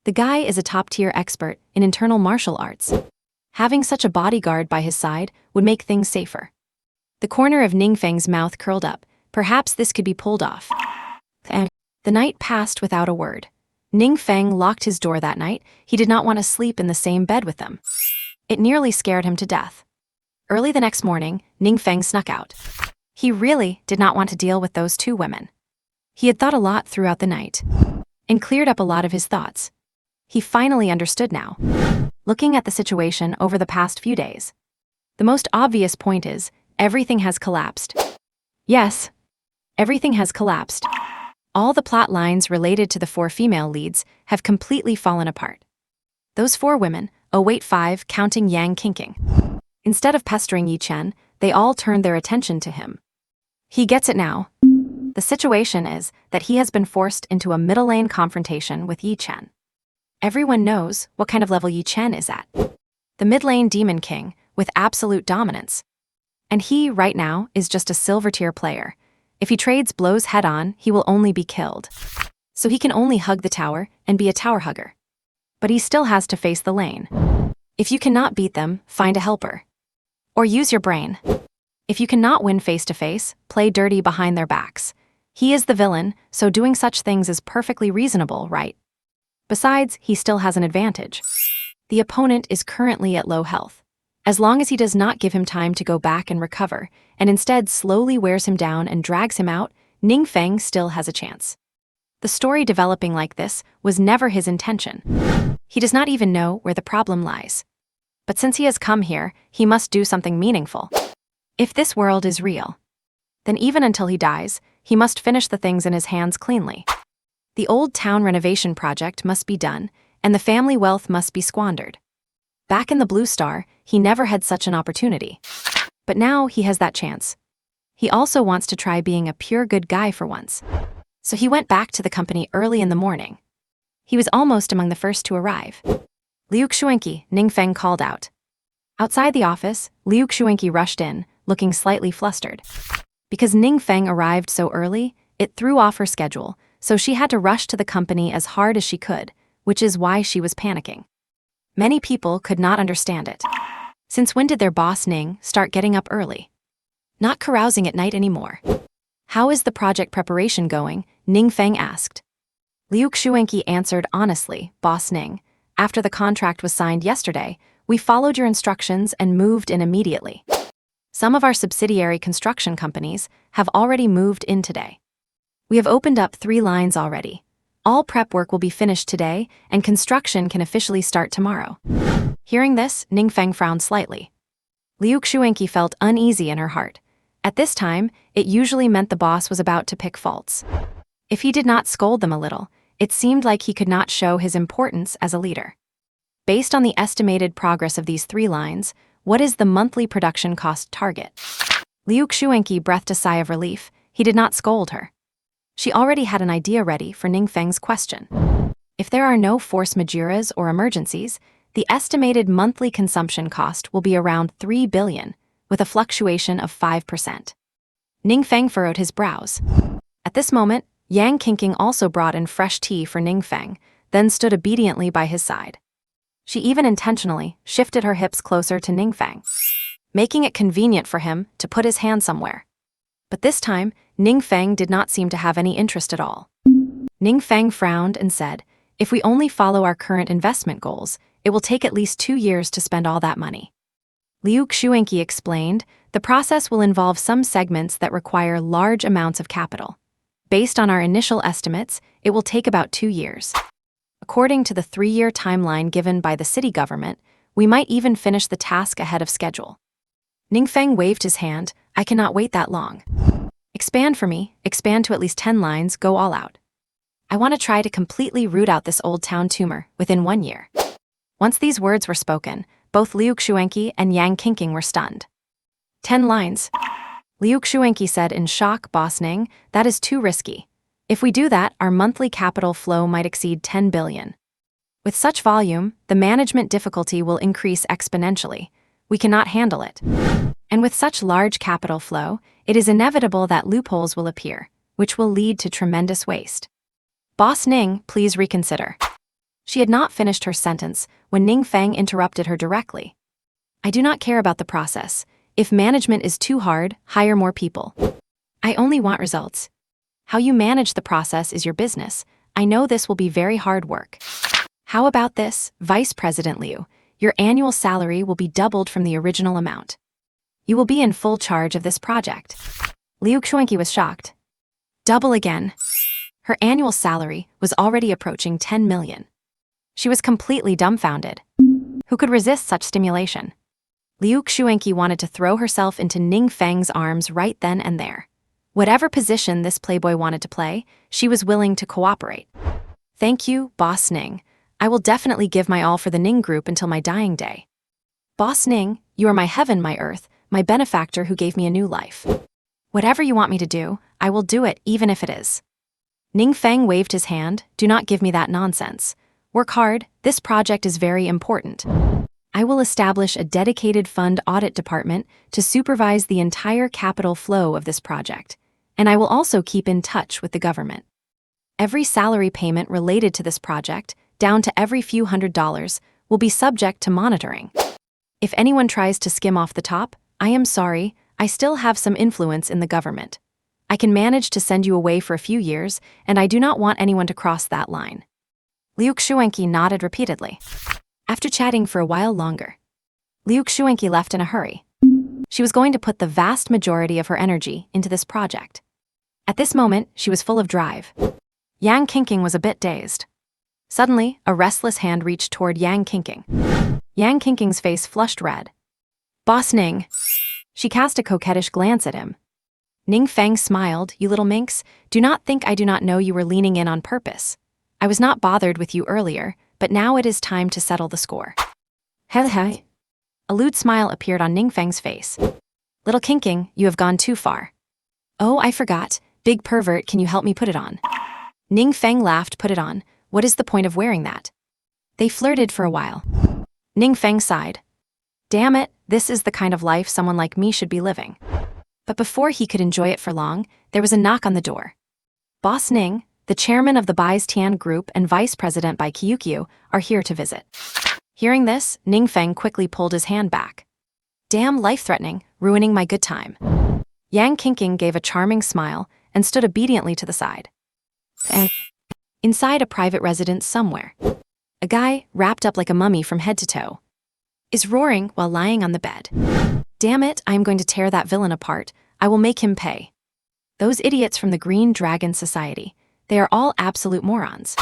The guy is a top-tier expert in internal martial arts. Having such a bodyguard by his side would make things safer. The corner of Ning Feng's mouth curled up. Perhaps this could be pulled off. And the night passed without a word. Ning Feng locked his door that night. He did not want to sleep in the same bed with them. It nearly scared him to death. Early the next morning, Ning Feng snuck out. He really did not want to deal with those two women. He had thought a lot throughout the night and cleared up a lot of his thoughts. He finally understood now, looking at the situation over the past few days. The most obvious point is, everything has collapsed. Yes, everything has collapsed. All the plot lines related to the four female leads have completely fallen apart. Those four women, wait 5, counting Yang Qingqing. Instead of pestering Yi Chen, they all turned their attention to him. He gets it now. The situation is that he has been forced into a middle-lane confrontation with Yi Chen. Everyone knows what kind of level Yi Chen is at. The mid-lane demon king, with absolute dominance. And he, right now, is just a silver-tier player. If he trades blows head-on, he will only be killed. So he can only hug the tower and be a tower hugger. But he still has to face the lane. If you cannot beat them, find a helper. Or use your brain. If you cannot win face-to-face, play dirty behind their backs. He is the villain, so doing such things is perfectly reasonable, right? Besides, he still has an advantage. The opponent is currently at low health. As long as he does not give him time to go back and recover, and instead slowly wears him down and drags him out, Ning Feng still has a chance. The story developing like this was never his intention. He does not even know where the problem lies. But since he has come here, he must do something meaningful. If this world is real, then even until he dies, he must finish the things in his hands cleanly. The old town renovation project must be done, and the family wealth must be squandered. Back in the Blue Star, he never had such an opportunity. But now he has that chance. He also wants to try being a pure good guy for once. So he went back to the company early in the morning. He was almost among the first to arrive. Liu Xuanqi, Ning Feng called out. Outside the office, Liu Xuanqi rushed in, looking slightly flustered. Because Ning Feng arrived so early, it threw off her schedule, so she had to rush to the company as hard as she could, which is why she was panicking. Many people could not understand it. Since when did their boss Ning start getting up early? Not carousing at night anymore. How is the project preparation going? Ning Feng asked. Liu Xuanqi answered honestly, Boss Ning, after the contract was signed yesterday, we followed your instructions and moved in immediately. Some of our subsidiary construction companies have already moved in today. We have opened up 3 lines already. All prep work will be finished today, and construction can officially start tomorrow. Hearing this, Ning Feng frowned slightly. Liu Xuanqi felt uneasy in her heart. At this time, it usually meant the boss was about to pick faults. If he did not scold them a little, it seemed like he could not show his importance as a leader. Based on the estimated progress of these 3 lines, what is the monthly production cost target? Liu Xuanqi breathed a sigh of relief. He did not scold her. She already had an idea ready for Ning Feng's question. If there are no force majeuras or emergencies, the estimated monthly consumption cost will be around 3 billion, with a fluctuation of 5%. Ning Feng furrowed his brows. At this moment, Yang Qingqing also brought in fresh tea for Ning Feng, then stood obediently by his side. She even intentionally shifted her hips closer to Ning Feng, making it convenient for him to put his hand somewhere. But this time, Ning Feng did not seem to have any interest at all. Ning Feng frowned and said, "If we only follow our current investment goals, it will take at least 2 years to spend all that money." Liu Xuanqi explained, "The process will involve some segments that require large amounts of capital. Based on our initial estimates, it will take about 2 years. According to the 3-year timeline given by the city government, we might even finish the task ahead of schedule." Ning Feng waved his hand. "I cannot wait that long. Expand for me, expand to at least 10 lines, go all out. I want to try to completely root out this old town tumor within 1 year." Once these words were spoken, both Liu Xuanqi and Yang Qingqing were stunned. 10 lines. Liu Xuanqi said in shock, "Boss Ning, that is too risky. If we do that, our monthly capital flow might exceed 10 billion. With such volume, the management difficulty will increase exponentially. We cannot handle it. And with such large capital flow, it is inevitable that loopholes will appear, which will lead to tremendous waste. Boss Ning, please reconsider." She had not finished her sentence when Ning Feng interrupted her directly. "I do not care about the process. If management is too hard, hire more people. I only want results. How you manage the process is your business. I know this will be very hard work. How about this, Vice President Liu? Your annual salary will be doubled from the original amount. You will be in full charge of this project." Liu Xuanqi was shocked. Double again. Her annual salary was already approaching 10 million. She was completely dumbfounded. Who could resist such stimulation? Liu Xuanqi wanted to throw herself into Ning Feng's arms right then and there. Whatever position this playboy wanted to play, she was willing to cooperate. "Thank you, Boss Ning. I will definitely give my all for the Ning Group until my dying day. Boss Ning, you are my heaven, my earth, my benefactor who gave me a new life. Whatever you want me to do, I will do it, even if it is." Ning Feng waved his hand. "Do not give me that nonsense. Work hard, this project is very important. I will establish a dedicated fund audit department to supervise the entire capital flow of this project, and I will also keep in touch with the government. Every salary payment related to this project, down to every few $100s, will be subject to monitoring. If anyone tries to skim off the top, I am sorry, I still have some influence in the government. I can manage to send you away for a few years, and I do not want anyone to cross that line." Liu Xuanqi nodded repeatedly. After chatting for a while longer, Liu Xuanqi left in a hurry. She was going to put the vast majority of her energy into this project. At this moment, she was full of drive. Yang Qingqing was a bit dazed. Suddenly, a restless hand reached toward Yang Qingqing. Yang Qingqing's face flushed red. "Boss Ning." She cast a coquettish glance at him. Ning Feng smiled. "You little minx, do not think I do not know you were leaning in on purpose. I was not bothered with you earlier, but now it is time to settle the score." "Hey." A lewd smile appeared on Ning Feng's face. "Little Qingqing, you have gone too far." "Oh, I forgot. Big pervert, can you help me put it on?" Ning Feng laughed. "Put it on? What is the point of wearing that?" They flirted for a while. Ning Feng sighed. "Damn it, this is the kind of life someone like me should be living." But before he could enjoy it for long, there was a knock on the door. "Boss Ning, the chairman of the Bai's Tian Group and vice president Bai Kyukyu are here to visit." Hearing this, Ning Feng quickly pulled his hand back. "Damn, life-threatening, ruining my good time." Yang Qingqing gave a charming smile and stood obediently to the side. Inside a private residence somewhere, a guy, wrapped up like a mummy from head to toe, is roaring while lying on the bed. "Damn it, I am going to tear that villain apart. I will make him pay. Those idiots from the Green Dragon Society, they are all absolute morons.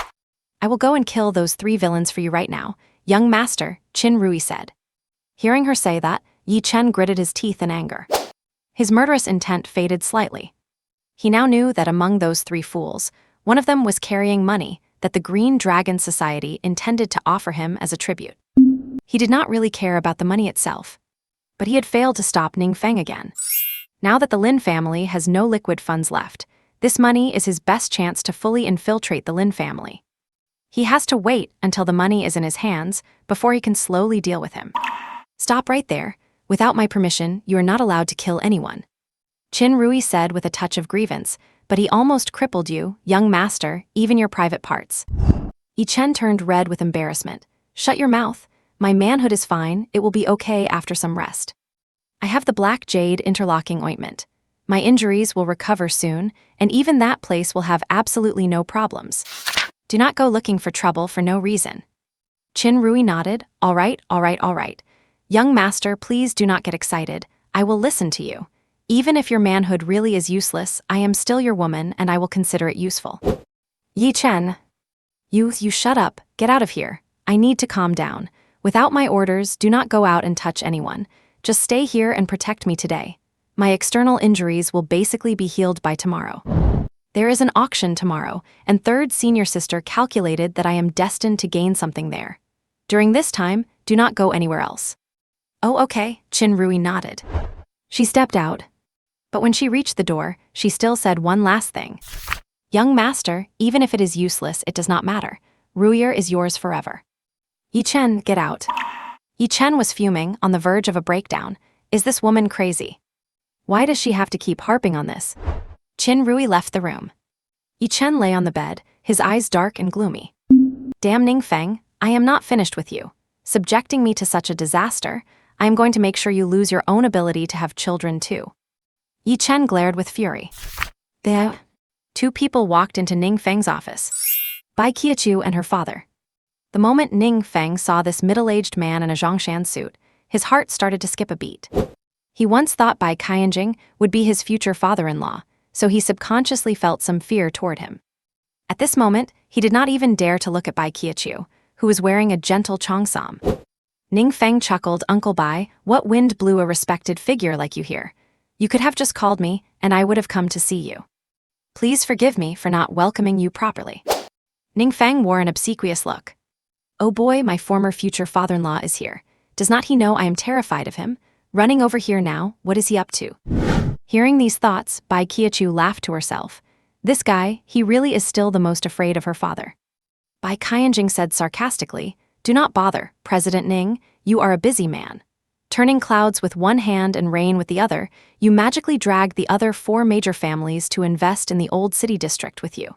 I will go and kill those 3 villains for you right now, young master," Qin Rui said. Hearing her say that, Yi Chen gritted his teeth in anger. His murderous intent faded slightly. He now knew that among those 3 fools, one of them was carrying money that the Green Dragon Society intended to offer him as a tribute. He did not really care about the money itself, but he had failed to stop Ning Feng again. Now that the Lin family has no liquid funds left, this money is his best chance to fully infiltrate the Lin family. He has to wait until the money is in his hands before he can slowly deal with him. "Stop right there. Without my permission, you are not allowed to kill anyone. Qin Rui said with a touch of grievance, but he almost crippled you, young master, even your private parts. Yi Chen turned red with embarrassment. Shut your mouth. My manhood is fine, it will be okay after some rest. I have the black jade interlocking ointment. My injuries will recover soon, and even that place will have absolutely no problems. Do not go looking for trouble for no reason. Qin Rui nodded. All right, all right, all right. Young master, please do not get excited. I will listen to you. Even if your manhood really is useless, I am still your woman and I will consider it useful. Yi Chen. You shut up. Get out of here. I need to calm down. Without my orders, do not go out and touch anyone. Just stay here and protect me today. My external injuries will basically be healed by tomorrow. There is an auction tomorrow, and third senior sister calculated that I am destined to gain something there. During this time, do not go anywhere else. Oh, okay, Qin Rui nodded. She stepped out. But when she reached the door, she still said one last thing. Young master, even if it is useless, it does not matter. Ruier is yours forever. Yi Chen, get out. Yi Chen was fuming, on the verge of a breakdown. Is this woman crazy? Why does she have to keep harping on this? Qin Rui left the room. Yi Chen lay on the bed, his eyes dark and gloomy. Damn Ning Feng, I am not finished with you. Subjecting me to such a disaster, I am going to make sure you lose your own ability to have children too. Yi Chen glared with fury. There. Two people walked into Ning Feng's office. Bai Qiachu and her father. The moment Ning Feng saw this middle-aged man in a Zhongshan suit, his heart started to skip a beat. He once thought Bai Qianjing would be his future father-in-law, so he subconsciously felt some fear toward him. At this moment, he did not even dare to look at Bai Qiachu, who was wearing a gentle cheongsam. Ning Feng chuckled. Uncle Bai, what wind blew a respected figure like you here? You could have just called me, and I would have come to see you. Please forgive me for not welcoming you properly. Ning Feng wore an obsequious look. Oh boy, my former future father-in-law is here. Does not he know I am terrified of him? Running over here now, what is he up to? Hearing these thoughts, Bai Qiachu laughed to herself. This guy, he really is still the most afraid of her father. Bai Qianjing said sarcastically, do not bother, President Ning, you are a busy man. Turning clouds with one hand and rain with the other, you magically dragged the other 4 major families to invest in the old city district with you.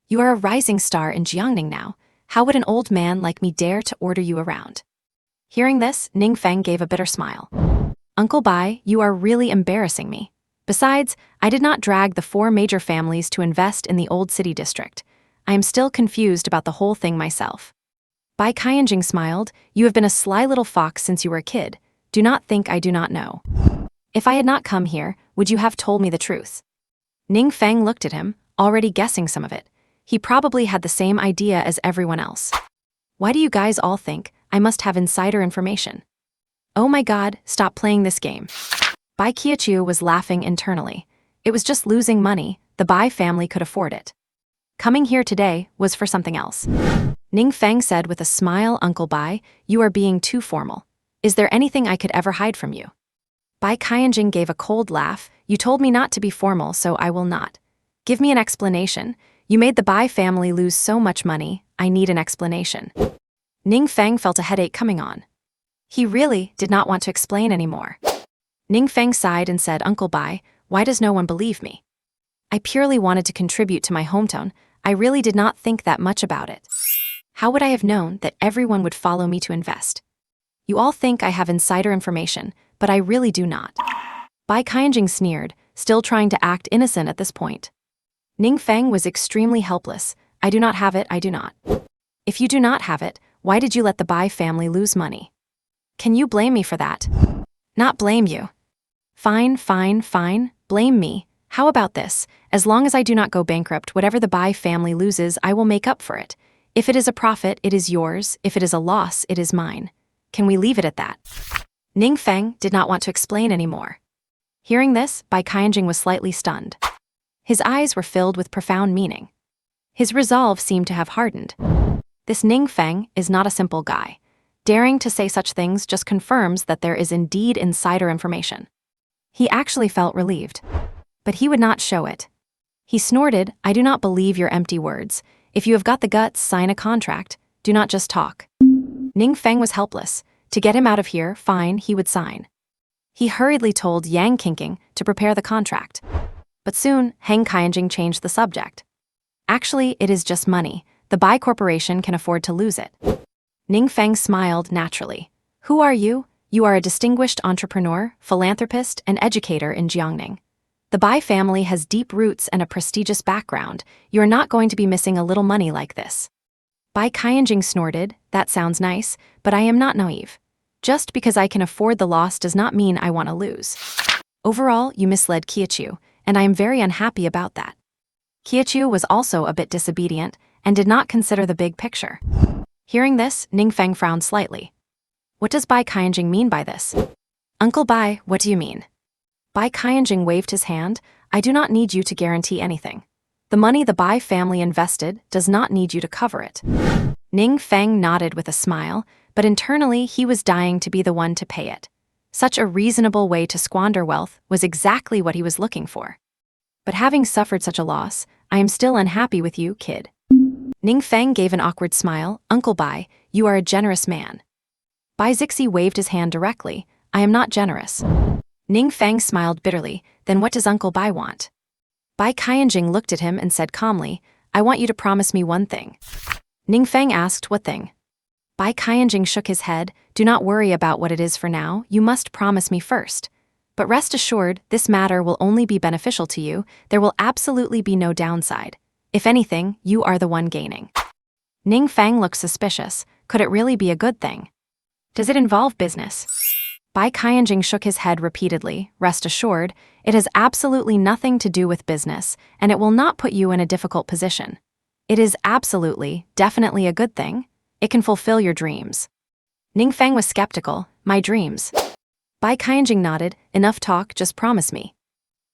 You are a rising star in Jiangning now. How would an old man like me dare to order you around? Hearing this, Ning Feng gave a bitter smile. Uncle Bai, you are really embarrassing me. Besides, I did not drag the 4 major families to invest in the old city district. I am still confused about the whole thing myself. Bai Qianjing smiled. You have been a sly little fox since you were a kid. Do not think I do not know. If I had not come here, would you have told me the truth? Ning Feng looked at him, already guessing some of it. He probably had the same idea as everyone else. Why do you guys all think I must have insider information? Oh my god, stop playing this game. Bai Qiachu was laughing internally. It was just losing money, the Bai family could afford it. Coming here today was for something else. Ning Feng said with a smile, Uncle Bai, you are being too formal. Is there anything I could ever hide from you? Bai Qianjing gave a cold laugh. You told me not to be formal, so I will not. Give me an explanation. You made the Bai family lose so much money, I need an explanation. Ning Feng felt a headache coming on. He really did not want to explain anymore. Ning Feng sighed and said, Uncle Bai, why does no one believe me? I purely wanted to contribute to my hometown. I really did not think that much about it. How would I have known that everyone would follow me to invest? You all think I have insider information, but I really do not. Bai Qianjing sneered, still trying to act innocent at this point. Ning Feng was extremely helpless. I do not have it, I do not. If you do not have it, why did you let the Bai family lose money? Can you blame me for that? Not blame you. Fine, fine, fine, blame me. How about this? As long as I do not go bankrupt, whatever the Bai family loses, I will make up for it. If it is a profit, it is yours. If it is a loss, it is mine. Can we leave it at that? Ning Feng did not want to explain anymore. Hearing this, Bai Qianjing was slightly stunned. His eyes were filled with profound meaning. His resolve seemed to have hardened. This Ning Feng is not a simple guy. Daring to say such things just confirms that there is indeed insider information. He actually felt relieved. But he would not show it. He snorted, I do not believe your empty words. If you have got the guts, sign a contract. Do not just talk. Ning Feng was helpless. To get him out of here, fine, he would sign. He hurriedly told Yang Qingqing to prepare the contract. But soon, Heng Qianjing changed the subject. Actually, it is just money. The Bai Corporation can afford to lose it. Ning Feng smiled naturally. Who are you? You are a distinguished entrepreneur, philanthropist, and educator in Jiangning. The Bai family has deep roots and a prestigious background. You are not going to be missing a little money like this. Bai Qianjing snorted. That sounds nice, but I am not naive. Just because I can afford the loss does not mean I want to lose. Overall, you misled Qiachu, and I am very unhappy about that. Qiachu was also a bit disobedient and did not consider the big picture. Hearing this, Ning Feng frowned slightly. What does Bai Qianjing mean by this? Uncle Bai, what do you mean? Bai Qianjing waved his hand. I do not need you to guarantee anything. The money the Bai family invested does not need you to cover it. Ning Feng nodded with a smile, but internally he was dying to be the one to pay it. Such a reasonable way to squander wealth was exactly what he was looking for. But having suffered such a loss, I am still unhappy with you, kid. Ning Feng gave an awkward smile. Uncle Bai, you are a generous man. Bai Zixi waved his hand directly. I am not generous. Ning Feng smiled bitterly. Then what does Uncle Bai want? Bai Qianjing looked at him and said calmly, I want you to promise me one thing. Ning Feng asked, what thing? Bai Qianjing shook his head. Do not worry about what it is for now. You must promise me first. But rest assured, this matter will only be beneficial to you. There will absolutely be no downside. If anything, you are the one gaining. Ning Feng looked suspicious. Could it really be a good thing? Does it involve business? Bai Qianjing shook his head repeatedly. Rest assured, it has absolutely nothing to do with business, and it will not put you in a difficult position. It is absolutely, definitely a good thing. It can fulfill your dreams. Ning Feng was skeptical. My dreams. Bai Qianjing nodded. Enough talk, just promise me.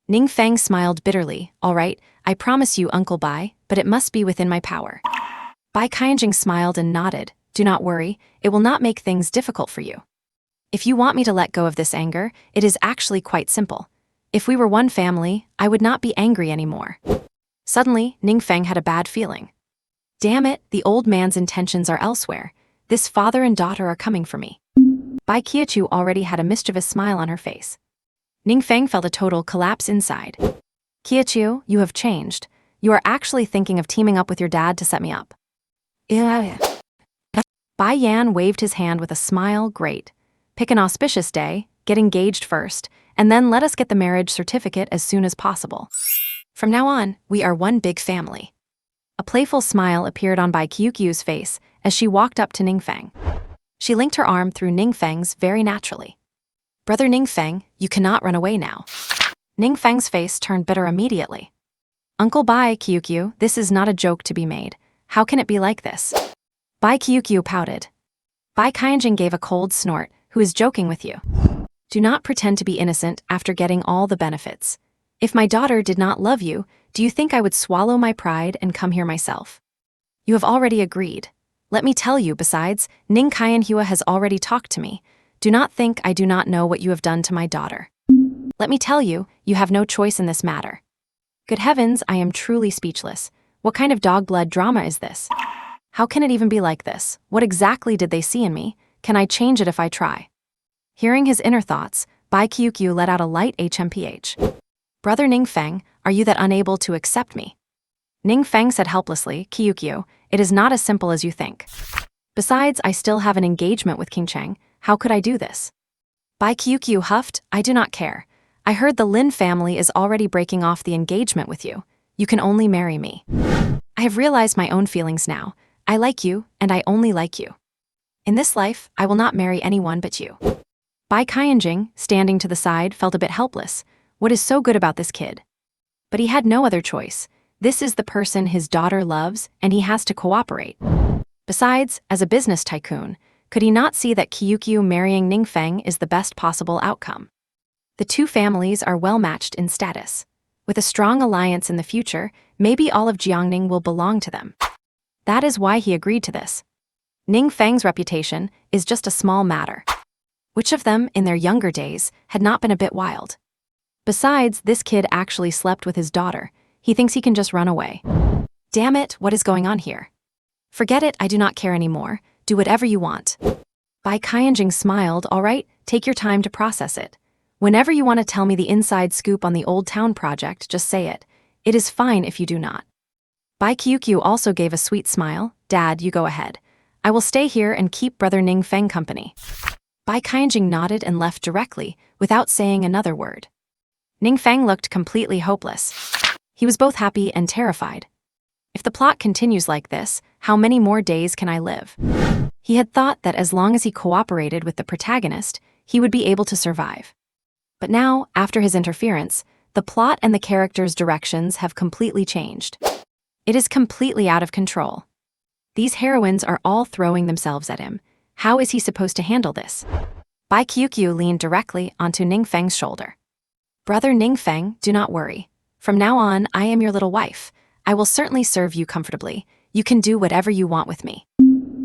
Ning Feng smiled bitterly. All right, I promise you, Uncle Bai, but it must be within my power. Bai Qianjing smiled and nodded. Do not worry, it will not make things difficult for you. If you want me to let go of this anger, it is actually quite simple. If we were one family, I would not be angry anymore. Suddenly, Ning Feng had a bad feeling. Damn it, the old man's intentions are elsewhere. This father and daughter are coming for me. Bai Qiachu already had a mischievous smile on her face. Ning Feng felt a total collapse inside. Qiachu, you have changed. You are actually thinking of teaming up with your dad to set me up. Yeah. Bai Yan waved his hand with a smile. Great. Pick an auspicious day, get engaged first, and then let us get the marriage certificate as soon as possible. From now on, we are one big family. A playful smile appeared on Bai Qiuqiu's face as she walked up to Ning Feng. She linked her arm through Ning Feng's very naturally. Brother Ning Feng, you cannot run away now. Ning Feng's face turned bitter immediately. Uncle Bai Qiuqiu, this is not a joke to be made. How can it be like this? Bai Qiuqiu pouted. Bai Qianjing gave a cold snort. Who is joking with you? Do not pretend to be innocent after getting all the benefits. If my daughter did not love you, do you think I would swallow my pride and come here myself? You have already agreed. Let me tell you, besides, Ning Qianhua has already talked to me. Do not think I do not know what you have done to my daughter. Let me tell you, you have no choice in this matter. Good heavens, I am truly speechless. What kind of dog blood drama is this? How can it even be like this? What exactly did they see in me? Can I change it if I try? Hearing his inner thoughts, Bai Qiuqiu let out a light HMPH. Brother Ning Feng, are you that unable to accept me? Ning Feng said helplessly, Qiuqiu, it is not as simple as you think. Besides, I still have an engagement with King Cheng. How could I do this? Bai Qiuqiu huffed, I do not care. I heard the Lin family is already breaking off the engagement with you. You can only marry me. I have realized my own feelings now. I like you, and I only like you. In this life, I will not marry anyone but you. Bai Qianjing, standing to the side, felt a bit helpless. What is so good about this kid? But he had no other choice. This is the person his daughter loves, and he has to cooperate. Besides, as a business tycoon, could he not see that Qiuqiu marrying Ning Feng is the best possible outcome? The two families are well matched in status. With a strong alliance in the future, maybe all of Jiangning will belong to them. That is why he agreed to this. Ning Feng's reputation is just a small matter. Which of them, in their younger days, had not been a bit wild? Besides, this kid actually slept with his daughter. He thinks he can just run away. Damn it, what is going on here? Forget it, I do not care anymore. Do whatever you want. Bai Qianjing smiled. All right, take your time to process it. Whenever you want to tell me the inside scoop on the Old Town project, just say it. It is fine if you do not. Bai Qiuqiu also gave a sweet smile. Dad, you go ahead. I will stay here and keep Brother Ning Feng company. Bai Qianjing nodded and left directly, without saying another word. Ning Feng looked completely hopeless. He was both happy and terrified. If the plot continues like this, how many more days can I live? He had thought that as long as he cooperated with the protagonist, he would be able to survive. But now, after his interference, the plot and the characters' directions have completely changed. It is completely out of control. These heroines are all throwing themselves at him. How is he supposed to handle this? Bai Qiuqiu leaned directly onto Ning Feng's shoulder. Brother Ning Feng, do not worry. From now on, I am your little wife. I will certainly serve you comfortably. You can do whatever you want with me.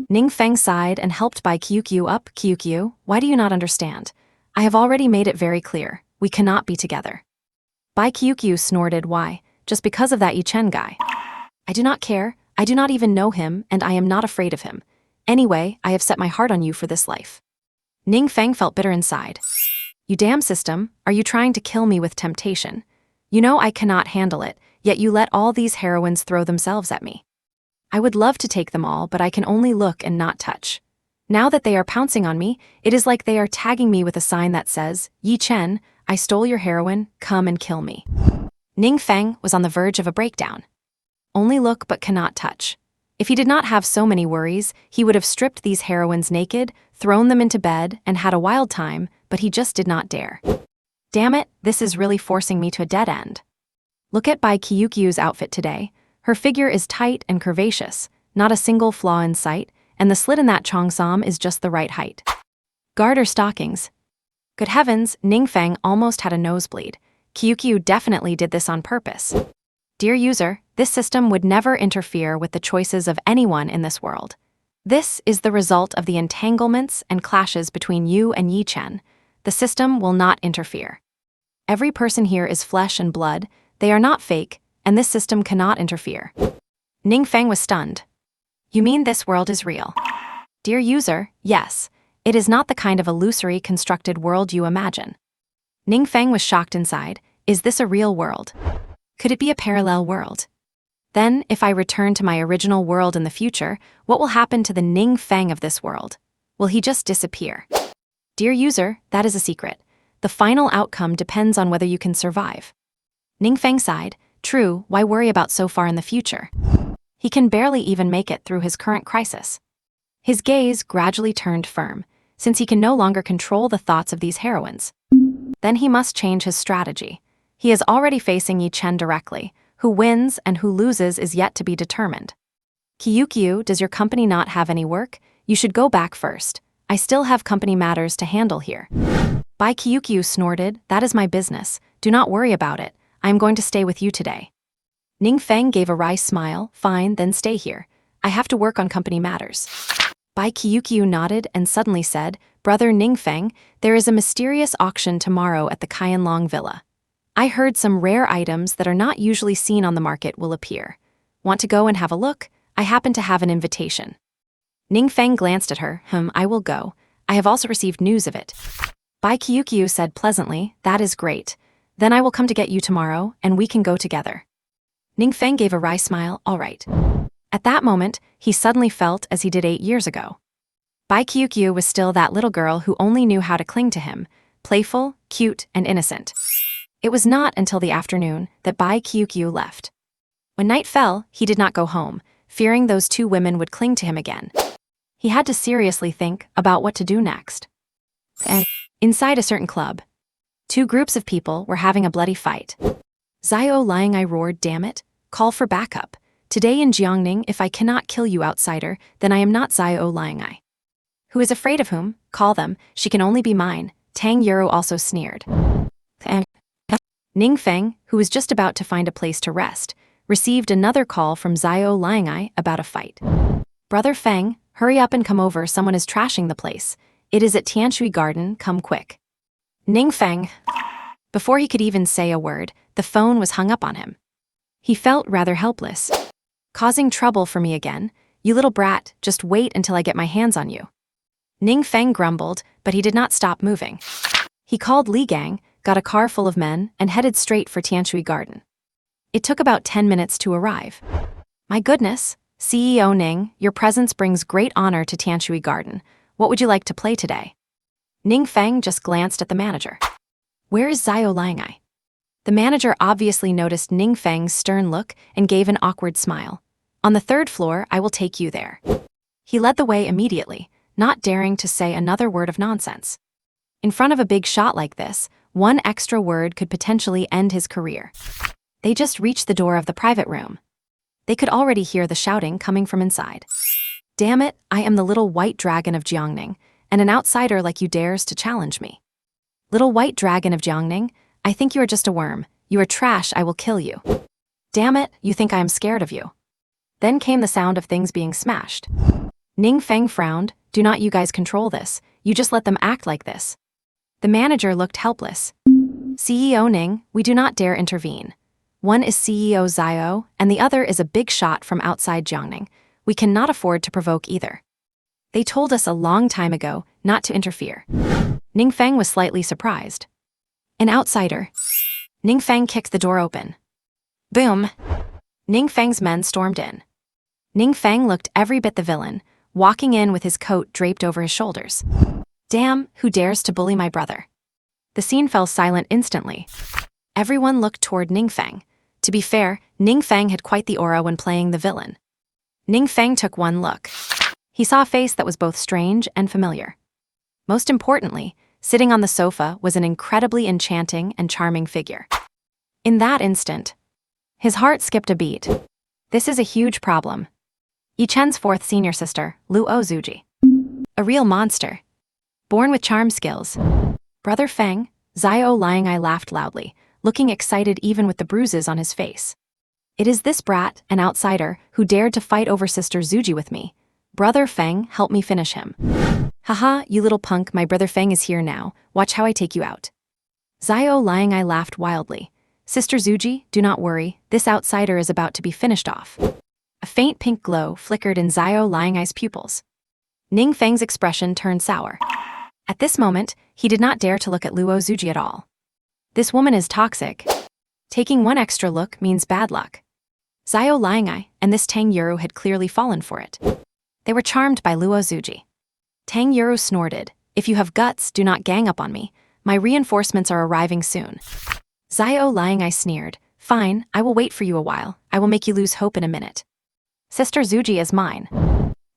Ning Feng sighed and helped Bai Qiuqiu up. Qiuqiu, why do you not understand? I have already made it very clear. We cannot be together. Bai Qiuqiu snorted. Why? Just because of that Yi Chen guy. I do not care. I do not even know him, and I am not afraid of him. Anyway, I have set my heart on you for this life. Ning Feng felt bitter inside. You damn system, are you trying to kill me with temptation? You know I cannot handle it, yet you let all these heroines throw themselves at me. I would love to take them all, but I can only look and not touch. Now that they are pouncing on me, it is like they are tagging me with a sign that says, Yi Chen, I stole your heroine, come and kill me. Ning Feng was on the verge of a breakdown. Only look but cannot touch. If he did not have so many worries, he would have stripped these heroines naked, thrown them into bed, and had a wild time, but he just did not dare. Damn it, this is really forcing me to a dead end. Look at Bai Qiuqiu's outfit today. Her figure is tight and curvaceous, not a single flaw in sight, and the slit in that cheongsam is just the right height. Garter stockings. Good heavens, Ning Feng almost had a nosebleed. Qiuqiu definitely did this on purpose. Dear user, this system would never interfere with the choices of anyone in this world. This is the result of the entanglements and clashes between you and Yi Chen. The system will not interfere. Every person here is flesh and blood, they are not fake, and this system cannot interfere. Ning Feng was stunned. You mean this world is real? Dear user, yes. It is not the kind of illusory constructed world you imagine. Ning Feng was shocked inside. Is this a real world? Could it be a parallel world? Then, if I return to my original world in the future, what will happen to the Ning Feng of this world? Will he just disappear? Dear user, that is a secret. The final outcome depends on whether you can survive. Ning Feng sighed. True, why worry about so far in the future? He can barely even make it through his current crisis. His gaze gradually turned firm, since he can no longer control the thoughts of these heroines. Then he must change his strategy. He is already facing Yi Chen directly. Who wins and who loses is yet to be determined. Qiuqiu, does your company not have any work? You should go back first. I still have company matters to handle here. Bai Qiuqiu snorted, that is my business. Do not worry about it. I am going to stay with you today. Ning Feng gave a wry smile. Fine, then stay here. I have to work on company matters. Bai Qiuqiu nodded and suddenly said, Brother Ning Feng, there is a mysterious auction tomorrow at the Qianlong Villa. I heard some rare items that are not usually seen on the market will appear. Want to go and have a look? I happen to have an invitation. Ning Feng glanced at her. I will go. I have also received news of it. Bai Qiuqiu said pleasantly, that is great. Then I will come to get you tomorrow, and we can go together. Ning Feng gave a wry smile. All right. At that moment, he suddenly felt as he did 8 years ago. Bai Qiuqiu was still that little girl who only knew how to cling to him, playful, cute, and innocent. It was not until the afternoon that Bai Qiuqiu left. When night fell, he did not go home, fearing those two women would cling to him again. He had to seriously think about what to do next. And inside a certain club, 2 groups of people were having a bloody fight. Xiao Liangai roared, damn it, call for backup. Today in Jiangning, if I cannot kill you, outsider, then I am not Xiao Liangai. Who is afraid of whom? Call them, she can only be mine. Tang Yuro also sneered. Ning Feng, who was just about to find a place to rest, received another call from Xiao Liangai about a fight. Brother Feng, hurry up and come over, someone is trashing the place. It is at Tianshui Garden, come quick. Ning Feng. Before he could even say a word, the phone was hung up on him. He felt rather helpless. Causing trouble for me again? You little brat, just wait until I get my hands on you. Ning Feng grumbled, but he did not stop moving. He called Li Gang, got a car full of men, and headed straight for Tianshui Garden. It took about 10 minutes to arrive. My goodness, CEO Ning, your presence brings great honor to Tianshui Garden. What would you like to play today? Ning Feng just glanced at the manager. Where is Xiao Langai? The manager obviously noticed Ning Feng's stern look and gave an awkward smile. On the 3rd floor, I will take you there. He led the way immediately, not daring to say another word of nonsense. In front of a big shot like this, one extra word could potentially end his career. They just reached the door of the private room. They could already hear the shouting coming from inside. Damn it, I am the little white dragon of Jiangning, and an outsider like you dares to challenge me. Little white dragon of Jiangning, I think you are just a worm. You are trash, I will kill you. Damn it, you think I am scared of you. Then came the sound of things being smashed. Ning Feng frowned. Do not you guys control this, you just let them act like this. The manager looked helpless. CEO Ning, we do not dare intervene. One is CEO Xiao, and the other is a big shot from outside Jiangning. We cannot afford to provoke either. They told us a long time ago not to interfere. Ning Feng was slightly surprised. An outsider. Ning Feng kicked the door open. Boom! Ning Feng's men stormed in. Ning Feng looked every bit the villain, walking in with his coat draped over his shoulders. Damn, who dares to bully my brother? The scene fell silent instantly. Everyone looked toward Ning Feng. To be fair, Ning Feng had quite the aura when playing the villain. Ning Feng took one look. He saw a face that was both strange and familiar. Most importantly, sitting on the sofa was an incredibly enchanting and charming figure. In that instant, his heart skipped a beat. This is a huge problem. Yi Chen's 4th senior sister, Luo Zuji. A real monster. Born with charm skills. Brother Feng, Xiao Langai laughed loudly, looking excited even with the bruises on his face. It is this brat, an outsider, who dared to fight over Sister Zuji with me. Brother Feng, help me finish him. Haha, you little punk, my brother Feng is here now. Watch how I take you out. Xiao Langai laughed wildly. Sister Zuji, do not worry, this outsider is about to be finished off. A faint pink glow flickered in Xiao Langai's pupils. Ning Feng's expression turned sour. At this moment, he did not dare to look at Luo Zuji at all. This woman is toxic. Taking one extra look means bad luck. Xiao Langai and this Tang Yuru had clearly fallen for it. They were charmed by Luo Zuji. Tang Yuru snorted, if you have guts, do not gang up on me. My reinforcements are arriving soon. Xiao Langai sneered, fine, I will wait for you a while. I will make you lose hope in a minute. Sister Zuji is mine.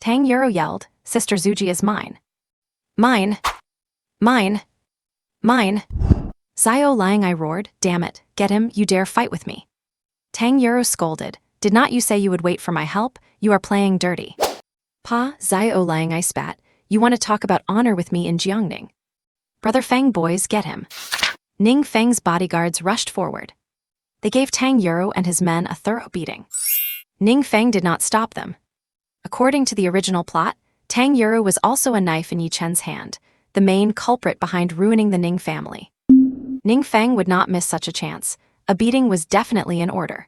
Tang Yuru yelled, Sister Zuji is mine. Mine. Mine. Mine. Xiao Langai roared, damn it, get him, you dare fight with me. Tang Yuru scolded, did not you say you would wait for my help? You are playing dirty. Pa, Xiao Langai spat, you want to talk about honor with me in Jiangning. Brother Feng boys, get him. Ning Feng's bodyguards rushed forward. They gave Tang Yuru and his men a thorough beating. Ning Feng did not stop them. According to the original plot, Tang Yuru was also a knife in Yi Chen's hand, the main culprit behind ruining the Ning family. Ning Feng would not miss such a chance. A beating was definitely in order.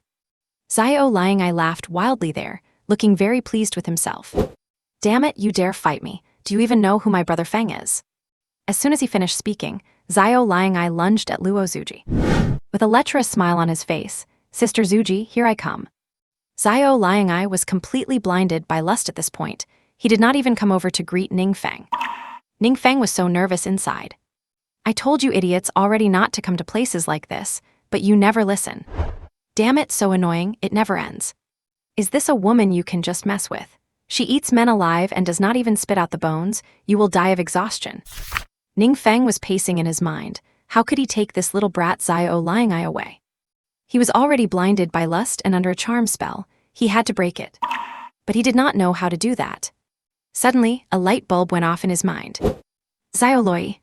Xiao Langai laughed wildly there, looking very pleased with himself. Damn it, you dare fight me. Do you even know who my brother Feng is? As soon as he finished speaking, Xiao Langai lunged at Luo Zuji. With a lecherous smile on his face, Sister Zuji, here I come. Xiao Langai was completely blinded by lust at this point. He did not even come over to greet Ning Feng. Ning Feng was so nervous inside. I told you idiots already not to come to places like this, but you never listen. Damn it, so annoying, it never ends. Is this a woman you can just mess with? She eats men alive and does not even spit out the bones. You will die of exhaustion. Ning Feng was pacing in his mind. How could he take this little brat Xiao Langai away? He was already blinded by lust and under a charm spell. He had to break it. But he did not know how to do that. Suddenly, a light bulb went off in his mind. Xiao Loi.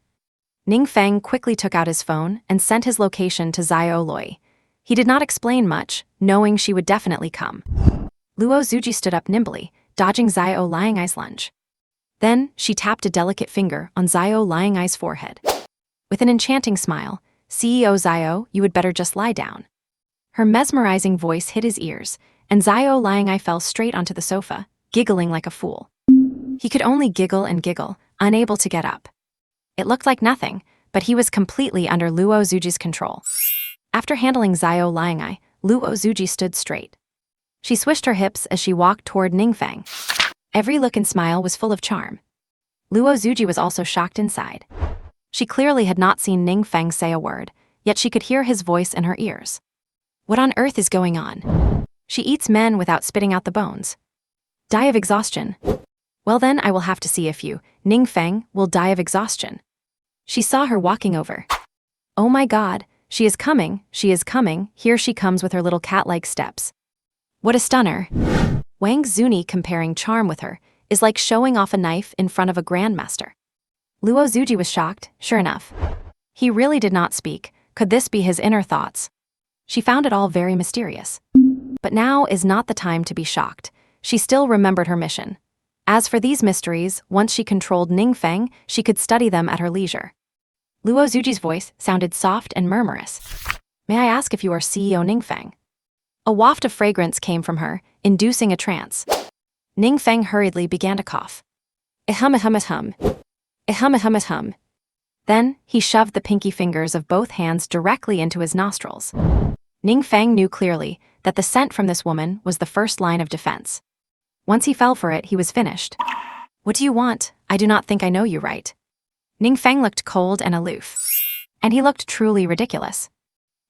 Ning Feng quickly took out his phone and sent his location to Xiao Loi. He did not explain much, knowing she would definitely come. Luo Zuji stood up nimbly, dodging Xiao Langai's lunge. Then, she tapped a delicate finger on Xiao Langai's forehead. With an enchanting smile, CEO Xiao, you would better just lie down. Her mesmerizing voice hit his ears, and Xiao Langai fell straight onto the sofa, giggling like a fool. He could only giggle and giggle, unable to get up. It looked like nothing, but he was completely under Luo Zuji's control. After handling Xiao Liangai, Luo Zuji stood straight. She swished her hips as she walked toward Ning Feng. Every look and smile was full of charm. Luo Zuji was also shocked inside. She clearly had not seen Ning Feng say a word, yet she could hear his voice in her ears. What on earth is going on? She eats men without spitting out the bones. Die of exhaustion. Well then I will have to see if you, Ning Feng, will die of exhaustion. She saw her walking over. Oh my god, she is coming, here she comes with her little cat-like steps. What a stunner. Wang Zuni comparing charm with her is like showing off a knife in front of a grandmaster. Luo Zuji was shocked, sure enough. He really did not speak. Could this be his inner thoughts? She found it all very mysterious. But now is not the time to be shocked. She still remembered her mission. As for these mysteries, once she controlled Ning Feng, she could study them at her leisure. Luo Zuji's voice sounded soft and murmurous. May I ask if you are CEO Ning Feng? A waft of fragrance came from her, inducing a trance. Ning Feng hurriedly began to cough. Ihum. Then, he shoved the pinky fingers of both hands directly into his nostrils. Ning Feng knew clearly that the scent from this woman was the first line of defense. Once he fell for it, he was finished. What do you want? I do not think I know you right. Ning Feng looked cold and aloof. And he looked truly ridiculous.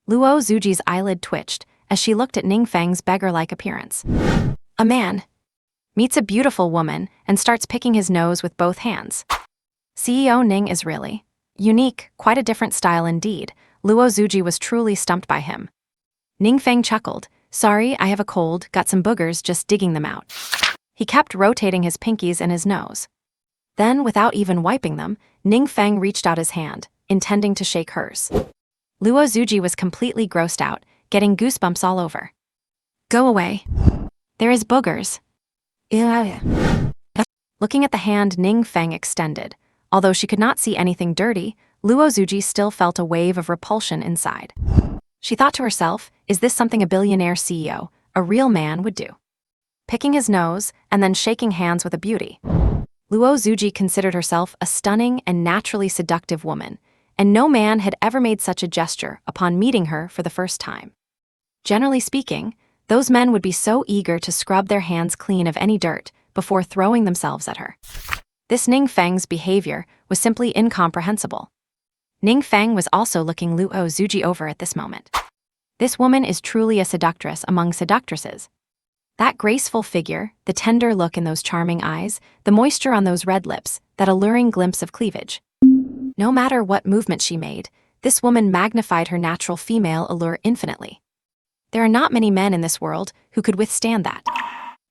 Luo Zuji's eyelid twitched as she looked at Ning Feng's beggar-like appearance. A man meets a beautiful woman and starts picking his nose with both hands. CEO Ning is really unique, quite a different style indeed. Luo Zuji was truly stumped by him. Ning Feng chuckled. Sorry, I have a cold, got some boogers, just digging them out. He kept rotating his pinkies in his nose. Then, without even wiping them, Ning Feng reached out his hand, intending to shake hers. Luo Zuji was completely grossed out, getting goosebumps all over. Go away. There is boogers. Looking at the hand Ning Feng extended, although she could not see anything dirty, Luo Zuji still felt a wave of repulsion inside. She thought to herself, is this something a billionaire CEO, a real man, would do? Picking his nose and then shaking hands with a beauty. Luo Zuji considered herself a stunning and naturally seductive woman, and no man had ever made such a gesture upon meeting her for the first time. Generally speaking, those men would be so eager to scrub their hands clean of any dirt before throwing themselves at her. This Ning Feng's behavior was simply incomprehensible. Ning Feng was also looking Luo Zuji over at this moment. This woman is truly a seductress among seductresses. That graceful figure, the tender look in those charming eyes, the moisture on those red lips, that alluring glimpse of cleavage. No matter what movement she made, this woman magnified her natural female allure infinitely. There are not many men in this world who could withstand that.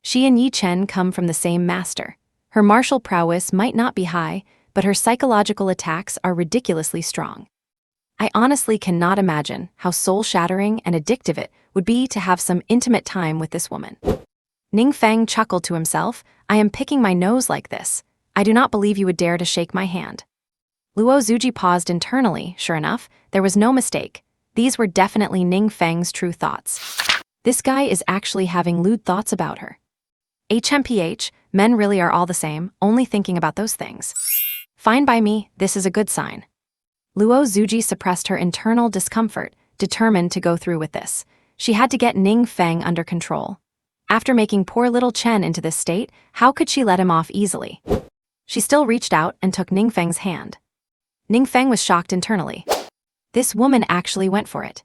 She and Yi Chen come from the same master. Her martial prowess might not be high, but her psychological attacks are ridiculously strong. I honestly cannot imagine how soul-shattering and addictive it would be to have some intimate time with this woman. Ning Feng chuckled to himself, I am picking my nose like this. I do not believe you would dare to shake my hand. Luo Zuji paused internally. Sure enough, there was no mistake. These were definitely Ning Feng's true thoughts. This guy is actually having lewd thoughts about her. HMPH, men really are all the same, only thinking about those things. Fine by me, this is a good sign. Luo Zuji suppressed her internal discomfort, determined to go through with this. She had to get Ning Feng under control. After making poor little Chen into this state, how could she let him off easily? She still reached out and took Ning Feng's hand. Ning Feng was shocked internally. This woman actually went for it.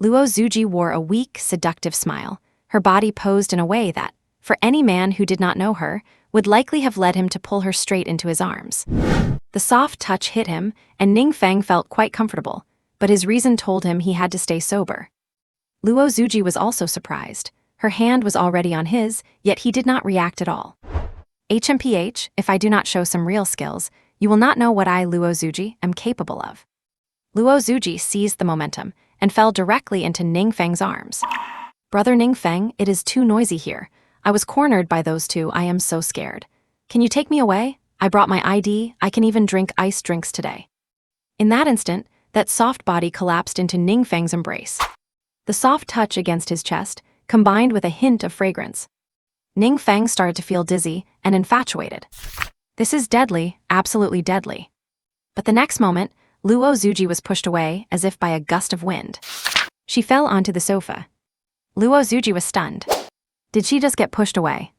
Luo Zuji wore a weak, seductive smile. Her body posed in a way that, for any man who did not know her, would likely have led him to pull her straight into his arms. The soft touch hit him, and Ning Feng felt quite comfortable, but his reason told him he had to stay sober. Luo Zuji was also surprised. Her hand was already on his, yet he did not react at all. HMPH, if I do not show some real skills, you will not know what I, Luo Zuji, am capable of. Luo Zuji seized the momentum and fell directly into Ning Feng's arms. Brother Ning Feng, it is too noisy here. I was cornered by those two, I am so scared. Can you take me away? I brought my ID, I can even drink iced drinks today. In that instant, that soft body collapsed into Ning Feng's embrace. The soft touch against his chest, combined with a hint of fragrance. Ning Feng started to feel dizzy and infatuated. This is deadly, absolutely deadly. But the next moment, Luo Zuji was pushed away as if by a gust of wind. She fell onto the sofa. Luo Zuji was stunned. Did she just get pushed away?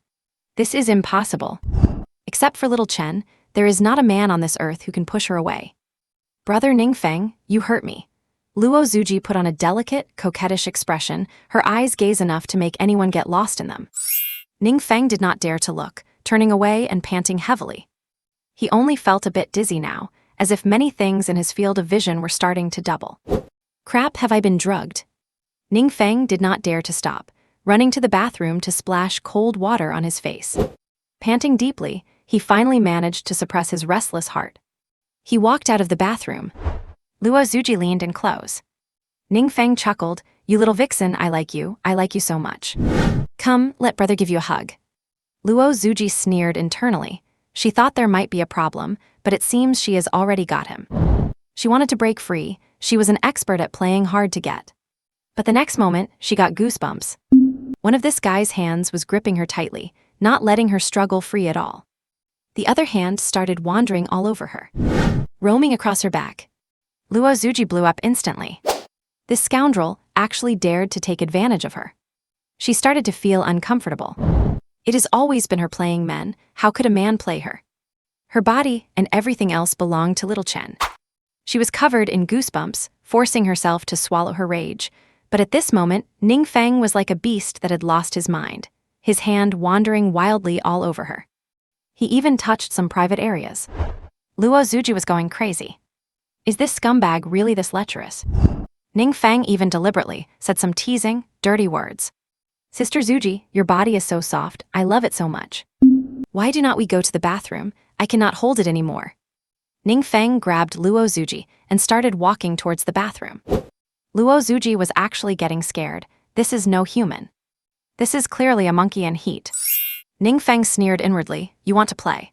This is impossible. Except for little Chen, there is not a man on this earth who can push her away. Brother Ning Feng, you hurt me. Luo Zuji put on a delicate, coquettish expression, her eyes gaze enough to make anyone get lost in them. Ning Feng did not dare to look, turning away and panting heavily. He only felt a bit dizzy now, as if many things in his field of vision were starting to double. Crap, have I been drugged? Ning Feng did not dare to stop, running to the bathroom to splash cold water on his face. Panting deeply, he finally managed to suppress his restless heart. He walked out of the bathroom. Luo Zuji leaned in close. Ning Feng chuckled, "You little vixen, I like you so much. Come, let brother give you a hug." Luo Zuji sneered internally. She thought there might be a problem, but it seems she has already got him. She wanted to break free, she was an expert at playing hard to get. But the next moment, she got goosebumps. One of this guy's hands was gripping her tightly, not letting her struggle free at all. The other hand started wandering all over her, roaming across her back. Luo Zuji blew up instantly. This scoundrel actually dared to take advantage of her. She started to feel uncomfortable. It has always been her playing men, how could a man play her? Her body and everything else belonged to little Chen. She was covered in goosebumps, forcing herself to swallow her rage. But at this moment, Ning Feng was like a beast that had lost his mind, his hand wandering wildly all over her. He even touched some private areas. Luo Zuji was going crazy. Is this scumbag really this lecherous? Ning Feng even deliberately said some teasing, dirty words. Sister Zuji, your body is so soft, I love it so much. Why do not we go to the bathroom? I cannot hold it anymore. Ning Feng grabbed Luo Zuji and started walking towards the bathroom. Luo Zuji was actually getting scared. This is no human. This is clearly a monkey in heat. Ning Feng sneered inwardly, you want to play?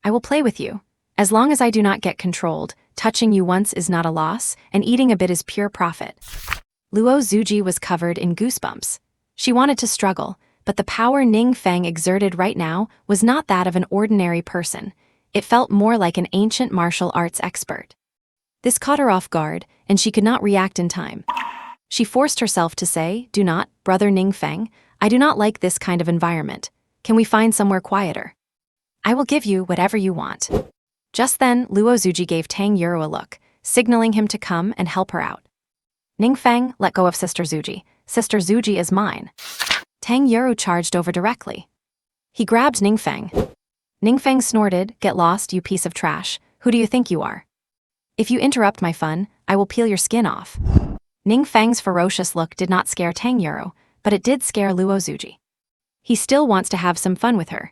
I will play with you. As long as I do not get controlled, touching you once is not a loss, and eating a bit is pure profit. Luo Zuji was covered in goosebumps. She wanted to struggle, but the power Ning Feng exerted right now was not that of an ordinary person. It felt more like an ancient martial arts expert. This caught her off guard, and she could not react in time. She forced herself to say, do not, brother Ning Feng, I do not like this kind of environment. Can we find somewhere quieter? I will give you whatever you want. Just then, Luo Zuji gave Tang Yuro a look, signaling him to come and help her out. Ning Feng, let go of Sister Zuji. Sister Zuji is mine. Tang Yuro charged over directly. He grabbed Ning Feng. Ning Feng snorted, get lost, you piece of trash. Who do you think you are? If you interrupt my fun, I will peel your skin off. Ning Feng's ferocious look did not scare Tang Yuro, but it did scare Luo Zuji. He still wants to have some fun with her.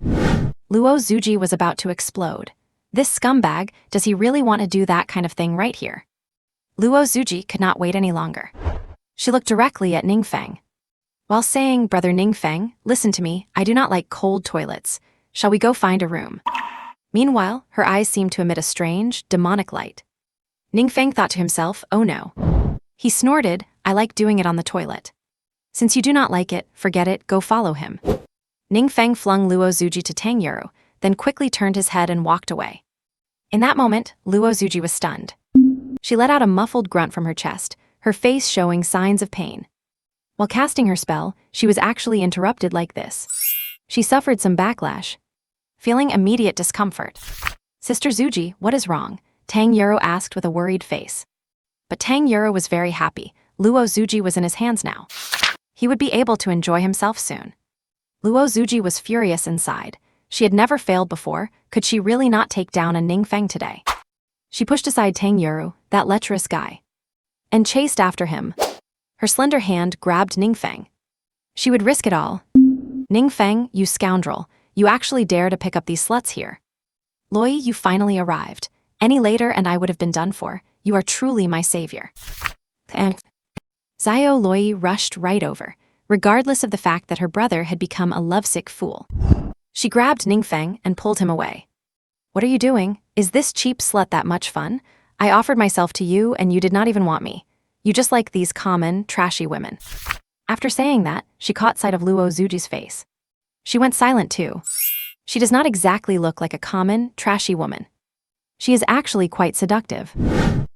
Luo Zuji was about to explode. This scumbag, does he really want to do that kind of thing right here? Luo Zuji could not wait any longer. She looked directly at Ning Feng. While saying, brother Ning Feng, listen to me, I do not like cold toilets. Shall we go find a room? Meanwhile, her eyes seemed to emit a strange, demonic light. Ning Feng thought to himself, oh no. He snorted, I like doing it on the toilet. Since you do not like it, forget it, go follow him. Ning Feng flung Luo Zuji to Tang Yuro, then quickly turned his head and walked away. In that moment, Luo Zuji was stunned. She let out a muffled grunt from her chest, her face showing signs of pain. While casting her spell, she was actually interrupted like this. She suffered some backlash, feeling immediate discomfort. Sister Zuji, what is wrong? Tang Yuro asked with a worried face. But Tang Yuro was very happy. Luo Zuji was in his hands now. He would be able to enjoy himself soon. Luo Zuji was furious inside. She had never failed before. Could she really not take down a Ning Feng today? She pushed aside Tang Yuro, that lecherous guy, and chased after him. Her slender hand grabbed Ning Feng. She would risk it all. Ning Feng, you scoundrel, you actually dare to pick up these sluts here. Loi, you finally arrived. Any later and I would have been done for. You are truly my savior. Xiao Loi rushed right over, regardless of the fact that her brother had become a lovesick fool. She grabbed Ning Feng and pulled him away. What are you doing? Is this cheap slut that much fun? I offered myself to you and you did not even want me. You just like these common, trashy women. After saying that, she caught sight of Luo Zuji's face. She went silent too. She does not exactly look like a common, trashy woman. She is actually quite seductive.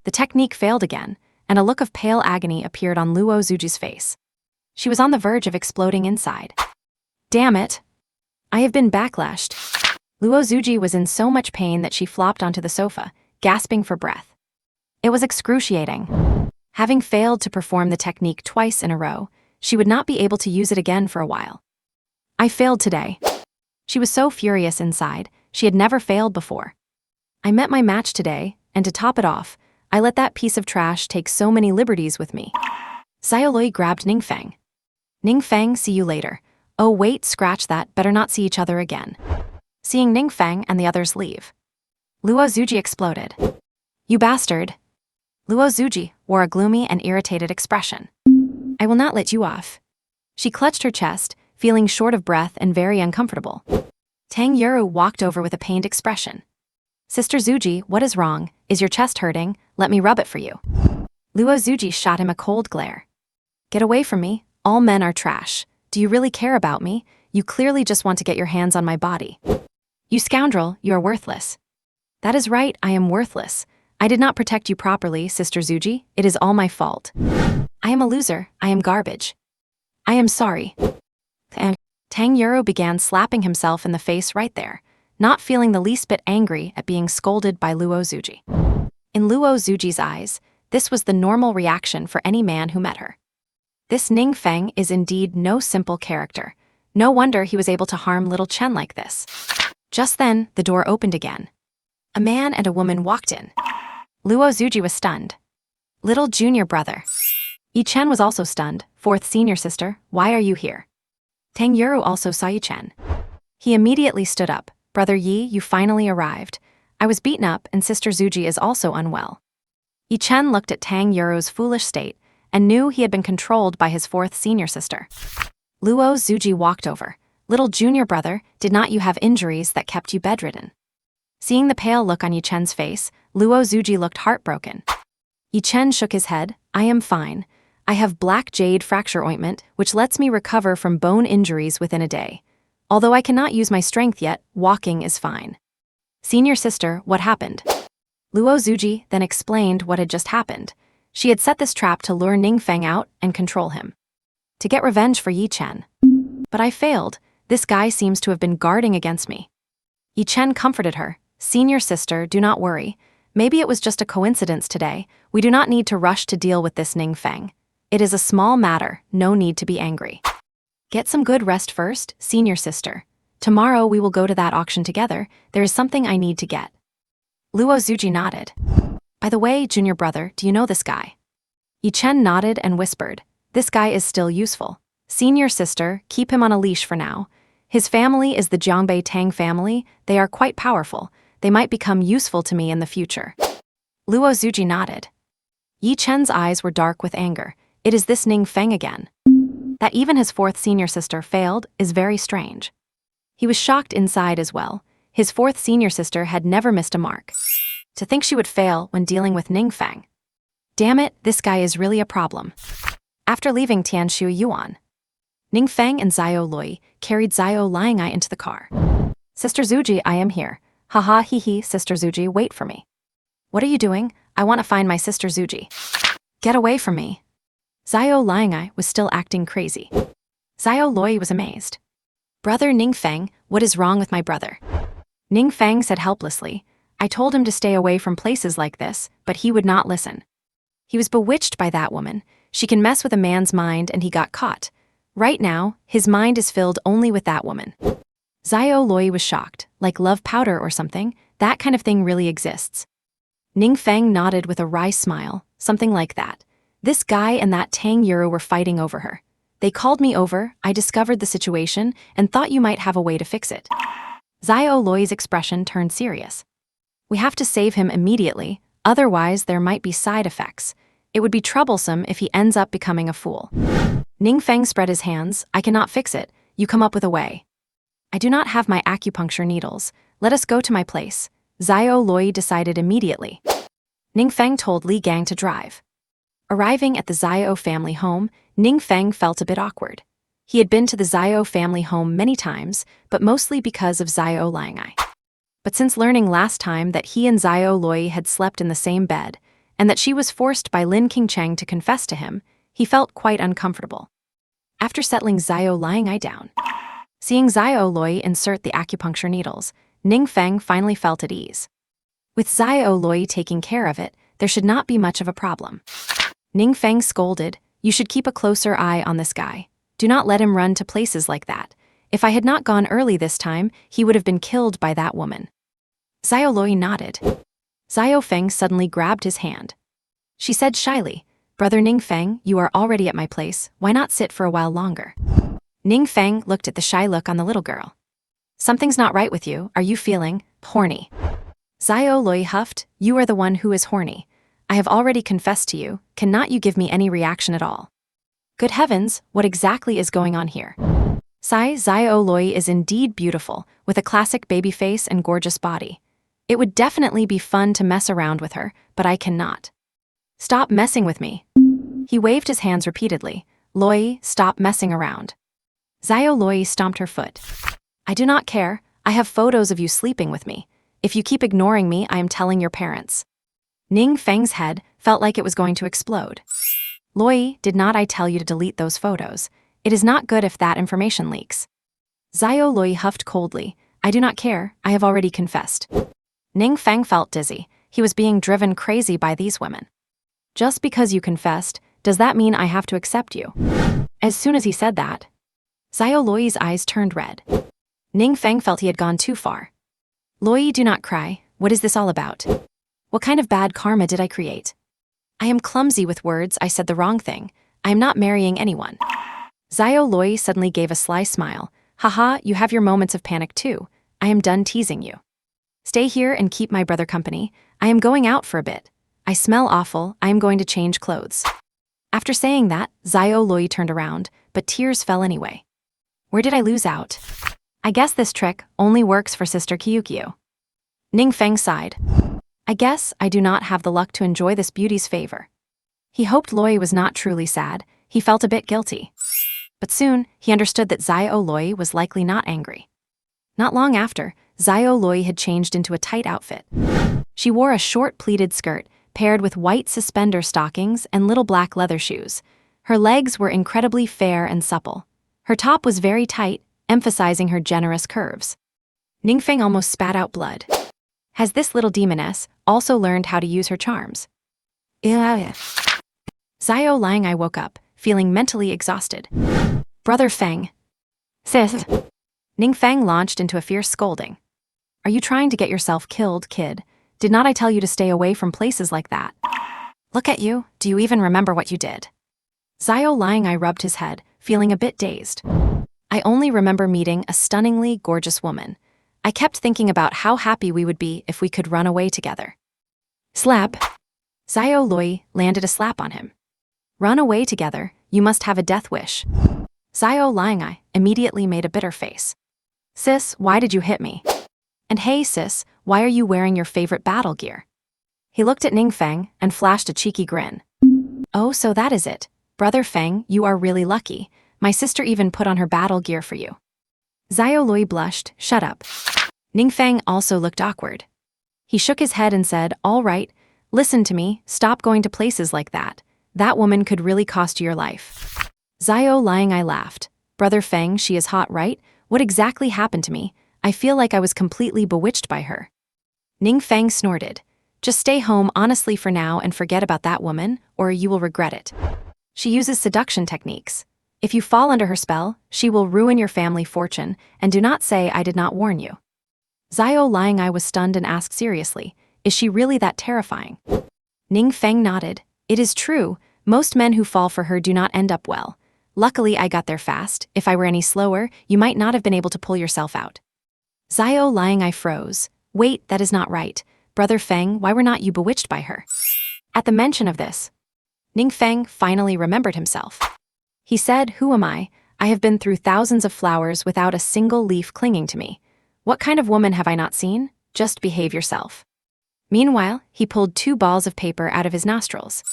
The technique failed again, and a look of pale agony appeared on Luo Zuji's face. She was on the verge of exploding inside. Damn it! I have been backlashed. Luo Zuji was in so much pain that she flopped onto the sofa, gasping for breath. It was excruciating. Having failed to perform the technique twice in a row, she would not be able to use it again for a while. I failed today. She was so furious inside, she had never failed before. I met my match today, and to top it off, I let that piece of trash take so many liberties with me. Xiaolui grabbed Ning Feng. Ning Feng, see you later. Oh wait, scratch that, better not see each other again. Seeing Ning Feng and the others leave, Luo Zuji exploded. You bastard! Luo Zuji wore a gloomy and irritated expression. I will not let you off. She clutched her chest, feeling short of breath and very uncomfortable. Tang Yuru walked over with a pained expression. Sister Zuji, what is wrong? Is your chest hurting? Let me rub it for you. Luo Zuji shot him a cold glare. Get away from me, all men are trash. Do you really care about me? You clearly just want to get your hands on my body. You scoundrel, you are worthless. That is right, I am worthless. I did not protect you properly, Sister Zuji. It is all my fault. I am a loser, I am garbage. I am sorry. Tang Yuru began slapping himself in the face right there, not feeling the least bit angry at being scolded by Luo Zuji. In Luo Zuji's eyes, this was the normal reaction for any man who met her. This Ning Feng is indeed no simple character. No wonder he was able to harm little Chen like this. Just then, the door opened again. A man and a woman walked in. Luo Zuji was stunned. Little junior brother. Yi Chen was also stunned. Fourth senior sister, why are you here? Tang Yuru also saw Yi Chen. He immediately stood up. Brother Yi, you finally arrived. I was beaten up and Sister Zuji is also unwell. Yi Chen looked at Tang Yuru's foolish state and knew he had been controlled by his fourth senior sister. Luo Zuji walked over. Little junior brother, did not you have injuries that kept you bedridden? Seeing the pale look on Yi Chen's face, Luo Zuji looked heartbroken. Yi Chen shook his head. I am fine. I have black jade fracture ointment, which lets me recover from bone injuries within a day. Although I cannot use my strength yet, walking is fine. Senior sister, what happened? Luo Zuji then explained what had just happened. She had set this trap to lure Ning Feng out and control him. To get revenge for Yi Chen. But I failed. This guy seems to have been guarding against me. Yi Chen comforted her. Senior sister, do not worry. Maybe it was just a coincidence today. We do not need to rush to deal with this Ning Feng. It is a small matter, no need to be angry. Get some good rest first, senior sister. Tomorrow we will go to that auction together. There is something I need to get. Luo Zuji nodded. By the way, junior brother, do you know this guy? Yi Chen nodded and whispered. This guy is still useful. Senior sister, keep him on a leash for now. His family is the Jiangbei Tang family. They are quite powerful. They might become useful to me in the future. Luo Zuji nodded. Yi Chen's eyes were dark with anger. It is this Ning Feng again. That even his fourth senior sister failed is very strange. He was shocked inside as well. His fourth senior sister had never missed a mark. To think she would fail when dealing with Ning Feng. Damn it, this guy is really a problem. After leaving Tianshu Yuan, Ning Feng and Xiaolui carried Xiaolui into the car. Sister Zuji, I am here. Haha hee, Sister Zuji, wait for me. What are you doing? I want to find my Sister Zuji. Get away from me. Xiaolui was still acting crazy. Xiaolui was amazed. Brother Ning Feng, what is wrong with my brother? Ning Feng said helplessly. I told him to stay away from places like this, but he would not listen. He was bewitched by that woman. She can mess with a man's mind and he got caught. Right now, his mind is filled only with that woman. Xiaolui was shocked, like love powder or something. That kind of thing really exists. Ning Feng nodded with a wry smile, something like that. This guy and that Tang Yuru were fighting over her. They called me over, I discovered the situation, and thought you might have a way to fix it. Xiaolui's expression turned serious. We have to save him immediately, otherwise there might be side effects. It would be troublesome if he ends up becoming a fool. Ning Feng spread his hands. I cannot fix it. You come up with a way. I do not have my acupuncture needles. Let us go to my place. Xiaolui decided immediately. Ning Feng told Li Gang to drive. Arriving at the Xiao family home, Ning Feng felt a bit awkward. He had been to the Xiao family home many times, but mostly because of Xiaolui. But since learning last time that he and Xiaolui had slept in the same bed, and that she was forced by Lin Qingcheng to confess to him, he felt quite uncomfortable. After settling Xiao Liang down, seeing Xiao Loi insert the acupuncture needles, Ning Feng finally felt at ease. With Xiao Loi taking care of it, there should not be much of a problem. Ning Feng scolded, "You should keep a closer eye on this guy. Do not let him run to places like that. If I had not gone early this time, he would have been killed by that woman." Xiao Loi nodded. Xiao Feng suddenly grabbed his hand. She said shyly, "Brother Ning Feng, you are already at my place, why not sit for a while longer?" Ning Feng looked at the shy look on the little girl. "Something's not right with you, are you feeling horny?" Xiao Loi huffed, "You are the one who is horny. I have already confessed to you, cannot you give me any reaction at all?" Good heavens, what exactly is going on here? Xiao Loi is indeed beautiful, with a classic baby face and gorgeous body. It would definitely be fun to mess around with her, but I cannot. "Stop messing with me." He waved his hands repeatedly. "Loi, stop messing around." Xiao Loi stomped her foot. "I do not care, I have photos of you sleeping with me. If you keep ignoring me, I am telling your parents." Ning Feng's head felt like it was going to explode. "Loi, did not I tell you to delete those photos? It is not good if that information leaks." Xiao Loi huffed coldly, "I do not care, I have already confessed." Ning Feng felt dizzy. He was being driven crazy by these women. "Just because you confessed, does that mean I have to accept you?" As soon as he said that, Xiao Loi's eyes turned red. Ning Feng felt he had gone too far. "Loi, do not cry, what is this all about? What kind of bad karma did I create? I am clumsy with words, I said the wrong thing. I am not marrying anyone." Xiao Loi suddenly gave a sly smile. "Haha, you have your moments of panic too. I am done teasing you. Stay here and keep my brother company. I am going out for a bit. I smell awful, I am going to change clothes." After saying that, Xiao Loi turned around, but tears fell anyway. "Where did I lose out? I guess this trick only works for Sister Kyukyu." Ning Feng sighed. "I guess I do not have the luck to enjoy this beauty's favor." He hoped Loi was not truly sad, he felt a bit guilty. But soon, he understood that Xiao Loi was likely not angry. Not long after, Xiao Loi had changed into a tight outfit. She wore a short pleated skirt, paired with white suspender stockings and little black leather shoes. Her legs were incredibly fair and supple. Her top was very tight, emphasizing her generous curves. Ning Feng almost spat out blood. Has this little demoness also learned how to use her charms? Xiao Liang woke up, feeling mentally exhausted. "Brother Feng." "Sis." Ning Feng launched into a fierce scolding. "Are you trying to get yourself killed, kid? Did not I tell you to stay away from places like that? Look at you, do you even remember what you did?" Xiao Liang rubbed his head, feeling a bit dazed. "I only remember meeting a stunningly gorgeous woman. I kept thinking about how happy we would be if we could run away together." Slap. Xiao Loi landed a slap on him. "Run away together, you must have a death wish." Xiao Liang immediately made a bitter face. "Sis, why did you hit me? And hey sis, why are you wearing your favorite battle gear?" He looked at Ning Feng and flashed a cheeky grin. "Oh, so that is it. Brother Feng, you are really lucky. My sister even put on her battle gear for you." Xiao Loi blushed, "Shut up." Ning Feng also looked awkward. He shook his head and said, "All right, listen to me, stop going to places like that. That woman could really cost you your life." Xiao Liang laughed. "Brother Feng, she is hot, right? What exactly happened to me? I feel like I was completely bewitched by her." Ning Feng snorted. "Just stay home honestly for now and forget about that woman, or you will regret it. She uses seduction techniques. If you fall under her spell, she will ruin your family fortune, and do not say I did not warn you." Xiao Liang was stunned and asked seriously, "Is she really that terrifying?" Ning Feng nodded. "It is true, most men who fall for her do not end up well. Luckily I got there fast, if I were any slower, you might not have been able to pull yourself out." Xiao Liang froze. "Wait, that is not right. Brother Feng, why were not you bewitched by her?" At the mention of this, Ning Feng finally remembered himself. He said, "Who am I? I have been through thousands of flowers without a single leaf clinging to me. What kind of woman have I not seen? Just behave yourself." Meanwhile, he pulled 2 balls of paper out of his nostrils.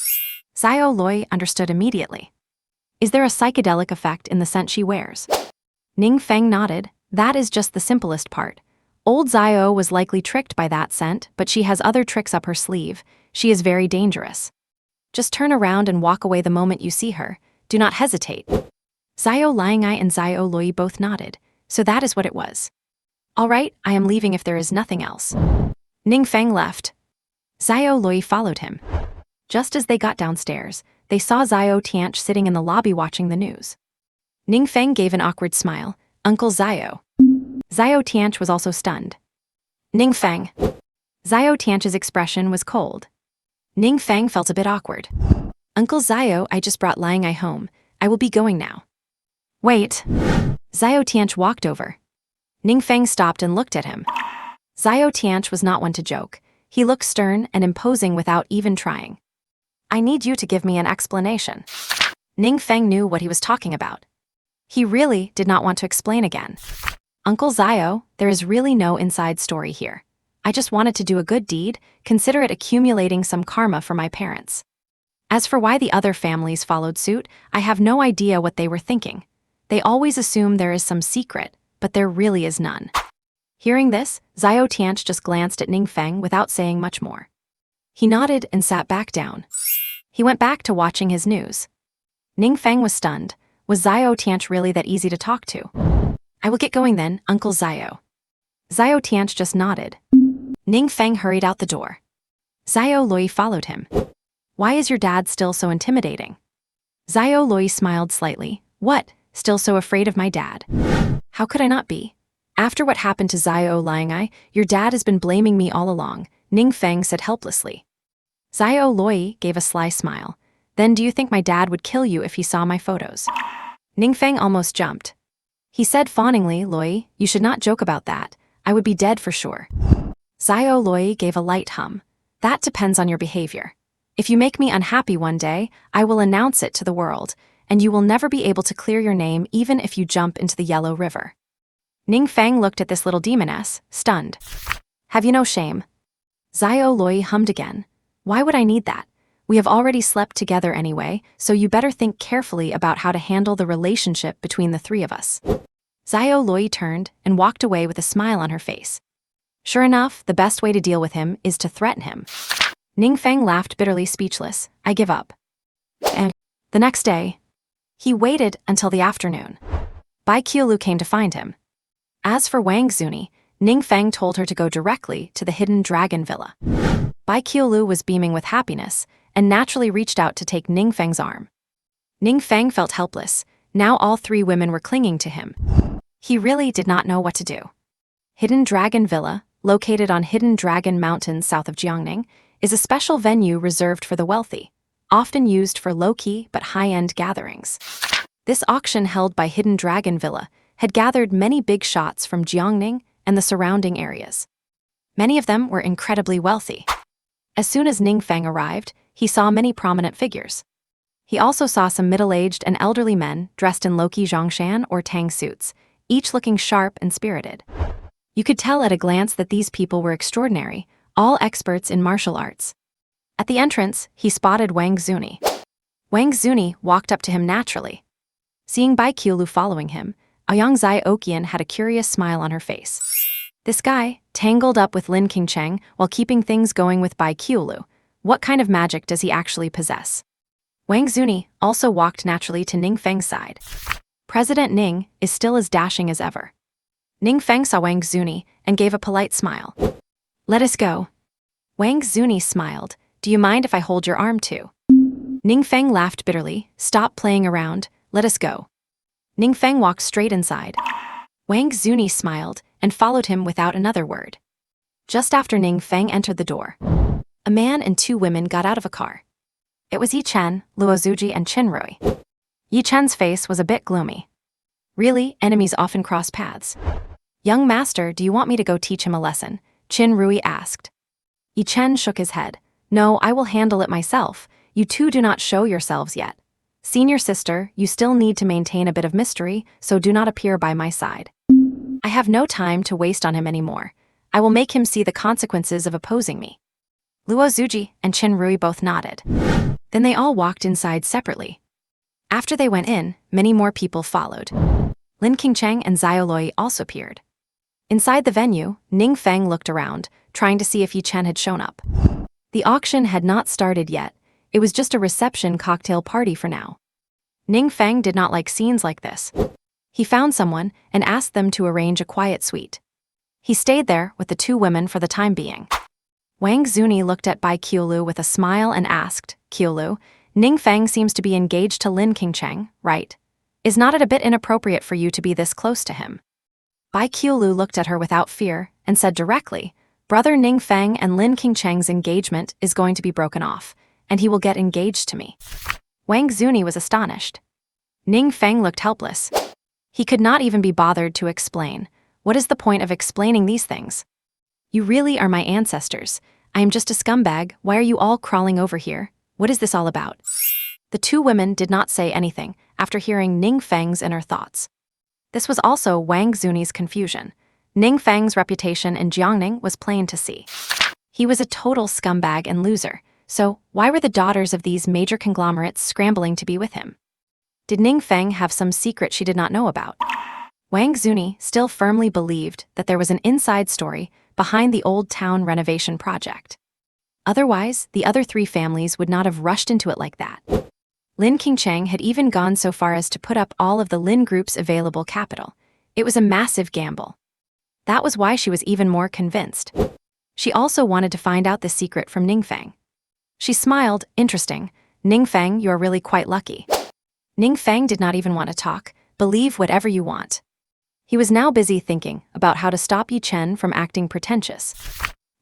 Xiao Loi understood immediately. "Is there a psychedelic effect in the scent she wears?" Ning Feng nodded. "That is just the simplest part. Old Xiao was likely tricked by that scent, but she has other tricks up her sleeve. She is very dangerous. Just turn around and walk away the moment you see her. Do not hesitate. Xiao Liangai and Xiao Loi both nodded, so that is what it was. All right, I am leaving if there is nothing else. Ning Feng left. Xiao Loi followed him. Just as they got downstairs, they saw Xiao Tianch sitting in the lobby watching the news. Ning Feng gave an awkward smile. Uncle Xiao. Xiao Tianch was also stunned. Ning Feng. Xiao Tianch's expression was cold. Ning Feng felt a bit awkward. Uncle Xiao, I just brought Liangai home. I will be going now. Wait. Xiao Tianch walked over. Ning Feng stopped and looked at him. Xiao Tianch was not one to joke. He looked stern and imposing without even trying. I need you to give me an explanation. Ning Feng knew what he was talking about. He really did not want to explain again. Uncle Xiao, there is really no inside story here. I just wanted to do a good deed, consider it accumulating some karma for my parents. As for why the other families followed suit, I have no idea what they were thinking. They always assume there is some secret, but there really is none. Hearing this, Xiao Tianch just glanced at Ning Feng without saying much more. He nodded and sat back down. He went back to watching his news. Ning Feng was stunned. Was Xiao Tianch really that easy to talk to? I will get going then, Uncle Xiao. Xiao Tianch just nodded. Ning Feng hurried out the door. Xiao Loi followed him. Why is your dad still so intimidating? Xiao Loi smiled slightly. What, still so afraid of my dad? How could I not be? After what happened to Xiao Liangai, your dad has been blaming me all along, Ning Feng said helplessly. Xiao Loi gave a sly smile. Then do you think my dad would kill you if he saw my photos? Ning Feng almost jumped. He said fawningly, Loi, you should not joke about that. I would be dead for sure. Xiao Loi gave a light hum. That depends on your behavior. If you make me unhappy one day, I will announce it to the world, and you will never be able to clear your name even if you jump into the Yellow River. Ning Feng looked at this little demoness, stunned. Have you no shame? Xiao Loi hummed again. Why would I need that? We have already slept together anyway, so you better think carefully about how to handle the relationship between the three of us. Xiao Loi turned and walked away with a smile on her face. Sure enough, the best way to deal with him is to threaten him. Ning Feng laughed bitterly, speechless. I give up. And the next day, he waited until the afternoon. Bai Qiulu came to find him. As for Wang Zuni, Ning Feng told her to go directly to the hidden dragon villa. Bai Qiulu was beaming with happiness and naturally reached out to take Ning Feng's arm. Ning Feng felt helpless. Now all three women were clinging to him. He really did not know what to do. Hidden Dragon Villa, located on Hidden Dragon Mountain south of Jiangning, is a special venue reserved for the wealthy, often used for low-key but high-end gatherings. This auction held by Hidden Dragon Villa had gathered many big shots from Jiangning and the surrounding areas. Many of them were incredibly wealthy. As soon as Ning Feng arrived, he saw many prominent figures. He also saw some middle-aged and elderly men dressed in low-key Zhongshan or Tang suits, each looking sharp and spirited. You could tell at a glance that these people were extraordinary, all experts in martial arts. At the entrance, he spotted Wang Zuni. Wang Zuni walked up to him naturally. Seeing Bai Qiulu following him, Aoyang Zai Okian had a curious smile on her face. This guy, tangled up with Lin Qingcheng while keeping things going with Bai Qiulu, what kind of magic does he actually possess? Wang Zuni also walked naturally to Ning Feng's side. President Ning is still as dashing as ever. Ning Feng saw Wang Zuni and gave a polite smile. Let us go. Wang Zuni smiled. Do you mind if I hold your arm too? Ning Feng laughed bitterly. Stop playing around. Let us go. Ning Feng walked straight inside. Wang Zuni smiled and followed him without another word. Just after Ning Feng entered the door, a man and two women got out of a car. It was Yi Chen, Luo Zuji, and Qin Rui. Yi Chen's face was a bit gloomy. Really, enemies often cross paths. Young master, do you want me to go teach him a lesson? Qin Rui asked. Yi Chen shook his head. No, I will handle it myself. You two do not show yourselves yet. Senior sister, you still need to maintain a bit of mystery, so do not appear by my side. I have no time to waste on him anymore. I will make him see the consequences of opposing me. Luo Zuji and Qin Rui both nodded. Then they all walked inside separately. After they went in, many more people followed. Lin Qingcheng and Xiao Loi also appeared. Inside the venue, Ning Feng looked around, trying to see if Yi Chen had shown up. The auction had not started yet. It was just a reception cocktail party for now. Ning Feng did not like scenes like this. He found someone and asked them to arrange a quiet suite. He stayed there with the two women for the time being. Wang Zuni looked at Bai Qiulu with a smile and asked, "Qiulu, Ning Feng seems to be engaged to Lin Qingcheng, right? Is not it a bit inappropriate for you to be this close to him?" Bai Qiulu looked at her without fear and said directly, "Brother Ning Feng and Lin Qingcheng's engagement is going to be broken off, and he will get engaged to me." Wang Zuni was astonished. Ning Feng looked helpless. He could not even be bothered to explain. What is the point of explaining these things? "You really are my ancestors. I am just a scumbag. Why are you all crawling over here? What is this all about?" The two women did not say anything after hearing Ning Feng's inner thoughts. This was also Wang Zuni's confusion. Ning Feng's reputation in Jiangning was plain to see. He was a total scumbag and loser, so why were the daughters of these major conglomerates scrambling to be with him? Did Ning Feng have some secret she did not know about? Wang Zuni still firmly believed that there was an inside story behind the old town renovation project. Otherwise, the other three families would not have rushed into it like that. Lin Qingcheng had even gone so far as to put up all of the Lin Group's available capital. It was a massive gamble. That was why she was even more convinced. She also wanted to find out the secret from Ning Feng. She smiled, "Interesting. Ning Feng, you are really quite lucky." Ning Feng did not even want to talk. "Believe whatever you want." He was now busy thinking about how to stop Yi Chen from acting pretentious.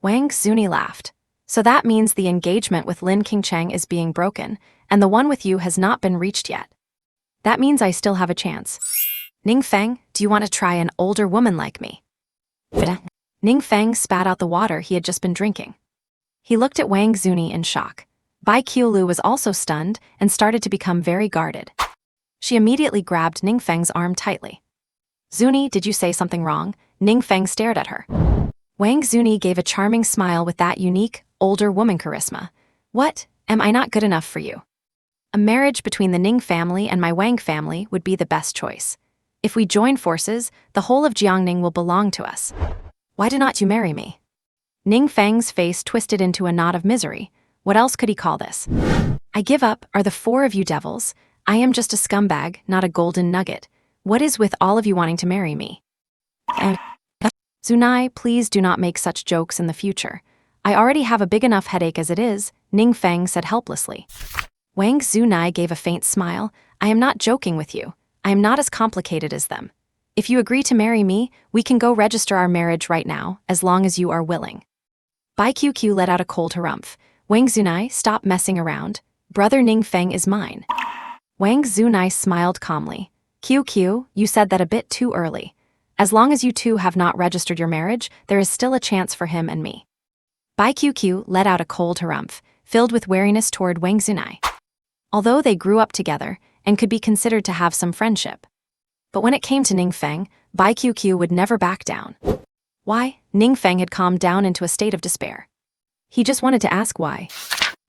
Wang Zuni laughed. "So that means the engagement with Lin Qingcheng is being broken, and the one with you has not been reached yet. That means I still have a chance. Ning Feng, do you want to try an older woman like me?" Ning Feng spat out the water he had just been drinking. He looked at Wang Zuni in shock. Bai Qiulu was also stunned and started to become very guarded. She immediately grabbed Ning Feng's arm tightly. "Zuni, did you say something wrong?" Ning Feng stared at her. Wang Zuni gave a charming smile with that unique, older woman charisma. "What? Am I not good enough for you? A marriage between the Ning family and my Wang family would be the best choice. If we join forces, the whole of Jiangning will belong to us. Why do not you marry me?" Ning Feng's face twisted into a knot of misery. What else could he call this? "I give up. Are the four of you devils? I am just a scumbag, not a golden nugget. What is with all of you wanting to marry me?" "Zunai, please do not make such jokes in the future. I already have a big enough headache as it is," Ning Feng said helplessly. Wang Zunai gave a faint smile. "I am not joking with you. I am not as complicated as them. If you agree to marry me, we can go register our marriage right now, as long as you are willing." Bai QQ let out a cold harumph. "Wang Zunai, stop messing around. Brother Ning Feng is mine." Wang Zunai smiled calmly. "QQ, you said that a bit too early. As long as you two have not registered your marriage, there is still a chance for him and me." Bai QQ let out a cold harumph, filled with wariness toward Wang Zunai. Although they grew up together and could be considered to have some friendship. But when it came to Ning Feng, Bai QQ would never back down. Why? Ning Feng had calmed down into a state of despair. He just wanted to ask why.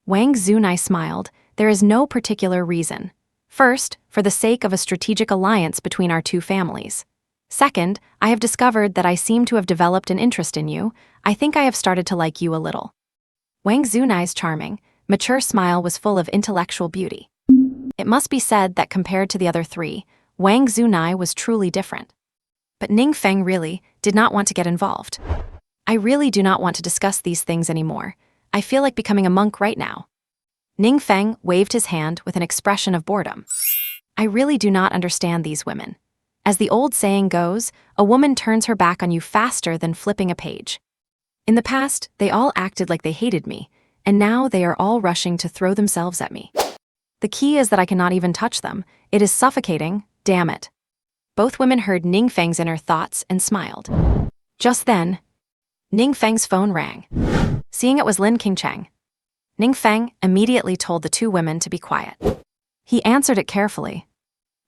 Wang Zunai smiled. "There is no particular reason. First, for the sake of a strategic alliance between our two families. Second, I have discovered that I seem to have developed an interest in you. I think I have started to like you a little." Wang Zunai's charming, mature smile was full of intellectual beauty. It must be said that compared to the other three, Wang Zunai was truly different. But Ning Feng really did not want to get involved. "I really do not want to discuss these things anymore. I feel like becoming a monk right now." Ning Feng waved his hand with an expression of boredom. "I really do not understand these women. As the old saying goes, a woman turns her back on you faster than flipping a page. In the past, they all acted like they hated me, and now they are all rushing to throw themselves at me. The key is that I cannot even touch them. It is suffocating, damn it." Both women heard Ning Feng's inner thoughts and smiled. Just then, Ning Feng's phone rang. Seeing it was Lin Qingcheng, Ning Feng immediately told the two women to be quiet. He answered it carefully.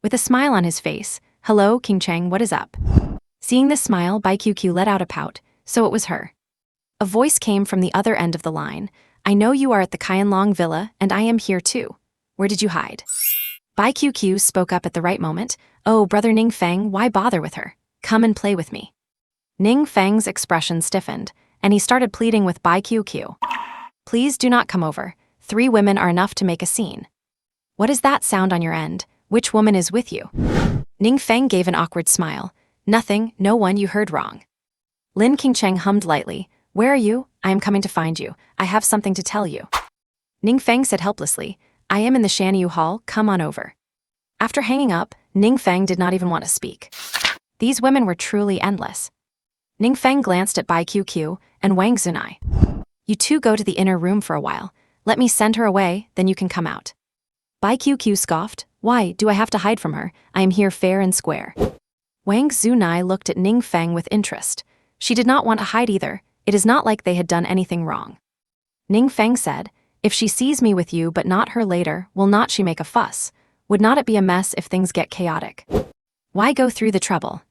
With a smile on his face, "Hello, Qingcheng, what is up?" Seeing this smile, Bai QQ let out a pout, so it was her. A voice came from the other end of the line. "I know you are at the Qianlong Villa, and I am here too. Where did you hide?" Bai QQ spoke up at the right moment. "Oh, brother Ning Feng, why bother with her? Come and play with me." Ning Feng's expression stiffened, and he started pleading with Bai QQ. Please do not come over. 3 women are enough to make a scene. What is that sound on your end? Which woman is with you? Ning Feng gave an awkward smile. Nothing, no one, you heard wrong. Lin Qingcheng hummed lightly. Where are you? I am coming to find you. I have something to tell you. Ning Feng said helplessly. I am in the Shanyu Hall, come on over. After hanging up, Ning Feng did not even want to speak. These women were truly endless. Ning Feng glanced at Bai QQ and Wang Zunai. You two go to the inner room for a while. Let me send her away, then you can come out. Bai QQ scoffed. Why do I have to hide from her? I am here fair and square. Wang Zunai looked at Ning Feng with interest. She did not want to hide either. It is not like they had done anything wrong. Ning Feng said, if she sees me with you but not her later, will not she make a fuss? Would not it be a mess if things get chaotic? Why go through the trouble?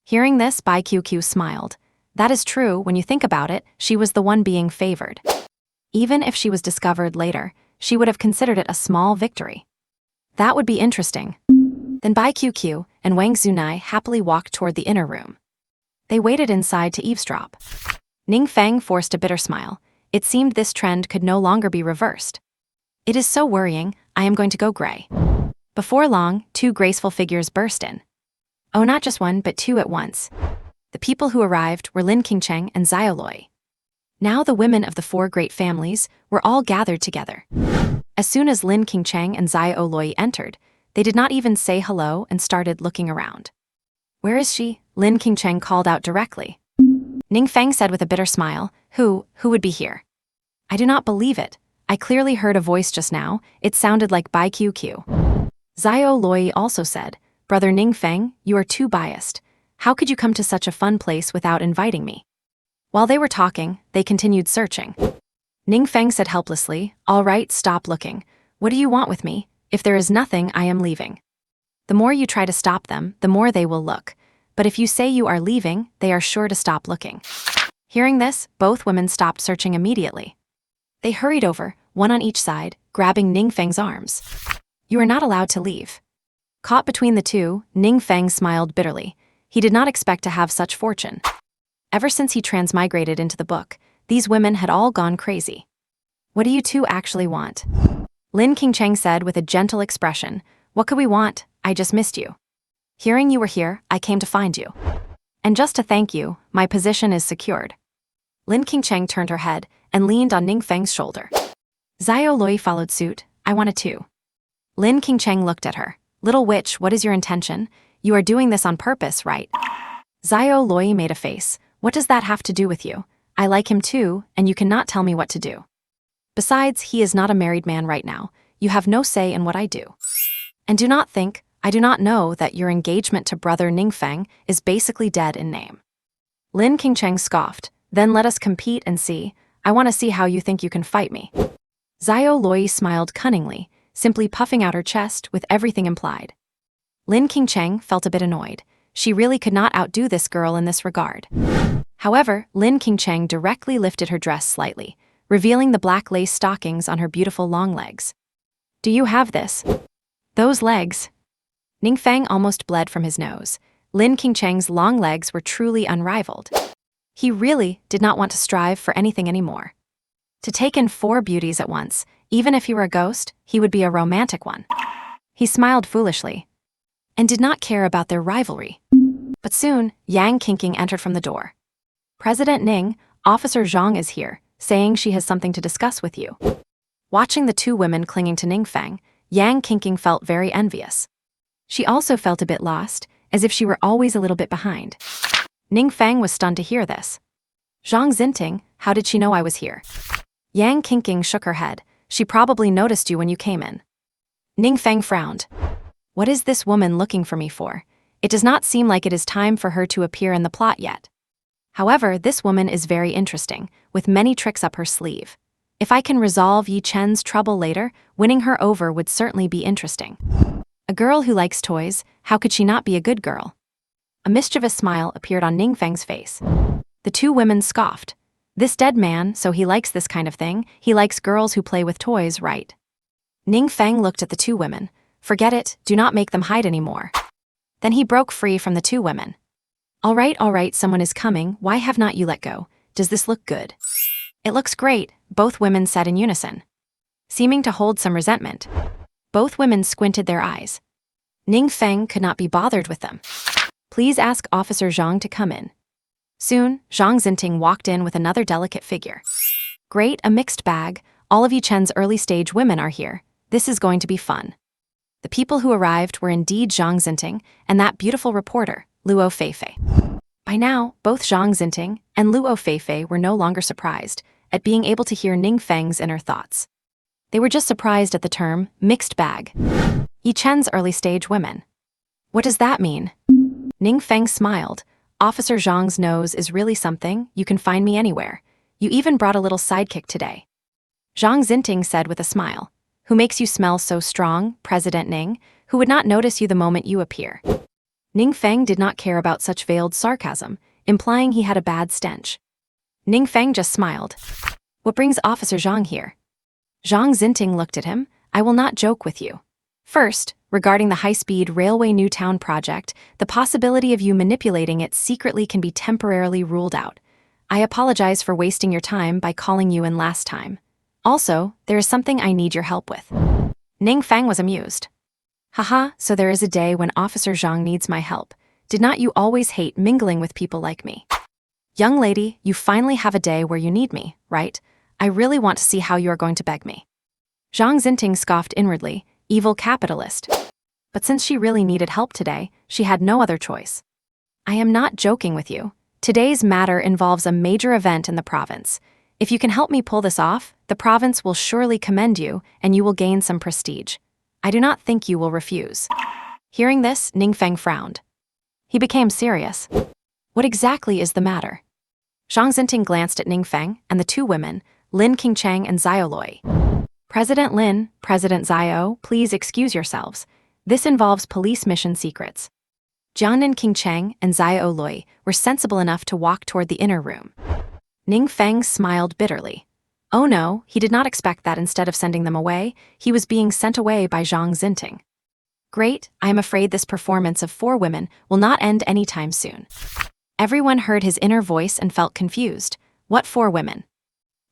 Hearing this, Bai QQ smiled. That is true, when you think about it, she was the one being favored. Even if she was discovered later, she would have considered it a small victory. That would be interesting. Then Bai QQ and Wang Zunai happily walked toward the inner room. They waited inside to eavesdrop. Ning Feng forced a bitter smile. It seemed this trend could no longer be reversed. It is so worrying, I am going to go gray. Before long, 2 graceful figures burst in. Oh, not just one, but 2 at once. The people who arrived were Lin Qingcheng and Xiaoloi. Now the women of the 4 great families were all gathered together. As soon as Lin Qingcheng and Xiaoloi entered, they did not even say hello and started looking around. Where is she? Lin Qingcheng called out directly. Ning Feng said with a bitter smile, Who would be here? I do not believe it. I clearly heard a voice just now. It sounded like Bai QQ. Xiaoloi also said, Brother Ning Feng, you are too biased. How could you come to such a fun place without inviting me? While they were talking, they continued searching. Ning Feng said helplessly, All right, stop looking. What do you want with me? If there is nothing, I am leaving. The more you try to stop them, the more they will look. But if you say you are leaving, they are sure to stop looking. Hearing this, both women stopped searching immediately. They hurried over, one on each side, grabbing Ning Feng's arms. You are not allowed to leave. Caught between the 2, Ning Feng smiled bitterly. He did not expect to have such fortune. Ever since he transmigrated into the book, these women had all gone crazy. What do you 2 actually want? Lin Qingcheng said with a gentle expression, What could we want? I just missed you. Hearing you were here, I came to find you. And just to thank you, my position is secured. Lin Qingcheng turned her head and leaned on Ning Feng's shoulder. Xiaoloi followed suit. I wanted to. Lin Qingcheng looked at her. Little witch, what is your intention? You are doing this on purpose, right? Xiaoloi made a face. What does that have to do with you? I like him too, and you cannot tell me what to do. Besides, he is not a married man right now. You have no say in what I do. And do not think, I do not know that your engagement to brother Ning Feng is basically dead in name. Lin Qingcheng scoffed. Then let us compete and see. I want to see how you think you can fight me. Xiaoloi smiled cunningly, simply puffing out her chest with everything implied. Lin Qingcheng felt a bit annoyed. She really could not outdo this girl in this regard. However, Lin Qingcheng directly lifted her dress slightly, revealing the black lace stockings on her beautiful long legs. Do you have this? Those legs? Ning Feng almost bled from his nose. Lin Qingcheng's long legs were truly unrivaled. He really did not want to strive for anything anymore. To take in 4 beauties at once, even if he were a ghost, he would be a romantic one. He smiled foolishly and did not care about their rivalry. But soon, Yang Qingqing entered from the door. President Ning, Officer Zhang is here, saying she has something to discuss with you. Watching the 2 women clinging to Ning Feng, Yang Qingqing felt very envious. She also felt a bit lost, as if she were always a little bit behind. Ning Feng was stunned to hear this. Zhang Xinting, how did she know I was here? Yang Qingqing shook her head. She probably noticed you when you came in. Ning Feng frowned. What is this woman looking for me for? It does not seem like it is time for her to appear in the plot yet. However, this woman is very interesting, with many tricks up her sleeve. If I can resolve Yi Chen's trouble later, winning her over would certainly be interesting. A girl who likes toys, how could she not be a good girl? A mischievous smile appeared on Ning Feng's face. The 2 women scoffed. This dead man, so he likes this kind of thing. He likes girls who play with toys, right? Ning Feng looked at the 2 women. Forget it, do not make them hide anymore. Then he broke free from the 2 women. All right, someone is coming. Why have not you let go? Does this look good? It looks great, both women said in unison. Seeming to hold some resentment, both women squinted their eyes. Ning Feng could not be bothered with them. Please ask Officer Zhang to come in. Soon, Zhang Xinting walked in with another delicate figure. Great, a mixed bag. All of Yichen's early-stage women are here. This is going to be fun. The people who arrived were indeed Zhang Xinting and that beautiful reporter, Luo Feifei. By now, both Zhang Xinting and Luo Feifei were no longer surprised at being able to hear Ning Feng's inner thoughts. They were just surprised at the term, mixed bag. Yichen's early-stage women. What does that mean? Ning Feng smiled. Officer Zhang's nose is really something. You can find me anywhere. You even brought a little sidekick today. Zhang Xinting said with a smile. Who makes you smell so strong, President Ning? Who would not notice you the moment you appear? Ning Feng did not care about such veiled sarcasm, implying he had a bad stench. Ning Feng just smiled. What brings Officer Zhang here? Zhang Xinting looked at him. I will not joke with you. First, regarding the high-speed railway New Town project, the possibility of you manipulating it secretly can be temporarily ruled out. I apologize for wasting your time by calling you in last time. Also, there is something I need your help with. Ning Feng was amused. Haha, so there is a day when Officer Zhang needs my help. Did not you always hate mingling with people like me? Young lady, you finally have a day where you need me, right? I really want to see how you are going to beg me. Zhang Xinting scoffed inwardly, evil capitalist. But since she really needed help today, she had no other choice. I am not joking with you. Today's matter involves a major event in the province. If you can help me pull this off, the province will surely commend you and you will gain some prestige. I do not think you will refuse. Hearing this, Ning Feng frowned. He became serious. What exactly is the matter? Zhang Xinting glanced at Ning Feng and the two women, Lin Qingcheng and Xiao Loi. President Lin, President Xiao, please excuse yourselves. This involves police mission secrets. Jiangnan Qingcheng and Xiao Loi were sensible enough to walk toward the inner room. Ning Feng smiled bitterly. Oh no, he did not expect that instead of sending them away, he was being sent away by Zhang Xinting. Great, I am afraid this performance of 4 women will not end anytime soon. Everyone heard his inner voice and felt confused. What 4 women?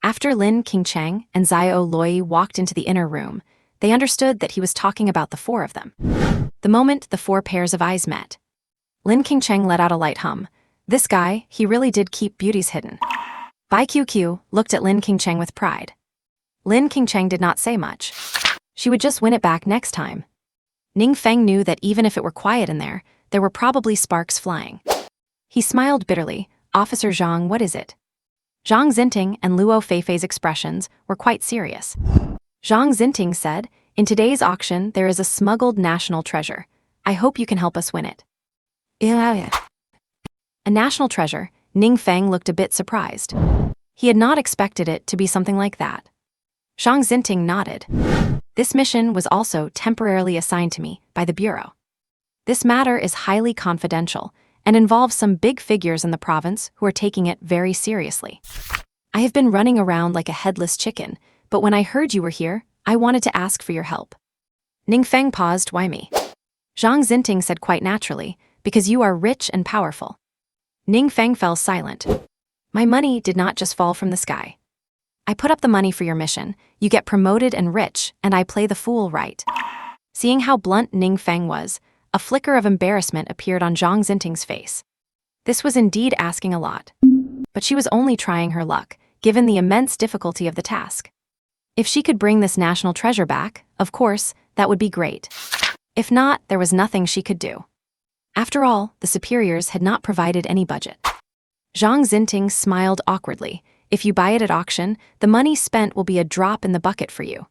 After Lin Qingcheng and Xiao Loi walked into the inner room, they understood that he was talking about the 4 of them. The moment the 4 pairs of eyes met, Lin Qingcheng let out a light hum. This guy, he really did keep beauties hidden. Bai QQ looked at Lin Qingcheng with pride. Lin Qingcheng did not say much. She would just win it back next time. Ning Feng knew that even if it were quiet in there were probably sparks flying. He smiled bitterly. Officer Zhang, what is it? Zhang Xinting and Luo Feifei's expressions were quite serious. Zhang Xinting said, in today's auction there is a smuggled national treasure. I hope you can help us win it. A national treasure? Ning Feng looked a bit surprised. He had not expected it to be something like that. Zhang Xinting nodded. This mission was also temporarily assigned to me by the Bureau. This matter is highly confidential and involves some big figures in the province who are taking it very seriously. I have been running around like a headless chicken, but when I heard you were here, I wanted to ask for your help. Ning Feng paused. Why me? Zhang Xinting said quite naturally, because you are rich and powerful. Ning Feng fell silent. My money did not just fall from the sky. I put up the money for your mission, you get promoted and rich, and I play the fool, right? Seeing how blunt Ning Feng was, a flicker of embarrassment appeared on Zhang Xinting's face. This was indeed asking a lot. But she was only trying her luck, given the immense difficulty of the task. If she could bring this national treasure back, of course, that would be great. If not, there was nothing she could do. After all, the superiors had not provided any budget. Zhang Xinting smiled awkwardly. If you buy it at auction, the money spent will be a drop in the bucket for you.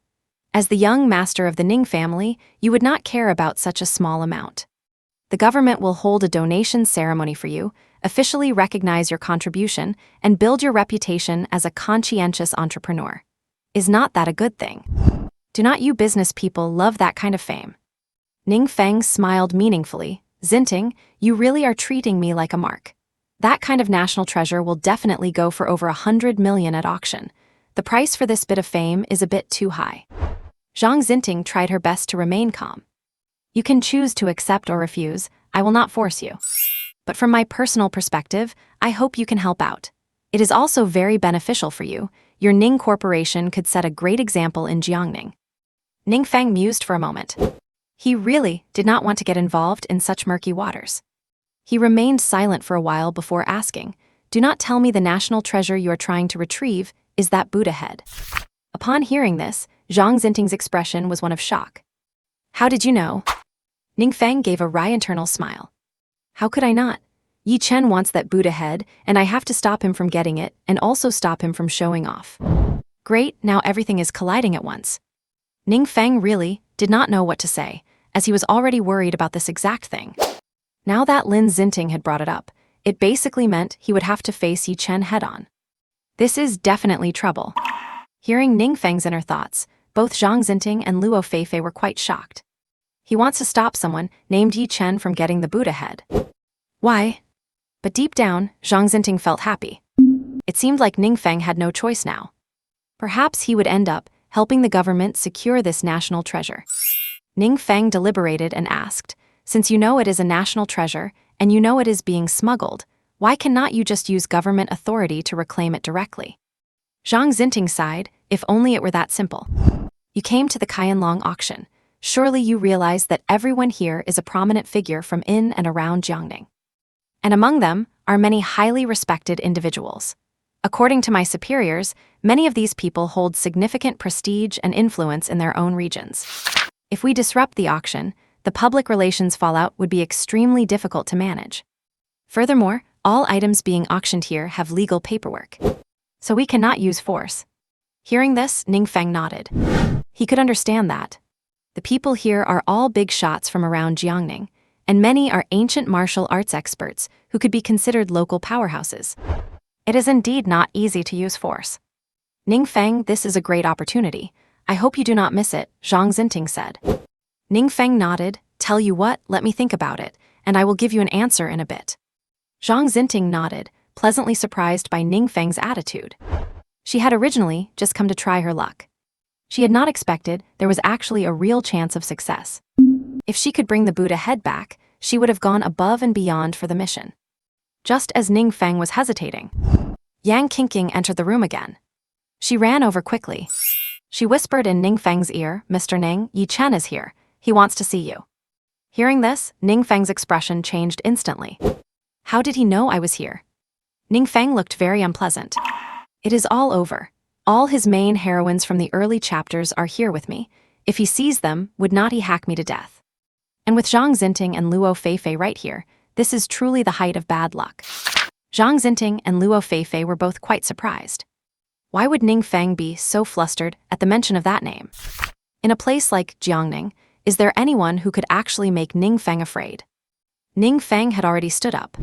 As the young master of the Ning family, you would not care about such a small amount. The government will hold a donation ceremony for you, officially recognize your contribution, and build your reputation as a conscientious entrepreneur. Is not that a good thing? Do not you business people love that kind of fame? Ning Feng smiled meaningfully. Xinting, you really are treating me like a mark. That kind of national treasure will definitely go for over 100 million at auction. The price for this bit of fame is a bit too high. Zhang Xinting tried her best to remain calm. You can choose to accept or refuse, I will not force you. But from my personal perspective, I hope you can help out. It is also very beneficial for you. your Ning Corporation could set a great example in Jiangning. Ning Feng mused for a moment. He really did not want to get involved in such murky waters. He remained silent for a while before asking, "Do not tell me the national treasure you are trying to retrieve is that Buddha head." Upon hearing this, Zhang Xinting's expression was one of shock. "How did you know?" Ning Feng gave a wry internal smile. "How could I not? Yi Chen wants that Buddha head, and I have to stop him from getting it and also stop him from showing off." Great, now everything is colliding at once. Ning Feng really did not know what to say, as he was already worried about this exact thing. Now that Lin Xinting had brought it up, it basically meant he would have to face Yi Chen head-on. This is definitely trouble. Hearing Ning Feng's inner thoughts, both Zhang Xinting and Luo Feifei were quite shocked. He wants to stop someone named Yi Chen from getting the Buddha head. Why? But deep down, Zhang Xinting felt happy. It seemed like Ning Feng had no choice now. Perhaps he would end up helping the government secure this national treasure. Ning Feng deliberated and asked, "Since you know it is a national treasure, and you know it is being smuggled, why cannot you just use government authority to reclaim it directly?" Zhang Xinting sighed, "If only it were that simple. You came to the Qianlong auction. Surely you realize that everyone here is a prominent figure from in and around Jiangning. And among them are many highly respected individuals. According to my superiors, many of these people hold significant prestige and influence in their own regions. If we disrupt the auction, the public relations fallout would be extremely difficult to manage. Furthermore, all items being auctioned here have legal paperwork. So we cannot use force." Hearing this, Ning Feng nodded. He could understand that. The people here are all big shots from around Jiangning, and many are ancient martial arts experts who could be considered local powerhouses. It is indeed not easy to use force. "Ning Feng, this is a great opportunity. I hope you do not miss it," Zhang Xinting said. Ning Feng nodded. "Tell you what, let me think about it, and I will give you an answer in a bit." Zhang Xinting nodded, pleasantly surprised by Ning Feng's attitude. She had originally just come to try her luck. She had not expected there was actually a real chance of success. If she could bring the Buddha head back, she would have gone above and beyond for the mission. Just as Ning Feng was hesitating, Yang Qingqing entered the room again. She ran over quickly. She whispered in Ning Feng's ear, "Mr. Ning, Yi Chen is here. He wants to see you." Hearing this, Ning Feng's expression changed instantly. How did he know I was here? Ning Feng looked very unpleasant. It is all over. All his main heroines from the early chapters are here with me. If he sees them, would not he hack me to death? And with Zhang Xinting and Luo Feifei right here, this is truly the height of bad luck. Zhang Xinting and Luo Feifei were both quite surprised. Why would Ning Feng be so flustered at the mention of that name? In a place like Jiangning, is there anyone who could actually make Ning Feng afraid? Ning Feng had already stood up.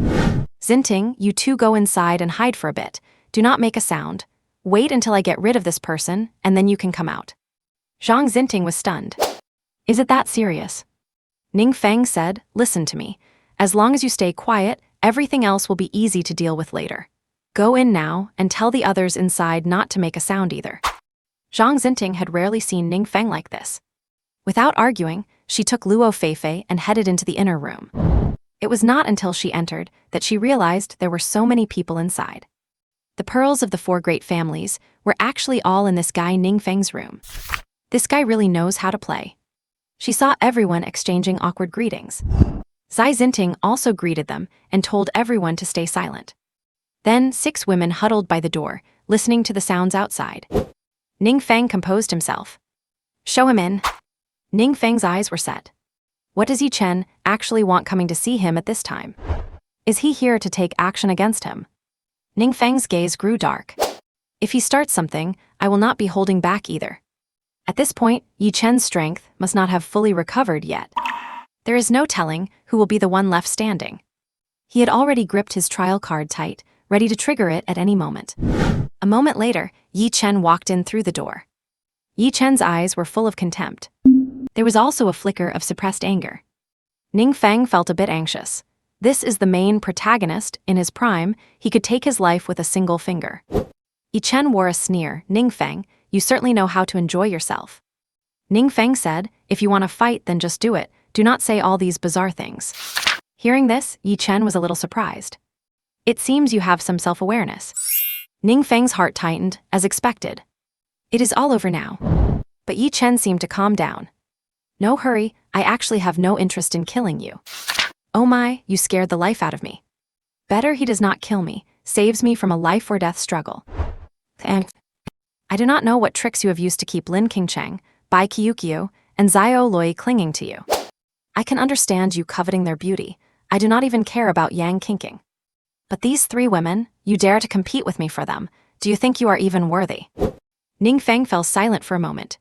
"Xinting, you two go inside and hide for a bit. Do not make a sound. Wait until I get rid of this person, and then you can come out." Zhang Xinting was stunned. "Is it that serious?" Ning Feng said, "Listen to me. As long as you stay quiet, everything else will be easy to deal with later. Go in now and tell the others inside not to make a sound either." Zhang Xinting had rarely seen Ning Feng like this. Without arguing, she took Luo Feifei and headed into the inner room. It was not until she entered that she realized there were so many people inside. The pearls of the four great families were actually all in this guy Ning Feng's room. This guy really knows how to play. She saw everyone exchanging awkward greetings. Zai Xinting also greeted them and told everyone to stay silent. Then 6 women huddled by the door, listening to the sounds outside. Ning Feng composed himself. "Show him in." Ning Feng's eyes were set. What does Yi Chen actually want coming to see him at this time? Is he here to take action against him? Ning Feng's gaze grew dark. If he starts something, I will not be holding back either. At this point, Yi Chen's strength must not have fully recovered yet. There is no telling who will be the one left standing. He had already gripped his trial card tight, ready to trigger it at any moment. A moment later, Yi Chen walked in through the door. Yi Chen's eyes were full of contempt. There was also a flicker of suppressed anger. Ning Feng felt a bit anxious. This is the main protagonist, in his prime, he could take his life with a single finger. Yi Chen wore a sneer. "Ning Feng, you certainly know how to enjoy yourself." Ning Feng said, "If you want to fight, then just do it. Do not say all these bizarre things." Hearing this, Yi Chen was a little surprised. "It seems you have some self-awareness." Ning Feng's heart tightened, as expected. It is all over now. But Yi Chen seemed to calm down. No hurry, I actually have no interest in killing you. Oh my, you scared the life out of me. Better he does not kill me, saves me from a life or death struggle. And I do not know what tricks you have used to keep Lin Qingcheng, Bai Qiuqiu, and Xiao Loi clinging to you. I can understand you coveting their beauty. I do not even care about Yang Qingqing. But these 3 women, you dare to compete with me for them. Do you think you are even worthy? Ning Feng fell silent for a moment.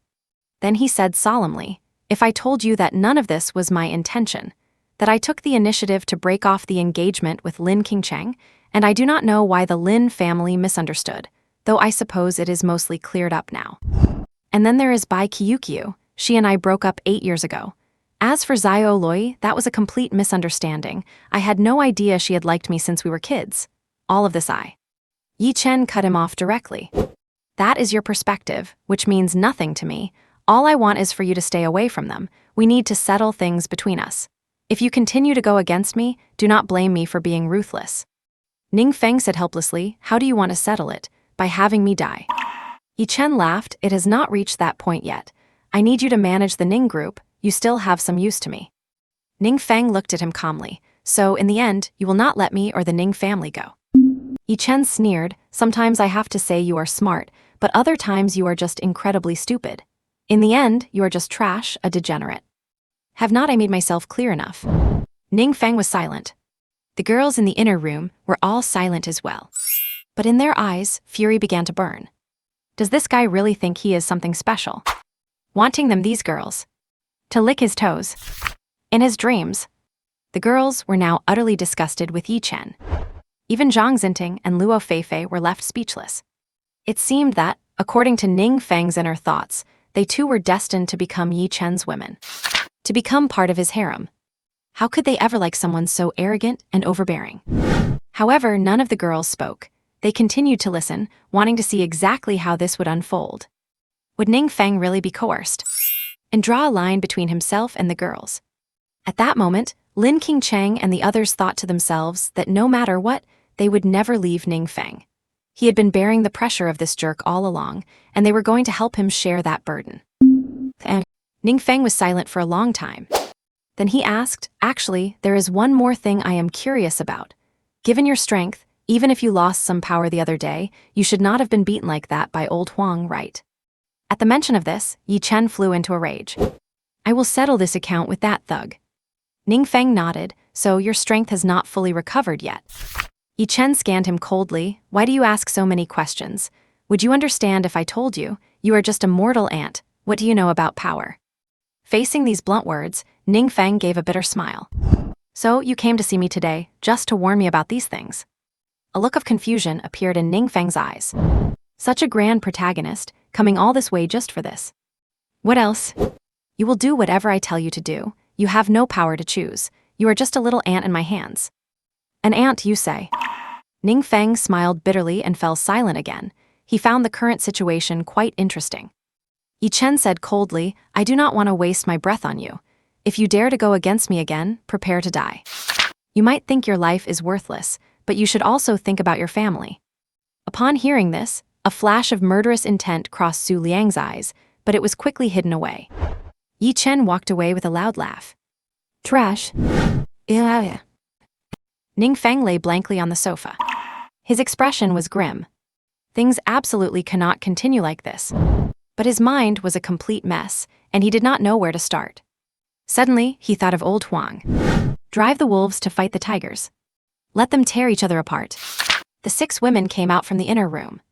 Then he said solemnly, if I told you that none of this was my intention, that I took the initiative to break off the engagement with Lin Qingcheng, and I do not know why the Lin family misunderstood, though I suppose it is mostly cleared up now. And then there is Bai Qiuqiu, she and I broke up 8 years ago. As for Xiao Loi, that was a complete misunderstanding. I had no idea she had liked me since we were kids. All of this Yi Chen cut him off directly. That is your perspective, which means nothing to me. All I want is for you to stay away from them. We need to settle things between us. If you continue to go against me, do not blame me for being ruthless. Ning Feng said helplessly, how do you want to settle it? By having me die. Yi Chen laughed, it has not reached that point yet. I need you to manage the Ning group, you still have some use to me. Ning Feng looked at him calmly, so in the end, you will not let me or the Ning family go. Yi Chen sneered, sometimes I have to say you are smart, but other times you are just incredibly stupid. In the end, you are just trash, a degenerate. Have not I made myself clear enough? Ning Feng was silent. The girls in the inner room were all silent as well. But in their eyes, fury began to burn. Does this guy really think he is something special? Wanting them, these girls, to lick his toes. In his dreams, the girls were now utterly disgusted with Yi Chen. Even Zhang Xinting and Luo Feifei were left speechless. It seemed that, according to Ning Feng's inner thoughts, they too were destined to become Yi Chen's women. To become part of his harem. How could they ever like someone so arrogant and overbearing? However, none of the girls spoke. They continued to listen, wanting to see exactly how this would unfold. Would Ning Feng really be coerced? And draw a line between himself and the girls? At that moment, Lin Qingcheng and the others thought to themselves that no matter what, they would never leave Ning Feng. He had been bearing the pressure of this jerk all along, and they were going to help him share that burden. And Ning Feng was silent for a long time. Then he asked, actually, there is one more thing I am curious about. Given your strength, even if you lost some power the other day, you should not have been beaten like that by old Huang, right? At the mention of this, Yi Chen flew into a rage. I will settle this account with that thug. Ning Feng nodded, so your strength has not fully recovered yet. Yi Chen scanned him coldly. Why do you ask so many questions? Would you understand if I told you, you are just a mortal ant, what do you know about power? Facing these blunt words, Ning Feng gave a bitter smile. So you came to see me today, just to warn me about these things. A look of confusion appeared in Ning Feng's eyes. Such a grand protagonist, coming all this way just for this. What else? You will do whatever I tell you to do. You have no power to choose. You are just a little ant in my hands. An ant, you say? Ning Feng smiled bitterly and fell silent again. He found the current situation quite interesting. Yi Chen said coldly, I do not want to waste my breath on you. If you dare to go against me again, prepare to die. You might think your life is worthless, but you should also think about your family. Upon hearing this, a flash of murderous intent crossed Su Liang's eyes, but it was quickly hidden away. Yi Chen walked away with a loud laugh. Trash. Yeah. Ning Feng lay blankly on the sofa. His expression was grim. Things absolutely cannot continue like this. But his mind was a complete mess, and he did not know where to start. Suddenly, he thought of old Huang. Drive the wolves to fight the tigers. Let them tear each other apart. The 6 women came out from the inner room.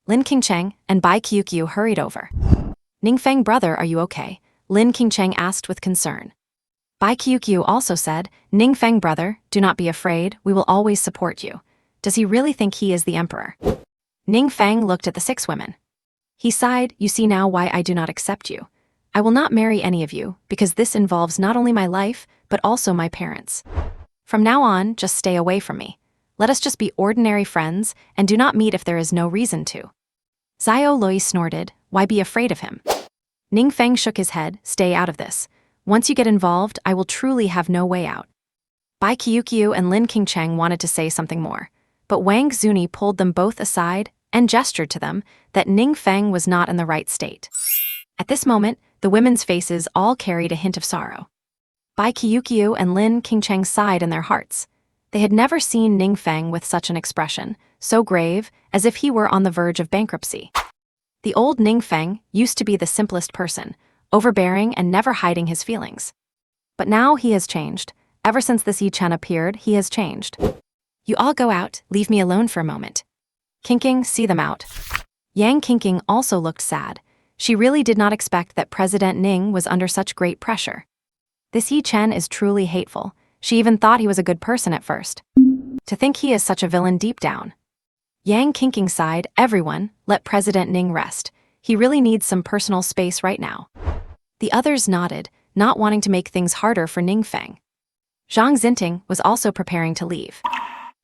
Lin Qingcheng and Bai Qiuqiu hurried over. Ning Feng, brother, are you okay? Lin Qingcheng asked with concern. Bai Qiuqiu also said, Ning Feng, brother, do not be afraid, we will always support you. Does he really think he is the emperor? Ning Feng looked at the 6 women. He sighed, you see now why I do not accept you. I will not marry any of you, because this involves not only my life, but also my parents. From now on, just stay away from me. Let us just be ordinary friends, and do not meet if there is no reason to. Xiao Loi snorted, why be afraid of him? Ning Feng shook his head, stay out of this. Once you get involved, I will truly have no way out. Bai Qiuqiu and Lin Qingcheng wanted to say something more, but Wang Xuni pulled them both aside, and gestured to them that Ning Feng was not in the right state. At this moment, the women's faces all carried a hint of sorrow. Bai Qiuqiu and Lin Qingcheng sighed in their hearts. They had never seen Ning Feng with such an expression, so grave, as if he were on the verge of bankruptcy. The old Ning Feng used to be the simplest person, overbearing and never hiding his feelings. But now he has changed. Ever since this Yi Chen appeared, he has changed. You all go out, leave me alone for a moment. Qingqing, see them out. Yang Qingqing also looked sad. She really did not expect that President Ning was under such great pressure. This Yi Chen is truly hateful. She even thought he was a good person at first. To think he is such a villain deep down. Yang Qingqing sighed, everyone, let President Ning rest. He really needs some personal space right now. The others nodded, not wanting to make things harder for Ning Feng. Zhang Xinting was also preparing to leave.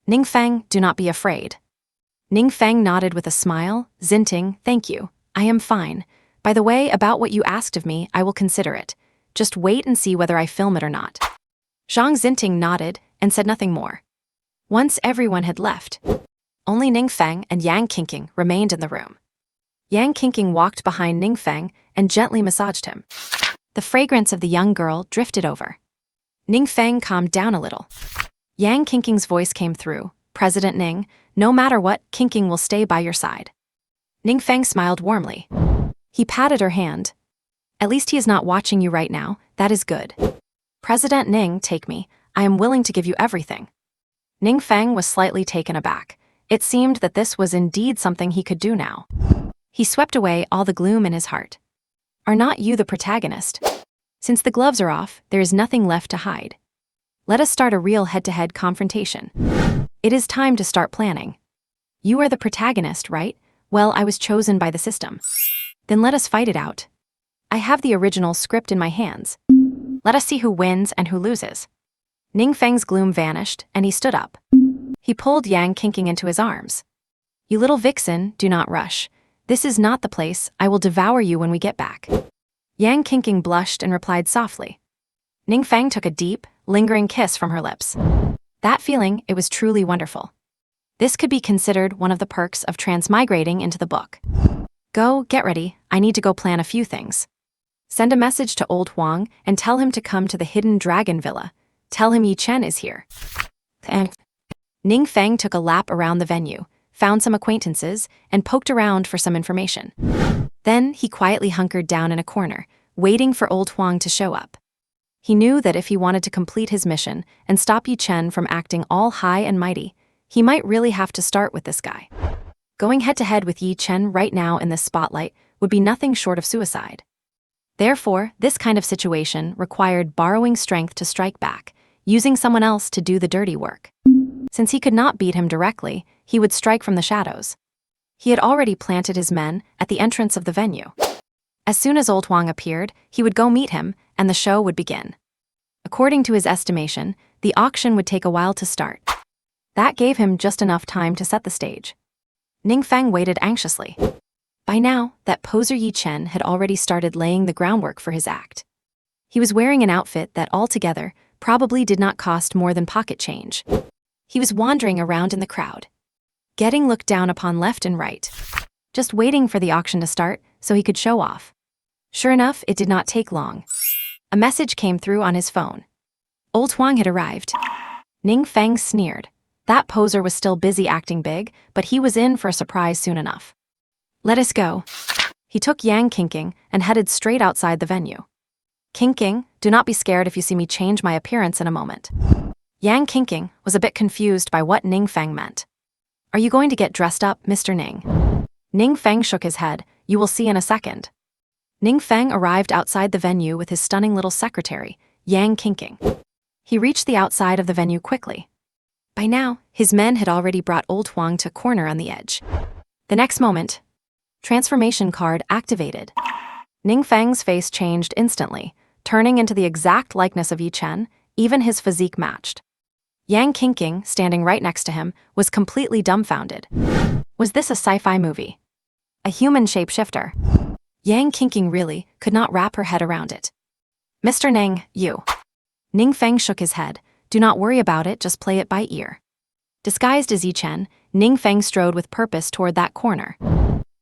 Ning Feng, do not be afraid. Ning Feng nodded with a smile. Xinting, thank you. I am fine. By the way, about what you asked of me, I will consider it. Just wait and see whether I film it or not. Zhang Xinting nodded and said nothing more. Once everyone had left, only Ning Feng and Yang Qingqing remained in the room. Yang Qingqing walked behind Ning Feng and gently massaged him. The fragrance of the young girl drifted over. Ning Feng calmed down a little. Yang Qingqing's voice came through. President Ning, no matter what, Qingqing will stay by your side. Ning Feng smiled warmly. He patted her hand. At least he is not watching you right now, that is good. President Ning, take me. I am willing to give you everything. Ning Feng was slightly taken aback. It seemed that this was indeed something he could do now. He swept away all the gloom in his heart. Are not you the protagonist? Since the gloves are off, there is nothing left to hide. Let us start a real head-to-head confrontation. It is time to start planning. You are the protagonist, right? Well, I was chosen by the system. Then let us fight it out. I have the original script in my hands. Let us see who wins and who loses. Ning Feng's gloom vanished, and he stood up. He pulled Yang Qingqing into his arms. You little vixen, do not rush. This is not the place. I will devour you when we get back. Yang Qingqing blushed and replied softly. Ning Feng took a deep, lingering kiss from her lips. That feeling, it was truly wonderful. This could be considered one of the perks of transmigrating into the book. Go, get ready, I need to go plan a few things. Send a message to Old Huang and tell him to come to the hidden dragon villa. Tell him Yi Chen is here. Ning Feng took a lap around the venue, found some acquaintances, and poked around for some information. Then he quietly hunkered down in a corner, waiting for Old Huang to show up. He knew that if he wanted to complete his mission and stop Yi Chen from acting all high and mighty, he might really have to start with this guy. Going head-to-head with Yi Chen right now in this spotlight would be nothing short of suicide. Therefore, this kind of situation required borrowing strength to strike back, using someone else to do the dirty work. Since he could not beat him directly, he would strike from the shadows. He had already planted his men at the entrance of the venue. As soon as Old Huang appeared, he would go meet him, and the show would begin. According to his estimation, the auction would take a while to start. That gave him just enough time to set the stage. Ning Feng waited anxiously. By now, that poser Yi Chen had already started laying the groundwork for his act. He was wearing an outfit that altogether probably did not cost more than pocket change. He was wandering around in the crowd, getting looked down upon left and right, just waiting for the auction to start so he could show off. Sure enough, it did not take long. A message came through on his phone. Old Huang had arrived. Ning Feng sneered. That poser was still busy acting big, but he was in for a surprise soon enough. Let us go. He took Yang Qingqing and headed straight outside the venue. Qingqing, do not be scared if you see me change my appearance in a moment. Yang Qingqing was a bit confused by what Ning Feng meant. Are you going to get dressed up, Mr. Ning? Ning Feng shook his head. You will see in a second. Ning Feng arrived outside the venue with his stunning little secretary, Yang Qingqing. He reached the outside of the venue quickly. By now, his men had already brought Old Huang to a corner on the edge. The next moment, transformation card activated. Ning Feng's face changed instantly, turning into the exact likeness of Yi Chen, even his physique matched. Yang Qingqing, standing right next to him, was completely dumbfounded. Was this a sci-fi movie? A human shapeshifter? Yang Qingqing really could not wrap her head around it. Mr. Ning, you. Ning Feng shook his head. Do not worry about it, just play it by ear. Disguised as Yi Chen, Ning Feng strode with purpose toward that corner.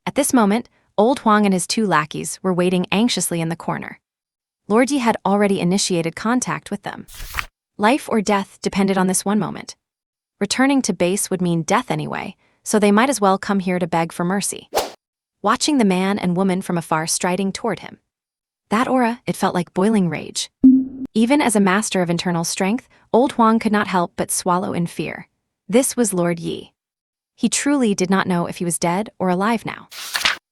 At this moment, old Huang and his two lackeys were waiting anxiously in the corner. Lord Yi had already initiated contact with them. Life or death depended on this one moment. Returning to base would mean death anyway, so they might as well come here to beg for mercy. Watching the man and woman from afar striding toward him. That aura, it felt like boiling rage. Even as a master of internal strength, old Huang could not help but swallow in fear. This was Lord Yi. He truly did not know if he was dead or alive now.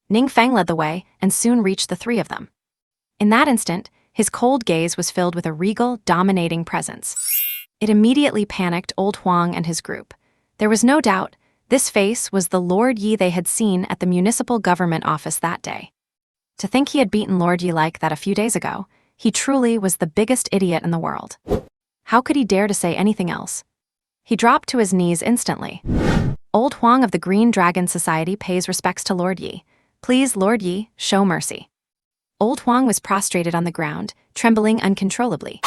Ning Feng led the way and soon reached the three of them. In that instant, his cold gaze was filled with a regal, dominating presence. It immediately panicked old Huang and his group. There was no doubt, this face was the Lord Yi they had seen at the municipal government office that day. To think he had beaten Lord Yi like that a few days ago, he truly was the biggest idiot in the world. How could he dare to say anything else? He dropped to his knees instantly. Old Huang of the Green Dragon Society pays respects to Lord Yi. Please, Lord Yi, show mercy. Old Huang was prostrated on the ground, trembling uncontrollably.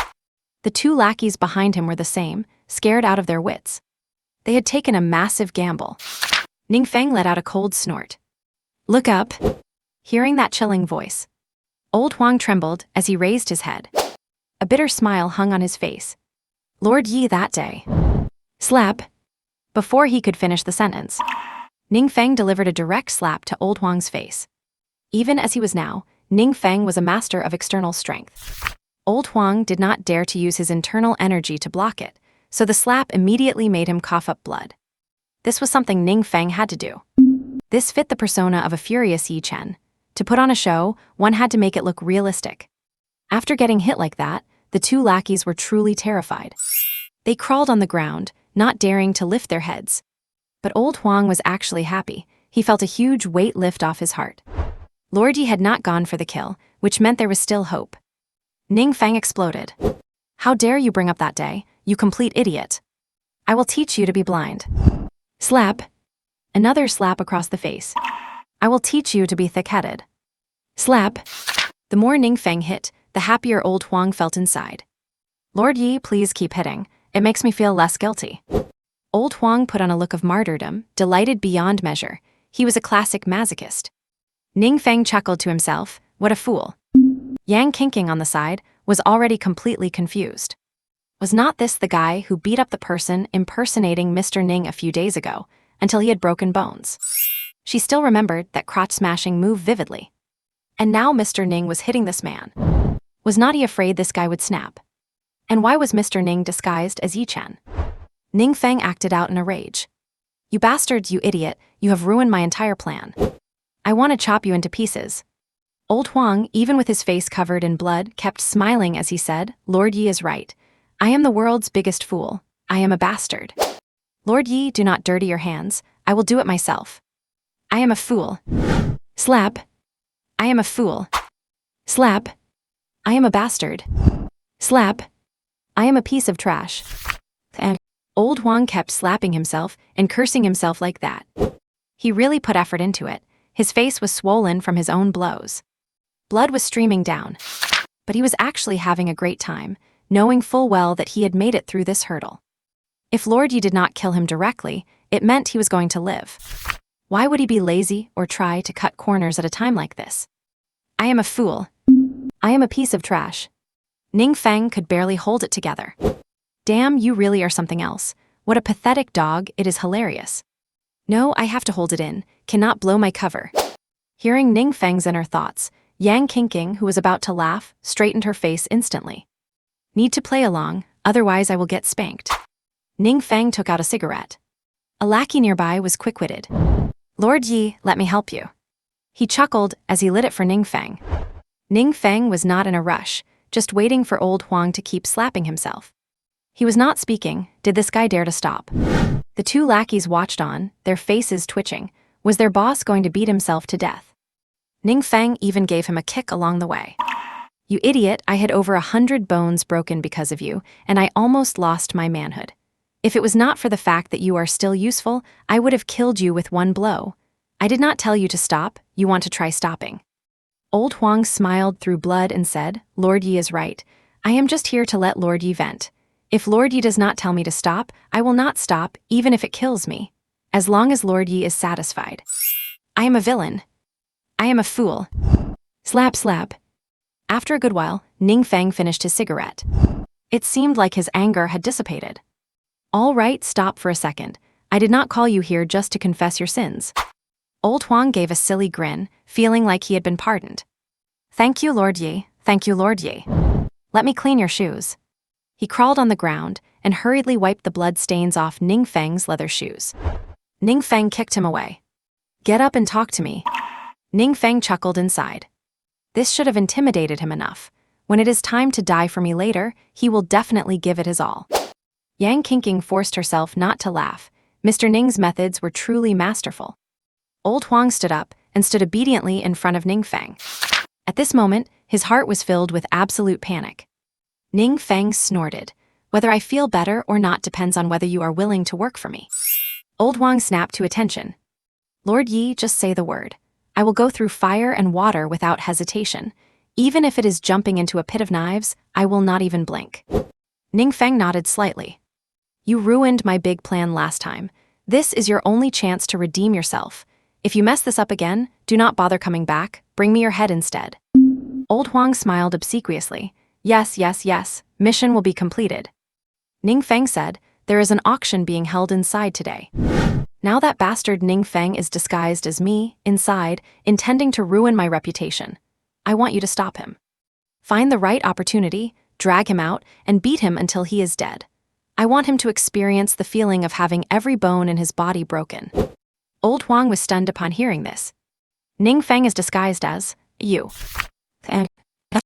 The two lackeys behind him were the same, scared out of their wits. They had taken a massive gamble. Ning Feng let out a cold snort. Look up. Hearing that chilling voice, old Huang trembled as he raised his head. A bitter smile hung on his face. Lord Yi that day. Slap. Before he could finish the sentence, Ning Feng delivered a direct slap to old Huang's face. Even as he was now, Ning Feng was a master of external strength. Old Huang did not dare to use his internal energy to block it, so the slap immediately made him cough up blood. This was something Ning Feng had to do. This fit the persona of a furious Yi Chen. To put on a show, one had to make it look realistic. After getting hit like that, the two lackeys were truly terrified. They crawled on the ground, not daring to lift their heads. But old Huang was actually happy. He felt a huge weight lift off his heart. Lord Yi had not gone for the kill, which meant there was still hope. Ning Feng exploded. How dare you bring up that day, you complete idiot. I will teach you to be blind. Slap. Another slap across the face. I will teach you to be thick-headed. Slap. The more Ning Feng hit, the happier old Huang felt inside. Lord Yi, please keep hitting. It makes me feel less guilty. Old Huang put on a look of martyrdom, delighted beyond measure. He was a classic masochist. Ning Feng chuckled to himself, what a fool. Yang Qingqing on the side was already completely confused. Was not this the guy who beat up the person impersonating Mr. Ning a few days ago, until he had broken bones? She still remembered that crotch-smashing move vividly. And now Mr. Ning was hitting this man. Was not he afraid this guy would snap? And why was Mr. Ning disguised as Yi Chen? Ning Feng acted out in a rage. You bastards, you idiot, you have ruined my entire plan. I want to chop you into pieces. Old Huang, even with his face covered in blood, kept smiling as he said, Lord Yi is right. I am the world's biggest fool. I am a bastard. Lord Yi, do not dirty your hands. I will do it myself. I am a fool. Slap. I am a fool. Slap. I am a bastard. Slap. I am a piece of trash. And old Huang kept slapping himself and cursing himself like that. He really put effort into it. His face was swollen from his own blows. Blood was streaming down. But he was actually having a great time, knowing full well that he had made it through this hurdle. If Lord Yi did not kill him directly, it meant he was going to live. Why would he be lazy or try to cut corners at a time like this? I am a fool. I am a piece of trash. Ning Feng could barely hold it together. Damn, you really are something else. What a pathetic dog, it is hilarious. No, I have to hold it in, cannot blow my cover. Hearing Ning Feng's inner thoughts, Yang Qingqing, who was about to laugh, straightened her face instantly. Need to play along, otherwise I will get spanked. Ning Feng took out a cigarette. A lackey nearby was quick-witted. Lord Yi, let me help you. He chuckled as he lit it for Ning Feng. Ning Feng was not in a rush, just waiting for old Huang to keep slapping himself. He was not speaking. Did this guy dare to stop? The two lackeys watched on, their faces twitching. Was their boss going to beat himself to death? Ning Feng even gave him a kick along the way. You idiot, I had over 100 bones broken because of you, and I almost lost my manhood. If it was not for the fact that you are still useful, I would have killed you with one blow. I did not tell you to stop, you want to try stopping. Old Huang smiled through blood and said, Lord Yi is right. I am just here to let Lord Yi vent. If Lord Yi does not tell me to stop, I will not stop, even if it kills me. as long as Lord Yi is satisfied. I am a villain. I am a fool. Slap, slap. After a good while, Ning Feng finished his cigarette. It seemed like his anger had dissipated. All right, stop for a second. I did not call you here just to confess your sins. Old Huang gave a silly grin, feeling like he had been pardoned. Thank you, Lord Yi. Thank you, Lord Yi. Let me clean your shoes. He crawled on the ground and hurriedly wiped the blood stains off Ning Feng's leather shoes. Ning Feng kicked him away. Get up and talk to me. Ning Feng chuckled inside. This should have intimidated him enough. When it is time to die for me later, he will definitely give it his all. Yang Qingqing forced herself not to laugh. Mr. Ning's methods were truly masterful. Old Huang stood up and stood obediently in front of Ning Feng. At this moment, his heart was filled with absolute panic. Ning Feng snorted. Whether I feel better or not depends on whether you are willing to work for me. Old Huang snapped to attention. Lord Yi, just say the word. I will go through fire and water without hesitation. Even if it is jumping into a pit of knives, I will not even blink. Ning Feng nodded slightly. You ruined my big plan last time. This is your only chance to redeem yourself. If you mess this up again, do not bother coming back. Bring me your head instead. Old Huang smiled obsequiously. Yes, yes, yes. Mission will be completed. Ning Feng said, there is an auction being held inside today. Now that bastard Ning Feng is disguised as me, inside, intending to ruin my reputation. I want you to stop him. Find the right opportunity, drag him out, and beat him until he is dead. I want him to experience the feeling of having every bone in his body broken. Old Huang was stunned upon hearing this. Ning Feng is disguised as you.